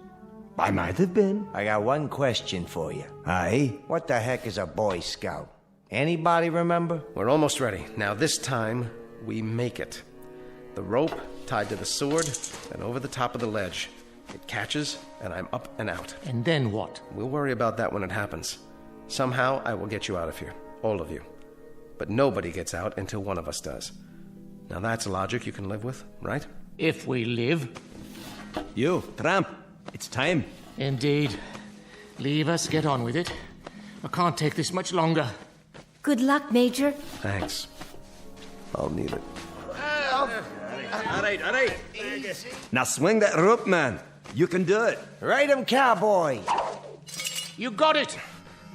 I might have been. I got one question for you. Aye? What the heck is a Boy Scout? Anybody remember? We're almost ready. Now this time, we make it. The rope tied to the sword and over the top of the ledge. It catches, and I'm up and out. And then what? We'll worry about that when it happens. Somehow, I will get you out of here. All of you. But nobody gets out until one of us does. Now that's logic you can live with, right? If we live. You, Tramp, it's time. Indeed. Leave us get on with it. I can't take this much longer. Good luck, Major. Thanks. I'll need it. All right. Now swing that rope, man. You can do it. Right 'em, cowboy. You got it.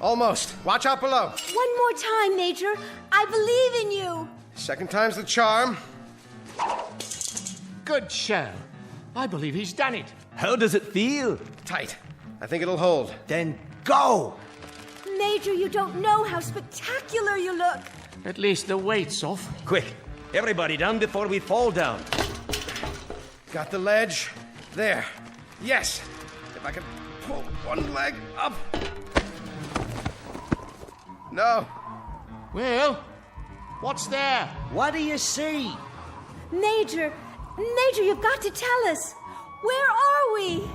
Almost. Watch out below. One more time, Major. I believe in you. Second time's the charm. Good show. I believe he's done it. How does it feel? Tight. I think it'll hold. Then go. Major, you don't know how spectacular you look. At least the weight's off. Quick, everybody down before we fall down. Got the ledge. There. Yes. If I can pull one leg up. No. Well, what's there? What do you see? Major, you've got to tell us. Where are we?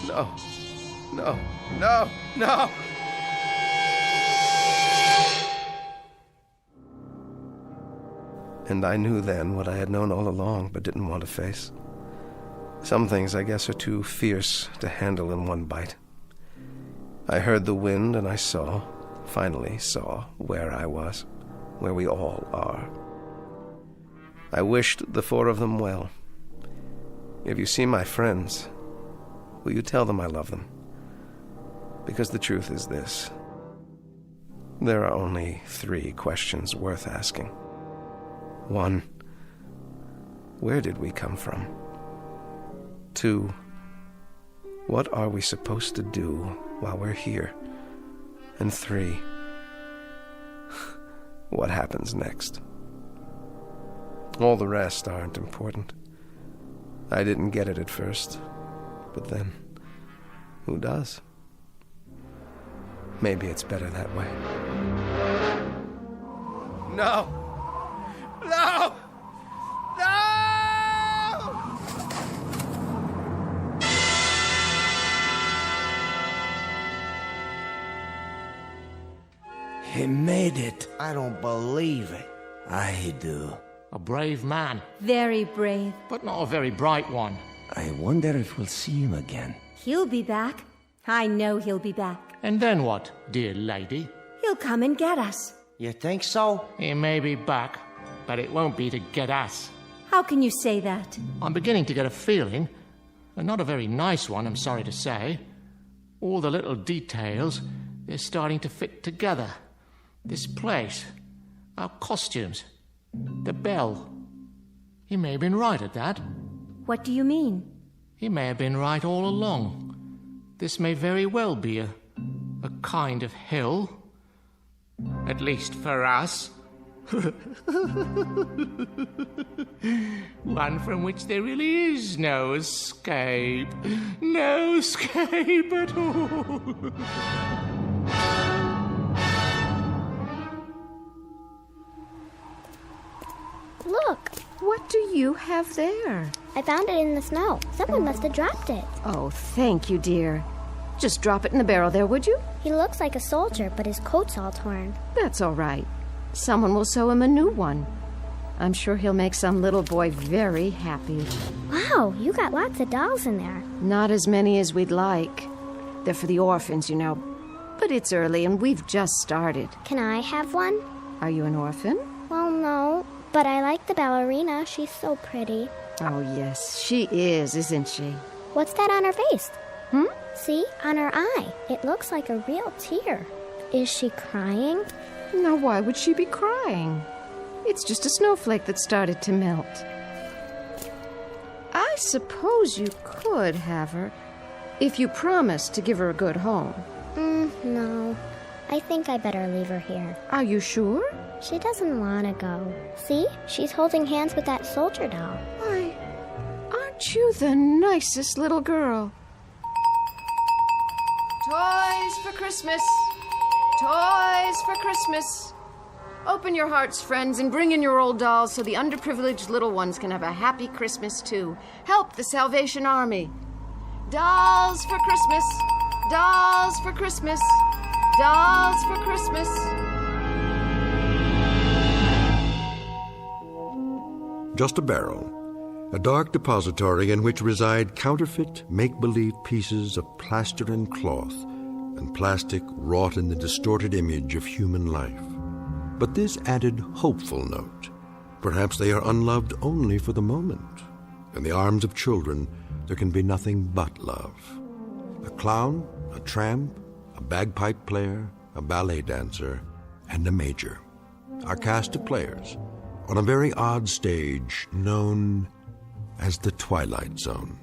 No. And I knew then what I had known all along but didn't want to face. Some things, I guess, are too fierce to handle in one bite. I heard the wind and I finally saw where I was, where we all are. I wished the 4 of them well. If you see my friends, will you tell them I love them? Because the truth is this. There are only 3 questions worth asking. 1, where did we come from? 2, what are we supposed to do while we're here? And 3, what happens next? All the rest aren't important. I didn't get it at first, but then, who does? Maybe it's better that way. No! No! No! He made it. I don't believe it. I do. A brave man, Very brave. but not a very bright one. I wonder if we'll see him again. He'll be back. I know he'll be back. And then what, dear lady? He'll come and get us. You think so? He may be back, but it won't be to get us. How can you say that? I'm beginning to get a feeling, and not a very nice one, I'm sorry to say. All the little details, they're starting to fit together. This place, our costumes, the bell. He may have been right at that. What do you mean? He may have been right all along. This may very well be a kind of hill. At least for us. One from which there really is no escape. No escape at all. Look, What do you have there? I found it in the snow. Someone must have dropped it. Oh, thank you, dear. Just drop it in the barrel there, would you? He looks like a soldier, but his coat's all torn. That's all right. Someone will sew him a new one. I'm sure he'll make some little boy very happy. Wow, you got lots of dolls in there. Not as many as we'd like. They're for the orphans, you know. But it's early and we've just started. Can I have one? Are you an orphan? Well, no, but I like the ballerina. She's so pretty. Oh, yes, she is, isn't she? What's that on her face? See, on her eye. It looks like a real tear. Is she crying? Now, why would she be crying? It's just a snowflake that started to melt. I suppose you could have her, if you promised to give her a good home. No. I think I better leave her here. Are you sure? She doesn't want to go. See? She's holding hands with that soldier doll. Why, aren't you the nicest little girl? Toys for Christmas! Toys for Christmas! Open your hearts, friends, and bring in your old dolls so the underprivileged little ones can have a happy Christmas, too. Help the Salvation Army. Dolls for Christmas! Dolls for Christmas! Dolls for Christmas! Just a barrel. A dark depository in which reside counterfeit, make-believe pieces of plaster and cloth and plastic wrought in the distorted image of human life. But this added hopeful note. Perhaps they are unloved only for the moment. In the arms of children, there can be nothing but love. A clown, a tramp, a bagpipe player, a ballet dancer, and a major. Our cast of players on a very odd stage known as the Twilight Zone.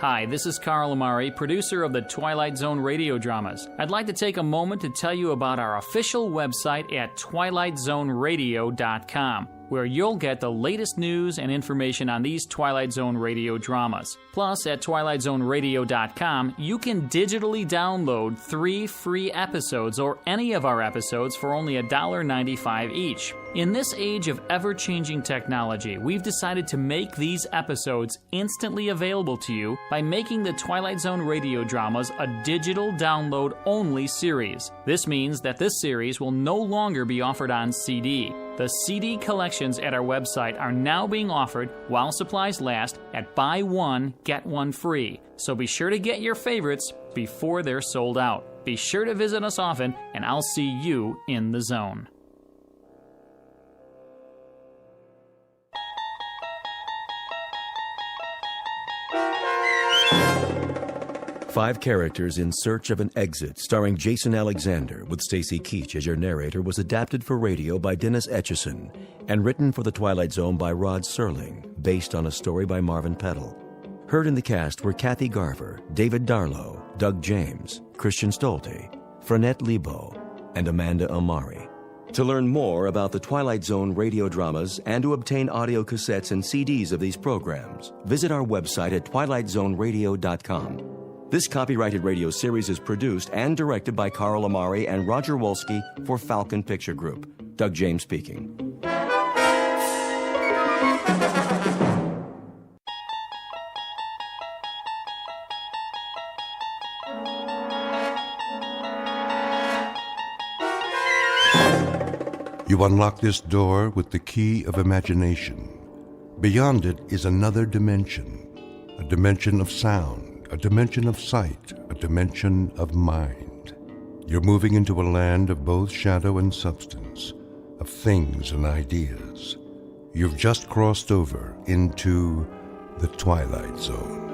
Hi, this is Carl Amari, producer of the Twilight Zone Radio Dramas. I'd like to take a moment to tell you about our official website at twilightzoneradio.com, where you'll get the latest news and information on these Twilight Zone Radio dramas. Plus, at twilightzoneradio.com, you can digitally download 3 free episodes or any of our episodes for only $1.95 each. In this age of ever-changing technology, we've decided to make these episodes instantly available to you by making the Twilight Zone Radio dramas a digital download-only series. This means that this series will no longer be offered on CD. The CD collections at our website are now being offered while supplies last at buy one, get one free. So be sure to get your favorites before they're sold out. Be sure to visit us often, and I'll see you in the zone. Five Characters in Search of an Exit, starring Jason Alexander, with Stacy Keach as your narrator, was adapted for radio by Dennis Etchison and written for The Twilight Zone by Rod Serling, based on a story by Marvin Peddle. Heard in the cast were Kathy Garver, David Darlow, Doug James, Christian Stolte, Frenette Lebo, and Amanda Amari. To learn more about the Twilight Zone radio dramas and to obtain audio cassettes and CDs of these programs, visit our website at twilightzoneradio.com. This copyrighted radio series is produced and directed by Carl Amari and Roger Wolski for Falcon Picture Group. Doug James speaking. You unlock this door with the key of imagination. Beyond it is another dimension, a dimension of sound, a dimension of sight, a dimension of mind. You're moving into a land of both shadow and substance, of things and ideas. You've just crossed over into the Twilight Zone.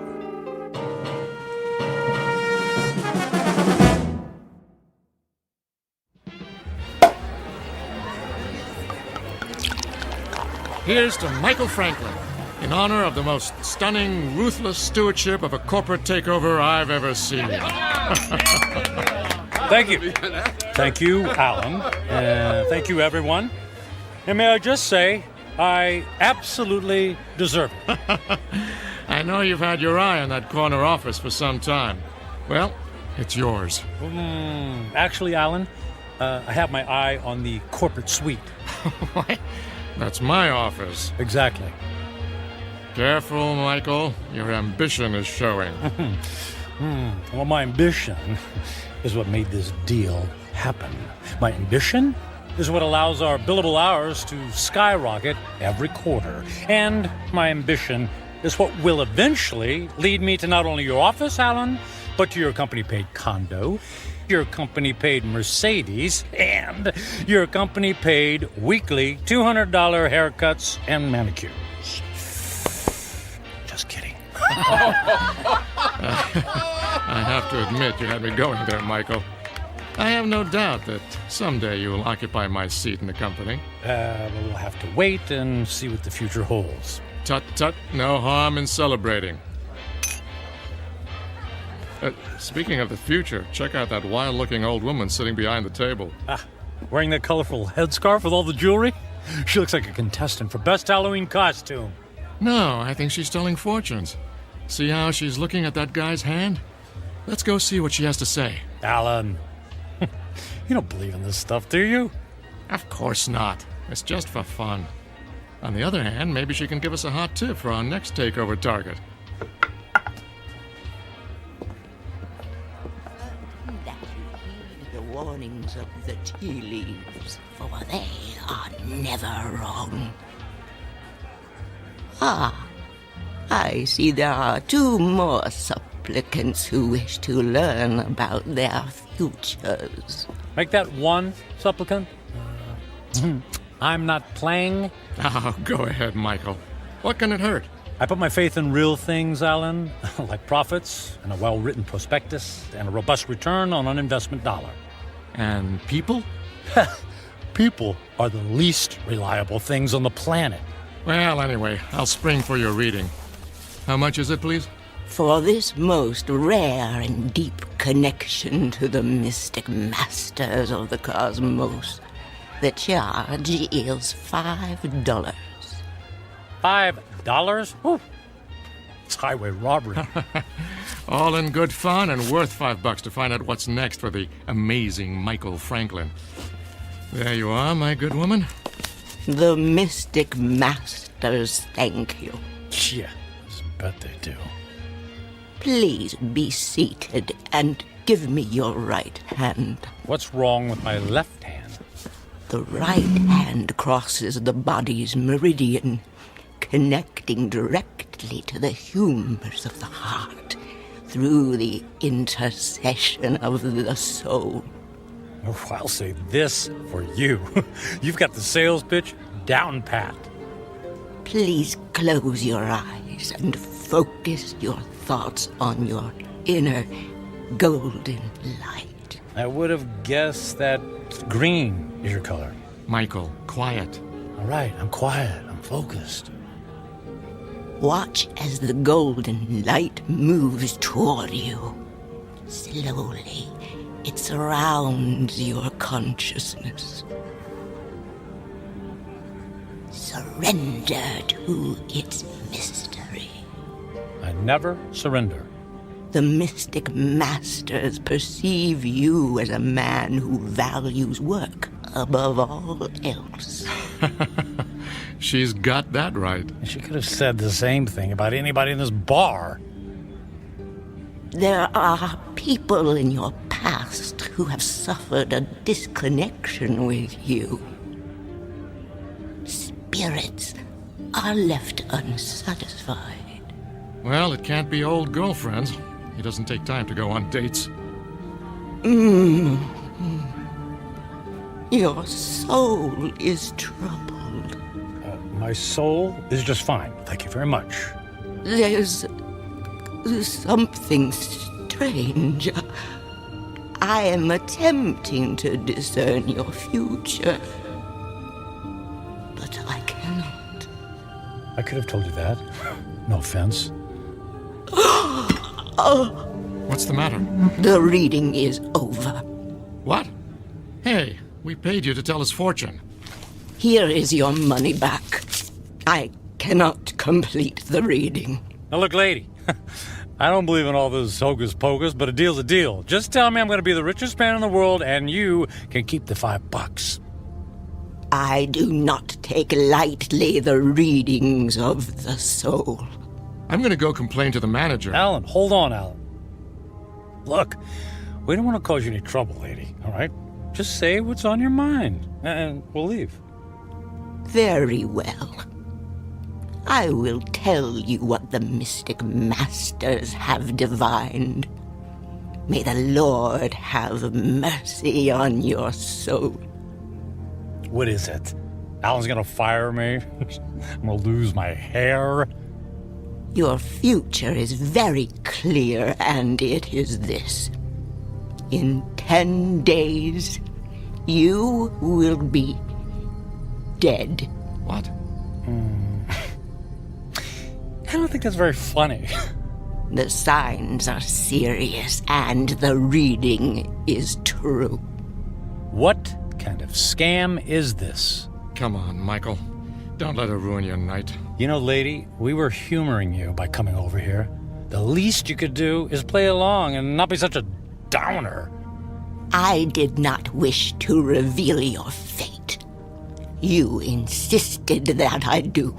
Here's to Michael Franklin, in honor of the most stunning, ruthless stewardship of a corporate takeover I've ever seen. Thank you. Thank you, Alan. Thank you, everyone. And may I just say, I absolutely deserve it. I know you've had your eye on that corner office for some time. Well, it's yours. Actually, Alan, I have my eye on the corporate suite. What? That's my office. Exactly. Careful, Michael. Your ambition is showing. Well, my ambition is what made this deal happen. My ambition is what allows our billable hours to skyrocket every quarter. And my ambition is what will eventually lead me to not only your office, Alan, but to your company-paid condo, your company-paid Mercedes, and your company-paid weekly $200 haircuts and manicures. Just kidding. I have to admit you had me going there, Michael. I have no doubt that someday you will occupy my seat in the company. We'll have to wait and see what the future holds. Tut, tut, no harm in celebrating. Speaking of the future, check out that wild-looking old woman sitting behind the table. Wearing that colorful headscarf with all the jewelry? She looks like a contestant for Best Halloween Costume. No, I think she's telling fortunes. See how she's looking at that guy's hand? Let's go see what she has to say. Alan, you don't believe in this stuff, do you? Of course not. It's just for fun. On the other hand, maybe she can give us a hot tip for our next takeover target. The warnings of the tea leaves, for they are never wrong. I see there are 2 more supplicants who wish to learn about their futures. Make that 1 supplicant. I'm not playing. Oh, go ahead, Michael. What can it hurt? I put my faith in real things, Alan, like profits and a well-written prospectus and a robust return on an investment dollar. And people? People are the least reliable things on the planet. Well, anyway, I'll spring for your reading. How much is it, please? For this most rare and deep connection to the mystic masters of the cosmos, the charge is $5. $5? Ooh. It's highway robbery. All in good fun and worth $5 to find out what's next for the amazing Michael Franklin. There you are, my good woman. The mystic masters thank you. Yeah, I bet they do. Please be seated and give me your right hand. What's wrong with my left hand? The right hand crosses the body's meridian, connecting directly to the humors of the heart through the intercession of the soul. Oh, I'll say this for you. You've got the sales pitch down pat. Please close your eyes and focus your thoughts on your inner golden light. I would have guessed that green is your color. Michael, quiet. All right, I'm quiet. I'm focused. Watch as the golden light moves toward you. Slowly, it surrounds your consciousness. Surrender to its mystery. I never surrender. The mystic masters perceive you as a man who values work above all else. She's got that right. She could have said the same thing about anybody in this bar. There are people in your past who have suffered a disconnection with you. Spirits are left unsatisfied. Well, it can't be old girlfriends. He doesn't take time to go on dates. Your soul is troubled. My soul is just fine. Thank you very much. There's something strange. I am attempting to discern your future, but I cannot. I could have told you that. No offense. What's the matter? The reading is over. What? Hey, we paid you to tell us fortune. Here is your money back. I cannot complete the reading. Now look, lady, I don't believe in all this hocus pocus, but a deal's a deal. Just tell me I'm going to be the richest man in the world, and you can keep the $5. I do not take lightly the readings of the soul. I'm going to go complain to the manager. Alan, hold on, Alan. Look, we don't want to cause you any trouble, lady, all right? Just say what's on your mind, and we'll leave. Very well. I will tell you what the mystic masters have divined. May the Lord have mercy on your soul. What is it? Alan's gonna fire me? I'm gonna lose my hair? Your future is very clear, and it is this. In 10 days, you will be dead. What? I don't think that's very funny. The signs are serious, and the reading is true. What kind of scam is this? Come on, Michael. Don't let her ruin your night. You know, lady, we were humoring you by coming over here. The least you could do is play along and not be such a downer. I did not wish to reveal your fate. You insisted that I do.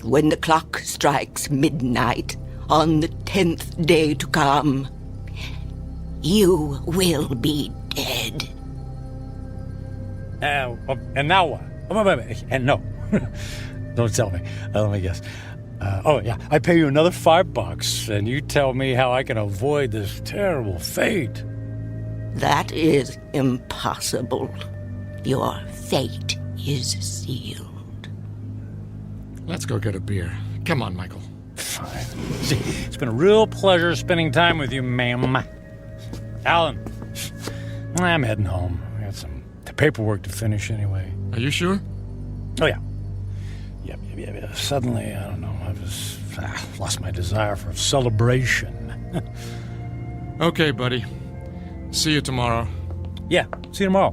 When the clock strikes midnight on the 10th day to come, you will be dead. And now what? And no. Don't tell me. Let me guess. I pay you another $5, and you tell me how I can avoid this terrible fate. That is impossible. Your fate is sealed. Let's go get a beer. Come on, Michael. Fine. See, it's been a real pleasure spending time with you, ma'am. Alan, I'm heading home. I got some paperwork to finish anyway. Are you sure? Oh, yeah. Yep. Suddenly, I don't know, I've lost my desire for celebration. Okay, buddy. See you tomorrow. Yeah, see you tomorrow.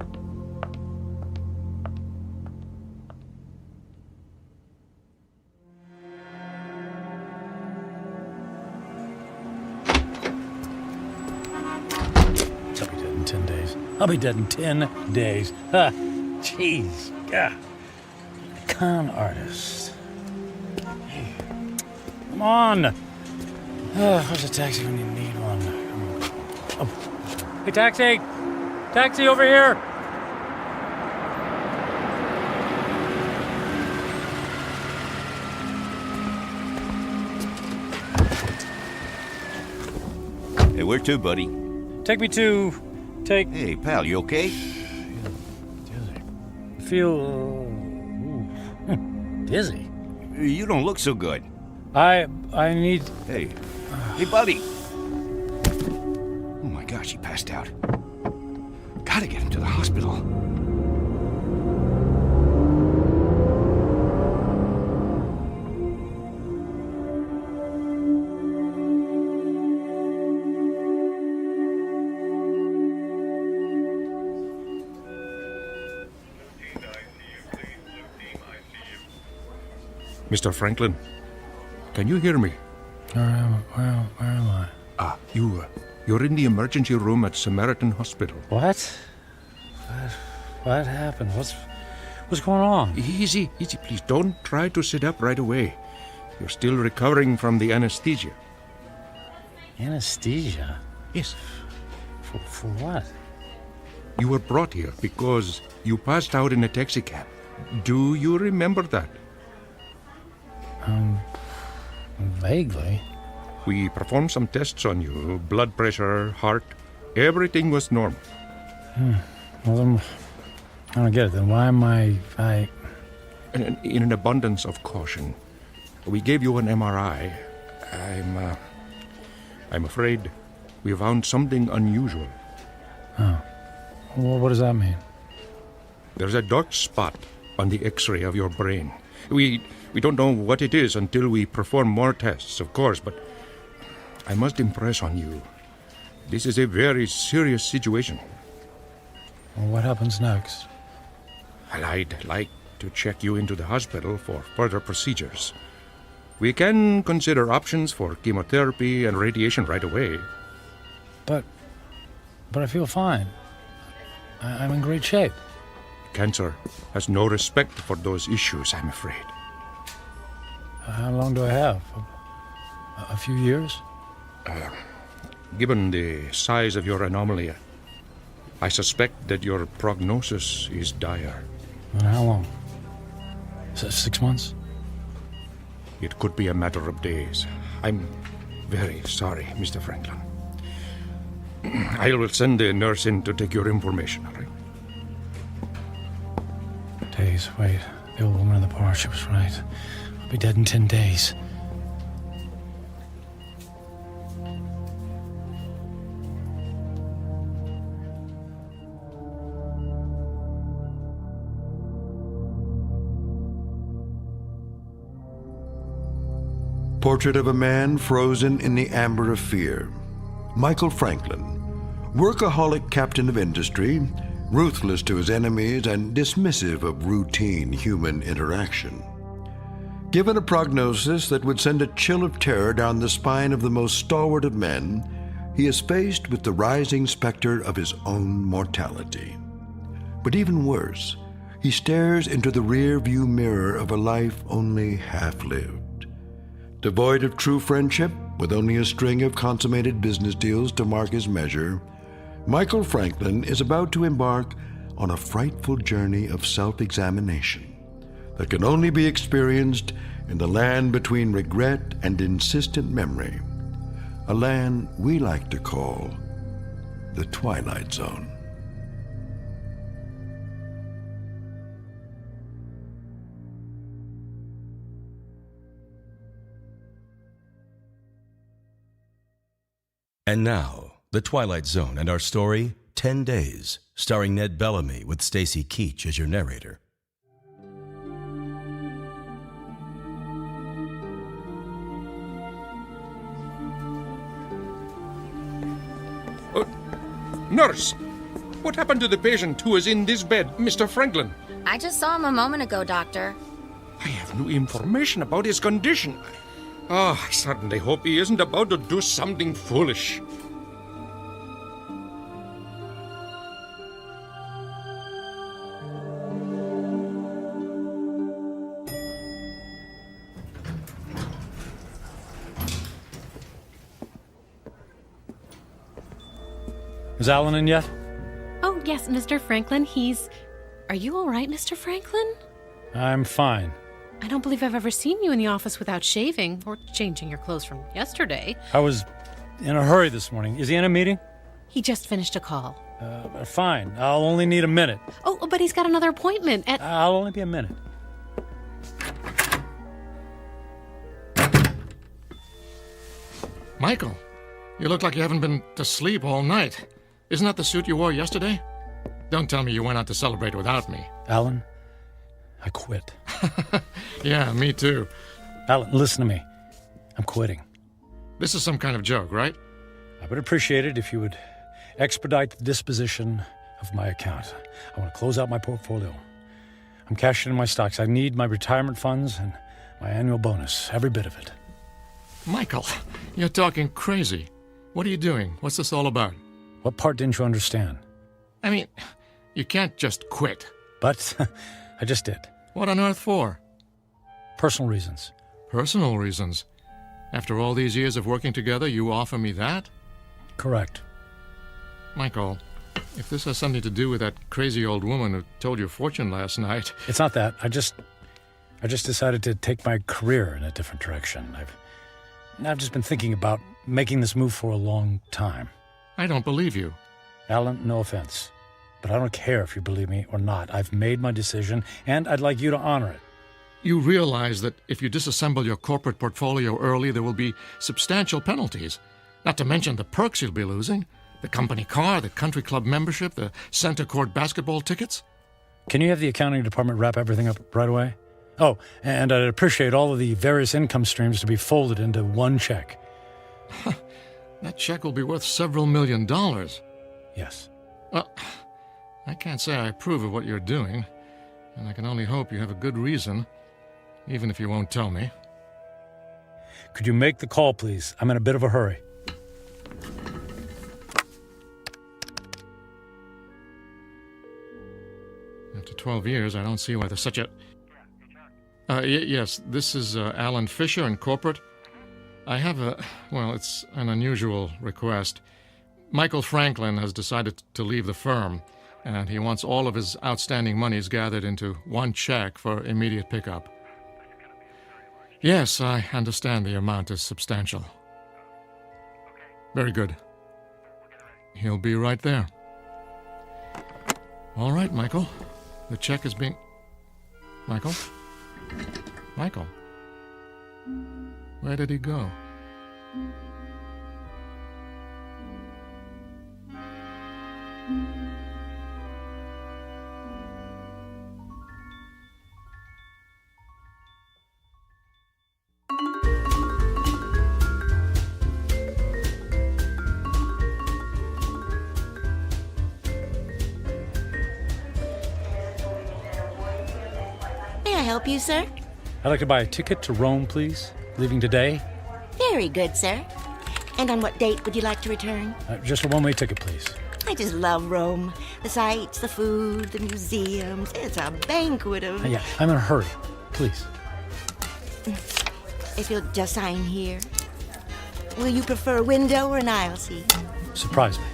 I'll be dead in 10 days. Jeez. Yeah. Con artist. Hey, come on. Where's a taxi when you need one? Oh. Hey, taxi! Taxi over here! Hey, where to, buddy? Take me to... Hey, pal, you okay? Feel dizzy. You don't look so good. I need... Hey, buddy. Oh my gosh, he passed out. Gotta get him to the hospital. Mr. Franklin, can you hear me? Where am I? You're in the emergency room at Samaritan Hospital. What? What happened? What's going on? Easy, please. Don't try to sit up right away. You're still recovering from the anesthesia. Anesthesia? Yes. For what? You were brought here because you passed out in a taxicab. Do you remember that? Vaguely. We performed some tests on you. Blood pressure, heart. Everything was normal. Well, then, I don't get it. Then why am I... In an abundance of caution, we gave you an MRI. I'm afraid we found something unusual. Oh. Well, what does that mean? There's a dark spot on the X-ray of your brain. We don't know what it is until we perform more tests, of course, but I must impress on you. This is a very serious situation. Well, what happens next? Well, I'd like to check you into the hospital for further procedures. We can consider options for chemotherapy and radiation right away. But I feel fine. I'm in great shape. Cancer has no respect for those issues, I'm afraid. How long do I have? A few years? Given the size of your anomaly, I suspect that your prognosis is dire. And how long? 6 months? It could be a matter of days. I'm very sorry, Mr. Franklin. I will send the nurse in to take your information, all right? Days, wait. The old woman in the bar, she was right. I'll be dead in 10 days. Portrait of a man frozen in the amber of fear. Michael Franklin, workaholic captain of industry, ruthless to his enemies and dismissive of routine human interaction. Given a prognosis that would send a chill of terror down the spine of the most stalwart of men, he is faced with the rising specter of his own mortality. But even worse, he stares into the rear-view mirror of a life only half-lived. Devoid of true friendship, with only a string of consummated business deals to mark his measure, Michael Franklin is about to embark on a frightful journey of self-examination that can only be experienced in the land between regret and insistent memory, a land we like to call the Twilight Zone. And now, The Twilight Zone and our story, 10 Days, starring Ned Bellamy with Stacy Keach as your narrator. Nurse! What happened to the patient who is in this bed, Mr. Franklin? I just saw him a moment ago, Doctor. I have no information about his condition. I certainly hope he isn't about to do something foolish. Is Alan in yet? Oh, yes, Mr. Franklin. Are you all right, Mr. Franklin? I'm fine. I don't believe I've ever seen you in the office without shaving or changing your clothes from yesterday. I was in a hurry this morning. Is he in a meeting? He just finished a call. Fine. I'll only need a minute. Oh, but he's got another appointment at... I'll only be a minute. Michael, you look like you haven't been to sleep all night. Isn't that the suit you wore yesterday? Don't tell me you went out to celebrate without me. Alan, I quit. Yeah, me too. Alan, listen to me. I'm quitting. This is some kind of joke, right? I would appreciate it if you would expedite the disposition of my account. I want to close out my portfolio. I'm cashing in my stocks. I need my retirement funds and my annual bonus, every bit of it. Michael, you're talking crazy. What are you doing? What's this all about? What part didn't you understand? I mean, you can't just quit. But I just did. What on earth for? Personal reasons. Personal reasons? After all these years of working together, you offer me that? Correct. Michael, if this has something to do with that crazy old woman who told your fortune last night... It's not that. I just decided to take my career in a different direction. I've just been thinking about making this move for a long time. I don't believe you. Alan, no offense, but I don't care if you believe me or not. I've made my decision, and I'd like you to honor it. You realize that if you disassemble your corporate portfolio early, there will be substantial penalties. Not to mention the perks you'll be losing. The company car, the country club membership, the center court basketball tickets. Can you have the accounting department wrap everything up right away? Oh, and I'd appreciate all of the various income streams to be folded into one check. That check will be worth several $1 million. Yes. Well, I can't say I approve of what you're doing, and I can only hope you have a good reason, even if you won't tell me. Could you make the call, please? I'm in a bit of a hurry. After 12 years, I don't see why there's such a... yes, this is Alan Fisher in corporate. I have it's an unusual request. Michael Franklin has decided to leave the firm, and he wants all of his outstanding monies gathered into one check for immediate pickup. Yes, I understand the amount is substantial. Very good. He'll be right there. All right, Michael. The check is being... Michael? Michael? Where did he go? May I help you, sir? I'd like to buy a ticket to Rome, please. Leaving today? Very good, sir. And on what date would you like to return? Just a one-way ticket, please. I just love Rome. The sights, the food, the museums. It's a banquet of... Yeah, I'm in a hurry. Please. If you'll just sign here. Will you prefer a window or an aisle seat? Surprise me.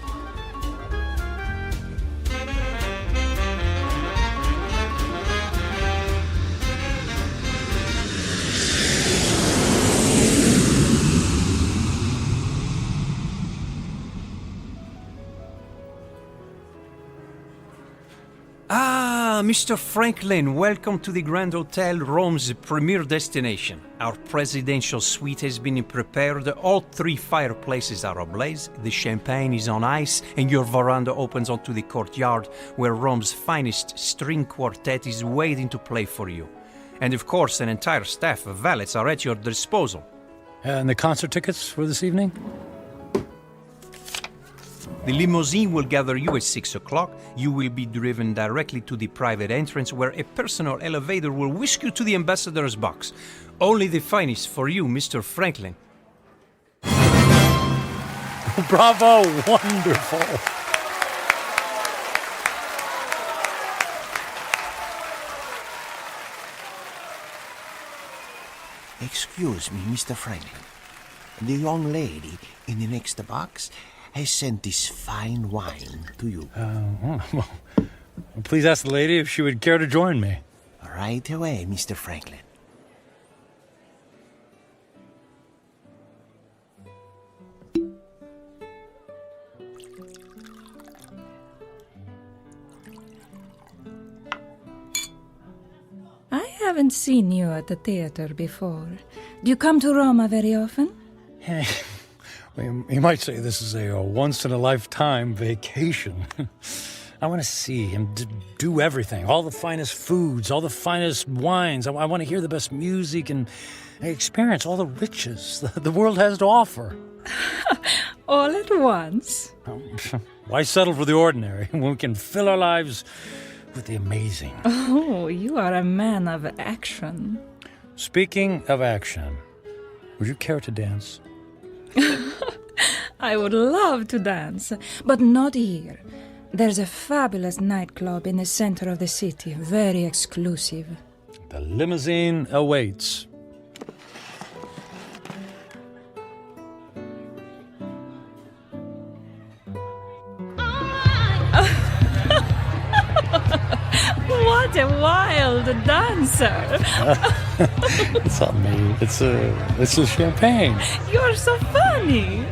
Mr. Franklin, welcome to the Grand Hotel, Rome's premier destination. Our presidential suite has been prepared. All 3 fireplaces are ablaze, the champagne is on ice, and your veranda opens onto the courtyard where Rome's finest string quartet is waiting to play for you. And of course, an entire staff of valets are at your disposal. And the concert tickets for this evening? The limousine will gather you at 6 o'clock. You will be driven directly to the private entrance where a personal elevator will whisk you to the ambassador's box. Only the finest for you, Mr. Franklin. Bravo! Wonderful! Excuse me, Mr. Franklin. The young lady in the next box has sent this fine wine to you. Well, please ask the lady if she would care to join me. Right away, Mr. Franklin. I haven't seen you at the theater before. Do you come to Roma very often? You might say this is a once-in-a-lifetime vacation. I want to see him do everything. All the finest foods, all the finest wines. I want to hear the best music and experience all the riches the world has to offer. All at once? Why settle for the ordinary when we can fill our lives with the amazing? Oh, you are a man of action. Speaking of action, Would you care to dance? I would love to dance, but not here. There's a fabulous nightclub in the center of the city, very exclusive. The limousine awaits. What a wild dancer! It's not me. It's a champagne. You're so funny!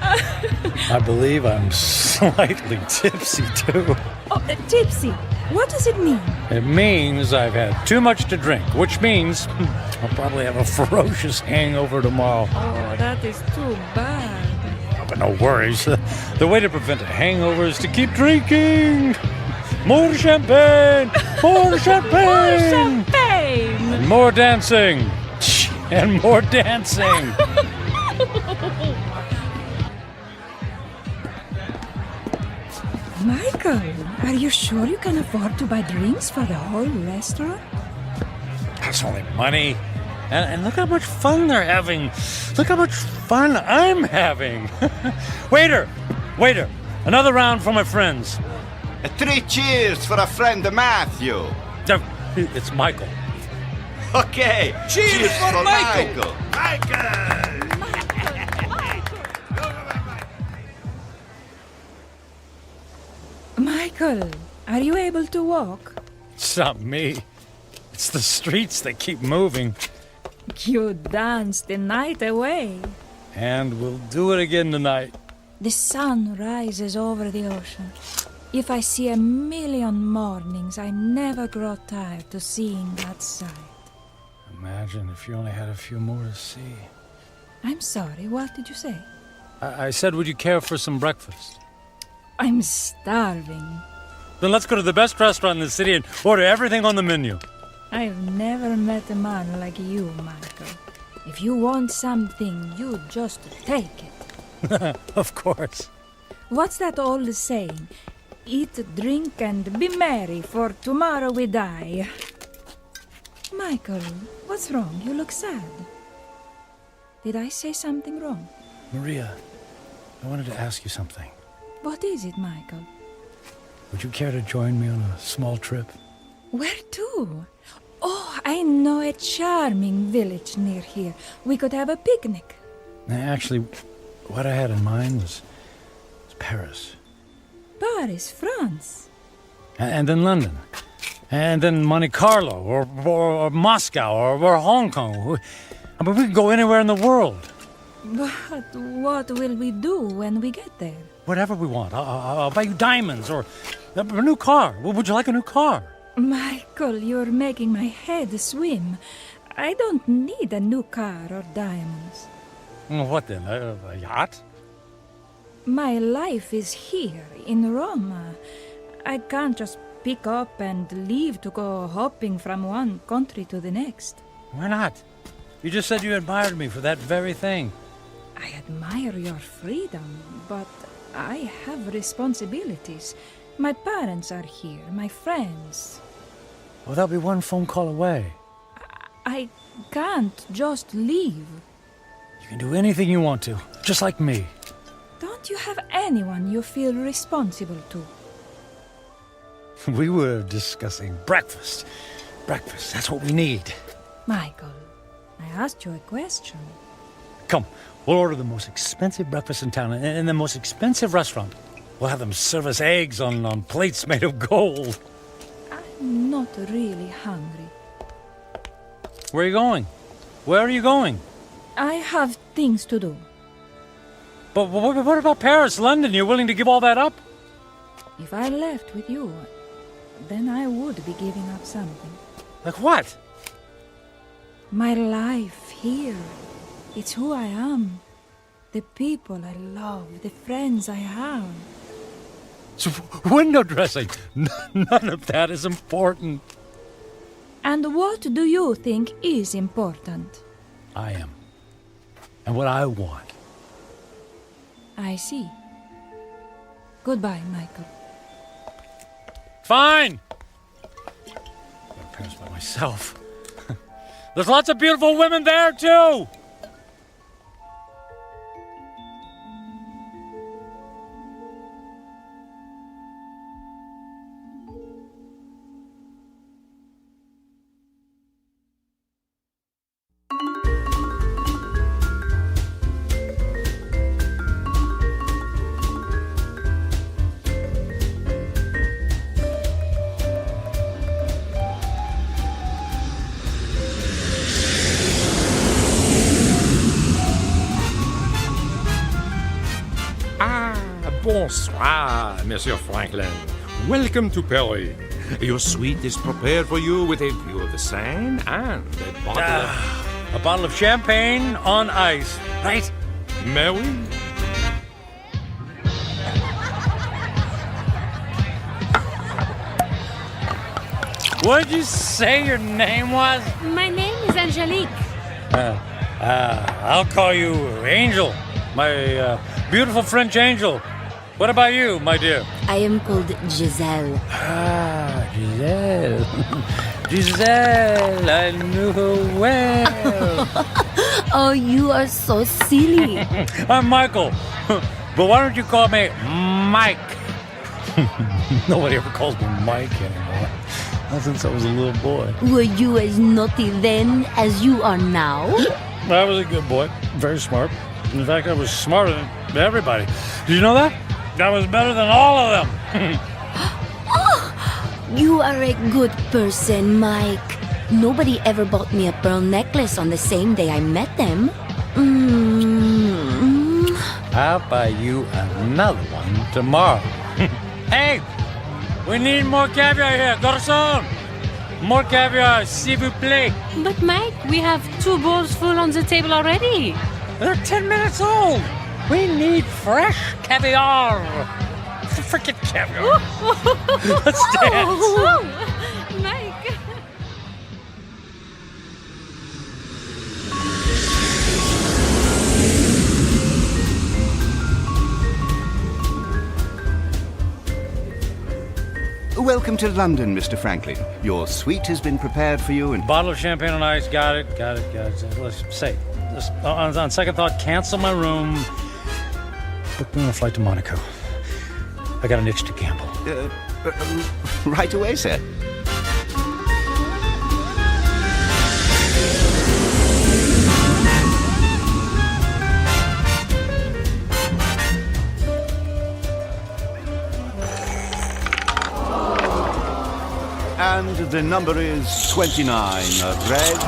I believe I'm slightly tipsy, too. Oh, tipsy. What does it mean? It means I've had too much to drink, which means I'll probably have a ferocious hangover tomorrow. Oh, that is too bad. Oh, but no worries. The way to prevent a hangover is to keep drinking. More champagne! More champagne! More champagne! And more dancing! And more dancing! Michael, are you sure you can afford to buy drinks for the whole restaurant? That's only money. And look how much fun they're having. Look how much fun I'm having. Waiter! Another round for my friends. 3 cheers for a friend Matthew. It's Michael. Okay, cheers for Michael. Michael, are you able to walk? It's not me. It's the streets that keep moving. You danced the night away. And we'll do it again tonight. The sun rises over the ocean. If I see a million mornings, I never grow tired of seeing that sight. Imagine if you only had a few more to see. I'm sorry, what did you say? I said, would you care for some breakfast? I'm starving. Then let's go to the best restaurant in the city and order everything on the menu. I've never met a man like you, Michael. If you want something, you just take it. Of course. What's that old saying? Eat, drink, and be merry, for tomorrow we die. Michael, what's wrong? You look sad. Did I say something wrong? Maria, I wanted to ask you something. What is it, Michael? Would you care to join me on a small trip? Where to? Oh, I know a charming village near here. We could have a picnic. Actually, what I had in mind was Paris. Paris, France. And then London. And then Monte Carlo, or Moscow, or Hong Kong. I mean, we could go anywhere in the world. But what will we do when we get there? Whatever we want. I'll buy you diamonds, or a new car. Would you like a new car? Michael, you're making my head swim. I don't need a new car or diamonds. What then? A yacht? My life is here, in Roma. I can't just pick up and leave to go hopping from one country to the next. Why not? You just said you admired me for that very thing. I admire your freedom, but I have responsibilities. My parents are here, my friends. Well, they'll be one phone call away. I can't just leave. You can do anything you want to, just like me. Don't you have anyone you feel responsible to? We were discussing breakfast. Breakfast, that's what we need. Michael, I asked you a question. Come, we'll order the most expensive breakfast in town in the most expensive restaurant. We'll have them serve us eggs on plates made of gold. I'm not really hungry. Where are you going? Where are you going? I have things to do. But what about Paris, London? You're willing to give all that up? If I left with you, then I would be giving up something. Like what? My life here. It's who I am. The people I love, the friends I have. So window dressing, none of that is important. And what do you think is important? I am. And what I want. I see. Goodbye, Michael. Fine! I'll go to Paris by myself. There's lots of beautiful women there, too! Ah, Monsieur Franklin, welcome to Paris. Your suite is prepared for you with a view of the Seine and a bottle of champagne on ice, right? May we? What'd you say your name was? My name is Angelique. I'll call you Angel, my beautiful French angel. What about you, my dear? I am called Giselle. Ah, Giselle. Giselle, I knew her well. Oh, you are so silly. I'm Michael. But why don't you call me Mike? Nobody ever calls me Mike anymore. Not since I was a little boy. Were you as naughty then as you are now? I was a good boy. Very smart. In fact, I was smarter than everybody. Did you know that? I was better than all of them. Oh, you are a good person, Mike. Nobody ever bought me a pearl necklace on the same day I met them. I'll buy you another one tomorrow. Hey, we need more caviar here, garçon. More caviar, s'il vous plaît. But Mike, we have 2 bowls full on the table already. They're 10 minutes old. We need fresh caviar. Freaking caviar. Let's dance. Mike. Welcome to London, Mr. Franklin. Your suite has been prepared for you and... Bottle of champagne on ice. Got it. Let's say, on second thought, cancel my room. Book me on a flight to Monaco. I got an itch to gamble. Right away, sir. And the number is 29. Red.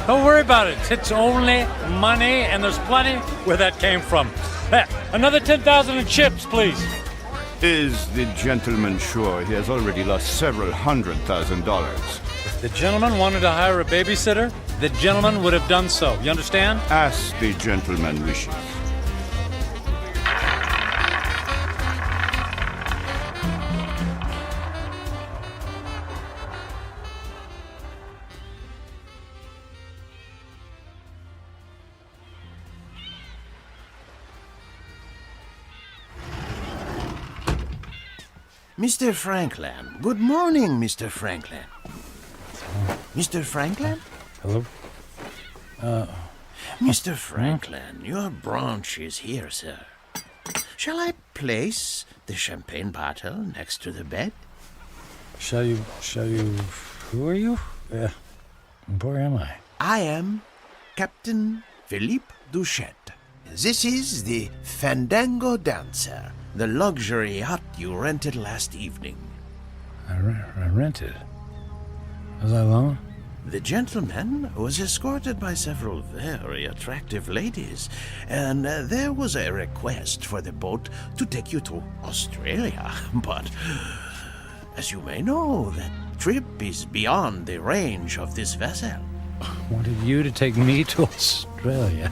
Don't worry about it. It's only money, and there's plenty where that came from. Another 10,000 in chips, please. Is the gentleman sure? He has already lost several $100,000. If the gentleman wanted to hire a babysitter, the gentleman would have done so. You understand? As the gentleman wishes. Mr. Franklin. Good morning, Mr. Franklin. Mr. Franklin? Hello? Mr. Franklin, your branch is here, sir. Shall I place the champagne bottle next to the bed? Shall you... Who are you? Where am I? I am Captain Philippe Duchette. This is the Fandango Dancer, the luxury yacht you rented last evening. I rented? Was I alone? The gentleman was escorted by several very attractive ladies, and there was a request for the boat to take you to Australia. But, as you may know, that trip is beyond the range of this vessel. Wanted you to take me to Australia.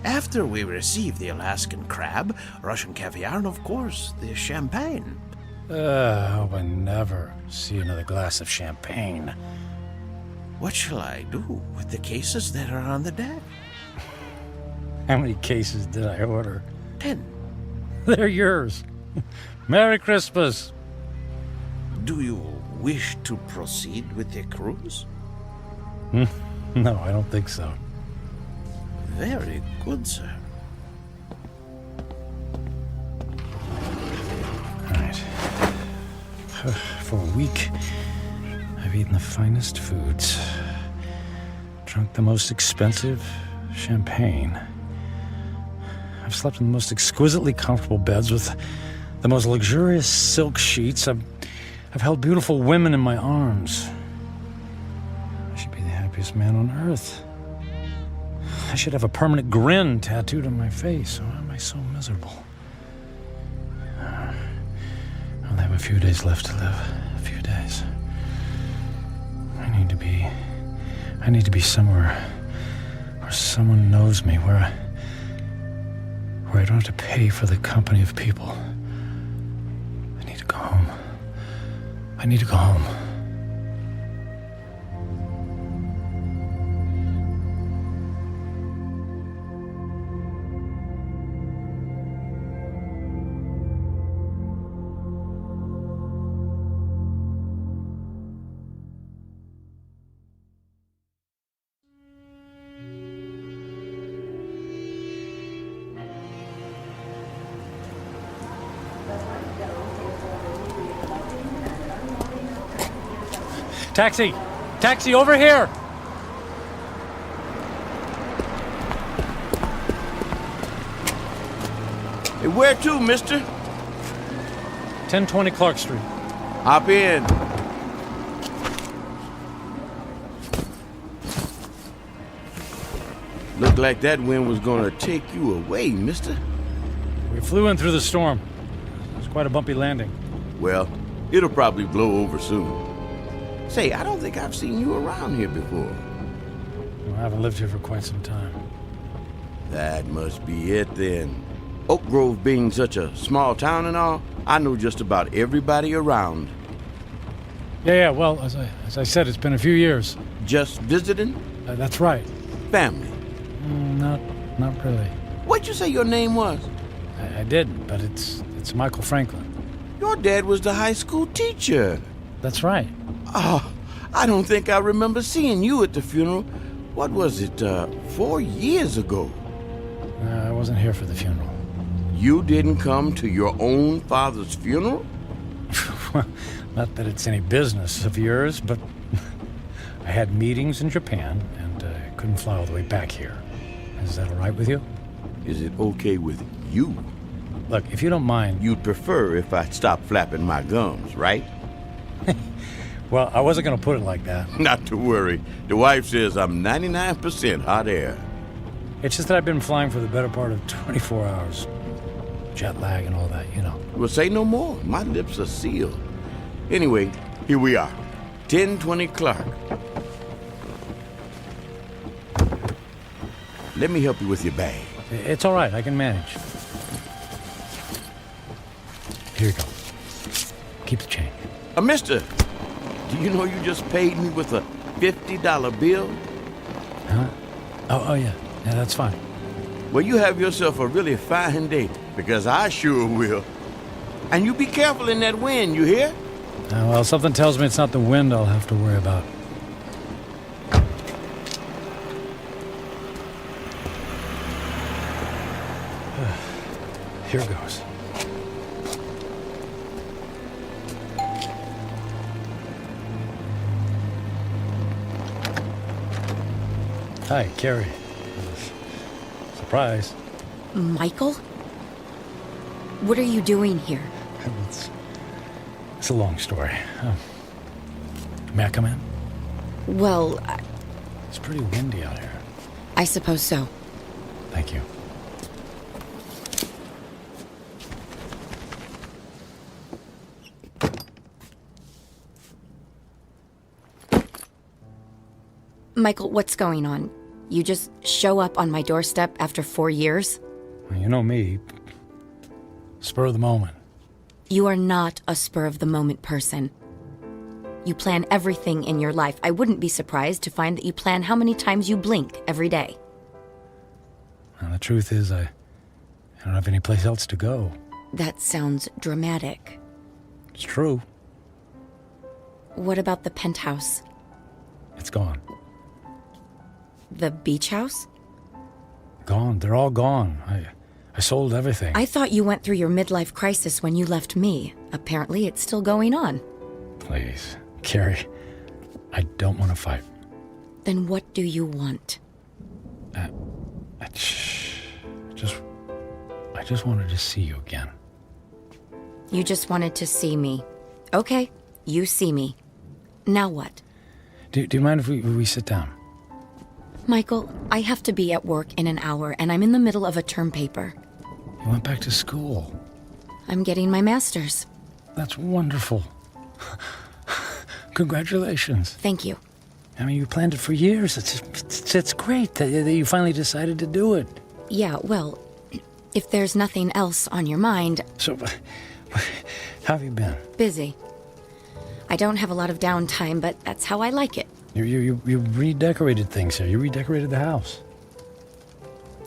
After we received the Alaskan crab, Russian caviar, and of course, the champagne. I hope I never see another glass of champagne. What shall I do with the cases that are on the deck? How many cases did I order? 10. They're yours. Merry Christmas. Do you wish to proceed with the cruise? No, I don't think so. Very good, sir. All right. For a week, I've eaten the finest foods, drunk the most expensive champagne. I've slept in the most exquisitely comfortable beds with the most luxurious silk sheets. I've held beautiful women in my arms. I should be the happiest man on earth. I should have a permanent grin tattooed on my face. Why am I so miserable? I only have a few days left to live. A few days. I need to be somewhere where someone knows me, where I don't have to pay for the company of people. I need to go home. I need to go home. Taxi! Taxi, over here! Hey, where to, mister? 1020 Clark Street. Hop in. Looked like that wind was gonna take you away, mister. We flew in through the storm. It was quite a bumpy landing. Well, it'll probably blow over soon. Say, I don't think I've seen you around here before. Well, I haven't lived here for quite some time. That must be it then. Oak Grove being such a small town and all, I know just about everybody around. Yeah, well, as I said, it's been a few years. Just visiting? That's right. Family? Not really. What'd you say your name was? I did, but it's Michael Franklin. Your dad was the high school teacher. That's right. Oh, I don't think I remember seeing you at the funeral. What was it, 4 years ago? I wasn't here for the funeral. You didn't come to your own father's funeral? Not that it's any business of yours, but I had meetings in Japan, and I couldn't fly all the way back here. Is that all right with you? Is it okay with you? Look, if you don't mind... You'd prefer if I stopped flapping my gums, right? Well, I wasn't going to put it like that. Not to worry. The wife says I'm 99% hot air. It's just that I've been flying for the better part of 24 hours. Jet lag and all that, you know. Well, say no more. My lips are sealed. Anyway, here we are. 1020 Clark. Let me help you with your bag. It's all right. I can manage. Here you go. Keep the change. Mister, do you know you just paid me with a $50 bill? Huh? Oh, yeah. Yeah, that's fine. Well, you have yourself a really fine day, because I sure will. And you be careful in that wind, you hear? Well, something tells me it's not the wind I'll have to worry about. Here goes. Hi, Carrie. Surprise. Michael? What are you doing here? It's a long story. May I come in? Well, It's pretty windy out here. I suppose so. Thank you. Michael, what's going on? You just show up on my doorstep after 4 years? Well, you know me. Spur of the moment. You are not a spur-of-the-moment person. You plan everything in your life. I wouldn't be surprised to find that you plan how many times you blink every day. Well, the truth is, I don't have any place else to go. That sounds dramatic. It's true. What about the penthouse? It's gone. The beach house? Gone. They're all gone. I sold everything. I thought you went through your midlife crisis when you left me. Apparently, it's still going on. Please, Carrie, I don't want to fight. Then what do you want? I just wanted to see you again. You just wanted to see me. Okay, you see me. Now what? Do you mind if we sit down? Michael, I have to be at work in an hour, and I'm in the middle of a term paper. You went back to school. I'm getting my master's. That's wonderful. Congratulations. Thank you. I mean, you planned it for years. It's great that you finally decided to do it. Yeah, well, if there's nothing else on your mind... So, how have you been? Busy. I don't have a lot of downtime, but that's how I like it. You redecorated things here. You redecorated the house.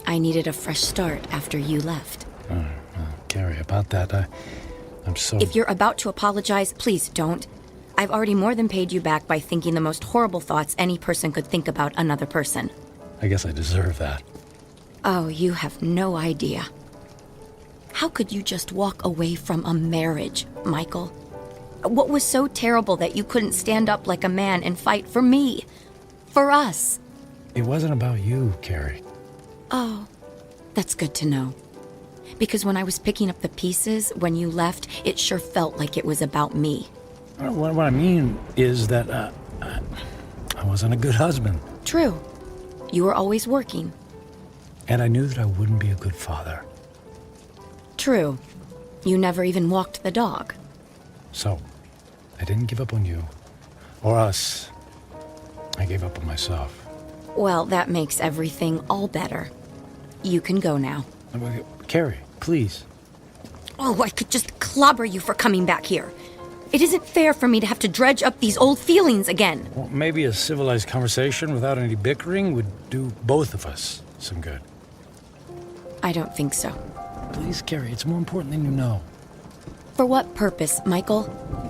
I needed a fresh start after you left. Oh, well, Carrie, about that, I'm so... If you're about to apologize, please don't. I've already more than paid you back by thinking the most horrible thoughts any person could think about another person. I guess I deserve that. Oh, you have no idea. How could you just walk away from a marriage, Michael? What was so terrible that you couldn't stand up like a man and fight for me? For us? It wasn't about you, Carrie. Oh, that's good to know. Because when I was picking up the pieces, when you left, it sure felt like it was about me. What I mean is that I wasn't a good husband. True. You were always working. And I knew that I wouldn't be a good father. True. You never even walked the dog. So, I didn't give up on you. Or us. I gave up on myself. Well, that makes everything all better. You can go now. Carrie, please. Oh, I could just clobber you for coming back here. It isn't fair for me to have to dredge up these old feelings again. Well, maybe a civilized conversation without any bickering would do both of us some good. I don't think so. Please, Carrie, it's more important than you know. For what purpose, Michael?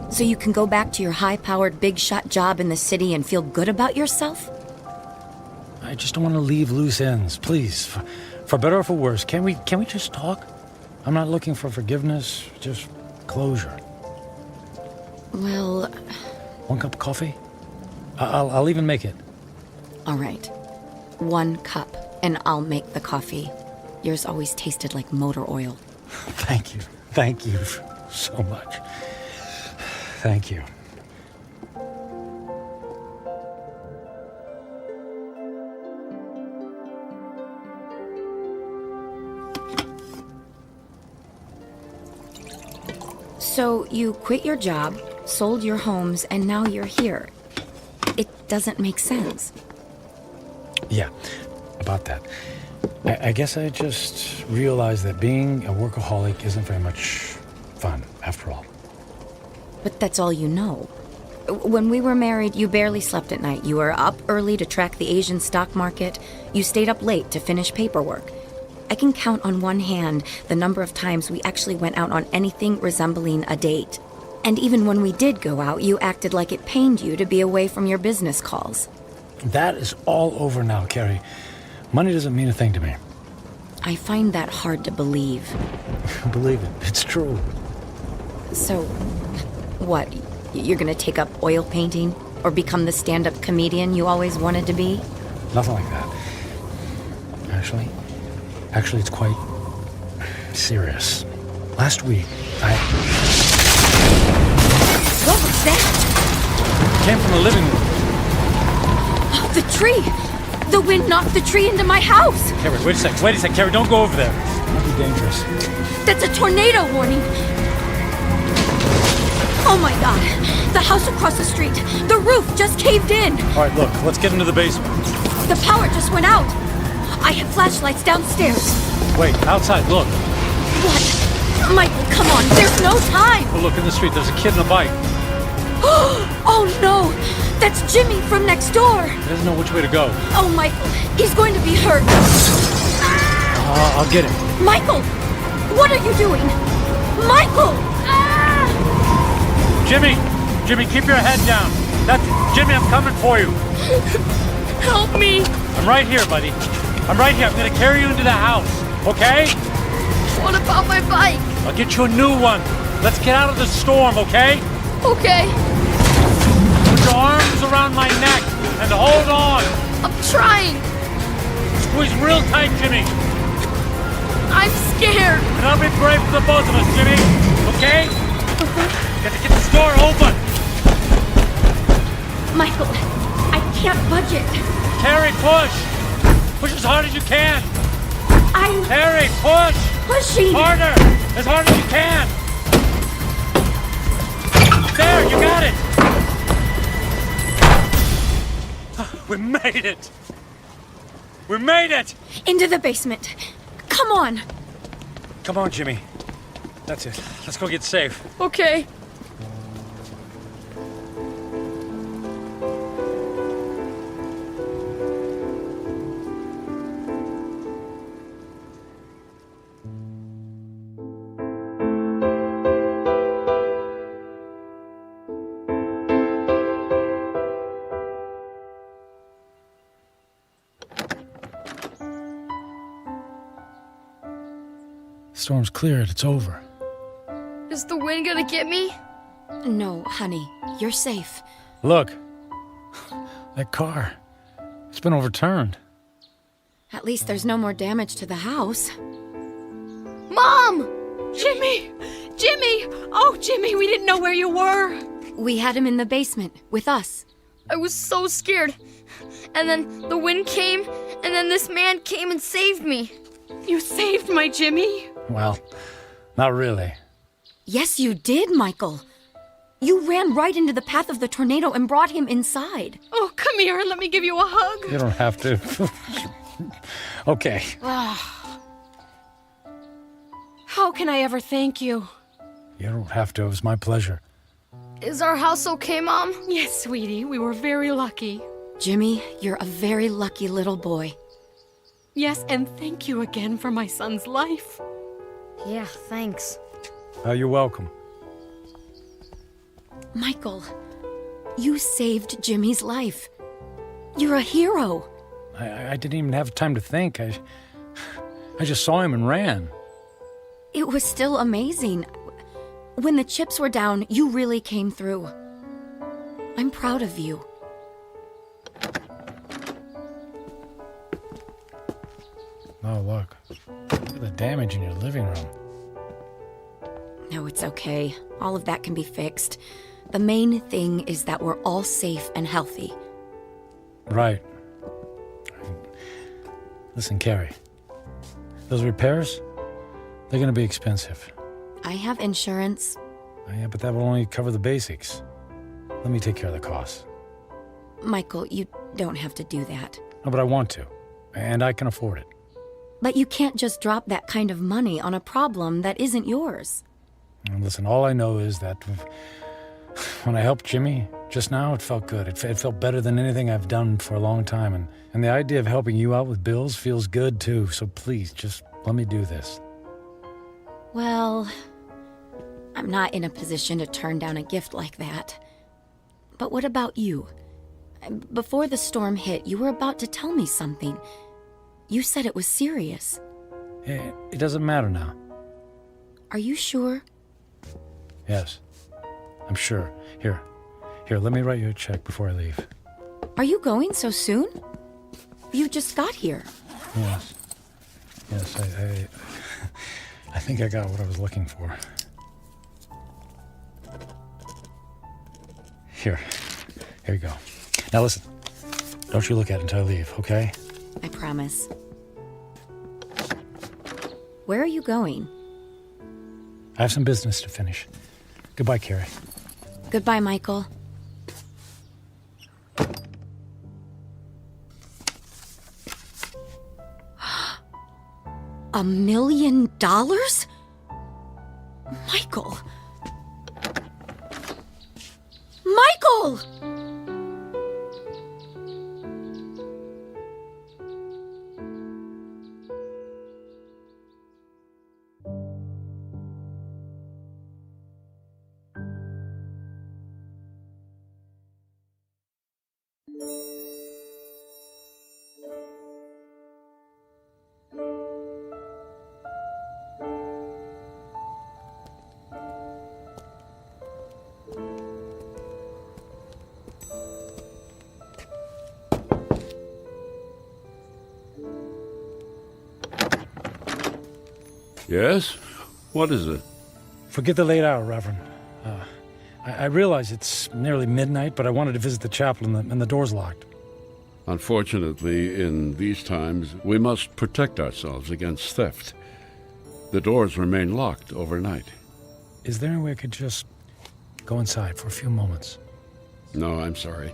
So you can go back to your high-powered, big-shot job in the city and feel good about yourself? I just don't want to leave loose ends. Please, for better or for worse, can we just talk? I'm not looking for forgiveness, just closure. Well... One cup of coffee? I'll even make it. All right. 1 cup, and I'll make the coffee. Yours always tasted like motor oil. Thank you. Thank you so much. Thank you. So you quit your job, sold your homes, and now you're here. It doesn't make sense. Yeah, about that. I guess I just realized that being a workaholic isn't very much fun, after all. But that's all you know. When we were married, you barely slept at night. You were up early to track the Asian stock market. You stayed up late to finish paperwork. I can count on one hand the number of times we actually went out on anything resembling a date. And even when we did go out, you acted like it pained you to be away from your business calls. That is all over now, Carrie. Money doesn't mean a thing to me. I find that hard to believe. Believe it. It's true. So, what? You're gonna take up oil painting? Or become the stand-up comedian you always wanted to be? Nothing like that. Actually, it's quite serious. Last week, What was that? It came from the living room. Oh, the tree! The wind knocked the tree into my house! Carrie, wait a sec, Carrie, don't go over there. It might be dangerous. That's a tornado warning! Oh my god! The house across the street! The roof just caved in! All right, look, let's get into the basement. The power just went out! I have flashlights downstairs. Wait, outside, look. What? Michael, come on, there's no time! Oh, look in the street, there's a kid in a bike. Oh no! That's Jimmy from next door! He doesn't know which way to go. Oh, Michael, he's going to be hurt. I'll get him. Michael! What are you doing? Michael! Jimmy, keep your head down. Jimmy, I'm coming for you. Help me! I'm right here, buddy. I'm right here. I'm gonna carry you into the house, okay? What about my bike? I'll get you a new one. Let's get out of the storm, okay? Okay. Put your arms around my neck and hold on. I'm trying. Squeeze real tight, Jimmy. I'm scared. And I'll be brave for the both of us, Jimmy. Okay? Get this door open. Michael, I can't budge it. Carrie, push. Push as hard as you can! I'm... Harry, push! Pushing! Harder! As hard as you can! There, you got it! We made it! We made it! Into the basement. Come on! Come on, Jimmy. That's it. Let's go get safe. Okay. Storm's cleared. It's over. Is the wind gonna get me? No, honey. You're safe. Look. That car. It's been overturned. At least there's no more damage to the house. Mom! Jimmy! Jimmy! Oh, Jimmy, we didn't know where you were. We had him in the basement with us. I was so scared. And then the wind came, and then this man came and saved me. You saved my Jimmy? Well, not really. Yes, you did, Michael. You ran right into the path of the tornado and brought him inside. Oh, come here and let me give you a hug. You don't have to. Okay. How can I ever thank you? You don't have to. It was my pleasure. Is our house okay, Mom? Yes, sweetie. We were very lucky. Jimmy, you're a very lucky little boy. Yes, and thank you again for my son's life. Yeah, thanks. You're welcome. Michael, you saved Jimmy's life. You're a hero. I didn't even have time to think. I just saw him and ran. It was still amazing. When the chips were down, you really came through. I'm proud of you. Oh, look. Look at the damage in your living room. No, it's okay. All of that can be fixed. The main thing is that we're all safe and healthy. Right. Listen, Carrie. Those repairs, they're going to be expensive. I have insurance. Yeah, but that will only cover the basics. Let me take care of the costs. Michael, you don't have to do that. No, but I want to. And I can afford it. But you can't just drop that kind of money on a problem that isn't yours. And listen, all I know is that when I helped Jimmy just now, it felt good. It felt better than anything I've done for a long time. And the idea of helping you out with bills feels good, too. So please, just let me do this. Well, I'm not in a position to turn down a gift like that. But what about you? Before the storm hit, you were about to tell me something. You said it was serious. It doesn't matter now. Are you sure? Yes, I'm sure. Here, let me write you a check before I leave. Are you going so soon? You just got here. Yes, I think I got what I was looking for. Here you go. Now listen, don't you look at it until I leave, okay? I promise. Where are you going? I have some business to finish. Goodbye, Carrie. Goodbye, Michael. $1 million? Michael! Michael! Yes? What is it? Forget the late hour, Reverend. I realize it's nearly midnight, but I wanted to visit the chapel and the door's locked. Unfortunately, in these times, we must protect ourselves against theft. The doors remain locked overnight. Is there any way I could just go inside for a few moments? No, I'm sorry.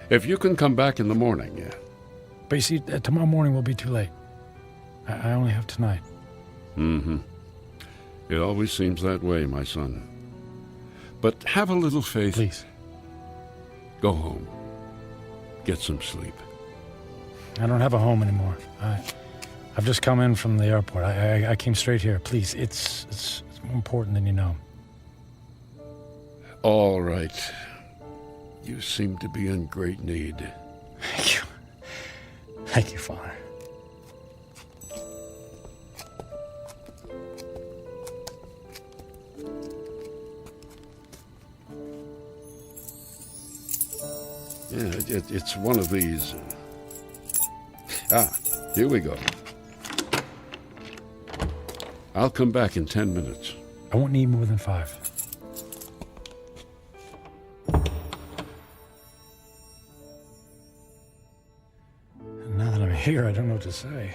If you can come back in the morning, yeah. But you see, tomorrow morning will be too late. I only have tonight. Mm-hmm. It always seems that way, my son. But have a little faith. Please. Go home. Get some sleep. I don't have a home anymore. I've just come in from the airport. I came straight here. Please, it's more important than you know. All right. You seem to be in great need. Thank you. Thank you, Father. Yeah, it's one of these. Here we go. I'll come back in 10 minutes. I won't need more than 5. And now that I'm here, I don't know what to say.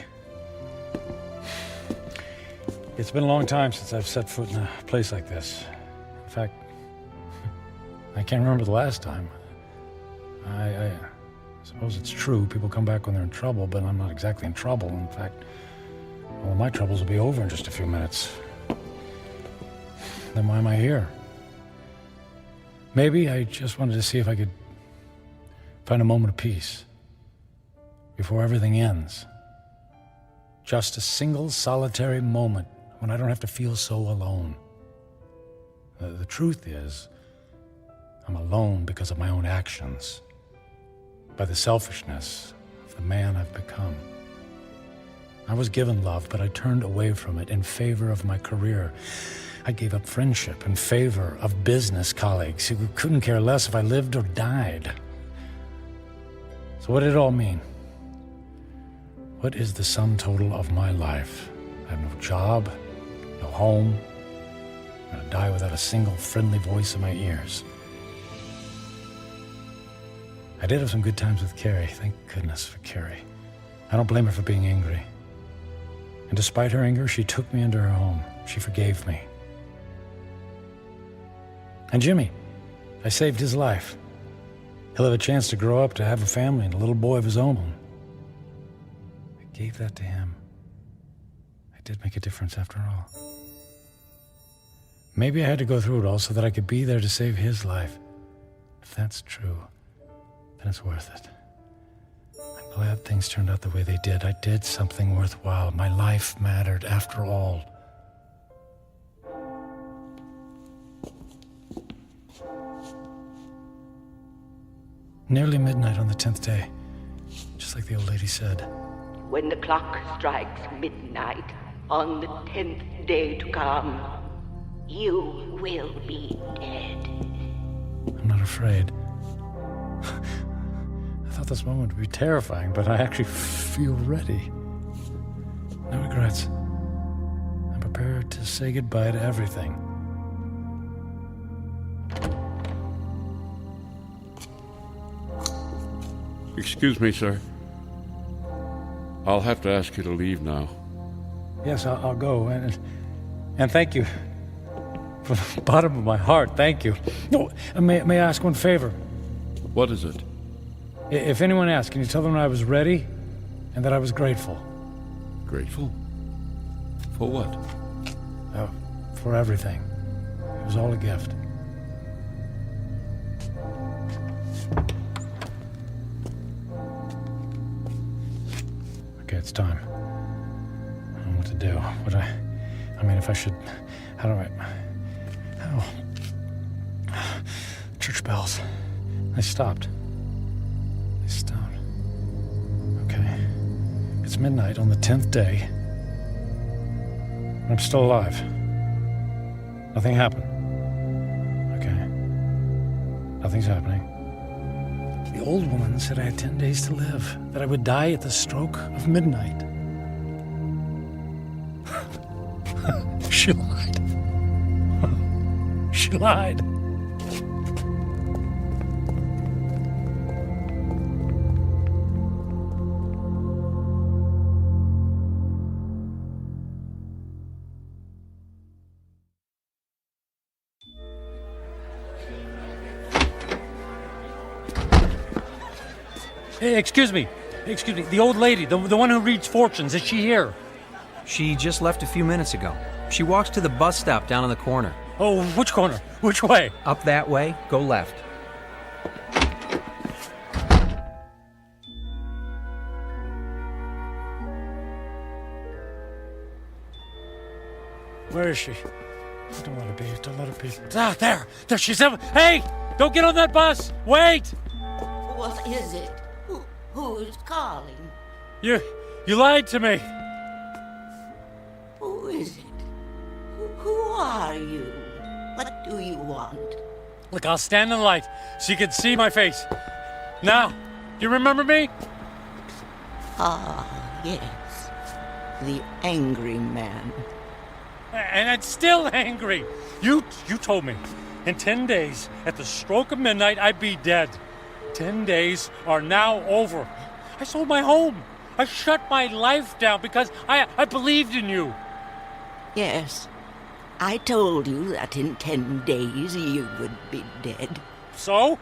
It's been a long time since I've set foot in a place like this. In fact, I can't remember the last time. I suppose it's true. People come back when they're in trouble, but I'm not exactly in trouble. In fact, all of my troubles will be over in just a few minutes. Then why am I here? Maybe I just wanted to see if I could find a moment of peace before everything ends. Just a single solitary moment when I don't have to feel so alone. The truth is, I'm alone because of my own actions, by the selfishness of the man I've become. I was given love, but I turned away from it in favor of my career. I gave up friendship in favor of business colleagues who couldn't care less if I lived or died. So what did it all mean? What is the sum total of my life? I have no job, no home. I'm gonna die without a single friendly voice in my ears. I did have some good times with Carrie. Thank goodness for Carrie. I don't blame her for being angry. And despite her anger, she took me into her home. She forgave me. And Jimmy, I saved his life. He'll have a chance to grow up, to have a family and a little boy of his own. I gave that to him. I did make a difference after all. Maybe I had to go through it all so that I could be there to save his life. If that's true, then it's worth it. I'm glad things turned out the way they did. I did something worthwhile. My life mattered after all. Nearly midnight on the 10th day, just like the old lady said. When the clock strikes midnight on the 10th day to come, you will be dead. I'm not afraid. I thought this moment would be terrifying, but I actually feel ready. No regrets. I'm prepared to say goodbye to everything. Excuse me, sir. I'll have to ask you to leave now. Yes, I'll go. And thank you. From the bottom of my heart, thank you. No, may I ask one favor? What is it? If anyone asks, can you tell them I was ready and that I was grateful? Grateful? For what? For everything. It was all a gift. Okay, it's time. I don't know what to do. I mean, if I should... How do I... Church bells. They stopped. Okay. It's midnight on the 10th day. And I'm still alive. Nothing happened. Okay. Nothing's happening. The old woman said I had 10 days to live, that I would die at the stroke of midnight. She lied. She lied. Hey, excuse me. The old lady, the one who reads fortunes, is she here? She just left a few minutes ago. She walks to the bus stop down in the corner. Oh, which corner? Which way? Up that way, go left. Where is she? Don't let her be. Ah, there she's. Hey, don't get on that bus. Wait. What is it? Who's calling? You lied to me. Who is it? Who are you? What do you want? Look, I'll stand in the light so you can see my face. Now, do you remember me? Ah, yes. The angry man. And I'm still angry. You told me in 10 days, at the stroke of midnight, I'd be dead. 10 days are now over. I sold my home. I shut my life down because I believed in you. Yes. I told you that in 10 days you would be dead. So?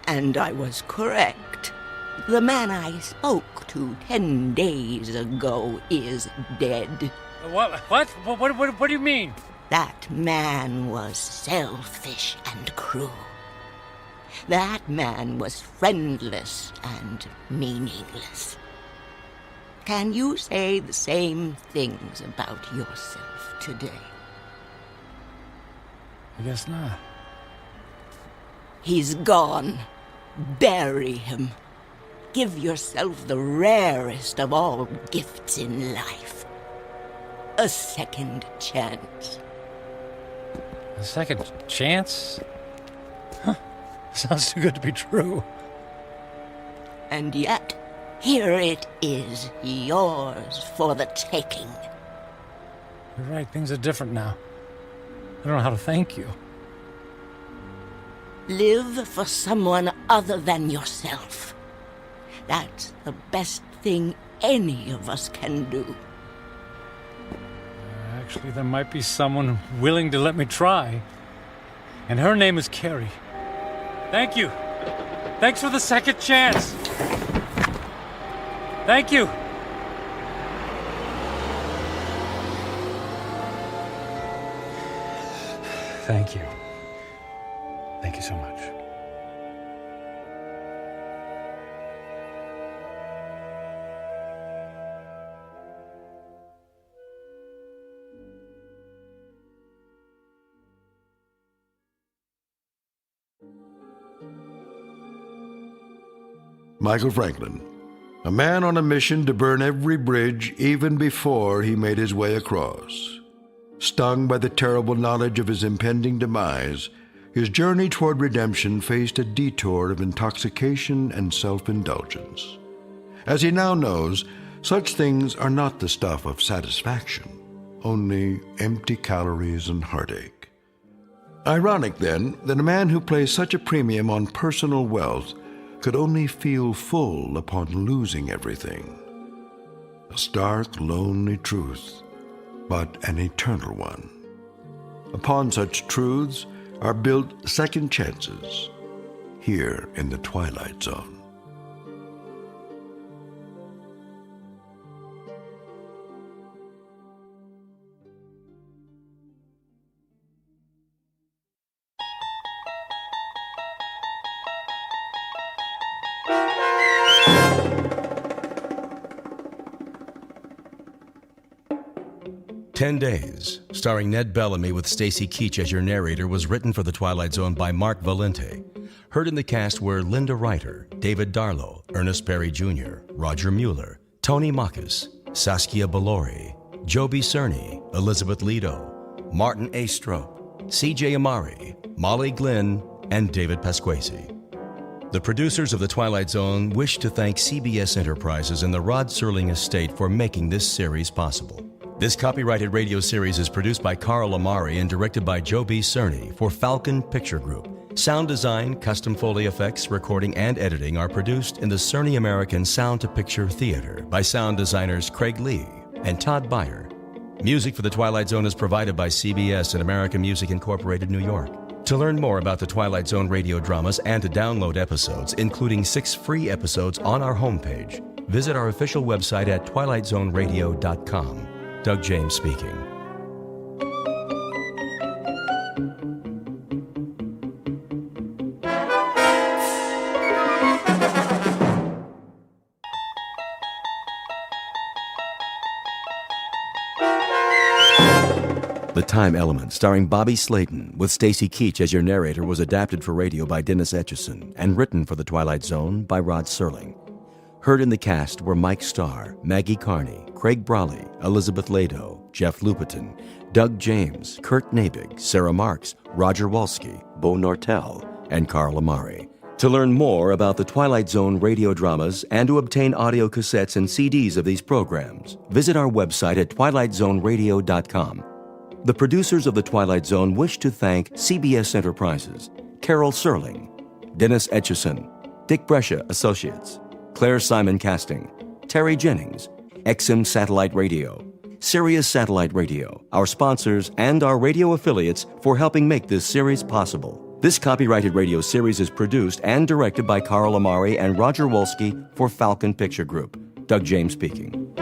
And I was correct. The man I spoke to 10 days ago is dead. What do you mean? That man was selfish and cruel. That man was friendless and meaningless. Can you say the same things about yourself today? I guess not. He's gone. Bury him. Give yourself the rarest of all gifts in life. A second chance. A second chance? Huh. Sounds too good to be true. And yet, here it is, yours for the taking. You're right, things are different now. I don't know how to thank you. Live for someone other than yourself. That's the best thing any of us can do. Actually, there might be someone willing to let me try. And her name is Carrie. Thank you. Thanks for the second chance. Thank you. Thank you. Thank you so much. Michael Franklin, a man on a mission to burn every bridge even before he made his way across. Stung by the terrible knowledge of his impending demise, his journey toward redemption faced a detour of intoxication and self-indulgence. As he now knows, such things are not the stuff of satisfaction, only empty calories and heartache. Ironic, then, that a man who placed such a premium on personal wealth could only feel full upon losing everything. A stark, lonely truth, but an eternal one. Upon such truths are built second chances, here in the Twilight Zone. "10 Days," starring Ned Bellamy with Stacy Keach as your narrator, was written for The Twilight Zone by Mark Valente. Heard in the cast were Linda Reiter, David Darlow, Ernest Berry Jr., Roger Mueller, Tony Makis, Saskia Bellori, Joby Cerny, Elizabeth Lido, Martin A. Strope, C.J. Amari, Molly Glynn, and David Pasquesi. The producers of The Twilight Zone wish to thank CBS Enterprises and the Rod Serling Estate for making this series possible. This copyrighted radio series is produced by Carl Amari and directed by Joe B. Cerny for Falcon Picture Group. Sound design, custom Foley effects, recording, and editing are produced in the Cerny American Sound to Picture Theater by sound designers Craig Lee and Todd Beyer. Music for The Twilight Zone is provided by CBS and American Music Incorporated, New York. To learn more about the Twilight Zone radio dramas and to download episodes, including 6 free episodes on our homepage, visit our official website at twilightzoneradio.com. Doug James speaking. The Time Element, starring Bobby Slayton, with Stacy Keach as your narrator, was adapted for radio by Dennis Etchison and written for The Twilight Zone by Rod Serling. Heard in the cast were Mike Starr, Maggie Carney, Craig Brawley, Elizabeth Lado, Jeff Lupetin, Doug James, Kurt Nabig, Sarah Marks, Roger Wolski, Bo Nortel, and Carl Amari. To learn more about the Twilight Zone radio dramas and to obtain audio cassettes and CDs of these programs, visit our website at twilightzoneradio.com. The producers of The Twilight Zone wish to thank CBS Enterprises, Carol Serling, Dennis Etchison, Dick Brescia Associates, Claire Simon Casting, Terry Jennings, XM Satellite Radio, Sirius Satellite Radio, our sponsors, and our radio affiliates for helping make this series possible. This copyrighted radio series is produced and directed by Carl Amari and Roger Wolski for Falcon Picture Group. Doug James speaking.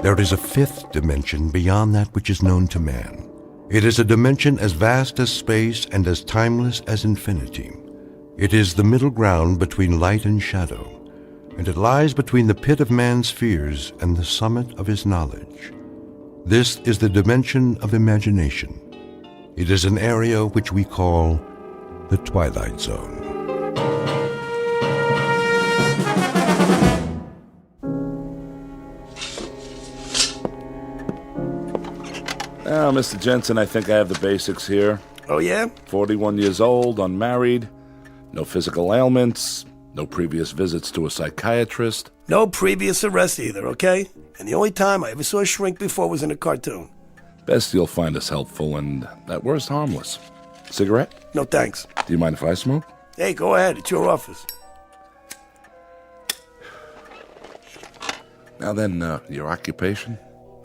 There is a fifth dimension beyond that which is known to man. It is a dimension as vast as space and as timeless as infinity. It is the middle ground between light and shadow, and it lies between the pit of man's fears and the summit of his knowledge. This is the dimension of imagination. It is an area which we call the Twilight Zone. Now, Mr. Jensen, I think I have the basics here. Oh, yeah? 41 years old, unmarried, no physical ailments, no previous visits to a psychiatrist. No previous arrest either, okay? And the only time I ever saw a shrink before was in a cartoon. Best you'll find us helpful and, at worst, harmless. Cigarette? No thanks. Do you mind if I smoke? Hey, go ahead. It's your office. Now then, your occupation?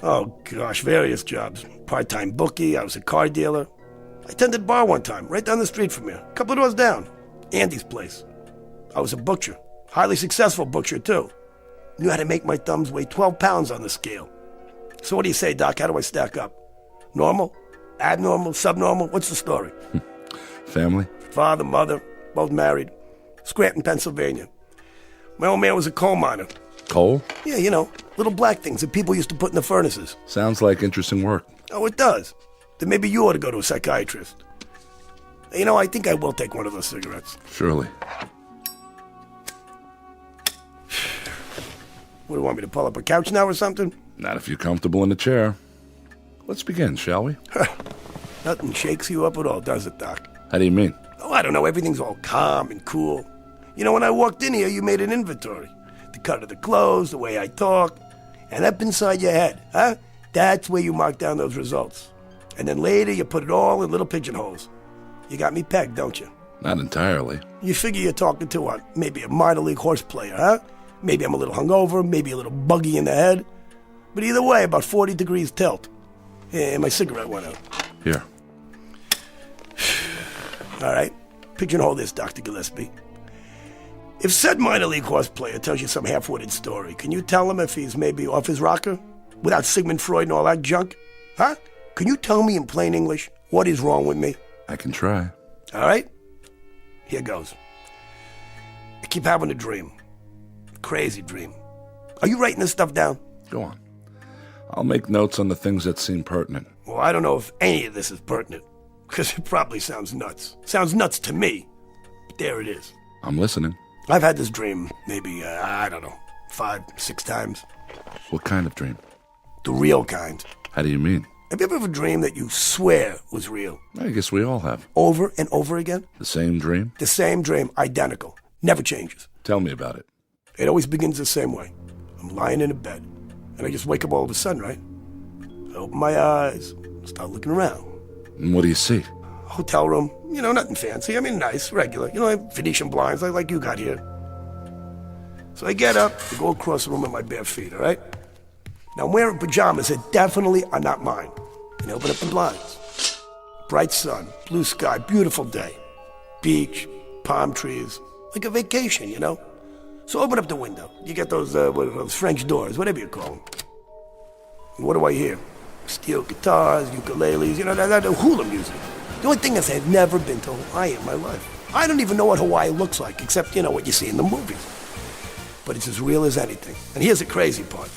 Oh, gosh, various jobs. Part-time bookie, I was a car dealer. I tended a bar one time, right down the street from here. A couple of doors down. Andy's place. I was a butcher. Highly successful butcher, too. Knew how to make my thumbs weigh 12 pounds on the scale. So what do you say, Doc? How do I stack up? Normal? Abnormal? Subnormal? What's the story? Family? Father, mother, both married. Scranton, Pennsylvania. My old man was a coal miner. Coal? Yeah, you know, little black things that people used to put in the furnaces. Sounds like interesting work. Oh, it does. Then maybe you ought to go to a psychiatrist. You know, I think I will take one of those cigarettes. Surely. What, do you want me to pull up a couch now or something? Not if you're comfortable in the chair. Let's begin, shall we? Nothing shakes you up at all, does it, Doc? How do you mean? Oh, I don't know. Everything's all calm and cool. You know, when I walked in here, you made an inventory. The cut of the clothes, the way I talk. And up inside your head, huh? That's where you mark down those results. And then later you put it all in little pigeonholes. You got me pegged, don't you? Not entirely. You figure you're talking to maybe a minor league horse player, huh? Maybe I'm a little hungover, maybe a little buggy in the head. But either way, about 40 degrees tilt. And my cigarette went out. Here. All right. Pigeonhole this, Dr. Gillespie. If said minor league horse player tells you some half-witted story, can you tell him if he's maybe off his rocker? Without Sigmund Freud and all that junk? Huh? Can you tell me in plain English what is wrong with me? I can try. All right? Here goes. I keep having a dream. Crazy dream. Are you writing this stuff down? Go on. I'll make notes on the things that seem pertinent. Well, I don't know if any of this is pertinent, because it probably sounds nuts. Sounds nuts to me. But there it is. I'm listening. I've had this dream maybe, 5-6 times. What kind of dream? The real kind. How do you mean? Have you ever had a dream that you swear was real? I guess we all have. Over and over again? The same dream? The same dream, identical. Never changes. Tell me about it. It always begins the same way. I'm lying in a bed, and I just wake up all of a sudden, right? I open my eyes, start looking around. And what do you see? A hotel room. Nothing fancy. I mean, nice, regular. Venetian blinds like you got here. So I get up, I go across the room with my bare feet, all right? Now, I'm wearing pajamas that definitely are not mine. And open up the blinds. Bright sun, blue sky, beautiful day. Beach, palm trees, like a vacation, So open up the window. You get those French doors, whatever you call them. And what do I hear? Steel guitars, ukuleles, that hula music. The only thing is I've never been to Hawaii in my life. I don't even know what Hawaii looks like, except, what you see in the movies. But it's as real as anything. And here's the crazy part.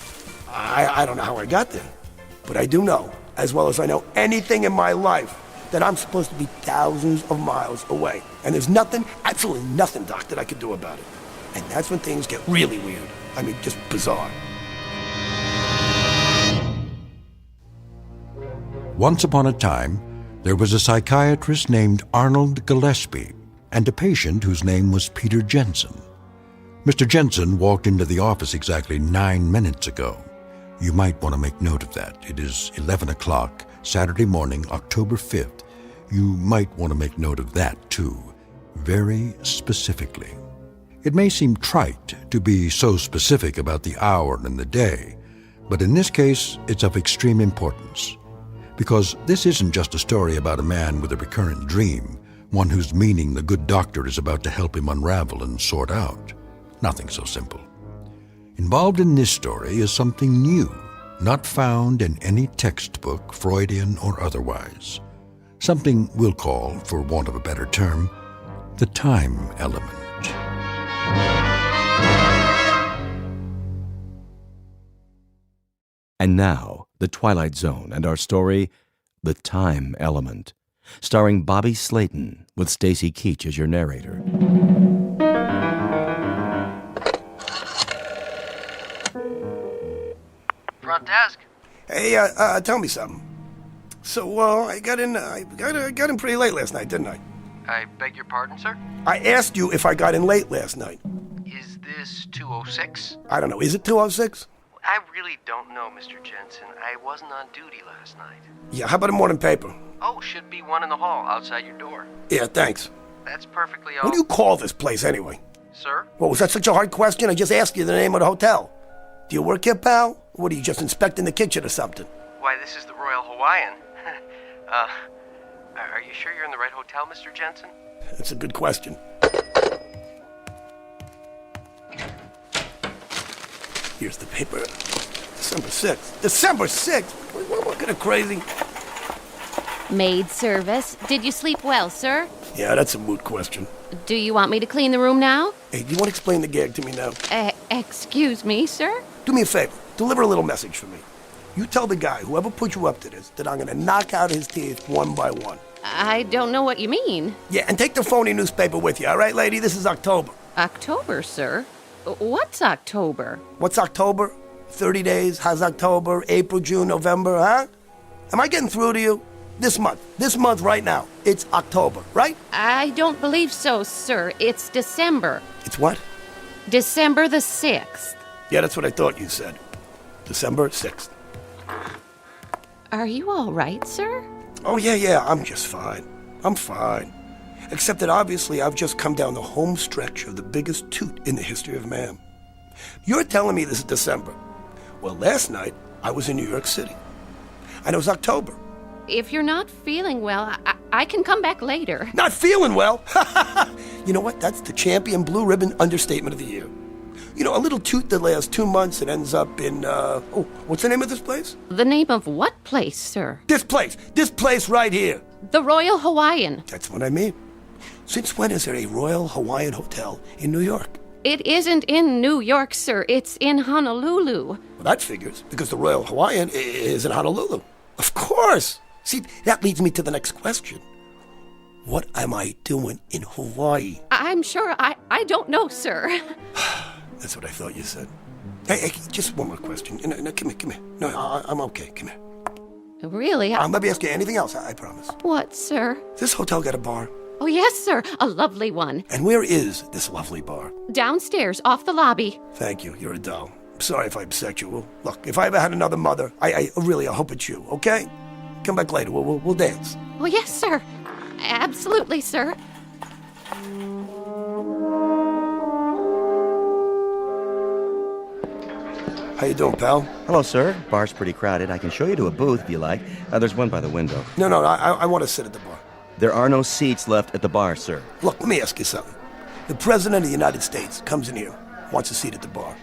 I don't know how I got there. But I do know, as well as I know anything in my life, that I'm supposed to be thousands of miles away. And there's nothing, absolutely nothing, Doc, that I can do about it. And that's when things get really weird. I mean, just bizarre. Once upon a time, there was a psychiatrist named Arnold Gillespie and a patient whose name was Peter Jensen. Mr. Jensen walked into the office exactly 9 minutes ago. You might want to make note of that. It is 11 o'clock, Saturday morning, October 5th. You might want to make note of that, too, very specifically. It may seem trite to be so specific about the hour and the day, but in this case, it's of extreme importance. Because this isn't just a story about a man with a recurrent dream, one whose meaning the good doctor is about to help him unravel and sort out. Nothing so simple. Involved in this story is something new, not found in any textbook, Freudian or otherwise. Something we'll call, for want of a better term, the time element. And now, The Twilight Zone and our story, The Time Element, starring Bobby Slayton with Stacy Keach as your narrator. Front desk. Hey, tell me something. So, I got in pretty late last night, didn't I? I beg your pardon, sir? I asked you if I got in late last night. Is this 206? I don't know. Is it 206? I really don't know, Mr. Jensen. I wasn't on duty last night. Yeah, how about a morning paper? Oh, should be one in the hall outside your door. Yeah, thanks. That's perfectly all. What do you call this place, anyway? Sir? Well, was that such a hard question? I just asked you the name of the hotel. Do you work here, pal? Or what, are you just inspecting the kitchen or something? Why, this is the Royal Hawaiian. Are you sure you're in the right hotel, Mr. Jensen? That's a good question. Here's the paper. December 6th. December 6th? What kind of crazy? Maid service. Did you sleep well, sir? Yeah, that's a moot question. Do you want me to clean the room now? Hey, do you want to explain the gag to me now? Excuse me, sir? Do me a favor. Deliver a little message for me. You tell the guy, whoever put you up to this, that I'm going to knock out his teeth one by one. I don't know what you mean. Yeah, and take the phony newspaper with you, all right, lady? This is October. October, sir? What's October? What's October? 30 days? How's October? April, June, November, huh? Am I getting through to you? This month right now. It's October, right? I don't believe so, sir. It's December. It's what? December the 6th. Yeah, that's what I thought you said. December 6th. Are you all right, sir? Oh, yeah, I'm just fine. I'm fine. Except that obviously I've just come down the home stretch of the biggest toot in the history of man. You're telling me this is December. Well, last night I was in New York City. And it was October. If you're not feeling well, I can come back later. Not feeling well? You know what? That's the champion blue ribbon understatement of the year. You know, a little toot that lasts 2 months and ends up in, what's the name of this place? The name of what place, sir? This place right here. The Royal Hawaiian. That's what I mean. Since when is there a Royal Hawaiian Hotel in New York? It isn't in New York, sir. It's in Honolulu. Well, that figures, because the Royal Hawaiian is in Honolulu. Of course. See, that leads me to the next question. What am I doing in Hawaii? I'm sure I don't know, sir. That's what I thought you said. Hey, just one more question. No, come here. No, I'm okay. Come here. Really? Let me ask you anything else, I promise. What, sir? This hotel got a bar? Oh, yes, sir. A lovely one. And where is this lovely bar? Downstairs, off the lobby. Thank you. You're a doll. I'm sorry if I upset you. Well, look, if I ever had another mother, I really hope it's you, okay? Come back later. We'll dance. Oh, yes, sir. Absolutely, sir. How you doing, pal? Hello, sir. Bar's pretty crowded. I can show you to a booth if you like. There's one by the window. No, I want to sit at the bar. There are no seats left at the bar, sir. Look, let me ask you something. The President of the United States comes in here, wants a seat at the bar.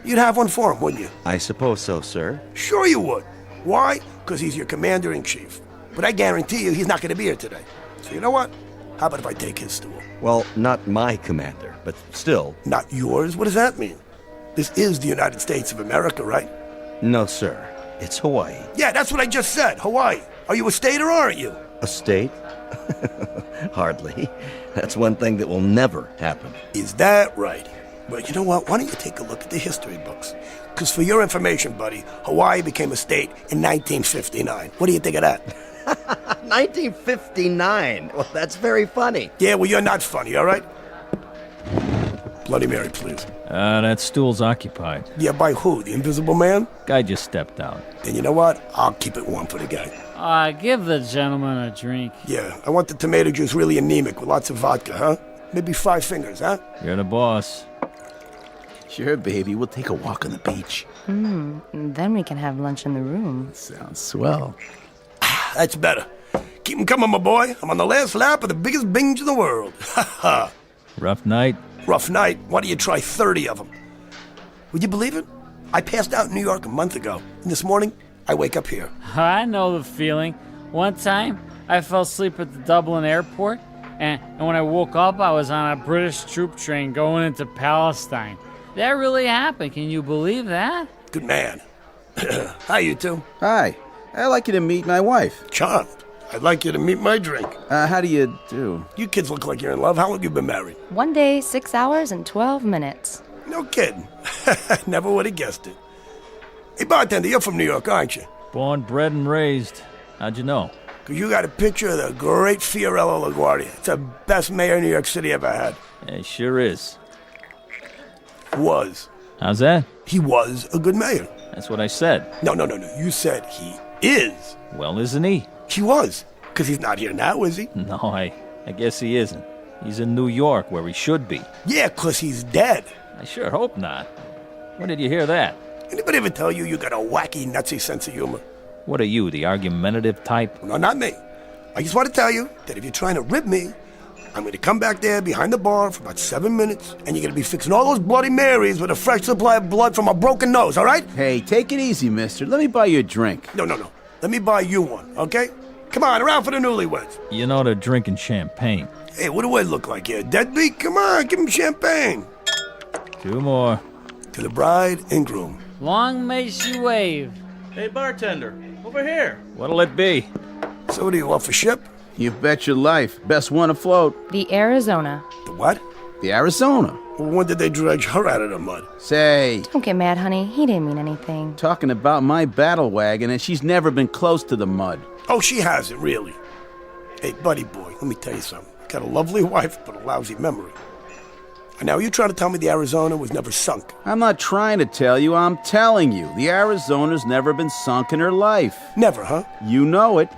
You'd have one for him, wouldn't you? I suppose so, sir. Sure you would. Why? Because he's your commander-in-chief. But I guarantee you he's not going to be here today. So you know what? How about if I take his stool? Well, not my commander, but still. Not yours? What does that mean? This is the United States of America, right? No, sir. It's Hawaii. Yeah, that's what I just said. Hawaii. Are you a state or aren't you? A state? Hardly. That's one thing that will never happen. Is that right? Well, you know what? Why don't you take a look at the history books? Because for your information, buddy, Hawaii became a state in 1959. What do you think of that? 1959? Well, that's very funny. Yeah, well, you're not funny, all right? Bloody Mary, please. That stool's occupied. Yeah, by who? The Invisible Man? Guy just stepped out. Then you know what? I'll keep it warm for the guy. Give the gentleman a drink. Yeah, I want the tomato juice really anemic with lots of vodka, huh? Maybe 5 fingers, huh? You're the boss. Sure, baby. We'll take a walk on the beach. Then we can have lunch in the room. Sounds swell. That's better. Keep 'em coming, my boy. I'm on the last lap of the biggest binge in the world. Ha ha. Rough night? Rough night. Why don't you try 30 of them? Would you believe it? I passed out in New York a month ago. And this morning, I wake up here. I know the feeling. One time, I fell asleep at the Dublin airport, and when I woke up, I was on a British troop train going into Palestine. That really happened. Can you believe that? Good man. Hi, you two. Hi. I'd like you to meet my wife. Charmed. I'd like you to meet my drink. How do you do? You kids look like you're in love. How long have you been married? 1 day, 6 hours, and 12 minutes. No kidding. Never would have guessed it. Hey, bartender, you're from New York, aren't you? Born, bred, and raised. How'd you know? Because you got a picture of the great Fiorello LaGuardia. It's the best mayor New York City ever had. It sure is. Was. How's that? He was a good mayor. That's what I said. No. You said he is. Well, isn't he? He was. Because he's not here now, is he? No, I guess he isn't. He's in New York, where he should be. Yeah, because he's dead. I sure hope not. When did you hear that? Anybody ever tell you got a wacky, nutsy sense of humor? What are you, the argumentative type? No, not me. I just want to tell you that if you're trying to rib me, I'm going to come back there behind the bar for about 7 minutes, and you're going to be fixing all those Bloody Marys with a fresh supply of blood from a broken nose, all right? Hey, take it easy, mister. Let me buy you a drink. No. Let me buy you one, okay? Come on, around for the newlyweds. You know they're drinking champagne. Hey, what do I look like here? Deadbeat? Come on, give him champagne. 2 more. To the bride and groom. Long may she wave. Hey, bartender, over here. What'll it be? So what do you want for ship? You bet your life. Best one afloat. The Arizona. The what? The Arizona. Well, when did they dredge her out of the mud? Say. Don't get mad, honey. He didn't mean anything. Talking about my battle wagon, and she's never been close to the mud. Oh, she hasn't, really. Hey, buddy boy, let me tell you something. Got a lovely wife, but a lousy memory. And now you trying to tell me the Arizona was never sunk? I'm not trying to tell you, I'm telling you. The Arizona's never been sunk in her life. Never, huh? You know it.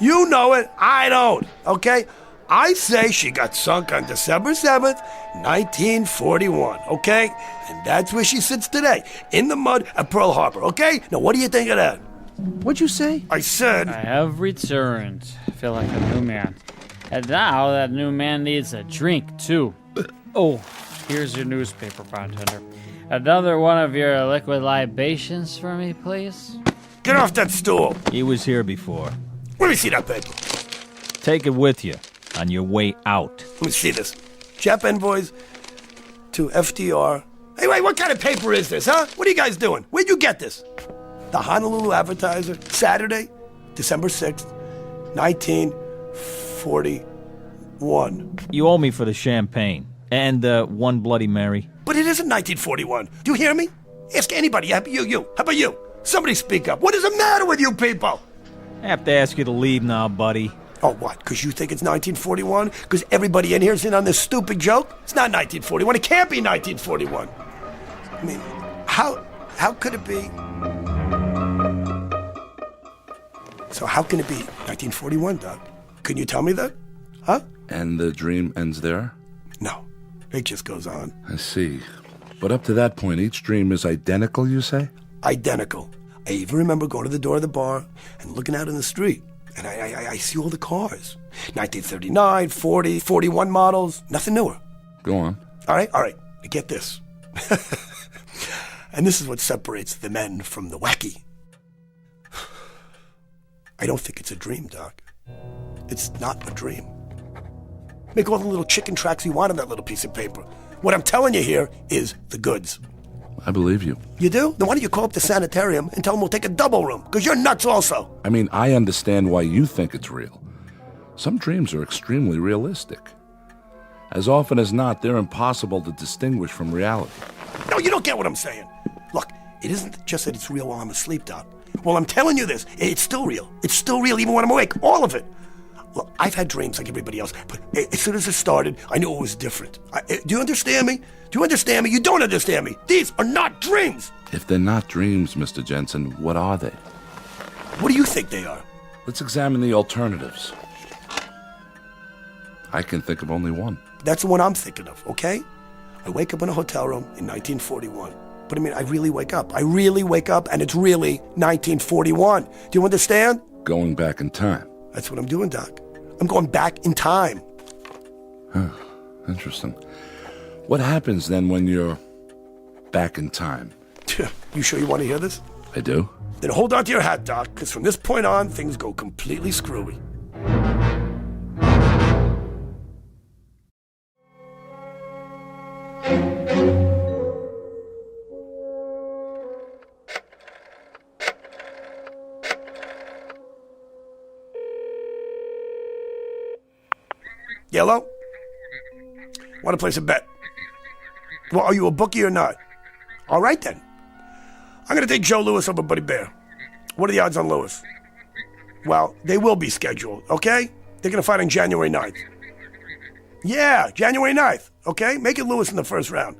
You know it, I don't, okay? I say she got sunk on December 7th, 1941, okay? And that's where she sits today, in the mud at Pearl Harbor, okay? Now, what do you think of that? What'd you say? I said... I have returned. I feel like a new man. And now that new man needs a drink, too. Oh, here's your newspaper, bartender. Another one of your liquid libations for me, please? Get off that stool! He was here before. Let me see that paper. Take it with you on your way out. Let me see this. Jap envoys to FDR. Hey, wait, what kind of paper is this, huh? What are you guys doing? Where'd you get this? The Honolulu Advertiser, Saturday, December 6th, 1941. You owe me for the champagne. And one Bloody Mary. But it isn't 1941. Do you hear me? Ask anybody. How about you? How about you? Somebody speak up. What is the matter with you people? I have to ask you to leave now, buddy. Oh, what? Because you think it's 1941? Because everybody in here's in on this stupid joke? It's not 1941. It can't be 1941. I mean, how could it be? So how can it be 1941, Doc? Can you tell me that? Huh? And the dream ends there? No. It just goes on. I see. But up to that point, each dream is identical, you say? Identical. I even remember going to the door of the bar and looking out in the street. And I see all the cars. 1939, 40, 41 models. Nothing newer. Go on. All right. Get this. And this is what separates the men from the wacky. I don't think it's a dream, Doc. It's not a dream. Make all the little chicken tracks you want on that little piece of paper. What I'm telling you here is the goods. I believe you. You do? Then why don't you call up the sanitarium and tell them we'll take a double room? Because you're nuts also. I mean, I understand why you think it's real. Some dreams are extremely realistic. As often as not, they're impossible to distinguish from reality. No, you don't get what I'm saying. Look, it isn't just that it's real while I'm asleep, Doc. Well, I'm telling you this. It's still real. It's still real even when I'm awake. All of it. Look, I've had dreams like everybody else, but as soon as it started, I knew it was different. Do you understand me? Do you understand me? You don't understand me. These are not dreams. If they're not dreams, Mr. Jensen, what are they? What do you think they are? Let's examine the alternatives. I can think of only one. That's the one I'm thinking of, okay? I wake up in a hotel room in 1941. But I mean, I really wake up. And it's really 1941. Do you understand? Going back in time. That's what I'm doing, Doc. I'm going back in time. Huh. Interesting. What happens then when you're back in time? You sure you want to hear this? I do. Then hold on to your hat, Doc, because from this point on, things go completely screwy. Yellow? Want to place a bet? Well, are you a bookie or not? All right, then. I'm going to take Joe Louis over Buddy Bear. What are the odds on Louis? Well, they will be scheduled, okay? They're going to fight on January 9th. Yeah, January 9th, okay? Make it Louis in the first round.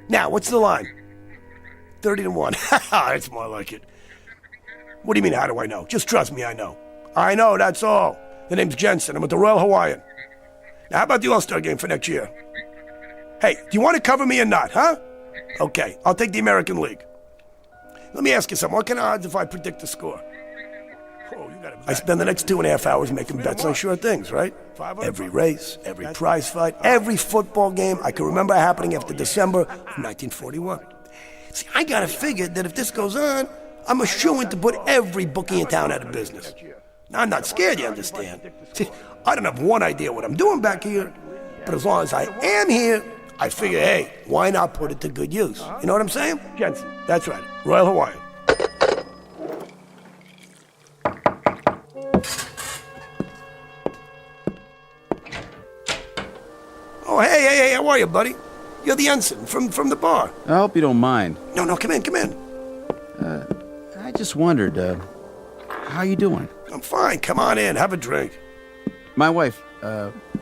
Now, what's the line? 30-1. That's more like it. What do you mean, how do I know? Just trust me, I know. I know, that's all. The name's Jensen. I'm with the Royal Hawaiian. Now, how about the All-Star game for next year? Hey, do you want to cover me or not, huh? Okay, I'll take the American League. Let me ask you something. What kind of odds if I predict the score? I spend the next 2.5 hours making bets on sure things, right? Every race, every prize fight, every football game I can remember happening after December of 1941. See, I gotta figure that if this goes on, I'm a shoo-in to put every bookie in town out of business. Now, I'm not scared, you understand? See, I don't have one idea what I'm doing back here, but as long as I am here, I figure, hey, why not put it to good use? You know what I'm saying? Jensen, that's right. Royal Hawaiian. Oh, hey, how are you, buddy? You're the ensign from the bar. I hope you don't mind. No, come in. I just wondered, how you doing? I'm fine. Come on in, have a drink. My wife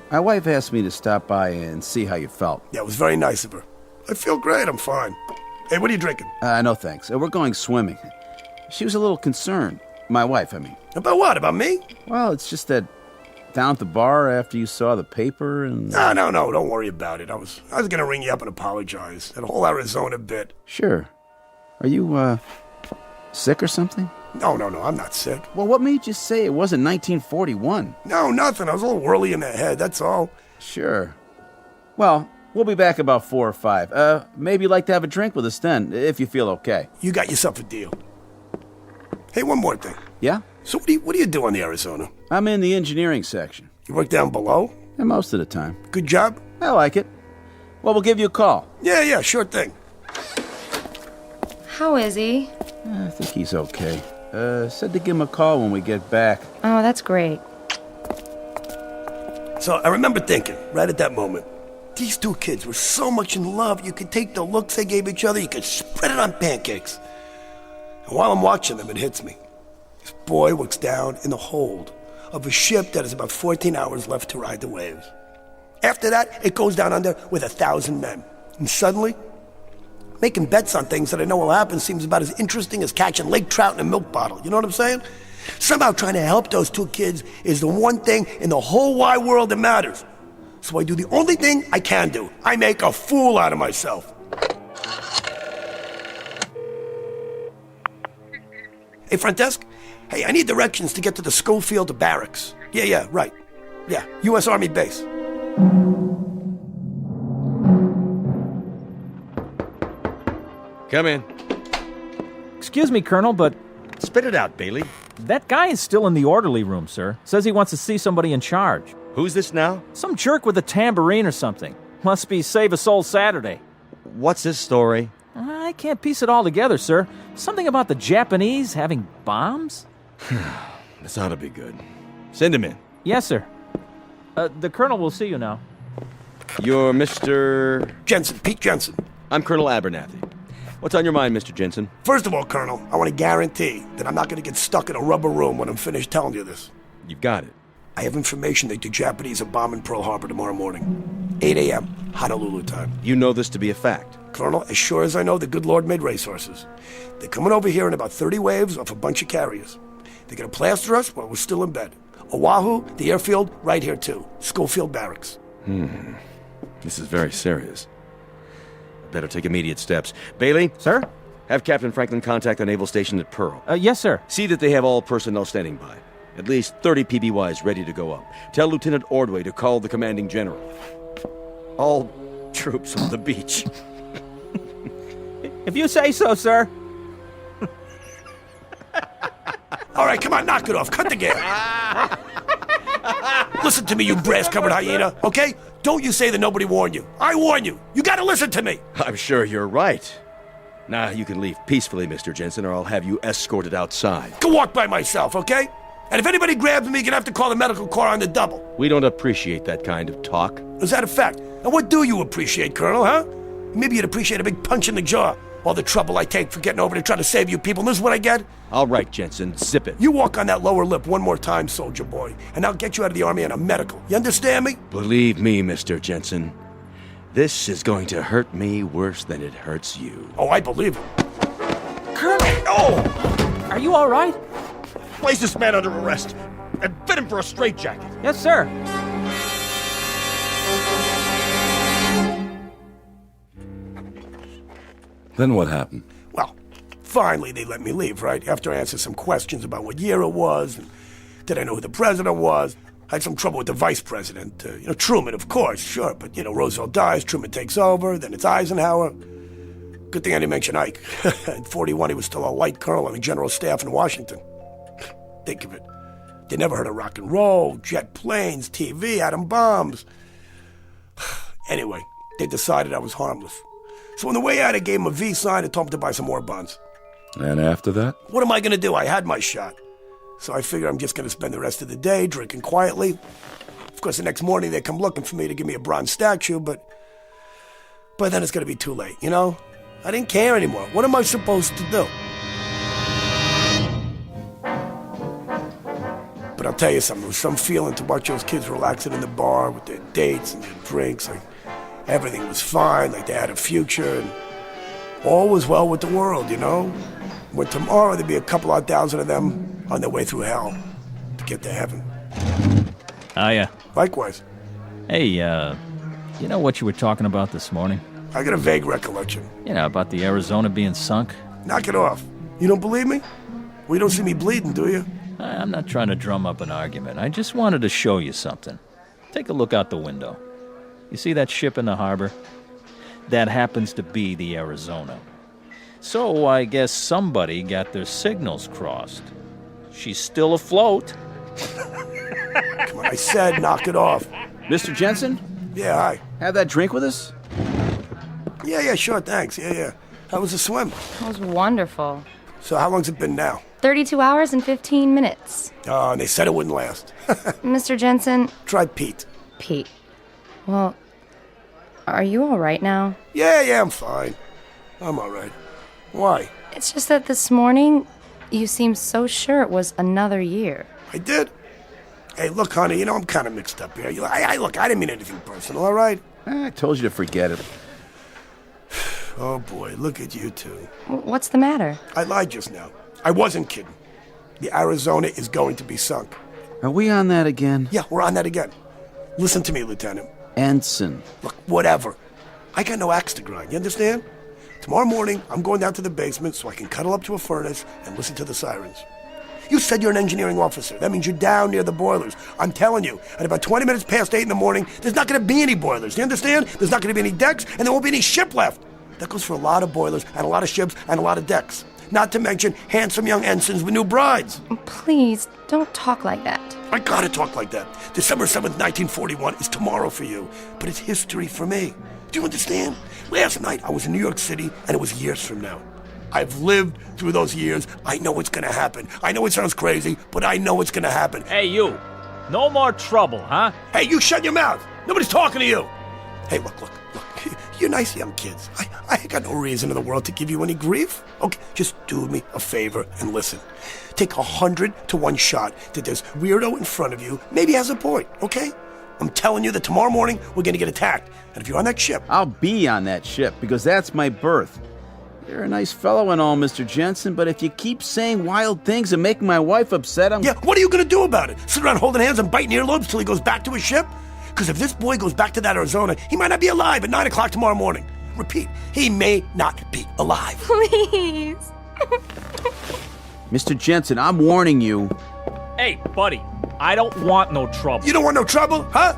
asked me to stop by and see how you felt. Yeah, it was very nice of her. I feel great, I'm fine. Hey, what are you drinking? No thanks. We're going swimming. She was a little concerned. My wife, I mean. About what? About me? Well, it's just that down at the bar after you saw the paper and... No, don't worry about it. I was gonna ring you up and apologize. That whole Arizona bit. Sure. Are you, sick or something? No, I'm not sick. Well, what made you say it wasn't 1941? No, nothing. I was a little whirly in the head, that's all. Sure. Well, we'll be back about 4 or 5. Maybe you'd like to have a drink with us then, if you feel okay. You got yourself a deal. Hey, one more thing. Yeah? So what do you do on the Arizona? I'm in the engineering section. You work down below? Yeah, most of the time. Good job? I like it. Well, we'll give you a call. Yeah, sure thing. How is he? I think he's okay. Said to give him a call when we get back. Oh, that's great. So I remember thinking, right at that moment, these two kids were so much in love, you could take the looks they gave each other, you could spread it on pancakes. And while I'm watching them, it hits me. This boy looks down in the hold of a ship that has about 14 hours left to ride the waves. After that, it goes down under with 1,000 men. And suddenly, making bets on things that I know will happen seems about as interesting as catching lake trout in a milk bottle. You know what I'm saying? Somehow trying to help those two kids is the one thing in the whole wide world that matters. So I do the only thing I can do. I make a fool out of myself. Hey, front desk? Hey, I need directions to get to the Schofield barracks. Yeah, right. Yeah, U.S. Army base. Come in. Excuse me, Colonel, but... Spit it out, Bailey. That guy is still in the orderly room, sir. Says he wants to see somebody in charge. Who's this now? Some jerk with a tambourine or something. Must be Save a Soul Saturday. What's his story? I can't piece it all together, sir. Something about the Japanese having bombs? This ought to be good. Send him in. Yes, sir. The Colonel will see you now. You're Mr... Jensen, Pete Jensen. I'm Colonel Abernathy. What's on your mind, Mr. Jensen? First of all, Colonel, I want to guarantee that I'm not going to get stuck in a rubber room when I'm finished telling you this. You've got it. I have information that the Japanese are bombing Pearl Harbor tomorrow morning. 8 a.m., Honolulu time. You know this to be a fact. Colonel, as sure as I know the good Lord made racehorses. They're coming over here in about 30 waves off a bunch of carriers. They're going to plaster us while we're still in bed. Oahu, the airfield, right here too. Schofield Barracks. This is very serious. Better take immediate steps. Bailey? Sir? Have Captain Franklin contact the naval station at Pearl. Yes, sir. See that they have all personnel standing by. At least 30 PBYs ready to go up. Tell Lieutenant Ordway to call the commanding general. All troops on the beach. If you say so, sir. All right, come on, knock it off. Cut the game. Listen to me, you brass-covered hyena, okay? Don't you say that nobody warned you. I warn you. You gotta listen to me. I'm sure you're right. Now you can leave peacefully, Mr. Jensen, or I'll have you escorted outside. Go walk by myself, okay? And if anybody grabs me, you're gonna have to call the medical corps on the double. We don't appreciate that kind of talk. Is that a fact? And what do you appreciate, Colonel, huh? Maybe you'd appreciate a big punch in the jaw. All the trouble I take for getting over to try to save you people, and this is what I get? All right, Jensen, zip it. You walk on that lower lip one more time, soldier boy, and I'll get you out of the Army on a medical. You understand me? Believe me, Mr. Jensen, this is going to hurt me worse than it hurts you. Oh, I believe it. Colonel! Oh! Are you all right? Place this man under arrest and fit him for a straitjacket. Yes, sir. Then what happened? Well, finally they let me leave, right? After I answered some questions about what year it was, and did I know who the president was? I had some trouble with the vice president. Truman, of course, sure, but, Roosevelt dies, Truman takes over, then it's Eisenhower. Good thing I didn't mention Ike. In 41, he was still a light colonel on the general staff in Washington. Think of it. They never heard of rock and roll, jet planes, TV, atom bombs. Anyway, they decided I was harmless. So on the way out, I gave him a V sign and told him to buy some more buns. And after that? What am I going to do? I had my shot. So I figure I'm just going to spend the rest of the day drinking quietly. Of course, the next morning they come looking for me to give me a bronze statue, but then it's going to be too late, I didn't care anymore. What am I supposed to do? But I'll tell you something. There was some feeling to watch those kids relaxing in the bar with their dates and their drinks. Like, everything was fine, like they had a future, and all was well with the world, When tomorrow there'd be a couple odd thousand of them on their way through hell to get to heaven. Hiya. Likewise. Hey, you know what you were talking about this morning? I got a vague recollection. About the Arizona being sunk? Knock it off. You don't believe me? Well, you don't see me bleeding, do you? I'm not trying to drum up an argument. I just wanted to show you something. Take a look out the window. You see that ship in the harbor? That happens to be the Arizona. So I guess somebody got their signals crossed. She's still afloat. Come on, I said knock it off. Mr. Jensen? Yeah, hi. Have that drink with us? Yeah, sure, thanks. Yeah. How was the swim? It was wonderful. So how long's it been now? 32 hours and 15 minutes. Oh, and they said it wouldn't last. Mr. Jensen? Try Pete. Pete. Well, are you all right now? Yeah, I'm fine. I'm all right. Why? It's just that this morning, you seemed so sure it was another year. I did? Hey, look, honey, I'm kind of mixed up here. I didn't mean anything personal, all right? I told you to forget it. Oh, boy, look at you two. What's the matter? I lied just now. I wasn't kidding. The Arizona is going to be sunk. Are we on that again? Yeah, we're on that again. Listen to me, Lieutenant. Ensign. Look, whatever. I got no axe to grind, you understand? Tomorrow morning, I'm going down to the basement so I can cuddle up to a furnace and listen to the sirens. You said you're an engineering officer. That means you're down near the boilers. I'm telling you, at about 20 minutes past 8 in the morning, there's not going to be any boilers. You understand? There's not going to be any decks, and there won't be any ship left. That goes for a lot of boilers and a lot of ships and a lot of decks. Not to mention handsome young ensigns with new brides. Please, don't talk like that. I gotta talk like that. December 7th, 1941 is tomorrow for you, but it's history for me. Do you understand? Last night I was in New York City, and it was years from now. I've lived through those years. I know what's gonna happen. I know it sounds crazy, but I know it's gonna happen. Hey, you. No more trouble, huh? Hey, you shut your mouth. Nobody's talking to you. Hey, look. You're nice young kids. I ain't got no reason in the world to give you any grief. Okay, just do me a favor and listen. Take 100 to 1 shot that this weirdo in front of you maybe has a point, okay? I'm telling you that tomorrow morning we're gonna get attacked. And if you're on that ship... I'll be on that ship, because that's my berth. You're a nice fellow and all, Mr. Jensen, but if you keep saying wild things and making my wife upset, Yeah, what are you gonna do about it? Sit around holding hands and biting earlobes till he goes back to his ship? Because if this boy goes back to that Arizona, he might not be alive at 9 o'clock tomorrow morning. Repeat, he may not be alive. Please. Mr. Jensen, I'm warning you. Hey, buddy, I don't want no trouble. You don't want no trouble, huh?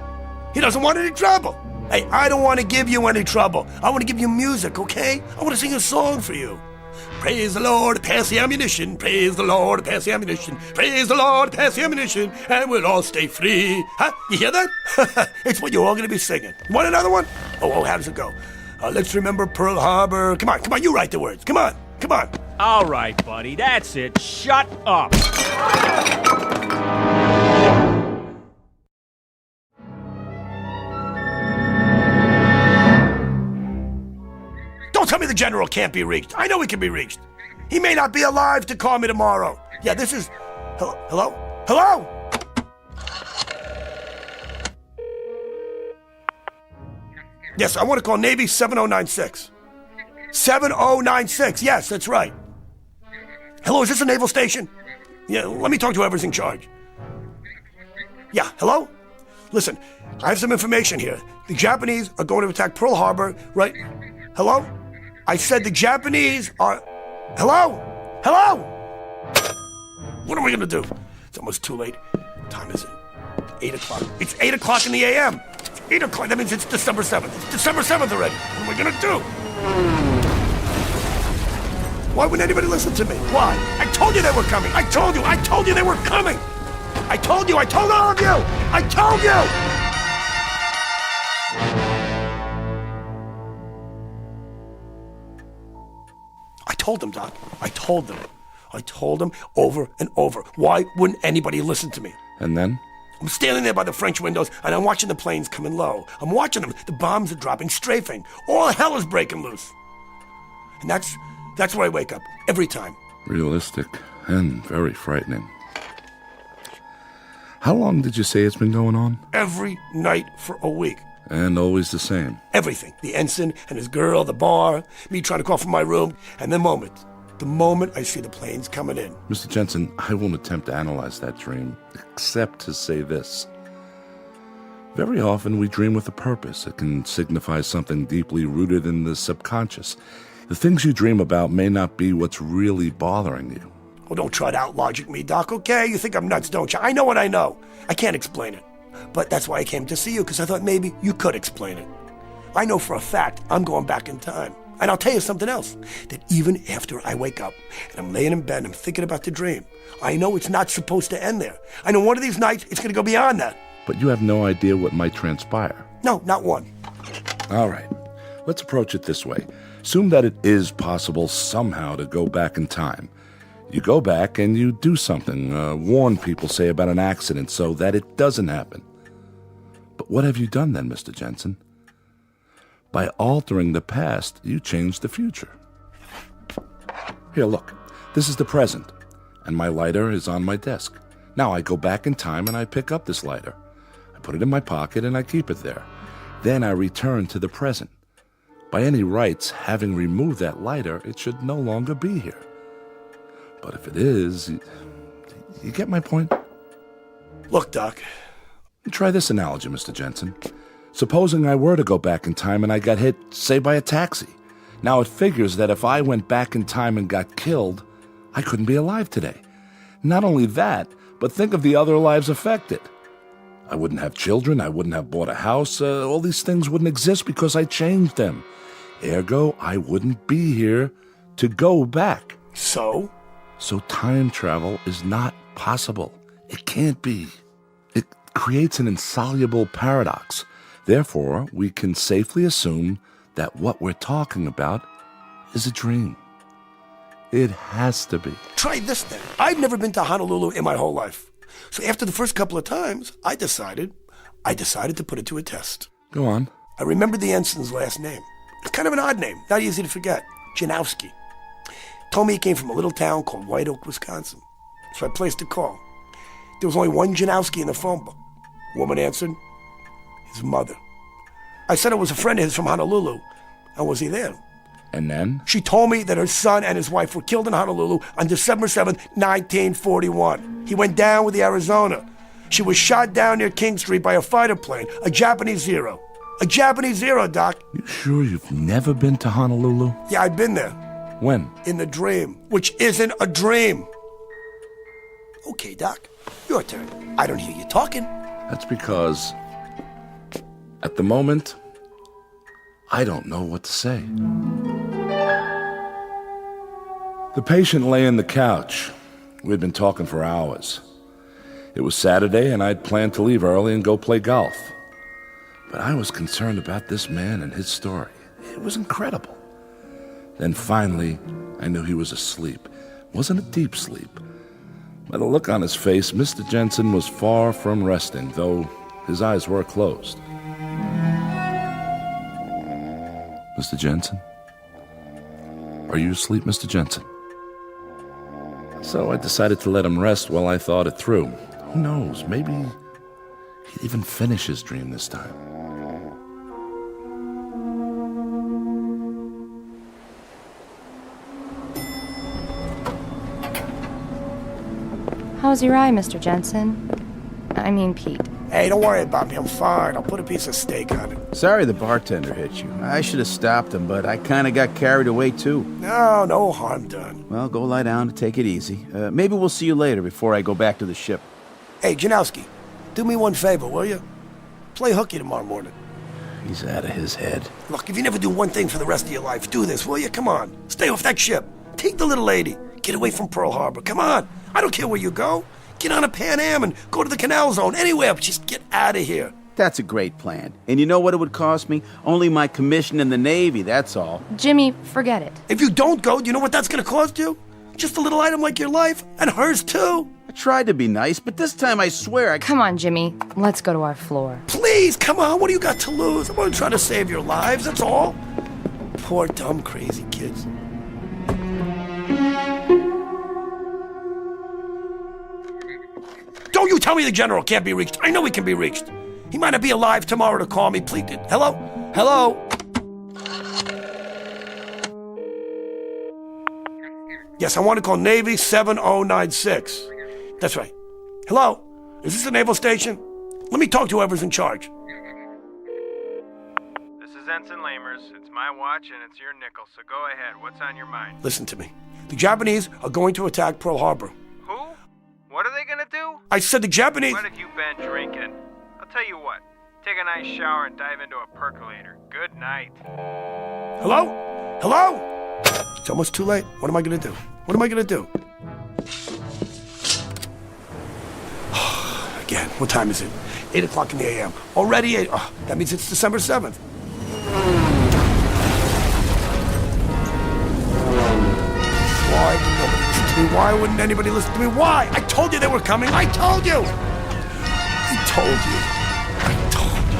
He doesn't want any trouble. Hey, I don't want to give you any trouble. I want to give you music, okay? I want to sing a song for you. Praise the Lord, pass the ammunition. Praise the Lord, pass the ammunition. Praise the Lord, pass the ammunition. And we'll all stay free. Huh? You hear that? It's what you're all going to be singing. You want another one? Oh, how does it go? Let's remember Pearl Harbor. Come on, you write the words. Come on. All right, buddy, that's it. Shut up. Don't tell me the general can't be reached. I know he can be reached. He may not be alive to call me tomorrow. Yeah, this is... Hello? Yes, I want to call Navy 7096. 7096, yes, that's right. Hello, is this a naval station? Yeah, let me talk to whoever's in charge. Yeah, hello? Listen, I have some information here. The Japanese are going to attack Pearl Harbor, right? Hello? I said the Japanese are... Hello? What are we going to do? It's almost too late. What time is it? 8 o'clock. It's 8 o'clock in the a.m. It's 8 o'clock. That means it's December 7th. It's December 7th already. What are we going to do? Why wouldn't anybody listen to me? Why? I told you they were coming. I told you they were coming. I told all of you. I told you. I told them, Doc. I told them over and over. Why wouldn't anybody listen to me? And then? I'm standing there by the French windows, and I'm watching the planes coming low. I'm watching them. The bombs are dropping, strafing. All hell is breaking loose. And that's where I wake up, every time. Realistic and very frightening. How long did you say it's been going on? Every night for a week. And always the same? Everything. The ensign and his girl, the bar, me trying to call from my room, and the moment I see the planes coming in. Mr. Jensen, I won't attempt to analyze that dream, except to say this. Very often we dream with a purpose. It can signify something deeply rooted in the subconscious. The things you dream about may not be what's really bothering you. Oh, don't try to out-logic me, Doc, okay? You think I'm nuts, don't you? I know what I know. I can't explain it. But that's why I came to see you, because I thought maybe you could explain it. I know for a fact I'm going back in time. And I'll tell you something else, that even after I wake up and I'm laying in bed and I'm thinking about the dream, I know it's not supposed to end there. I know one of these nights it's going to go beyond that. But you have no idea what might transpire. No, not one. All right. Let's approach it this way. Assume that it is possible somehow to go back in time. You go back and you do something, warn people, say, about an accident so that it doesn't happen. But what have you done then, Mr. Jensen? By altering the past, you changed the future. Here, look. This is the present, and my lighter is on my desk. Now I go back in time and I pick up this lighter. I put it in my pocket and I keep it there. Then I return to the present. By any rights, having removed that lighter, it should no longer be here. But if it is, You get my point? Look, Doc. Try this analogy, Mr. Jensen. Supposing I were to go back in time and I got hit, say, by a taxi. Now it figures that if I went back in time and got killed, I couldn't be alive today. Not only that, but think of the other lives affected. I wouldn't have children, I wouldn't have bought a house, all these things wouldn't exist because I changed them. Ergo, I wouldn't be here to go back. So? So time travel is not possible. It can't be. It creates an insoluble paradox. Therefore, we can safely assume that what we're talking about is a dream. It has to be. Try this then. I've never been to Honolulu in my whole life. So after the first couple of times, I decided to put it to a test. Go on. I remembered the ensign's last name. It's kind of an odd name, not easy to forget. Janowski. Told me he came from a little town called White Oak, Wisconsin. So I placed a call. There was only one Janowski in the phone book. Woman answered. His mother. I said it was a friend of his from Honolulu. And was he there? And then? She told me that her son and his wife were killed in Honolulu on December 7th, 1941. He went down with the Arizona. She was shot down near King Street by a fighter plane, a Japanese Zero. A Japanese Zero, Doc. You sure you've never been to Honolulu? Yeah, I've been there. When? In the dream, which isn't a dream. Okay, Doc, your turn. I don't hear you talking. That's because, at the moment, I don't know what to say. The patient lay on the couch. We'd been talking for hours. It was Saturday, and I'd planned to leave early and go play golf. But I was concerned about this man and his story. It was incredible. Then finally, I knew he was asleep. Wasn't a deep sleep. By the look on his face, Mr. Jensen was far from resting, though his eyes were closed. Mr. Jensen? Are you asleep, Mr. Jensen? So I decided to let him rest while I thought it through. Who knows, maybe he'd even finish his dream this time. How's your eye, Mr. Jensen? I mean, Pete. Hey, don't worry about me. I'm fine. I'll put a piece of steak on it. Sorry the bartender hit you. I should have stopped him, but I kind of got carried away, too. No harm done. Well, go lie down and take it easy. Maybe we'll see you later before I go back to the ship. Hey, Janowski, do me one favor, will you? Play hooky tomorrow morning. He's out of his head. Look, if you never do one thing for the rest of your life, do this, will you? Come on. Stay off that ship. Take the little lady. Get away from Pearl Harbor. Come on. I don't care where you go. Get on a Pan Am and go to the Canal Zone. Anywhere, but just get out of here. That's a great plan. And you know what it would cost me? Only my commission in the Navy, that's all. Jimmy, forget it. If you don't go, do you know what that's going to cost you? Just a little item like your life, and hers too. I tried to be nice, but this time I swear Come on, Jimmy. Let's go to our floor. Please, come on. What do you got to lose? I'm going to try to save your lives, that's all. Poor, dumb, crazy kids. Don't you tell me the general can't be reached. I know he can be reached. He might not be alive tomorrow to call me. Please. Hello? Hello? Yes, I want to call Navy 7096. That's right. Hello? Is this the naval station? Let me talk to whoever's in charge. This is Ensign Lamers. It's my watch and it's your nickel, so go ahead. What's on your mind? Listen to me. The Japanese are going to attack Pearl Harbor. Who? What are they gonna do? I said the Japanese... What have you been drinking? I'll tell you what. Take a nice shower and dive into a percolator. Good night. Hello? Hello? It's almost too late. What am I gonna do? What am I gonna do? Again, what time is it? 8 o'clock in the a.m. Already 8. Oh, that means it's December 7th. Why didn't nobody listen to me? Why wouldn't anybody listen to me? Why? I told you they were coming. I told you. I told you. I told you.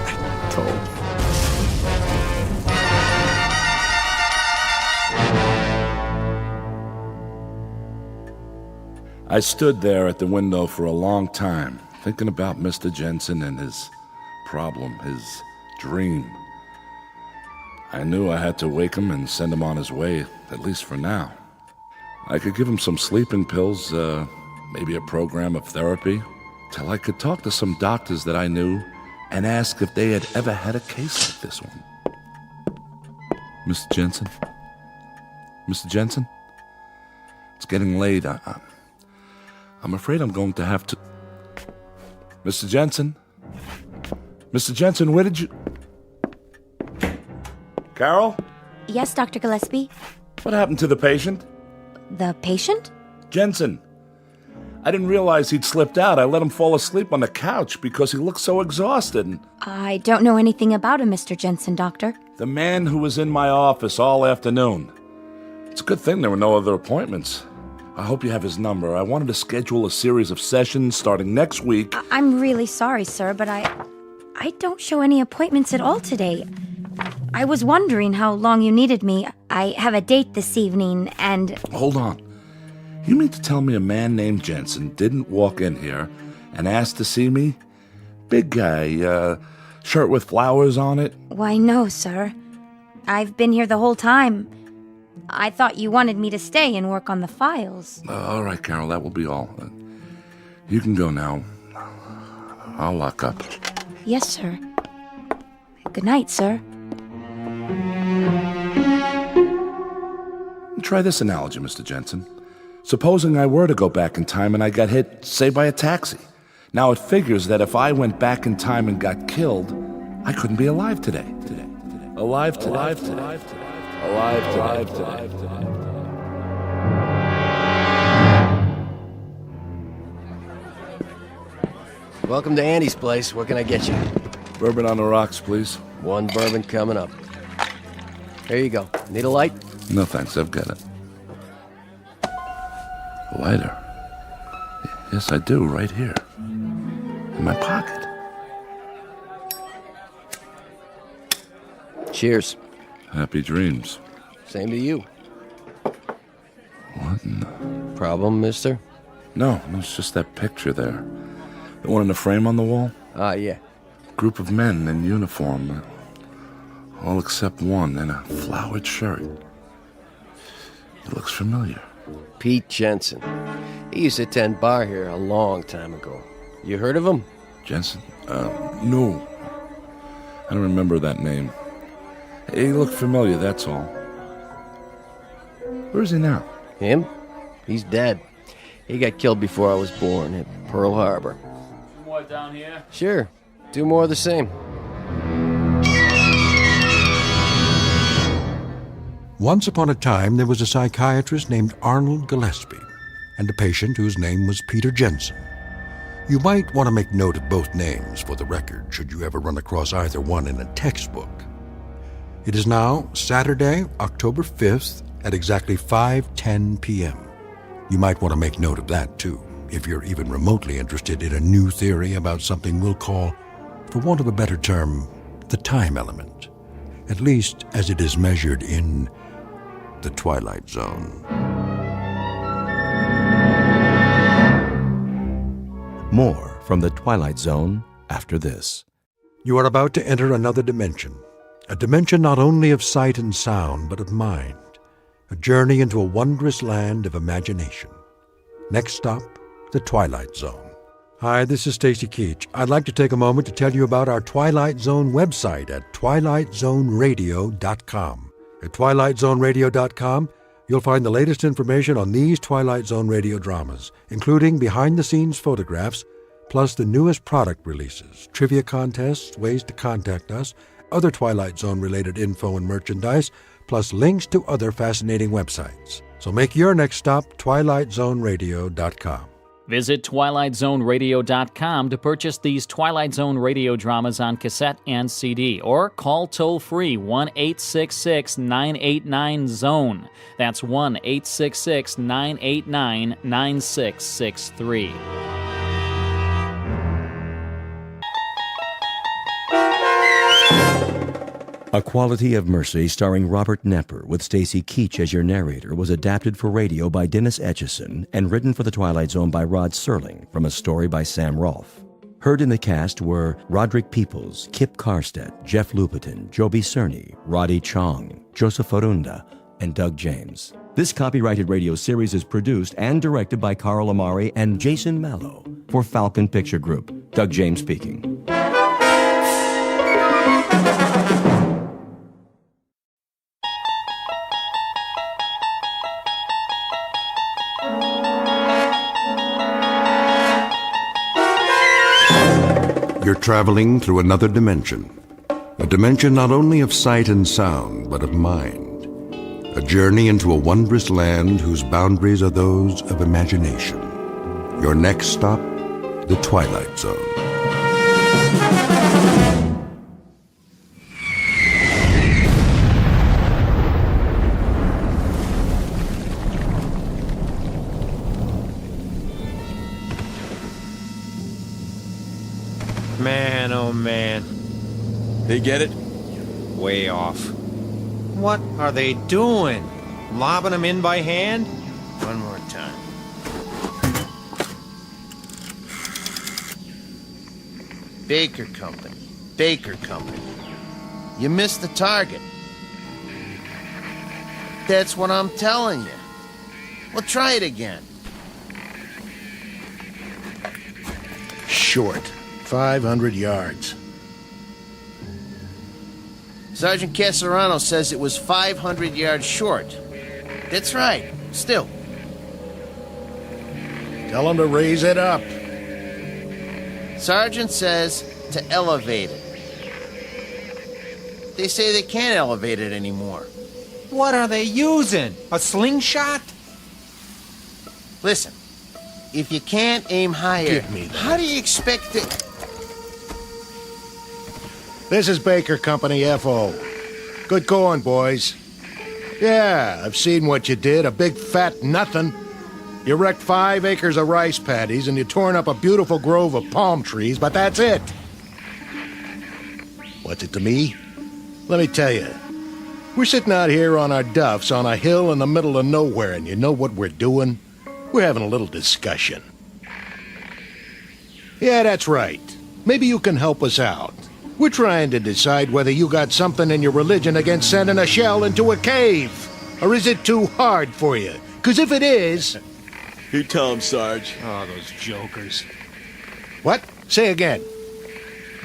I told you. I stood there at the window for a long time, thinking about Mr. Jensen and his problem, his dream. I knew I had to wake him and send him on his way, at least for now. I could give him some sleeping pills, maybe a program of therapy, till I could talk to some doctors that I knew and ask if they had ever had a case like this one. Mr. Jensen? Mr. Jensen? It's getting late. I'm afraid I'm going to have to... Mr. Jensen? Mr. Jensen, where did you... Carol? Yes, Dr. Gillespie? What happened to the patient? The patient? Jensen. I didn't realize he'd slipped out. I let him fall asleep on the couch because he looked so exhausted. I don't know anything about him, Mr. Jensen, Doctor. The man who was in my office all afternoon. It's a good thing there were no other appointments. I hope you have his number. I wanted to schedule a series of sessions starting next week. I'm really sorry, sir, but I don't show any appointments at all today. I was wondering how long you needed me. I have a date this evening, and... Hold on. You mean to tell me a man named Jensen didn't walk in here and ask to see me? Big guy, shirt with flowers on it? Why, no, sir. I've been here the whole time. I thought you wanted me to stay and work on the files. All right, Carol, that will be all. You can go now. I'll lock up. Yes, sir. Good night, sir. Try this analogy, Mr. Jensen. Supposing I were to go back in time and I got hit, say, by a taxi. Now it figures that if I went back in time and got killed, I couldn't be alive today. Alive today. Welcome to Andy's place. What can I get you? Bourbon on the rocks, please. One bourbon coming up. Here you go. Need a light? No, thanks. I've got it. A lighter. Yes, I do. Right here. In my pocket. Cheers. Happy dreams. Same to you. What in the... Problem, mister? No, it's just that picture there. The one in the frame on the wall? Yeah. Group of men in uniform. All except one in a flowered shirt. It looks familiar. Pete Jensen. He used to attend bar here a long time ago. You heard of him? Jensen? No. I don't remember that name. He looked familiar, that's all. Where is he now? Him? He's dead. He got killed before I was born at Pearl Harbor. More down here? Sure. 2 more of the same. Once upon a time, there was a psychiatrist named Arnold Gillespie and a patient whose name was Peter Jensen. You might want to make note of both names for the record, should you ever run across either one in a textbook. It is now Saturday, October 5th at exactly 5:10 p.m. You might want to make note of that, too, if you're even remotely interested in a new theory about something we'll call, for want of a better term, the time element, at least as it is measured in the Twilight Zone. More from the Twilight Zone after this. You are about to enter another dimension, a dimension not only of sight and sound, but of mind, a journey into a wondrous land of imagination. Next stop, the Twilight Zone. Hi, this is Stacy Keach. I'd like to take a moment to tell you about our Twilight Zone website at twilightzoneradio.com. At twilightzoneradio.com, you'll find the latest information on these Twilight Zone radio dramas, including behind-the-scenes photographs, plus the newest product releases, trivia contests, ways to contact us, other Twilight Zone-related info and merchandise, plus links to other fascinating websites. So make your next stop twilightzoneradio.com. Visit twilightzoneradio.com to purchase these Twilight Zone radio dramas on cassette and CD, or call toll-free 1-866-989-ZONE. That's 1-866-989-9663. A Quality of Mercy, starring Robert Knepper, with Stacy Keach as your narrator, was adapted for radio by Dennis Etchison and written for The Twilight Zone by Rod Serling from a story by Sam Rolfe. Heard in the cast were Roderick Peoples, Kip Karstedt, Jeff Lupetin, Joby Cerny, Roddy Chong, Joseph Orunda, and Doug James. This copyrighted radio series is produced and directed by Carl Amari and Jason Mallow for Falcon Picture Group. Doug James speaking. You're traveling through another dimension. A dimension not only of sight and sound, but of mind. A journey into a wondrous land whose boundaries are those of imagination. Your next stop, the Twilight Zone. Man, oh man. They get it? Way off. What are they doing? Lobbing them in by hand? One more time. Baker Company. Baker Company. You missed the target. That's what I'm telling you. Well, try it again. Short. 500 yards. Sergeant Casarano says it was 500 yards short. That's right. Still. Tell him to raise it up. Sergeant says to elevate it. They say they can't elevate it anymore. What are they using? A slingshot? Listen, if you can't aim higher, Give me that. how do you expect to... This is Baker Company, F.O. Good going, boys. Yeah, I've seen what you did, a big fat nothing. You wrecked 5 acres of rice paddies and you torn up a beautiful grove of palm trees, but that's it. What's it to me? Let me tell you. We're sitting out here on our duffs on a hill in the middle of nowhere, and you know what we're doing? We're having a little discussion. Yeah, that's right. Maybe you can help us out. We're trying to decide whether you got something in your religion against sending a shell into a cave. Or is it too hard for you? Because if it is... You tell him, Sarge. Oh, those jokers. What? Say again.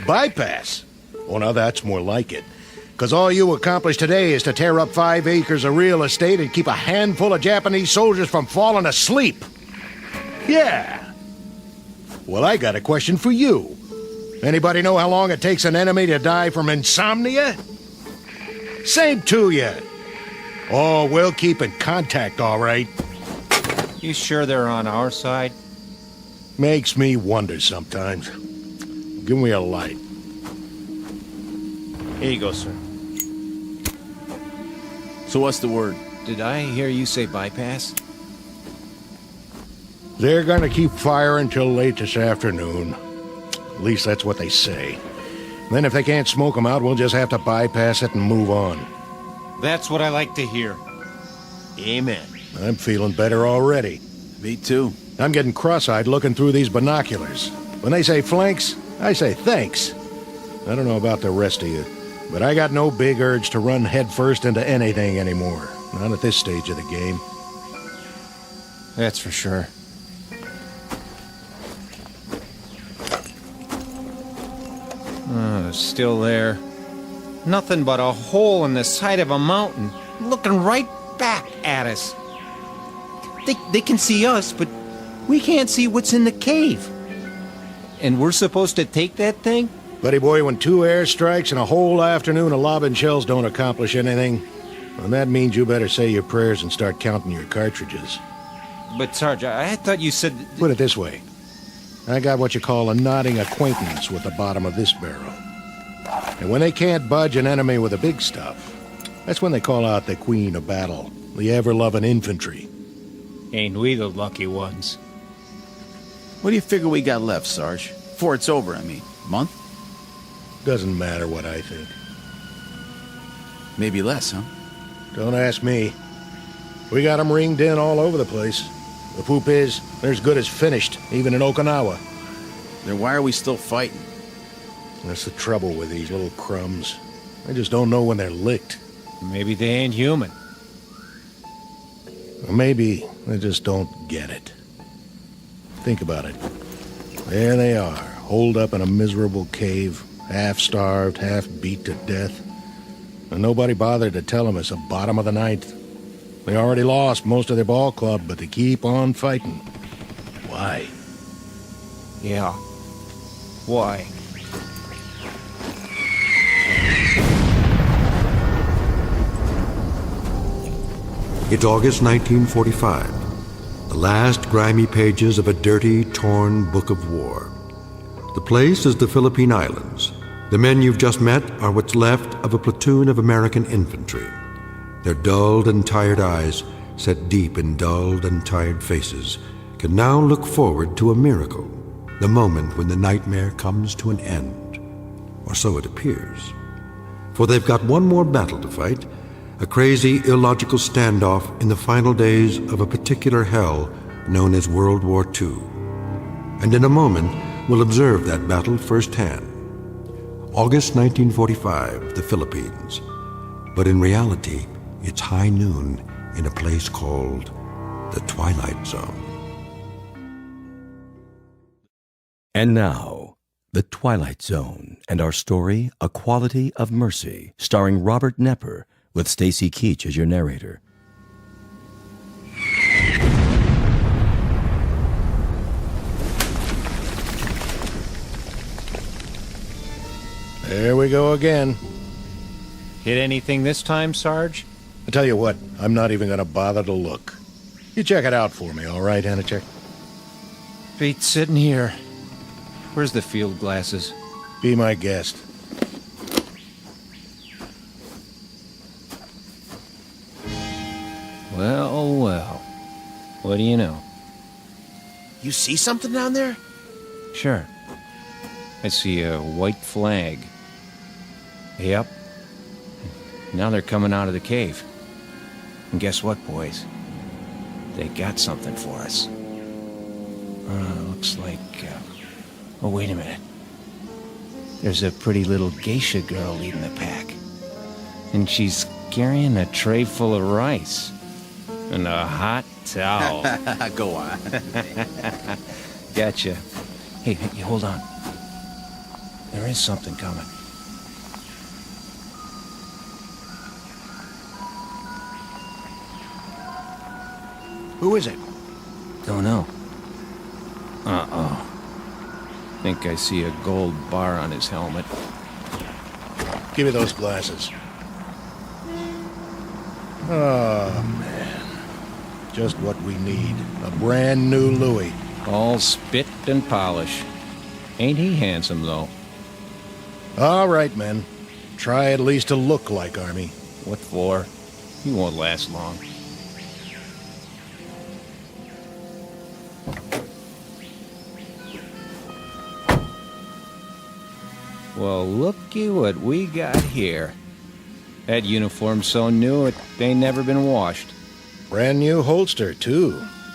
Bypass? Oh, now that's more like it. Because all you accomplished today is to tear up 5 acres of real estate and keep a handful of Japanese soldiers from falling asleep. Yeah. Well, I got a question for you. Anybody know how long it takes an enemy to die from insomnia? Same to you. Oh, we'll keep in contact, all right. You sure they're on our side? Makes me wonder sometimes. Give me a light. Here you go, sir. So what's the word? Did I hear you say bypass? They're gonna keep firing till late this afternoon. At least that's what they say. Then if they can't smoke them out, we'll just have to bypass it and move on. That's what I like to hear. Amen. I'm feeling better already. Me too. I'm getting cross-eyed looking through these binoculars. When they say flanks, I say thanks. I don't know about the rest of you, but I got no big urge to run headfirst into anything anymore. Not at this stage of the game. That's for sure. Oh, still there. Nothing but a hole in the side of a mountain, looking right back at us. They can see us, but we can't see what's in the cave. And we're supposed to take that thing? Buddy boy, when 2 airstrikes and a whole afternoon of lobbing shells don't accomplish anything, then that means you better say your prayers and start counting your cartridges. But, Sarge, I thought you said... Put it this way. I got what you call a nodding acquaintance with the bottom of this barrel. And when they can't budge an enemy with the big stuff, that's when they call out the queen of battle, the ever-loving infantry. Ain't we the lucky ones? What do you figure we got left, Sarge? Before it's over, I mean. Month? Doesn't matter what I think. Maybe less, huh? Don't ask me. We got them ringed in all over the place. The poop is, they're as good as finished, even in Okinawa. Then why are we still fighting? That's the trouble with these little crumbs. They just don't know when they're licked. Maybe they ain't human. Or maybe they just don't get it. Think about it. There they are, holed up in a miserable cave, half-starved, half-beat to death. And nobody bothered to tell them it's the bottom of the ninth. They already lost most of their ball club, but they keep on fighting. Why? Yeah. Why? It's August 1945, the last grimy pages of a dirty, torn book of war. The place is the Philippine Islands. The men you've just met are what's left of a platoon of American infantry. Their dulled and tired eyes, set deep in dulled and tired faces, can now look forward to a miracle, the moment when the nightmare comes to an end. Or so it appears. For they've got one more battle to fight, a crazy, illogical standoff in the final days of a particular hell known as World War II. And in a moment, we'll observe that battle firsthand. August 1945, the Philippines. But in reality, it's high noon in a place called the Twilight Zone. And now, The Twilight Zone and our story, A Quality of Mercy, starring Robert Nepper, with Stacy Keach as your narrator. There we go again. Hit anything this time, Sarge? I tell you what, I'm not even gonna bother to look. You check it out for me, all right, Hanichek? Feet sitting here. Where's the field glasses? Be my guest. Well, well. What do you know? You see something down there? Sure. I see a white flag. Yep. Now they're coming out of the cave. And guess what, boys? They got something for us. Looks like... Oh, wait a minute. There's a pretty little geisha girl leading the pack. And she's carrying a tray full of rice. And a hot towel. Go on. Gotcha. Hey, hold on. There is something coming. Who is it? Don't know. Uh-oh. Think I see a gold bar on his helmet. Give me those glasses. Oh, man. Just what we need. A brand new Louis. All spit and polish. Ain't he handsome, though? All right, men. Try at least to look like Army. What for? He won't last long. Well, looky what we got here. That uniform's so new it ain't never been washed. Brand new holster, too.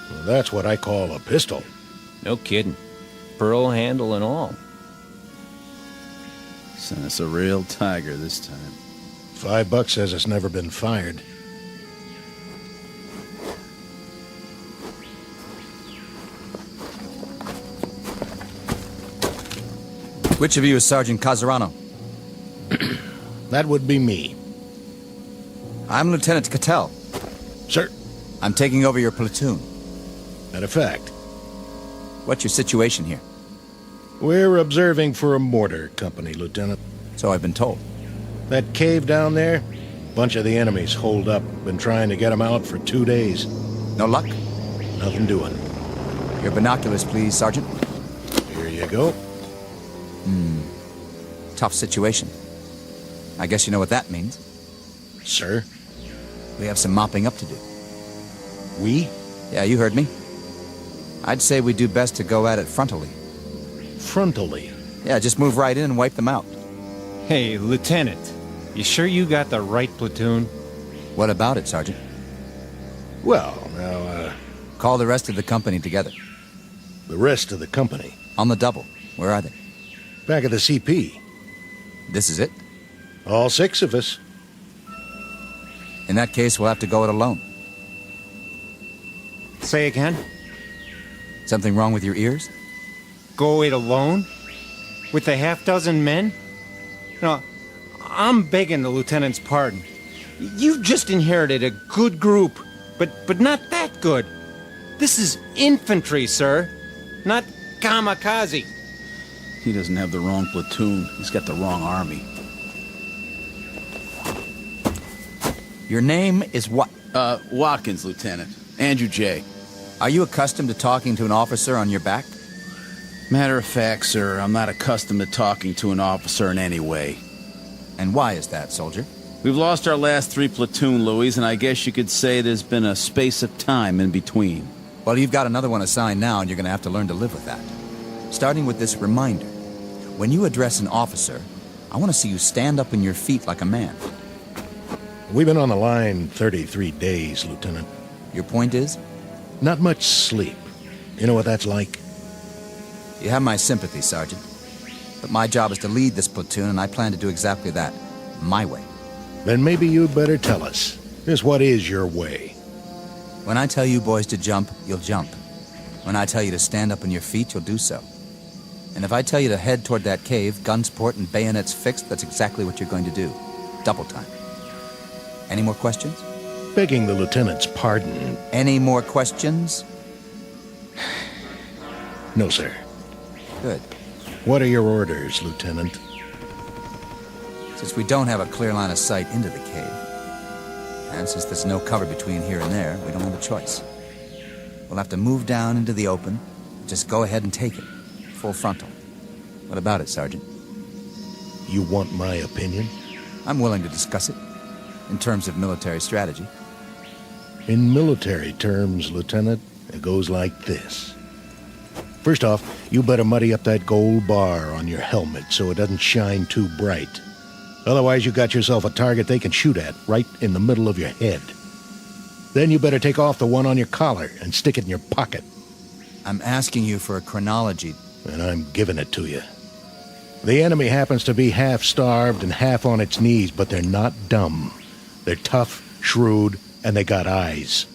Well, that's what I call a pistol. No kidding. Pearl handle and all. Sent us a real tiger this time. $5 says it's never been fired. Which of you is Sergeant Casarano? That would be me. I'm Lieutenant Cattell. Sir? I'm taking over your platoon. Matter of fact. What's your situation here? We're observing for a mortar company, Lieutenant. So I've been told. That cave down there? Bunch of the enemies holed up. Been trying to get them out for 2 days. No luck? Nothing doing. Your binoculars, please, Sergeant. Here you go. Tough situation. I guess you know what that means. Sir? We have some mopping up to do. We? Yeah, you heard me. I'd say we do best to go at it frontally. Frontally? Yeah, just move right in and wipe them out. Hey, Lieutenant. You sure you got the right platoon? What about it, Sergeant? Well, now, Call the rest of the company together. The rest of the company? On the double. Where are they? Back at the CP. This is it? All 6 of us. In that case, we'll have to go it alone. Say again? Something wrong with your ears? Go it alone? With a half-dozen men? No, I'm begging the lieutenant's pardon. You've just inherited a good group, but not that good. This is infantry, sir, not kamikaze. He doesn't have the wrong platoon. He's got the wrong army. Your name is what? Watkins, Lieutenant. Andrew J. Are you accustomed to talking to an officer on your back? Matter of fact, sir, I'm not accustomed to talking to an officer in any way. And why is that, soldier? We've lost our last 3 platoon, Louis, and I guess you could say there's been a space of time in between. Well, you've got another one assigned now, and you're going to have to learn to live with that. Starting with this reminder. When you address an officer, I want to see you stand up on your feet like a man. We've been on the line 33 days, Lieutenant. Your point is? Not much sleep. You know what that's like? You have my sympathy, Sergeant. But my job is to lead this platoon, and I plan to do exactly that. My way. Then maybe you'd better tell us. Just what is your way? When I tell you boys to jump, you'll jump. When I tell you to stand up on your feet, you'll do so. And if I tell you to head toward that cave, guns port and bayonets fixed, that's exactly what you're going to do. Double time. Any more questions? Begging the lieutenant's pardon. Any more questions? No, sir. Good. What are your orders, Lieutenant? Since we don't have a clear line of sight into the cave, and since there's no cover between here and there, we don't have a choice. We'll have to move down into the open. Just go ahead and take it. Full frontal. What about it, Sergeant? You want my opinion? I'm willing to discuss it. In terms of military strategy. In military terms, Lieutenant, it goes like this. First off, you better muddy up that gold bar on your helmet so it doesn't shine too bright. Otherwise, you got yourself a target they can shoot at right in the middle of your head. Then you better take off the one on your collar and stick it in your pocket. I'm asking you for a chronology. And I'm giving it to you. The enemy happens to be half starved and half on its knees, but they're not dumb. They're tough, shrewd, and they got eyes.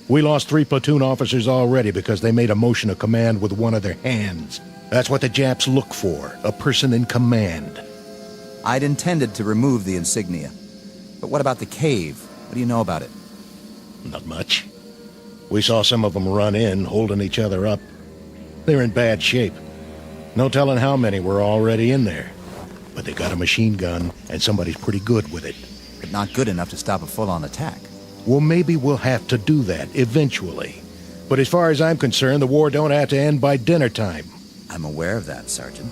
We lost 3 platoon officers already because they made a motion of command with one of their hands. That's what the Japs look for, a person in command. I'd intended to remove the insignia. But what about the cave? What do you know about it? Not much. We saw some of them run in, holding each other up. They're in bad shape. No telling how many were already in there. But they got a machine gun, and somebody's pretty good with it. But not good enough to stop a full-on attack. Well, maybe we'll have to do that, eventually. But as far as I'm concerned, the war don't have to end by dinner time. I'm aware of that, Sergeant.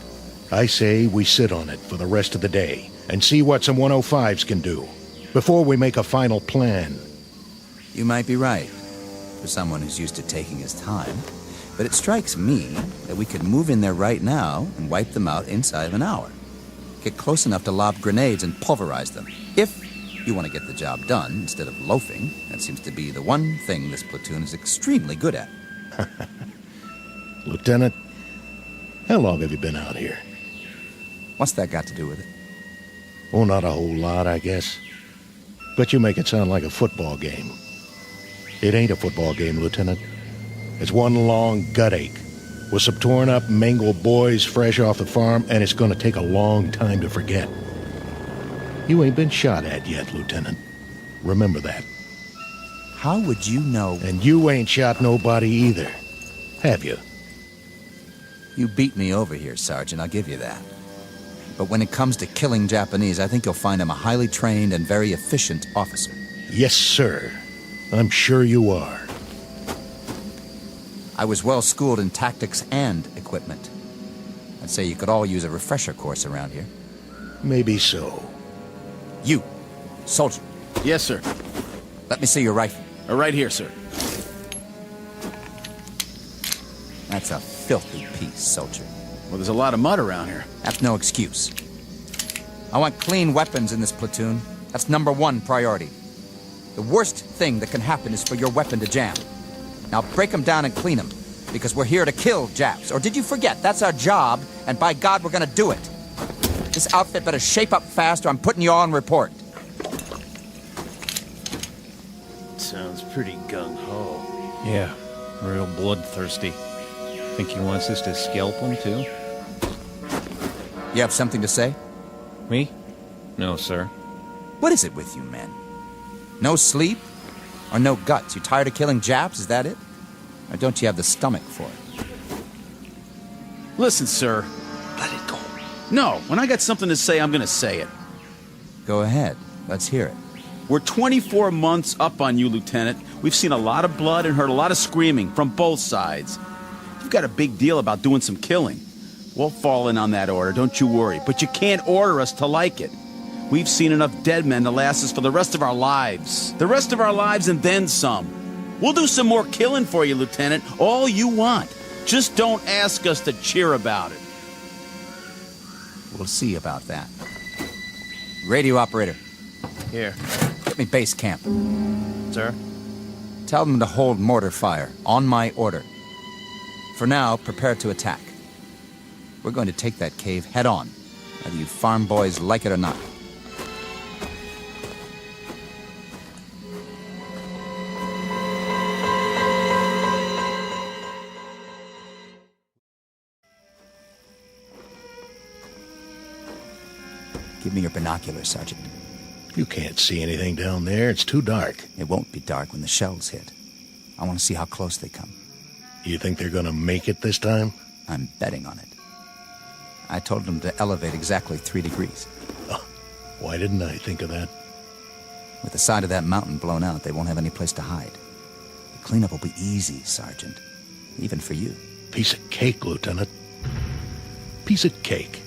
I say we sit on it for the rest of the day, and see what some 105s can do, before we make a final plan. You might be right, for someone who's used to taking his time. But it strikes me that we could move in there right now and wipe them out inside of an hour. Get close enough to lob grenades and pulverize them. If you want to get the job done instead of loafing, that seems to be the one thing this platoon is extremely good at. Lieutenant, how long have you been out here? What's that got to do with it? Oh, not a whole lot, I guess. But you make it sound like a football game. It ain't a football game, Lieutenant. It's one long gut ache with some torn up, mangled boys fresh off the farm, and it's going to take a long time to forget. You ain't been shot at yet, Lieutenant. Remember that. How would you know? And you ain't shot nobody either, have you? You beat me over here, Sergeant, I'll give you that. But when it comes to killing Japanese, I think you'll find him a highly trained and very efficient officer. Yes, sir. I'm sure you are. I was well schooled in tactics and equipment. I'd say you could all use a refresher course around here. Maybe so. You, soldier. Yes, sir. Let me see your rifle. Right here, sir. That's a filthy piece, soldier. Well, there's a lot of mud around here. That's no excuse. I want clean weapons in this platoon. That's #1 priority. The worst thing that can happen is for your weapon to jam. Now break them down and clean them, because we're here to kill Japs. Or did you forget? That's our job, and by God, we're gonna do it. This outfit better shape up fast, or I'm putting you all on report. Sounds pretty gung-ho. Yeah, Real bloodthirsty. Think he wants us to scalp him, too? You have something to say? Me? No, sir. What is it with you, man? No sleep? Or no guts? You tired of killing Japs, is that it? Or don't you have the stomach for it? Listen, sir. Let it go. No, when I got something to say, I'm gonna say it. Go ahead. Let's hear it. We're 24 months up on you, Lieutenant. We've seen a lot of blood and heard a lot of screaming from both sides. You've got a big deal about doing some killing. We'll fall in on that order, don't you worry. But you can't order us to like it. We've seen enough dead men to last us for the rest of our lives. The rest of our lives and then some. We'll do some more killing for you, Lieutenant. All you want. Just don't ask us to cheer about it. We'll see about that. Radio operator. Here. Get me base camp. Sir? Tell them to hold mortar fire, on my order. For now, prepare to attack. We're going to take that cave head on, whether you farm boys like it or not. Give me your binoculars, Sergeant. You can't see anything down there. It's too dark. It won't be dark when the shells hit. I want to see how close they come. You think they're gonna make it this time? I'm betting on it. I told them to elevate exactly 3 degrees. Oh, why didn't I think of that? With the side of that mountain blown out, they won't have any place to hide. The cleanup will be easy, Sergeant. Even for you. Piece of cake, Lieutenant. Piece of cake.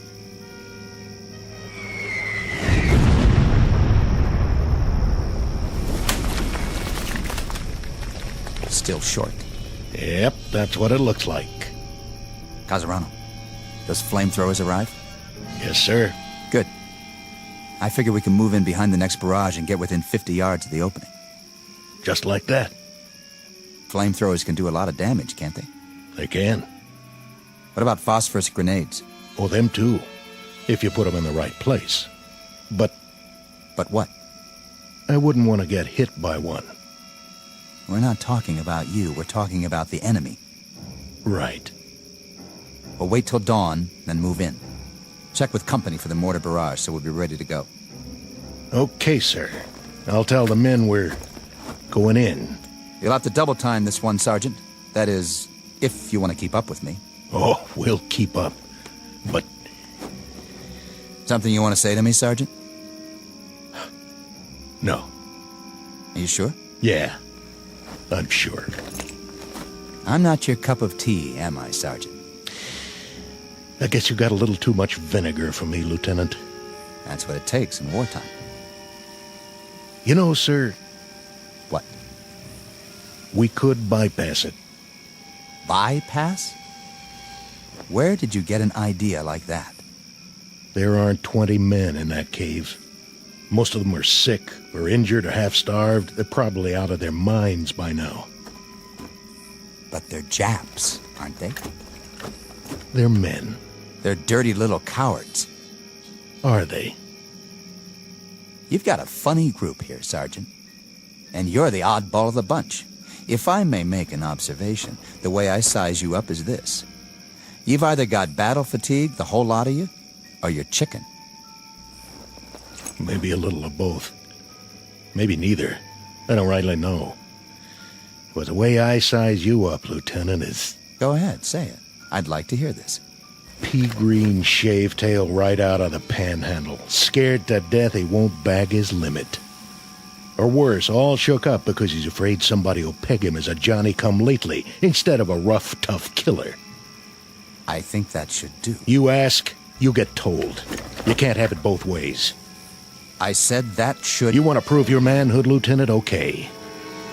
Still short. Yep, that's what it looks like. Casarano, those flamethrowers arrive? Yes, sir. Good. I figure we can move in behind the next barrage and get within 50 yards of the opening. Just like that. Flamethrowers can do a lot of damage, can't they? They can. What about phosphorus grenades? Oh, them too. If you put them in the right place. But what? I wouldn't want to get hit by one. We're not talking about you. We're talking about the enemy. Right. Well, wait till dawn, then move in. Check with company for the mortar barrage so we'll be ready to go. Okay, sir. I'll tell the men we're going in. You'll have to double time this one, Sergeant. That is, if you want to keep up with me. Oh, we'll keep up. But... Something you want to say to me, Sergeant? No. Are you sure? Yeah, I'm sure. I'm not your cup of tea, am I, Sergeant? I guess you got a little too much vinegar for me, Lieutenant. That's what it takes in wartime. You know, sir... What? We could bypass it. Bypass? Where did you get an idea like that? There aren't 20 men in that cave. Most of them are sick, or injured, or half-starved. They're probably out of their minds by now. But they're Japs, aren't they? They're men. They're dirty little cowards. Are they? You've got a funny group here, Sergeant. And you're the oddball of the bunch. If I may make an observation, the way I size you up is this. You've either got battle fatigue, the whole lot of you, or you're chicken. Maybe a little of both. Maybe neither. I don't rightly know. But the way I size you up, Lieutenant, is... Go ahead, say it. I'd like to hear this. Pea-green shave-tail right out of the panhandle. Scared to death he won't bag his limit. Or worse, all shook up because he's afraid somebody will peg him as a Johnny-come-lately instead of a rough, tough killer. I think that should do. You ask, you get told. You can't have it both ways. I said that should... You want to prove your manhood, Lieutenant? Okay.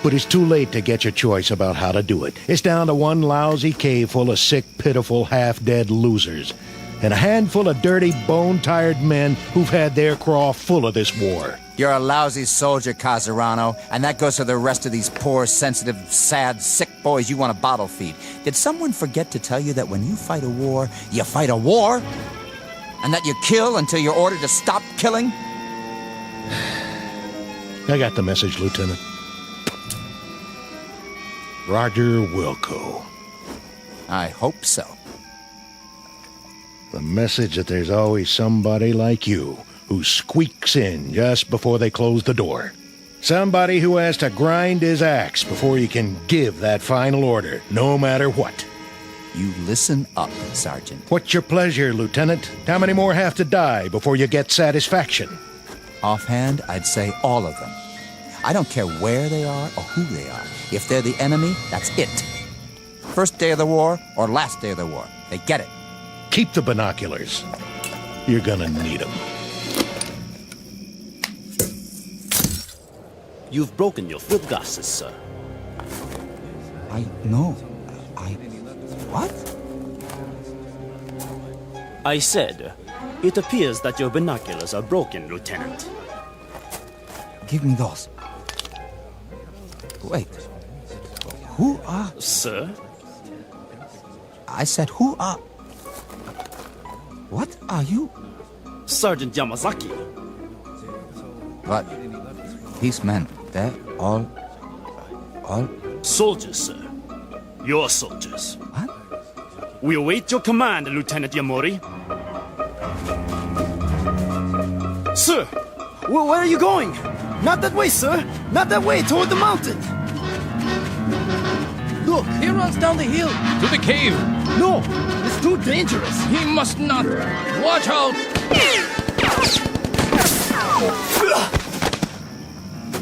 But it's too late to get your choice about how to do it. It's down to one lousy cave full of sick, pitiful, half-dead losers. And a handful of dirty, bone-tired men who've had their craw full of this war. You're a lousy soldier, Casarano, and that goes for the rest of these poor, sensitive, sad, sick boys you want to bottle feed. Did someone forget to tell you that when you fight a war, you fight a war? And that you kill until you're ordered to stop killing? I got the message, Lieutenant. Roger Wilco. I hope so. The message that there's always somebody like you who squeaks in just before they close the door. Somebody who has to grind his axe before he can give that final order, no matter what. You listen up, Sergeant. What's your pleasure, Lieutenant? How many more have to die before you get satisfaction? Offhand, I'd say all of them. I don't care where they are or who they are. If they're the enemy, that's it. First day of the war or last day of the war. They get it. Keep the binoculars. You're gonna need them. You've broken your field glasses, sir. What? I said, it appears that your binoculars are broken, Lieutenant. Give me those. Wait. Who are... Sir? I said, who are... What are you? Sergeant Yamazaki. But these men, they're all... Soldiers, sir. Your soldiers. What? We await your command, Lieutenant Yamori. Sir, where are you going? Not that way, sir. Not that way, toward the mountain. Look, he runs down the hill. To the cave. No, it's too dangerous. He must not. Watch out.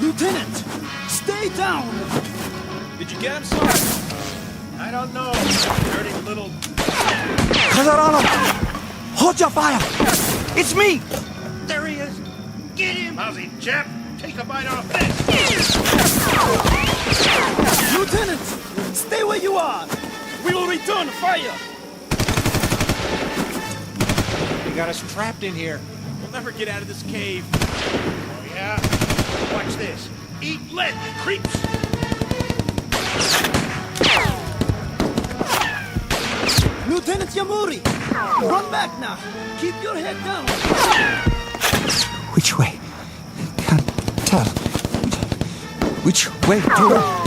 Lieutenant, stay down. Did you get him, sir? I don't know. Dirty little... Casarano! Hold your fire! It's me! There he is! Get him! Lousy chap! Take a bite off this! Lieutenant! Stay where you are! We will return fire! You got us trapped in here. We'll never get out of this cave. Oh, yeah? Watch this. Eat lead, creeps! Lieutenant Yamori! Run back now! Keep your head down! Which way? Can't tell. Which way to...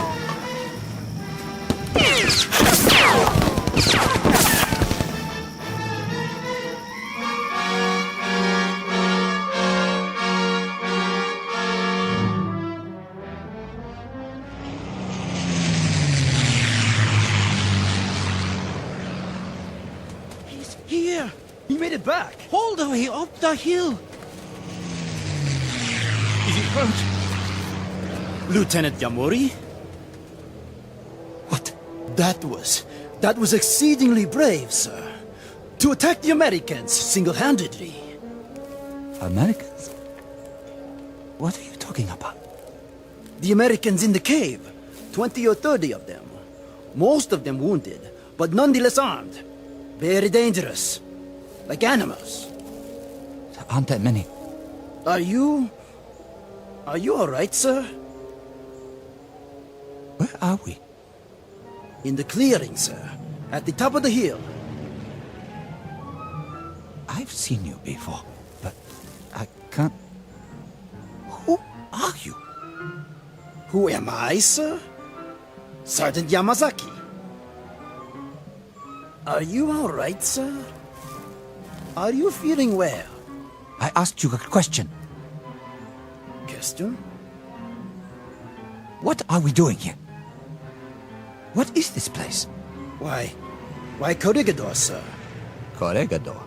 Here! He made it back! All the way up the hill! Is he hurt? Lieutenant Yamori? What? That was exceedingly brave, sir. To attack the Americans single-handedly. Americans? What are you talking about? The Americans in the cave. 20 or 30 of them. Most of them wounded, but nonetheless armed. Very dangerous. Like animals. There aren't that many. Are you all right, sir? Where are we? In the clearing, sir. At the top of the hill. I've seen you before, but I can't... Who are you? Who am I, sir? Sergeant Yamazaki. Are you all right, sir? Are you feeling well? I asked you a question. Question? What are we doing here? What is this place? Why, Corregidor, sir. Corregidor?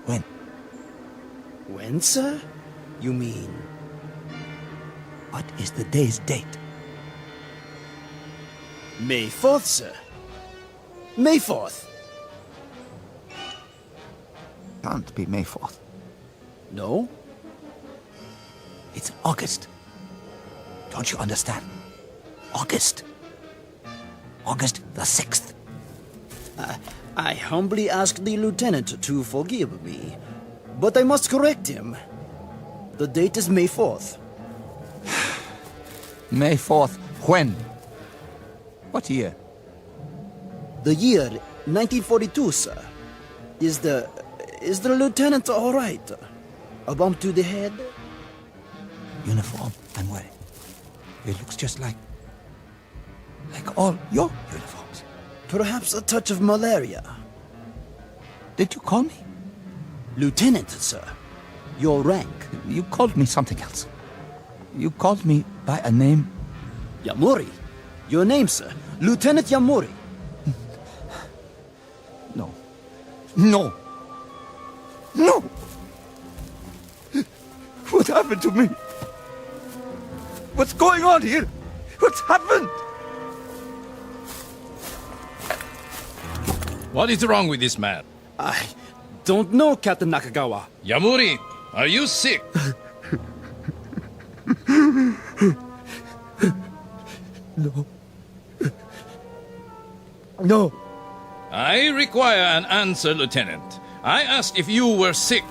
When? When, sir? You mean? What is the day's date? May 4th, sir. May 4th. Can't be May 4th. No? It's August. Don't you understand? August. August the 6th. I humbly ask the lieutenant to forgive me, but I must correct him. The date is May 4th. May 4th. When? What year? The year 1942, sir. Is the lieutenant all right? A bump to the head? Uniform I'm wearing. It looks just like Like all your uniforms. Perhaps a touch of malaria. Did you call me? Lieutenant, sir. Your rank. You called me something else. You called me by a name. Yamuri. Your name, sir. Lieutenant Yamuri. No. No. No! What happened to me? What's going on here? What's happened? What is wrong with this man? I don't know, Captain Nakagawa. Yamuri, are you sick? No. No. I require an answer, Lieutenant. I asked if you were sick.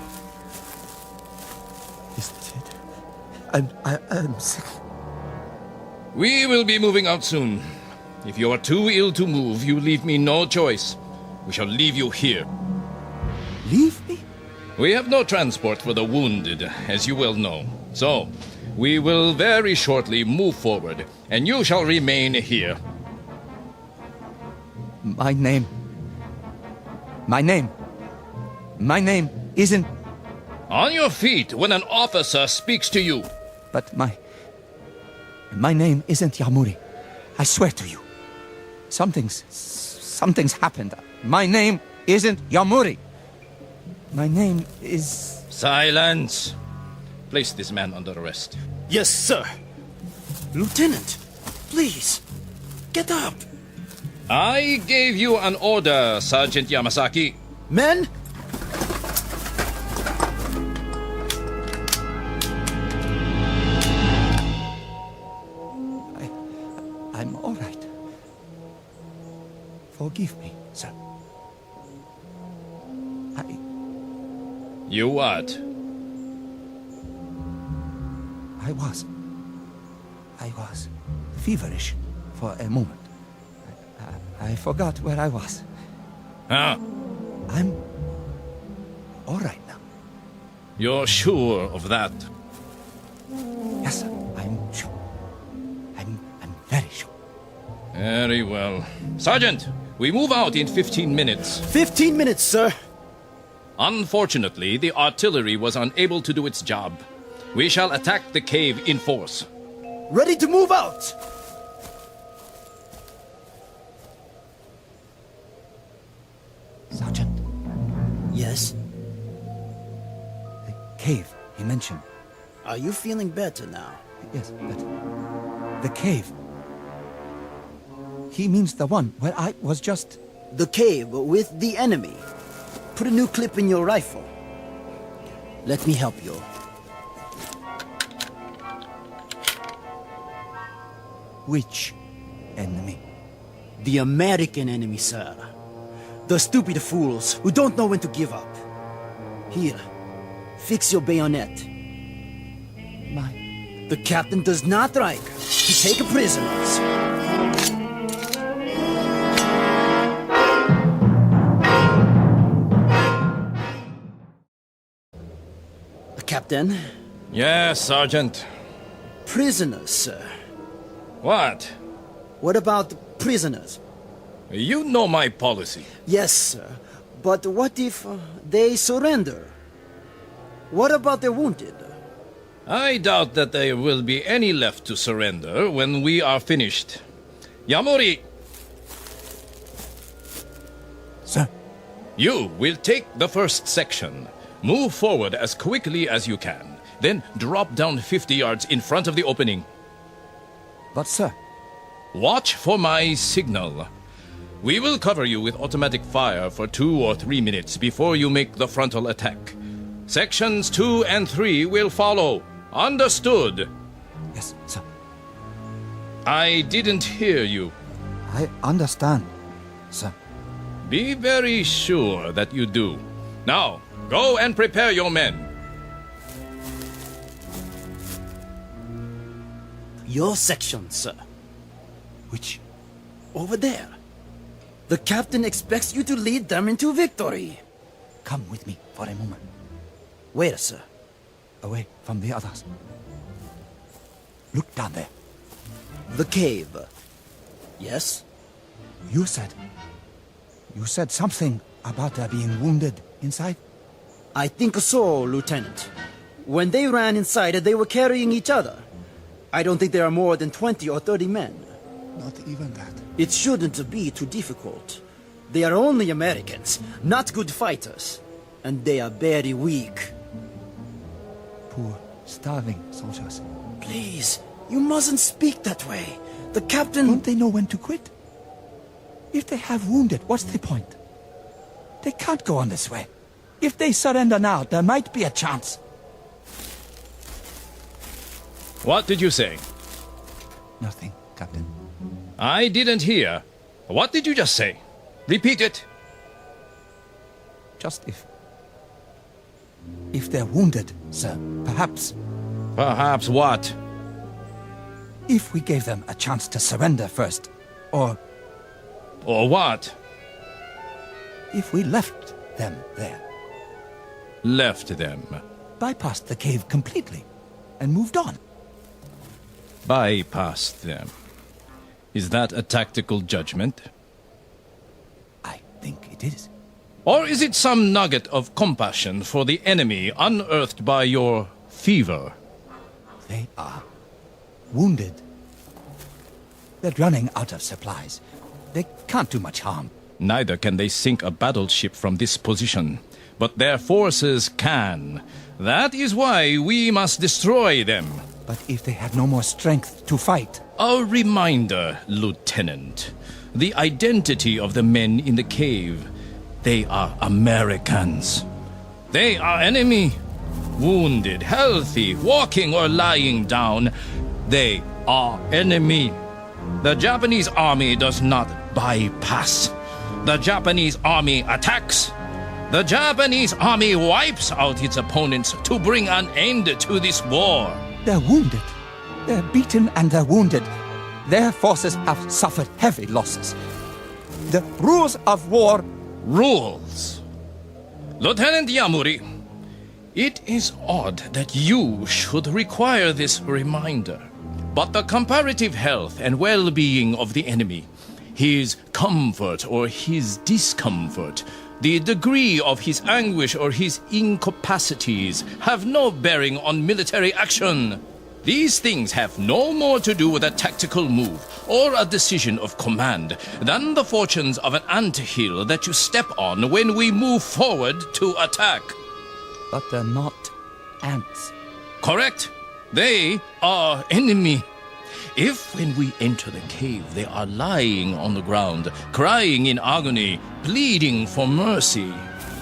Yes, Lieutenant. I'm sick. We will be moving out soon. If you are too ill to move, you leave me no choice. We shall leave you here. Leave me? We have no transport for the wounded, as you well know. So, we will very shortly move forward, and you shall remain here. My name isn't... On your feet when an officer speaks to you. But my name isn't Yamuri. I swear to you. Something's happened. My name isn't Yamuri. My name is... Silence. Place this man under arrest. Yes, sir. Lieutenant, please, get up. I gave you an order, Sergeant Yamasaki. Men! I'm all right. Forgive me, sir. You what? I was feverish for a moment. I forgot where I was. Huh? I'm all right now. You're sure of that? Yes, sir. I'm sure. I'm very sure. Very well. Sergeant, we move out in 15 minutes. 15 minutes, sir. Unfortunately, the artillery was unable to do its job. We shall attack the cave in force. Ready to move out! Sergeant. Yes? The cave he mentioned. Are you feeling better now? Yes, but the cave. He means the one where I was just... The cave with the enemy. Put a new clip in your rifle. Let me help you. Which enemy? The American enemy, sir. The stupid fools who don't know when to give up. Here, fix your bayonet. The captain does not like to take prisoners. Captain? Yes, Sergeant. Prisoners, sir. What? What about prisoners? You know my policy. Yes, sir. But what if they surrender? What about the wounded? I doubt that there will be any left to surrender when we are finished. Yamuri! Sir? You will take the first section. Move forward as quickly as you can. Then drop down 50 yards in front of the opening. But, sir... Watch for my signal. We will cover you with automatic fire for 2 or 3 minutes before you make the frontal attack. Sections 2 and 3 will follow. Understood? Yes, sir. I didn't hear you. I understand, sir. Be very sure that you do. Now, go and prepare your men. Your section, sir. Which? Over there. The captain expects you to lead them into victory. Come with me for a moment. Where, sir? Away from the others. Look down there. The cave. Yes? You said something about there being wounded inside? I think so, Lieutenant. When they ran inside, they were carrying each other. I don't think there are more than 20 or 30 men. Not even that. It shouldn't be too difficult. They are only Americans, not good fighters. And they are very weak. Poor, starving soldiers. Please, you mustn't speak that way. The captain... Don't they know when to quit? If they have wounded, what's the point? They can't go on this way. If they surrender now, there might be a chance. What did you say? Nothing, Captain. I didn't hear. What did you just say? Repeat it. Just if they're wounded, sir, perhaps. Perhaps what? If we gave them a chance to surrender first, or... Or what? If we left them there. Left them? Bypassed the cave completely, and moved on. Bypassed them. Is that a tactical judgment? I think it is. Or is it some nugget of compassion for the enemy unearthed by your fever? They are wounded. They're running out of supplies. They can't do much harm. Neither can they sink a battleship from this position. But their forces can. That is why we must destroy them. But if they have no more strength to fight... A reminder, Lieutenant. The identity of the men in the cave. They are Americans. They are enemy. Wounded, healthy, walking or lying down. They are enemy. The Japanese army does not bypass. The Japanese army attacks. The Japanese army wipes out its opponents to bring an end to this war. They're wounded. They're beaten and they're wounded. Their forces have suffered heavy losses. The rules of war... Rules? Lieutenant Yamuri, it is odd that you should require this reminder. But the comparative health and well-being of the enemy, his comfort or his discomfort, the degree of his anguish or his incapacities have no bearing on military action. These things have no more to do with a tactical move or a decision of command than the fortunes of an anthill that you step on when we move forward to attack. But they're not ants. Correct. They are enemy. If when we enter the cave they are lying on the ground, crying in agony, pleading for mercy,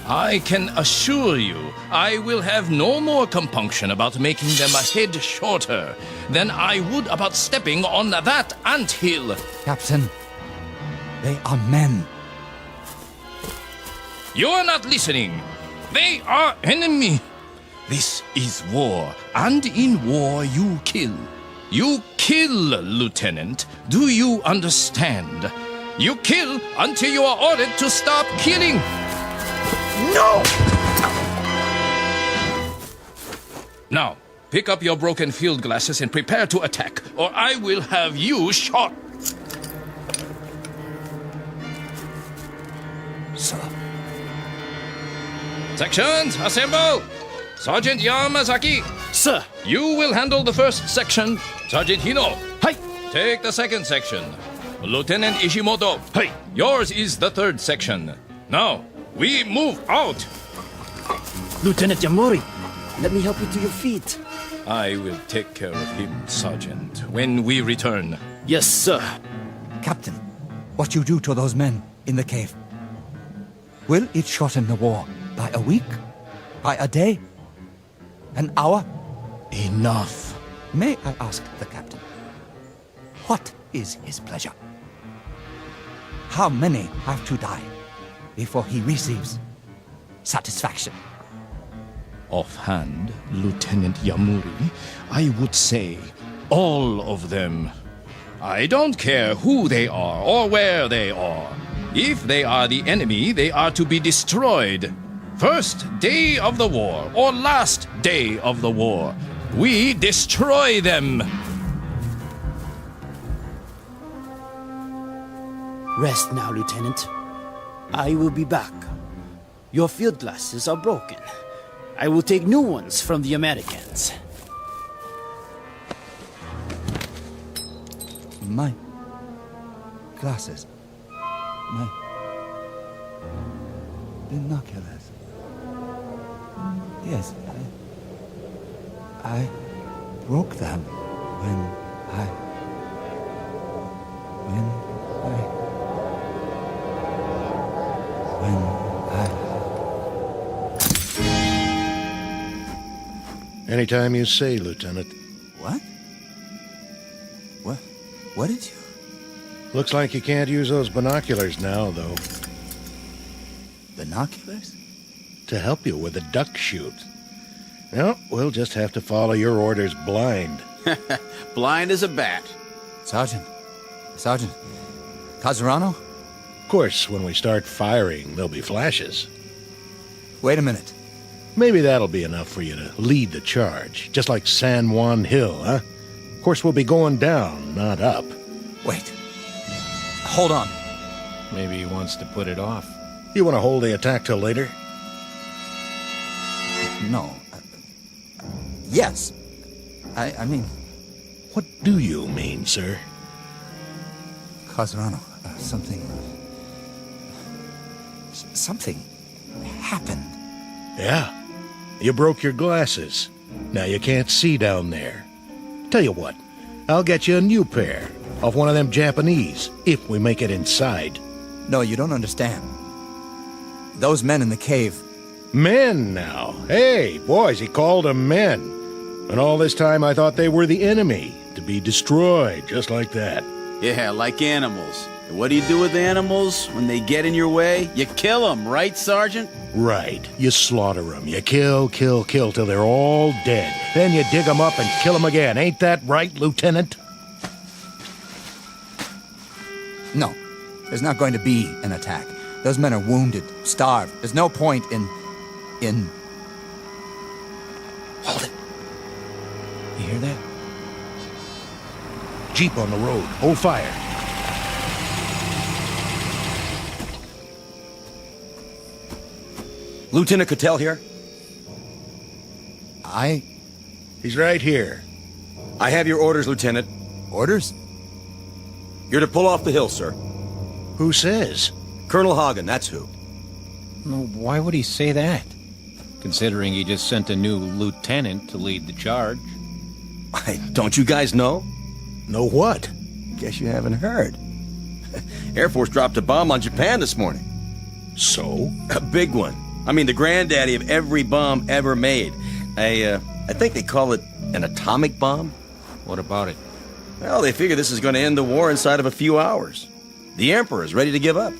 I can assure you I will have no more compunction about making them a head shorter than I would about stepping on that anthill. Captain, they are men. You're not listening. They are enemy. This is war, and in war you kill. You kill, Lieutenant. Do you understand? You kill until you are ordered to stop killing. No! Now, pick up your broken field glasses and prepare to attack, or I will have you shot. Sir. Sections, assemble! Sergeant Yamazaki. Sir. You will handle the first section. Sergeant Hino. Hi. Take the second section. Lieutenant Ishimoto. Hi. Yours is the third section. Now, we move out. Lieutenant Yamuri, let me help you to your feet. I will take care of him, Sergeant, when we return. Yes, sir. Captain, what you do to those men in the cave, will it shorten the war by a week? By a day? An hour? Enough. May I ask the captain, what is his pleasure? How many have to die before he receives satisfaction? Offhand, Lieutenant Yamuri, I would say all of them. I don't care who they are or where they are. If they are the enemy, they are to be destroyed. First day of the war or last day of the war, we destroy them. Rest now, Lieutenant. I will be back. Your field glasses are broken. I will take new ones from the Americans. My glasses. My binoculars. Yes, I broke them when I Anytime you say, Lieutenant. What? What did you? Looks like you can't use those binoculars now, though. Binoculars? To help you with the duck shoot. No, we'll just have to follow your orders blind. Blind as a bat. Sergeant. Casarano? Of course, when we start firing, there'll be flashes. Wait a minute. Maybe that'll be enough for you to lead the charge, just like San Juan Hill, huh? Of course, we'll be going down, not up. Wait. Hold on. Maybe he wants to put it off. You want to hold the attack till later? No. Yes. I mean... What do you mean, sir? Casarano, something happened. Yeah. You broke your glasses. Now you can't see down there. Tell you what, I'll get you a new pair off one of them Japanese, if we make it inside. No, you don't understand. Those men in the cave... Men now? Hey, boys, he called them men. And all this time I thought they were the enemy, to be destroyed, just like that. Yeah, like animals. And what do you do with animals when they get in your way? You kill them, right, Sergeant? Right. You slaughter them. You kill till they're all dead. Then you dig them up and kill them again. Ain't that right, Lieutenant? No. There's not going to be an attack. Those men are wounded, starved. There's no point in... Hold it. You hear that? Jeep on the road. Hold fire. Lieutenant Cattell here? He's right here. I have your orders, Lieutenant. Orders? You're to pull off the hill, sir. Who says? Colonel Hagen, that's who. Well, why would he say that? Considering he just sent a new lieutenant to lead the charge. Don't you guys know? Know what? Guess you haven't heard. Air Force dropped a bomb on Japan this morning. So? A big one. I mean, the granddaddy of every bomb ever made. I think they call it an atomic bomb. What about it? Well, they figure this is going to end the war inside of a few hours. The Emperor's ready to give up.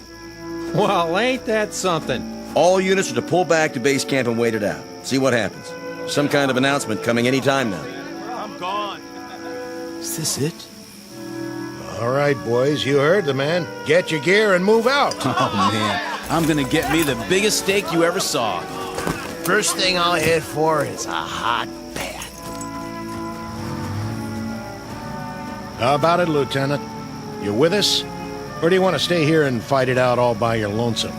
Well, ain't that something? All units are to pull back to base camp and wait it out. See what happens. Some kind of announcement coming any time now. I'm gone. Is this it? All right, boys, you heard the man. Get your gear and move out. Oh, man. I'm gonna get me the biggest steak you ever saw. First thing I'll head for is a hot bath. How about it, Lieutenant? You with us? Or do you want to stay here and fight it out all by your lonesome?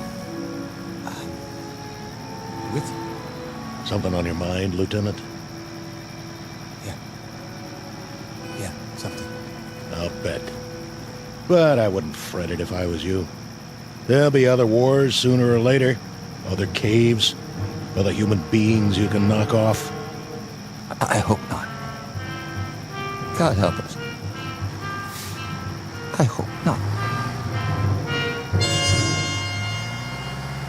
With you. Something on your mind, Lieutenant? Yeah, something. I'll bet. But I wouldn't fret it if I was you. There'll be other wars sooner or later. Other caves. Other human beings you can knock off. I hope not. God help us. I hope not.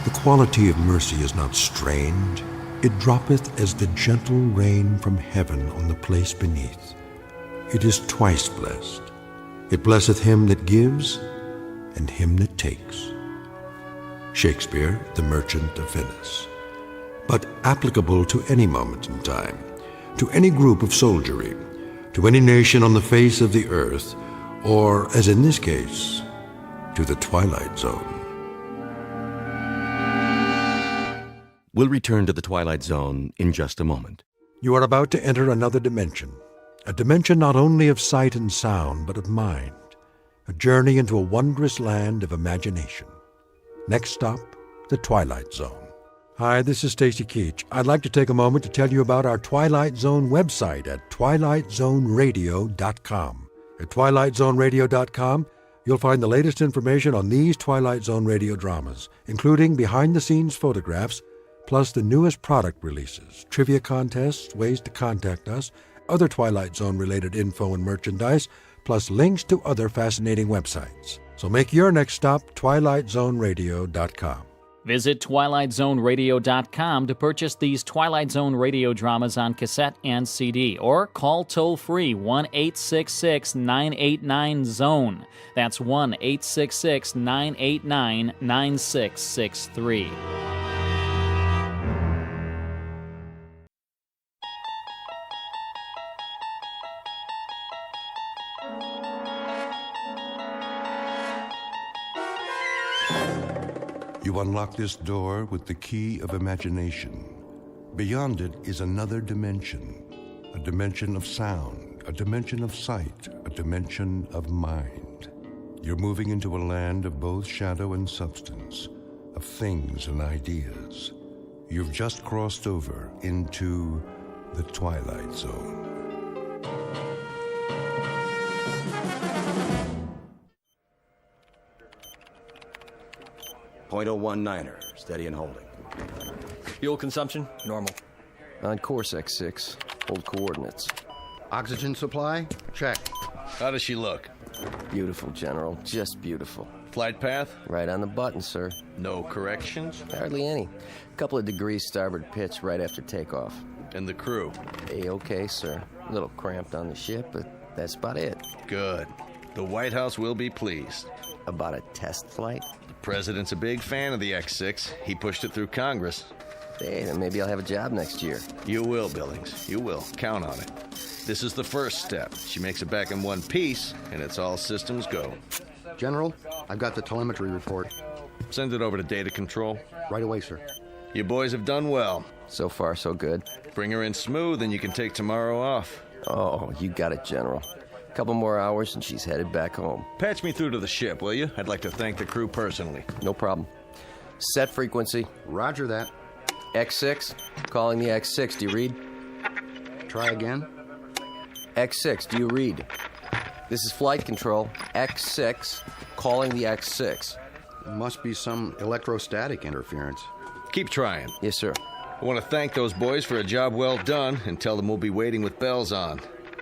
The quality of mercy is not strained. It droppeth as the gentle rain from heaven on the place beneath. It is twice blessed. It blesseth him that gives and him that takes. Shakespeare, The Merchant of Venice. But applicable to any moment in time, to any group of soldiery, to any nation on the face of the earth, or, as in this case, to the Twilight Zone. We'll return to the Twilight Zone in just a moment. You are about to enter another dimension, a dimension not only of sight and sound, but of mind. a journey into a wondrous land of imagination. Next stop, the Twilight Zone. Hi, this is Stacy Keach. I'd like to take a moment to tell you about our Twilight Zone website at twilightzoneradio.com. At twilightzoneradio.com, you'll find the latest information on these Twilight Zone radio dramas, including behind-the-scenes photographs, plus the newest product releases, trivia contests, ways to contact us, other Twilight Zone-related info and merchandise, plus links to other fascinating websites. So make your next stop twilightzoneradio.com. Visit twilightzoneradio.com to purchase these Twilight Zone radio dramas on cassette and CD, or call toll-free 1-866-989-ZONE. That's 1-866-989-9663. You unlock this door with the key of imagination. Beyond it is another dimension, a dimension of sound, a dimension of sight, a dimension of mind. You're moving into a land of both shadow and substance, of things and ideas. You've just crossed over into the Twilight Zone. .019er, steady and holding. Fuel consumption, normal. On course X6, hold coordinates. Oxygen supply, check. How does she look? Beautiful, General, just beautiful. Flight path? Right on the button, sir. No corrections? Hardly any. Couple of degrees starboard pitch right after takeoff. And the crew? A-okay, sir. A little cramped on the ship, but that's about it. Good. The White House will be pleased. About a test flight? The president's a big fan of the X6. He pushed it through Congress. Hey, then maybe I'll have a job next year. You will, Billings. You will. Count on it. This is the first step. She makes it back in one piece, and it's all systems go. General, I've got the telemetry report. Send it over to data control. Right away, sir. You boys have done well. So far, so good. Bring her in smooth, and you can take tomorrow off. Oh, you got it, General. Couple more hours and she's headed back home. Patch me through to the ship, will you? I'd like to thank the crew personally. No problem. Set frequency. Roger that. X6, calling the X6. Do you read? Try again. X6, do you read? This is flight control. X6, calling the X6. Must be some electrostatic interference. Keep trying. Yes, sir. I want to thank those boys for a job well done and tell them we'll be waiting with bells on.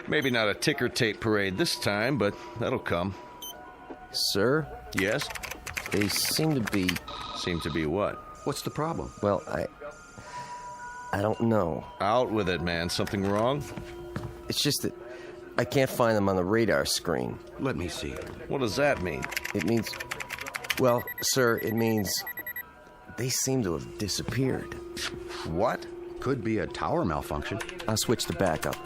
Maybe not a ticker tape parade this time, but that'll come. Sir? Yes? They seem to be... Seem to be what? What's the problem? Well, I don't know. Out with it, man. Something wrong? It's just that I can't find them on the radar screen. Let me see. What does that mean? It means... Well, sir, it means they seem to have disappeared. What? Could be a tower malfunction. I'll switch to backup.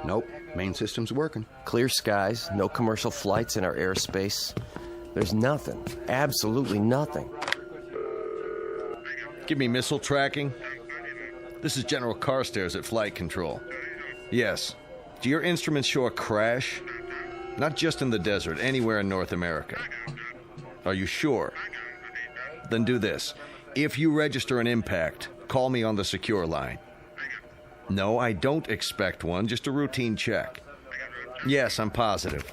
Nope, main system's working. Clear skies, no commercial flights in our airspace. There's nothing, absolutely nothing. Give me missile tracking. This is General Carstairs at Flight Control. Yes. Do your instruments show a crash? Not just in the desert, anywhere in North America. Are you sure? Then do this. If you register an impact, call me on the secure line. No, I don't expect one, just a routine check. Yes, I'm positive.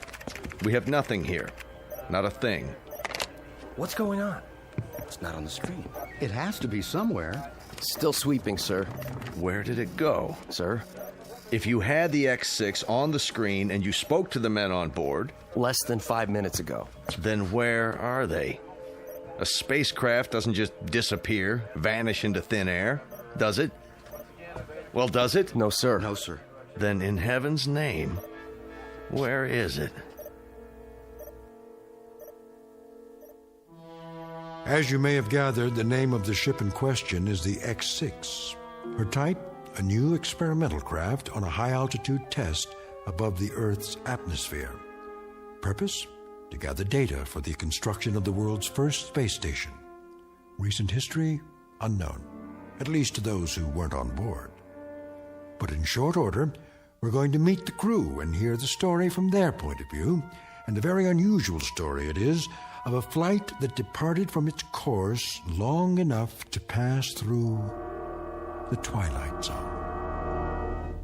We have nothing here. Not a thing. What's going on? It's not on the screen. It has to be somewhere. Still sweeping, sir. Where did it go? Sir? If you had the X6 on the screen and you spoke to the men on board... Less than 5 minutes ago. Then where are they? A spacecraft doesn't just disappear, vanish into thin air, does it? Well, does it? No, sir. No, sir. Then in heaven's name, where is it? As you may have gathered, the name of the ship in question is the X6. Her type, a new experimental craft on a high-altitude test above the Earth's atmosphere. Purpose? To gather data for the construction of the world's first space station. Recent history? Unknown, at least to those who weren't on board. But in short order, we're going to meet the crew and hear the story from their point of view, And a very unusual story it is of a flight that departed from its course long enough to pass through the Twilight Zone.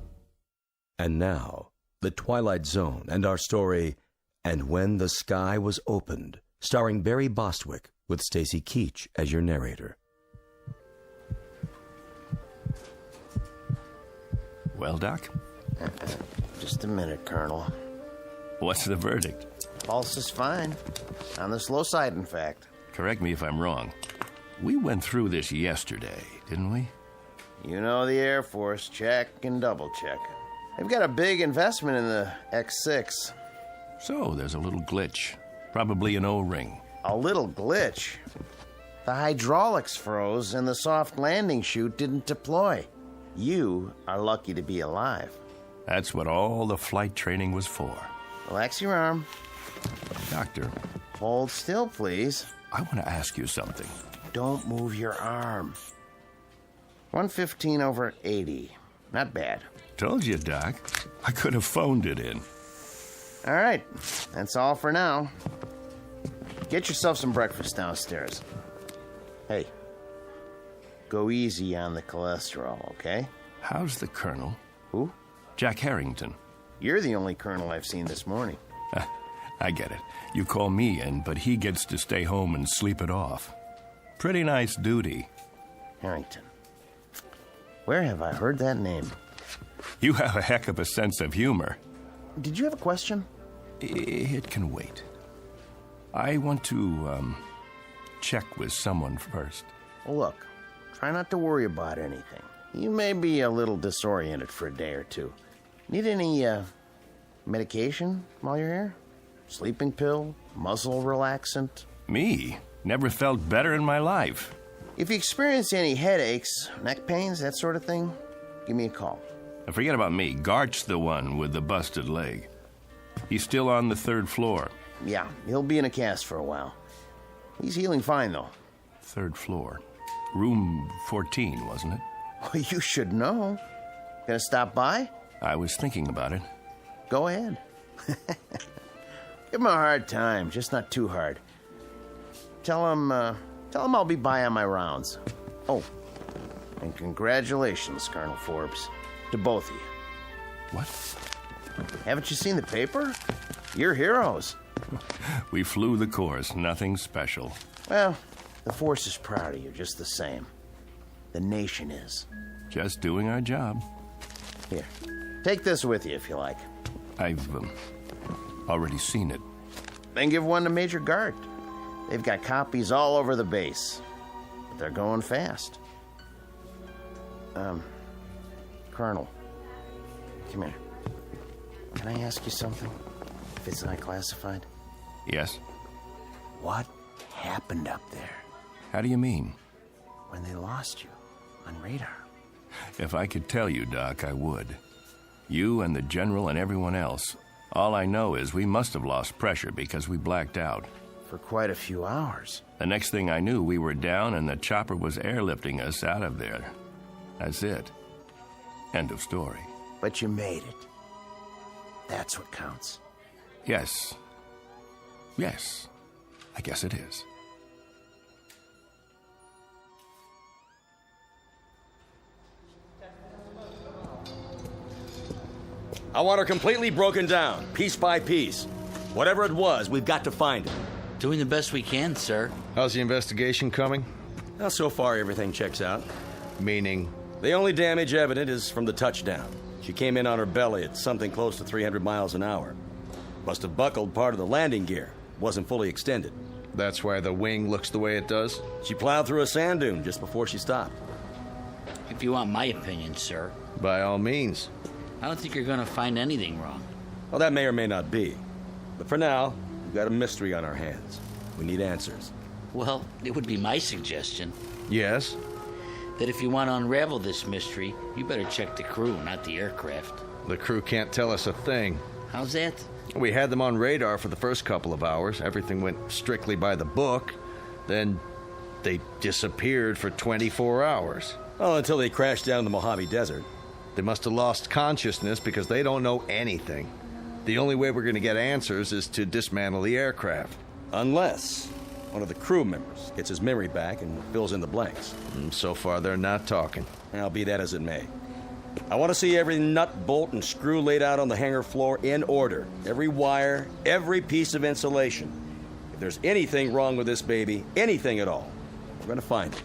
And now, the Twilight Zone and our story, And When the Sky Was Opened, starring Barry Bostwick with Stacy Keach as your narrator. Well, Doc? Just a minute, Colonel. What's the verdict? Pulse is fine. On the slow side, in fact. Correct me if I'm wrong. We went through this yesterday, didn't we? You know the Air Force. Check and double check. They've got a big investment in the X6. So, there's a little glitch. Probably an O-ring. A little glitch? The hydraulics froze and the soft landing chute didn't deploy. You are lucky to be alive. That's what all the flight training was for. Relax your arm. Doctor. Hold still, please. I want to ask you something. Don't move your arm. 115/80. Not bad. Told you, Doc. I could have phoned it in. All right. That's all for now. Get yourself some breakfast downstairs. Hey, go easy on the cholesterol, okay? How's the Colonel? Who? Jack Harrington. You're the only Colonel I've seen this morning. I get it. You call me in, but he gets to stay home and sleep it off. Pretty nice duty. Harrington. Where have I heard that name? You have a heck of a sense of humor. Did you have a question? It can wait. I want to, check with someone first. Well, look, try not to worry about anything. You may be a little disoriented for a day or two. Need any, medication while you're here? Sleeping pill? Muscle relaxant? Me? Never felt better in my life. If you experience any headaches, neck pains, that sort of thing, give me a call. And forget about me. Gart's the one with the busted leg. He's still on the 3rd floor. Yeah, he'll be in a cast for a while. He's healing fine, though. 3rd floor. Room 14, wasn't it? Well, you should know. Gonna stop by? I was thinking about it. Go ahead. Give him a hard time, just not too hard. Tell him I'll be by on my rounds. Oh, and congratulations, Colonel Forbes. To both of you. What? Haven't you seen the paper? You're heroes. We flew the course, nothing special. Well, the force is proud of you just the same. The nation is. Just doing our job. Here, take this with you if you like. I've already seen it. Then give one to Major Gart. They've got copies all over the base. But they're going fast. Colonel, come here. Can I ask you something? If it's not classified? Yes? What happened up there? How do you mean? When they lost you on radar. If I could tell you, Doc, I would. You and the General and everyone else. All I know is we must have lost pressure because we blacked out. For quite a few hours. The next thing I knew, we were down and the chopper was airlifting us out of there. That's it. End of story. But you made it. That's what counts. Yes. Yes. I guess it is. I want her completely broken down, piece by piece. Whatever it was, we've got to find it. Doing the best we can, sir. How's the investigation coming? Well, so far everything checks out. Meaning? The only damage evident is from the touchdown. She came in on her belly at something close to 300 miles an hour. Must have buckled part of the landing gear. Wasn't fully extended. That's why the wing looks the way it does? She plowed through a sand dune just before she stopped. If you want my opinion, sir. By all means. I don't think you're going to find anything wrong. Well, that may or may not be. But for now, we've got a mystery on our hands. We need answers. Well, it would be my suggestion. Yes? That if you want to unravel this mystery, you better check the crew, not the aircraft. The crew can't tell us a thing. How's that? We had them on radar for the first couple of hours. Everything went strictly by the book. Then they disappeared for 24 hours. Oh, until they crashed down in the Mojave Desert. They must have lost consciousness because they don't know anything. The only way we're going to get answers is to dismantle the aircraft. Unless one of the crew members gets his memory back and fills in the blanks. So far, they're not talking. I'll be that as it may. I want to see every nut, bolt, and screw laid out on the hangar floor in order. Every wire, every piece of insulation. If there's anything wrong with this baby, anything at all, we're going to find it.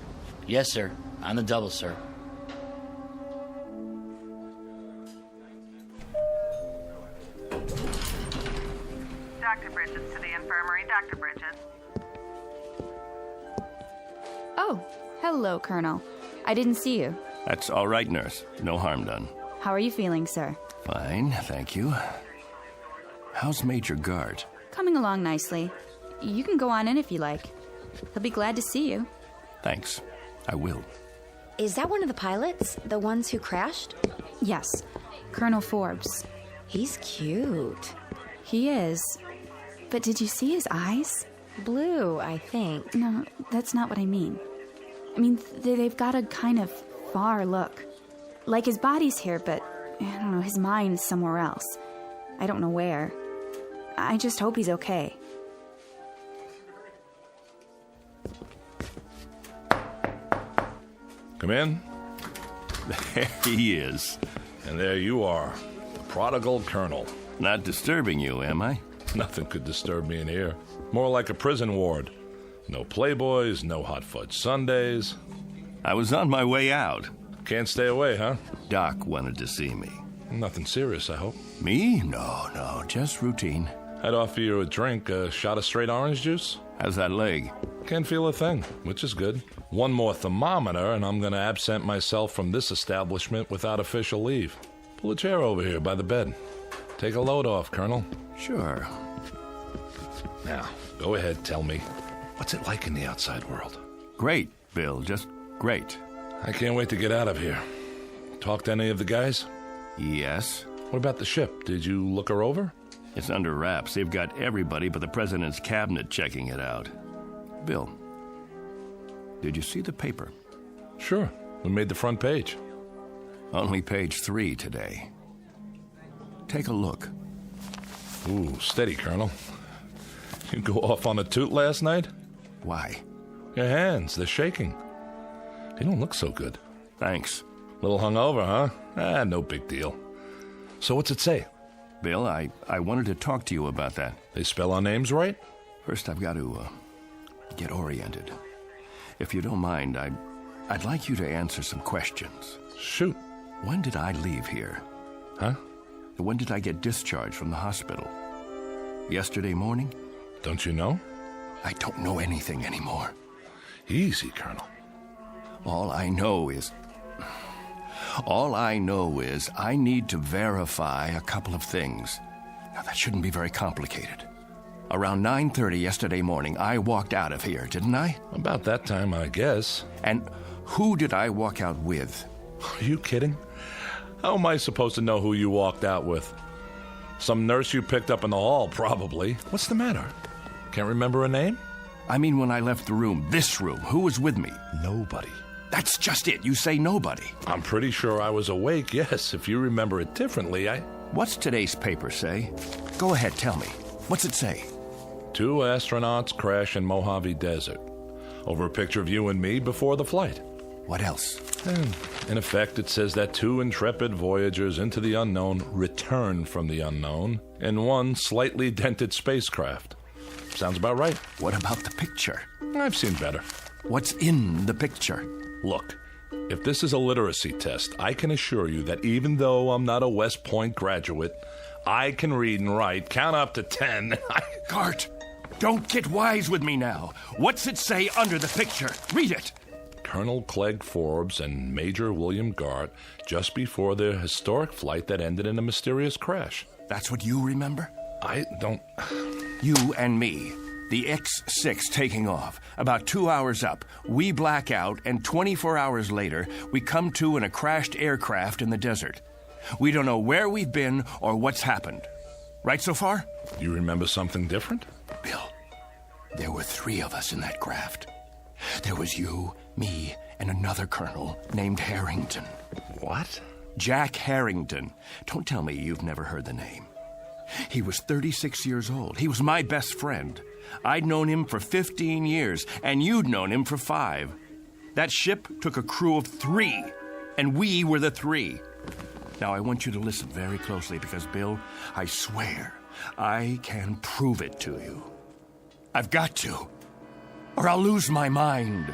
Yes, sir. On the double, sir. Dr. Bridges to the infirmary. Dr. Bridges. Oh, hello, Colonel. I didn't see you. That's all right, nurse. No harm done. How are you feeling, sir? Fine, thank you. How's Major Gart? Coming along nicely. You can go on in if you like. He'll be glad to see you. Thanks. I will. Is that one of the pilots? The ones who crashed? Yes, Colonel Forbes. He's cute. He is. But did you see his eyes? Blue, I think. No, that's not what I mean. I mean, they've got a kind of far look. Like his body's here, but, I don't know, his mind's somewhere else. I don't know where. I just hope he's okay. Come in. There he is. And there you are, the prodigal colonel. Not disturbing you, am I? Nothing could disturb me in here. More like a prison ward. No Playboys, no hot fudge sundaes. I was on my way out. Can't stay away, huh? Doc wanted to see me. Nothing serious, I hope. Me? No, just routine. I'd offer you a drink, a shot of straight orange juice. How's that leg? Can't feel a thing, which is good. One more thermometer, and I'm going to absent myself from this establishment without official leave. Pull a chair over here by the bed. Take a load off, Colonel. Sure. Now, go ahead, tell me. What's it like in the outside world? Great, Bill, just great. I can't wait to get out of here. Talk to any of the guys? Yes. What about the ship? Did you look her over? It's under wraps. They've got everybody but the president's cabinet checking it out. Bill, did you see the paper? Sure. We made the front page. Only page 3 today. Take a look. Ooh, steady, Colonel. You go off on a toot last night? Why? Your hands, they're shaking. You don't look so good. Thanks. Little hungover, huh? No big deal. So what's it say? Bill, I wanted to talk to you about that. They spell our names right? First, I've got to get oriented. If you don't mind, I'd like you to answer some questions. Shoot. When did I leave here? Huh? When did I get discharged from the hospital? Yesterday morning? Don't you know? I don't know anything anymore. Easy, Colonel. All I know is I need to verify a couple of things. Now, that shouldn't be very complicated. Around 9:30 yesterday morning, I walked out of here, didn't I? About that time, I guess. And who did I walk out with? Are you kidding? How am I supposed to know who you walked out with? Some nurse you picked up in the hall, probably. What's the matter? Can't remember her name? I mean, when I left the room, this room, who was with me? Nobody. That's just it. You say nobody. I'm pretty sure I was awake, yes. If you remember it differently, What's today's paper say? Go ahead, tell me. What's it say? 2 astronauts crash in Mojave Desert. Over a picture of you and me before the flight. What else? In effect, it says that 2 intrepid voyagers into the unknown return from the unknown in one slightly dented spacecraft. Sounds about right. What about the picture? I've seen better. What's in the picture? Look, if this is a literacy test, I can assure you that even though I'm not a West Point graduate, I can read and write, count up to 10. Gart, don't get wise with me now. What's it say under the picture? Read it. Colonel Clegg Forbes and Major William Gart just before their historic flight that ended in a mysterious crash. That's what you remember? I don't... You and me. The X-6 taking off. About 2 hours up. We black out, and 24 hours later, we come to in a crashed aircraft in the desert. We don't know where we've been or what's happened. Right so far? You remember something different? Bill, there were 3 of us in that craft. There was you, me, and another colonel named Harrington. What? Jack Harrington. Don't tell me you've never heard the name. He was 36 years old. He was my best friend. I'd known him for 15 years, and you'd known him for 5. That ship took a crew of 3, and we were the 3. Now, I want you to listen very closely because, Bill, I swear I can prove it to you. I've got to, or I'll lose my mind.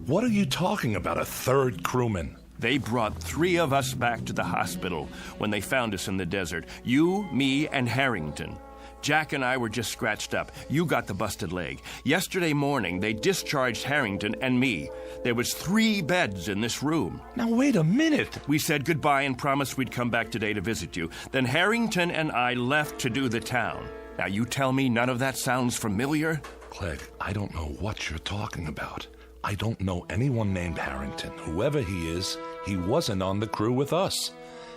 What are you talking about, a 3rd crewman? They brought 3 of us back to the hospital when they found us in the desert. You, me, and Harrington. Jack and I were just scratched up. You got the busted leg. Yesterday morning, they discharged Harrington and me. There was 3 beds in this room. Now, wait a minute. We said goodbye and promised we'd come back today to visit you. Then Harrington and I left to do the town. Now, you tell me none of that sounds familiar? Clegg, I don't know what you're talking about. I don't know anyone named Harrington. Whoever he is, he wasn't on the crew with us.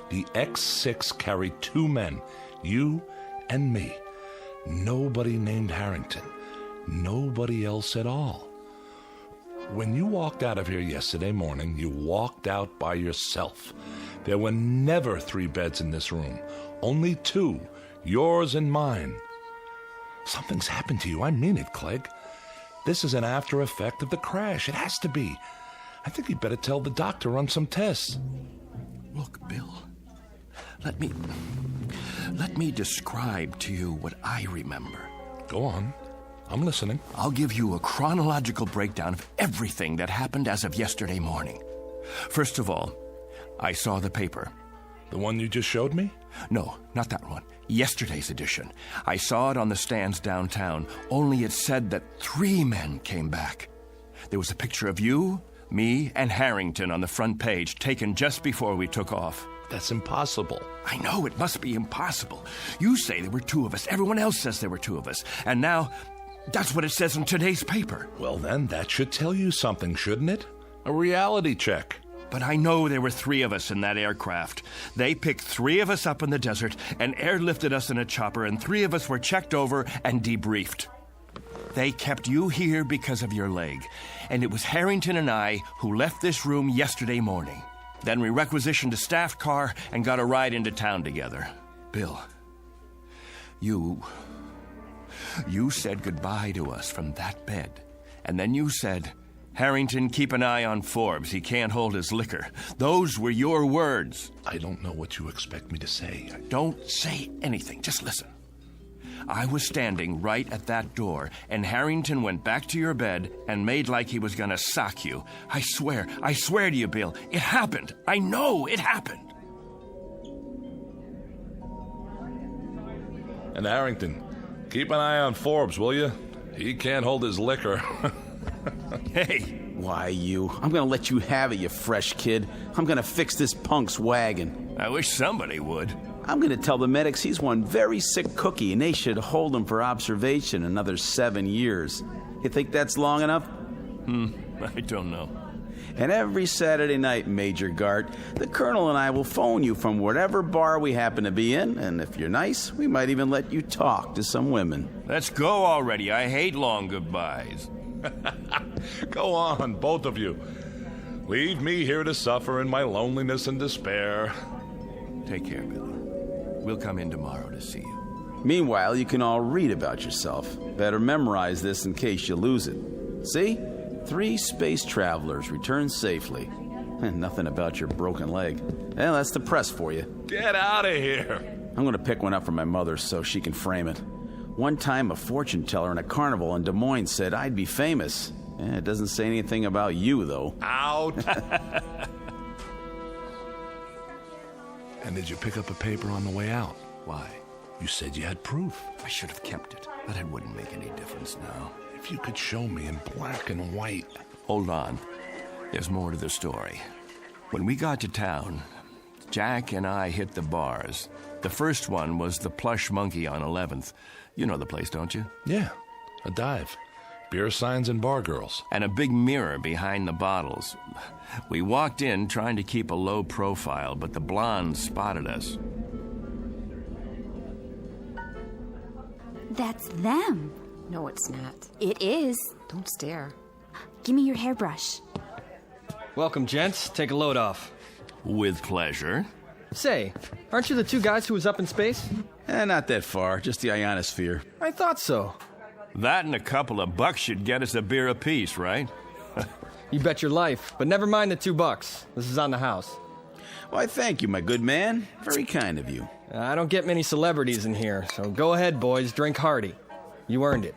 The X6 carried 2 men, you and me. Nobody named Harrington. Nobody else at all. When you walked out of here yesterday morning, you walked out by yourself. There were never 3 beds in this room. Only 2, yours and mine. Something's happened to you. I mean it, Clegg. This is an after effect of the crash. It has to be. I think you'd better tell the doctor run some tests. Look, Bill, let me describe to you what I remember. Go on. I'm listening. I'll give you a chronological breakdown of everything that happened as of yesterday morning. First of all, I saw the paper. The one you just showed me? No, not that one. Yesterday's edition. I saw it on the stands downtown, only it said that 3 men came back. There was a picture of you, me, and Harrington on the front page, taken just before we took off. That's impossible. I know, it must be impossible. You say there were 2 of us. Everyone else says there were 2 of us. And now, that's what it says in today's paper. Well, then, that should tell you something, shouldn't it? A reality check. But I know there were 3 of us in that aircraft. They picked 3 of us up in the desert and airlifted us in a chopper, and 3 of us were checked over and debriefed. They kept you here because of your leg, and it was Harrington and I who left this room yesterday morning. Then we requisitioned a staff car and got a ride into town together. Bill, you said goodbye to us from that bed, and then you said, Harrington, keep an eye on Forbes. He can't hold his liquor. Those were your words. I don't know what you expect me to say. Don't say anything. Just listen. I was standing right at that door, and Harrington went back to your bed and made like he was going to sock you. I swear to you, Bill, it happened. I know it happened. And Harrington, keep an eye on Forbes, will you? He can't hold his liquor. Hey. Why, you? I'm gonna let you have it, you fresh kid. I'm gonna fix this punk's wagon. I wish somebody would. I'm gonna tell the medics he's one very sick cookie and they should hold him for observation another 7 years. You think that's long enough? I don't know. And every Saturday night, Major Gart, the Colonel and I will phone you from whatever bar we happen to be in, and if you're nice, we might even let you talk to some women. Let's go already. I hate long goodbyes. Go on, both of you. Leave me here to suffer in my loneliness and despair. Take care, Billy. We'll come in tomorrow to see you. Meanwhile, you can all read about yourself. Better memorize this in case you lose it. See? 3 space travelers return safely. And nothing about your broken leg. Well, that's the press for you. Get out of here. I'm going to pick one up for my mother so she can frame it. One time, a fortune teller in a carnival in Des Moines said I'd be famous. It doesn't say anything about you, though. Out. And did you pick up a paper on the way out? Why? You said you had proof. I should have kept it, but it wouldn't make any difference now. If you could show me in black and white. Hold on. There's more to the story. When we got to town, Jack and I hit the bars. The first one was the Plush Monkey on 11th. You know the place, don't you? Yeah, a dive. Beer signs and bar girls. And a big mirror behind the bottles. We walked in trying to keep a low profile, but the blondes spotted us. That's them. No, it's not. It is. Don't stare. Give me your hairbrush. Welcome, gents. Take a load off. With pleasure. Say, aren't you the two guys who was up in space? Not that far, just the ionosphere. I thought so. That and a couple of bucks should get us a beer apiece, right? You bet your life, but never mind the $2. This is on the house. Why, thank you, my good man. Very kind of you. I don't get many celebrities in here, so go ahead, boys, drink hearty. You earned it.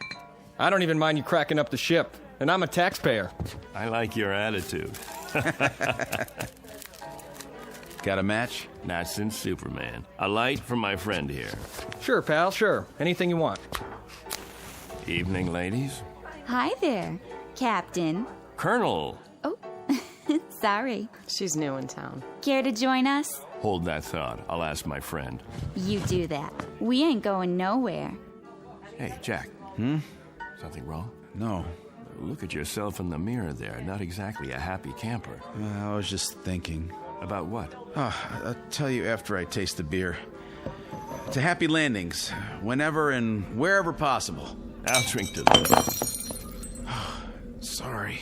I don't even mind you cracking up the ship, and I'm a taxpayer. I like your attitude. Got a match? Not since Superman. A light from my friend here. Sure, pal, sure. Anything you want. Evening, ladies. Hi there, Captain. Colonel. Oh, sorry. She's new in town. Care to join us? Hold that thought. I'll ask my friend. You do that. We ain't going nowhere. Hey, Jack. Something wrong? No. Look at yourself in the mirror there. Not exactly a happy camper. I was just thinking. About what? I'll tell you after I taste the beer. To happy landings, whenever and wherever possible. I'll drink to that. Sorry.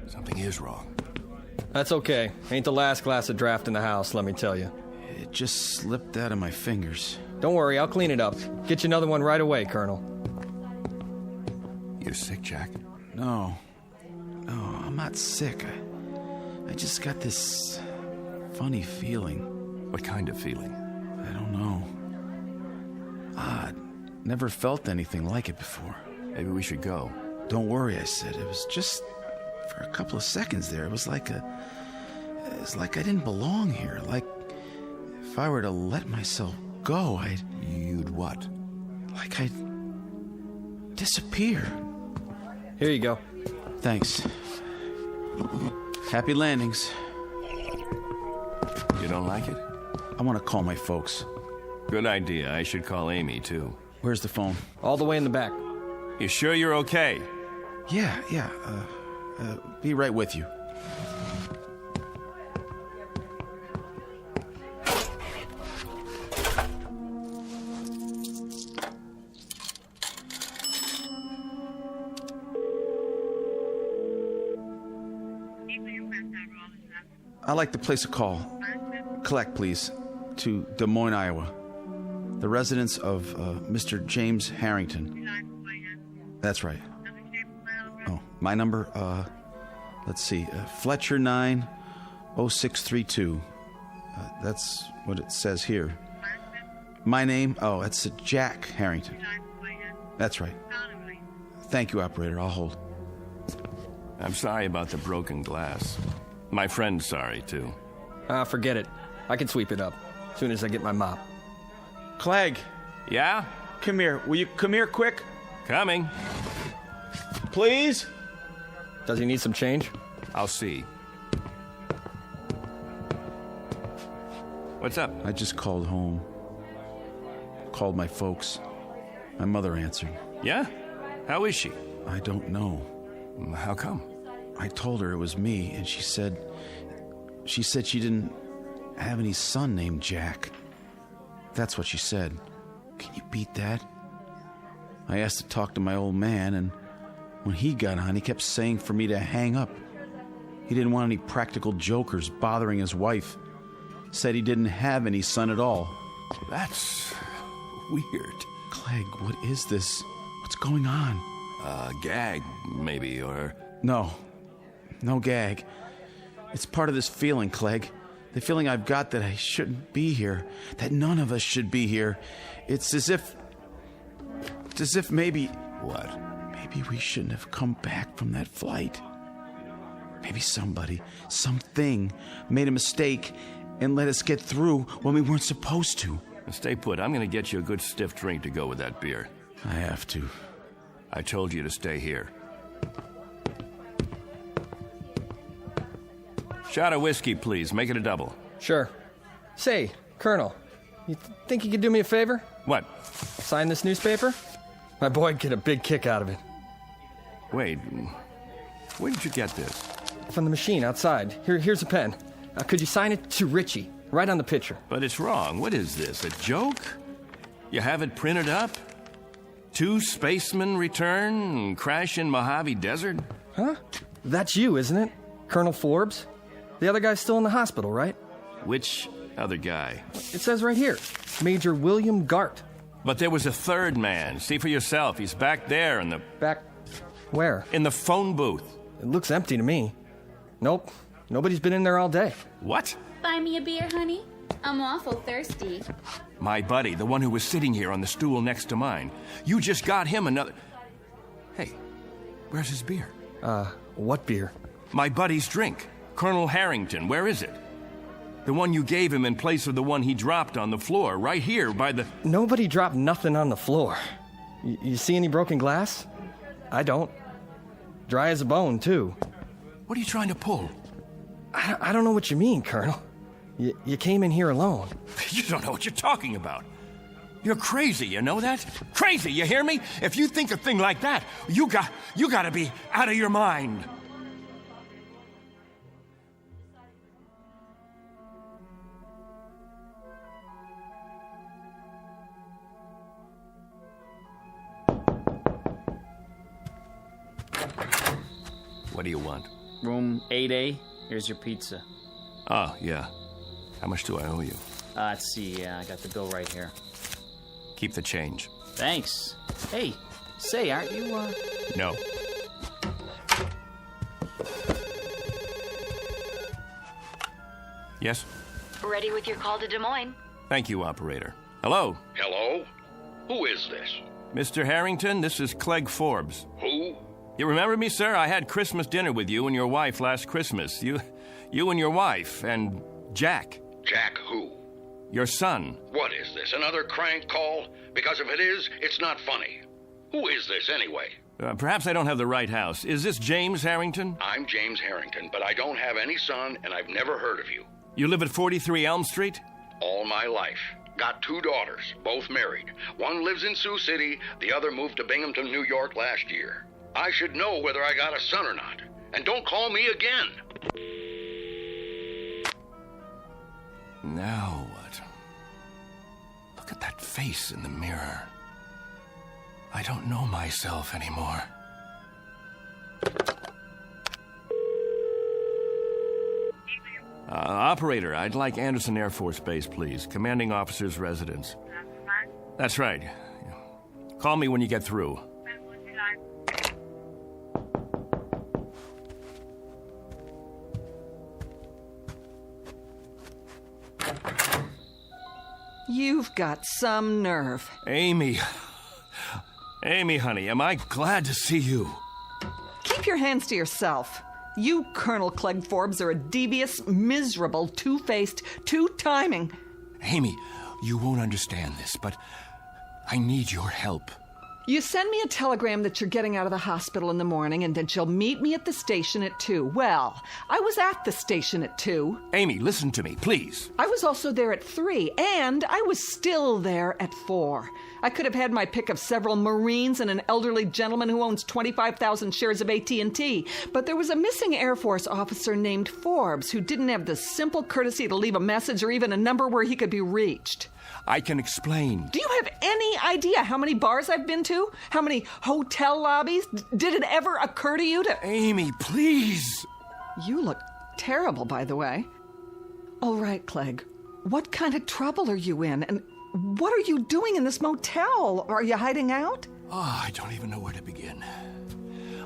Something is wrong. That's okay. Ain't the last glass of draft in the house, let me tell you. It just slipped out of my fingers. Don't worry, I'll clean it up. Get you another one right away, Colonel. You sick, Jack? No, I'm not sick. I just got this funny feeling. What kind of feeling? I don't know. Odd. Never felt anything like it before. Maybe we should go. Don't worry, I said. It was just for a couple of seconds there. It was like I didn't belong here. Like if I were to let myself go, You'd what? Like I'd disappear. Here you go. Thanks. Happy landings. You don't like it? I want to call my folks. Good idea. I should call Amy, too. Where's the phone? All the way in the back. You sure you're okay? Yeah. Be right with you. I'd like to place a call. Collect, please, to Des Moines, Iowa. The residence of Mr. James Harrington. That's right. Oh, my number, let's see, Fletcher 90632. That's what it says here. My name, it's Jack Harrington. That's right. Thank you, operator. I'll hold. I'm sorry about the broken glass. My friend's sorry, too. Forget it. I can sweep it up as soon as I get my mop. Clegg. Yeah? Come here. Will you come here quick? Coming. Please? Does he need some change? I'll see. What's up? I just called home. Called my folks. My mother answered. Yeah? How is she? I don't know. How come? I told her it was me, and she said she didn't have any son named Jack. That's what she said. Can you beat that? I asked to talk to my old man, and when he got on, he kept saying for me to hang up. He didn't want any practical jokers bothering his wife. Said he didn't have any son at all. That's weird. Clegg, what is this? What's going on? Gag, maybe, or... No gag. It's part of this feeling, Clegg. The feeling I've got that I shouldn't be here. That none of us should be here. It's as if maybe... What? Maybe we shouldn't have come back from that flight. Maybe somebody, something, made a mistake and let us get through when we weren't supposed to. Stay put. I'm going to get you a good stiff drink to go with that beer. I have to. I told you to stay here. Shot of whiskey, please. Make it a double. Sure. Say, Colonel, you think you could do me a favor? What? Sign this newspaper? My boy'd get a big kick out of it. Wait, where did you get this? From the machine outside. Here's a pen. Could you sign it to Richie? Right on the picture. But it's wrong. What is this, a joke? You have it printed up? 2 spacemen return and crash in Mojave Desert? Huh? That's you, isn't it? Colonel Forbes? The other guy's still in the hospital, right? Which other guy? It says right here, Major William Gart. But there was a third man. See for yourself. He's back there in the... Back where? In the phone booth. It looks empty to me. Nope. Nobody's been in there all day. What? Buy me a beer, honey? I'm awful thirsty. My buddy, the one who was sitting here on the stool next to mine. You just got him another... Hey, where's his beer? What beer? My buddy's drink. Colonel Harrington, where is it? The one you gave him in place of the one he dropped on the floor, right here by the... Nobody dropped nothing on the floor. You see any broken glass? I don't. Dry as a bone, too. What are you trying to pull? I don't know what you mean, Colonel. You came in here alone. You don't know what you're talking about. You're crazy, you know that? Crazy, you hear me? If you think a thing like that, you gotta be out of your mind. What do you want? Room 8A. Here's your pizza. Oh, yeah. How much do I owe you? Let's see. I got the bill right here. Keep the change. Thanks. Hey, say, aren't you, No. Yes? Ready with your call to Des Moines. Thank you, operator. Hello? Hello? Who is this? Mr. Harrington, this is Clegg Forbes. Who? You remember me, sir? I had Christmas dinner with you and your wife last Christmas. You and your wife, and Jack. Jack who? Your son. What is this, another crank call? Because if it is, it's not funny. Who is this, anyway? Perhaps I don't have the right house. Is this James Harrington? I'm James Harrington, but I don't have any son, and I've never heard of you. You live at 43 Elm Street? All my life. Got 2 daughters, both married. One lives in Sioux City, the other moved to Binghamton, New York last year. I should know whether I got a son or not. And don't call me again. Now what? Look at that face in the mirror. I don't know myself anymore. Operator, I'd like Anderson Air Force Base, please. Commanding officer's residence. That's right. Call me when you get through. You've got some nerve. Amy. Amy, honey, am I glad to see you. Keep your hands to yourself. You, Colonel Clegg Forbes, are a devious, miserable, two-faced, two-timing... Amy, you won't understand this, but I need your help. You send me a telegram that you're getting out of the hospital in the morning and that you'll meet me at the station at 2. Well, I was at the station at 2. Amy, listen to me, please. I was also there at 3, and I was still there at 4. I could have had my pick of several Marines and an elderly gentleman who owns 25,000 shares of AT&T, but there was a missing Air Force officer named Forbes who didn't have the simple courtesy to leave a message or even a number where he could be reached. I can explain. Do you have any idea how many bars I've been to? How many hotel lobbies? Did it ever occur to you to... Amy, please! You look terrible, by the way. All right, Clegg. What kind of trouble are you in? And what are you doing in this motel? Are you hiding out? Oh, I don't even know where to begin.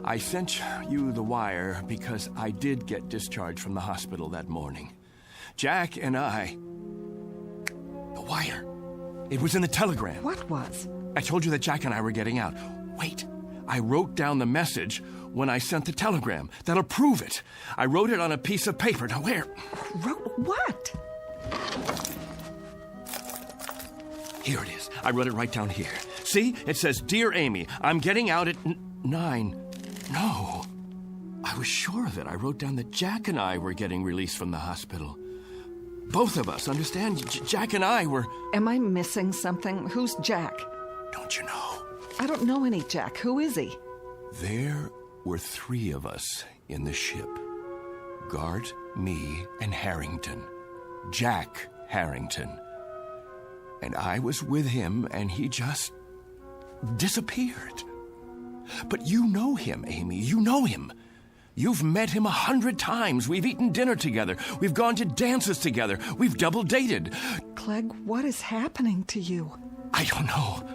I sent you the wire because I did get discharged from the hospital that morning. Jack and I... The wire. It was in the telegram. What was? I told you that Jack and I were getting out. Wait. I wrote down the message when I sent the telegram. That'll prove it. I wrote it on a piece of paper. Now, where? Wrote what? Here it is. I wrote it right down here. See? It says, Dear Amy, I'm getting out at 9. No. I was sure of it. I wrote down that Jack and I were getting released from the hospital. Both of us, understand? Jack and I were... Am I missing something? Who's Jack? Don't you know? I don't know any Jack. Who is he? There were 3 of us in the ship. Gart, me, and Harrington. Jack Harrington. And I was with him, and he just disappeared. But you know him, Amy. You know him. You've met him 100 times. We've eaten dinner together. We've gone to dances together. We've double dated. Clegg, what is happening to you? I don't know.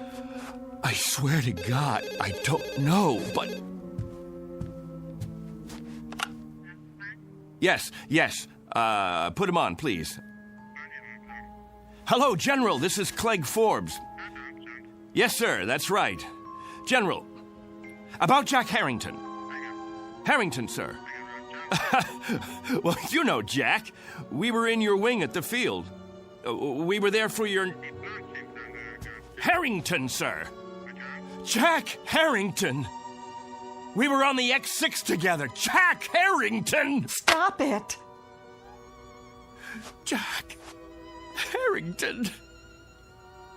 I swear to God, I don't know, but... Yes. Put him on, please. Hello, General. This is Clegg Forbes. Yes, sir. That's right. General, about Jack Harrington. Harrington, sir. Well, you know Jack. We were in your wing at the field. We were there for your... Harrington, sir. Jack Harrington. We were on the X6 together. Jack Harrington! Stop it! Jack Harrington.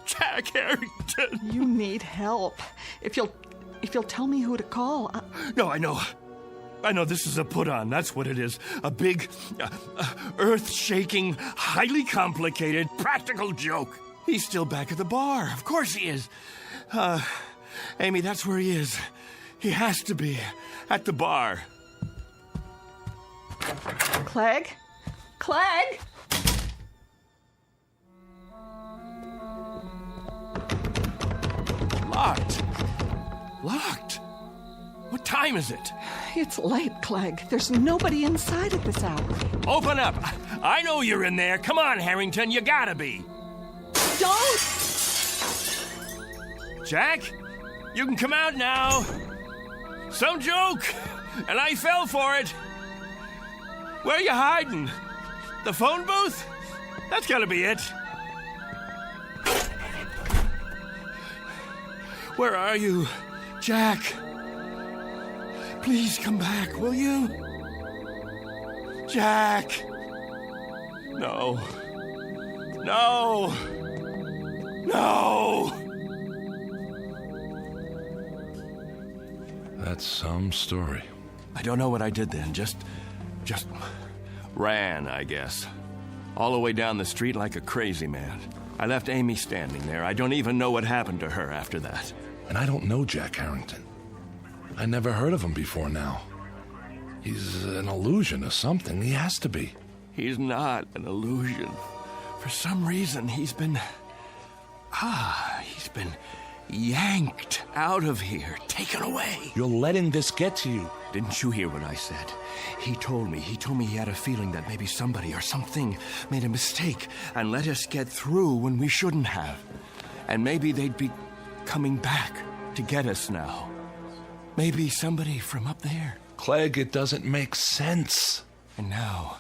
Jack Harrington. You need help. If you'll tell me who to call. No, I know. This is a put-on. That's what it is. A big, earth-shaking, highly complicated, practical joke. He's still back at the bar. Of course he is. Amy, that's where he is. He has to be. At the bar. Clegg? Clegg? Locked? What time is it? It's late, Clegg. There's nobody inside at this hour. Open up. I know you're in there. Come on, Harrington. You gotta be. Don't! Jack, you can come out now. Some joke, and I fell for it. Where are you hiding? The phone booth? That's gotta be it. Where are you, Jack? Please come back, will you? Jack! No. That's some story. I don't know what I did then. Just ran, I guess. All the way down the street like a crazy man. I left Amy standing there. I don't even know what happened to her after that. And I don't know Jack Harrington. I never heard of him before now. He's an illusion or something. He has to be. He's not an illusion. For some reason, he's been yanked out of here, taken away. You're letting this get to you. Didn't you hear what I said? He told me he had a feeling that maybe somebody or something made a mistake and let us get through when we shouldn't have. And maybe they'd be coming back to get us now. Maybe somebody from up there. Clegg, it doesn't make sense. And now,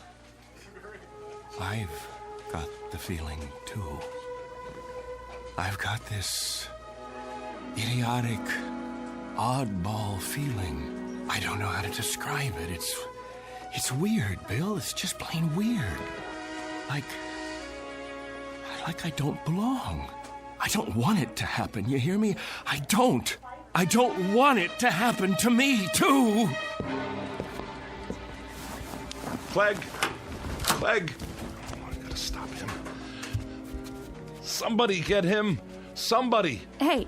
I've got the feeling, too. I've got this idiotic, oddball feeling. I don't know how to describe it. It's weird, Bill. It's just plain weird. Like I don't belong. I don't want it to happen, you hear me? I don't want it to happen to me, too. Clegg! Oh, I gotta stop him. Somebody get him! Somebody! Hey,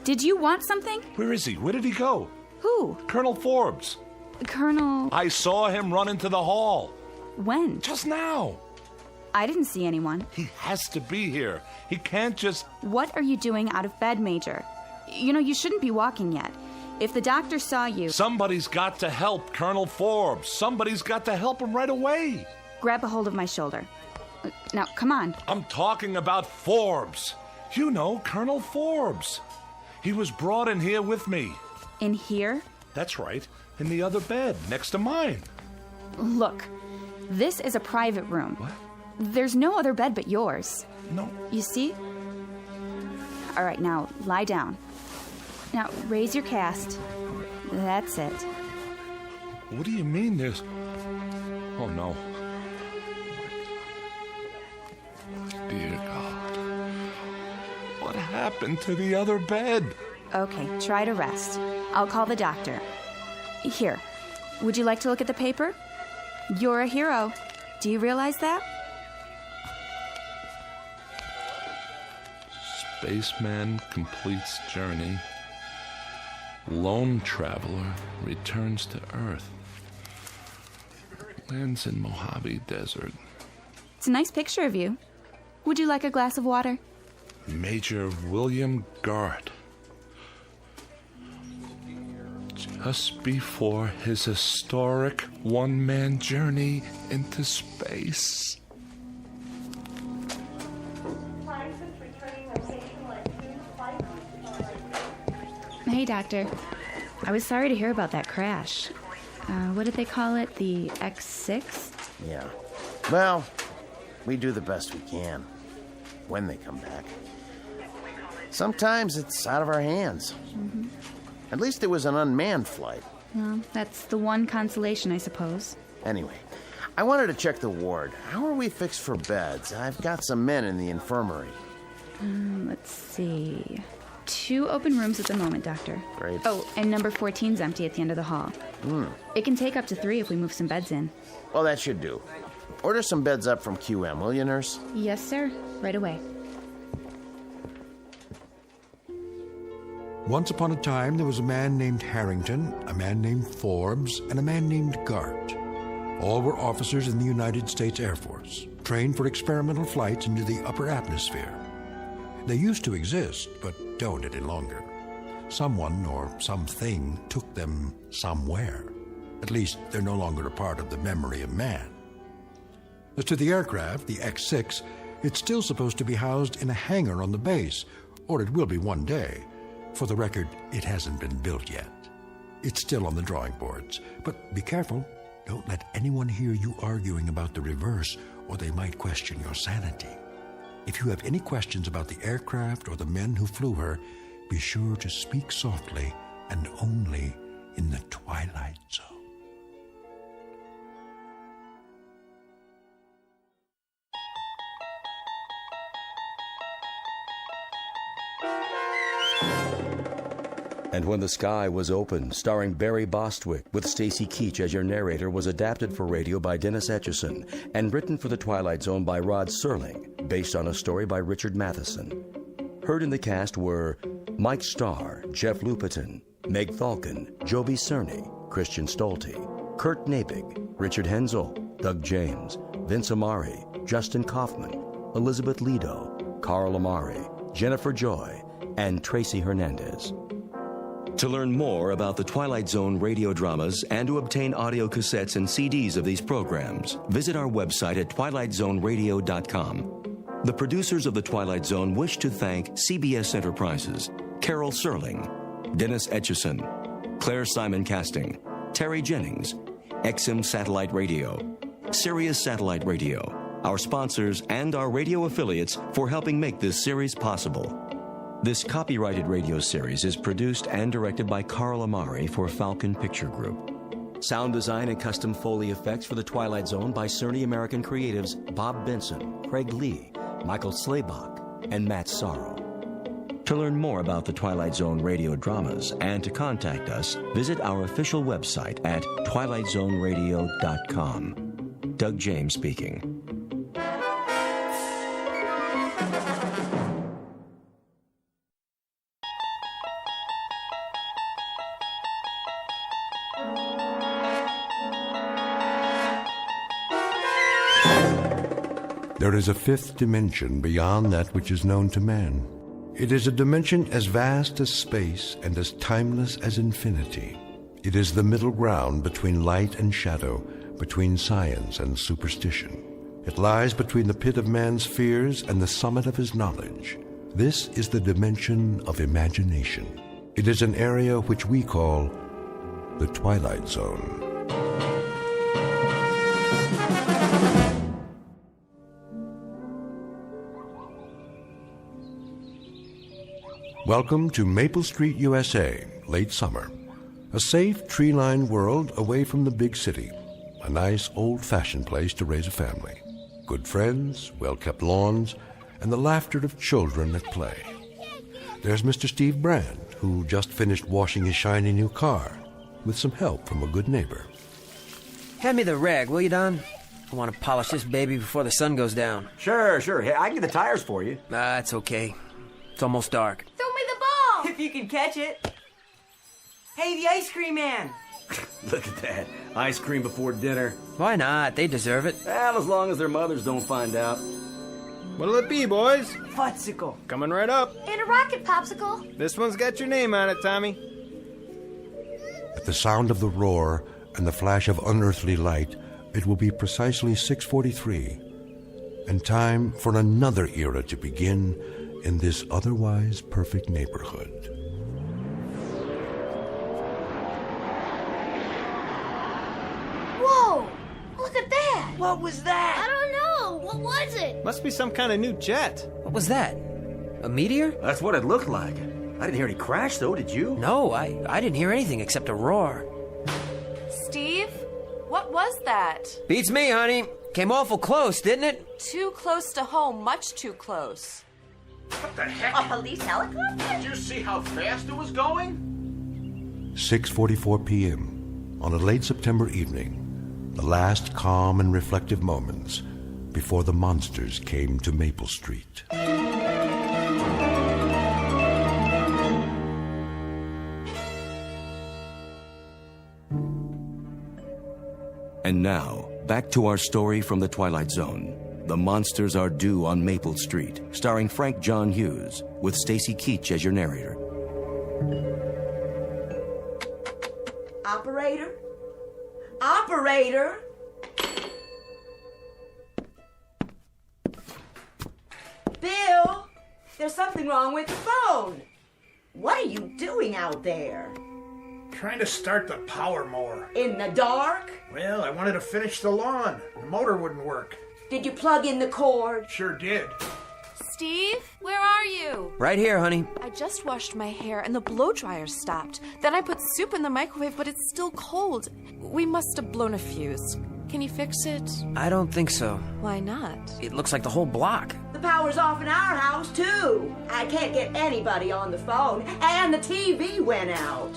did you want something? Where is he? Where did he go? Who? Colonel Forbes. Colonel... I saw him run into the hall. When? Just now. I didn't see anyone. He has to be here. He can't just... What are you doing out of bed, Major? You know, you shouldn't be walking yet. If the doctor saw you... Somebody's got to help Colonel Forbes. Somebody's got to help him right away. Grab a hold of my shoulder. Now, come on. I'm talking about Forbes. You know, Colonel Forbes. He was brought in here with me. In here? That's right. In the other bed, next to mine. Look, this is a private room. What? There's no other bed but yours. No. You see? All right, now, lie down. Now, raise your cast. That's it. What do you mean there's... Oh, no. Dear God. What happened to the other bed? Okay, try to rest. I'll call the doctor. Here, would you like to look at the paper? You're a hero. Do you realize that? Spaceman completes journey. Lone traveler returns to Earth. Lands in Mojave Desert. It's a nice picture of you. Would you like a glass of water? Major William Garrett. Just before his historic one-man journey into space. Hey, Doctor. I was sorry to hear about that crash. What did they call it? The X6? Yeah. Well, we do the best we can. When they come back. Sometimes it's out of our hands. Mm-hmm. At least it was an unmanned flight. Well, that's the one consolation, I suppose. Anyway, I wanted to check the ward. How are we fixed for beds? I've got some men in the infirmary. Let's see. 2 open rooms at the moment, Doctor. Great. Oh, and number 14's empty at the end of the hall. It can take up to 3 if we move some beds in. Well, that should do. Order some beds up from QM, will you, nurse? Yes, sir. Right away. Once upon a time, there was a man named Harrington, a man named Forbes, and a man named Gart. All were officers in the United States Air Force, trained for experimental flights into the upper atmosphere. They used to exist, but don't any longer. Someone or something took them somewhere. At least, they're no longer a part of the memory of man. As to the aircraft, the X6, it's still supposed to be housed in a hangar on the base, or it will be one day. For the record, it hasn't been built yet. It's still on the drawing boards. But be careful. Don't let anyone hear you arguing about the reverse, or they might question your sanity. If you have any questions about the aircraft or the men who flew her, be sure to speak softly and only in the Twilight Zone. And When the Sky Was Open, starring Barry Bostwick, with Stacy Keach as your narrator, was adapted for radio by Dennis Etchison and written for The Twilight Zone by Rod Serling, based on a story by Richard Matheson. Heard in the cast were Mike Starr, Jeff Lupetin, Meg Falcon, Joby Cerny, Christian Stolte, Kurt Nabig, Richard Hensel, Doug James, Vince Amari, Justin Kaufman, Elizabeth Lido, Carl Amari, Jennifer Joy, and Tracy Hernandez. To learn more about the Twilight Zone radio dramas and to obtain audio cassettes and CDs of these programs, visit our website at twilightzoneradio.com. The producers of The Twilight Zone wish to thank CBS Enterprises, Carol Serling, Dennis Etchison, Claire Simon Casting, Terry Jennings, XM Satellite Radio, Sirius Satellite Radio, our sponsors, and our radio affiliates for helping make this series possible. This copyrighted radio series is produced and directed by Carl Amari for Falcon Picture Group. Sound design and custom Foley effects for The Twilight Zone by Cerny American creatives Bob Benson, Craig Lee, Michael Slaybach, and Matt Sorrow. To learn more about the Twilight Zone radio dramas and to contact us, visit our official website at twilightzoneradio.com. Doug James speaking. There is a fifth dimension beyond that which is known to man. It is a dimension as vast as space and as timeless as infinity. It is the middle ground between light and shadow, between science and superstition. It lies between the pit of man's fears and the summit of his knowledge. This is the dimension of imagination. It is an area which we call the Twilight Zone. Welcome to Maple Street, USA, late summer. A safe, tree-lined world away from the big city. A nice, old-fashioned place to raise a family. Good friends, well-kept lawns, and the laughter of children at play. There's Mr. Steve Brand, who just finished washing his shiny new car, with some help from a good neighbor. Hand me the rag, will you, Don? I want to polish this baby before the sun goes down. Sure. Hey, I can get the tires for you. It's okay. It's almost dark. Throw me the ball! If you can catch it. Hey, the ice cream man. Look at that. Ice cream before dinner. Why not? They deserve it. Well, as long as their mothers don't find out. What'll it be, boys? Fudsicle. Coming right up. And a rocket popsicle. This one's got your name on it, Tommy. At the sound of the roar and the flash of unearthly light, it will be precisely 6:43, and time for another era to begin in this otherwise perfect neighborhood. Whoa! Look at that! What was that? I don't know. What was it? Must be some kind of new jet. What was that? A meteor? That's what it looked like. I didn't hear any crash, though, did you? No, I didn't hear anything except a roar. Steve? What was that? Beats me, honey. Came awful close, didn't it? Too close to home, much too close. What the heck? A police helicopter? Did you see how fast it was going? 6:44 p.m. on a late September evening, the last calm and reflective moments before the monsters came to Maple Street. And now, back to our story from the Twilight Zone. The Monsters Are Due on Maple Street, starring Frank John Hughes, with Stacy Keach as your narrator. Operator? Operator? Bill, there's something wrong with the phone. What are you doing out there? Trying to start the power mower. In the dark? Well, I wanted to finish the lawn. The motor wouldn't work. Did you plug in the cord? Sure did. Steve, where are you? Right here, honey. I just washed my hair and the blow dryer stopped. Then I put soup in the microwave, but it's still cold. We must have blown a fuse. Can you fix it? I don't think so. Why not? It looks like the whole block. The power's off in our house, too. I can't get anybody on the phone, and the TV went out.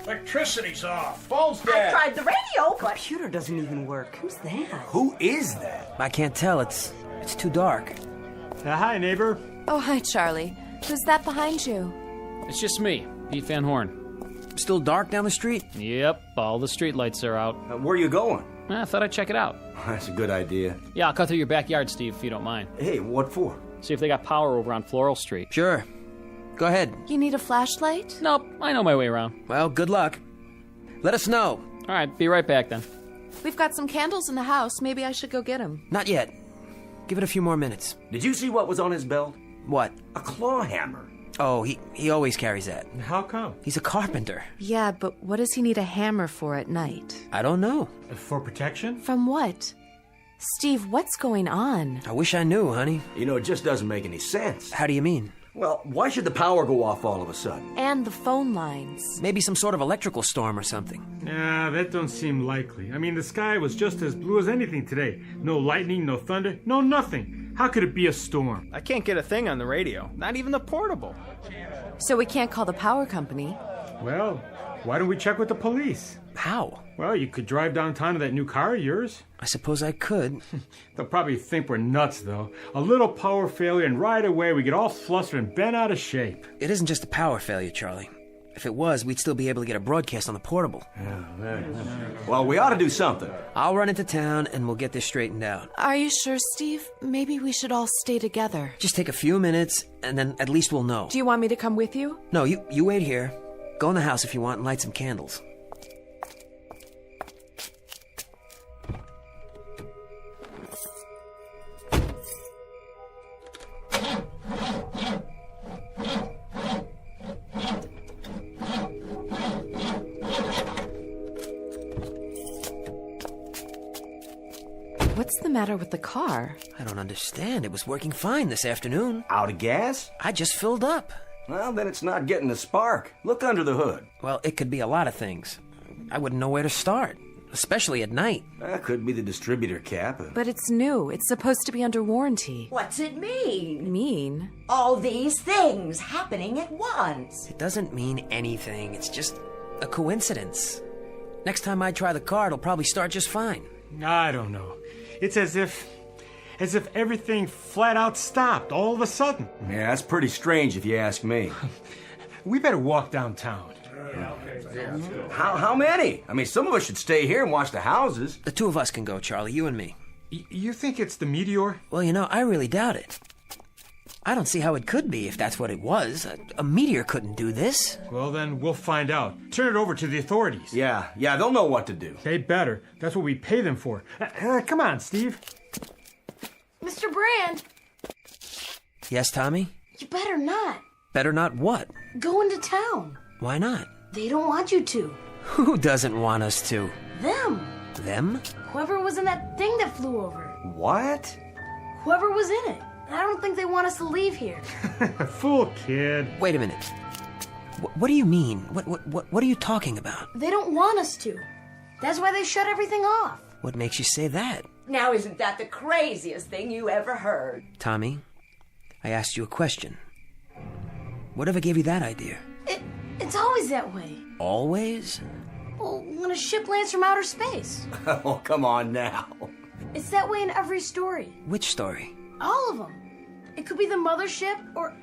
Electricity's off. Phone's dead. I tried the radio, but... Computer doesn't even work. Who's that? Who is that? I can't tell. It's too dark. Hi, neighbor. Oh, hi, Charlie. Who's that behind you? It's just me, Pete Van Horn. Still dark down the street? Yep, all the streetlights are out. Where are you going? I thought I'd check it out. That's a good idea. Yeah, I'll cut through your backyard, Steve, if you don't mind. Hey, what for? See if they got power over on Floral Street. Sure. Go ahead. You need a flashlight? Nope, I know my way around. Well, good luck. Let us know. All right, be right back then. We've got some candles in the house. Maybe I should go get them. Not yet. Give it a few more minutes. Did you see what was on his belt? What? A claw hammer. Oh, he always carries that. How come? He's a carpenter. Yeah, but what does he need a hammer for at night? I don't know. For protection? From what? Steve, what's going on? I wish I knew, honey. You know, it just doesn't make any sense. How do you mean? Well, why should the power go off all of a sudden? And the phone lines. Maybe some sort of electrical storm or something. Yeah, that don't seem likely. I mean, the sky was just as blue as anything today. No lightning, no thunder, no nothing. How could it be a storm? I can't get a thing on the radio. Not even the portable. So we can't call the power company. Well, why don't we check with the police? How? Well, you could drive downtown to that new car of yours. I suppose I could. They'll probably think we're nuts, though. A little power failure, and right away we get all flustered and bent out of shape. It isn't just a power failure, Charlie. If it was, we'd still be able to get a broadcast on the portable. Well, we ought to do something. I'll run into town, and we'll get this straightened out. Are you sure, Steve? Maybe we should all stay together. Just take a few minutes, and then at least we'll know. Do you want me to come with you? No, you wait here. Go in the house if you want and light some candles. What's the matter with the car? I don't understand. It was working fine this afternoon. Out of gas? I just filled up. Well, then it's not getting a spark. Look under the hood. Well, it could be a lot of things. I wouldn't know where to start, especially at night. That could be the distributor cap. But it's new. It's supposed to be under warranty. What's it mean? Mean? All these things happening at once. It doesn't mean anything. It's just a coincidence. Next time I try the car, it'll probably start just fine. I don't know. It's as if everything flat out stopped all of a sudden. Yeah, that's pretty strange if you ask me. We better walk downtown. How many? I mean, some of us should stay here and watch the houses. The two of us can go, Charlie, you and me. You think it's the meteor? Well, I really doubt it. I don't see how it could be if that's what it was. A meteor couldn't do this. Well, then we'll find out. Turn it over to the authorities. Yeah, they'll know what to do. They better. That's what we pay them for. Come on, Steve. Mr. Brand. Yes, Tommy? You better not. Better not what? Go into town. Why not? They don't want you to. Who doesn't want us to? Them. Them? Whoever was in that thing that flew over. What? Whoever was in it. I don't think they want us to leave here. Fool kid. Wait a minute. What do you mean? What are you talking about? They don't want us to. That's why they shut everything off. What makes you say that? Now, isn't that the craziest thing you ever heard? Tommy, I asked you a question. Whatever gave you that idea? It's always that way. Always? Well, when a ship lands from outer space. Oh, come on now. It's that way in every story. Which story? All of them. It could be the mothership or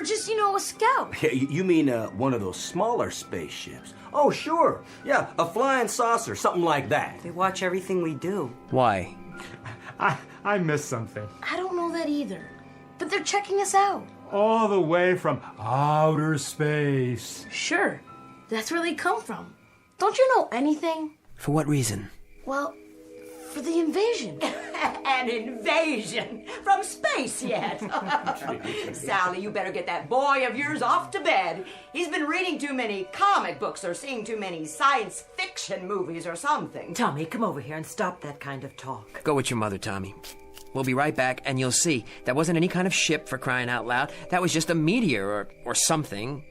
just, a scout. You mean one of those smaller spaceships? Oh, sure. Yeah, a flying saucer, something like that. They watch everything we do. Why? I missed something. I don't know that either. But they're checking us out. All the way from outer space. Sure. That's where they come from. Don't you know anything? For what reason? Well, for the invasion. An invasion? From space yet? Sally, you better get that boy of yours off to bed. He's been reading too many comic books or seeing too many science fiction movies or something. Tommy, come over here and stop that kind of talk. Go with your mother, Tommy. We'll be right back, and you'll see. That wasn't any kind of ship, for crying out loud. That was just a meteor or something.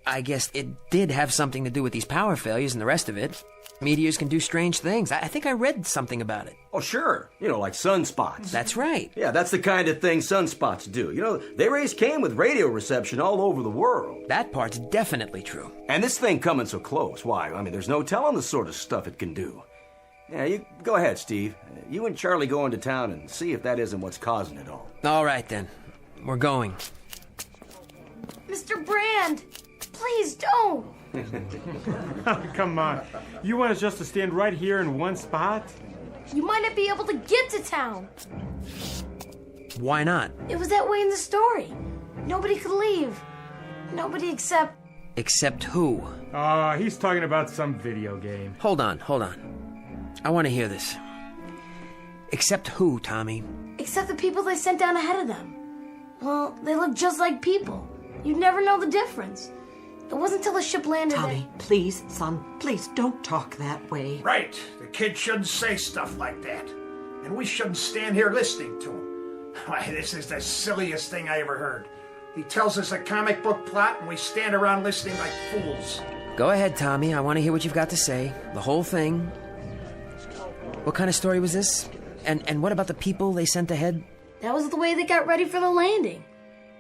I guess it did have something to do with these power failures and the rest of it. Meteors can do strange things. I think I read something about it. Oh, sure. Like sunspots. That's right. Yeah, that's the kind of thing sunspots do. They raise Cain with radio reception all over the world. That part's definitely true. And this thing coming so close, why? I mean, there's no telling the sort of stuff it can do. Yeah, you go ahead, Steve. You and Charlie go into town and see if that isn't what's causing it all. All right, then. We're going. Mr. Brand, please don't. Come on. You want us just to stand right here in one spot? You might not be able to get to town. Why not? It was that way in the story. Nobody could leave. Nobody except... Except who? He's talking about some video game. Hold on. I want to hear this. Except who, Tommy? Except the people they sent down ahead of them. Well, they look just like people. You'd never know the difference. It wasn't till the ship landed Tommy, please, son, please don't talk that way. Right. The kid shouldn't say stuff like that. And we shouldn't stand here listening to him. Why, this is the silliest thing I ever heard. He tells us a comic book plot and we stand around listening like fools. Go ahead, Tommy. I want to hear what you've got to say. The whole thing. What kind of story was this? And what about the people they sent ahead? That was the way they got ready for the landing.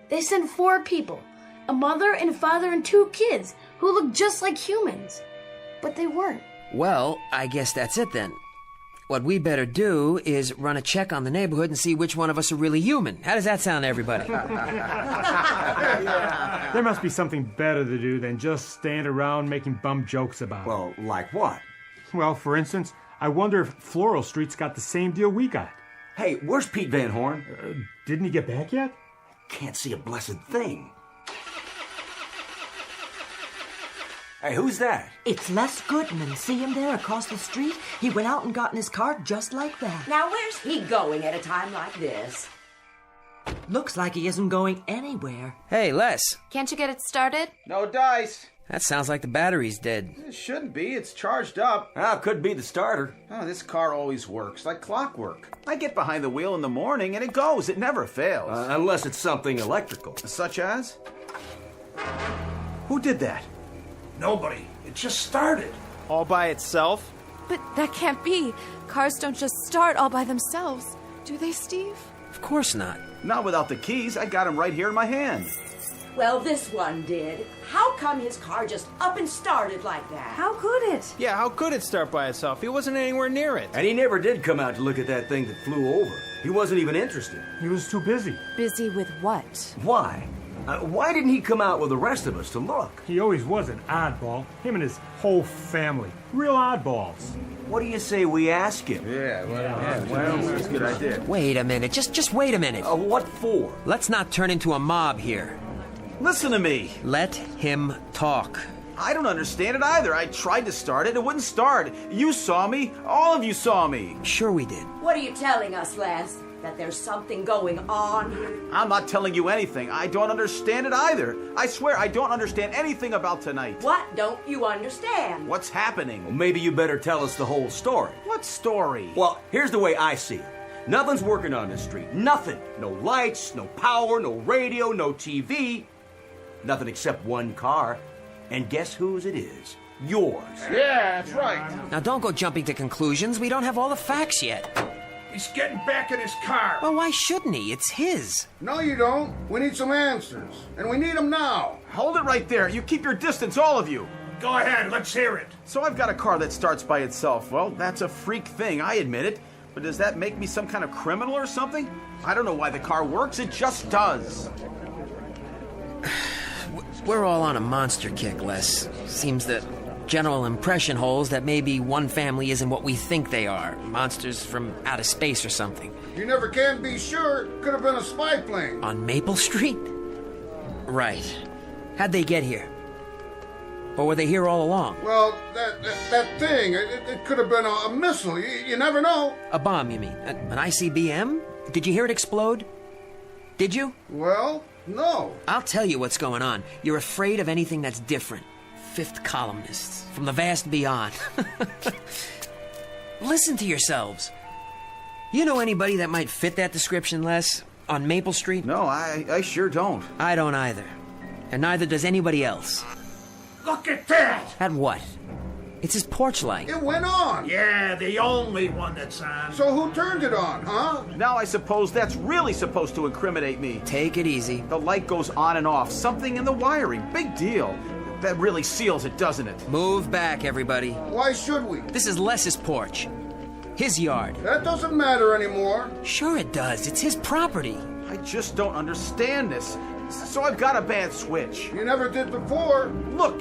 They sent 4 people. A mother and a father and 2 kids who looked just like humans. But they weren't. Well, I guess that's it then. What we better do is run a check on the neighborhood and see which one of us are really human. How does that sound to everybody? There must be something better to do than just stand around making bum jokes about it. Well, like what? Well, for instance, I wonder if Floral Street's got the same deal we got. Hey, where's Pete Van Horn? Didn't he get back yet? Can't see a blessed thing. Hey, who's that? It's Les Goodman. See him there across the street? He went out and got in his car just like that. Now, where's he going at a time like this? Looks like he isn't going anywhere. Hey, Les. Can't you get it started? No dice. That sounds like the battery's dead. It shouldn't be. It's charged up. Could be the starter. Oh, this car always works like clockwork. I get behind the wheel in the morning and it goes. It never fails. Unless it's something electrical. Such as? Who did that? Nobody. It just started. All by itself? But that can't be. Cars don't just start all by themselves. Do they, Steve? Of course not. Not without the keys. I got them right here in my hand. Well, this one did. How come his car just up and started like that? How could it? Yeah, how could it start by itself? He wasn't anywhere near it. And he never did come out to look at that thing that flew over. He wasn't even interested. He was too busy. Busy with what? Why? Why didn't he come out with the rest of us to look? He always was an oddball. Him and his whole family. Real oddballs. What do you say we ask him? Yeah, well, that's a good idea. Wait a minute. Just wait a minute. What for? Let's not turn into a mob here. Listen to me. Let him talk. I don't understand it either. I tried to start it. It wouldn't start. You saw me. All of you saw me. Sure we did. What are you telling us, Lance? That there's something going on here? I'm not telling you anything. I don't understand it either. I swear I don't understand anything about tonight. What don't you understand? What's happening? Well, maybe you better tell us the whole story. What story? Well, here's the way I see it. Nothing's working on this street. Nothing. No lights, no power, no radio, no TV. Nothing except one car. And guess whose it is? Yours. Yeah, that's right. Now don't go jumping to conclusions. We don't have all the facts yet. He's getting back in his car. Well, why shouldn't he? It's his. No, you don't. We need some answers. And we need them now. Hold it right there. You keep your distance, all of you. Go ahead, let's hear it. So I've got a car that starts by itself. Well, that's a freak thing, I admit it. But does that make me some kind of criminal or something? I don't know why the car works. It just does. We're all on a monster kick, Les. Seems that general impression holds that maybe one family isn't what we think they are. Monsters from outer space or something. You never can be sure. Could have been a spy plane. On Maple Street? Right. How'd they get here? Or were they here all along? Well, that thing, it could have been a missile. You never know. A bomb, you mean? An ICBM? Did you hear it explode? Did you? Well, no. I'll tell you what's going on. You're afraid of anything that's different. Fifth columnists from the vast beyond. Listen to yourselves. You know anybody that might fit that description, Les? On Maple Street? No, I sure don't. I don't either. And neither does anybody else. Look at that! At what? It's his porch light. It went on. Yeah, the only one that's on. So who turned it on, huh? Now I suppose that's really supposed to incriminate me. Take it easy. The light goes on and off. Something in the wiring. Big deal. That really seals it, doesn't it? Move back, everybody. Why should we? This is Les's porch. His yard. That doesn't matter anymore. Sure it does. It's his property. I just don't understand this. So I've got a bad switch. You never did before. Look,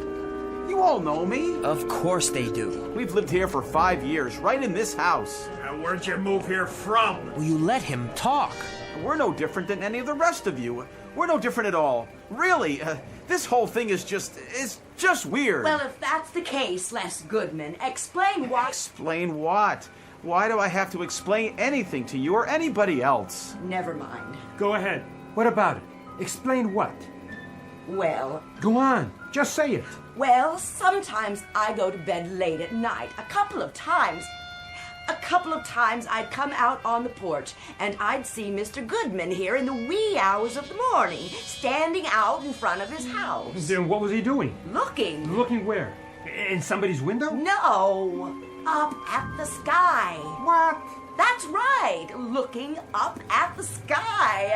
you all know me. Of course they do. We've lived here for 5 years, right in this house. Where'd you move here from? Will you let him talk? We're no different than any of the rest of you. We're no different at all. Really, this whole thing is just weird. Well, if that's the case, Les Goodman, explain what... Explain what? Why do I have to explain anything to you or anybody else? Never mind. Go ahead. What about it? Explain what? Well... Go on. Just say it. Well, sometimes I go to bed late at night. A couple of times I'd come out on the porch and I'd see Mr. Goodman here in the wee hours of the morning, standing out in front of his house. Then what was he doing? Looking. Looking where? In somebody's window? No, up at the sky. What? That's right, looking up at the sky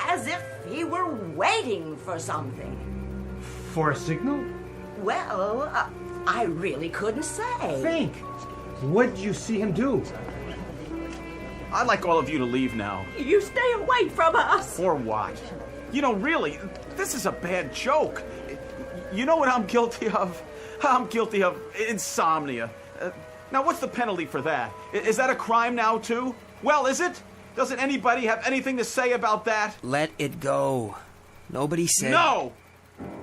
as if he were waiting for something. For a signal? Well, I really couldn't say. Think. What did you see him do? I'd like all of you to leave now. You stay away from us. Or what? You know, really, this is a bad joke. You know what I'm guilty of? I'm guilty of insomnia. Now, what's the penalty for that? Is that a crime now, too? Well, is it? Doesn't anybody have anything to say about that? Let it go. Nobody said... No!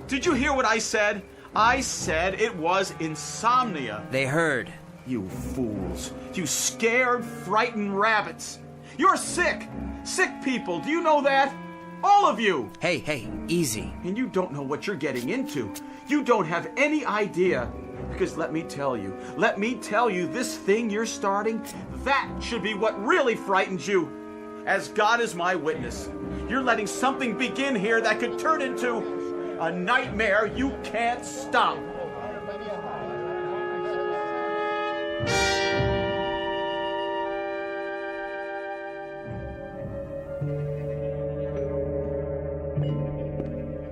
Did you hear what I said? I said it was insomnia. They heard. You fools. You scared, frightened rabbits. You're sick. Sick people. Do you know that? All of you. Hey, easy. And you don't know what you're getting into. You don't have any idea. Because let me tell you, this thing you're starting, that should be what really frightens you. As God is my witness, you're letting something begin here that could turn into a nightmare you can't stop.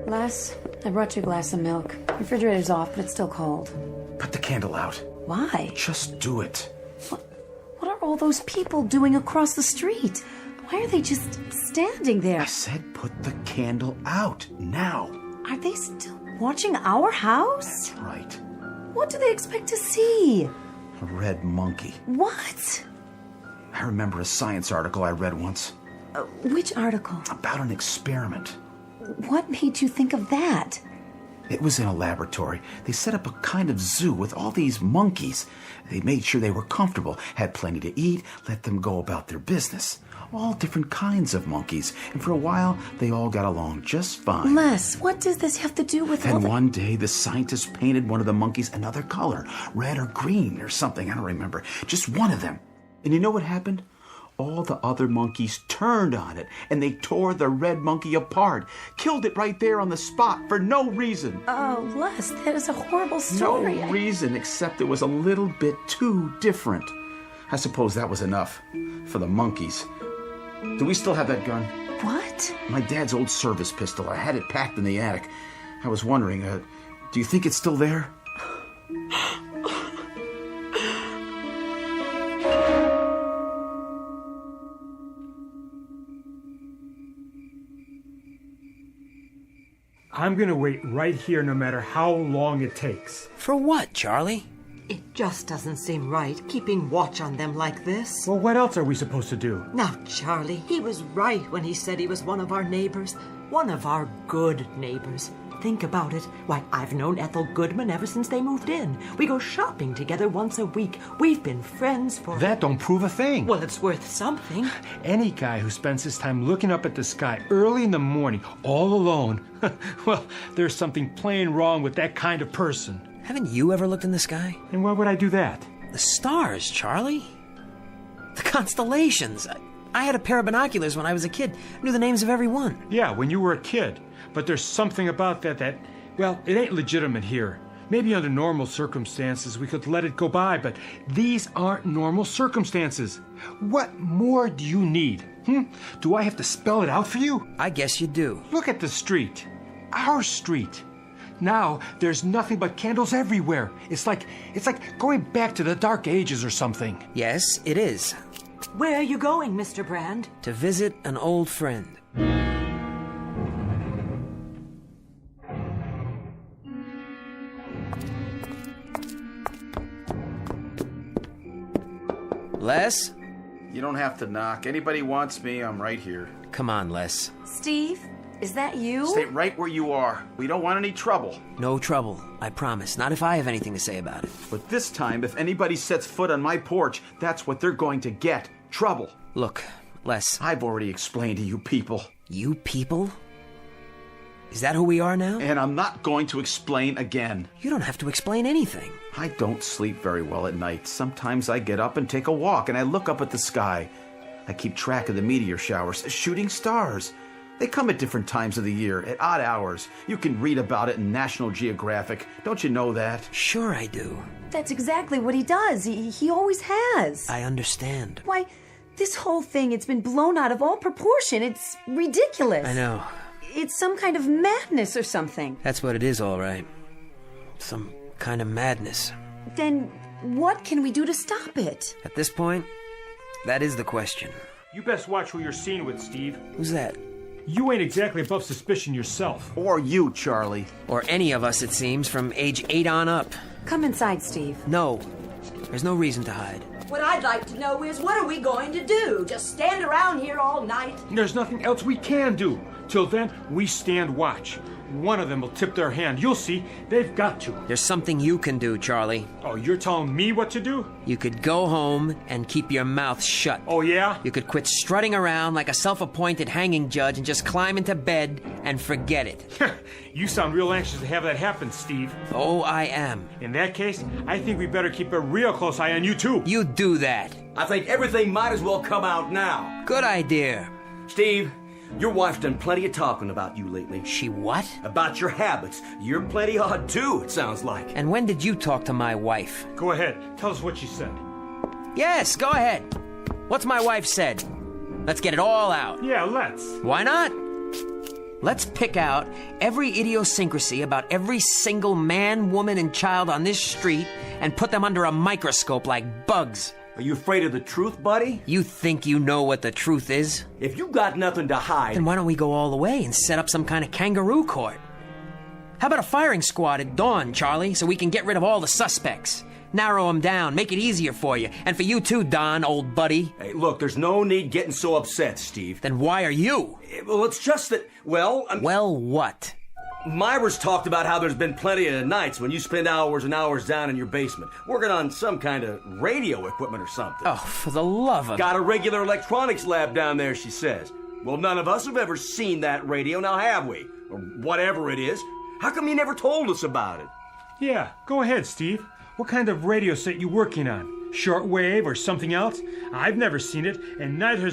Les, I brought you a glass of milk. Refrigerator's off, but it's still cold. Put the candle out. Why? Just do it. What are all those people doing across the street? Why are they just standing there? I said put the candle out, now. Are they still watching our house? That's right. What do they expect to see? A red monkey. What? I remember a science article I read once. Which article? About an experiment. What made you think of that? It was in a laboratory. They set up a kind of zoo with all these monkeys. They made sure they were comfortable, had plenty to eat, let them go about their business. All different kinds of monkeys. And for a while, they all got along just fine. Les, what does this have to do with Then one day, the scientists painted one of the monkeys another color. Red or green or something, I don't remember. Just one of them. And you know what happened? All the other monkeys turned on it, and they tore the red monkey apart. Killed it right there on the spot for no reason. Oh, Les, that is a horrible story. No reason except it was a little bit too different. I suppose that was enough for the monkeys. Do we still have that gun? What? My dad's old service pistol. I had it packed in the attic. I was wondering, do you think it's still there? I'm gonna wait right here no matter how long it takes. For what, Charlie? It just doesn't seem right, keeping watch on them like this. Well, what else are we supposed to do? Now, Charlie, he was right when he said he was one of our neighbors. One of our good neighbors. Think about it. Why, I've known Ethel Goodman ever since they moved in. We go shopping together once a week. We've been friends for... That don't prove a thing. Well, it's worth something. Any guy who spends his time looking up at the sky early in the morning, all alone, well, there's something plain wrong with that kind of person. Haven't you ever looked in the sky? And why would I do that? The stars, Charlie. The constellations. I had a pair of binoculars when I was a kid. Knew the names of every one. Yeah, when you were a kid. But there's something about that, well, it ain't legitimate here. Maybe under normal circumstances we could let it go by, but these aren't normal circumstances. What more do you need? Do I have to spell it out for you? I guess you do. Look at the street. Our street. Now there's nothing but candles everywhere. It's like going back to the Dark Ages or something. Yes, it is. Where are you going, Mr. Brand? To visit an old friend. Les? You don't have to knock. Anybody wants me, I'm right here. Come on, Les. Steve, is that you? Stay right where you are. We don't want any trouble. No trouble, I promise. Not if I have anything to say about it. But this time, if anybody sets foot on my porch, that's what they're going to get. Trouble. Look, Les. I've already explained to you people. You people? Is that who we are now? And I'm not going to explain again. You don't have to explain anything. I don't sleep very well at night. Sometimes I get up and take a walk, and I look up at the sky. I keep track of the meteor showers, shooting stars. They come at different times of the year, at odd hours. You can read about it in National Geographic. Don't you know that? Sure I do. That's exactly what he does. He always has. I understand. Why, this whole thing, it's been blown out of all proportion. It's ridiculous. I know. It's some kind of madness or something. That's what it is, all right. Some kind of madness. Then what can we do to stop it? At this point, that is the question. You best watch who you're seen with, Steve. Who's that? You ain't exactly above suspicion yourself. Or you, Charlie. Or any of us, it seems, from age 8 on up. Come inside, Steve. No. There's no reason to hide. What I'd like to know is, what are we going to do? Just stand around here all night? There's nothing else we can do. Till then, we stand watch. One of them will tip their hand. You'll see. They've got to. There's something you can do, Charlie. Oh, you're telling me what to do? You could go home and keep your mouth shut. Oh, yeah? You could quit strutting around like a self-appointed hanging judge and just climb into bed and forget it. You sound real anxious to have that happen, Steve. Oh, I am. In that case, I think we better keep a real close eye on you, too. You do that. I think everything might as well come out now. Good idea. Steve, your wife's done plenty of talking about you lately. She what? About your habits. You're plenty odd, too, it sounds like. And when did you talk to my wife? Go ahead. Tell us what she said. Yes, go ahead. What's my wife said? Let's get it all out. Yeah, let's. Why not? Let's pick out every idiosyncrasy about every single man, woman, and child on this street and put them under a microscope like bugs. Are you afraid of the truth, buddy? You think you know what the truth is? If you got nothing to hide... Then why don't we go all the way and set up some kind of kangaroo court? How about a firing squad at dawn, Charlie, so we can get rid of all the suspects? Narrow them down, make it easier for you. And for you too, Don, old buddy. Hey, look, there's no need getting so upset, Steve. Then why are you? Well, it's just that, well... Well, what? Myra's talked about how there's been plenty of nights when you spend hours and hours down in your basement, working on some kind of radio equipment or something. Oh, for the love of... Got a regular electronics lab down there, she says. Well, none of us have ever seen that radio, now have we? Or whatever it is. How come you never told us about it? Yeah, go ahead, Steve. What kind of radio set you working on? Shortwave or something else? I've never seen it, and neither has